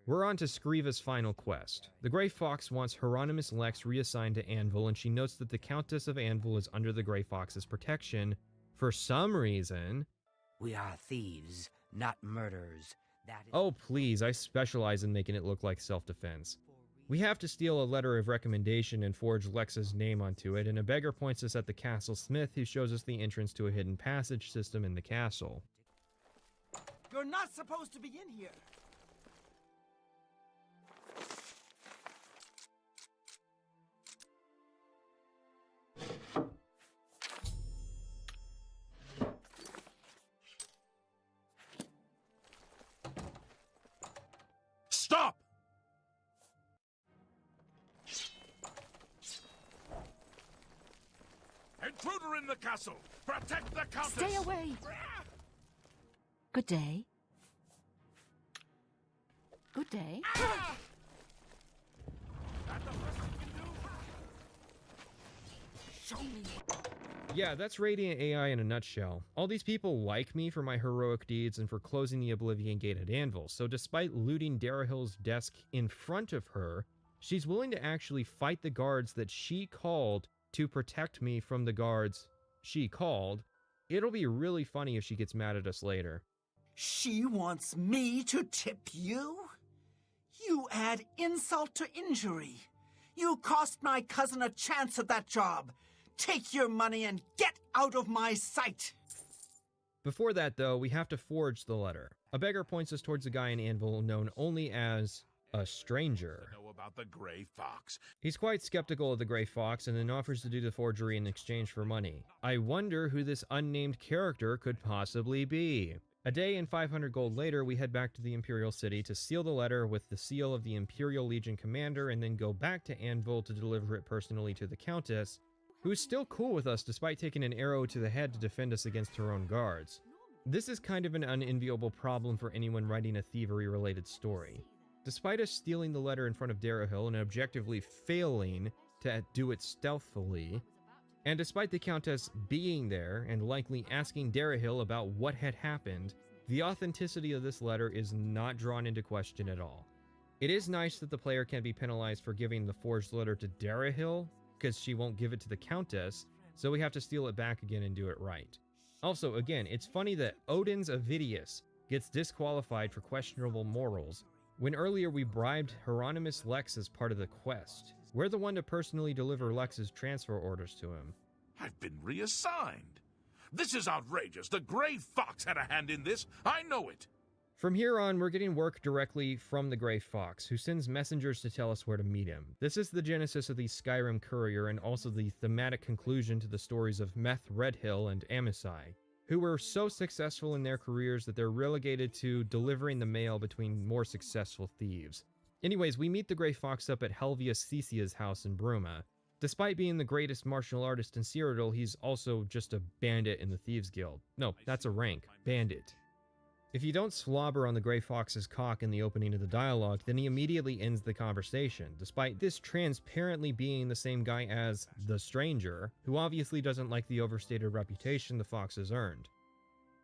S2: We're on to Skriva's final quest. The Grey Fox wants Hieronymus Lex reassigned to Anvil, and she notes that the Countess of Anvil is under the Grey Fox's protection. For some reason...
S15: We are thieves, not murderers.
S2: Oh please, I specialize in making it look like self-defense. We have to steal a letter of recommendation and forge Lex's name onto it, and a beggar points us at the castle smith who shows us the entrance to a hidden passage system in the castle.
S14: You're not supposed to be in here.
S3: Stop! Intruder in the castle! Protect the countess!
S6: Stay away! Good day. Good day.
S3: Ah!
S6: Show me.
S2: Yeah, that's Radiant AI in a nutshell. All these people like me for my heroic deeds and for closing the Oblivion Gate at Anvil, so despite looting Darahill's desk in front of her, she's willing to actually fight the guards that she called to protect me from the guards she called. It'll be really funny if she gets mad at us later.
S14: She wants me to tip you? You add insult to injury. You cost my cousin a chance at that job. Take your money and get out of my sight!
S2: Before that, though, we have to forge the letter. A beggar points us towards a guy in Anvil known only as a stranger.
S3: Know about the Grey Fox.
S2: He's quite skeptical of the Grey Fox and then offers to do the forgery in exchange for money. I wonder who this unnamed character could possibly be. A day and 500 gold later, we head back to the Imperial City to seal the letter with the seal of the Imperial Legion commander and then go back to Anvil to deliver it personally to the Countess, who's still cool with us despite taking an arrow to the head to defend us against her own guards. This is kind of an unenviable problem for anyone writing a thievery-related story. Despite us stealing the letter in front of Darahill and objectively failing to do it stealthily, and despite the Countess being there and likely asking Darahill about what had happened, the authenticity of this letter is not drawn into question at all. It is nice that the player can be penalized for giving the forged letter to Darahill, because she won't give it to the Countess, so we have to steal it back again and do it right. Also, again, it's funny that Odin's Avidius gets disqualified for questionable morals, when earlier we bribed Hieronymus Lex as part of the quest. We're the one to personally deliver Lex's transfer orders to him.
S3: I've been reassigned. This is outrageous. The Grey Fox had a hand in this. I know it.
S2: From here on, we're getting work directly from the Grey Fox, who sends messengers to tell us where to meet him. This is the genesis of the Skyrim Courier and also the thematic conclusion to the stories of Meth Redhill and Amisai, who were so successful in their careers that they're relegated to delivering the mail between more successful thieves. Anyways, we meet the Grey Fox up at Helvius Cecia's house in Bruma. Despite being the greatest martial artist in Cyrodiil, he's also just a bandit in the Thieves Guild. No, that's a rank. Bandit. If you don't slobber on the Grey Fox's cock in the opening of the dialogue, then he immediately ends the conversation, despite this transparently being the same guy as the Stranger, who obviously doesn't like the overstated reputation the Fox has earned.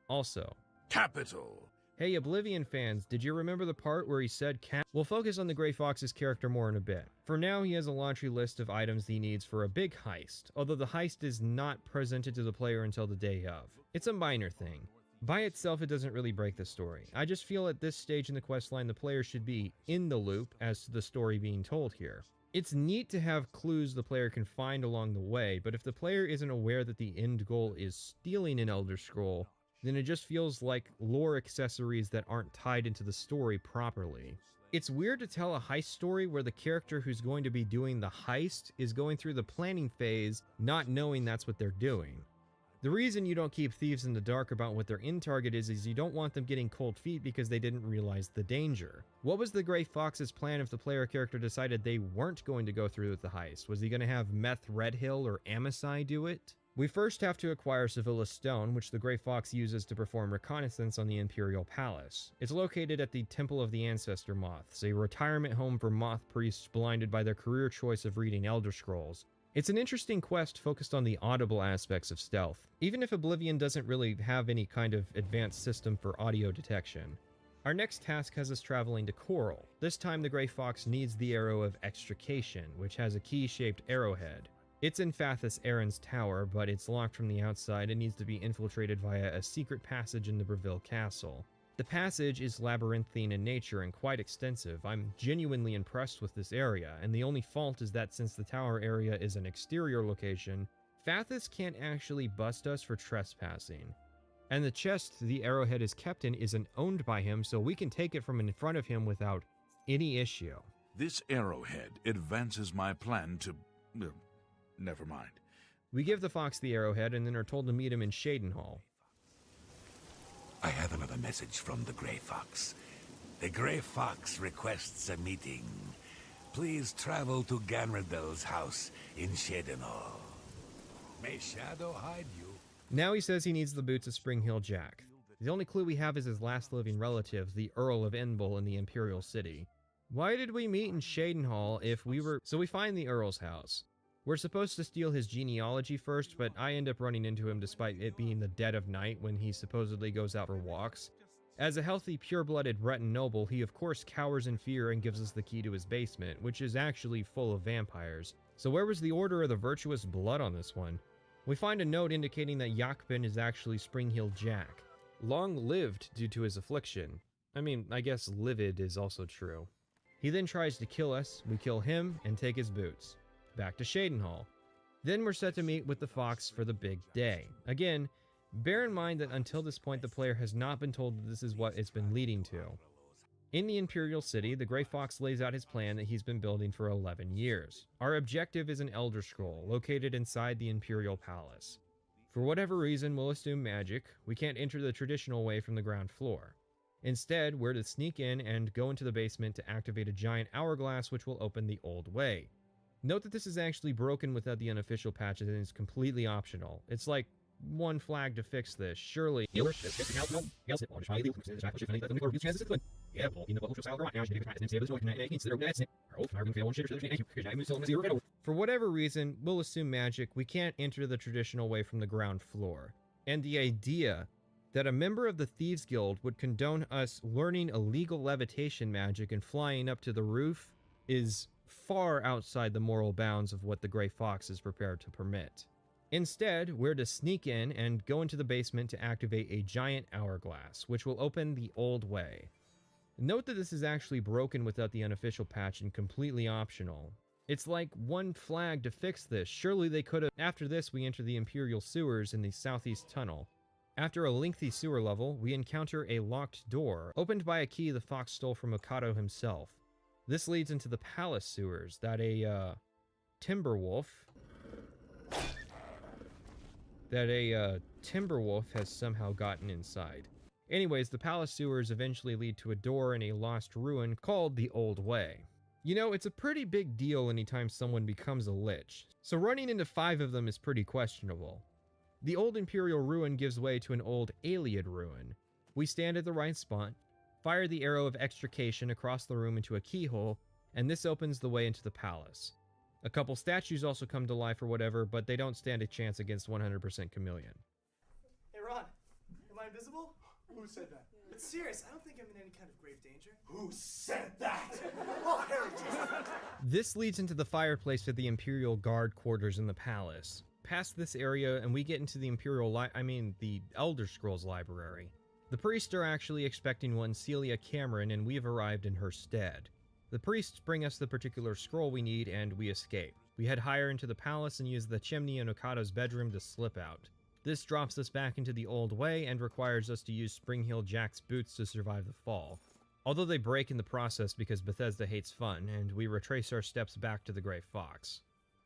S2: Also,
S3: Capital.
S2: Hey, Oblivion fans, did you remember the part where he said cat? We'll focus on the Gray Fox's character more in a bit. For now, he has a laundry list of items he needs for a big heist, although the heist is not presented to the player until the day of. It's a minor thing. By itself, it doesn't really break the story. I just feel at this stage in the questline, the player should be in the loop as to the story being told here. It's neat to have clues the player can find along the way, but if the player isn't aware that the end goal is stealing an Elder Scroll, then it just feels like lore accessories that aren't tied into the story properly. It's weird to tell a heist story where the character who's going to be doing the heist is going through the planning phase, not knowing that's what they're doing. The reason you don't keep thieves in the dark about what their end target is you don't want them getting cold feet because they didn't realize the danger. What was the Gray Fox's plan if the player character decided they weren't going to go through with the heist? Was he going to have Meth Redhill or Amasai do it? We first have to acquire Sevilla Stone, which the Gray Fox uses to perform reconnaissance on the Imperial Palace. It's located at the Temple of the Ancestor Moths, a retirement home for moth priests blinded by their career choice of reading Elder Scrolls. It's an interesting quest focused on the audible aspects of stealth, even if Oblivion doesn't really have any kind of advanced system for audio detection. Our next task has us traveling to Coral. This time the Gray Fox needs the Arrow of Extrication, which has a key-shaped arrowhead. It's in Fathus Aaron's tower, but it's locked from the outside and needs to be infiltrated via a secret passage in the Breville Castle. The passage is labyrinthine in nature and quite extensive. I'm genuinely impressed with this area, and the only fault is that since the tower area is an exterior location, Fathus can't actually bust us for trespassing. And the chest the arrowhead is kept in isn't owned by him, so we can take it from in front of him without any issue.
S3: This arrowhead advances my plan to... never mind.
S2: We give the fox the arrowhead and then are told to meet him in Shadenhall.
S21: I have another message from the Gray Fox. The Gray Fox requests a meeting. Please travel to Ganradel's house in Shadenhall. May Shadow hide you.
S2: Now he says he needs the boots of Springhill Jack. The only clue we have is his last living relative, the Earl of Enbull in the Imperial City. Why did we meet in Shadenhall if we were... So we find the Earl's house. We're supposed to steal his genealogy first, but I end up running into him despite it being the dead of night when he supposedly goes out for walks. As a healthy, pure-blooded Breton noble, he of course cowers in fear and gives us the key to his basement, which is actually full of vampires. So where was the Order of the Virtuous Blood on this one? We find a note indicating that Yakpin is actually Springhill Jack. Long-lived due to his affliction. I mean, I guess livid is also true. He then tries to kill us, we kill him, and take his boots. Back to Shadenhall. Then we're set to meet with the fox for the big day. Again, bear in mind that until this point the player has not been told that this is what it's been leading to. In the Imperial City, the Gray Fox lays out his plan that he's been building for 11 years. Our objective is an Elder Scroll, located inside the Imperial Palace. For whatever reason, we'll assume magic, we can't enter the traditional way from the ground floor. Instead, we're to sneak in and go into the basement to activate a giant hourglass which will open the old way. Note that this is actually broken without the unofficial patches and is completely optional. It's like one flag to fix this, surely. For whatever reason, we'll assume magic, we can't enter the traditional way from the ground floor. And the idea that a member of the Thieves Guild would condone us learning illegal levitation magic and flying up to the roof is far outside the moral bounds of what the Gray Fox is prepared to permit. Instead, we're to sneak in and go into the basement to activate a giant hourglass, which will open the old way. Note that this is actually broken without the unofficial patch and completely optional. It's like one flag to fix this, surely they could have. After this, we enter the Imperial sewers in the southeast tunnel. After a lengthy sewer level, we encounter a locked door, opened by a key the fox stole from Mikado himself. This leads into the palace sewers that a Timberwolf has somehow gotten inside. Anyways, the palace sewers eventually lead to a door in a lost ruin called the Old Way. You know, it's a pretty big deal anytime someone becomes a lich, so running into 5 of them is pretty questionable. The old Imperial ruin gives way to an old Ayleid ruin. We stand at the right spot, fire the arrow of extrication across the room into a keyhole, and this opens the way into the palace. A couple statues also come to life or whatever, but they don't stand a chance against 100% Chameleon.
S10: Hey Ron, am I invisible? Who said that? But serious, I don't think I'm in any kind of grave danger.
S5: Who said that?
S10: Oh, Harry.
S2: This leads into the fireplace of the Imperial Guard quarters in the palace. Past this area, and we get into the the Elder Scrolls library. The priests are actually expecting one Celia Cameron, and we've arrived in her stead. The priests bring us the particular scroll we need, and we escape. We head higher into the palace and use the chimney in Okado's bedroom to slip out. This drops us back into the old way and requires us to use Spring-Heel Jack's boots to survive the fall. Although they break in the process because Bethesda hates fun, and we retrace our steps back to the Grey Fox.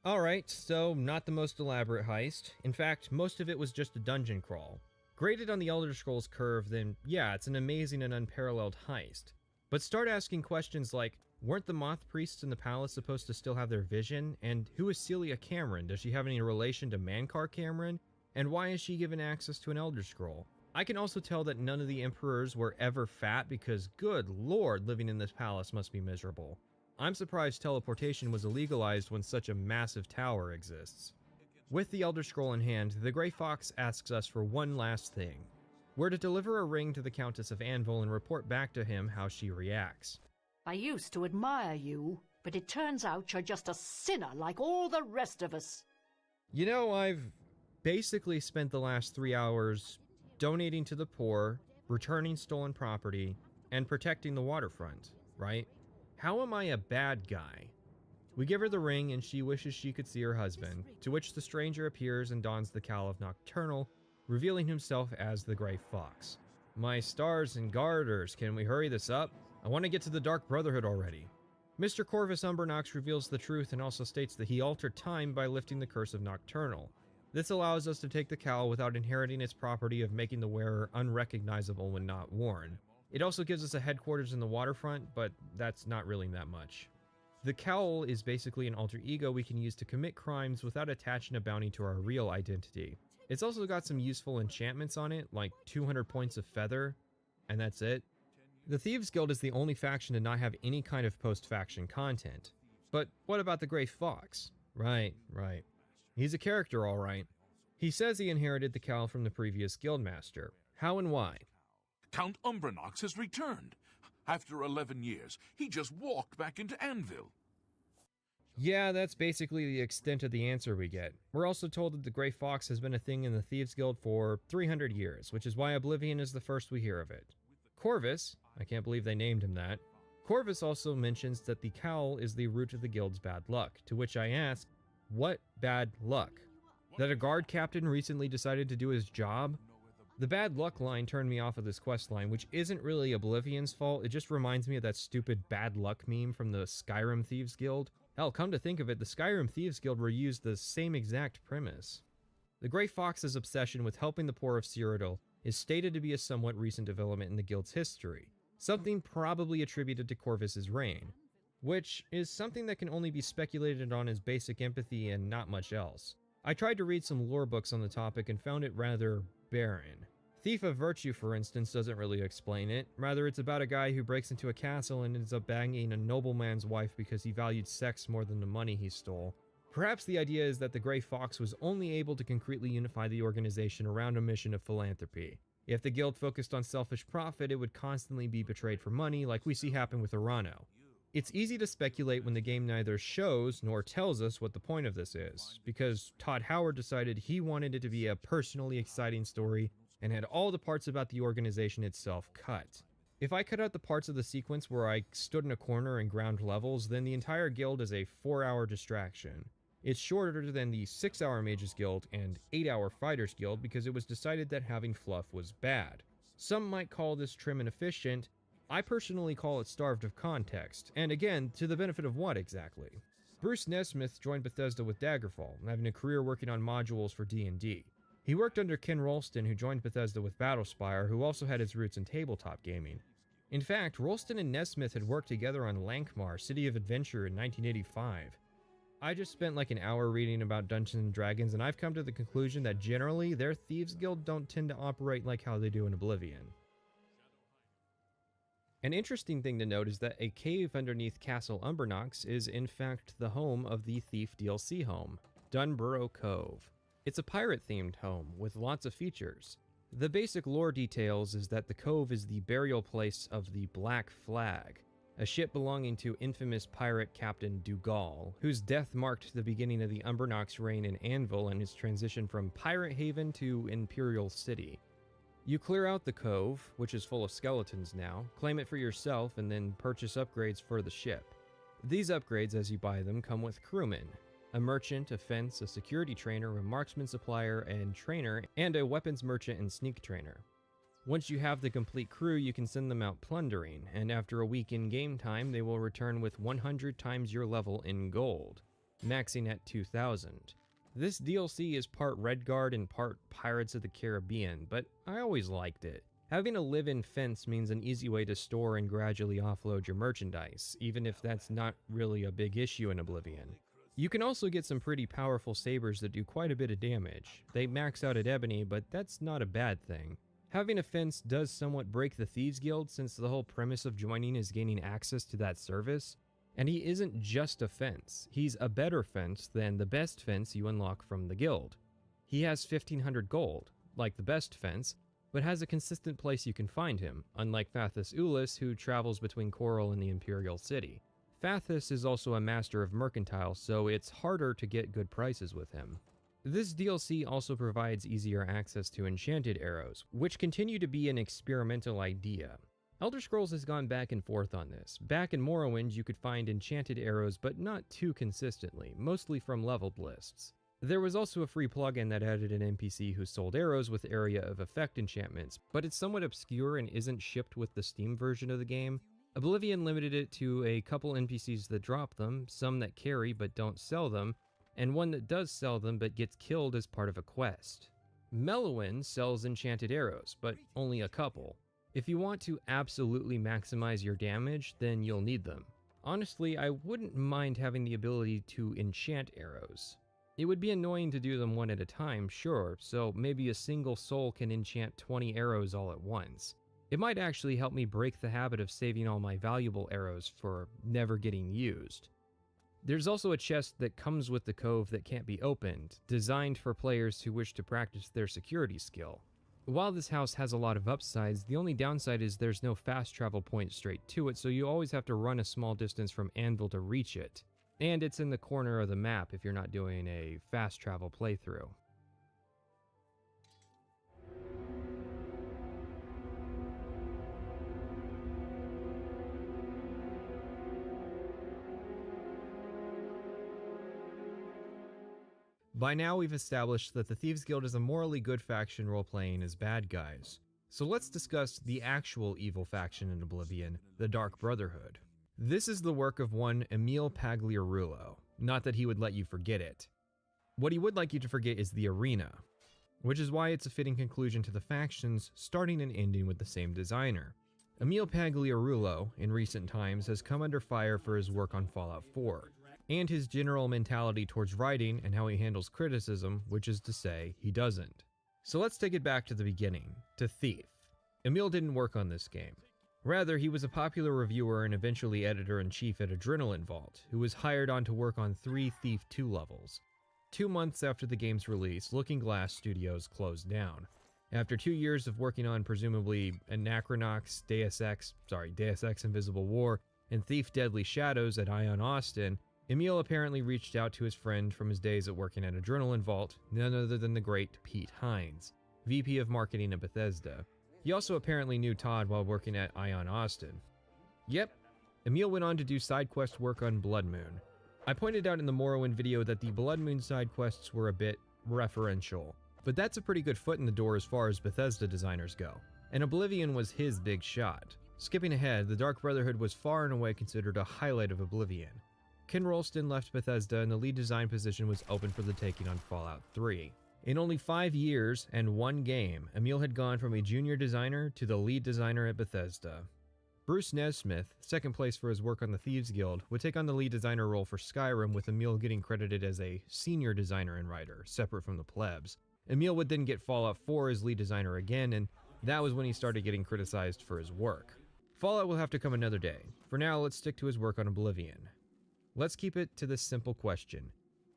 S2: Alright, so not the most elaborate heist. In fact, most of it was just a dungeon crawl. Graded on the Elder Scrolls curve, then yeah, it's an amazing and unparalleled heist. But start asking questions like, weren't the Moth Priests in the palace supposed to still have their vision? And who is Celia Cameron? Does she have any relation to Mankar Cameron? And why is she given access to an Elder Scroll? I can also tell that none of the emperors were ever fat because, good lord, living in this palace must be miserable. I'm surprised teleportation was illegalized when such a massive tower exists. With the Elder Scroll in hand, the Grey Fox asks us for one last thing. We're to deliver a ring to the Countess of Anvil and report back to him how she reacts.
S6: I used to admire you, but it turns out you're just a sinner like all the rest of us.
S2: You know, I've basically spent the last 3 hours donating to the poor, returning stolen property, and protecting the waterfront, right? How am I a bad guy? We give her the ring and she wishes she could see her husband, to which the stranger appears and dons the cowl of Nocturnal, revealing himself as the Grey Fox. My stars and garters, can we hurry this up? I want to get to the Dark Brotherhood already. Mr. Corvus Umbernox reveals the truth and also states that he altered time by lifting the curse of Nocturnal. This allows us to take the cowl without inheriting its property of making the wearer unrecognizable when not worn. It also gives us a headquarters in the waterfront, but that's not really that much. The cowl is basically an alter ego we can use to commit crimes without attaching a bounty to our real identity. It's also got some useful enchantments on it, like 200 points of feather, and that's it. The Thieves Guild is the only faction to not have any kind of post-faction content. But what about the Grey Fox? Right. He's a character, alright. He says he inherited the cowl from the previous guildmaster. How and why?
S3: Count Umbernox has returned. After 11 years, he just walked back into Anvil.
S2: Yeah, that's basically the extent of the answer we get. We're also told that the Grey Fox has been a thing in the Thieves Guild for 300 years, which is why Oblivion is the first we hear of it. Corvus, I can't believe they named him that, Corvus also mentions that the cowl is the root of the guild's bad luck, to which I ask, what bad luck? That a guard captain recently decided to do his job? The bad luck line turned me off of this quest line, which isn't really Oblivion's fault, it just reminds me of that stupid bad luck meme from the Skyrim Thieves Guild. Hell, come to think of it, the Skyrim Thieves Guild reused the same exact premise. The Grey Fox's obsession with helping the poor of Cyrodiil is stated to be a somewhat recent development in the guild's history, something probably attributed to Corvus's reign, which is something that can only be speculated on as basic empathy and not much else. I tried to read some lore books on the topic and found it rather barren. Thief of Virtue, for instance, doesn't really explain it. Rather, it's about a guy who breaks into a castle and ends up banging a nobleman's wife because he valued sex more than the money he stole. Perhaps the idea is that the Grey Fox was only able to concretely unify the organization around a mission of philanthropy. If the guild focused on selfish profit, it would constantly be betrayed for money, like we see happen with Urano. It's easy to speculate when the game neither shows nor tells us what the point of this is, because Todd Howard decided he wanted it to be a personally exciting story and had all the parts about the organization itself cut. If I cut out the parts of the sequence where I stood in a corner and ground levels, then the entire guild is a 4-hour distraction. It's shorter than the 6-hour Mages Guild and 8-hour Fighters Guild because it was decided that having fluff was bad. Some might call this trim and efficient. I personally call it starved of context, and again, to the benefit of what exactly? Bruce Nesmith joined Bethesda with Daggerfall, having a career working on modules for D&D. He worked under Ken Rolston, who joined Bethesda with Battlespire, who also had his roots in tabletop gaming. In fact, Rolston and Nesmith had worked together on Lankmar, City of Adventure in 1985. I just spent like an hour reading about Dungeons & Dragons, and I've come to the conclusion that generally, their Thieves Guild don't tend to operate like how they do in Oblivion. An interesting thing to note is that a cave underneath Castle Umbernox is in fact the home of the Thief DLC home, Dunburrow Cove. It's a pirate-themed home with lots of features. The basic lore details is that the Cove is the burial place of the Black Flag, a ship belonging to infamous pirate Captain Dougal, whose death marked the beginning of the Umbernox reign in Anvil and his transition from Pirate Haven to Imperial City. You clear out the Cove, which is full of skeletons now, claim it for yourself, and then purchase upgrades for the ship. These upgrades, as you buy them, come with crewmen, a merchant, a fence, a security trainer, a marksman supplier and trainer, and a weapons merchant and sneak trainer. Once you have the complete crew, you can send them out plundering, and after a week in game time, they will return with 100 times your level in gold, maxing at 2,000. This DLC is part Redguard and part Pirates of the Caribbean, but I always liked it. Having a live-in fence means an easy way to store and gradually offload your merchandise, even if that's not really a big issue in Oblivion. You can also get some pretty powerful sabers that do quite a bit of damage. They max out at Ebony, but that's not a bad thing. Having a fence does somewhat break the Thieves Guild, since the whole premise of joining is gaining access to that service. And he isn't just a fence, he's a better fence than the best fence you unlock from the guild. He has 1,500 gold, like the best fence, but has a consistent place you can find him, unlike Fathus Ulis, who travels between Coral and the Imperial City. Fathus is also a master of mercantile, so it's harder to get good prices with him. This DLC also provides easier access to enchanted arrows, which continue to be an experimental idea. Elder Scrolls has gone back and forth on this. Back in Morrowind, you could find enchanted arrows, but not too consistently, mostly from leveled lists. There was also a free plugin that added an NPC who sold arrows with area of effect enchantments, but it's somewhat obscure and isn't shipped with the Steam version of the game. Oblivion limited it to a couple NPCs that drop them, some that carry but don't sell them, and one that does sell them but gets killed as part of a quest. Mellowin sells enchanted arrows, but only a couple. If you want to absolutely maximize your damage, then you'll need them. Honestly, I wouldn't mind having the ability to enchant arrows. It would be annoying to do them one at a time, sure, so maybe a single soul can enchant 20 arrows all at once. It might actually help me break the habit of saving all my valuable arrows for never getting used. There's also a chest that comes with the Cove that can't be opened, designed for players who wish to practice their security skill. While this house has a lot of upsides, the only downside is there's no fast travel point straight to it, so you always have to run a small distance from Anvil to reach it. And it's in the corner of the map if you're not doing a fast travel playthrough. By now, we've established that the Thieves Guild is a morally good faction role-playing as bad guys. So let's discuss the actual evil faction in Oblivion, the Dark Brotherhood. This is the work of one Emil Pagliarulo, not that he would let you forget it. What he would like you to forget is the arena, which is why it's a fitting conclusion to the factions starting and ending with the same designer. Emil Pagliarulo, in recent times, has come under fire for his work on Fallout 4, and his general mentality towards writing and how he handles criticism, which is to say, he doesn't. So let's take it back to the beginning, to Thief. Emil didn't work on this game. Rather, he was a popular reviewer and eventually editor-in-chief at Adrenaline Vault, who was hired on to work on 3 Thief 2 levels. 2 months after the game's release, Looking Glass Studios closed down. After 2 years of working on presumably Anachronox, Deus Ex Invisible War, and Thief Deadly Shadows at Ion Austin, Emil apparently reached out to his friend from his days at working at Adrenaline Vault, none other than the great Pete Hines, VP of Marketing at Bethesda. He also apparently knew Todd while working at Ion Austin. Yep, Emil went on to do side quest work on Blood Moon. I pointed out in the Morrowind video that the Blood Moon side quests were a bit referential, but that's a pretty good foot in the door as far as Bethesda designers go, and Oblivion was his big shot. Skipping ahead, the Dark Brotherhood was far and away considered a highlight of Oblivion. Ken Rolston left Bethesda and the lead design position was open for the taking on Fallout 3. In only 5 years and 1 game, Emil had gone from a junior designer to the lead designer at Bethesda. Bruce Nesmith, second place for his work on the Thieves Guild, would take on the lead designer role for Skyrim, with Emil getting credited as a senior designer and writer, separate from the plebs. Emil would then get Fallout 4 as lead designer again, and that was when he started getting criticized for his work. Fallout will have to come another day. For now, let's stick to his work on Oblivion. Let's keep it to this simple question.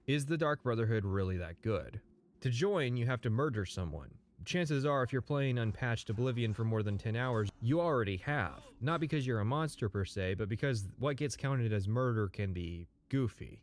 S2: Is the Dark Brotherhood really that good? To join, you have to murder someone. chances are if you're playing unpatched Oblivion for more than 10 hours, you already have. Not because you're a monster per se, but because what gets counted as murder can be goofy.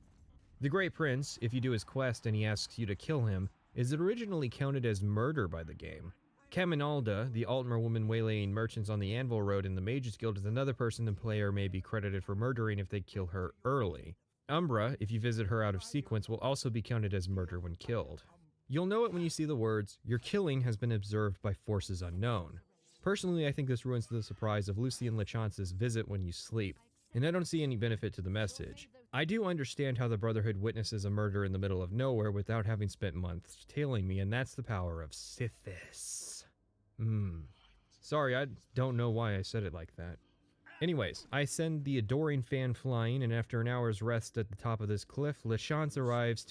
S2: The Great Prince, if you do his quest and he asks you to kill him, is originally counted as murder by the game. Caminalda, the Altmer woman waylaying merchants on the Anvil Road in the Mages Guild, is another person the player may be credited for murdering if they kill her early. Umbra, if you visit her out of sequence, will also be counted as murder when killed. You'll know it when you see the words, "Your killing has been observed by forces unknown." Personally, I think this ruins the surprise of Lucien Lechance's visit when you sleep, and I don't see any benefit to the message. I do understand how the Brotherhood witnesses a murder in the middle of nowhere without having spent months tailing me, and that's the power of Sithis. Sorry, I don't know why I said it like that. Anyways, I send the adoring fan flying, and after an hour's rest at the top of this cliff, Lechance arrives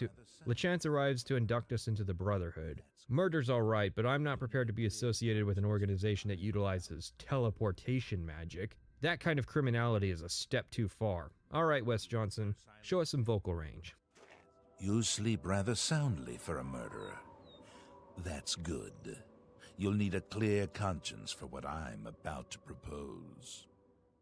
S2: to induct us into the Brotherhood. Murder's alright, but I'm not prepared to be associated with an organization that utilizes teleportation magic. That kind of criminality is a step too far. Alright, Wes Johnson, show us some vocal range.
S3: You sleep rather soundly for a murderer. That's good. You'll need a clear conscience for what I'm about to propose.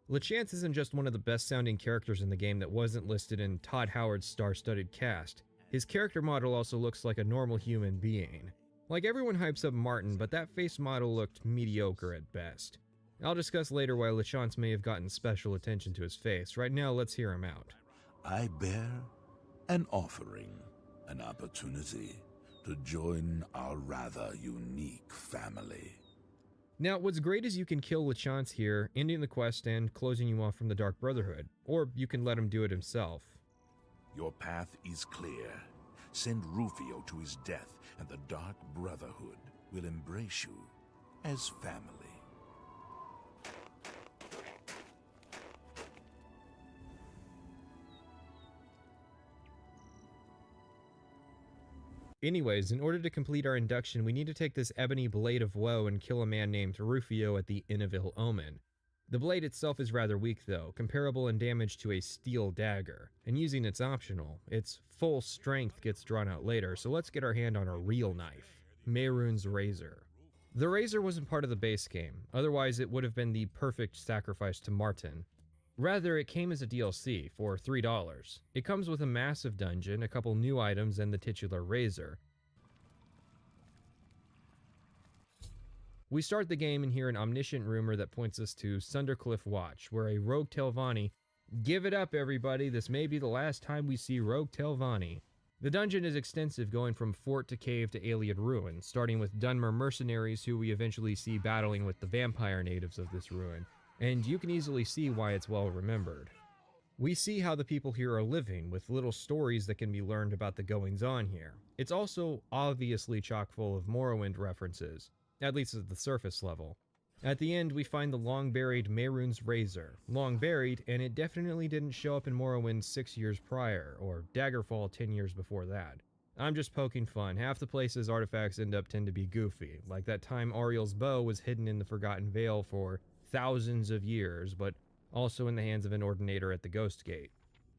S2: Lechance isn't just one of the best-sounding characters in the game that wasn't listed in Todd Howard's star-studded cast. His character model also looks like a normal human being. Like, everyone hypes up Martin, but that face model looked mediocre at best. I'll discuss later why Lechance may have gotten special attention to his face. Right now, let's hear him out.
S3: I bear an offering, an opportunity to join our rather unique family.
S2: Now, what's great is you can kill Lechance here, ending the quest and closing you off from the Dark Brotherhood, or you can let him do it himself.
S3: Your path is clear. Send Rufio to his death, and the Dark Brotherhood will embrace you as family.
S2: Anyways, in order to complete our induction, we need to take this ebony blade of woe and kill a man named Rufio at the Inn of Ill Omen. The blade itself is rather weak though, comparable in damage to a steel dagger, and using it's optional. Its full strength gets drawn out later, so let's get our hand on a real knife, Mehrunes Razor. The Razor wasn't part of the base game, otherwise it would have been the perfect sacrifice to Martin. Rather, it came as a DLC for $3. It comes with a massive dungeon, a couple new items, and the titular Razor. We start the game and hear an omniscient rumor that points us to Sundercliff Watch, where a rogue Telvanni— give it up everybody, this may be the last time we see rogue Telvanni. The dungeon is extensive, going from fort to cave to Ayleid ruin, starting with Dunmer mercenaries who we eventually see battling with the vampire natives of this ruin. And you can easily see why it's well remembered. We see how the people here are living, with little stories that can be learned about the goings-on here. It's also obviously chock full of Morrowind references, at least at the surface level. At the end, we find the long-buried Mehrunes Razor. Long-buried, and it definitely didn't show up in Morrowind 6 years prior, or Daggerfall 10 years before that. I'm just poking fun. Half the places artifacts end up tend to be goofy, like that time Ariel's bow was hidden in the Forgotten Vale for thousands of years, but also in the hands of an ordinator at the Ghost Gate.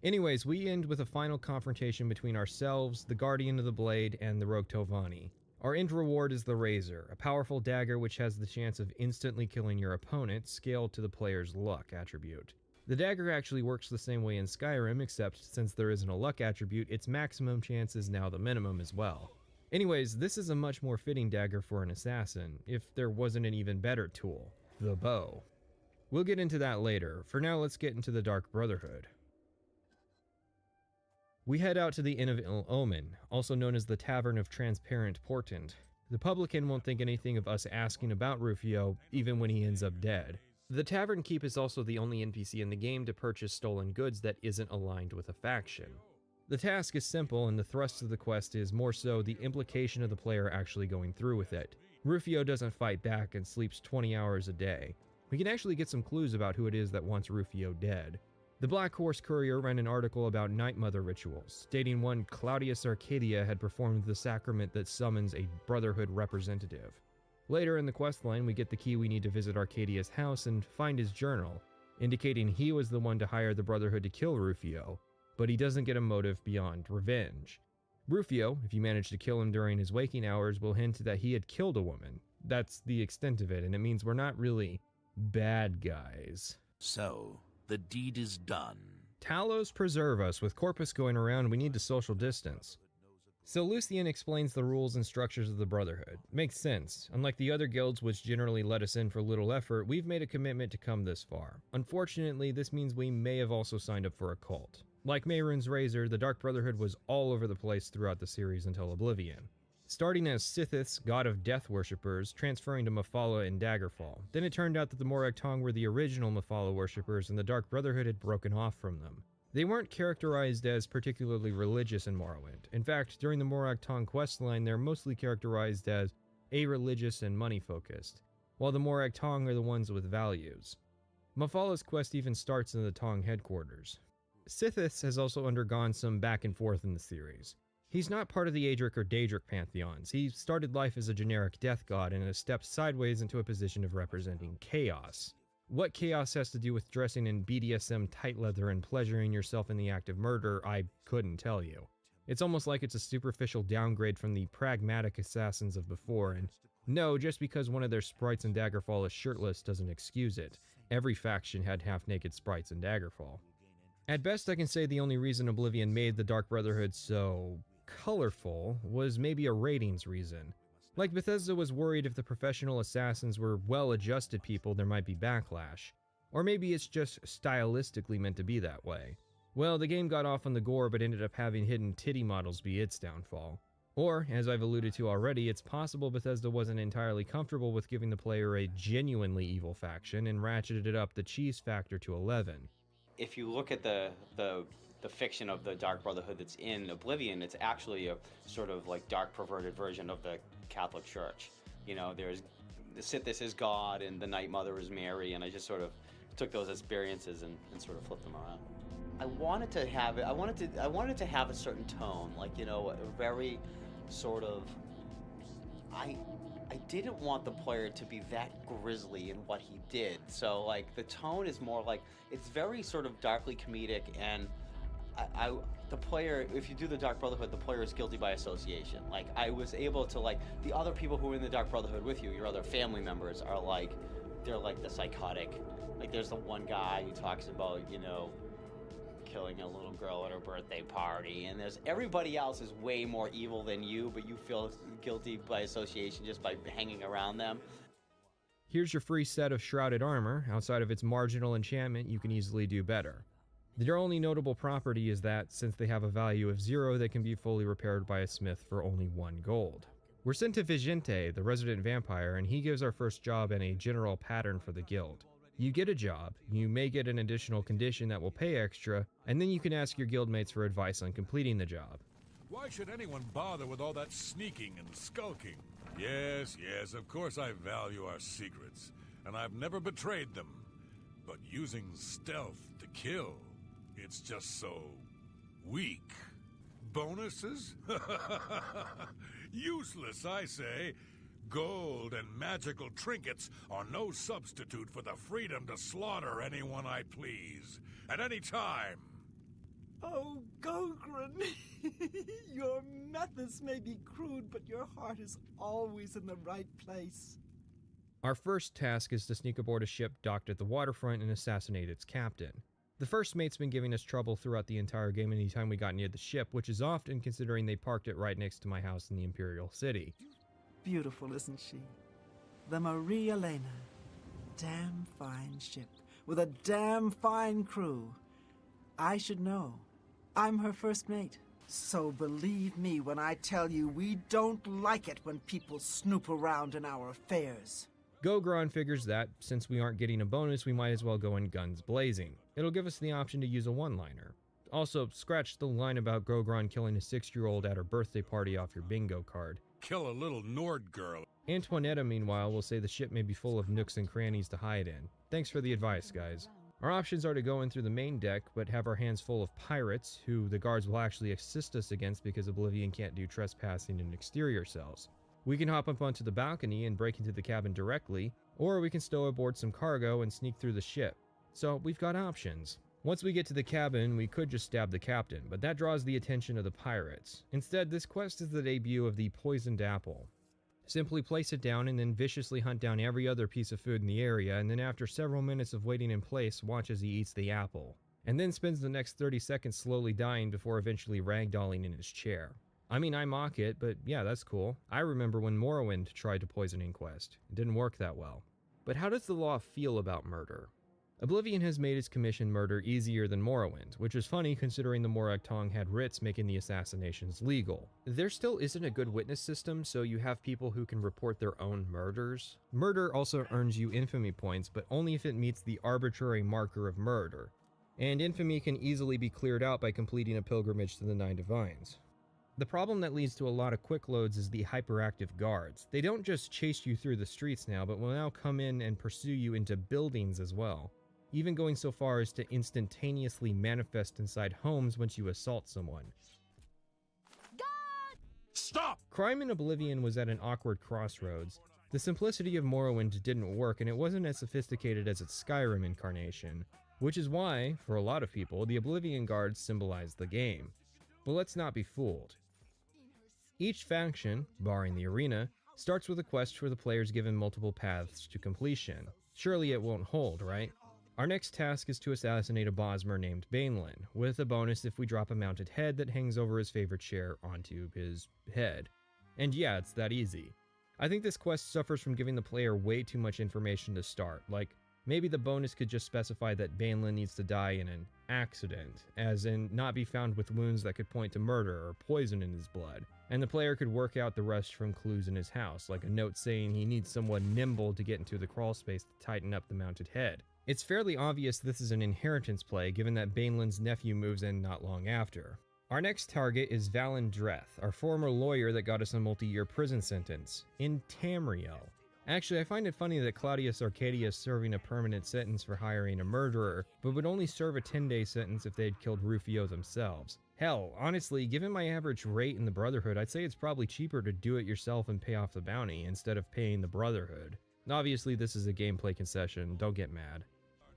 S2: Anyways, we end with a final confrontation between ourselves, the Guardian of the Blade, and the Rogue Telvanni. Our end reward is the Razor, a powerful dagger which has the chance of instantly killing your opponent, scaled to the player's luck attribute. The dagger actually works the same way in Skyrim, except since there isn't a luck attribute, its maximum chance is now the minimum as well. Anyways, this is a much more fitting dagger for an assassin, if there wasn't an even better tool. The bow. We'll get into that later. For now, let's get into the Dark Brotherhood. We head out to the Inn of Ill Omen, also known as the Tavern of Transparent Portent. The publican won't think anything of us asking about Rufio, even when he ends up dead. The Tavern Keep is also the only NPC in the game to purchase stolen goods that isn't aligned with a faction. The task is simple, and the thrust of the quest is more so the implication of the player actually going through with it. Rufio doesn't fight back and sleeps 20 hours a day. We can actually get some clues about who it is that wants Rufio dead. The Black Horse Courier ran an article about Night Mother rituals, stating one Claudius Arcadia had performed the sacrament that summons a Brotherhood representative. Later in the questline, we get the key we need to visit Arcadia's house and find his journal, indicating he was the one to hire the Brotherhood to kill Rufio, but he doesn't get a motive beyond revenge. Rufio, if you manage to kill him during his waking hours, will hint that he had killed a woman. That's the extent of it, and it means we're not really bad guys.
S3: So, the deed is done.
S2: Talos preserve us. With Corpus going around, we need to social distance. So Lucian explains the rules and structures of the Brotherhood. Makes sense. Unlike the other guilds which generally let us in for little effort, we've made a commitment to come this far. Unfortunately, this means we may have also signed up for a cult. Like Mehrunes Razor, the Dark Brotherhood was all over the place throughout the series until Oblivion. Starting as Sithis, god of death worshippers, transferring to Mephala in Daggerfall. Then it turned out that the Morag Tong were the original Mephala worshippers and the Dark Brotherhood had broken off from them. They weren't characterized as particularly religious in Morrowind. In fact, during the Morag Tong questline, they're mostly characterized as a-religious and money-focused, while the Morag Tong are the ones with values. Mephala's quest even starts in the Tong headquarters. Sithis has also undergone some back and forth in the series. He's not part of the Adric or Daedric pantheons. He started life as a generic death god and has stepped sideways into a position of representing chaos. What chaos has to do with dressing in BDSM tight leather and pleasuring yourself in the act of murder, I couldn't tell you. It's almost like it's a superficial downgrade from the pragmatic assassins of before, and no, just because one of their sprites in Daggerfall is shirtless doesn't excuse it. Every faction had half-naked sprites in Daggerfall. At best, I can say the only reason Oblivion made the Dark Brotherhood so colorful was maybe a ratings reason. Like Bethesda was worried if the professional assassins were well-adjusted people, there might be backlash. Or maybe it's just stylistically meant to be that way. Well, the game got off on the gore but ended up having hidden titty models be its downfall. Or, as I've alluded to already, it's possible Bethesda wasn't entirely comfortable with giving the player a genuinely evil faction and ratcheted up the cheese factor to 11.
S17: If you look at the fiction of the Dark Brotherhood that's in Oblivion, it's actually a sort of like dark perverted version of the Catholic Church. You know, there's the Sithis is God and the Night Mother is Mary, and I just sort of took those experiences and sort of flipped them around. I wanted to have it. I wanted to have a certain tone, like, you know, a very sort of. I didn't want the player to be that grisly in what he did. So like the tone is more like it's very sort of darkly comedic, and the player, if you do the Dark Brotherhood, the player is guilty by association. Like I was able to, like, the other people who are in the Dark Brotherhood with you, your other family members, are like, they're like the psychotic. Like there's the one guy who talks about, you know, killing a little girl at her birthday party, and there's everybody else is way more evil than you, but you feel guilty by association just by hanging around them.
S2: Here's your free set of shrouded armor. Outside of its marginal enchantment, you can easily do better. Their only notable property is that, since they have a value of 0, they can be fully repaired by a smith for only 1 gold. We're sent to Vigente, the resident vampire, and he gives our first job and a general pattern for the guild. You get a job, you may get an additional condition that will pay extra, and then you can ask your guildmates for advice on completing the job.
S21: Why should anyone bother with all that sneaking and skulking? Yes, of course I value our secrets, and I've never betrayed them. But using stealth to kill, it's just so weak. Bonuses? Useless, I say. Gold and magical trinkets are no substitute for the freedom to slaughter anyone I please, at any time.
S14: Oh, Gogren, your methods may be crude, but your heart is always in the right place.
S2: Our first task is to sneak aboard a ship docked at the waterfront and assassinate its captain. The first mate's been giving us trouble throughout the entire game anytime we got near the ship, which is often considering they parked it right next to my house in the Imperial City.
S14: Beautiful, isn't she? The Marie Elena. Damn fine ship, with a damn fine crew. I should know. I'm her first mate. So believe me when I tell you we don't like it when people snoop around in our affairs.
S2: Gogron figures that, since we aren't getting a bonus, we might as well go in guns blazing. It'll give us the option to use a one-liner. Also, scratch the line about Gogron killing a 6-year-old at her birthday party off your bingo card.
S21: Kill a little Nord girl.
S2: Antoinetta, meanwhile, will say the ship may be full of nooks and crannies to hide in. Thanks for the advice, guys. Our options are to go in through the main deck, but have our hands full of pirates, who the guards will actually assist us against because Oblivion can't do trespassing in exterior cells. We can hop up onto the balcony and break into the cabin directly, or we can stow aboard some cargo and sneak through the ship. So we've got options. Once we get to the cabin, we could just stab the captain, but that draws the attention of the pirates. Instead, this quest is the debut of the poisoned apple. Simply place it down and then viciously hunt down every other piece of food in the area, and then after several minutes of waiting in place, watch as he eats the apple. And then spends the next 30 seconds slowly dying before eventually ragdolling in his chair. I mean, I mock it, but yeah, that's cool. I remember when Morrowind tried to poison Inquest. It didn't work that well. But how does the law feel about murder? Oblivion has made its commission murder easier than Morrowind, which is funny considering the Morag Tong had writs making the assassinations legal. There still isn't a good witness system, so you have people who can report their own murders. Murder also earns you infamy points, but only if it meets the arbitrary marker of murder. And infamy can easily be cleared out by completing a pilgrimage to the Nine Divines. The problem that leads to a lot of quick loads is the hyperactive guards. They don't just chase you through the streets now, but will now come in and pursue you into buildings as well, even going so far as to instantaneously manifest inside homes once you assault someone.
S5: God! Stop!
S2: Crime in Oblivion was at an awkward crossroads. The simplicity of Morrowind didn't work, and it wasn't as sophisticated as its Skyrim incarnation, which is why, for a lot of people, the Oblivion guards symbolize the game. But let's not be fooled. Each faction, barring the arena, starts with a quest where the player's given multiple paths to completion. Surely it won't hold, right? Our next task is to assassinate a Bosmer named Bainlin, with a bonus if we drop a mounted head that hangs over his favorite chair onto his head. And yeah, it's that easy. I think this quest suffers from giving the player way too much information to start, like maybe the bonus could just specify that Bainlin needs to die in an accident, as in not be found with wounds that could point to murder or poison in his blood, and the player could work out the rest from clues in his house, like a note saying he needs someone nimble to get into the crawl space to tighten up the mounted head. It's fairly obvious this is an inheritance play, given that Bainlin's nephew moves in not long after. Our next target is Valen Dreth, our former lawyer that got us a multi-year prison sentence, in Tamriel. Actually, I find it funny that Claudius Arcadia is serving a permanent sentence for hiring a murderer, but would only serve a 10-day sentence if they had killed Rufio themselves. Hell, honestly, given my average rate in the Brotherhood, I'd say it's probably cheaper to do it yourself and pay off the bounty, instead of paying the Brotherhood. Obviously, this is a gameplay concession, don't get mad.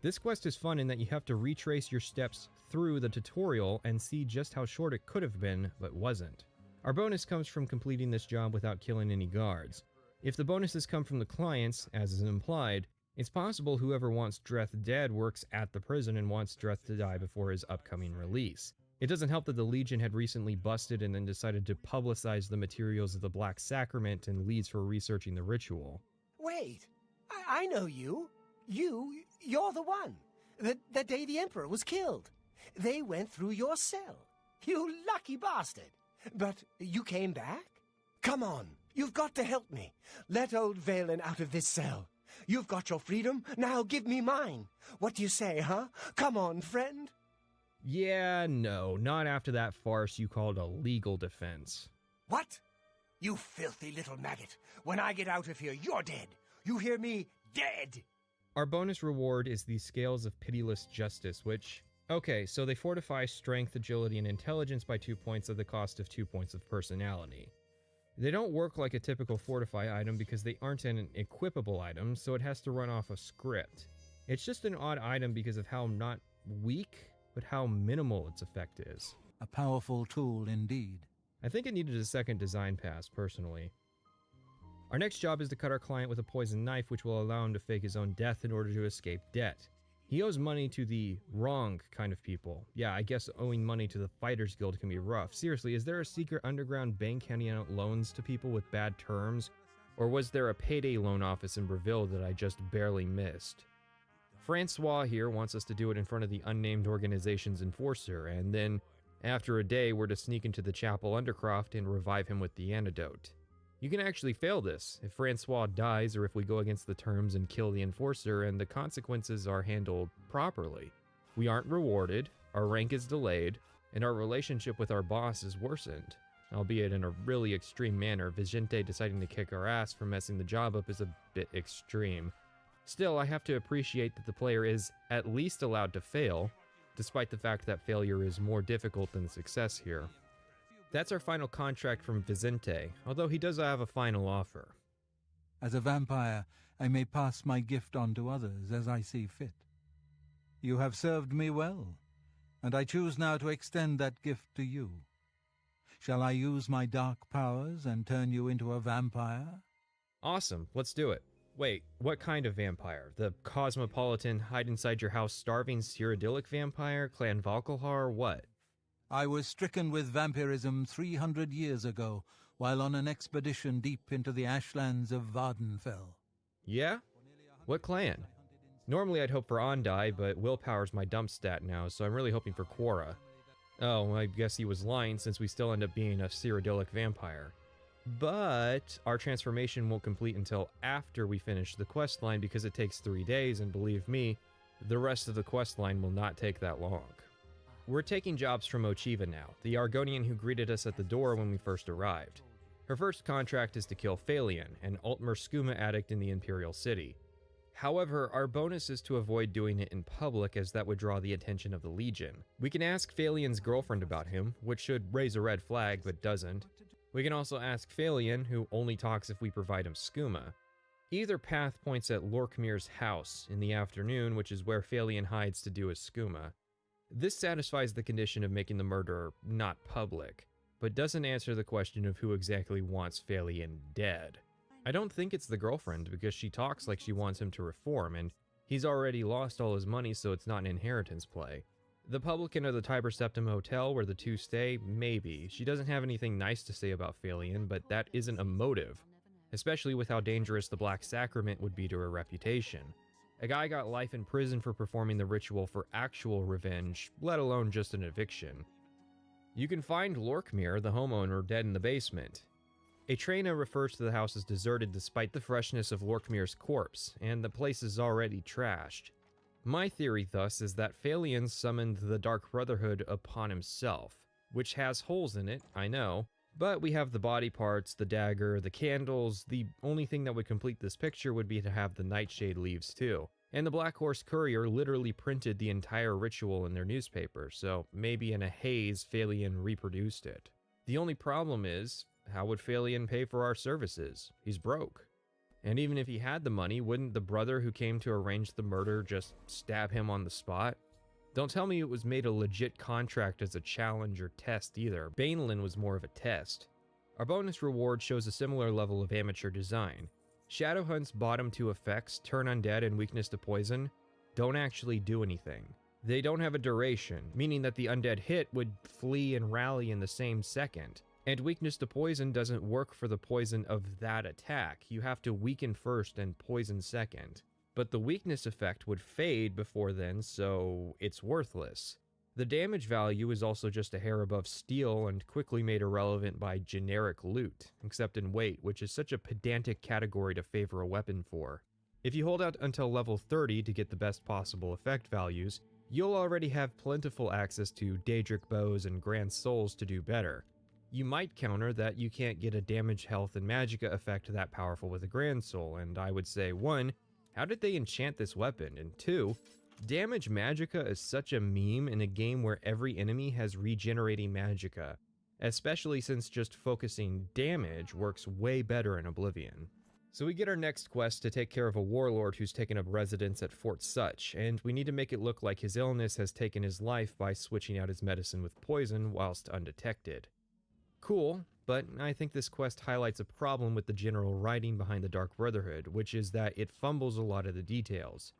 S2: This quest is fun in that you have to retrace your steps through the tutorial and see just how short it could have been, but wasn't. Our bonus comes from completing this job without killing any guards. If the bonuses come from the clients, as is implied, it's possible whoever wants Dreth dead works at the prison and wants Dreth to die before his upcoming release. It doesn't help that the Legion had recently busted and then decided to publicize the materials of the Black Sacrament and leads for researching the ritual.
S7: Wait, I know you. You're the one. The day the Emperor was killed. They went through your cell. You lucky bastard. But you came back? Come on, you've got to help me. Let old Valen out of this cell. You've got your freedom, now give me mine. What do you say, huh? Come on, friend.
S2: Yeah, no, not after that farce you called a legal defense.
S7: What? You filthy little maggot. When I get out of here, you're dead. You hear me? Dead!
S2: Our bonus reward is the Scales of Pitiless Justice, which... Okay, so they fortify strength, agility, and intelligence by 2 points at the cost of 2 points of personality. They don't work like a typical fortify item because they aren't an equipable item, so it has to run off a script. It's just an odd item because of how not weak, but how minimal its effect is.
S4: A powerful tool indeed.
S2: I think it needed a second design pass, personally. Our next job is to cut our client with a poison knife, which will allow him to fake his own death in order to escape debt. He owes money to the wrong kind of people. Yeah, I guess owing money to the Fighters Guild can be rough. Seriously, is there a secret underground bank handing out loans to people with bad terms? Or was there a payday loan office in Breville that I just barely missed? Francois here wants us to do it in front of the unnamed organization's enforcer, and then, after a day, we're to sneak into the chapel Undercroft and revive him with the antidote. You can actually fail this if Francois dies or if we go against the terms and kill the enforcer, and the consequences are handled properly. We aren't rewarded, our rank is delayed, and our relationship with our boss is worsened. Albeit in a really extreme manner. Vigente deciding to kick our ass for messing the job up is a bit extreme. Still, I have to appreciate that the player is at least allowed to fail, despite the fact that failure is more difficult than success here. That's our final contract from Vicente, although he does have a final offer.
S4: As a vampire, I may pass my gift on to others as I see fit. You have served me well, and I choose now to extend that gift to you. Shall I use my dark powers and turn you into a vampire?
S2: Awesome, let's do it. Wait, what kind of vampire? The cosmopolitan, hide-inside-your-house starving Cyrodiilic vampire, Clan Valkalhar, what?
S4: I was stricken with vampirism 300 years ago, while on an expedition deep into the ashlands of Vardenfell.
S2: Yeah? What clan? Normally I'd hope for Ondai, but willpower's my dump stat now, so I'm really hoping for Quora. Oh, I guess he was lying since we still end up being a Cyrodiilic vampire. But our transformation won't complete until after we finish the quest line because it takes 3 days, and believe me, the rest of the quest line will not take that long. We're taking jobs from Ochiva now, the Argonian who greeted us at the door when we first arrived. Her first contract is to kill Phalion, an Altmer skooma addict in the Imperial City. However, our bonus is to avoid doing it in public as that would draw the attention of the Legion. We can ask Phalion's girlfriend about him, which should raise a red flag but doesn't. We can also ask Phalion, who only talks if we provide him skooma. Either path points at Lorkmir's house in the afternoon, which is where Phalion hides to do his skooma. This satisfies the condition of making the murder not public, but doesn't answer the question of who exactly wants Phalion dead. I don't think it's the girlfriend because she talks like she wants him to reform, and he's already lost all his money, so it's not an inheritance play. The publican of the Tiber Septim Hotel where the two stay, maybe. She doesn't have anything nice to say about Phalion, but that isn't a motive, especially with how dangerous the Black Sacrament would be to her reputation. A guy got life in prison for performing the ritual for actual revenge, let alone just an eviction. You can find Lorkmir, the homeowner, dead in the basement. Atrena refers to the house as deserted despite the freshness of Lorkmir's corpse, and the place is already trashed. My theory, thus, is that Phalion summoned the Dark Brotherhood upon himself, which has holes in it, I know, but we have the body parts, the dagger, the candles. The only thing that would complete this picture would be to have the Nightshade leaves too. And the Black Horse Courier literally printed the entire ritual in their newspaper, so maybe in a haze Phalion reproduced it. The only problem is, how would Phalion pay for our services? He's broke. And even if he had the money, wouldn't the brother who came to arrange the murder just stab him on the spot? Don't tell me it was made a legit contract as a challenge or test either. Bainlin was more of a test. Our bonus reward shows a similar level of amateur design. Shadowhunt's bottom two effects, turn undead and weakness to poison, don't actually do anything. They don't have a duration, meaning that the undead hit would flee and rally in the same second. And weakness to poison doesn't work for the poison of that attack. You have to weaken first and poison second. But the weakness effect would fade before then, so it's worthless. The damage value is also just a hair above steel and quickly made irrelevant by generic loot, except in weight, which is such a pedantic category to favor a weapon for. If you hold out until level 30 to get the best possible effect values, you'll already have plentiful access to Daedric bows and Grand Souls to do better. You might counter that you can't get a damage, health, and magicka effect that powerful with a Grand Soul, and I would say 1, how did they enchant this weapon? And 2, damage magicka is such a meme in a game where every enemy has regenerating magicka, especially since just focusing damage works way better in Oblivion. So we get our next quest to take care of a warlord who's taken up residence at Fort Such, and we need to make it look like his illness has taken his life by switching out his medicine with poison whilst undetected. Cool, but I think this quest highlights a problem with the general writing behind the Dark Brotherhood, which is that it fumbles a lot of the details.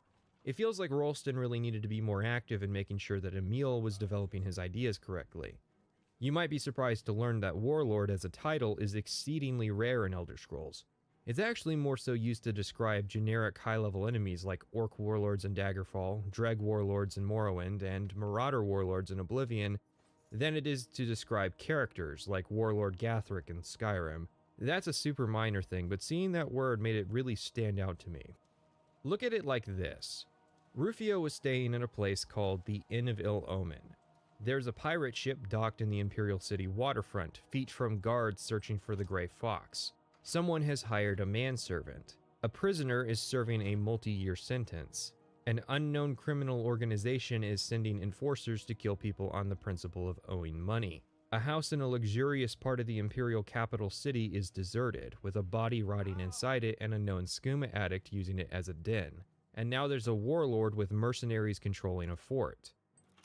S2: It feels like Rolston really needed to be more active in making sure that Emil was developing his ideas correctly. You might be surprised to learn that Warlord as a title is exceedingly rare in Elder Scrolls. It's actually more so used to describe generic high-level enemies like Orc Warlords in Daggerfall, Dreg Warlords in Morrowind, and Marauder Warlords in Oblivion, than it is to describe characters like Warlord Gathric in Skyrim. That's a super minor thing, but seeing that word made it really stand out to me. Look at it like this. Rufio was staying in a place called the Inn of Ill Omen. There's a pirate ship docked in the Imperial City waterfront, feet from guards searching for the Grey Fox. Someone has hired a manservant. A prisoner is serving a multi-year sentence. An unknown criminal organization is sending enforcers to kill people on the principle of owing money. A house in a luxurious part of the imperial capital city is deserted, with a body rotting inside it and a known skooma addict using it as a den. and now there's a warlord with mercenaries controlling a fort.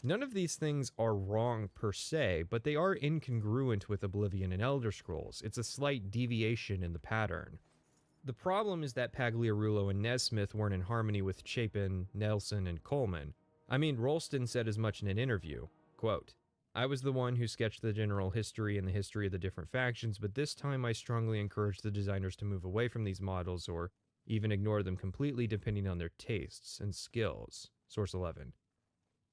S2: None of these things are wrong per se, but they are incongruent with Oblivion and Elder Scrolls. It's a slight deviation in the pattern. The problem is that Pagliarulo and Nesmith weren't in harmony with Chapin, Nelson, and Coleman. I mean, Rolston said as much in an interview. Quote, "I was the one who sketched the general history and the history of the different factions, but this time I strongly encouraged the designers to move away from these models or even ignore them completely depending on their tastes and skills." Source 11.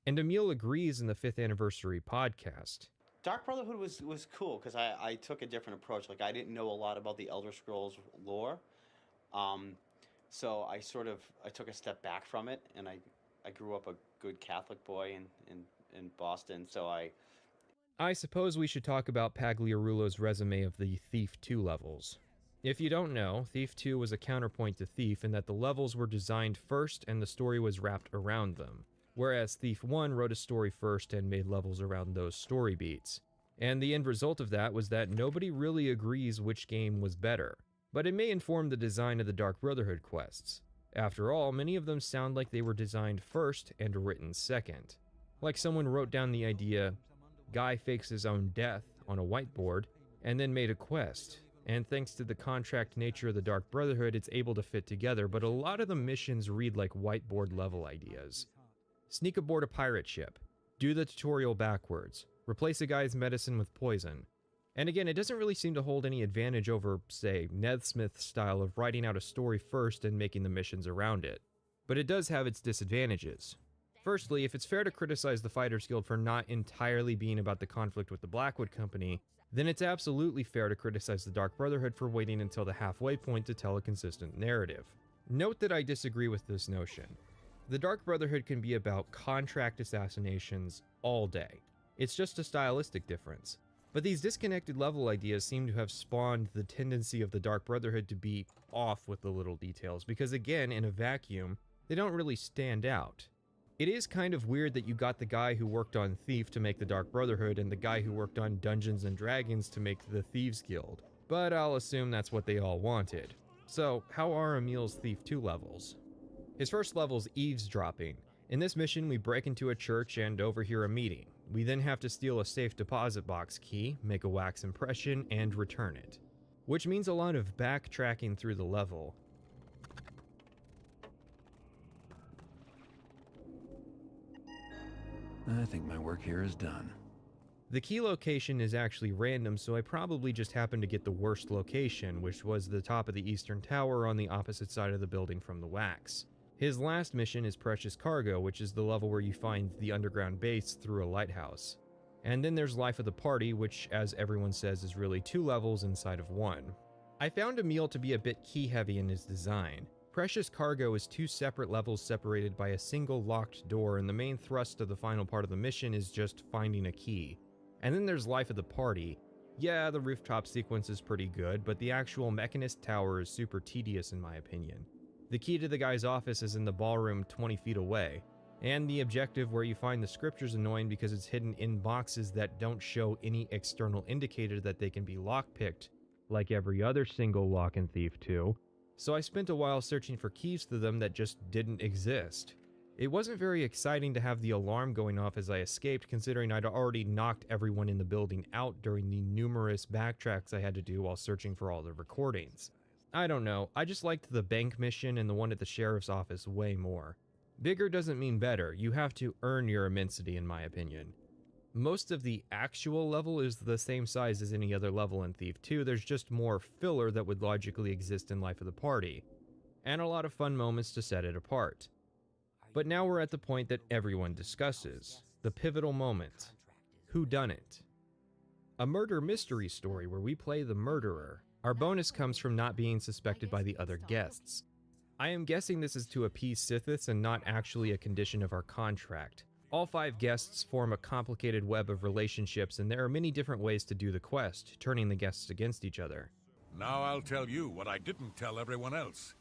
S2: And Emil agrees in the 5th anniversary podcast.
S17: Dark Brotherhood was cool because I took a different approach. Like, I didn't know a lot about the Elder Scrolls lore. So I took a step back from it, and I grew up a good Catholic boy in Boston, so
S2: I suppose we should talk about Pagliarulo's resume of the Thief 2 levels. If you don't know, Thief 2 was a counterpoint to Thief in that the levels were designed first and the story was wrapped around them, whereas Thief 1 wrote a story first and made levels around those story beats. And the end result of that was that nobody really agrees which game was better, but it may inform the design of the Dark Brotherhood quests. After all, many of them sound like they were designed first and written second. Like someone wrote down the idea, guy fakes his own death on a whiteboard, and then made a quest. And thanks to the contract nature of the Dark Brotherhood, it's able to fit together, but a lot of the missions read like whiteboard level ideas. Sneak aboard a pirate ship, do the tutorial backwards, replace a guy's medicine with poison. And again, it doesn't really seem to hold any advantage over, say, Nesmith's style of writing out a story first and making the missions around it. But it does have its disadvantages. Firstly, if it's fair to criticize the Fighters Guild for not entirely being about the conflict with the Blackwood Company, then it's absolutely fair to criticize the Dark Brotherhood for waiting until the halfway point to tell a consistent narrative. Note that I disagree with this notion. The Dark Brotherhood can be about contract assassinations all day. It's just a stylistic difference. But these disconnected level ideas seem to have spawned the tendency of the Dark Brotherhood to be off with the little details, because again, in a vacuum, they don't really stand out. It is kind of weird that you got the guy who worked on Thief to make the Dark Brotherhood and the guy who worked on Dungeons and Dragons to make the Thieves Guild, but I'll assume that's what they all wanted. So, how are Emil's Thief 2 levels? His first level's eavesdropping. In this mission, we break into a church and overhear a meeting. We then have to steal a safe deposit box key, make a wax impression, and return it. Which means a lot of backtracking through the level.
S12: I think my work here is done.
S2: The key location is actually random, so I probably just happened to get the worst location, which was the top of the eastern tower on the opposite side of the building from the wax. His last mission is Precious Cargo, which is the level where you find the underground base through a lighthouse. And then there's Life of the Party, which, as everyone says, is really 2 levels inside of 1. I found Emil to be a bit key-heavy in his design. Precious Cargo is 2 separate levels separated by a single locked door, and the main thrust of the final part of the mission is just finding a key. And then there's Life of the Party. Yeah, the rooftop sequence is pretty good, but the actual Mechanist Tower is super tedious in my opinion. The key to the guy's office is in the ballroom 20 feet away, and the objective where you find the scripture's annoying because it's hidden in boxes that don't show any external indicator that they can be lockpicked, like every other single lock in Thief 2, so I spent a while searching for keys to them that just didn't exist. It wasn't very exciting to have the alarm going off as I escaped, considering I'd already knocked everyone in the building out during the numerous backtracks I had to do while searching for all the recordings. I don't know, I just liked the bank mission and the one at the sheriff's office way more. Bigger doesn't mean better, you have to earn your immensity in my opinion. Most of the actual level is the same size as any other level in Thief 2, there's just more filler that would logically exist in Life of the Party, and a lot of fun moments to set it apart. But now we're at the point that everyone discusses, the pivotal moment. Whodunit? A murder mystery story where we play the murderer. Our bonus comes from not being suspected by the other guests. I am guessing this is to appease Sithis and not actually a condition of our contract. All 5 guests form a complicated web of relationships, and there are many different ways to do the quest, turning the guests against each other.
S21: Now I'll tell you what I didn't tell everyone else.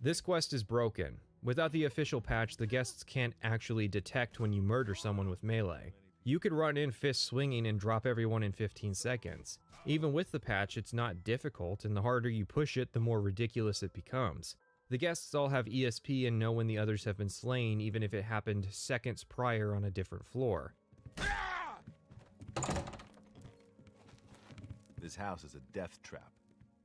S2: This quest is broken. Without the official patch, the guests can't actually detect when you murder someone with melee. You could run in fist swinging and drop everyone in 15 seconds. Even with the patch, it's not difficult, and the harder you push it, the more ridiculous it becomes. The guests all have ESP and know when the others have been slain, even if it happened seconds prior on a different floor.
S8: This house is a death trap.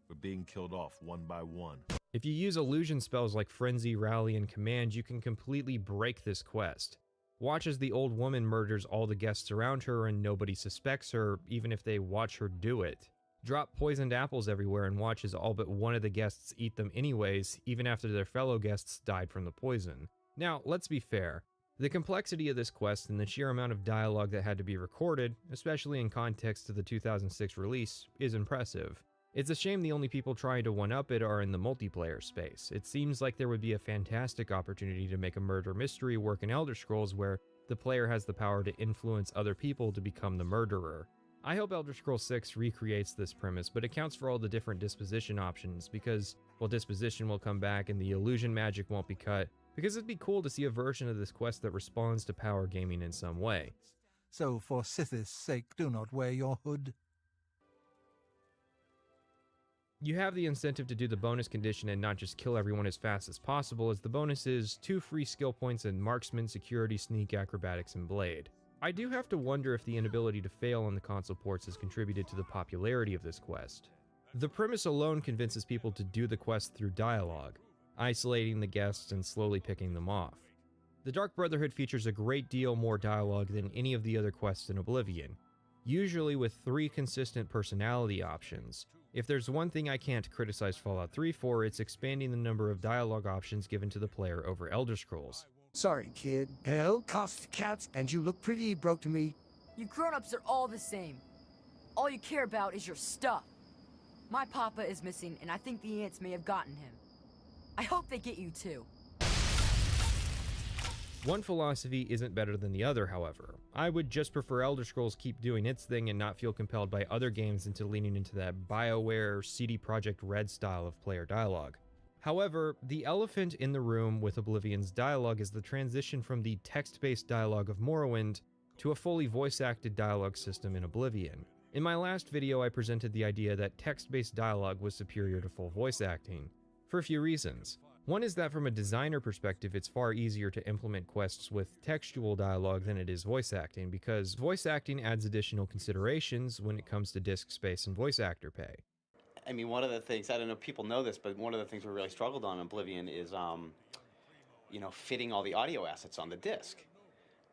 S8: We're being killed off one by one.
S2: If you use illusion spells like Frenzy, Rally, and Command, you can completely break this quest. Watch as the old woman murders all the guests around her and nobody suspects her, even if they watch her do it. Drop poisoned apples everywhere and watch as all but one of the guests eat them anyways, even after their fellow guests died from the poison. Now, let's be fair. The complexity of this quest and the sheer amount of dialogue that had to be recorded, especially in context to the 2006 release, is impressive. It's a shame the only people trying to one-up it are in the multiplayer space. It seems like there would be a fantastic opportunity to make a murder mystery work in Elder Scrolls where the player has the power to influence other people to become the murderer. I hope Elder Scrolls 6 recreates this premise, but accounts for all the different disposition options, because, well, disposition will come back and the illusion magic won't be cut, because it'd be cool to see a version of this quest that responds to power gaming in some way.
S4: So for Sithis' sake, do not wear your hood.
S2: You have the incentive to do the bonus condition and not just kill everyone as fast as possible, as the bonus is 2 free skill points in Marksman, Security, Sneak, Acrobatics, and Blade. I do have to wonder if the inability to fail on the console ports has contributed to the popularity of this quest. The premise alone convinces people to do the quest through dialogue, isolating the guests and slowly picking them off. The Dark Brotherhood features a great deal more dialogue than any of the other quests in Oblivion, usually with 3 consistent personality options. If there's one thing I can't criticize Fallout 3 for, it's expanding the number of dialogue options given to the player over Elder Scrolls.
S9: Sorry, kid. Hell costs cats, and you look pretty broke to me.
S22: You grown-ups are all the same. All you care about is your stuff. My papa is missing, and I think the ants may have gotten him. I hope they get you too.
S2: One philosophy isn't better than the other, however. I would just prefer Elder Scrolls keep doing its thing and not feel compelled by other games into leaning into that BioWare, CD Projekt Red style of player dialogue. However, the elephant in the room with Oblivion's dialogue is the transition from the text-based dialogue of Morrowind to a fully voice-acted dialogue system in Oblivion. In my last video, I presented the idea that text-based dialogue was superior to full voice acting, for a few reasons. One is that from a designer perspective, it's far easier to implement quests with textual dialogue than it is voice acting, because voice acting adds additional considerations when it comes to disk space and voice actor pay.
S17: I mean, one of the things, I don't know if people know this, but one of the things we really struggled on in Oblivion is, fitting all the audio assets on the disc.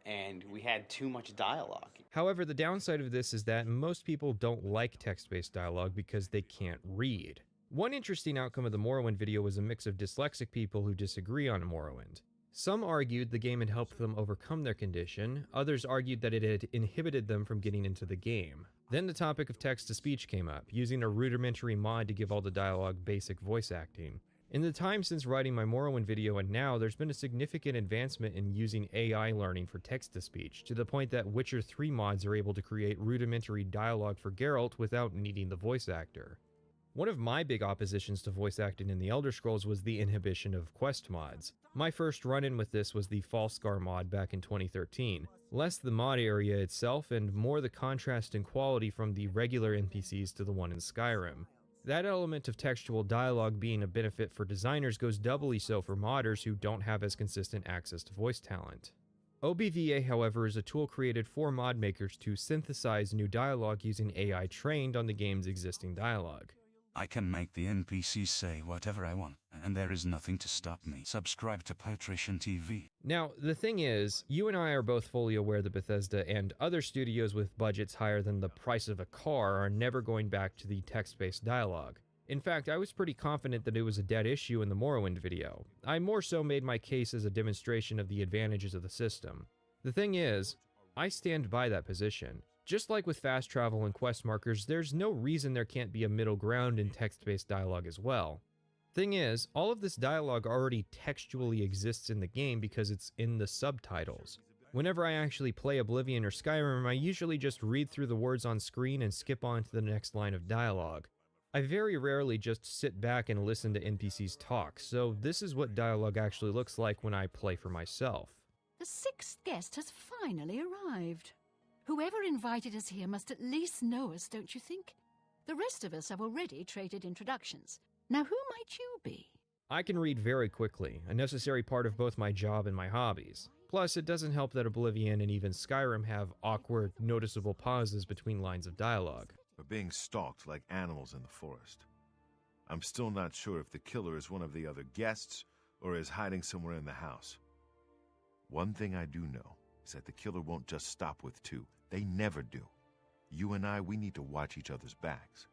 S17: And we had too much dialogue.
S2: However, the downside of this is that most people don't like text-based dialogue because they can't read. One interesting outcome of the Morrowind video was a mix of dyslexic people who disagree on Morrowind. Some argued the game had helped them overcome their condition, others argued that it had inhibited them from getting into the game. Then the topic of text-to-speech came up, using a rudimentary mod to give all the dialogue basic voice acting. In the time since writing my Morrowind video and now, there's been a significant advancement in using AI learning for text-to-speech, to the point that Witcher 3 mods are able to create rudimentary dialogue for Geralt without needing the voice actor. One of my big oppositions to voice acting in the Elder Scrolls was the inhibition of quest mods. My first run-in with this was the Falskar mod back in 2013. Less the mod area itself and more the contrast in quality from the regular NPCs to the one in Skyrim. That element of textual dialogue being a benefit for designers goes doubly so for modders who don't have as consistent access to voice talent. OBVA, however, is a tool created for mod makers to synthesize new dialogue using AI trained on the game's existing dialogue.
S23: I can make the NPCs say whatever I want, and there is nothing to stop me. Subscribe to Patrician TV.
S2: Now, the thing is, you and I are both fully aware that Bethesda and other studios with budgets higher than the price of a car are never going back to the text-based dialogue. In fact, I was pretty confident that it was a dead issue in the Morrowind video. I more so made my case as a demonstration of the advantages of the system. The thing is, I stand by that position. Just like with fast travel and quest markers, there's no reason there can't be a middle ground in text-based dialogue as well. Thing is, all of this dialogue already textually exists in the game because it's in the subtitles. Whenever I actually play Oblivion or Skyrim, I usually just read through the words on screen and skip on to the next line of dialogue. I very rarely just sit back and listen to NPCs talk, so this is what dialogue actually looks like when I play for myself.
S6: The 6th guest has finally arrived. Whoever invited us here must at least know us, don't you think? The rest of us have already traded introductions. Now who might you be?
S2: I can read very quickly, a necessary part of both my job and my hobbies. Plus, it doesn't help that Oblivion and even Skyrim have awkward, noticeable pauses between lines of dialogue.
S8: We're being stalked like animals in the forest. I'm still not sure if the killer is one of the other guests or is hiding somewhere in the house. One thing I do know is that the killer won't just stop with two. They never do. You and I, we need to watch each other's backs.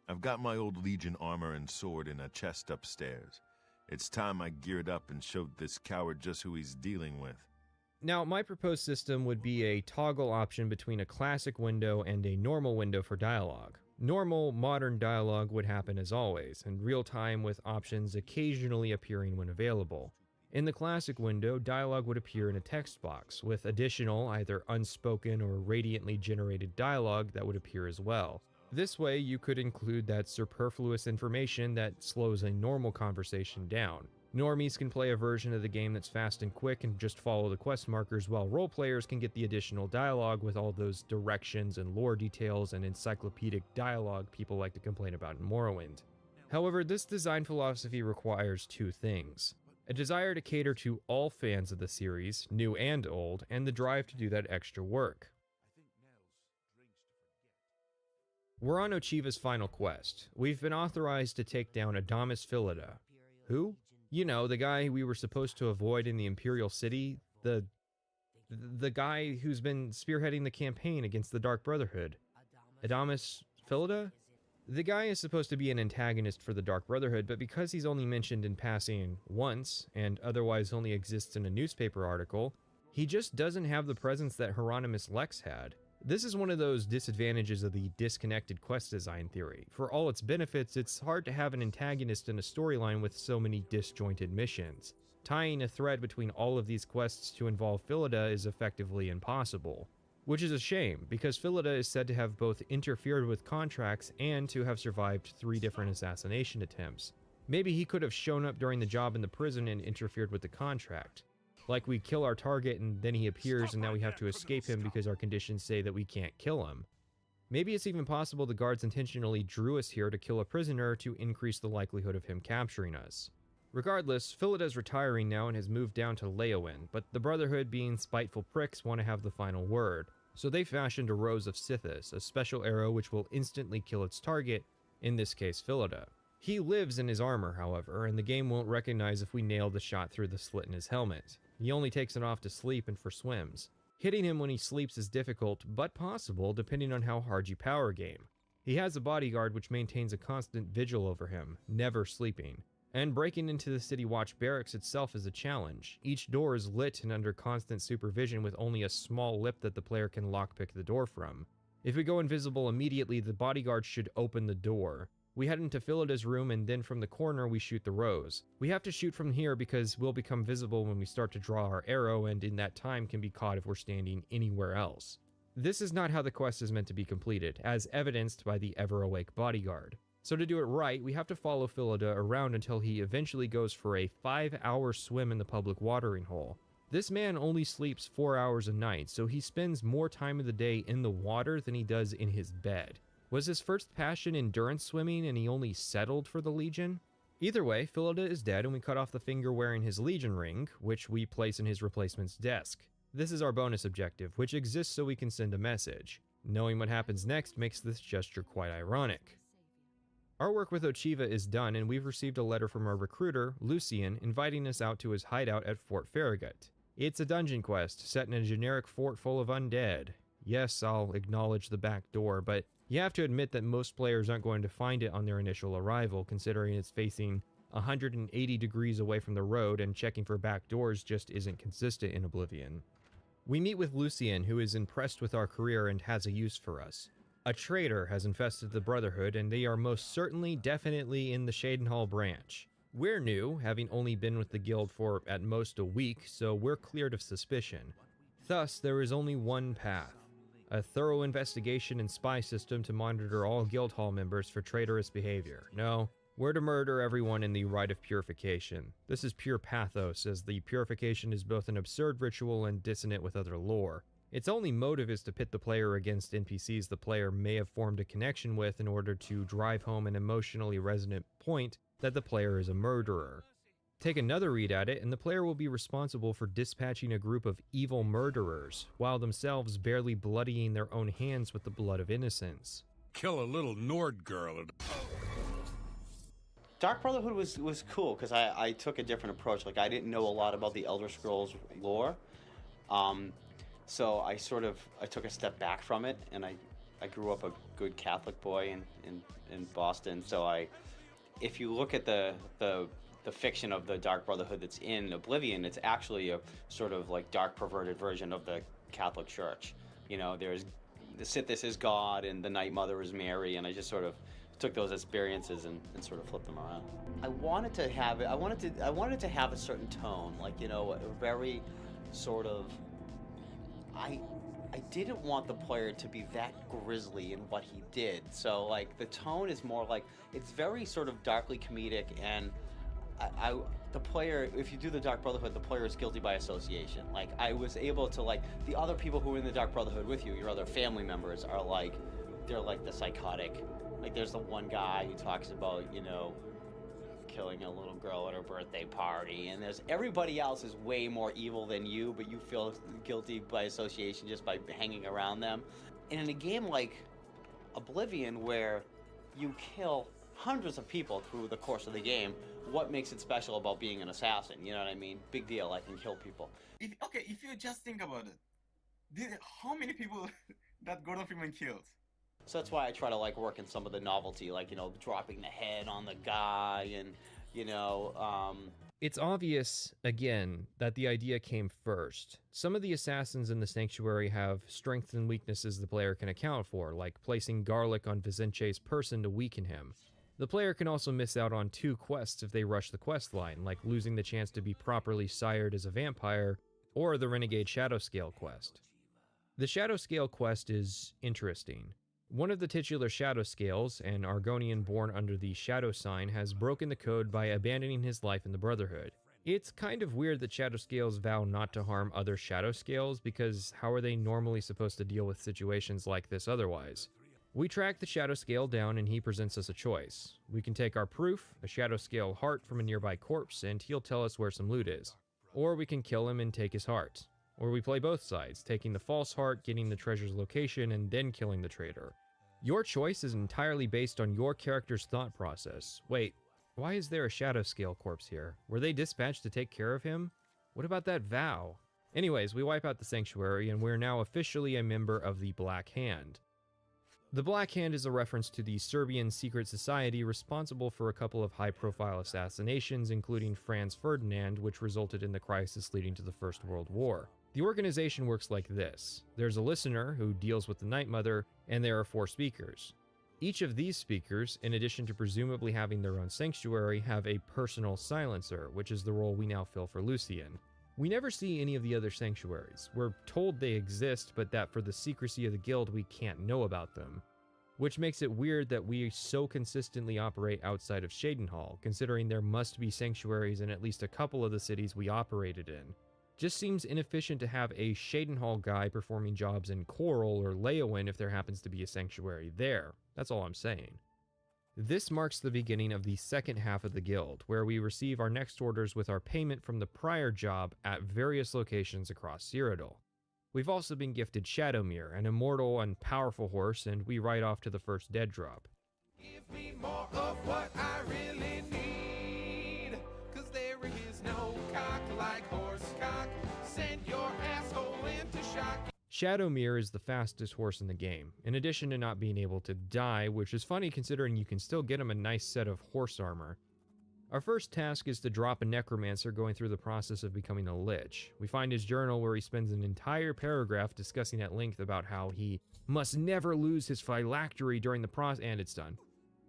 S8: I've got my old Legion armor and sword in a chest upstairs. It's time I geared up and showed this coward just who he's dealing with.
S2: Now, my proposed system would be a toggle option between a classic window and a normal window for dialogue. Normal, modern dialogue would happen as always, in real time with options occasionally appearing when available. In the classic window, dialogue would appear in a text box, with additional, either unspoken or radiantly generated dialogue that would appear as well. This way, you could include that superfluous information that slows a normal conversation down. Normies can play a version of the game that's fast and quick and just follow the quest markers, while role players can get the additional dialogue with all those directions and lore details and encyclopedic dialogue people like to complain about in Morrowind. However, this design philosophy requires two things: a desire to cater to all fans of the series, new and old, and the drive to do that extra work. We're on Ochiva's final quest. We've been authorized to take down Adamus Philida. Who? You know, the guy we were supposed to avoid in the Imperial City, the guy who's been spearheading the campaign against the Dark Brotherhood. Adamus Philida? The guy is supposed to be an antagonist for the Dark Brotherhood, but because he's only mentioned in passing once, and otherwise only exists in a newspaper article, he just doesn't have the presence that Hieronymus Lex had. This is one of those disadvantages of the disconnected quest design theory. For all its benefits, it's hard to have an antagonist in a storyline with so many disjointed missions. Tying a thread between all of these quests to involve Philida is effectively impossible. Which is a shame, because Philida is said to have both interfered with contracts and to have survived 3 different assassination attempts. Maybe he could have shown up during the job in the prison and interfered with the contract. Like we kill our target and then he appears and now we have to escape him because our conditions say that we can't kill him. Maybe it's even possible the guards intentionally drew us here to kill a prisoner to increase the likelihood of him capturing us. Regardless, Philida's retiring now and has moved down to Leowyn, but the Brotherhood, being spiteful pricks, want to have the final word. So they fashioned a Rose of Sithis, a special arrow which will instantly kill its target, in this case Philida. He lives in his armor, however, and the game won't recognize if we nail the shot through the slit in his helmet. He only takes it off to sleep and for swims. Hitting him when he sleeps is difficult, but possible depending on how hard you power game. He has a bodyguard which maintains a constant vigil over him, never sleeping. And breaking into the City Watch barracks itself is a challenge. Each door is lit and under constant supervision with only a small lip that the player can lockpick the door from. If we go invisible immediately, the bodyguard should open the door. We head into Philida's room and then from the corner we shoot the Rose. We have to shoot from here because we'll become visible when we start to draw our arrow, and in that time can be caught if we're standing anywhere else. This is not how the quest is meant to be completed, as evidenced by the ever-awake bodyguard. So to do it right, we have to follow Philida around until he eventually goes for a 5-hour swim in the public watering hole. This man only sleeps 4 hours a night, so he spends more time of the day in the water than he does in his bed. Was his first passion endurance swimming and he only settled for the Legion? Either way, Philida is dead and we cut off the finger wearing his Legion ring, which we place in his replacement's desk. This is our bonus objective, which exists so we can send a message. Knowing what happens next makes this gesture quite ironic. Our work with Ochiva is done and we've received a letter from our recruiter, Lucian, inviting us out to his hideout at Fort Farragut. It's a dungeon quest set in a generic fort full of undead. Yes, I'll acknowledge the back door, but you have to admit that most players aren't going to find it on their initial arrival, considering it's facing 180 degrees away from the road and checking for back doors just isn't consistent in Oblivion. We meet with Lucian, who is impressed with our career and has a use for us. A traitor has infested the Brotherhood and they are most certainly definitely in the Shadenhall branch. We're new, having only been with the guild for at most a week, so we're cleared of suspicion. Thus, there is only one path. A thorough investigation and spy system to monitor all Guildhall members for traitorous behavior. No, we're to murder everyone in the rite of purification. This is pure pathos, as the purification is both an absurd ritual and dissonant with other lore. Its only motive is to pit the player against NPCs the player may have formed a connection with in order to drive home an emotionally resonant point that the player is a murderer. Take another read at it, and the player will be responsible for dispatching a group of evil murderers, while themselves barely bloodying their own hands with the blood of innocents.
S21: Kill a little Nord girl.
S17: Dark Brotherhood was cool because I took a different approach. Like, I didn't know a lot about the Elder Scrolls lore, so I took a step back from it, and I grew up a good Catholic boy in Boston. So if you look at the fiction of the Dark Brotherhood that's in Oblivion, it's actually a sort of like dark, perverted version of the Catholic Church. You know, there's the Sithis is God and the Night Mother is Mary, and I just sort of took those experiences and sort of flipped them around. I wanted to have a certain tone, like, you know, a very sort of, I didn't want the player to be that grisly in what he did. So like the tone is more like, it's very sort of darkly comedic, and the player, if you do the Dark Brotherhood, the player is guilty by association. Like, I was able to, like, the other people who are in the Dark Brotherhood with you, your other family members, are like, they're like the psychotic. Like, there's the one guy who talks about, you know, killing a little girl at her birthday party, and there's everybody else is way more evil than you, but you feel guilty by association just by hanging around them. And in a game like Oblivion, where you kill hundreds of people through the course of the game, what makes it special about being an assassin? You know what I mean? Big deal, I can kill people.
S13: If you just think about it, how many people that Gordon Freeman killed?
S17: So that's why I try to like work in some of the novelty, like, you know, dropping the head on the guy, and, you know,
S2: It's obvious, again, that the idea came first. Some of the assassins in the Sanctuary have strengths and weaknesses the player can account for, like placing garlic on Vizence's person to weaken him. The player can also miss out on 2 quests if they rush the quest line, like losing the chance to be properly sired as a vampire, or the Renegade Shadowscale quest. The Shadowscale quest is interesting. One of the titular Shadowscales, an Argonian born under the Shadow Sign, has broken the code by abandoning his life in the Brotherhood. It's kind of weird that Shadowscales vow not to harm other Shadowscales, because how are they normally supposed to deal with situations like this otherwise? We track the Shadowscale down, and he presents us a choice. We can take our proof, a Shadowscale heart from a nearby corpse, and he'll tell us where some loot is. Or we can kill him and take his heart. Or we play both sides, taking the false heart, getting the treasure's location, and then killing the traitor. Your choice is entirely based on your character's thought process. Wait, why is there a Shadowscale corpse here? Were they dispatched to take care of him? What about that vow? Anyways, we wipe out the Sanctuary, and we're now officially a member of the Black Hand. The Black Hand is a reference to the Serbian secret society responsible for a couple of high-profile assassinations, including Franz Ferdinand, which resulted in the crisis leading to the First World War. The organization works like this. There's a listener who deals with the Night Mother, and there are 4 speakers. Each of these speakers, in addition to presumably having their own sanctuary, have a personal silencer, which is the role we now fill for Lucian. We never see any of the other sanctuaries. We're told they exist, but that for the secrecy of the guild we can't know about them. Which makes it weird that we so consistently operate outside of Shadenhall, considering there must be sanctuaries in at least a couple of the cities we operated in. Just seems inefficient to have a Shadenhall guy performing jobs in Coral or Leowen if there happens to be a sanctuary there. That's all I'm saying. This marks the beginning of the second half of the guild, where we receive our next orders with our payment from the prior job at various locations across Cyrodiil. We've also been gifted Shadowmere, an immortal and powerful horse, and we ride off to the first dead drop.
S16: Give me more of what I really need, 'cause there is no cock like horse cock. Send your asshole into shock.
S2: Shadowmere is the fastest horse in the game, in addition to not being able to die, which is funny considering you can still get him a nice set of horse armor. Our first task is to drop a necromancer going through the process of becoming a lich. We find his journal where he spends an entire paragraph discussing at length about how he must never lose his phylactery during the process, and it's done.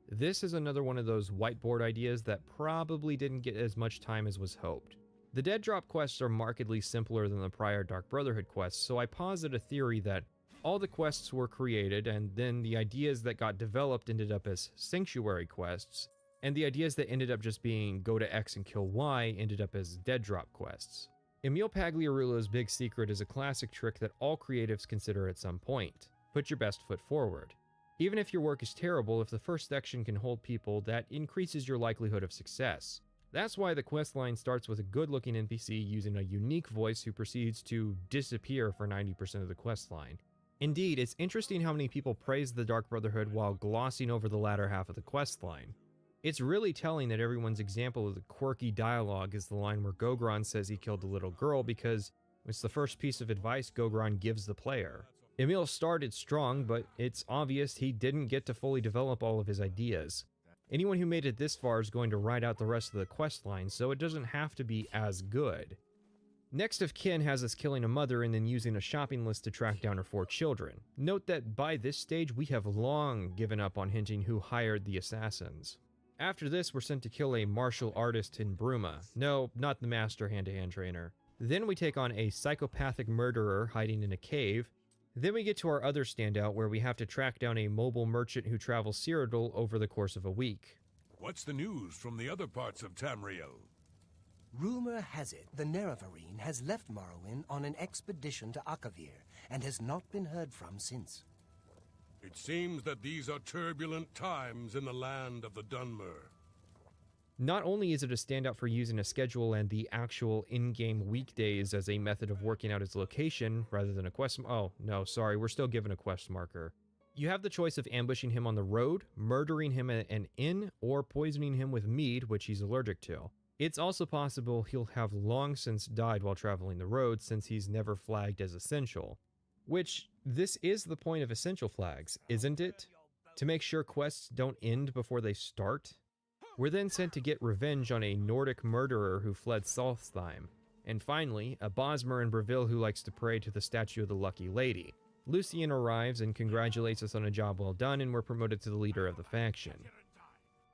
S2: This is another one of those whiteboard ideas that probably didn't get as much time as was hoped. The dead drop quests are markedly simpler than the prior Dark Brotherhood quests, so I posit a theory that all the quests were created, and then the ideas that got developed ended up as sanctuary quests, and the ideas that ended up just being go to X and kill Y ended up as dead drop quests. Emil Pagliarulo's big secret is a classic trick that all creatives consider at some point. Put your best foot forward. Even if your work is terrible, if the first section can hold people, that increases your likelihood of success. That's why the questline starts with a good-looking NPC using a unique voice who proceeds to disappear for 90% of the questline. Indeed, it's interesting how many people praise the Dark Brotherhood while glossing over the latter half of the questline. It's really telling that everyone's example of the quirky dialogue is the line where Gogron says he killed the little girl because it's the first piece of advice Gogron gives the player. Emil started strong, but it's obvious he didn't get to fully develop all of his ideas. Anyone who made it this far is going to ride out the rest of the questline, so it doesn't have to be as good. Next of kin has us killing a mother and then using a shopping list to track down her 4 children. Note that by this stage we have long given up on hinting who hired the assassins. After this, we're sent to kill a martial artist in Bruma. No, not the master hand-to-hand trainer. Then we take on a psychopathic murderer hiding in a cave. Then we get to our other standout where we have to track down a mobile merchant who travels Cyrodiil over the course of a week.
S21: What's the news from the other parts of Tamriel?
S7: Rumor has it the Nerevarine has left Morrowind on an expedition to Akavir and has not been heard from since.
S21: It seems that these are turbulent times in the land of the Dunmer.
S2: Not only is it a standout for using a schedule and the actual in-game weekdays as a method of working out its location rather than a quest. Oh, no, sorry, we're still given a quest marker. You have the choice of ambushing him on the road, murdering him at an inn, or poisoning him with mead, which he's allergic to. It's also possible he'll have long since died while traveling the road since he's never flagged as essential. Which, this is the point of essential flags, isn't it? To make sure quests don't end before they start? We're then sent to get revenge on a Nordic murderer who fled Solstheim. And finally, a Bosmer in Breville who likes to pray to the statue of the Lucky Lady. Lucien arrives and congratulates us on a job well done, and we're promoted to the leader of the faction.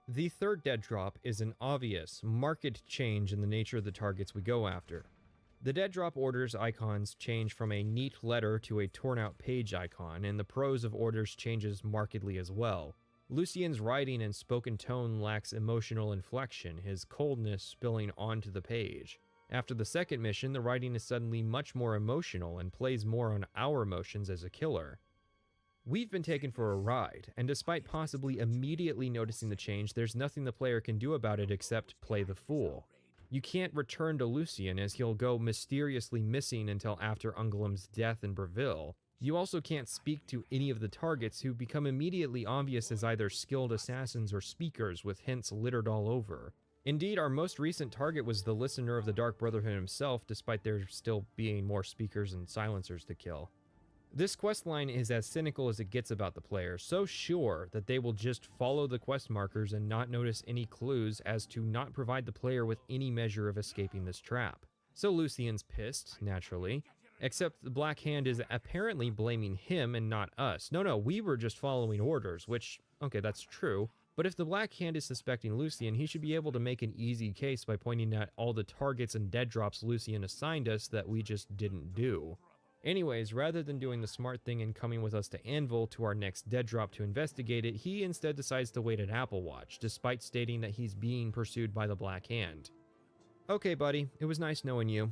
S2: The third dead drop is an obvious, marked change in the nature of the targets we go after. The dead drop orders icons change from a neat letter to a torn out page icon, and the prose of orders changes markedly as well. Lucien's writing and spoken tone lacks emotional inflection, his coldness spilling onto the page. After the second mission, the writing is suddenly much more emotional and plays more on our emotions as a killer. We've been taken for a ride, and despite possibly immediately noticing the change, there's nothing the player can do about it except play the fool. You can't return to Lucien as he'll go mysteriously missing until after Ungolum's death in Breville. You also can't speak to any of the targets who become immediately obvious as either skilled assassins or speakers with hints littered all over. Indeed, our most recent target was the listener of the Dark Brotherhood himself, despite there still being more speakers and silencers to kill. This questline is as cynical as it gets about the player, so sure that they will just follow the quest markers and not notice any clues as to not provide the player with any measure of escaping this trap. So Lucien's pissed, naturally, except the Black Hand is apparently blaming him and not us. No, we were just following orders, which, okay, that's true, but if the Black Hand is suspecting Lucien, he should be able to make an easy case by pointing at all the targets and dead drops Lucien assigned us that we just didn't do. Anyways, rather than doing the smart thing and coming with us to Anvil to our next dead drop to investigate it, he instead decides to wait at Applewatch, despite stating that he's being pursued by the Black Hand. Okay, buddy, it was nice knowing you.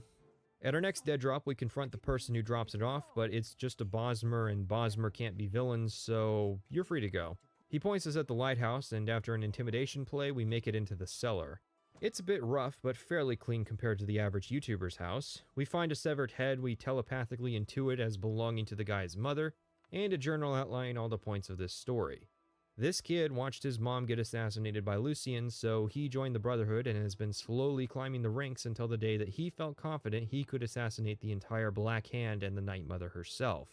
S2: At our next dead drop, we confront the person who drops it off, but it's just a Bosmer, and Bosmer can't be villains, so you're free to go. He points us at the lighthouse, and after an intimidation play, we make it into the cellar. It's a bit rough, but fairly clean compared to the average YouTuber's house. We find a severed head we telepathically intuit as belonging to the guy's mother, and a journal outlining all the points of this story. This kid watched his mom get assassinated by Lucien, so he joined the Brotherhood and has been slowly climbing the ranks until the day that he felt confident he could assassinate the entire Black Hand and the Night Mother herself.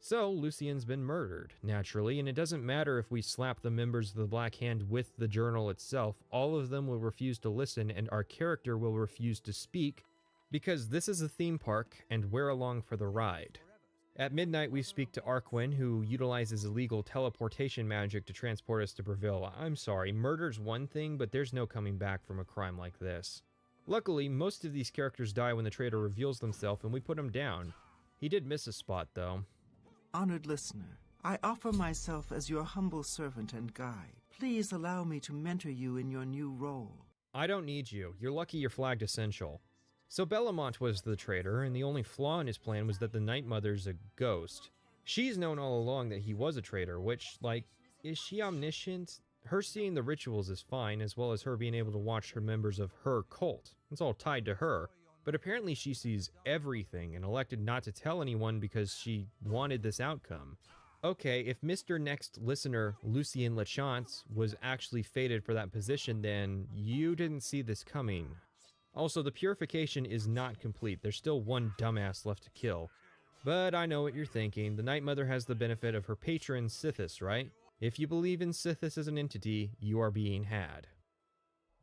S2: So, Lucien's been murdered, naturally, and it doesn't matter if we slap the members of the Black Hand with the journal itself, all of them will refuse to listen and our character will refuse to speak, because this is a theme park and we're along for the ride. At midnight, we speak to Arquin, who utilizes illegal teleportation magic to transport us to Breville. I'm sorry, murder's one thing, but there's no coming back from a crime like this. Luckily, most of these characters die when the traitor reveals themselves and we put him down. He did miss a spot, though.
S14: Honored listener, I offer myself as your humble servant and guide. Please allow me to mentor you in your new role.
S2: I don't need you. You're lucky you're flagged essential. So Bellamont was the traitor, and the only flaw in his plan was that the Night Mother's a ghost. She's known all along that he was a traitor, which, like, is she omniscient? Her seeing the rituals is fine, as well as her being able to watch her members of her cult. It's all tied to her. But apparently she sees everything and elected not to tell anyone because she wanted this outcome. Okay, if Mr. Next Listener, Lucien Lachance, was actually fated for that position, then you didn't see this coming. Also, the purification is not complete. There's still one dumbass left to kill. But I know what you're thinking. The Night Mother has the benefit of her patron, Sithis, right? If you believe in Sithis as an entity, you are being had.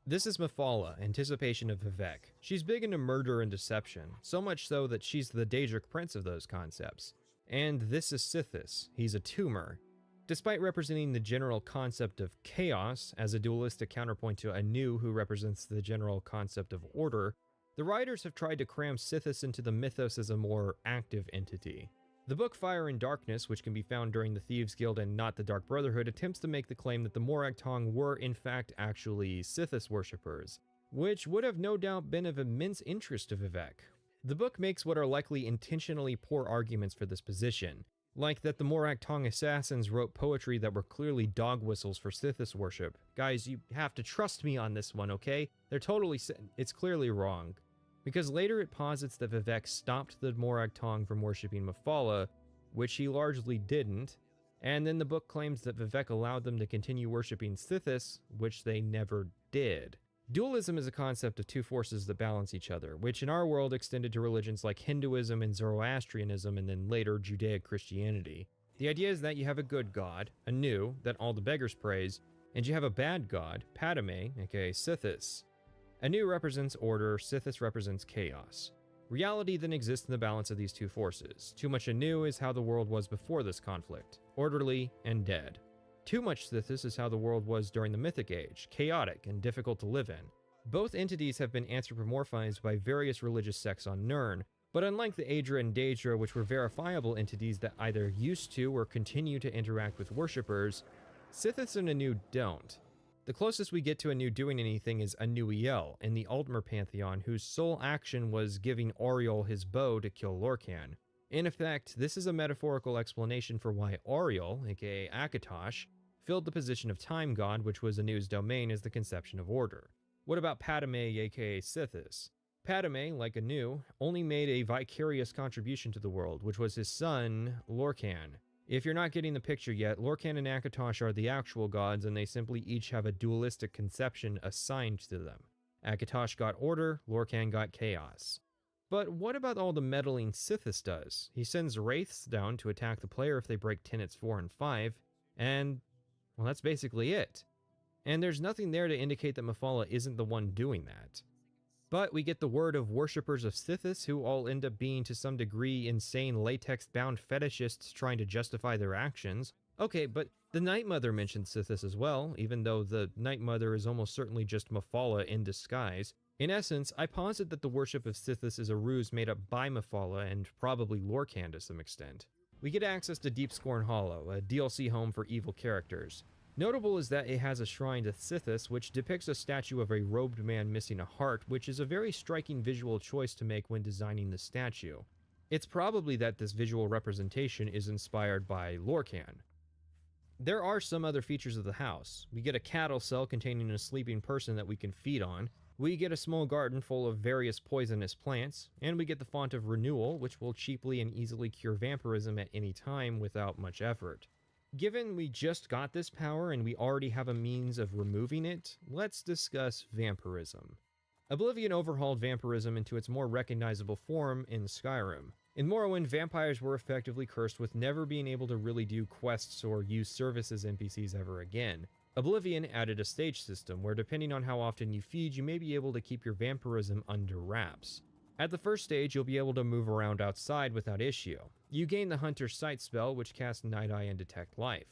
S2: This is Mephala, Anticipation of Vivek. She's big into murder and deception, so much so that she's the Daedric prince of those concepts. And this is Sithis. He's a tumor. Despite representing the general concept of chaos as a dualistic counterpoint to Anu, who represents the general concept of order, the writers have tried to cram Sithis into the mythos as a more active entity. The book Fire and Darkness, which can be found during the Thieves Guild and not the Dark Brotherhood, attempts to make the claim that the Morag Tong were in fact actually Sithis worshippers, which would have no doubt been of immense interest to Vivek. The book makes what are likely intentionally poor arguments for this position, like that the Morag Tong assassins wrote poetry that were clearly dog whistles for Sithis worship. Guys, you have to trust me on this one, okay? It's clearly wrong. Because later it posits that Vivek stopped the Morag Tong from worshipping Mephala, which he largely didn't, and then the book claims that Vivek allowed them to continue worshipping Sithis, which they never did. Dualism is a concept of two forces that balance each other, which in our world extended to religions like Hinduism and Zoroastrianism and then later Judaic Christianity. The idea is that you have a good god, Anu, that all the beggars praise, and you have a bad god, Padme, aka Sithis. Anu represents order, Sithis represents chaos. Reality then exists in the balance of these two forces. Too much Anu is how the world was before this conflict, orderly and dead. Too much Sithis is how the world was during the Mythic Age, chaotic and difficult to live in. Both entities have been anthropomorphized by various religious sects on Nirn, but unlike the Aedra and Daedra, which were verifiable entities that either used to or continue to interact with worshippers, Sithis and Anu don't. The closest we get to Anu doing anything is Anuiel in the Altmer pantheon, whose sole action was giving Auriel his bow to kill Lorkhan. In effect, this is a metaphorical explanation for why Auriel, aka Akatosh, filled the position of Time God, which was Anu's domain as the conception of order. What about Padme, aka Sithis? Padme, like Anu, only made a vicarious contribution to the world, which was his son, Lorkhan. If you're not getting the picture yet, Lorkhan and Akatosh are the actual gods, and they simply each have a dualistic conception assigned to them. Akatosh got order, Lorkhan got chaos. But what about all the meddling Sithis does? He sends wraiths down to attack the player if they break tenets 4 and 5, and, well, that's basically it. And there's nothing there to indicate that Mephala isn't the one doing that. But we get the word of worshippers of Sithis who all end up being to some degree insane latex-bound fetishists trying to justify their actions. Okay, but the Night Mother mentioned Sithis as well, even though the Night Mother is almost certainly just Mephala in disguise. In essence, I posit that the worship of Sithis is a ruse made up by Mephala and probably Lorkhan to some extent. We get access to Deep Scorn Hollow, a DLC home for evil characters. Notable is that it has a shrine to Sithis, which depicts a statue of a robed man missing a heart, which is a very striking visual choice to make when designing the statue. It's probably that this visual representation is inspired by Lorkhan. There are some other features of the house. We get a cattle cell containing a sleeping person that we can feed on, we get a small garden full of various poisonous plants, and we get the font of renewal, which will cheaply and easily cure vampirism at any time without much effort. Given we just got this power and we already have a means of removing it, let's discuss vampirism. Oblivion overhauled vampirism into its more recognizable form in Skyrim. In Morrowind, vampires were effectively cursed with never being able to really do quests or use service as NPCs ever again. Oblivion added a stage system where depending on how often you feed, you may be able to keep your vampirism under wraps. At the first stage, you'll be able to move around outside without issue. You gain the Hunter's Sight spell, which casts Night Eye and Detect Life.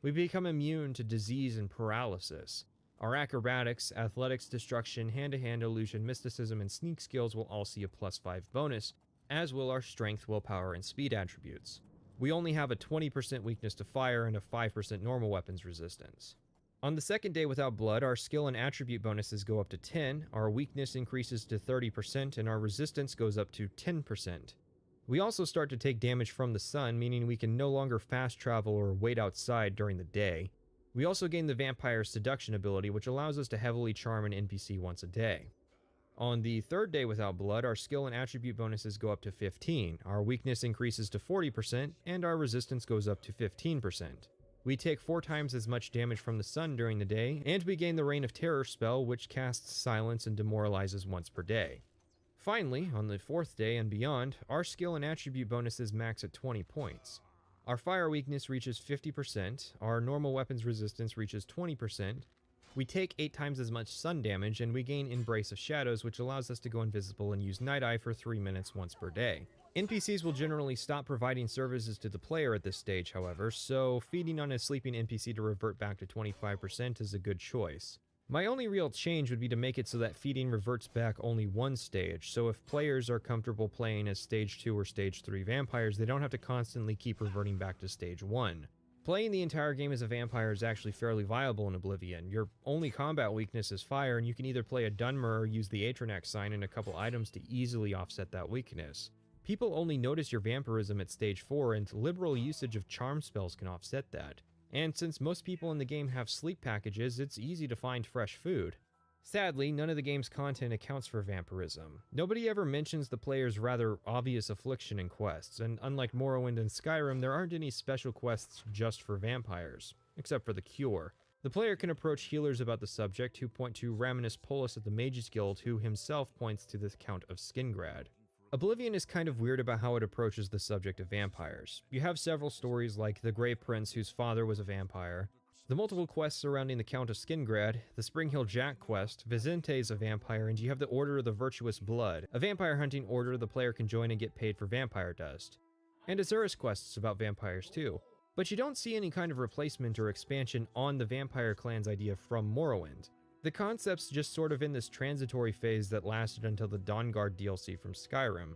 S2: We become immune to disease and paralysis. Our acrobatics, athletics, destruction, hand-to-hand illusion, mysticism, and sneak skills will all see a +5 bonus, as will our strength, willpower, and speed attributes. We only have a 20% weakness to fire and a 5% normal weapons resistance. On the second day without blood, our skill and attribute bonuses go up to 10, our weakness increases to 30%, and our resistance goes up to 10%. We also start to take damage from the sun, meaning we can no longer fast travel or wait outside during the day. We also gain the Vampire's Seduction ability, which allows us to heavily charm an NPC once a day. On the third day without blood, our skill and attribute bonuses go up to 15, our weakness increases to 40%, and our resistance goes up to 15%. We take 4 times as much damage from the sun during the day, and we gain the Reign of Terror spell, which casts silence and demoralizes once per day. Finally, on the 4th day and beyond, our skill and attribute bonuses max at 20 points. Our fire weakness reaches 50%, our normal weapons resistance reaches 20%, we take 8 times as much sun damage, and we gain Embrace of Shadows, which allows us to go invisible and use Night Eye for 3 minutes once per day. NPCs will generally stop providing services to the player at this stage, however, so feeding on a sleeping NPC to revert back to 25% is a good choice. My only real change would be to make it so that feeding reverts back only one stage, so if players are comfortable playing as Stage 2 or Stage 3 vampires, they don't have to constantly keep reverting back to Stage 1. Playing the entire game as a vampire is actually fairly viable in Oblivion. Your only combat weakness is fire, and you can either play a Dunmer or use the Atronax sign and a couple items to easily offset that weakness. People only notice your vampirism at Stage 4, and liberal usage of charm spells can offset that. And since most people in the game have sleep packages, it's easy to find fresh food. Sadly, none of the game's content accounts for vampirism. Nobody ever mentions the player's rather obvious affliction in quests, and unlike Morrowind and Skyrim, there aren't any special quests just for vampires, except for the Cure. The player can approach healers about the subject, who point to Raminus Polus at the Mages Guild, who himself points to the Count of Skingrad. Oblivion is kind of weird about how it approaches the subject of vampires. You have several stories like the Grey Prince whose father was a vampire, the multiple quests surrounding the Count of Skingrad, the Springhill Jack quest, Vicente is a vampire, and you have the Order of the Virtuous Blood, a vampire hunting order the player can join and get paid for vampire dust. And Azura's quests about vampires too. But you don't see any kind of replacement or expansion on the vampire clan's idea from Morrowind. The concept's just sort of in this transitory phase that lasted until the Dawnguard DLC from Skyrim.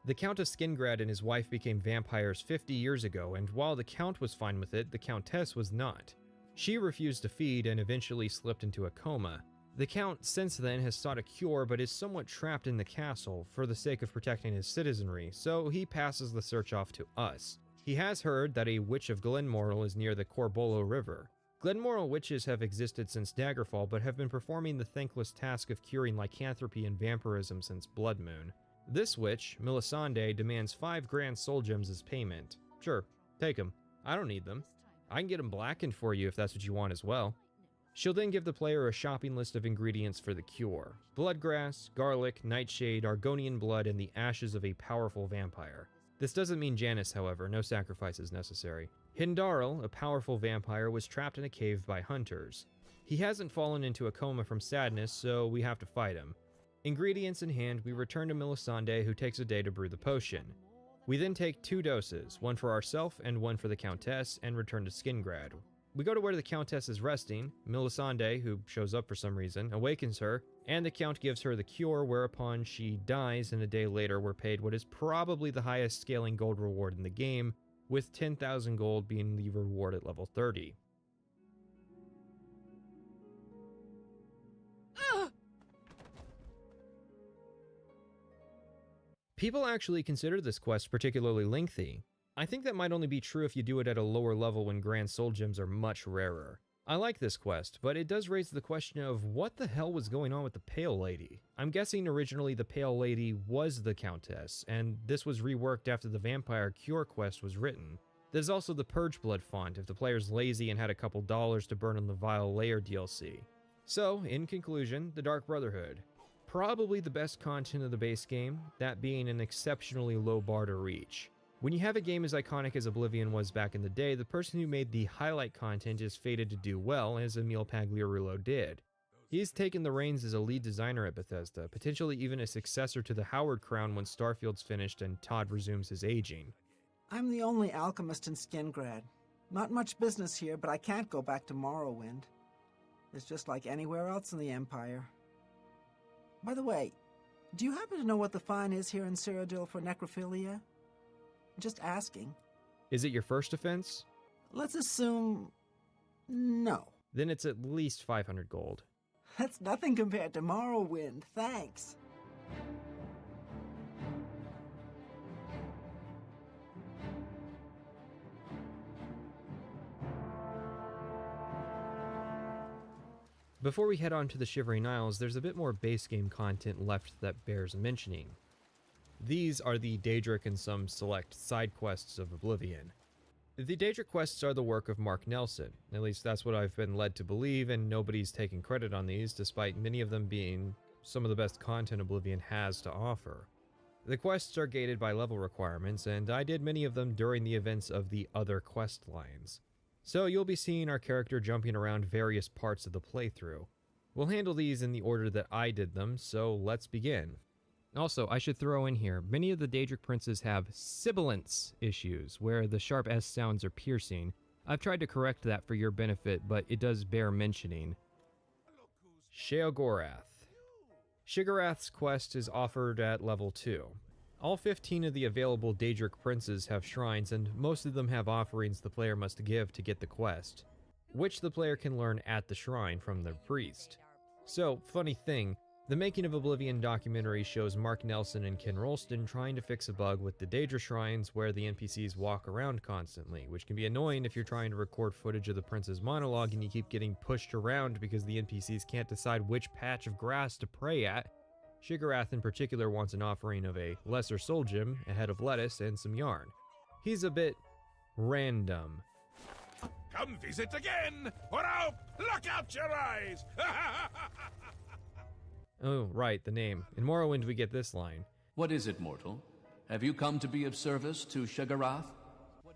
S2: The Count of Skingrad and his wife became vampires 50 years ago, and while the Count was fine with it, the Countess was not. She refused to feed and eventually slipped into a coma. The Count since then has sought a cure, but is somewhat trapped in the castle for the sake of protecting his citizenry, so he passes the search off to us. He has heard that a witch of Glenmoral is near the Corbolo River. Glenmoral witches have existed since Daggerfall, but have been performing the thankless task of curing lycanthropy and vampirism since Blood Moon. This witch, Melisande, demands 5 grand soul gems as payment. Sure, take them. I don't need them. I can get them blackened for you if that's what you want as well. She'll then give the player a shopping list of ingredients for the cure: bloodgrass, garlic, nightshade, Argonian blood, and the ashes of a powerful vampire. This doesn't mean Janus, however, no sacrifice is necessary. Hindaril, a powerful vampire, was trapped in a cave by hunters. He hasn't fallen into a coma from sadness, so we have to fight him. Ingredients in hand, we return to Melisande, who takes a day to brew the potion. We then take 2 doses, one for ourselves and one for the Countess, and return to Skingrad. We go to where the Countess is resting. Melisande, who shows up for some reason, awakens her, and the Count gives her the cure, whereupon she dies, and a day later we're paid what is probably the highest scaling gold reward in the game, with 10,000 gold being the reward at level 30. People actually consider this quest particularly lengthy. I think that might only be true if you do it at a lower level when Grand Soul Gems are much rarer. I like this quest, but it does raise the question of what the hell was going on with the Pale Lady. I'm guessing originally the Pale Lady was the Countess, and this was reworked after the Vampire Cure quest was written. There's also the Purge Blood font if the player's lazy and had a couple dollars to burn on the Vile Layer DLC. So, in conclusion, the Dark Brotherhood. Probably the best content of the base game, that being an exceptionally low bar to reach. When you have a game as iconic as Oblivion was back in the day, the person who made the highlight content is fated to do well, as Emil Pagliarulo did. He's taken the reins as a lead designer at Bethesda, potentially even a successor to the Howard crown when Starfield's finished and Todd resumes his aging.
S14: I'm the only alchemist in Skingrad. Not much business here, but I can't go back to Morrowind. It's just like anywhere else in the Empire. By the way, do you happen to know what the fine is here in Cyrodiil for necrophilia? Just asking.
S2: Is it your first offense?
S14: Let's assume... no.
S2: Then it's at least 500 gold.
S14: That's nothing compared to Morrowind, thanks.
S2: Before we head on to the Shivering Isles, there's a bit more base game content left that bears mentioning. These are the Daedric and some select side quests of Oblivion. The Daedric quests are the work of Mark Nelson, at least that's what I've been led to believe, and nobody's taking credit on these, despite many of them being some of the best content Oblivion has to offer. The quests are gated by level requirements, and I did many of them during the events of the other quest lines. So you'll be seeing our character jumping around various parts of the playthrough. We'll handle these in the order that I did them, so let's begin. Also, I should throw in here, many of the Daedric princes have sibilance issues, where the sharp S sounds are piercing. I've tried to correct that for your benefit, but it does bear mentioning. Sheogorath. Shigarath's quest is offered at level 2. All 15 of the available Daedric princes have shrines, and most of them have offerings the player must give to get the quest, which the player can learn at the shrine from their priest. So, funny thing, the Making of Oblivion documentary shows Mark Nelson and Ken Rolston trying to fix a bug with the Daedra shrines where the NPCs walk around constantly, which can be annoying if you're trying to record footage of the prince's monologue and you keep getting pushed around because the NPCs can't decide which patch of grass to pray at. Shigarath in particular wants an offering of a lesser soul gem, a head of lettuce, and some yarn. He's a bit random.
S5: Come visit again, or I'll pluck out your eyes!
S2: Oh, right, the name. In Morrowind we get this line.
S12: What is it, mortal? Have you come to be of service to Shigarath?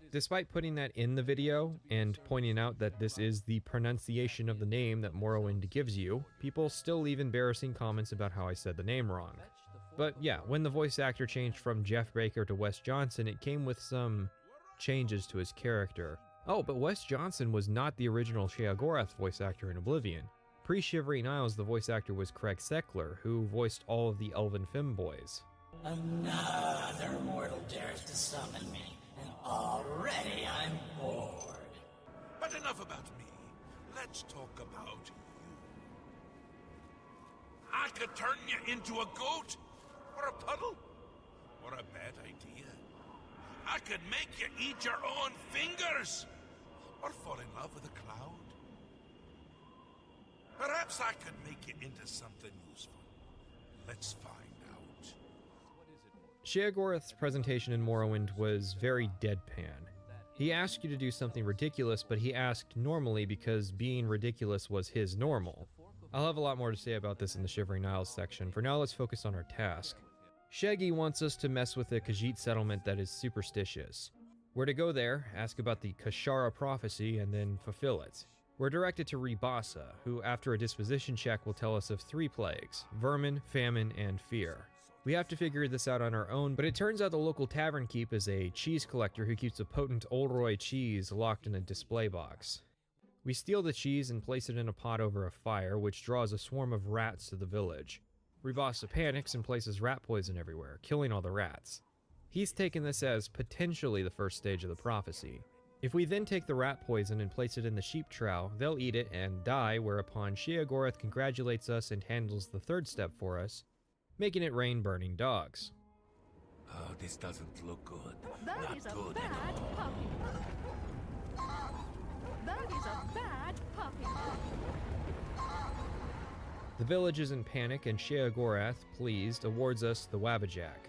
S2: Despite putting that in the video, and pointing out that this is the pronunciation of the name that Morrowind gives you, people still leave embarrassing comments about how I said the name wrong. But yeah, when the voice actor changed from Jeff Baker to Wes Johnson, it came with some changes to his character. Oh, but Wes Johnson was not the original Sheogorath voice actor in Oblivion. Pre-Shivering Isles, the voice actor was Craig Seckler, who voiced all of the Elven femboys.
S19: Another mortal dares to summon me, and already I'm bored.
S5: But enough about me. Let's talk about you. I could turn you into a goat, or a puddle, or a bad idea. I could make you eat your own fingers, or fall in love with a cloud. Perhaps I could make you into something useful. Let's find out.
S2: Sheogorath's presentation in Morrowind was very deadpan. He asked you to do something ridiculous, but he asked normally because being ridiculous was his normal. I'll have a lot more to say about this in the Shivering Isles section. For now, let's focus on our task. Shaggy wants us to mess with a Khajiit settlement that is superstitious. We're to go there, ask about the Kashara prophecy, and then fulfill it. We're directed to Ribasa, who after a disposition check will tell us of 3 plagues: vermin, famine, and fear. We have to figure this out on our own, but it turns out the local tavern keep is a cheese collector who keeps a potent Olroy cheese locked in a display box. We steal the cheese and place it in a pot over a fire, which draws a swarm of rats to the village. Ribasa panics and places rat poison everywhere, killing all the rats. He's taken this as potentially the first stage of the prophecy. If we then take the rat poison and place it in the sheep trough, they'll eat it and die, whereupon Sheogorath congratulates us and handles the 3rd step for us, making it rain burning dogs.
S21: Oh, this doesn't look good.
S6: That
S21: Not
S6: is a
S21: good
S6: bad
S21: at all.
S6: puppy. That is a bad puppy.
S2: The village is in panic, and Sheogorath, pleased, awards us the Wabbajack.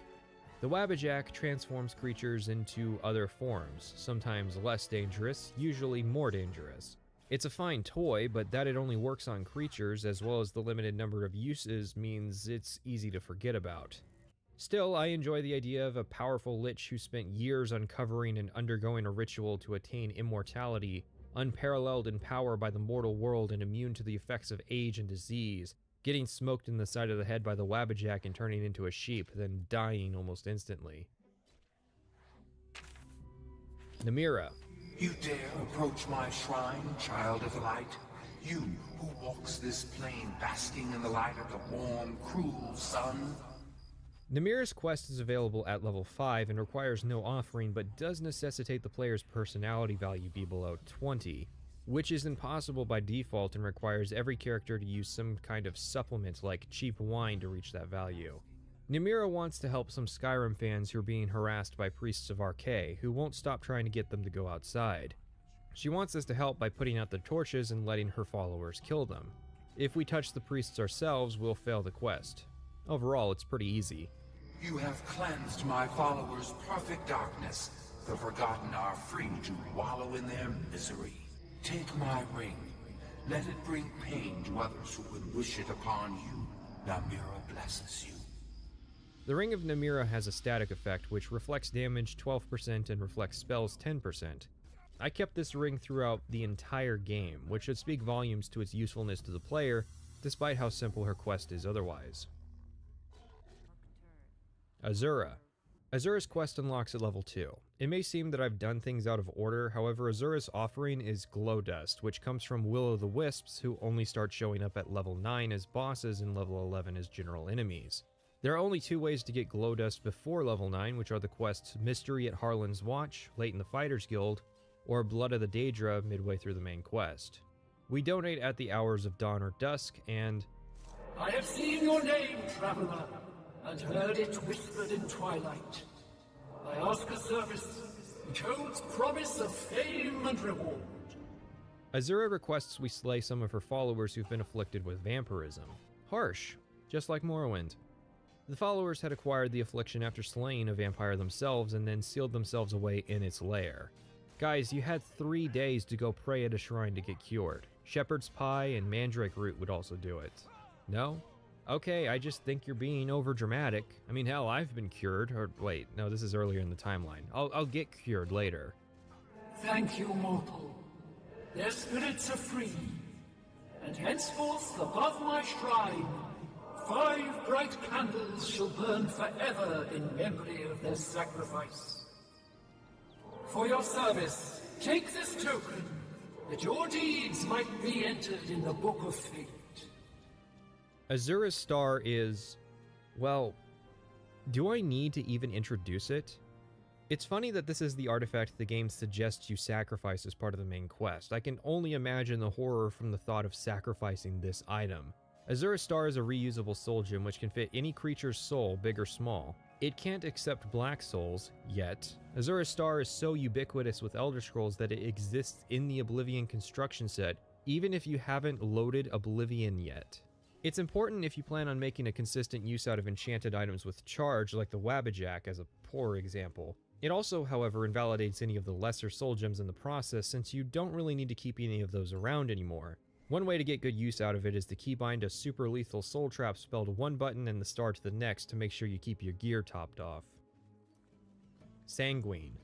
S2: The Wabbajack transforms creatures into other forms, sometimes less dangerous, usually more dangerous. It's a fine toy, but that it only works on creatures as well as the limited number of uses means it's easy to forget about. Still, I enjoy the idea of a powerful lich who spent years uncovering and undergoing a ritual to attain immortality, unparalleled in power by the mortal world and immune to the effects of age and disease, getting smoked in the side of the head by the Wabbajack and turning into a sheep, then dying almost instantly. Namira.
S11: You dare approach my shrine, child of light? You who walks this plain basking in the light of the warm, cruel sun?
S2: Namira's quest is available at level 5 and requires no offering, but does necessitate the player's personality value be below 20, which is impossible by default and requires every character to use some kind of supplement like cheap wine to reach that value. Namira wants to help some Skyrim fans who are being harassed by priests of Archay, who won't stop trying to get them to go outside. She wants us to help by putting out the torches and letting her followers kill them. If we touch the priests ourselves, we'll fail the quest. Overall, it's pretty easy.
S11: You have cleansed my followers' perfect darkness. The forgotten are free to wallow in their misery. Take my ring. Let it bring pain to others who would wish it upon you. Namira blesses you.
S2: The Ring of Namira has a static effect which reflects damage 12% and reflects spells 10%. I kept this ring throughout the entire game, which should speak volumes to its usefulness to the player, despite how simple her quest is otherwise. Azura. Azura's quest unlocks at level 2. It may seem that I've done things out of order, however Azura's offering is Glow Dust, which comes from Will-o'-the-Wisps, who only start showing up at level 9 as bosses and level 11 as general enemies. There are only 2 ways to get Glow Dust before level 9, which are the quests Mystery at Harlan's Watch, late in the Fighters Guild, or Blood of the Daedra midway through the main quest. We donate at the hours of dawn or dusk, and
S1: I have seen your name, traveler, and heard it whispered in twilight. I ask a service which holds promise of fame and reward.
S2: Azura requests we slay some of her followers who've been afflicted with vampirism. Harsh, just like Morrowind. The followers had acquired the affliction after slaying a vampire themselves and then sealed themselves away in its lair. Guys, you had 3 days to go pray at a shrine to get cured. Shepherd's pie and mandrake root would also do it. No? Okay, I just think you're being overdramatic. I mean, hell, I've been cured. Or wait, no, this is earlier in the timeline. I'll get cured later.
S1: Thank you, mortal. Their spirits are free, and henceforth above my shrine, 5 bright candles shall burn forever in memory of their sacrifice. For your service, take this token, that your deeds might be entered in the Book of Fate.
S2: Azura's star is, well, do I need to even introduce it? It's funny that this is the artifact the game suggests you sacrifice as part of the main quest. I can only imagine the horror from the thought of sacrificing this item. Azura's star is a reusable soul gem which can fit any creature's soul, big or small. It can't accept black souls, yet. Azura's star is so ubiquitous with Elder Scrolls that it exists in the Oblivion construction set, even if you haven't loaded Oblivion yet. It's important if you plan on making a consistent use out of enchanted items with charge, like the Wabbajack as a poor example. It also, however, invalidates any of the lesser soul gems in the process, since you don't really need to keep any of those around anymore. One way to get good use out of it is to keybind a super lethal soul trap spell to one button and the star to the next to make sure you keep your gear topped off. Sanguine.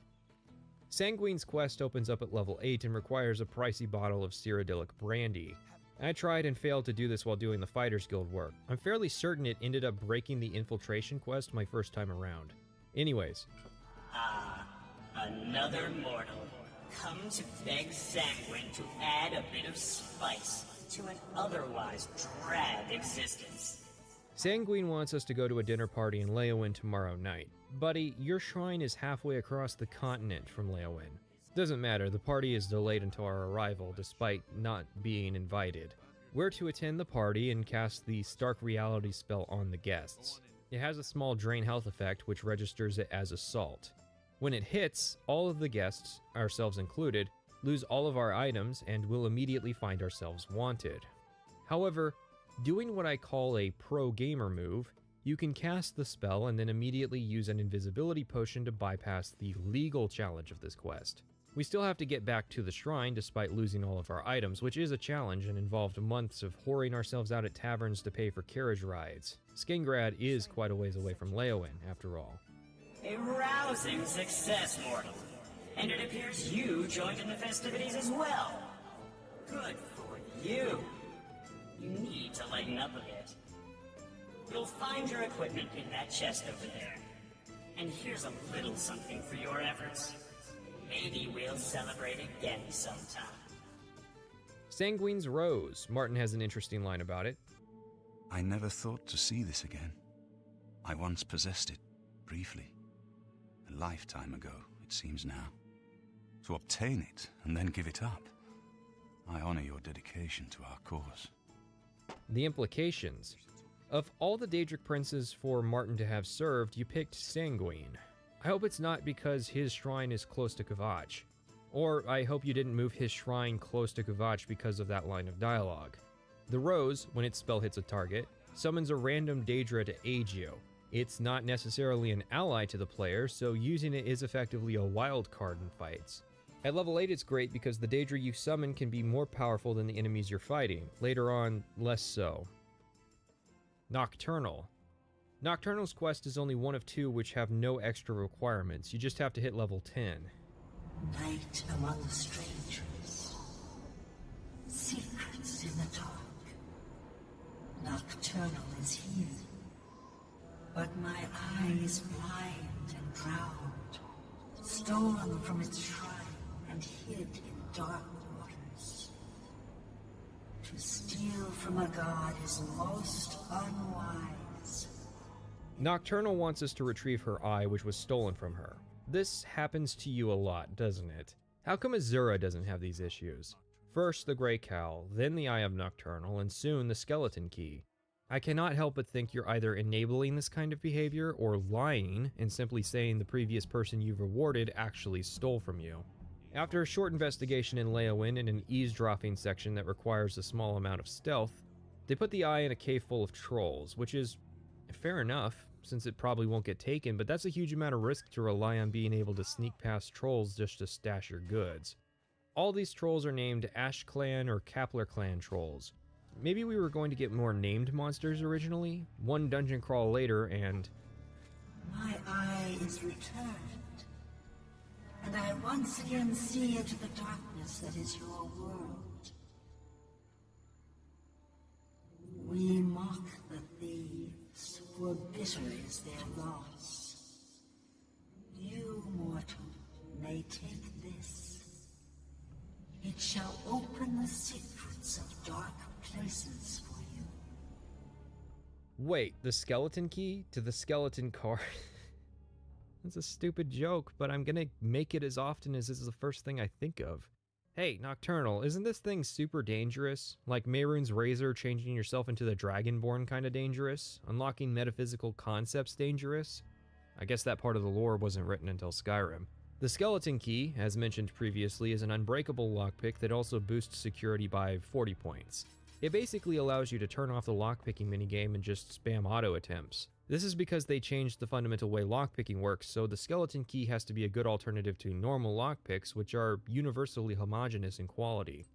S2: Sanguine's quest opens up at level 8 and requires a pricey bottle of Cyrodiilic brandy. I tried and failed to do this while doing the Fighters Guild work. I'm fairly certain it ended up breaking the infiltration quest my first time around. Anyways.
S18: Ah, another mortal. Come to beg Sanguine to add a bit of spice to an otherwise drab existence.
S2: Sanguine wants us to go to a dinner party in Leyawiin tomorrow night. Buddy, your shrine is halfway across the continent from Leyawiin. Doesn't matter, the party is delayed until our arrival, despite not being invited. We're to attend the party and cast the Stark Reality spell on the guests. It has a small drain health effect which registers it as assault. When it hits, all of the guests, ourselves included, lose all of our items and will immediately find ourselves wanted. However, doing what I call a pro gamer move, you can cast the spell and then immediately use an invisibility potion to bypass the legal challenge of this quest. We still have to get back to the shrine despite losing all of our items, which is a challenge and involved months of whoring ourselves out at taverns to pay for carriage rides. Skingrad is quite a ways away from Leyawiin, after all.
S18: A rousing success, mortal. And it appears you joined in the festivities as well. Good for you. You need to lighten up a bit. You'll find your equipment in that chest over there. And here's a little something for your efforts. Maybe we'll celebrate again sometime.
S2: Sanguine's Rose. Martin has an interesting line about it.
S23: I never thought to see this again. I once possessed it, briefly. A lifetime ago, it seems now. To obtain it and then give it up. I honor your dedication to our cause.
S2: The implications. Of all the Daedric princes for Martin to have served, you picked Sanguine. I hope it's not because his shrine is close to Kvatch. Or I hope you didn't move his shrine close to Kvatch because of that line of dialogue. The Rose, when its spell hits a target, summons a random Daedra to aid you. It's not necessarily an ally to the player, so using it is effectively a wild card in fights. At level 8 it's great because the Daedra you summon can be more powerful than the enemies you're fighting, later on less so. Nocturnal. Nocturnal's quest is only one of two which have no extra requirements, you just have to hit level 10.
S10: Night among strangers. Secrets in the dark. Nocturnal is here. But my eye is blind and proud, stolen from its shrine and hid in dark waters. To steal from a god is most unwise.
S2: Nocturnal wants us to retrieve her eye, which was stolen from her. This happens to you a lot, doesn't it? How come Azura doesn't have these issues? First the Grey Cowl, then the Eye of Nocturnal, and soon the Skeleton Key. I cannot help but think you're either enabling this kind of behavior or lying and simply saying the previous person you've rewarded actually stole from you. After a short investigation in Leyawiin and an eavesdropping section that requires a small amount of stealth, they put the eye in a cave full of trolls, which is fair enough, since it probably won't get taken, but that's a huge amount of risk to rely on being able to sneak past trolls just to stash your goods. All these trolls are named Ash Clan or Kapler Clan trolls. Maybe we were going to get more named monsters originally, one dungeon crawl later, and...
S10: My eye is returned, and I once again see into the darkness that is your world. We mock the thieves, for bitter is their loss. You, mortal, may take this. It shall open the secrets of dark places for you.
S2: Wait, the skeleton key to the skeleton card? That's a stupid joke, but I'm gonna make it as often as this is the first thing I think of. Hey, Nocturnal, isn't this thing super dangerous? Like Mehrunes Razor changing yourself into the Dragonborn kinda dangerous? Unlocking metaphysical concepts dangerous? I guess that part of the lore wasn't written until Skyrim. The Skeleton Key, as mentioned previously, is an unbreakable lockpick that also boosts security by 40 points. It basically allows you to turn off the lockpicking minigame and just spam auto attempts. This is because they changed the fundamental way lockpicking works, so the Skeleton Key has to be a good alternative to normal lockpicks, which are universally homogeneous in quality.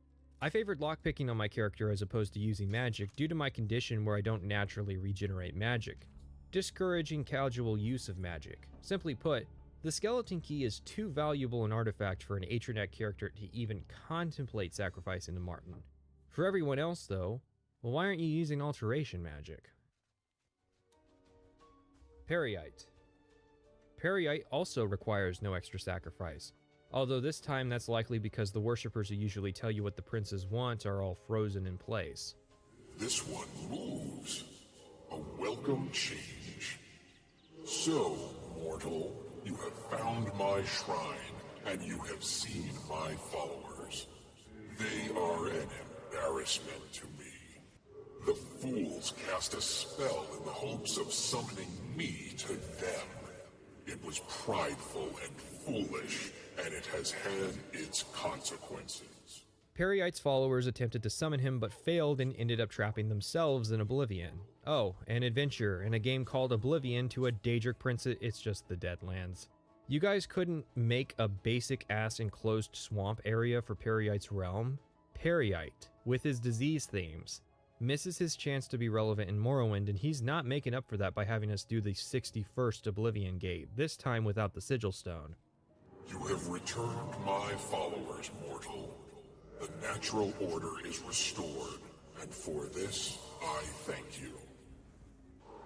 S2: I favored lockpicking on my character as opposed to using magic due to my condition where I don't naturally regenerate magic, discouraging casual use of magic. Simply put, the Skeleton Key is too valuable an artifact for an Atronet character to even contemplate sacrificing to Martin. For everyone else, though, well, why aren't you using alteration magic? Peryite. Peryite also requires no extra sacrifice, although this time that's likely because the worshippers who usually tell you what the princes want are all frozen in place.
S5: This one moves. A welcome change. So, mortal, you have found my shrine, and you have seen my followers. They are an embarrassment to me. The fools cast a spell in the hopes of summoning me to them. It was prideful and foolish, and it has had its consequences.
S2: Peryite's followers attempted to summon him but failed and ended up trapping themselves in Oblivion. Oh, an adventure in a game called Oblivion to a Daedric prince. It's just the Deadlands. You guys couldn't make a basic ass enclosed swamp area for Peryite's realm? Peryite, with his disease themes, misses his chance to be relevant in Morrowind, and he's not making up for that by having us do the 61st Oblivion Gate, this time without the Sigil Stone.
S5: You have returned my followers, mortal. The natural order is restored, and for this, I thank you.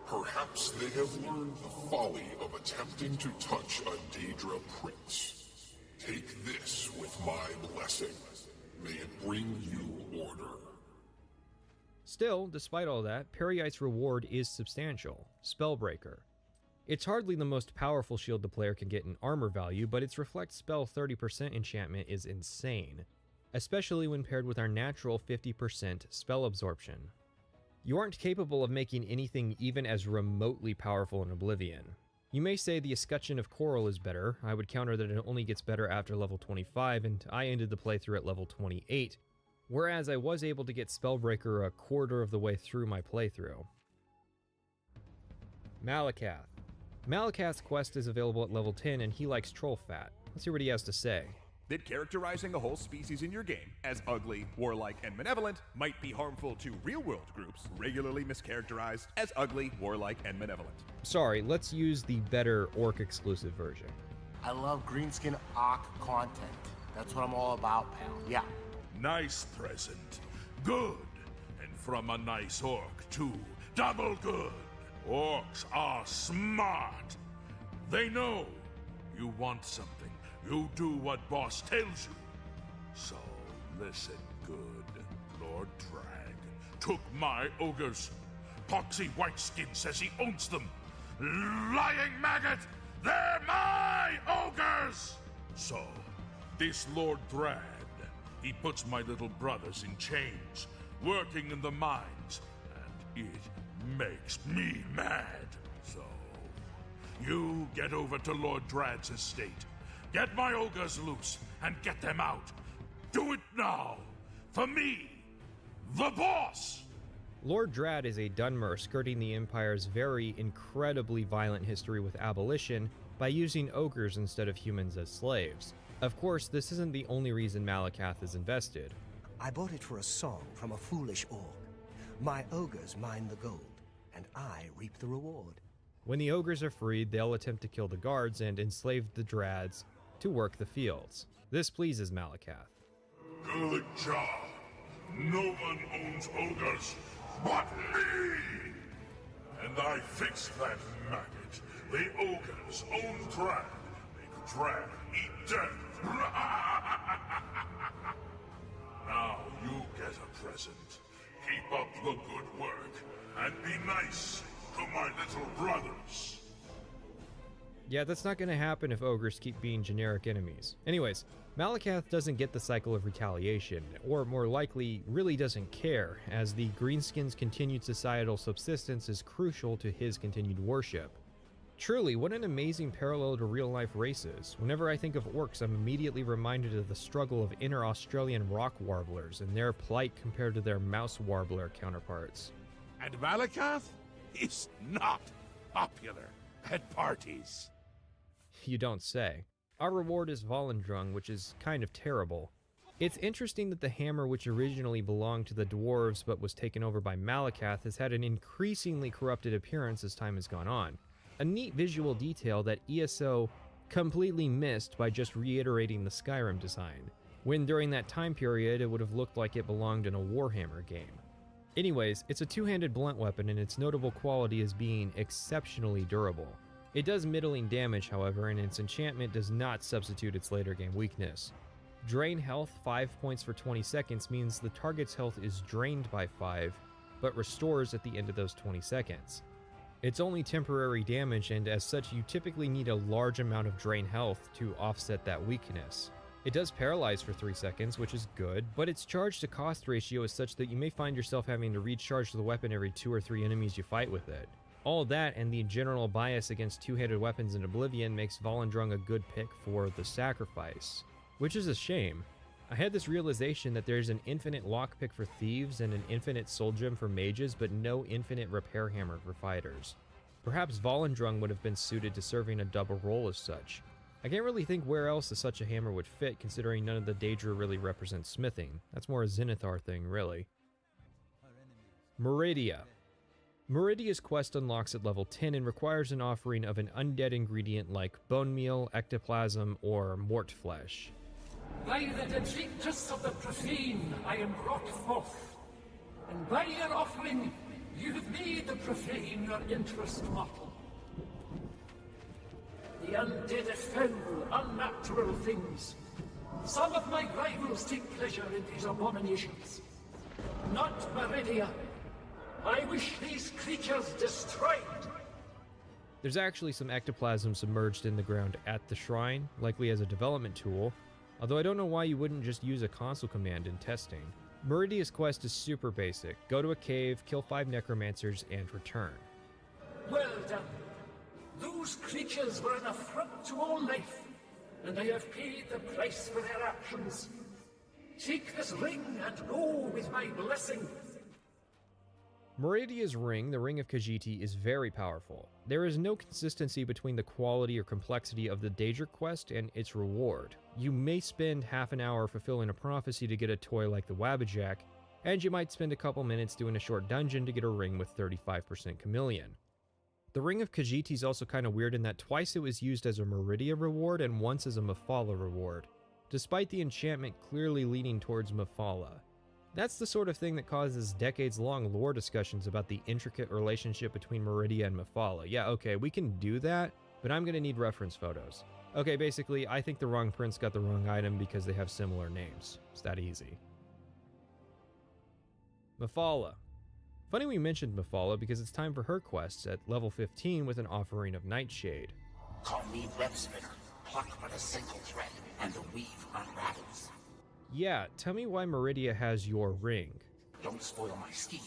S5: Perhaps they have learned the folly of attempting to touch a Daedra prince. Take this with my blessing. May it bring you order.
S2: Still, despite all that, Peryite's reward is substantial. Spellbreaker. It's hardly the most powerful shield the player can get in armor value, but its Reflect Spell 30% enchantment is insane, especially when paired with our natural 50% spell absorption. You aren't capable of making anything even as remotely powerful in Oblivion. You may say the Escutcheon of Coral is better. I would counter that it only gets better after level 25, and I ended the playthrough at level 28, whereas I was able to get Spellbreaker a quarter of the way through my playthrough. Malakath. Malakath's quest is available at level 10 and he likes troll fat. Let's hear what he has to say.
S3: That characterizing a whole species in your game as ugly, warlike, and malevolent might be harmful to real-world groups regularly mischaracterized as ugly, warlike, and malevolent.
S2: Sorry, let's use the better orc-exclusive version.
S15: I love greenskin arc content. That's what I'm all about, pal. Yeah.
S5: Nice present. Good. And from a nice orc, too. Double good. Orcs are smart. They know you want something. You do what boss tells you. So listen good. Lord Drag took my ogres. Poxy Whiteskin says he owns them. Lying maggot! They're my ogres! So, this Lord Drag, he puts my little brothers in chains, working in the mines, and it makes me mad. So, you get over to Lord Drad's estate. Get my ogres loose and get them out. Do it now. For me, the boss.
S2: Lord Drad is a Dunmer skirting the Empire's very incredibly violent history with abolition by using ogres instead of humans as slaves. Of course, this isn't the only reason Malakath is invested.
S7: I bought it for a song from a foolish orc. My ogres mine the gold, and I reap the reward.
S2: When the ogres are freed, they'll attempt to kill the guards and enslave the Drads to work the fields. This pleases Malakath.
S5: Good job. No one owns ogres but me! And I fixed that maggot. The ogres own Drag. Make Drag eat death. Now you get a present. Keep up the good work, and be nice to my little brothers.
S2: Yeah, that's not going to happen if ogres keep being generic enemies. Anyways, Malakath doesn't get the cycle of retaliation, or more likely, really doesn't care, as the Greenskins' continued societal subsistence is crucial to his continued worship. Truly, what an amazing parallel to real-life races. Whenever I think of orcs, I'm immediately reminded of the struggle of inner Australian rock warblers and their plight compared to their mouse warbler counterparts.
S5: And Malakath is not popular at parties.
S2: You don't say. Our reward is Volendrung, which is kind of terrible. It's interesting that the hammer, which originally belonged to the dwarves but was taken over by Malakath, has had an increasingly corrupted appearance as time has gone on. A neat visual detail that ESO completely missed by just reiterating the Skyrim design, when during that time period it would have looked like it belonged in a Warhammer game. Anyways, it's a two-handed blunt weapon and its notable quality is being exceptionally durable. It does middling damage, however, and its enchantment does not substitute its later game weakness. Drain health 5 points for 20 seconds means the target's health is drained by 5, but restores at the end of those 20 seconds. It's only temporary damage, and as such you typically need a large amount of drain health to offset that weakness. It does paralyze for 3 seconds, which is good, but its charge to cost ratio is such that you may find yourself having to recharge the weapon every 2 or 3 enemies you fight with it. All that and the general bias against two-handed weapons in Oblivion makes Volendrung a good pick for the sacrifice, which is a shame. I had this realization that there's an infinite lockpick for thieves and an infinite soul gem for mages, but no infinite repair hammer for fighters. Perhaps Volendrung would have been suited to serving a double role as such. I can't really think where else such a hammer would fit, considering none of the Daedra really represent smithing. That's more a Zenithar thing, really. Meridia. Meridia's quest unlocks at level 10 and requires an offering of an undead ingredient like bone meal, ectoplasm, or mort flesh.
S1: By the detritus of the profane I am brought forth, and by your offering you have made the profane your interest mortal. The undead are foul, unnatural things. Some of my rivals take pleasure in these abominations. Not Meridia. I wish these creatures destroyed.
S2: There's actually some ectoplasm submerged in the ground at the shrine, likely as a development tool, although I don't know why you wouldn't just use a console command in testing. Meridia's quest is super basic. Go to a cave, kill 5 necromancers, and return.
S1: Well done. Those creatures were an affront to all life, and I have paid the price for their actions. Take this ring and go with my blessing.
S2: Meridia's ring, the Ring of Khajiit, is very powerful. There is no consistency between the quality or complexity of the Daedric quest and its reward. You may spend half an hour fulfilling a prophecy to get a toy like the Wabbajack, and you might spend a couple minutes doing a short dungeon to get a ring with 35% chameleon. The Ring of Khajiit is also kind of weird in that twice it was used as a Meridia reward and once as a Mephala reward, despite the enchantment clearly leaning towards Mephala. That's the sort of thing that causes decades-long lore discussions about the intricate relationship between Meridia and Mephala. Yeah, okay, we can do that, but I'm gonna need reference photos. Okay, basically, I think the wrong prince got the wrong item because they have similar names. It's that easy. Mephala. Funny we mentioned Mephala because it's time for her quests at level 15 with an offering of Nightshade.
S11: Call me web spinner. Pluck but a single thread, and the weave unravels.
S2: Yeah, tell me why Meridia has your ring.
S11: Don't spoil my scheme.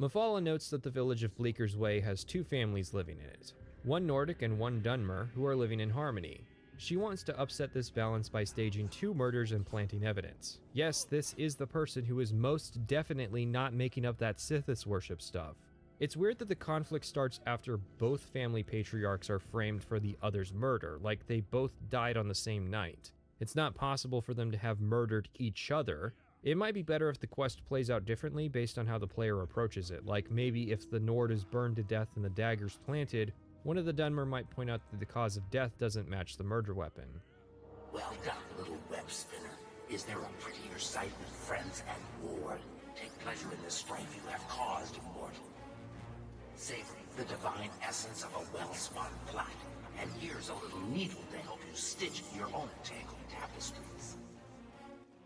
S2: Mephala notes that the village of Bleaker's Way has two families living in it, one Nordic and one Dunmer, who are living in harmony. She wants to upset this balance by staging 2 murders and planting evidence. Yes, this is the person who is most definitely not making up that Sithis worship stuff. It's weird that the conflict starts after both family patriarchs are framed for the other's murder, like they both died on the same night. It's not possible for them to have murdered each other. It might be better if the quest plays out differently based on how the player approaches it, like maybe if the Nord is burned to death and the dagger's planted, one of the Dunmer might point out that the cause of death doesn't match the murder weapon.
S11: Well done, little web spinner. Is there a prettier sight with friends at war? Take pleasure in the strife you have caused, mortal. Savor the divine essence of a well-spun plot, and here's a little needle to help you stitch your own tangled tapestries.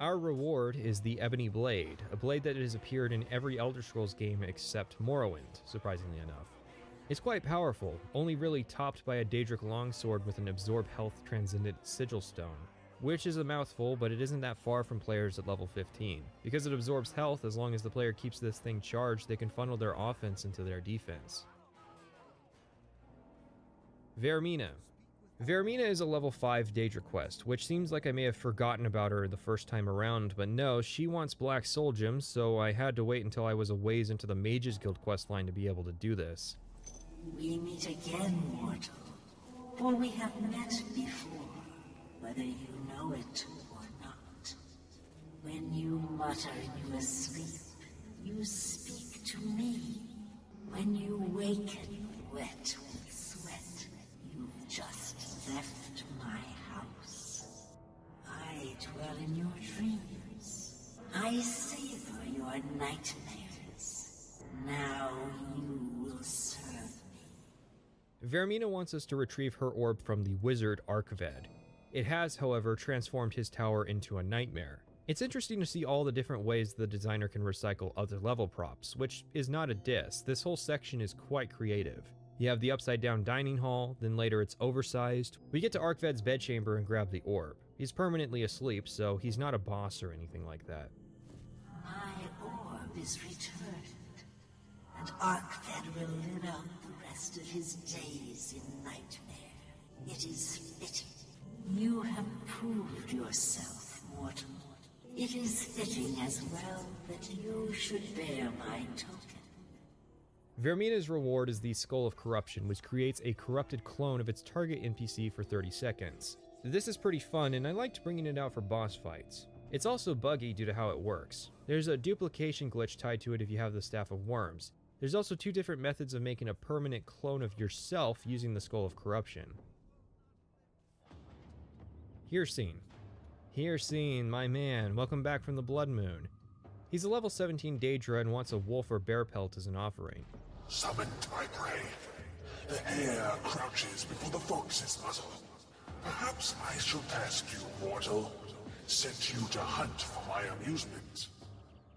S2: Our reward is the Ebony Blade, a blade that has appeared in every Elder Scrolls game except Morrowind, surprisingly enough. It's quite powerful, only really topped by a Daedric longsword with an Absorb Health Transcendent Sigil Stone, which is a mouthful, but it isn't that far from players at level 15. Because it absorbs health, as long as the player keeps this thing charged, they can funnel their offense into their defense. Vermina. Vermina is a level 5 Daedric quest, which seems like I may have forgotten about her the first time around, but no, she wants black soul gems, so I had to wait until I was a ways into the Mages Guild questline to be able to do this.
S10: We meet again, mortal. For we have met before, whether you know it or not. When you mutter in your sleep, you speak to me. When you waken wet with sweat, you've just left my house. I dwell in your dreams. I savor your nightmares. Now you will serve me.
S2: Vermina wants us to retrieve her orb from the wizard Arkved. It has, however, transformed his tower into a nightmare. It's interesting to see all the different ways the designer can recycle other level props, which is not a diss. This whole section is quite creative. You have the upside down dining hall, then later it's oversized. We get to Arkved's bedchamber and grab the orb. He's permanently asleep, so he's not a boss or anything like that.
S10: My orb is returned, and Arkved will live out the rest of his days in nightmare. It is fitting. You have proved yourself, mortal. It is fitting as well that you should bear my token.
S2: Vermina's reward is the Skull of Corruption, which creates a corrupted clone of its target NPC for 30 seconds. This is pretty fun, and I liked bringing it out for boss fights. It's also buggy due to how it works. There's a duplication glitch tied to it if you have the Staff of Worms. There's also 2 different methods of making a permanent clone of yourself using the Skull of Corruption. Hircine, my man, welcome back from the Blood Moon. He's a level 17 Daedra and wants a wolf or bear pelt as an offering.
S5: Summoned my prey. The hare crouches before the fox's muzzle. Perhaps I should ask you, mortal, sent you to hunt for my amusement.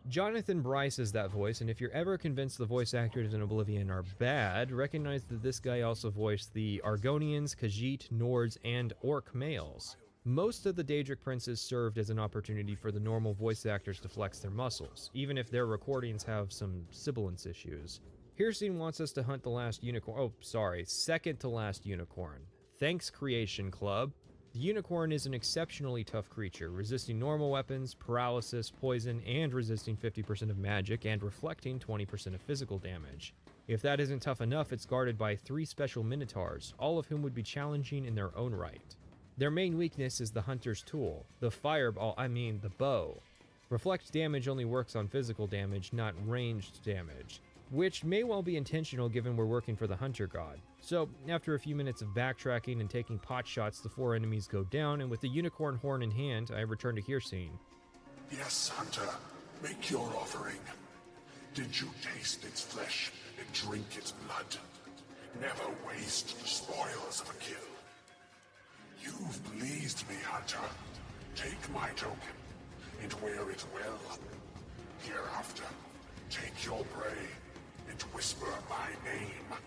S2: Jonathan Bryce is that voice, and if you're ever convinced the voice actors in Oblivion are bad, recognize that this guy also voiced the Argonians, Khajiit, Nords, and Orc males. Most of the Daedric princes served as an opportunity for the normal voice actors to flex their muscles, even if their recordings have some sibilance issues. Hircine wants us to hunt the last unicorn. Oh, sorry, second to last unicorn. Thanks, Creation Club. The unicorn is an exceptionally tough creature, resisting normal weapons, paralysis, poison, and resisting 50% of magic and reflecting 20% of physical damage. If that isn't tough enough, it's guarded by 3 special minotaurs, all of whom would be challenging in their own right. Their main weakness is the hunter's tool, the the bow. Reflect damage only works on physical damage, not ranged damage, which may well be intentional given we're working for the hunter god. So, after a few minutes of backtracking and taking pot shots, the 4 enemies go down, and with the unicorn horn in hand, I return to Hircine.
S5: Yes, Hunter, make your offering. Did you taste its flesh and drink its blood? Never waste the spoils of a kill. You've pleased me, Hunter. Take my token and wear it well. Hereafter, take your prey and whisper my name.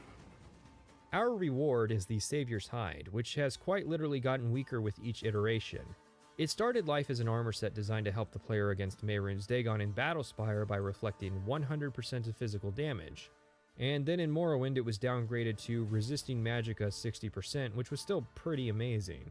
S2: Our reward is the Savior's Hide, which has quite literally gotten weaker with each iteration. It started life as an armor set designed to help the player against Mehrunes Dagon in Battlespire by reflecting 100% of physical damage. And then in Morrowind it was downgraded to resisting magicka 60%, which was still pretty amazing.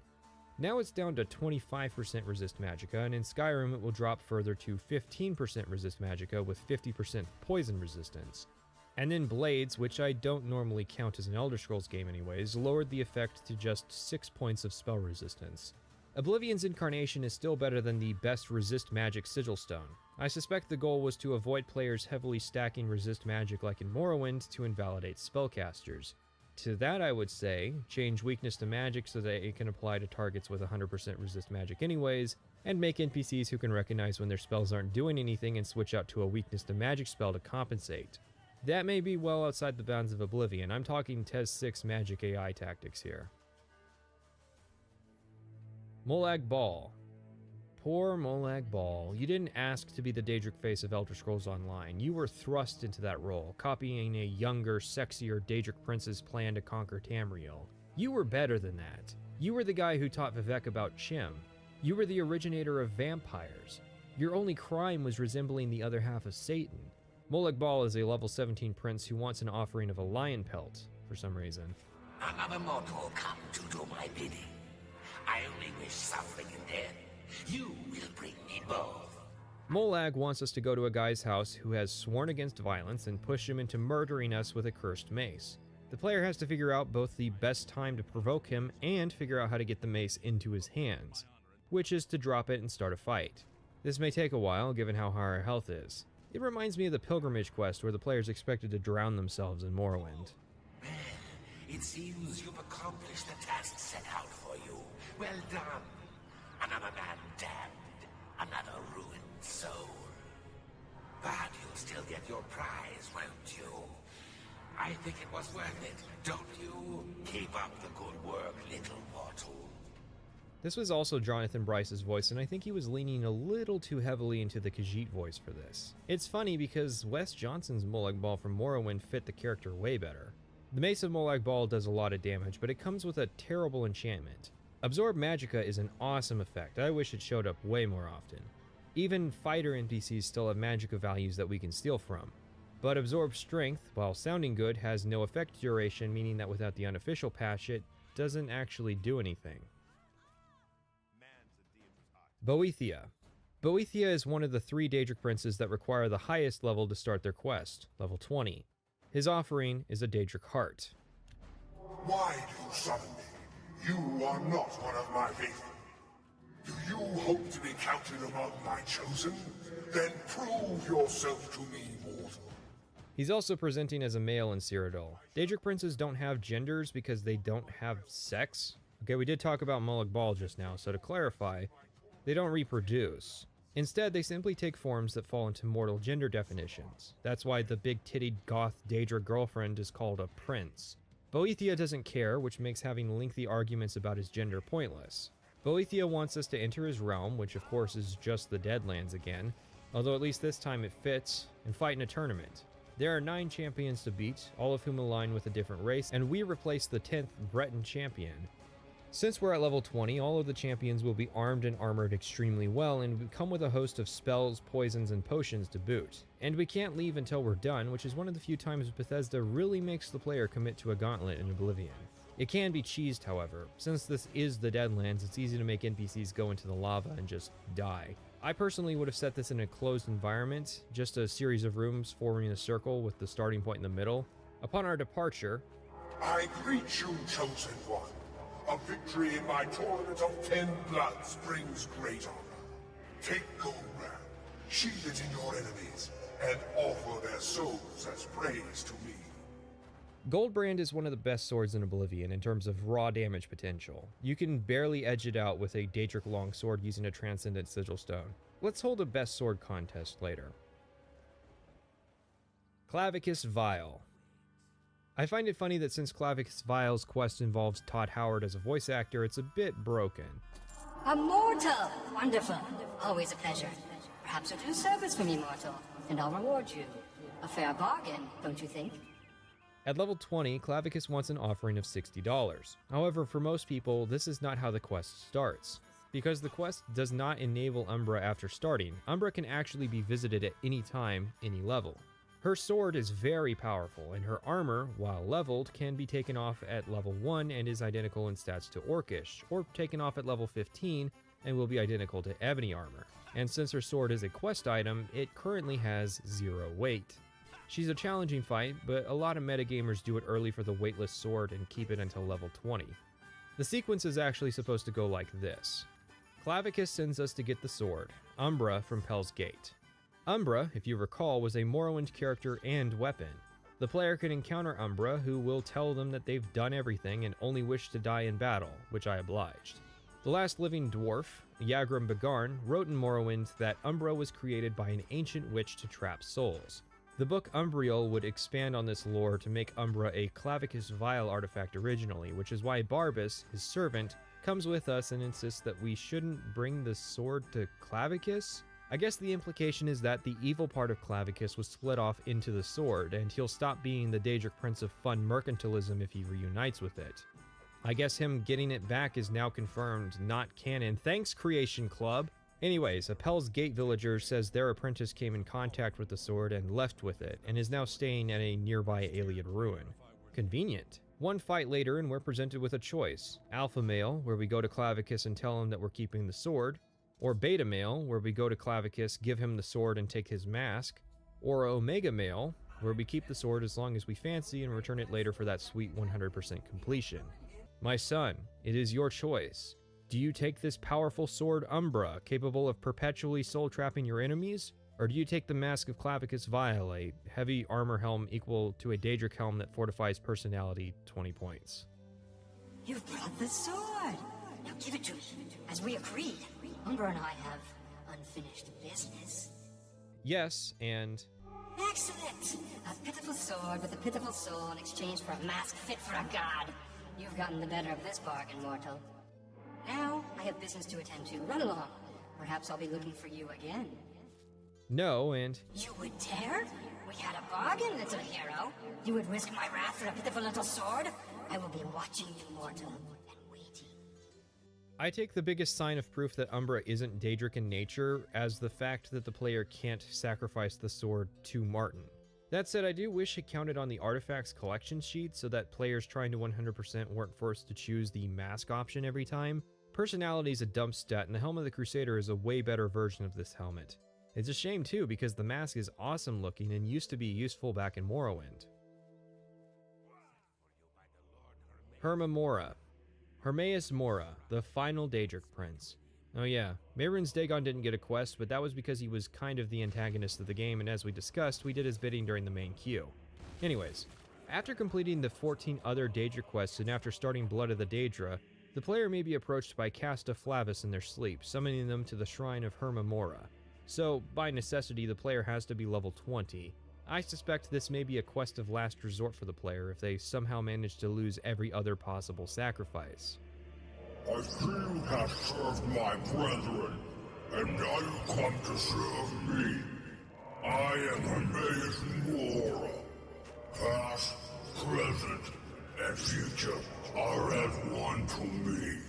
S2: Now it's down to 25% resist magicka, and in Skyrim it will drop further to 15% resist magicka with 50% poison resistance. And then Blades, which I don't normally count as an Elder Scrolls game anyways, lowered the effect to just 6 points of spell resistance. Oblivion's incarnation is still better than the best resist magic sigil stone. I suspect the goal was to avoid players heavily stacking resist magic like in Morrowind to invalidate spellcasters. To that I would say, change weakness to magic so that it can apply to targets with 100% resist magic anyways, and make NPCs who can recognize when their spells aren't doing anything and switch out to a weakness to magic spell to compensate. That may be well outside the bounds of Oblivion. I'm talking TES 6 magic AI tactics here. Molag Bal. Poor Molag Bal. You didn't ask to be the Daedric face of Elder Scrolls Online. You were thrust into that role, copying a younger, sexier Daedric prince's plan to conquer Tamriel. You were better than that. You were the guy who taught Vivek about Chim. You were the originator of vampires. Your only crime was resembling the other half of Satan. Molag Bal is a level 17 prince who wants an offering of a lion pelt, for some reason.
S21: Another mortal come to do my bidding. I only wish suffering and death. You will bring me both.
S2: Molag wants us to go to a guy's house who has sworn against violence and push him into murdering us with a cursed mace. The player has to figure out both the best time to provoke him and figure out how to get the mace into his hands, which is to drop it and start a fight. This may take a while given how high our health is. It reminds me of the pilgrimage quest where the player's expected to drown themselves in Morrowind.
S21: Well, it seems you've accomplished the task set out for you. Well done. Another man damned, another ruined soul. But you'll still get your prize, won't you? I think it was worth it, don't you? Keep up the good work, little mortal.
S2: This was also Jonathan Bryce's voice, and I think he was leaning a little too heavily into the Khajiit voice for this. It's funny because Wes Johnson's Molag Bal from Morrowind fit the character way better. The Mace of Molag Bal does a lot of damage, but it comes with a terrible enchantment. Absorb Magicka is an awesome effect. I wish it showed up way more often. Even fighter NPCs still have Magicka values that we can steal from. But Absorb Strength, while sounding good, has no effect duration, meaning that without the unofficial patch, it doesn't actually do anything. Boethia. Boethia is one of the 3 Daedric princes that require the highest level to start their quest, level 20. His offering is a Daedric heart.
S5: Why do you summon me? You are not one of my faithful. Do you hope to be counted among my chosen? Then prove yourself to me, mortal.
S2: He's also presenting as a male in Cyrodiil. Daedric princes don't have genders because they don't have sex. Okay, we did talk about Molag Bal just now, so to clarify, they don't reproduce. Instead, they simply take forms that fall into mortal gender definitions. That's why the big-tittied goth Daedra girlfriend is called a prince. Boethia doesn't care, which makes having lengthy arguments about his gender pointless. Boethia wants us to enter his realm, which of course is just the Deadlands again, although at least this time it fits, and fight in a tournament. There are 9 champions to beat, all of whom align with a different race, and we replace the 10th Breton champion. Since we're at level 20, all of the champions will be armed and armored extremely well, and we come with a host of spells, poisons, and potions to boot. And we can't leave until we're done, which is one of the few times Bethesda really makes the player commit to a gauntlet in Oblivion. It can be cheesed, however. Since this is the Deadlands, it's easy to make NPCs go into the lava and just die. I personally would have set this in a closed environment, just a series of rooms forming a circle with the starting point in the middle. Upon our departure,
S5: I greet you, chosen one. A victory in my tournament of 10 bloods brings great honor. Take Goldbrand, sheathe it in your enemies, and offer their souls as praise to me.
S2: Goldbrand is one of the best swords in Oblivion in terms of raw damage potential. You can barely edge it out with a Daedric longsword using a Transcendent Sigil Stone. Let's hold a best sword contest later. Clavicus Vile. I find it funny that since Clavicus Vile's quest involves Todd Howard as a voice actor, it's a bit broken.
S4: A mortal! Wonderful. Always a pleasure. Perhaps you'll do service for me, mortal, and I'll reward you. A fair bargain, don't you think?
S2: At level 20, Clavicus wants an offering of $60. However, for most people, this is not how the quest starts. Because the quest does not enable Umbra after starting, Umbra can actually be visited at any time, any level. Her sword is very powerful, and her armor, while leveled, can be taken off at level 1 and is identical in stats to Orcish, or taken off at level 15 and will be identical to Ebony armor. And since her sword is a quest item, it currently has 0 weight. She's a challenging fight, but a lot of metagamers do it early for the weightless sword and keep it until level 20. The sequence is actually supposed to go like this. Clavicus sends us to get the sword, Umbra from Pell's Gate. Umbra, if you recall, was a Morrowind character and weapon. The player can encounter Umbra, who will tell them that they've done everything and only wish to die in battle, which I obliged. The last living dwarf, Yagrum Begarn, wrote in Morrowind that Umbra was created by an ancient witch to trap souls. The book Umbriel would expand on this lore to make Umbra a Clavicus Vile artifact originally, which is why Barbas, his servant, comes with us and insists that we shouldn't bring the sword to Clavicus? I guess the implication is that the evil part of Clavicus was split off into the sword, and he'll stop being the Daedric Prince of fun mercantilism if he reunites with it. I guess him getting it back is now confirmed, not canon. Thanks, Creation Club! Anyways, a Pell's Gate villager says their apprentice came in contact with the sword and left with it, and is now staying at a nearby Ayleid ruin. Convenient. One fight later and we're presented with a choice. Alpha Male, where we go to Clavicus and tell him that we're keeping the sword, or Beta Male, where we go to Clavicus, give him the sword and take his mask, or Omega Male, where we keep the sword as long as we fancy and return it later for that sweet 100% completion. My son, it is your choice. Do you take this powerful sword Umbra, capable of perpetually soul-trapping your enemies? Or do you take the Mask of Clavicus Vile, a heavy armor helm equal to a Daedric helm that fortifies personality 20 points?
S4: You've brought the sword! Now give it to me. As we agreed, Umbra and I have unfinished business.
S2: Yes, and...
S4: Excellent! A pitiful sword with a pitiful soul in exchange for a mask fit for a god. You've gotten the better of this bargain, mortal. Now, I have business to attend to. Run along. Perhaps I'll be looking for you again.
S2: No, and...
S4: You would dare? We had a bargain, little hero. You would risk my wrath for a pitiful little sword? I will be watching you, mortal, and waiting.
S2: I take the biggest sign of proof that Umbra isn't Daedric in nature as the fact that the player can't sacrifice the sword to Martin. That said, I do wish it counted on the artifacts collection sheet so that players trying to 100% weren't forced to choose the mask option every time. Personality is a dump stat, and the Helm of the Crusader is a way better version of this helmet. It's a shame too, because the mask is awesome looking and used to be useful back in Morrowind. Hermamora. Hermaeus Mora, the final Daedric Prince. Oh yeah, Mehrunes Dagon didn't get a quest, but that was because he was kind of the antagonist of the game, and as we discussed, we did his bidding during the main queue. Anyways, after completing the 14 other Daedra quests and after starting Blood of the Daedra, the player may be approached by Casta Flavis in their sleep, summoning them to the Shrine of Hermamora. So, by necessity, the player has to be level 20. I suspect this may be a quest of last resort for the player if they somehow manage to lose every other possible sacrifice.
S5: I see you have served my brethren, and now you come to serve me. I am Hermaeus Mora. Past, present, and future are as one to me.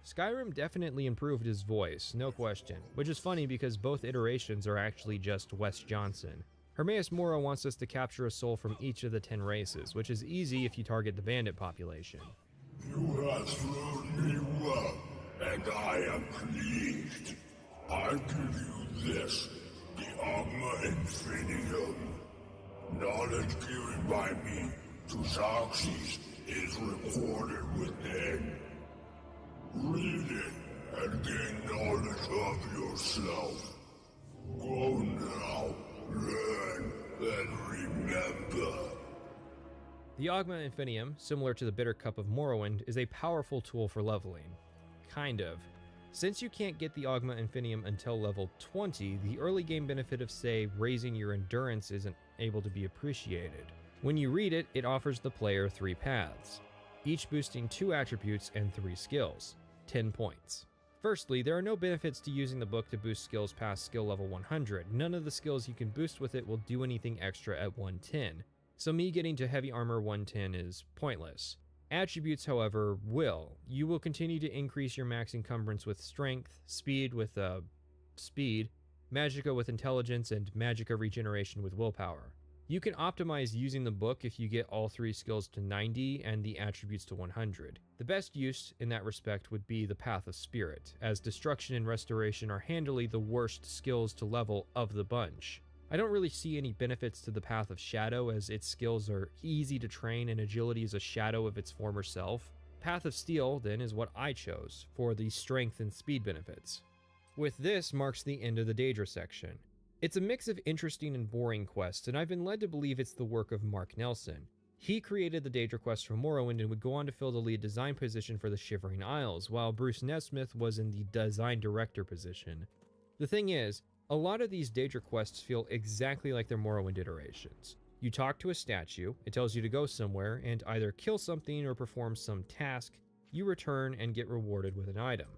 S2: Skyrim definitely improved his voice, no question, which is funny because both iterations are actually just Wes Johnson. Hermaeus Mora wants us to capture a soul from each of the 10 races, which is easy if you target the bandit population.
S5: You have served me well, and I am pleased. I give you this, the Agma Infinium. Knowledge given by me to Xerxes is recorded within. Read it and gain knowledge of yourself. Go now, learn, and remember.
S2: The Agma Infinium, similar to the Bitter Cup of Morrowind, is a powerful tool for leveling. Kind of. Since you can't get the Agma Infinium until level 20, the early game benefit of, say, raising your endurance isn't able to be appreciated. When you read it, it offers the player 3 paths, each boosting 2 attributes and 3 skills, 10 points. Firstly, there are no benefits to using the book to boost skills past skill level 100. None of the skills you can boost with it will do anything extra at 110. So me getting to heavy armor 110 is pointless. Attributes, however, will. You will continue to increase your max encumbrance with strength, speed with speed, magicka with intelligence, and magicka regeneration with willpower. You can optimize using the book if you get all 3 skills to 90 and the attributes to 100. The best use in that respect would be the Path of Spirit, as destruction and restoration are handily the worst skills to level of the bunch. I don't really see any benefits to the Path of Shadow, as its skills are easy to train and agility is a shadow of its former self. Path of Steel, then, is what I chose, for the strength and speed benefits. With this marks the end of the Daedra section. It's a mix of interesting and boring quests, and I've been led to believe it's the work of Mark Nelson. He created the Daedra quest from Morrowind and would go on to fill the lead design position for the Shivering Isles, while Bruce Nesmith was in the design director position. The thing is, a lot of these Daedra quests feel exactly like their Morrowind iterations. You talk to a statue, it tells you to go somewhere, and either kill something or perform some task, you return and get rewarded with an item.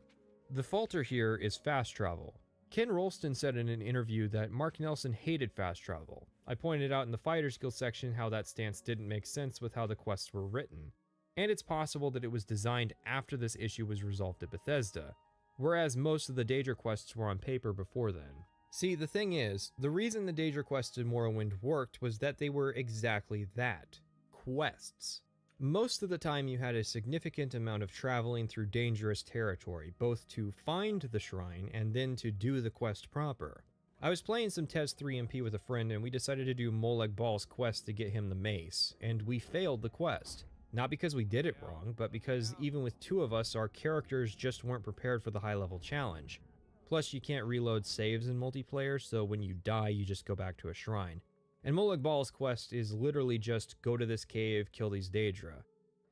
S2: The falter here is fast travel. Ken Rolston said in an interview that Mark Nelson hated fast travel. I pointed out in the fighter skill section how that stance didn't make sense with how the quests were written. And it's possible that it was designed after this issue was resolved at Bethesda, whereas most of the Daedra quests were on paper before then. See, the thing is, the reason the Daedra quests in Morrowind worked was that they were exactly that, quests. Most of the time you had a significant amount of traveling through dangerous territory, both to find the shrine and then to do the quest proper. I was playing some TES 3MP with a friend and we decided to do Molag Bal's quest to get him the mace, and we failed the quest. Not because we did it wrong, but because even with 2 of us, our characters just weren't prepared for the high level challenge. Plus, you can't reload saves in multiplayer, so when you die, you just go back to a shrine. And Molag Bal's quest is literally just go to this cave, kill these Daedra.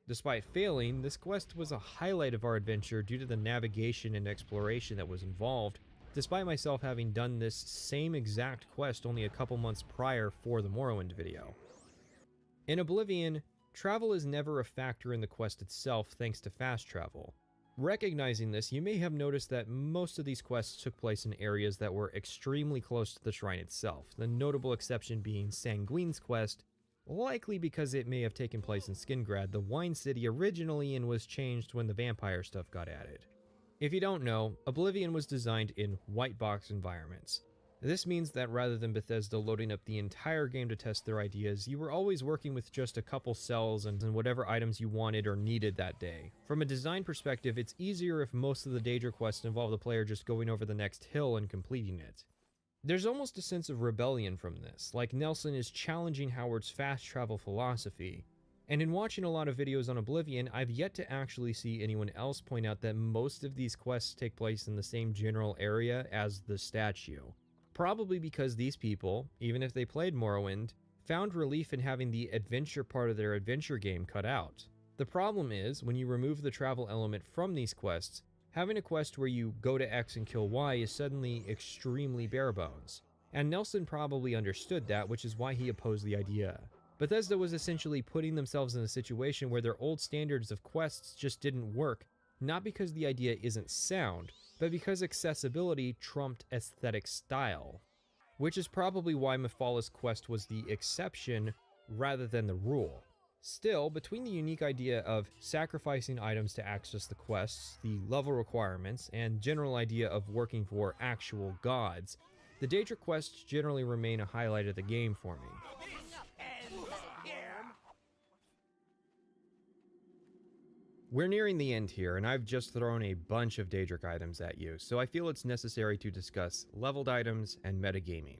S2: Despite failing, this quest was a highlight of our adventure due to the navigation and exploration that was involved, despite myself having done this same exact quest only a couple months prior for the Morrowind video. In Oblivion, travel is never a factor in the quest itself thanks to fast travel. Recognizing this, you may have noticed that most of these quests took place in areas that were extremely close to the shrine itself, the notable exception being Sanguine's quest, likely because it may have taken place in Skingrad, the wine city originally, and was changed when the vampire stuff got added. If you don't know, Oblivion was designed in white box environments. This means that rather than Bethesda loading up the entire game to test their ideas, you were always working with just a couple cells and whatever items you wanted or needed that day. From a design perspective, it's easier if most of the Daedra quests involve the player just going over the next hill and completing it. There's almost a sense of rebellion from this, like Nelson is challenging Howard's fast travel philosophy. And in watching a lot of videos on Oblivion, I've yet to actually see anyone else point out that most of these quests take place in the same general area as the statue. Probably because these people, even if they played Morrowind, found relief in having the adventure part of their adventure game cut out. The problem is, when you remove the travel element from these quests, having a quest where you go to X and kill Y is suddenly extremely bare bones. And Nelson probably understood that, which is why he opposed the idea. Bethesda was essentially putting themselves in a situation where their old standards of quests just didn't work, not because the idea isn't sound, but because accessibility trumped aesthetic style. Which is probably why Mephal's quest was the exception rather than the rule. Still, between the unique idea of sacrificing items to access the quests, the level requirements, and general idea of working for actual gods, The Daedric quests generally remain a highlight of the game for me. We're nearing the end here, and I've just thrown a bunch of Daedric items at you, so I feel it's necessary to discuss leveled items and metagaming.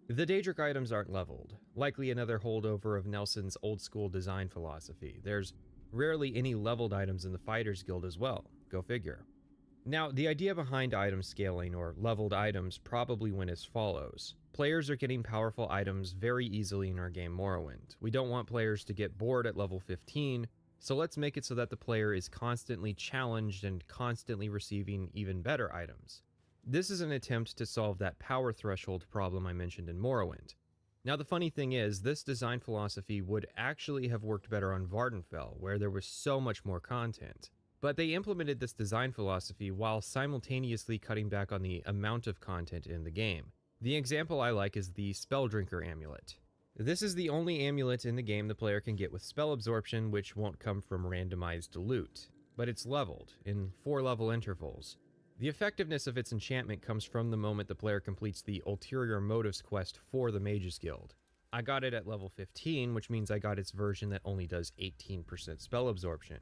S2: The Daedric items aren't leveled, likely another holdover of Nelson's old-school design philosophy. There's rarely any leveled items in the Fighters Guild as well, go figure. Now, the idea behind item scaling, or leveled items, probably went as follows. Players are getting powerful items very easily in our game Morrowind. We don't want players to get bored at level 15, so let's make it so that the player is constantly challenged and constantly receiving even better items. This is an attempt to solve that power threshold problem I mentioned in Morrowind. Now the funny thing is, this design philosophy would actually have worked better on Vardenfell, where there was so much more content. But they implemented this design philosophy while simultaneously cutting back on the amount of content in the game. The example I like is the Spelldrinker amulet. This is the only amulet in the game the player can get with spell absorption, which won't come from randomized loot, but it's leveled in 4-level intervals. The effectiveness of its enchantment comes from the moment the player completes the Ulterior Motives quest for the Mages Guild. I got it at level 15, which means I got its version that only does 18% spell absorption.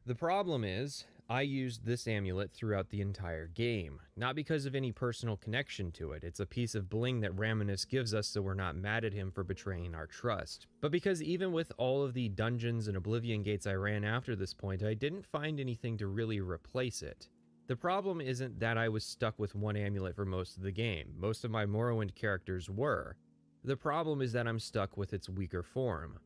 S2: The problem is, I used this amulet throughout the entire game, not because of any personal connection to it. It's a piece of bling that Raminus gives us so we're not mad at him for betraying our trust. But because even with all of the dungeons and Oblivion gates I ran after this point, I didn't find anything to really replace it. The problem isn't that I was stuck with one amulet for most of the game. Most of my Morrowind characters were. The problem is that I'm stuck with its weaker form.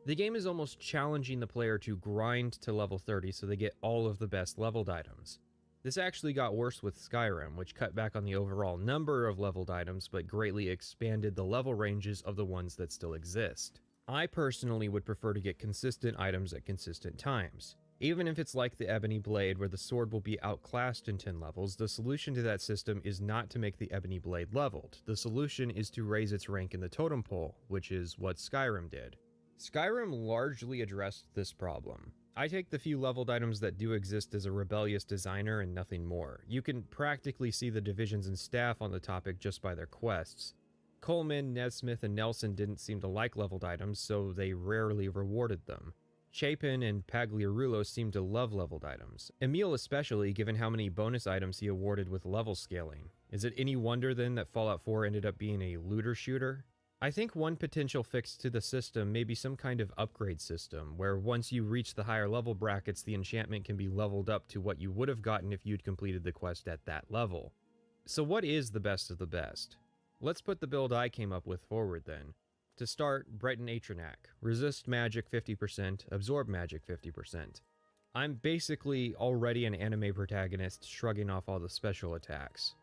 S2: The game is almost challenging the player to grind to level 30 so they get all of the best leveled items. This actually got worse with Skyrim, which cut back on the overall number of leveled items but greatly expanded the level ranges of the ones that still exist. I personally would prefer to get consistent items at consistent times. Even if it's like the Ebony Blade where the sword will be outclassed in 10 levels, the solution to that system is not to make the Ebony Blade leveled. The solution is to raise its rank in the totem pole, which is what Skyrim did. Skyrim largely addressed this problem. I take the few leveled items that do exist as a rebellious designer and nothing more. You can practically see the divisions and staff on the topic just by their quests. Coleman, Nesmith, and Nelson didn't seem to like leveled items, so they rarely rewarded them. Chapin and Pagliarulo seemed to love leveled items. Emil especially, given how many bonus items he awarded with level scaling. Is it any wonder then that Fallout 4 ended up being a looter shooter? I think one potential fix to the system may be some kind of upgrade system, where once you reach the higher level brackets, the enchantment can be leveled up to what you would have gotten if you'd completed the quest at that level. So what is the best of the best? Let's put the build I came up with forward then. To start, Breton Atronak. Resist magic 50%, absorb magic 50%. I'm basically already an anime protagonist shrugging off all the special attacks.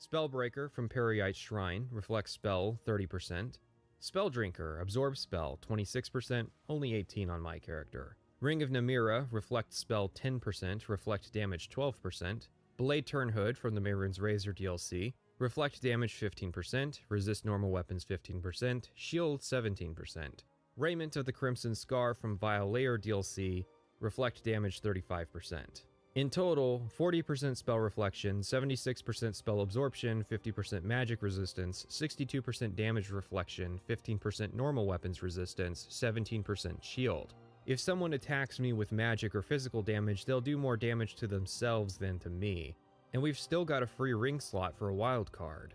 S2: Spellbreaker from Periite Shrine, reflects spell 30%. Spelldrinker, absorb spell 26%, only 18 on my character. Ring of Namira, reflect spell 10%, reflect damage 12%. Blade Turnhood from the Mehrunes Razor DLC, reflect damage 15%, resist normal weapons 15%, shield 17%. Raiment of the Crimson Scar from Vile Layer DLC, reflect damage 35%. In total, 40% spell reflection, 76% spell absorption, 50% magic resistance, 62% damage reflection, 15% normal weapons resistance, 17% shield. If someone attacks me with magic or physical damage, they'll do more damage to themselves than to me. And we've still got a free ring slot for a wild card.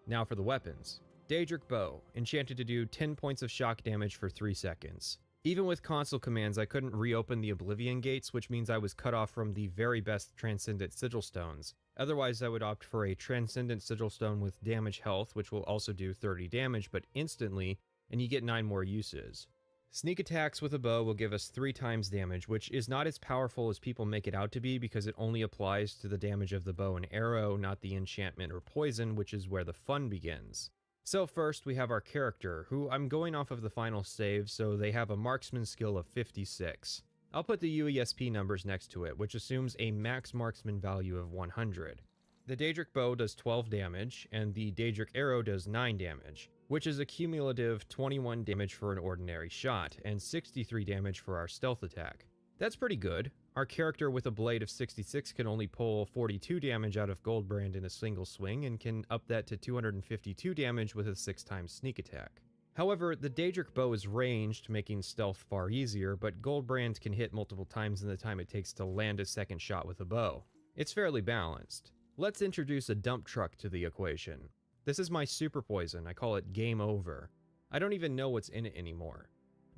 S2: Now for the weapons. Daedric Bow, enchanted to do 10 points of shock damage for 3 seconds. Even with console commands, I couldn't reopen the Oblivion gates, which means I was cut off from the very best Transcendent Sigil Stones. Otherwise, I would opt for a Transcendent Sigil Stone with damage health, which will also do 30 damage, but instantly, and you get 9 more uses. Sneak attacks with a bow will give us 3 times damage, which is not as powerful as people make it out to be because it only applies to the damage of the bow and arrow, not the enchantment or poison, which is where the fun begins. So first, we have our character, who I'm going off of the final save, so they have a marksman skill of 56. I'll put the UESP numbers next to it, which assumes a max marksman value of 100. The Daedric Bow does 12 damage, and the Daedric Arrow does 9 damage, which is a cumulative 21 damage for an ordinary shot, and 63 damage for our stealth attack. That's pretty good. Our character with a blade of 66 can only pull 42 damage out of Goldbrand in a single swing and can up that to 252 damage with a 6x sneak attack. However, the Daedric bow is ranged, making stealth far easier, but Goldbrand can hit multiple times in the time it takes to land a second shot with a bow. It's fairly balanced. Let's introduce a dump truck to the equation. This is my super poison. I call it Game Over. I don't even know what's in it anymore.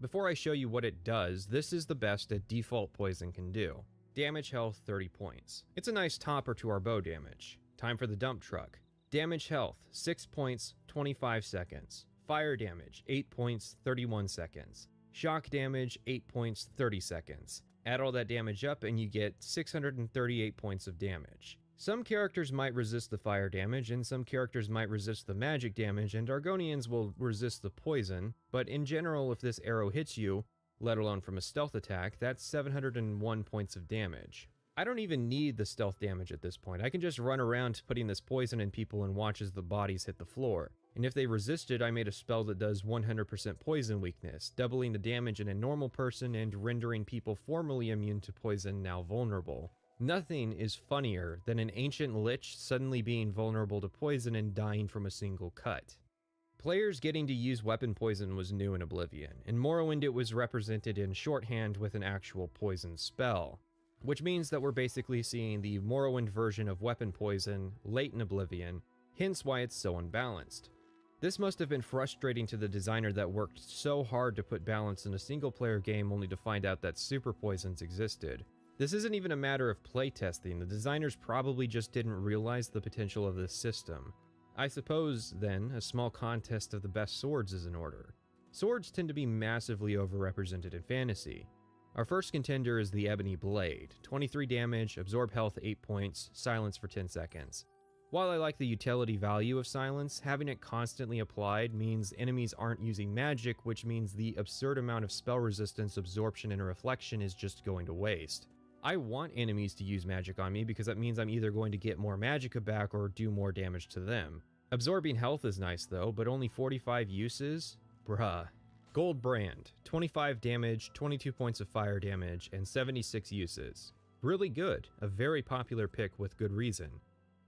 S2: Before I show you what it does, this is the best a default poison can do. Damage health 30 points. It's a nice topper to our bow damage. Time for the dump truck. Damage health 6 points, 25 seconds. Fire damage 8 points, 31 seconds. Shock damage 8 points, 30 seconds. Add all that damage up and you get 638 points of damage. Some characters might resist the fire damage, and some characters might resist the magic damage, and Argonians will resist the poison, but in general, if this arrow hits you, let alone from a stealth attack, that's 701 points of damage. I don't even need the stealth damage at this point. I can just run around putting this poison in people and watch as the bodies hit the floor. And if they resist it, I made a spell that does 100% poison weakness, doubling the damage in a normal person and rendering people formerly immune to poison now vulnerable. Nothing is funnier than an ancient lich suddenly being vulnerable to poison and dying from a single cut. Players getting to use weapon poison was new in Oblivion. In Morrowind it was represented in shorthand with an actual poison spell, which means that we're basically seeing the Morrowind version of weapon poison late in Oblivion, hence why it's so unbalanced. This must have been frustrating to the designer that worked so hard to put balance in a single player game only to find out that super poisons existed. This isn't even a matter of playtesting, the designers probably just didn't realize the potential of this system. I suppose, then, a small contest of the best swords is in order. Swords tend to be massively overrepresented in fantasy. Our first contender is the Ebony Blade. 23 damage, absorb health 8 points, silence for 10 seconds. While I like the utility value of silence, having it constantly applied means enemies aren't using magic, which means the absurd amount of spell resistance, absorption, and reflection is just going to waste. I want enemies to use magic on me because that means I'm either going to get more magicka back or do more damage to them. Absorbing health is nice though, but only 45 uses? Bruh. Goldbrand, 25 damage, 22 points of fire damage, and 76 uses. Really good, a very popular pick with good reason.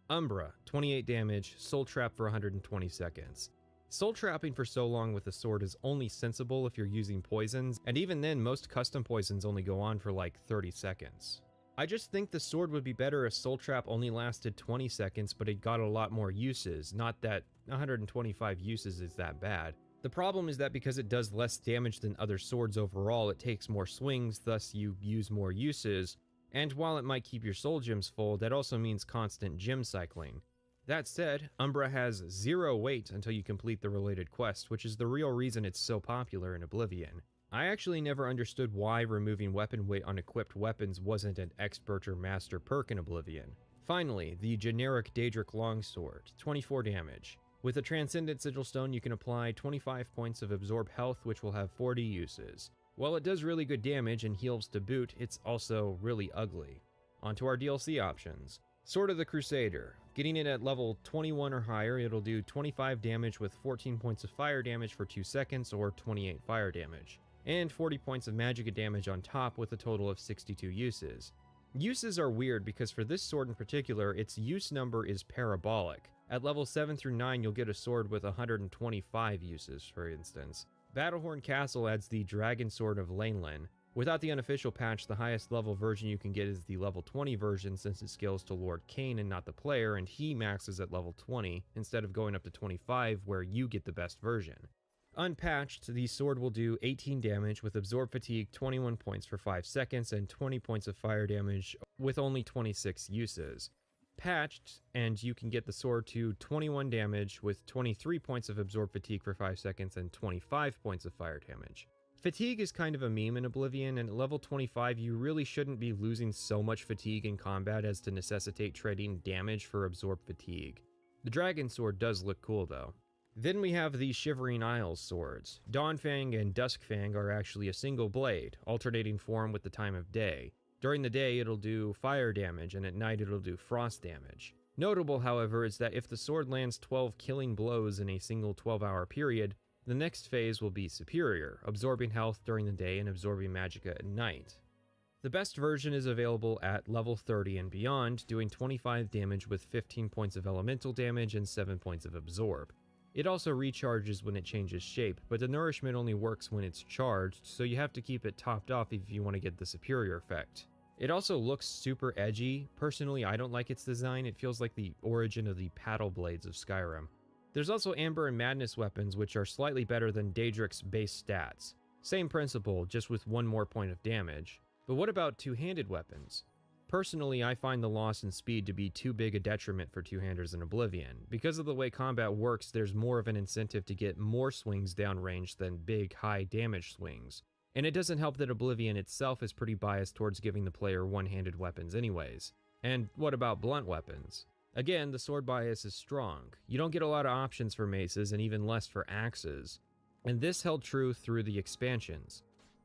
S2: Umbra, 28 damage, soul trap for 120 seconds. Soul trapping for so long with a sword is only sensible if you're using poisons, and even then most custom poisons only go on for like 30 seconds. I just think the sword would be better if soul trap only lasted 20 seconds but it got a lot more uses, not that 125 uses is that bad. The problem is that because it does less damage than other swords overall, it takes more swings, thus you use more uses, and while it might keep your soul gems full, that also means constant gem cycling. That said, Umbra has 0 weight until you complete the related quest, which is the real reason it's so popular in Oblivion. I actually never understood why removing weapon weight on equipped weapons wasn't an expert or master perk in Oblivion. Finally, the generic Daedric Longsword, 24 damage. With a Transcendent Sigil Stone, you can apply 25 points of Absorb Health, which will have 40 uses. While it does really good damage and heals to boot, it's also really ugly. Onto our DLC options. Sword of the Crusader. Getting it at level 21 or higher, it'll do 25 damage with 14 points of fire damage for 2 seconds or 28 fire damage, and 40 points of magicka damage on top with a total of 62 uses. Uses are weird because for this sword in particular, its use number is parabolic. At level 7 through 9, you'll get a sword with 125 uses, for instance. Battlehorn Castle adds the Dragon Sword of Laneland. Without the unofficial patch, the highest level version you can get is the level 20 version since it scales to Lord Cain and not the player, and he maxes at level 20, instead of going up to 25 where you get the best version. Unpatched, the sword will do 18 damage with Absorb Fatigue 21 points for 5 seconds and 20 points of fire damage with only 26 uses. Patched, and you can get the sword to 21 damage with 23 points of Absorb Fatigue for 5 seconds and 25 points of fire damage. Fatigue is kind of a meme in Oblivion, and at level 25 you really shouldn't be losing so much fatigue in combat as to necessitate trading damage for Absorb Fatigue. The Dragon Sword does look cool though. Then we have the Shivering Isles swords. Dawnfang and Duskfang are actually a single blade, alternating form with the time of day. During the day it'll do fire damage, and at night it'll do frost damage. Notable, however, is that if the sword lands 12 killing blows in a single 12-hour period, the next phase will be superior, absorbing health during the day and absorbing magicka at night. The best version is available at level 30 and beyond, doing 25 damage with 15 points of elemental damage and 7 points of absorb. It also recharges when it changes shape, but the nourishment only works when it's charged, so you have to keep it topped off if you want to get the superior effect. It also looks super edgy. Personally, I don't like its design. It feels like the origin of the paddle blades of Skyrim. There's also Amber and Madness weapons, which are slightly better than Daedric's base stats. Same principle, just with one more point of damage. But what about two-handed weapons? Personally, I find the loss in speed to be too big a detriment for two-handers in Oblivion. Because of the way combat works, there's more of an incentive to get more swings downrange than big, high damage swings. And it doesn't help that Oblivion itself is pretty biased towards giving the player one-handed weapons anyways. And what about blunt weapons? Again, the sword bias is strong. You don't get a lot of options for maces and even less for axes. And this held true through the expansions.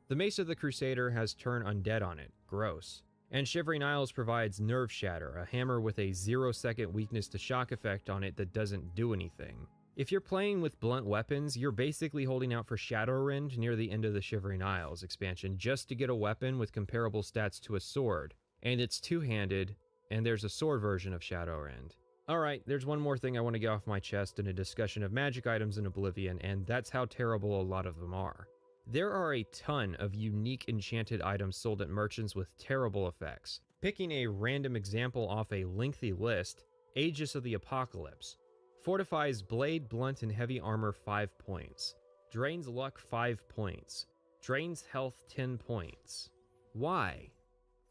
S2: The Mace of the Crusader has Turn Undead on it, gross. And Shivering Isles provides Nerve Shatter, a hammer with a 0-second weakness to shock effect on it that doesn't do anything. If you're playing with blunt weapons, you're basically holding out for Shadowrend near the end of the Shivering Isles expansion just to get a weapon with comparable stats to a sword. And it's two-handed, and there's a sword version of Shadowrend. Alright, there's one more thing I want to get off my chest in a discussion of magic items in Oblivion, and that's how terrible a lot of them are. There are a ton of unique enchanted items sold at merchants with terrible effects. Picking a random example off a lengthy list, Aegis of the Apocalypse. Fortifies blade, blunt, and heavy armor 5 points. Drains luck 5 points. Drains health 10 points. Why?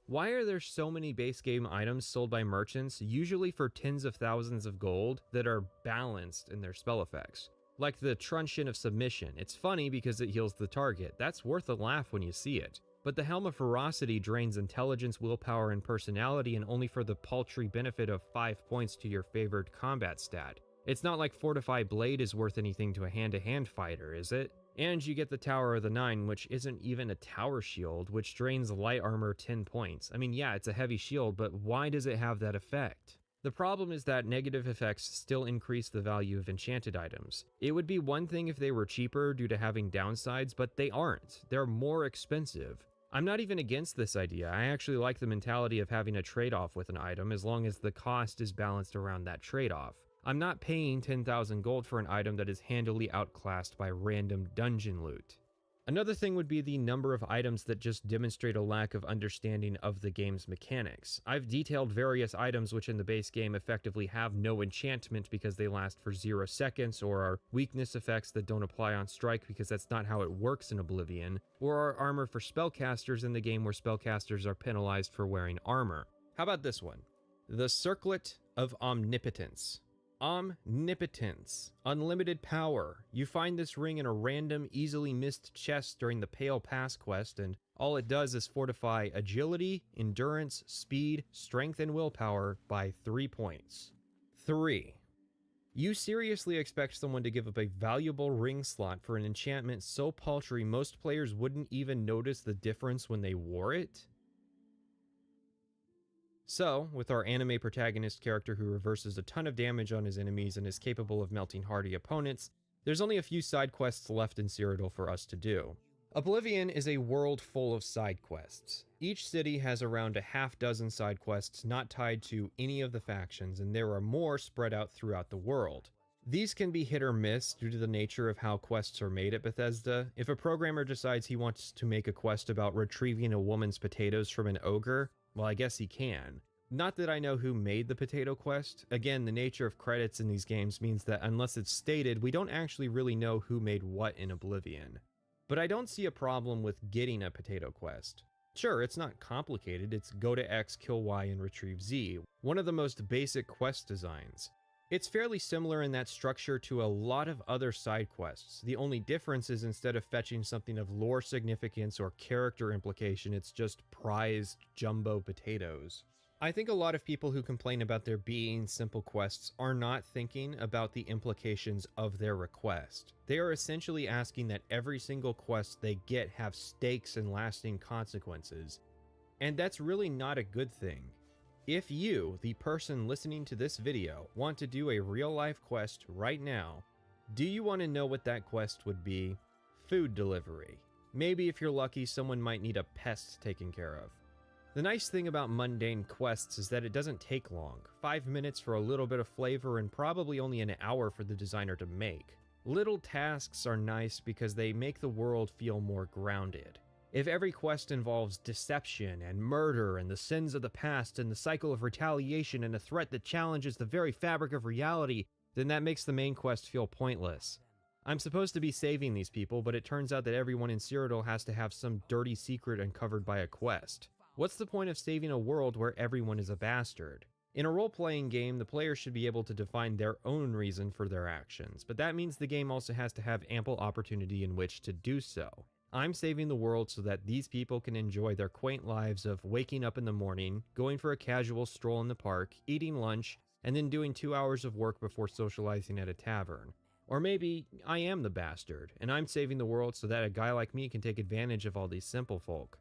S2: Why are there so many base game items sold by merchants, usually for tens of thousands of gold, that are balanced in their spell effects? Like the Truncheon of Submission. It's funny because it heals the target. That's worth a laugh when you see it. But the Helm of Ferocity drains intelligence, willpower, and personality, and only for the paltry benefit of 5 points to your favored combat stat. It's not like Fortify Blade is worth anything to a hand-to-hand fighter, is it? And you get the Tower of the Nine, which isn't even a tower shield, which drains light armor 10 points. I mean, yeah, it's a heavy shield, but why does it have that effect? The problem is that negative effects still increase the value of enchanted items. It would be one thing if they were cheaper due to having downsides, but they aren't. They're more expensive. I'm not even against this idea. I actually like the mentality of having a trade-off with an item as long as the cost is balanced around that trade-off. I'm not paying 10,000 gold for an item that is handily outclassed by random dungeon loot. Another thing would be the number of items that just demonstrate a lack of understanding of the game's mechanics. I've detailed various items which in the base game effectively have no enchantment because they last for 0 seconds, or are weakness effects that don't apply on strike because that's not how it works in Oblivion, or are armor for spellcasters in the game where spellcasters are penalized for wearing armor. How about this one? The Circlet of Omnipotence. Omnipotence. Unlimited power. You find this ring in a random, easily missed chest during the Pale Pass quest, and all it does is fortify agility, endurance, speed, strength, and willpower by 3 points. 3. You seriously expect someone to give up a valuable ring slot for an enchantment so paltry most players wouldn't even notice the difference when they wore it? So, with our anime protagonist character who reverses a ton of damage on his enemies and is capable of melting hardy opponents, there's only a few side quests left in Cyrodiil for us to do. Oblivion is a world full of side quests. Each city has around a half-dozen side quests not tied to any of the factions, and there are more spread out throughout the world. These can be hit or miss due to the nature of how quests are made at Bethesda. If a programmer decides he wants to make a quest about retrieving a woman's potatoes from an ogre, well, I guess he can. Not that I know who made the potato quest. Again, the nature of credits in these games means that unless it's stated, we don't actually really know who made what in Oblivion. But I don't see a problem with getting a potato quest. Sure, it's not complicated, it's go to X, kill Y, and retrieve Z, one of the most basic quest designs. It's fairly similar in that structure to a lot of other side quests. The only difference is instead of fetching something of lore significance or character implication, it's just prized jumbo potatoes. I think a lot of people who complain about there being simple quests are not thinking about the implications of their request. They are essentially asking that every single quest they get have stakes and lasting consequences. And that's really not a good thing. If you, the person listening to this video, want to do a real-life quest right now, do you want to know what that quest would be? Food delivery. Maybe if you're lucky, someone might need a pest taken care of. The nice thing about mundane quests is that it doesn't take long, 5 minutes for a little bit of flavor and probably only an hour for the designer to make. Little tasks are nice because they make the world feel more grounded. If every quest involves deception and murder and the sins of the past and the cycle of retaliation and a threat that challenges the very fabric of reality, then that makes the main quest feel pointless. I'm supposed to be saving these people, but it turns out that everyone in Cyrodiil has to have some dirty secret uncovered by a quest. What's the point of saving a world where everyone is a bastard? In a role-playing game, the player should be able to define their own reason for their actions, but that means the game also has to have ample opportunity in which to do so. I'm saving the world so that these people can enjoy their quaint lives of waking up in the morning, going for a casual stroll in the park, eating lunch, and then doing 2 hours of work before socializing at a tavern. Or maybe I am the bastard, and I'm saving the world so that a guy like me can take advantage of all these simple folk.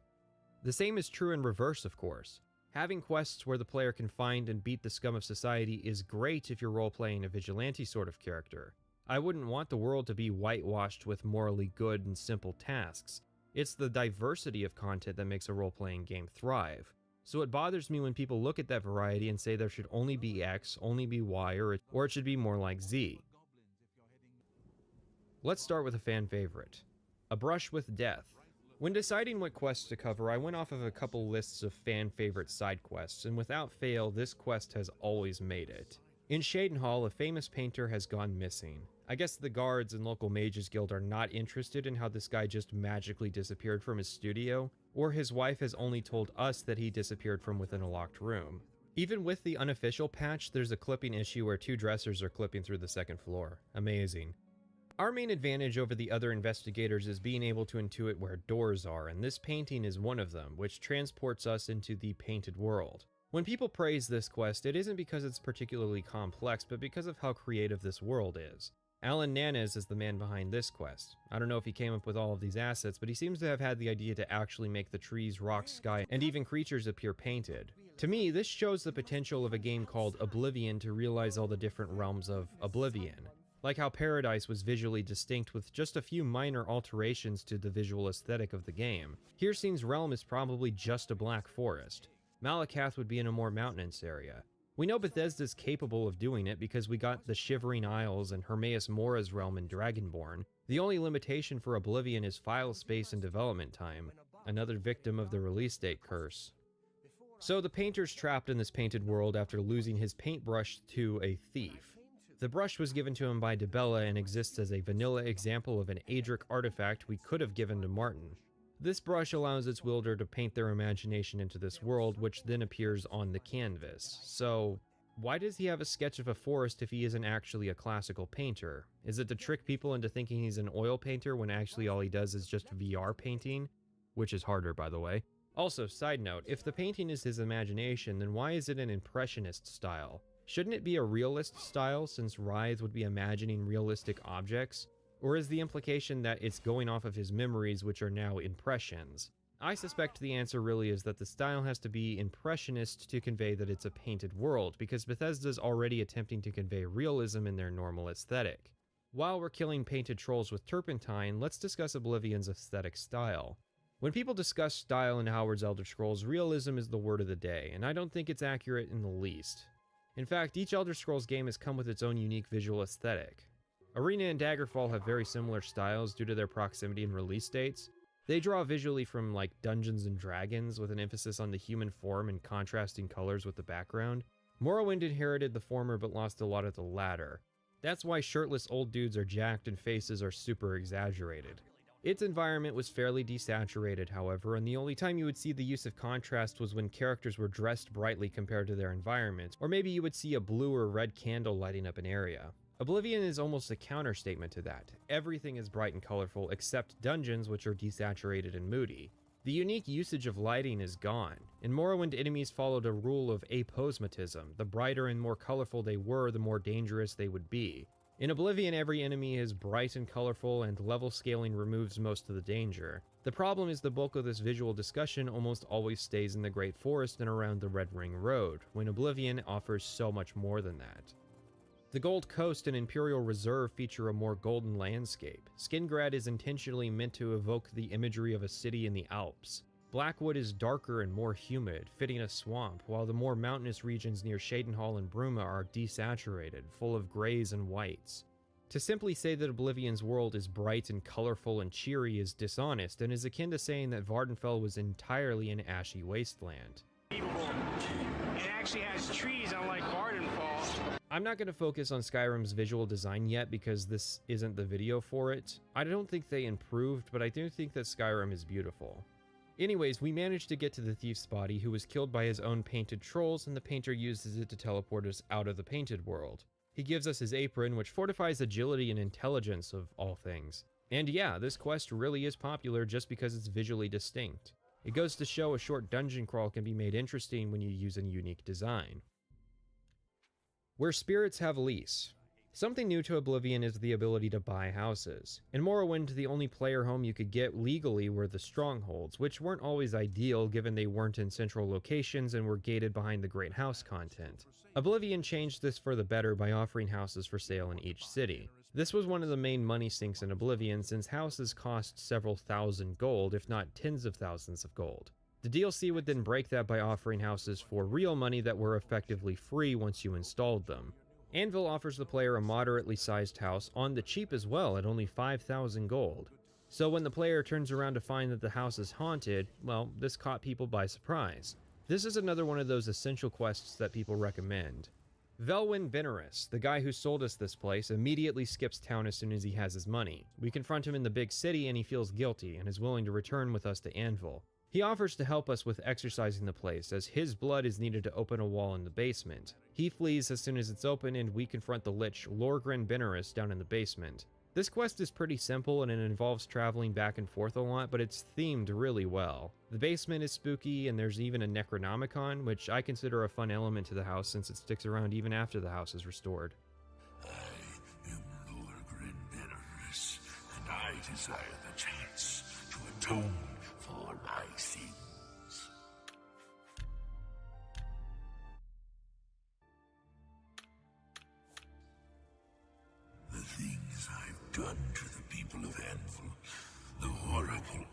S2: The same is true in reverse, of course. Having quests where the player can find and beat the scum of society is great if you're role-playing a vigilante sort of character. I wouldn't want the world to be whitewashed with morally good and simple tasks. It's the diversity of content that makes a role-playing game thrive. So it bothers me when people look at that variety and say there should only be X, only be Y, or it should be more like Z. Let's start with a fan favorite. A Brush with Death. When deciding what quests to cover, I went off of a couple lists of fan favorite side quests, and without fail, this quest has always made it. In Shadenhall, a famous painter has gone missing. I guess the guards and local mages guild are not interested in how this guy just magically disappeared from his studio, or his wife has only told us that he disappeared from within a locked room. Even with the unofficial patch, there's a clipping issue where 2 dressers are clipping through the 2nd floor. Amazing. Our main advantage over the other investigators is being able to intuit where doors are, and this painting is one of them, which transports us into the painted world. When people praise this quest, it isn't because it's particularly complex, but because of how creative this world is. Alan Nanes is the man behind this quest. I don't know if he came up with all of these assets, but he seems to have had the idea to actually make the trees, rocks, sky, and even creatures appear painted. To me, this shows the potential of a game called Oblivion to realize all the different realms of Oblivion. Like how Paradise was visually distinct with just a few minor alterations to the visual aesthetic of the game. Hircine's realm is probably just a black forest. Malakath would be in a more mountainous area. We know Bethesda's capable of doing it because we got the Shivering Isles and Hermaeus Mora's realm in Dragonborn. The only limitation for Oblivion is file space and development time, another victim of the release date curse. So the painter's trapped in this painted world after losing his paintbrush to a thief. The brush was given to him by Dibella and exists as a vanilla example of an Adric artifact we could have given to Martin. This brush allows its wielder to paint their imagination into this world, which then appears on the canvas. So, why does he have a sketch of a forest if he isn't actually a classical painter? Is it to trick people into thinking he's an oil painter when actually all he does is just VR painting? Which is harder, by the way. Also, side note, if the painting is his imagination, then why is it an impressionist style? Shouldn't it be a realist style, since Writhe would be imagining realistic objects? Or is the implication that it's going off of his memories, which are now impressions? I suspect the answer really is that the style has to be impressionist to convey that it's a painted world, because Bethesda's already attempting to convey realism in their normal aesthetic. While we're killing painted trolls with turpentine, let's discuss Oblivion's aesthetic style. When people discuss style in Howard's Elder Scrolls, realism is the word of the day, and I don't think it's accurate in the least. In fact, each Elder Scrolls game has come with its own unique visual aesthetic. Arena and Daggerfall have very similar styles due to their proximity and release dates. They draw visually from like Dungeons and Dragons, with an emphasis on the human form and contrasting colors with the background. Morrowind inherited the former but lost a lot of the latter. That's why shirtless old dudes are jacked and faces are super exaggerated. Its environment was fairly desaturated, however, and the only time you would see the use of contrast was when characters were dressed brightly compared to their environment, or maybe you would see a blue or red candle lighting up an area. Oblivion is almost a counter-statement to that. Everything is bright and colorful except dungeons, which are desaturated and moody. The unique usage of lighting is gone. In Morrowind, enemies followed a rule of aposematism. The brighter and more colorful they were, the more dangerous they would be. In Oblivion, every enemy is bright and colorful, and level scaling removes most of the danger. The problem is the bulk of this visual discussion almost always stays in the Great Forest and around the Red Ring Road, when Oblivion offers so much more than that. The Gold Coast and Imperial Reserve feature a more golden landscape. Skingrad is intentionally meant to evoke the imagery of a city in the Alps. Blackwood is darker and more humid, fitting a swamp, while the more mountainous regions near Shadenhall and Bruma are desaturated, full of grays and whites. To simply say that Oblivion's world is bright and colorful and cheery is dishonest, and is akin to saying that Vardenfell was entirely an ashy wasteland.
S9: It actually has trees, unlike Vardenfall.
S2: I'm not going to focus on Skyrim's visual design yet because this isn't the video for it. I don't think they improved, but I do think that Skyrim is beautiful. Anyways, we managed to get to the thief's body, who was killed by his own painted trolls, and the painter uses it to teleport us out of the painted world. He gives us his apron, which fortifies agility and intelligence of all things. And yeah, this quest really is popular just because it's visually distinct. It goes to show a short dungeon crawl can be made interesting when you use a unique design. Where spirits have lease. Something new to Oblivion is the ability to buy houses. In Morrowind, the only player home you could get legally were the strongholds, which weren't always ideal given they weren't in central locations and were gated behind the Great House content. Oblivion changed this for the better by offering houses for sale in each city. This was one of the main money sinks in Oblivion, since houses cost several thousand gold, if not tens of thousands of gold. The DLC would then break that by offering houses for real money that were effectively free once you installed them. Anvil offers the player a moderately sized house on the cheap as well at only 5,000 gold. So when the player turns around to find that the house is haunted, well, this caught people by surprise. This is another one of those essential quests that people recommend. Velwyn Benerus, the guy who sold us this place, immediately skips town as soon as he has his money. We confront him in the big city and he feels guilty and is willing to return with us to Anvil. He offers to help us with exercising the place, as his blood is needed to open a wall in the basement. He flees as soon as it's open, and we confront the Lich Lorgren Benerus down in the basement. This quest is pretty simple and it involves traveling back and forth a lot, but it's themed really well. The basement is spooky, and there's even a Necronomicon, which I consider a fun element to the house since it sticks around even after the house is restored.
S21: I am Lorgren Benerus, and I desire the chance to atone for my sins. The things I've done to the people of Anvil, the horrible,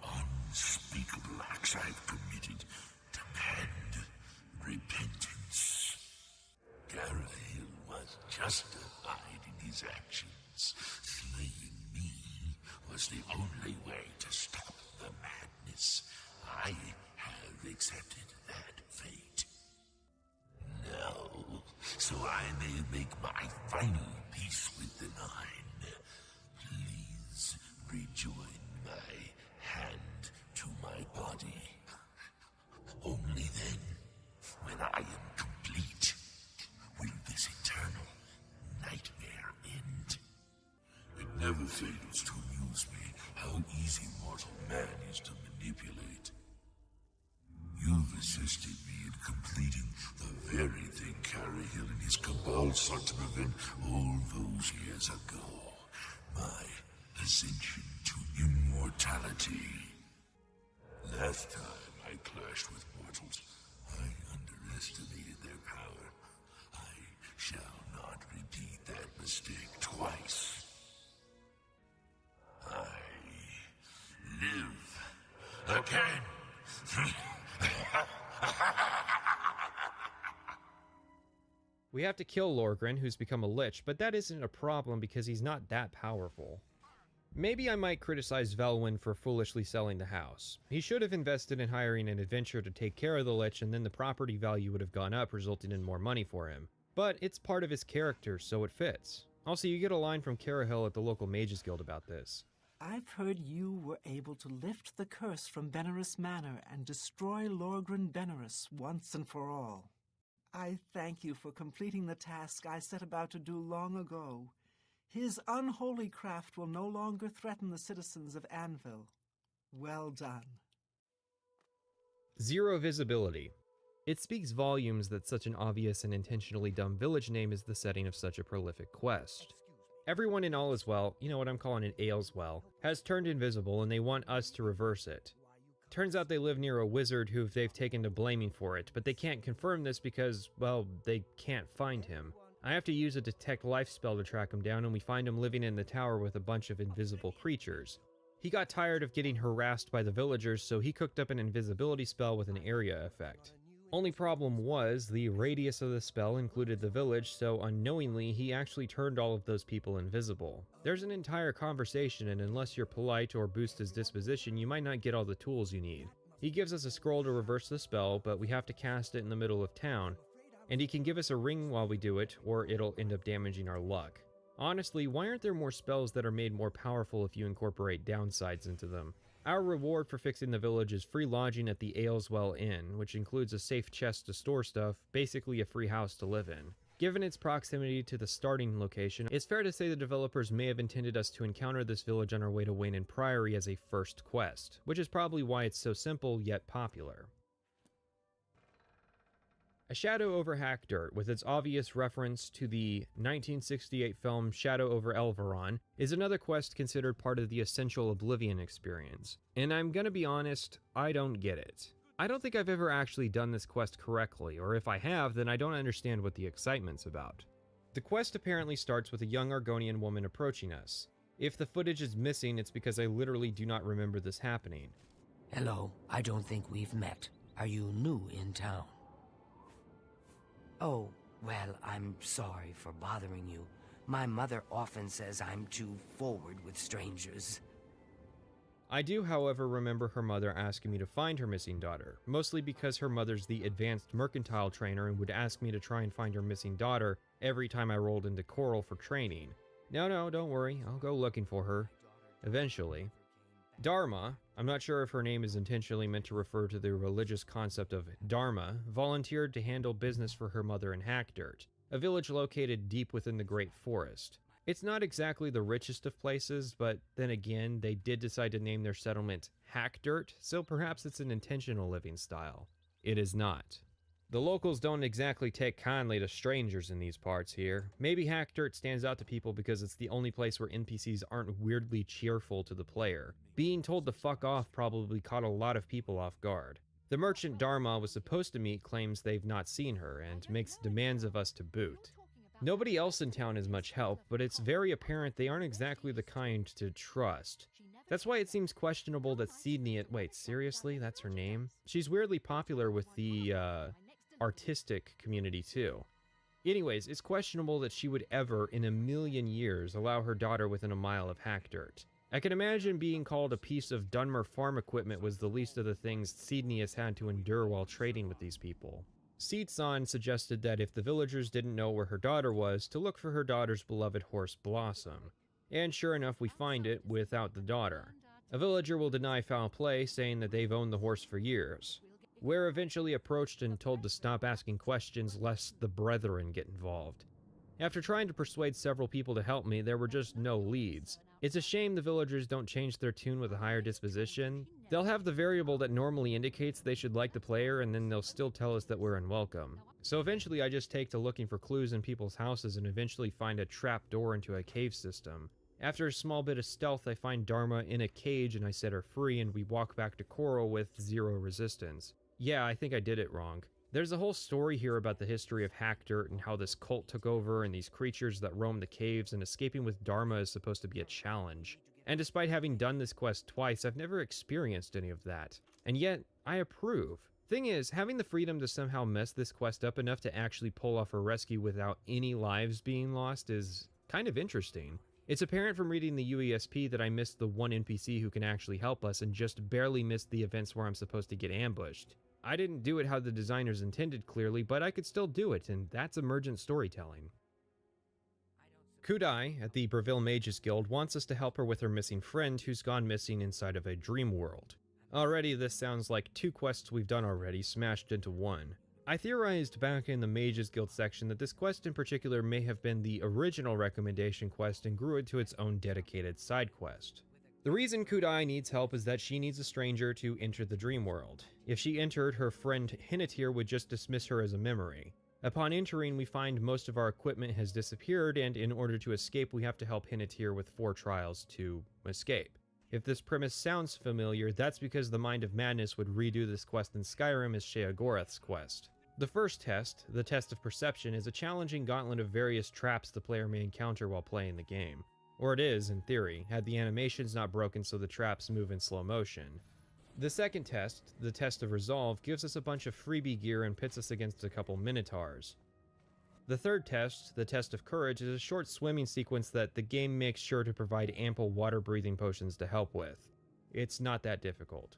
S21: unspeakable acts I've committed, demand repentance. Garahil was justified in his actions. Slaying me was the only way to stop the madness. I have accepted that fate. Now, so I may make my final peace with the Nine, please rejoin my hand to my body. Only then, when I am complete, will this eternal nightmare end. It never fails to amuse me how easy mortal man is to manipulate. You've assisted me in completing the very thing Garahil and his cabal sought to prevent all those years ago. My ascension to immortality. Last time I clashed with mortals, I underestimated their power. I shall not repeat that mistake twice. I live again.
S2: We have to kill Lorgren, who's become a lich, but that isn't a problem because he's not that powerful. Maybe I might criticize Velwyn for foolishly selling the house. He should have invested in hiring an adventurer to take care of the lich, and then the property value would have gone up, resulting in more money for him. But it's part of his character, so it fits. Also, you get a line from Carahil at the local Mages Guild about this.
S14: I've heard you were able to lift the curse from Benerus Manor and destroy Lorgren Benerus once and for all. I thank you for completing the task I set about to do long ago. His unholy craft will no longer threaten the citizens of Anvil. Well done.
S2: Zero visibility. It speaks volumes that such an obvious and intentionally dumb village name is the setting of such a prolific quest. Everyone in All Is Well, you know what I'm calling it, Ailswell, has turned invisible and they want us to reverse it. Turns out they live near a wizard who they've taken to blaming for it, but they can't confirm this because, well, they can't find him. I have to use a detect life spell to track him down, and we find him living in the tower with a bunch of invisible creatures. He got tired of getting harassed by the villagers, so he cooked up an invisibility spell with an area effect. Only problem was, the radius of the spell included the village, so unknowingly he actually turned all of those people invisible. There's an entire conversation, and unless you're polite or boost his disposition, you might not get all the tools you need. He gives us a scroll to reverse the spell, but we have to cast it in the middle of town, and he can give us a ring while we do it, or it'll end up damaging our luck. Honestly, why aren't there more spells that are made more powerful if you incorporate downsides into them? Our reward for fixing the village is free lodging at the Ayleswell Inn, which includes a safe chest to store stuff, basically a free house to live in. Given its proximity to the starting location, it's fair to say the developers may have intended us to encounter this village on our way to Wayne Priory as a first quest, which is probably why it's so simple yet popular. A Shadow over Hackdirt, with its obvious reference to the 1968 film Shadow over Elveron, is another quest considered part of the essential Oblivion experience. And I'm gonna be honest, I don't get it. I don't think I've ever actually done this quest correctly, or if I have, then I don't understand what the excitement's about. The quest apparently starts with a young Argonian woman approaching us. If the footage is missing, it's because I literally do not remember this happening.
S8: Hello, I don't think we've met. Are you new in town? Oh, well, I'm sorry for bothering you. My mother often says I'm too forward with strangers.
S2: I do, however, remember her mother asking me to find her missing daughter, mostly because her mother's the advanced mercantile trainer and would ask me to try and find her missing daughter every time I rolled into Coral for training. No, don't worry, I'll go looking for her. Eventually. Dharma, I'm not sure if her name is intentionally meant to refer to the religious concept of Dharma, volunteered to handle business for her mother in Hackdirt, a village located deep within the Great Forest. It's not exactly the richest of places, but then again, they did decide to name their settlement Hackdirt, so perhaps it's an intentional living style. It is not. The locals don't exactly take kindly to strangers in these parts here. Maybe Hackdirt stands out to people because it's the only place where NPCs aren't weirdly cheerful to the player. Being told to fuck off probably caught a lot of people off guard. The merchant Dharma was supposed to meet claims they've not seen her, and makes demands of us to boot. Nobody else in town is much help, but it's very apparent they aren't exactly the kind to trust. That's why it seems questionable that Sidney... Wait, seriously? That's her name? She's weirdly popular with the, artistic community too. Anyways, it's questionable that she would ever, in a million years, allow her daughter within a mile of Hackdirt. I can imagine being called a piece of Dunmer farm equipment was the least of the things Sidney has had to endure while trading with these people. Seed-san suggested that if the villagers didn't know where her daughter was, to look for her daughter's beloved horse Blossom. And sure enough, we find it without the daughter. A villager will deny foul play, saying that they've owned the horse for years. We're eventually approached and told to stop asking questions lest the brethren get involved. After trying to persuade several people to help me, there were just no leads. It's a shame the villagers don't change their tune with a higher disposition. They'll have the variable that normally indicates they should like the player, and then they'll still tell us that we're unwelcome. So eventually I just take to looking for clues in people's houses and eventually find a trap door into a cave system. After a small bit of stealth, I find Dharma in a cage and I set her free, and we walk back to Coral with zero resistance. Yeah, I think I did it wrong. There's a whole story here about the history of Hackdirt and how this cult took over and these creatures that roam the caves, and escaping with Dharma is supposed to be a challenge. And despite having done this quest twice, I've never experienced any of that. And yet, I approve. Thing is, having the freedom to somehow mess this quest up enough to actually pull off a rescue without any lives being lost is kind of interesting. It's apparent from reading the UESP that I missed the one NPC who can actually help us and just barely missed the events where I'm supposed to get ambushed. I didn't do it how the designers intended clearly, but I could still do it, and that's emergent storytelling. Kudai, at the Breville Mages Guild, wants us to help her with her missing friend who's gone missing inside of a dream world. Already this sounds like two quests we've done already, smashed into one. I theorized back in the Mages Guild section that this quest in particular may have been the original recommendation quest and grew it to its own dedicated side quest. The reason Kudai needs help is that she needs a stranger to enter the dream world. If she entered, her friend Hinnatir would just dismiss her as a memory. Upon entering, we find most of our equipment has disappeared, and in order to escape, we have to help Hinnatir with 4 trials to escape. If this premise sounds familiar, that's because the Mind of Madness would redo this quest in Skyrim as Sheogorath's quest. The first test, the Test of Perception, is a challenging gauntlet of various traps the player may encounter while playing the game. Or it is, in theory, had the animations not broken so the traps move in slow motion. The second test, the test of resolve, gives us a bunch of freebie gear and pits us against a couple minotaurs. The third test, the test of courage, is a short swimming sequence that the game makes sure to provide ample water-breathing potions to help with. It's not that difficult.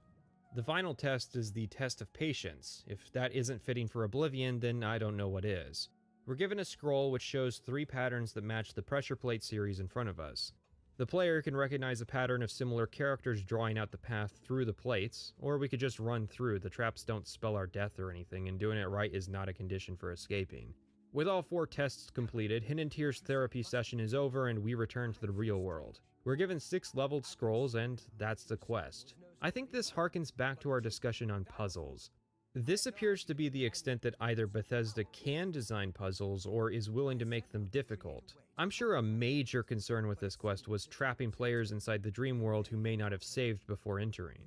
S2: The final test is the test of patience. If that isn't fitting for Oblivion, then I don't know what is. We're given a scroll which shows 3 patterns that match the pressure plate series in front of us. The player can recognize a pattern of similar characters drawing out the path through the plates, or we could just run through. The traps don't spell our death or anything, and doing it right is not a condition for escaping. With all 4 tests completed, Hidden Tear's therapy session is over and we return to the real world. We're given 6 leveled scrolls and that's the quest. I think this harkens back to our discussion on puzzles. This appears to be the extent that either Bethesda can design puzzles or is willing to make them difficult. I'm sure a major concern with this quest was trapping players inside the dream world who may not have saved before entering.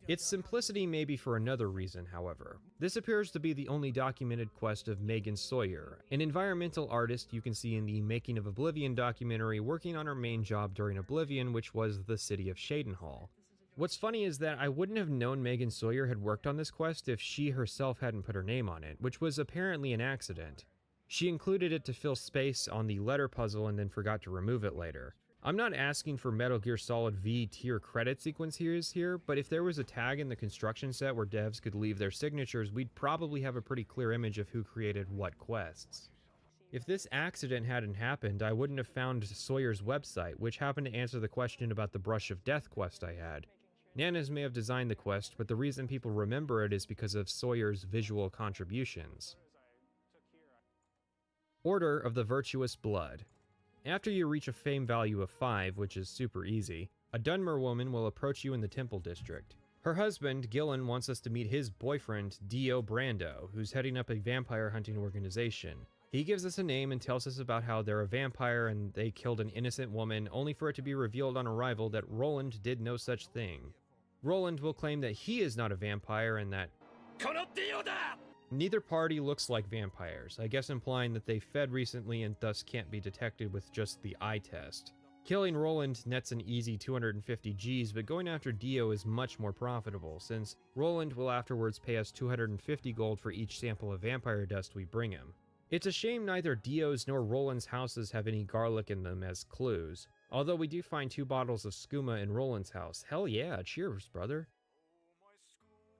S2: Its simplicity may be for another reason, however. This appears to be the only documented quest of Megan Sawyer, an environmental artist you can see in the Making of Oblivion documentary working on her main job during Oblivion, which was the city of Shadenhall. What's funny is that I wouldn't have known Megan Sawyer had worked on this quest if she herself hadn't put her name on it, which was apparently an accident. She included it to fill space on the letter puzzle and then forgot to remove it later. I'm not asking for Metal Gear Solid V tier credit sequence here, but if there was a tag in the construction set where devs could leave their signatures, we'd probably have a pretty clear image of who created what quests. If this accident hadn't happened, I wouldn't have found Sawyer's website, which happened to answer the question about the Brush of Death quest I had. Nanas may have designed the quest, but the reason people remember it is because of Sawyer's visual contributions. Order of the Virtuous Blood. After you reach a fame value of 5, which is super easy, a Dunmer woman will approach you in the Temple District. Her husband, Gillen, wants us to meet his boyfriend, Dio Brando, who's heading up a vampire hunting organization. He gives us a name and tells us about how they're a vampire and they killed an innocent woman, only for it to be revealed on arrival that Roland did no such thing. Roland will claim that he is not a vampire and that neither party looks like vampires, I guess implying that they fed recently and thus can't be detected with just the eye test. Killing Roland nets an easy 250 Gs, but going after Dio is much more profitable, since Roland will afterwards pay us 250 gold for each sample of vampire dust we bring him. It's a shame neither Dio's nor Roland's houses have any garlic in them as clues, although we do find 2 bottles of skooma in Roland's house. Hell yeah, cheers, brother.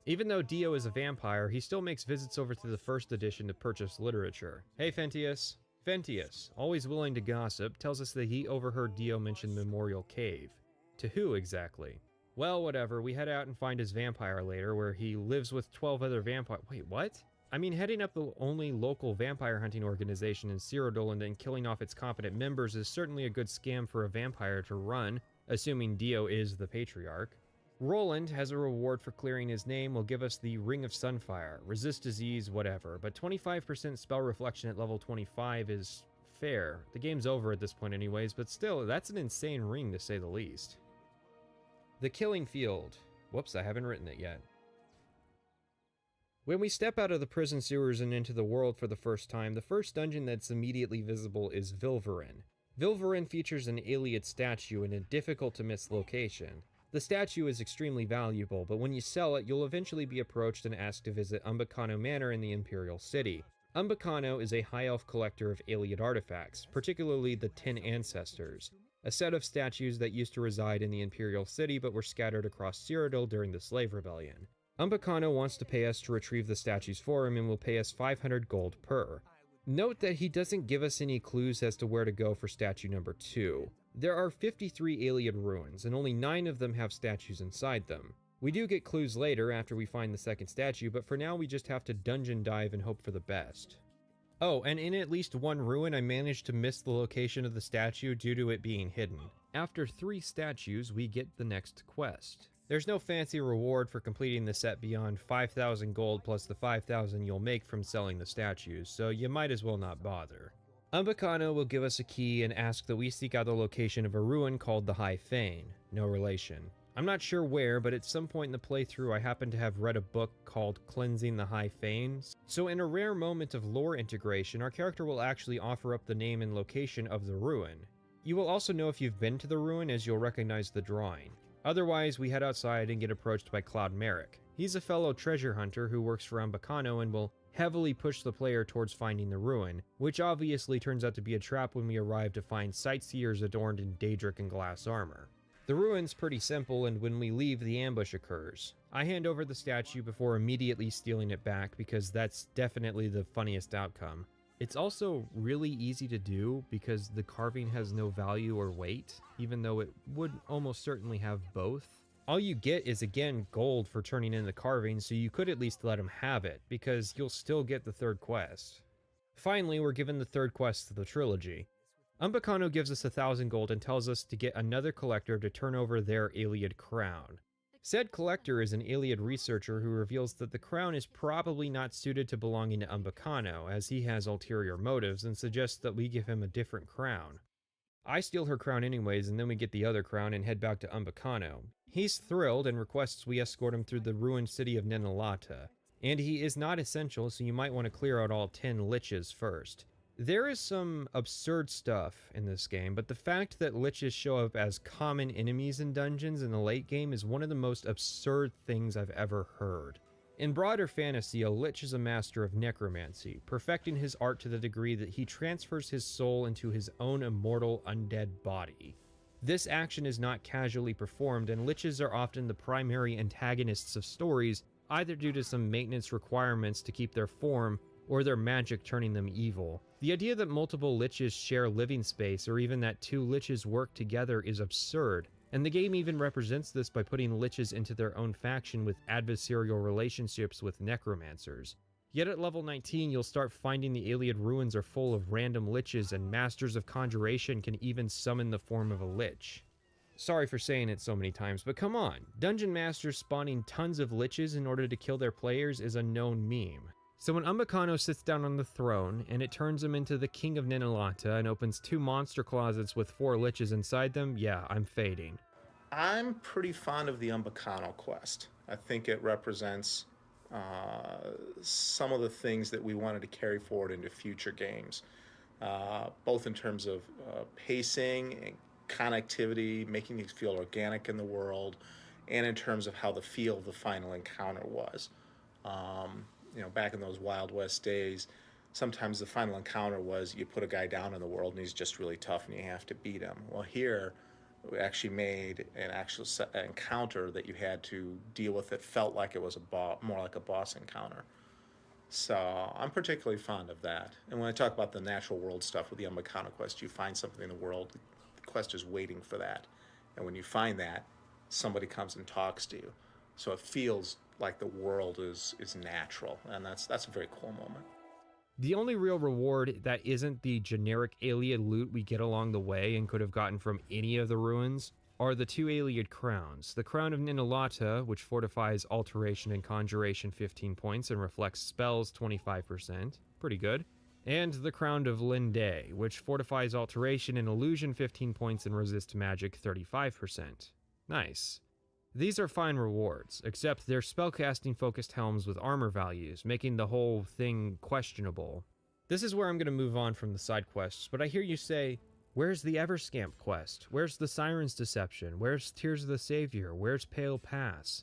S2: Even though Dio is a vampire, he still makes visits over to the first edition to purchase literature. Hey Fentius. Fentius, always willing to gossip, tells us that he overheard Dio mention Memorial Cave. To who exactly? Well, whatever, we head out and find his vampire lair, where he lives with 12 other vampires. Wait, what? I mean, heading up the only local vampire hunting organization in Cyrodiil and then killing off its competent members is certainly a good scam for a vampire to run, assuming Dio is the patriarch. Roland has a reward for clearing his name, will give us the Ring of Sunfire, resist disease, whatever, but 25% spell reflection at level 25 is fair. The game's over at this point anyways, but still, that's an insane ring to say the least. The Killing Field. Whoops, I haven't written it yet. When we step out of the prison sewers and into the world for the first time, the first dungeon that's immediately visible is Vilverin. Vilverin features an Iliad statue in a difficult-to-miss location. The statue is extremely valuable, but when you sell it, you'll eventually be approached and asked to visit Umbacano Manor in the Imperial City. Umbacano is a high elf collector of Iliad artifacts, particularly the 10 Ancestors, a set of statues that used to reside in the Imperial City but were scattered across Cyrodiil during the Slave Rebellion. Umbacano wants to pay us to retrieve the statues for him and will pay us 500 gold per. Note that he doesn't give us any clues as to where to go for statue number 2. There are 53 Iliad ruins, and only 9 of them have statues inside them. We do get clues later after we find the second statue, but for now we just have to dungeon dive and hope for the best. Oh, and in at least one ruin I managed to miss the location of the statue due to it being hidden. After 3 statues, we get the next quest. There's no fancy reward for completing the set beyond 5,000 gold plus the 5,000 you'll make from selling the statues, so you might as well not bother. Umbacano will give us a key and ask that we seek out the location of a ruin called the High Fane. No relation. I'm not sure where, but at some point in the playthrough I happen to have read a book called Cleansing the High Fanes, so in a rare moment of lore integration, our character will actually offer up the name and location of the ruin. You will also know if you've been to the ruin, as you'll recognize the drawing. Otherwise, we head outside and get approached by Cloud Merrick. He's a fellow treasure hunter who works for Umbacano and will heavily push the player towards finding the ruin, which obviously turns out to be a trap when we arrive to find sightseers adorned in Daedric and glass armor. The ruin's pretty simple, and when we leave, the ambush occurs. I hand over the statue before immediately stealing it back because that's definitely the funniest outcome. It's also really easy to do because the carving has no value or weight, even though it would almost certainly have both. All you get is, again, gold for turning in the carving, so you could at least let him have it, because you'll still get the third quest. Finally, we're given the third quest of the trilogy. Umbacano gives us 1,000 gold and tells us to get another collector to turn over their Iliad crown. Said collector is an Iliad researcher who reveals that the crown is probably not suited to belonging to Umbacano, as he has ulterior motives, and suggests that we give him a different crown. I steal her crown anyways, and then we get the other crown and head back to Umbacano. He's thrilled and requests we escort him through the ruined city of Ninalata. And he is not essential, so you might want to clear out all 10 liches first. There is some absurd stuff in this game, but the fact that liches show up as common enemies in dungeons in the late game is one of the most absurd things I've ever heard. In broader fantasy, a lich is a master of necromancy, perfecting his art to the degree that he transfers his soul into his own immortal undead body. This action is not casually performed, and liches are often the primary antagonists of stories, either due to some maintenance requirements to keep their form, or their magic turning them evil. The idea that multiple liches share living space, or even that 2 liches work together, is absurd, and the game even represents this by putting liches into their own faction with adversarial relationships with necromancers. Yet at level 19, you'll start finding the Iliad ruins are full of random liches, and masters of conjuration can even summon the form of a lich. Sorry for saying it so many times, but come on, dungeon masters spawning tons of liches in order to kill their players is a known meme. So when Umbacano sits down on the throne, and it turns him into the King of Ninalata and opens 2 monster closets with 4 liches inside them, yeah, I'm fading.
S13: I'm pretty fond of the Umbacano quest. I think it represents some of the things that we wanted to carry forward into future games, both in terms of pacing and connectivity, making these feel organic in the world, and in terms of how the feel of the final encounter was. Back in those Wild West days, sometimes the final encounter was you put a guy down in the world and he's just really tough and you have to beat him. Well, here we actually made an actual encounter that you had to deal with that felt like it was more like a boss encounter. So I'm particularly fond of that. And when I talk about the natural world stuff with the Umbacano quest, you find something in the world, the quest is waiting for that. And when you find that, somebody comes and talks to you. So it feels like the world is natural, and that's a very cool moment.
S2: The only real reward that isn't the generic Iliad loot we get along the way and could have gotten from any of the ruins are the 2 Iliad crowns. The Crown of Ninalata, which fortifies alteration and conjuration 15 points and reflects spells 25%, pretty good. And the Crown of Linde, which fortifies alteration and illusion 15 points and resist magic 35%. Nice. These are fine rewards, except they're spellcasting focused helms with armor values, making the whole thing questionable. This is where I'm going to move on from the side quests, but I hear you say, where's the Everscamp quest? Where's the Siren's Deception? Where's Tears of the Savior? Where's Pale Pass?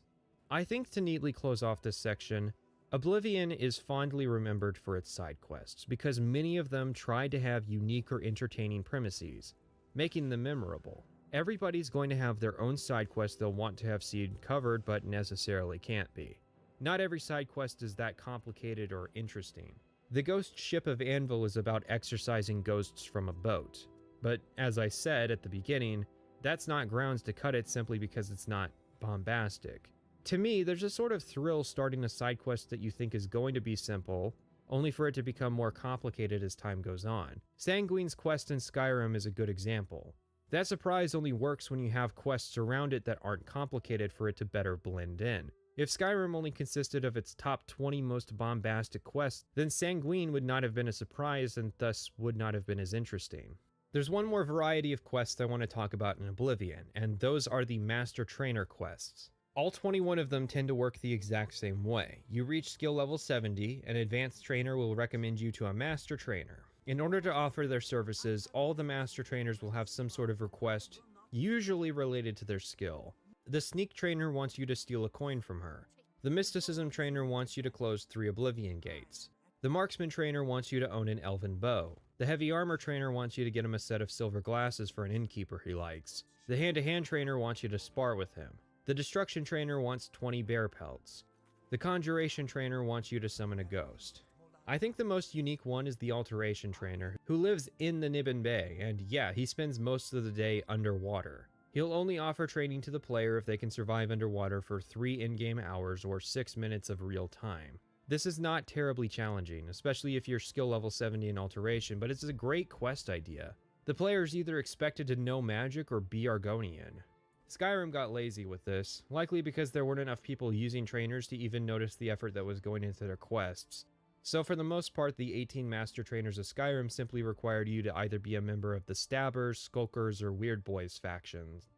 S2: I think to neatly close off this section, Oblivion is fondly remembered for its side quests, because many of them tried to have unique or entertaining premises, making them memorable. Everybody's going to have their own side quest they'll want to have seen covered, but necessarily can't be. Not every side quest is that complicated or interesting. The Ghost Ship of Anvil is about exorcising ghosts from a boat. But as I said at the beginning, that's not grounds to cut it simply because it's not bombastic. To me, there's a sort of thrill starting a side quest that you think is going to be simple, only for it to become more complicated as time goes on. Sanguine's quest in Skyrim is a good example. That surprise only works when you have quests around it that aren't complicated for it to better blend in. If Skyrim only consisted of its top 20 most bombastic quests, then Sanguine would not have been a surprise and thus would not have been as interesting. There's one more variety of quests I want to talk about in Oblivion, and those are the Master Trainer quests. All 21 of them tend to work the exact same way. You reach skill level 70, an advanced trainer will recommend you to a Master Trainer. In order to offer their services, all the master trainers will have some sort of request, usually related to their skill. The sneak trainer wants you to steal a coin from her. The mysticism trainer wants you to close 3 Oblivion gates. The marksman trainer wants you to own an elven bow. The heavy armor trainer wants you to get him a set of silver glasses for an innkeeper he likes. The hand-to-hand trainer wants you to spar with him. The destruction trainer wants 20 bear pelts. The conjuration trainer wants you to summon a ghost. I think the most unique one is the alteration trainer, who lives in the Niben Bay, and yeah, he spends most of the day underwater. He'll only offer training to the player if they can survive underwater for 3 in-game hours or 6 minutes of real time. This is not terribly challenging, especially if you're skill level 70 in alteration, but it's a great quest idea. The player is either expected to know magic or be Argonian. Skyrim got lazy with this, likely because there weren't enough people using trainers to even notice the effort that was going into their quests. So for the most part, the 18 master trainers of Skyrim simply required you to either be a member of the Stabbers, Skulkers, or Weird Boys factions.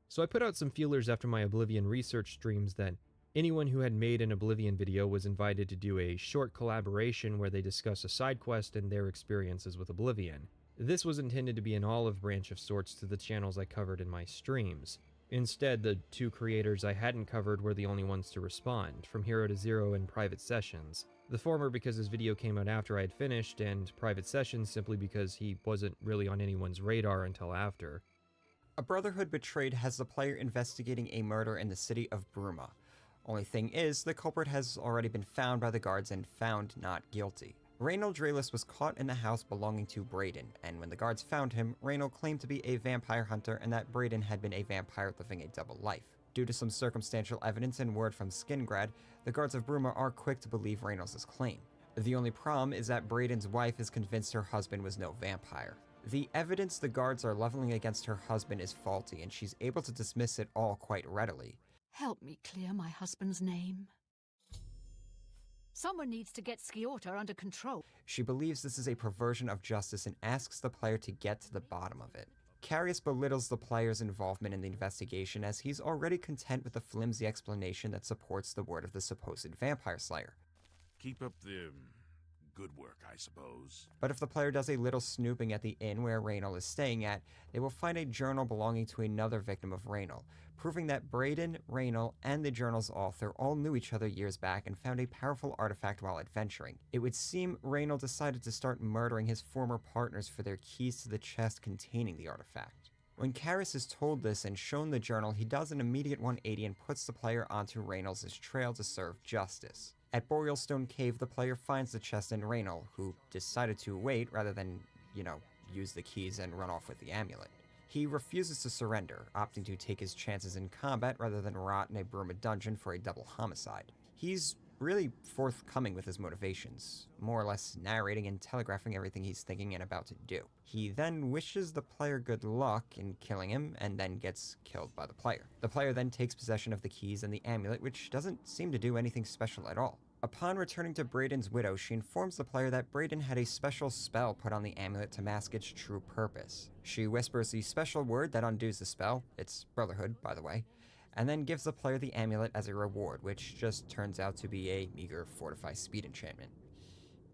S2: So I put out some feelers after my Oblivion research streams that anyone who had made an Oblivion video was invited to do a short collaboration where they discuss a side quest and their experiences with Oblivion. This was intended to be an olive branch of sorts to the channels I covered in my streams. Instead, the 2 creators I hadn't covered were the only ones to respond, From Hero to Zero and Private Sessions. The former because his video came out after I had finished, and Private Sessions simply because he wasn't really on anyone's radar until after.
S17: A Brotherhood Betrayed has the player investigating a murder in the city of Bruma. Only thing is, the culprit has already been found by the guards and found not guilty. Raynal Draelis was caught in the house belonging to Braden, and when the guards found him, Raynal claimed to be a vampire hunter and that Braden had been a vampire living a double life. Due to some circumstantial evidence and word from Skingrad, the guards of Bruma are quick to believe Raynal's claim. The only problem is that Braden's wife is convinced her husband was no vampire. The evidence the guards are leveling against her husband is faulty, and she's able to dismiss it all quite readily.
S6: Help me clear my husband's name. Someone needs to get Sciorta under control.
S17: She believes this is a perversion of justice and asks the player to get to the bottom of it. Carius belittles the player's involvement in the investigation as he's already content with the flimsy explanation that supports the word of the supposed vampire slayer.
S21: Keep up the good work, I suppose.
S17: But if the player does a little snooping at the inn where Raynal is staying at, they will find a journal belonging to another victim of Raynal, proving that Braden, Raynal, and the journal's author all knew each other years back and found a powerful artifact while adventuring. It would seem Raynal decided to start murdering his former partners for their keys to the chest containing the artifact. When Carius is told this and shown the journal, he does an immediate 180 and puts the player onto Raynal's trail to serve justice. At Borealstone Cave, the player finds the chest in Raynal, who decided to wait rather than, use the keys and run off with the amulet. He refuses to surrender, opting to take his chances in combat rather than rot in a Bruma dungeon for a double homicide. He's really forthcoming with his motivations, more or less narrating and telegraphing everything he's thinking and about to do. He then wishes the player good luck in killing him, and then gets killed by the player. The player then takes possession of the keys and the amulet, which doesn't seem to do anything special at all. Upon returning to Braden's widow, she informs the player that Braden had a special spell put on the amulet to mask its true purpose. She whispers the special word that undoes the spell, it's Brotherhood, by the way, and then gives the player the amulet as a reward, which just turns out to be a meager Fortify speed enchantment.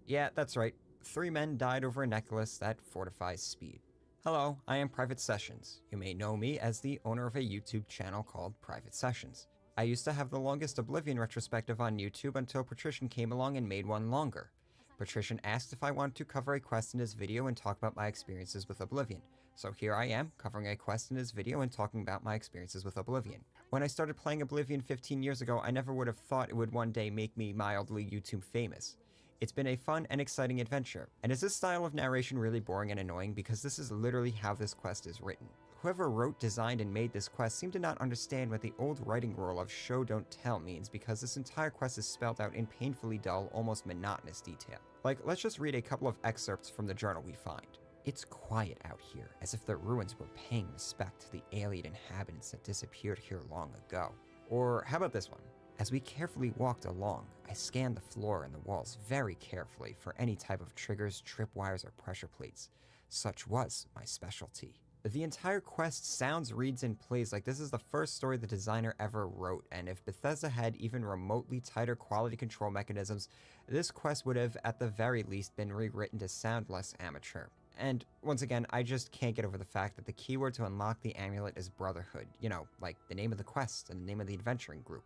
S17: Yeah, that's right, 3 men died over a necklace that fortifies speed. Hello, I am Private Sessions. You may know me as the owner of a YouTube channel called Private Sessions. I used to have the longest Oblivion retrospective on YouTube until Patrician came along and made one longer. Patrician asked if I wanted to cover a quest in his video and talk about my experiences with Oblivion. So here I am, covering a quest in his video and talking about my experiences with Oblivion. When I started playing Oblivion 15 years ago, I never would have thought it would one day make me mildly YouTube famous. It's been a fun and exciting adventure. And is this style of narration really boring and annoying? Because this is literally how this quest is written. Whoever wrote, designed, and made this quest seemed to not understand what the old writing rule of show don't tell means, because this entire quest is spelled out in painfully dull, almost monotonous detail. Like, let's just read a couple of excerpts from the journal we find. It's quiet out here, as if the ruins were paying respect to the alien inhabitants that disappeared here long ago. Or how about this one? As we carefully walked along, I scanned the floor and the walls very carefully for any type of triggers, tripwires, or pressure plates. Such was my specialty. The entire quest sounds, reads, and plays like this is the first story the designer ever wrote, and if Bethesda had even remotely tighter quality control mechanisms, this quest would have at the very least been rewritten to sound less amateur. And once again, I just can't get over the fact that the keyword to unlock the amulet is Brotherhood, you know, like the name of the quest and the name of the adventuring group.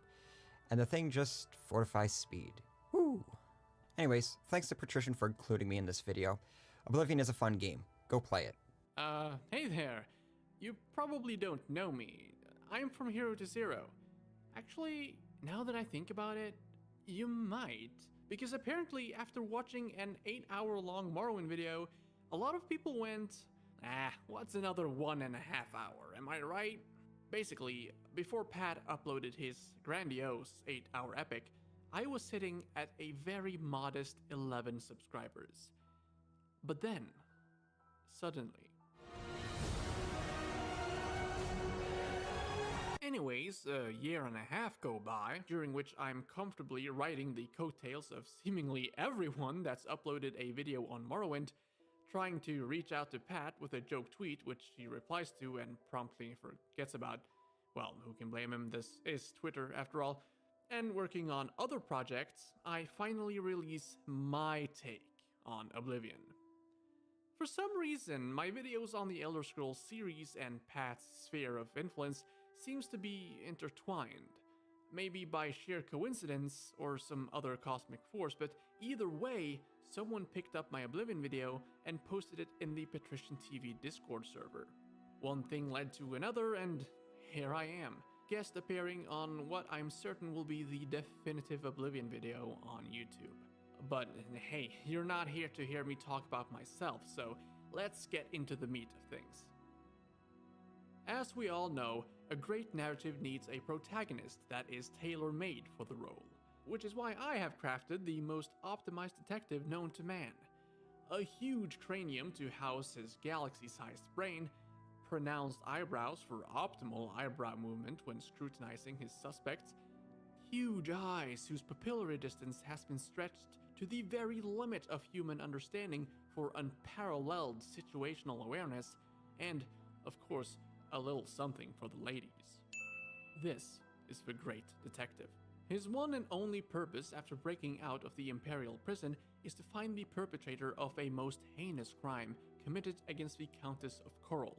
S17: And the thing just fortifies speed. Woo! Anyways, thanks to Patrician for including me in this video. Oblivion is a fun game. Go play it.
S16: Hey there. You probably don't know me. I'm from Hero to Zero. Actually, now that I think about it, you might. Because apparently, after watching an 8-hour-long Morrowind video, a lot of people went, what's another 1.5 hour, am I right? Basically, before Pat uploaded his grandiose 8-hour epic, I was sitting at a very modest 11 subscribers. But then, suddenly... Anyways, a year and a half go by, during which I'm comfortably riding the coattails of seemingly everyone that's uploaded a video on Morrowind, trying to reach out to Pat with a joke tweet which he replies to and promptly forgets about. Well, who can blame him? This is Twitter after all. And working on other projects, I finally release my take on Oblivion. For some reason, my videos on the Elder Scrolls series and Pat's sphere of influence seems to be intertwined. Maybe by sheer coincidence or some other cosmic force, but either way, someone picked up my Oblivion video and posted it in the Patrician TV Discord server. One thing led to another, and here I am, guest appearing on what I'm certain will be the definitive Oblivion video on YouTube. But hey, you're not here to hear me talk about myself, so let's get into the meat of things. As we all know, a great narrative needs a protagonist that is tailor-made for the role, which is why I have crafted the most optimized detective known to man. A huge cranium to house his galaxy-sized brain, pronounced eyebrows for optimal eyebrow movement when scrutinizing his suspects, huge eyes whose pupillary distance has been stretched to the very limit of human understanding for unparalleled situational awareness, and, of course, a little something for the ladies. This is the great detective. His one and only purpose after breaking out of the Imperial prison is to find the perpetrator of a most heinous crime committed against the Countess of Coral.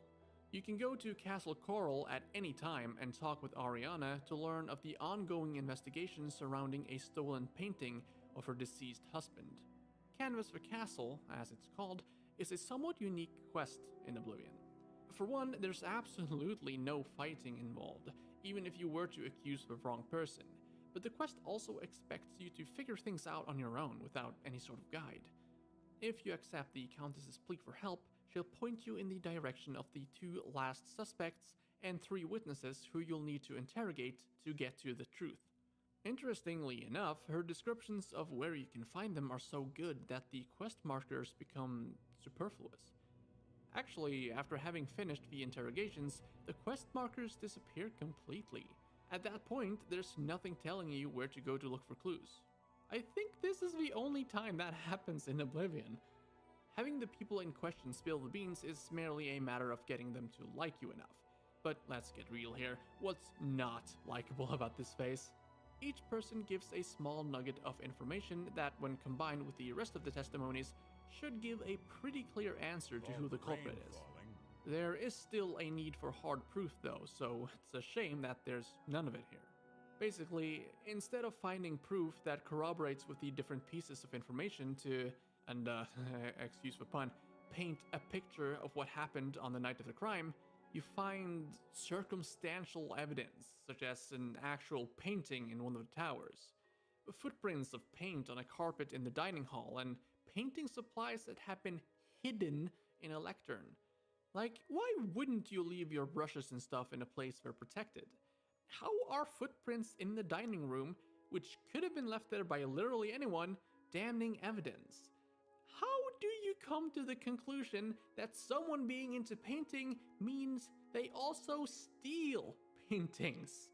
S16: You can go to Castle Coral at any time and talk with Ariana to learn of the ongoing investigation surrounding a stolen painting of her deceased husband. Canvas the Castle, as it's called, is a somewhat unique quest in Oblivion. For one, there's absolutely no fighting involved, even if you were to accuse the wrong person, but the quest also expects you to figure things out on your own without any sort of guide. If you accept the Countess's plea for help, she'll point you in the direction of the 2 last suspects and 3 witnesses who you'll need to interrogate to get to the truth. Interestingly enough, her descriptions of where you can find them are so good that the quest markers become superfluous. Actually, after having finished the interrogations, the quest markers disappear completely. At that point, there's nothing telling you where to go to look for clues. I think this is the only time that happens in Oblivion. Having the people in question spill the beans is merely a matter of getting them to like you enough. But let's get real here, what's not likable about this face? Each person gives a small nugget of information that, when combined with the rest of the testimonies, should give a pretty clear answer to who the culprit is. There is still a need for hard proof though, so it's a shame that there's none of it here. Basically, instead of finding proof that corroborates with the different pieces of information to, and excuse the pun, paint a picture of what happened on the night of the crime, you find circumstantial evidence, such as an actual painting in one of the towers, footprints of paint on a carpet in the dining hall, and painting supplies that have been hidden in a lectern. Like, why wouldn't you leave your brushes and stuff in a place they're protected? How are footprints in the dining room, which could have been left there by literally anyone, damning evidence? How do you come to the conclusion that someone being into painting means they also steal paintings?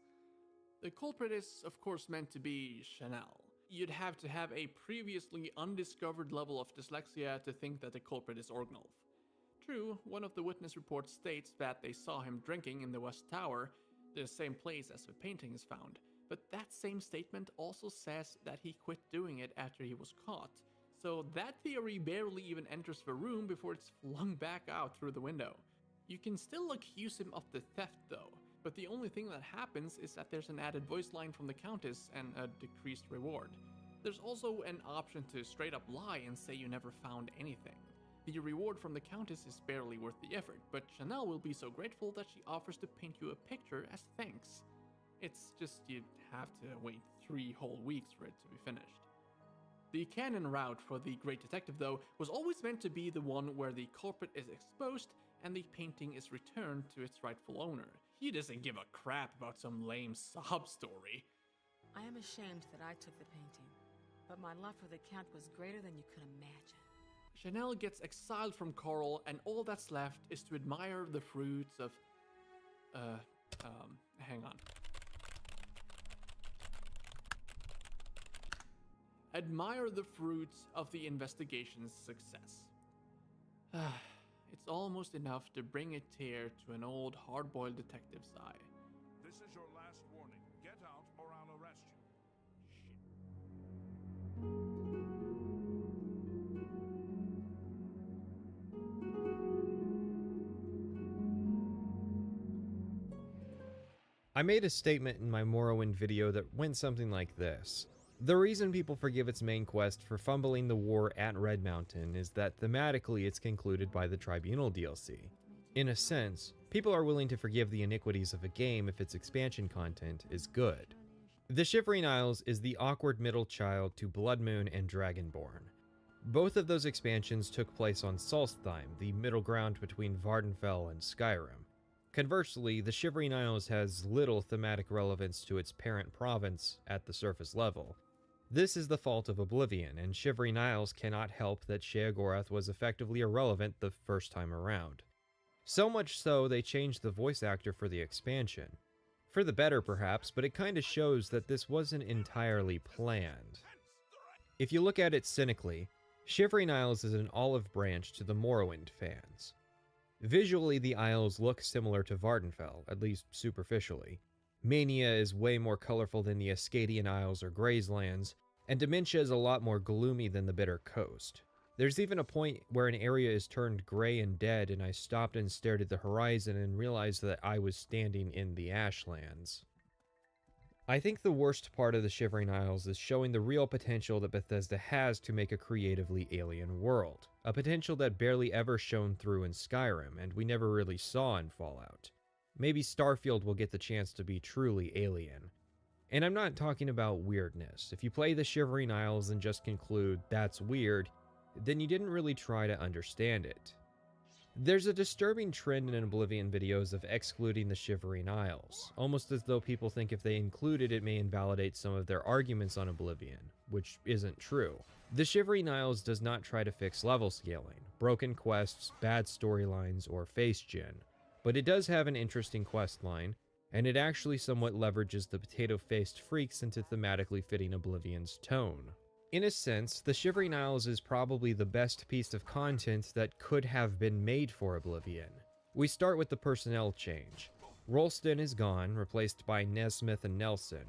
S16: The culprit is, of course, meant to be Chanel. You'd have to have a previously undiscovered level of dyslexia to think that the culprit is Orgnolf. True, one of the witness reports states that they saw him drinking in the West Tower, the same place as the painting is found, but that same statement also says that he quit doing it after he was caught, so that theory barely even enters the room before it's flung back out through the window. You can still accuse him of the theft though, but the only thing that happens is that there's an added voice line from the Countess and a decreased reward. There's also an option to straight up lie and say you never found anything. The reward from the Countess is barely worth the effort, but Chanel will be so grateful that she offers to paint you a picture as thanks. It's just you'd have to wait 3 whole weeks for it to be finished. The canon route for the Great Detective, though, was always meant to be the one where the culprit is exposed and the painting is returned to its rightful owner. He doesn't give a crap about some lame sob story.
S12: I am ashamed that I took the painting, but my love for the Count was greater than you could imagine.
S16: Chanel gets exiled from Coral, and all that's left is to admire the fruits of... hang on. Admire the fruits of the investigation's success. It's almost enough to bring a tear to an old hard-boiled detective's eye.
S5: This is your last warning. Get out or I'll arrest you.
S2: I made a statement in my Morrowind video that went something like this. The reason people forgive its main quest for fumbling the war at Red Mountain is that thematically it's concluded by the Tribunal DLC. In a sense, people are willing to forgive the iniquities of a game if its expansion content is good. The Shivering Isles is the awkward middle child to Blood Moon and Dragonborn. Both of those expansions took place on Solstheim, the middle ground between Vardenfell and Skyrim. Conversely, the Shivering Isles has little thematic relevance to its parent province at the surface level. This is the fault of Oblivion, and Shivering Isles cannot help that Sheogorath was effectively irrelevant the first time around. So much so, they changed the voice actor for the expansion. For the better, perhaps, but it kinda shows that this wasn't entirely planned. If you look at it cynically, Shivering Isles is an olive branch to the Morrowind fans. Visually, the Isles look similar to Vardenfell, at least superficially. Mania is way more colorful than the Ascadian Isles or Grayslands, and Dementia is a lot more gloomy than the Bitter Coast. There's even a point where an area is turned gray and dead, and I stopped and stared at the horizon and realized that I was standing in the Ashlands. I think the worst part of the Shivering Isles is showing the real potential that Bethesda has to make a creatively alien world, a potential that barely ever shone through in Skyrim, and we never really saw in Fallout. Maybe Starfield will get the chance to be truly alien. And I'm not talking about weirdness. If you play the Shivering Isles and just conclude, that's weird, then you didn't really try to understand it. There's a disturbing trend in Oblivion videos of excluding the Shivering Isles, almost as though people think if they include it, it may invalidate some of their arguments on Oblivion, which isn't true. The Shivering Isles does not try to fix level scaling, broken quests, bad storylines, or face gen, but it does have an interesting quest line, and it actually somewhat leverages the potato-faced freaks into thematically fitting Oblivion's tone. In a sense, the Shivering Isles is probably the best piece of content that could have been made for Oblivion. We start with the personnel change. Rolston is gone, replaced by Nesmith and Nelson.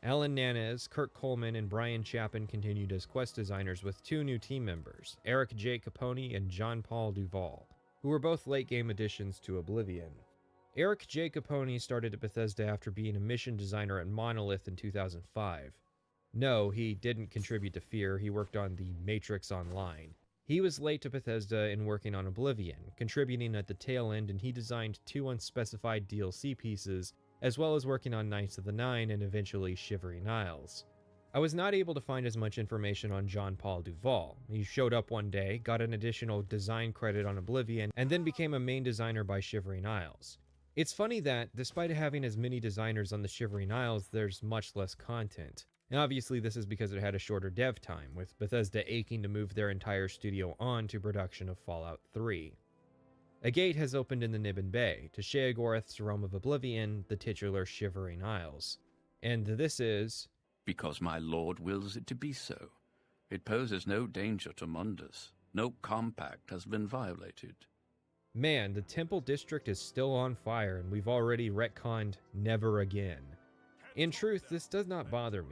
S2: Alan Nanez, Kurt Coleman, and Brian Chapin continued as quest designers with 2 new team members, Eric J. Capone and John Paul Duvall, who were both late-game additions to Oblivion. Eric J. Capone started at Bethesda after being a mission designer at Monolith in 2005. No, he didn't contribute to Fear, he worked on the Matrix Online. He was late to Bethesda in working on Oblivion, contributing at the tail end, and he designed 2 unspecified DLC pieces, as well as working on Knights of the Nine and eventually Shivering Isles. I was not able to find as much information on John Paul Duvall. He showed up one day, got an additional design credit on Oblivion, and then became a main designer by Shivering Isles. It's funny that, despite having as many designers on the Shivering Isles, there's much less content. And obviously this is because it had a shorter dev time, with Bethesda aching to move their entire studio on to production of Fallout 3. A gate has opened in the Niben Bay, to Sheogorath's realm of Oblivion, the titular Shivering Isles. And this is...
S20: Because my lord wills it to be so. It poses no danger to Mundus. No compact has been violated.
S2: Man, the Temple District is still on fire, and we've already retconned never again. In truth, this does not bother me.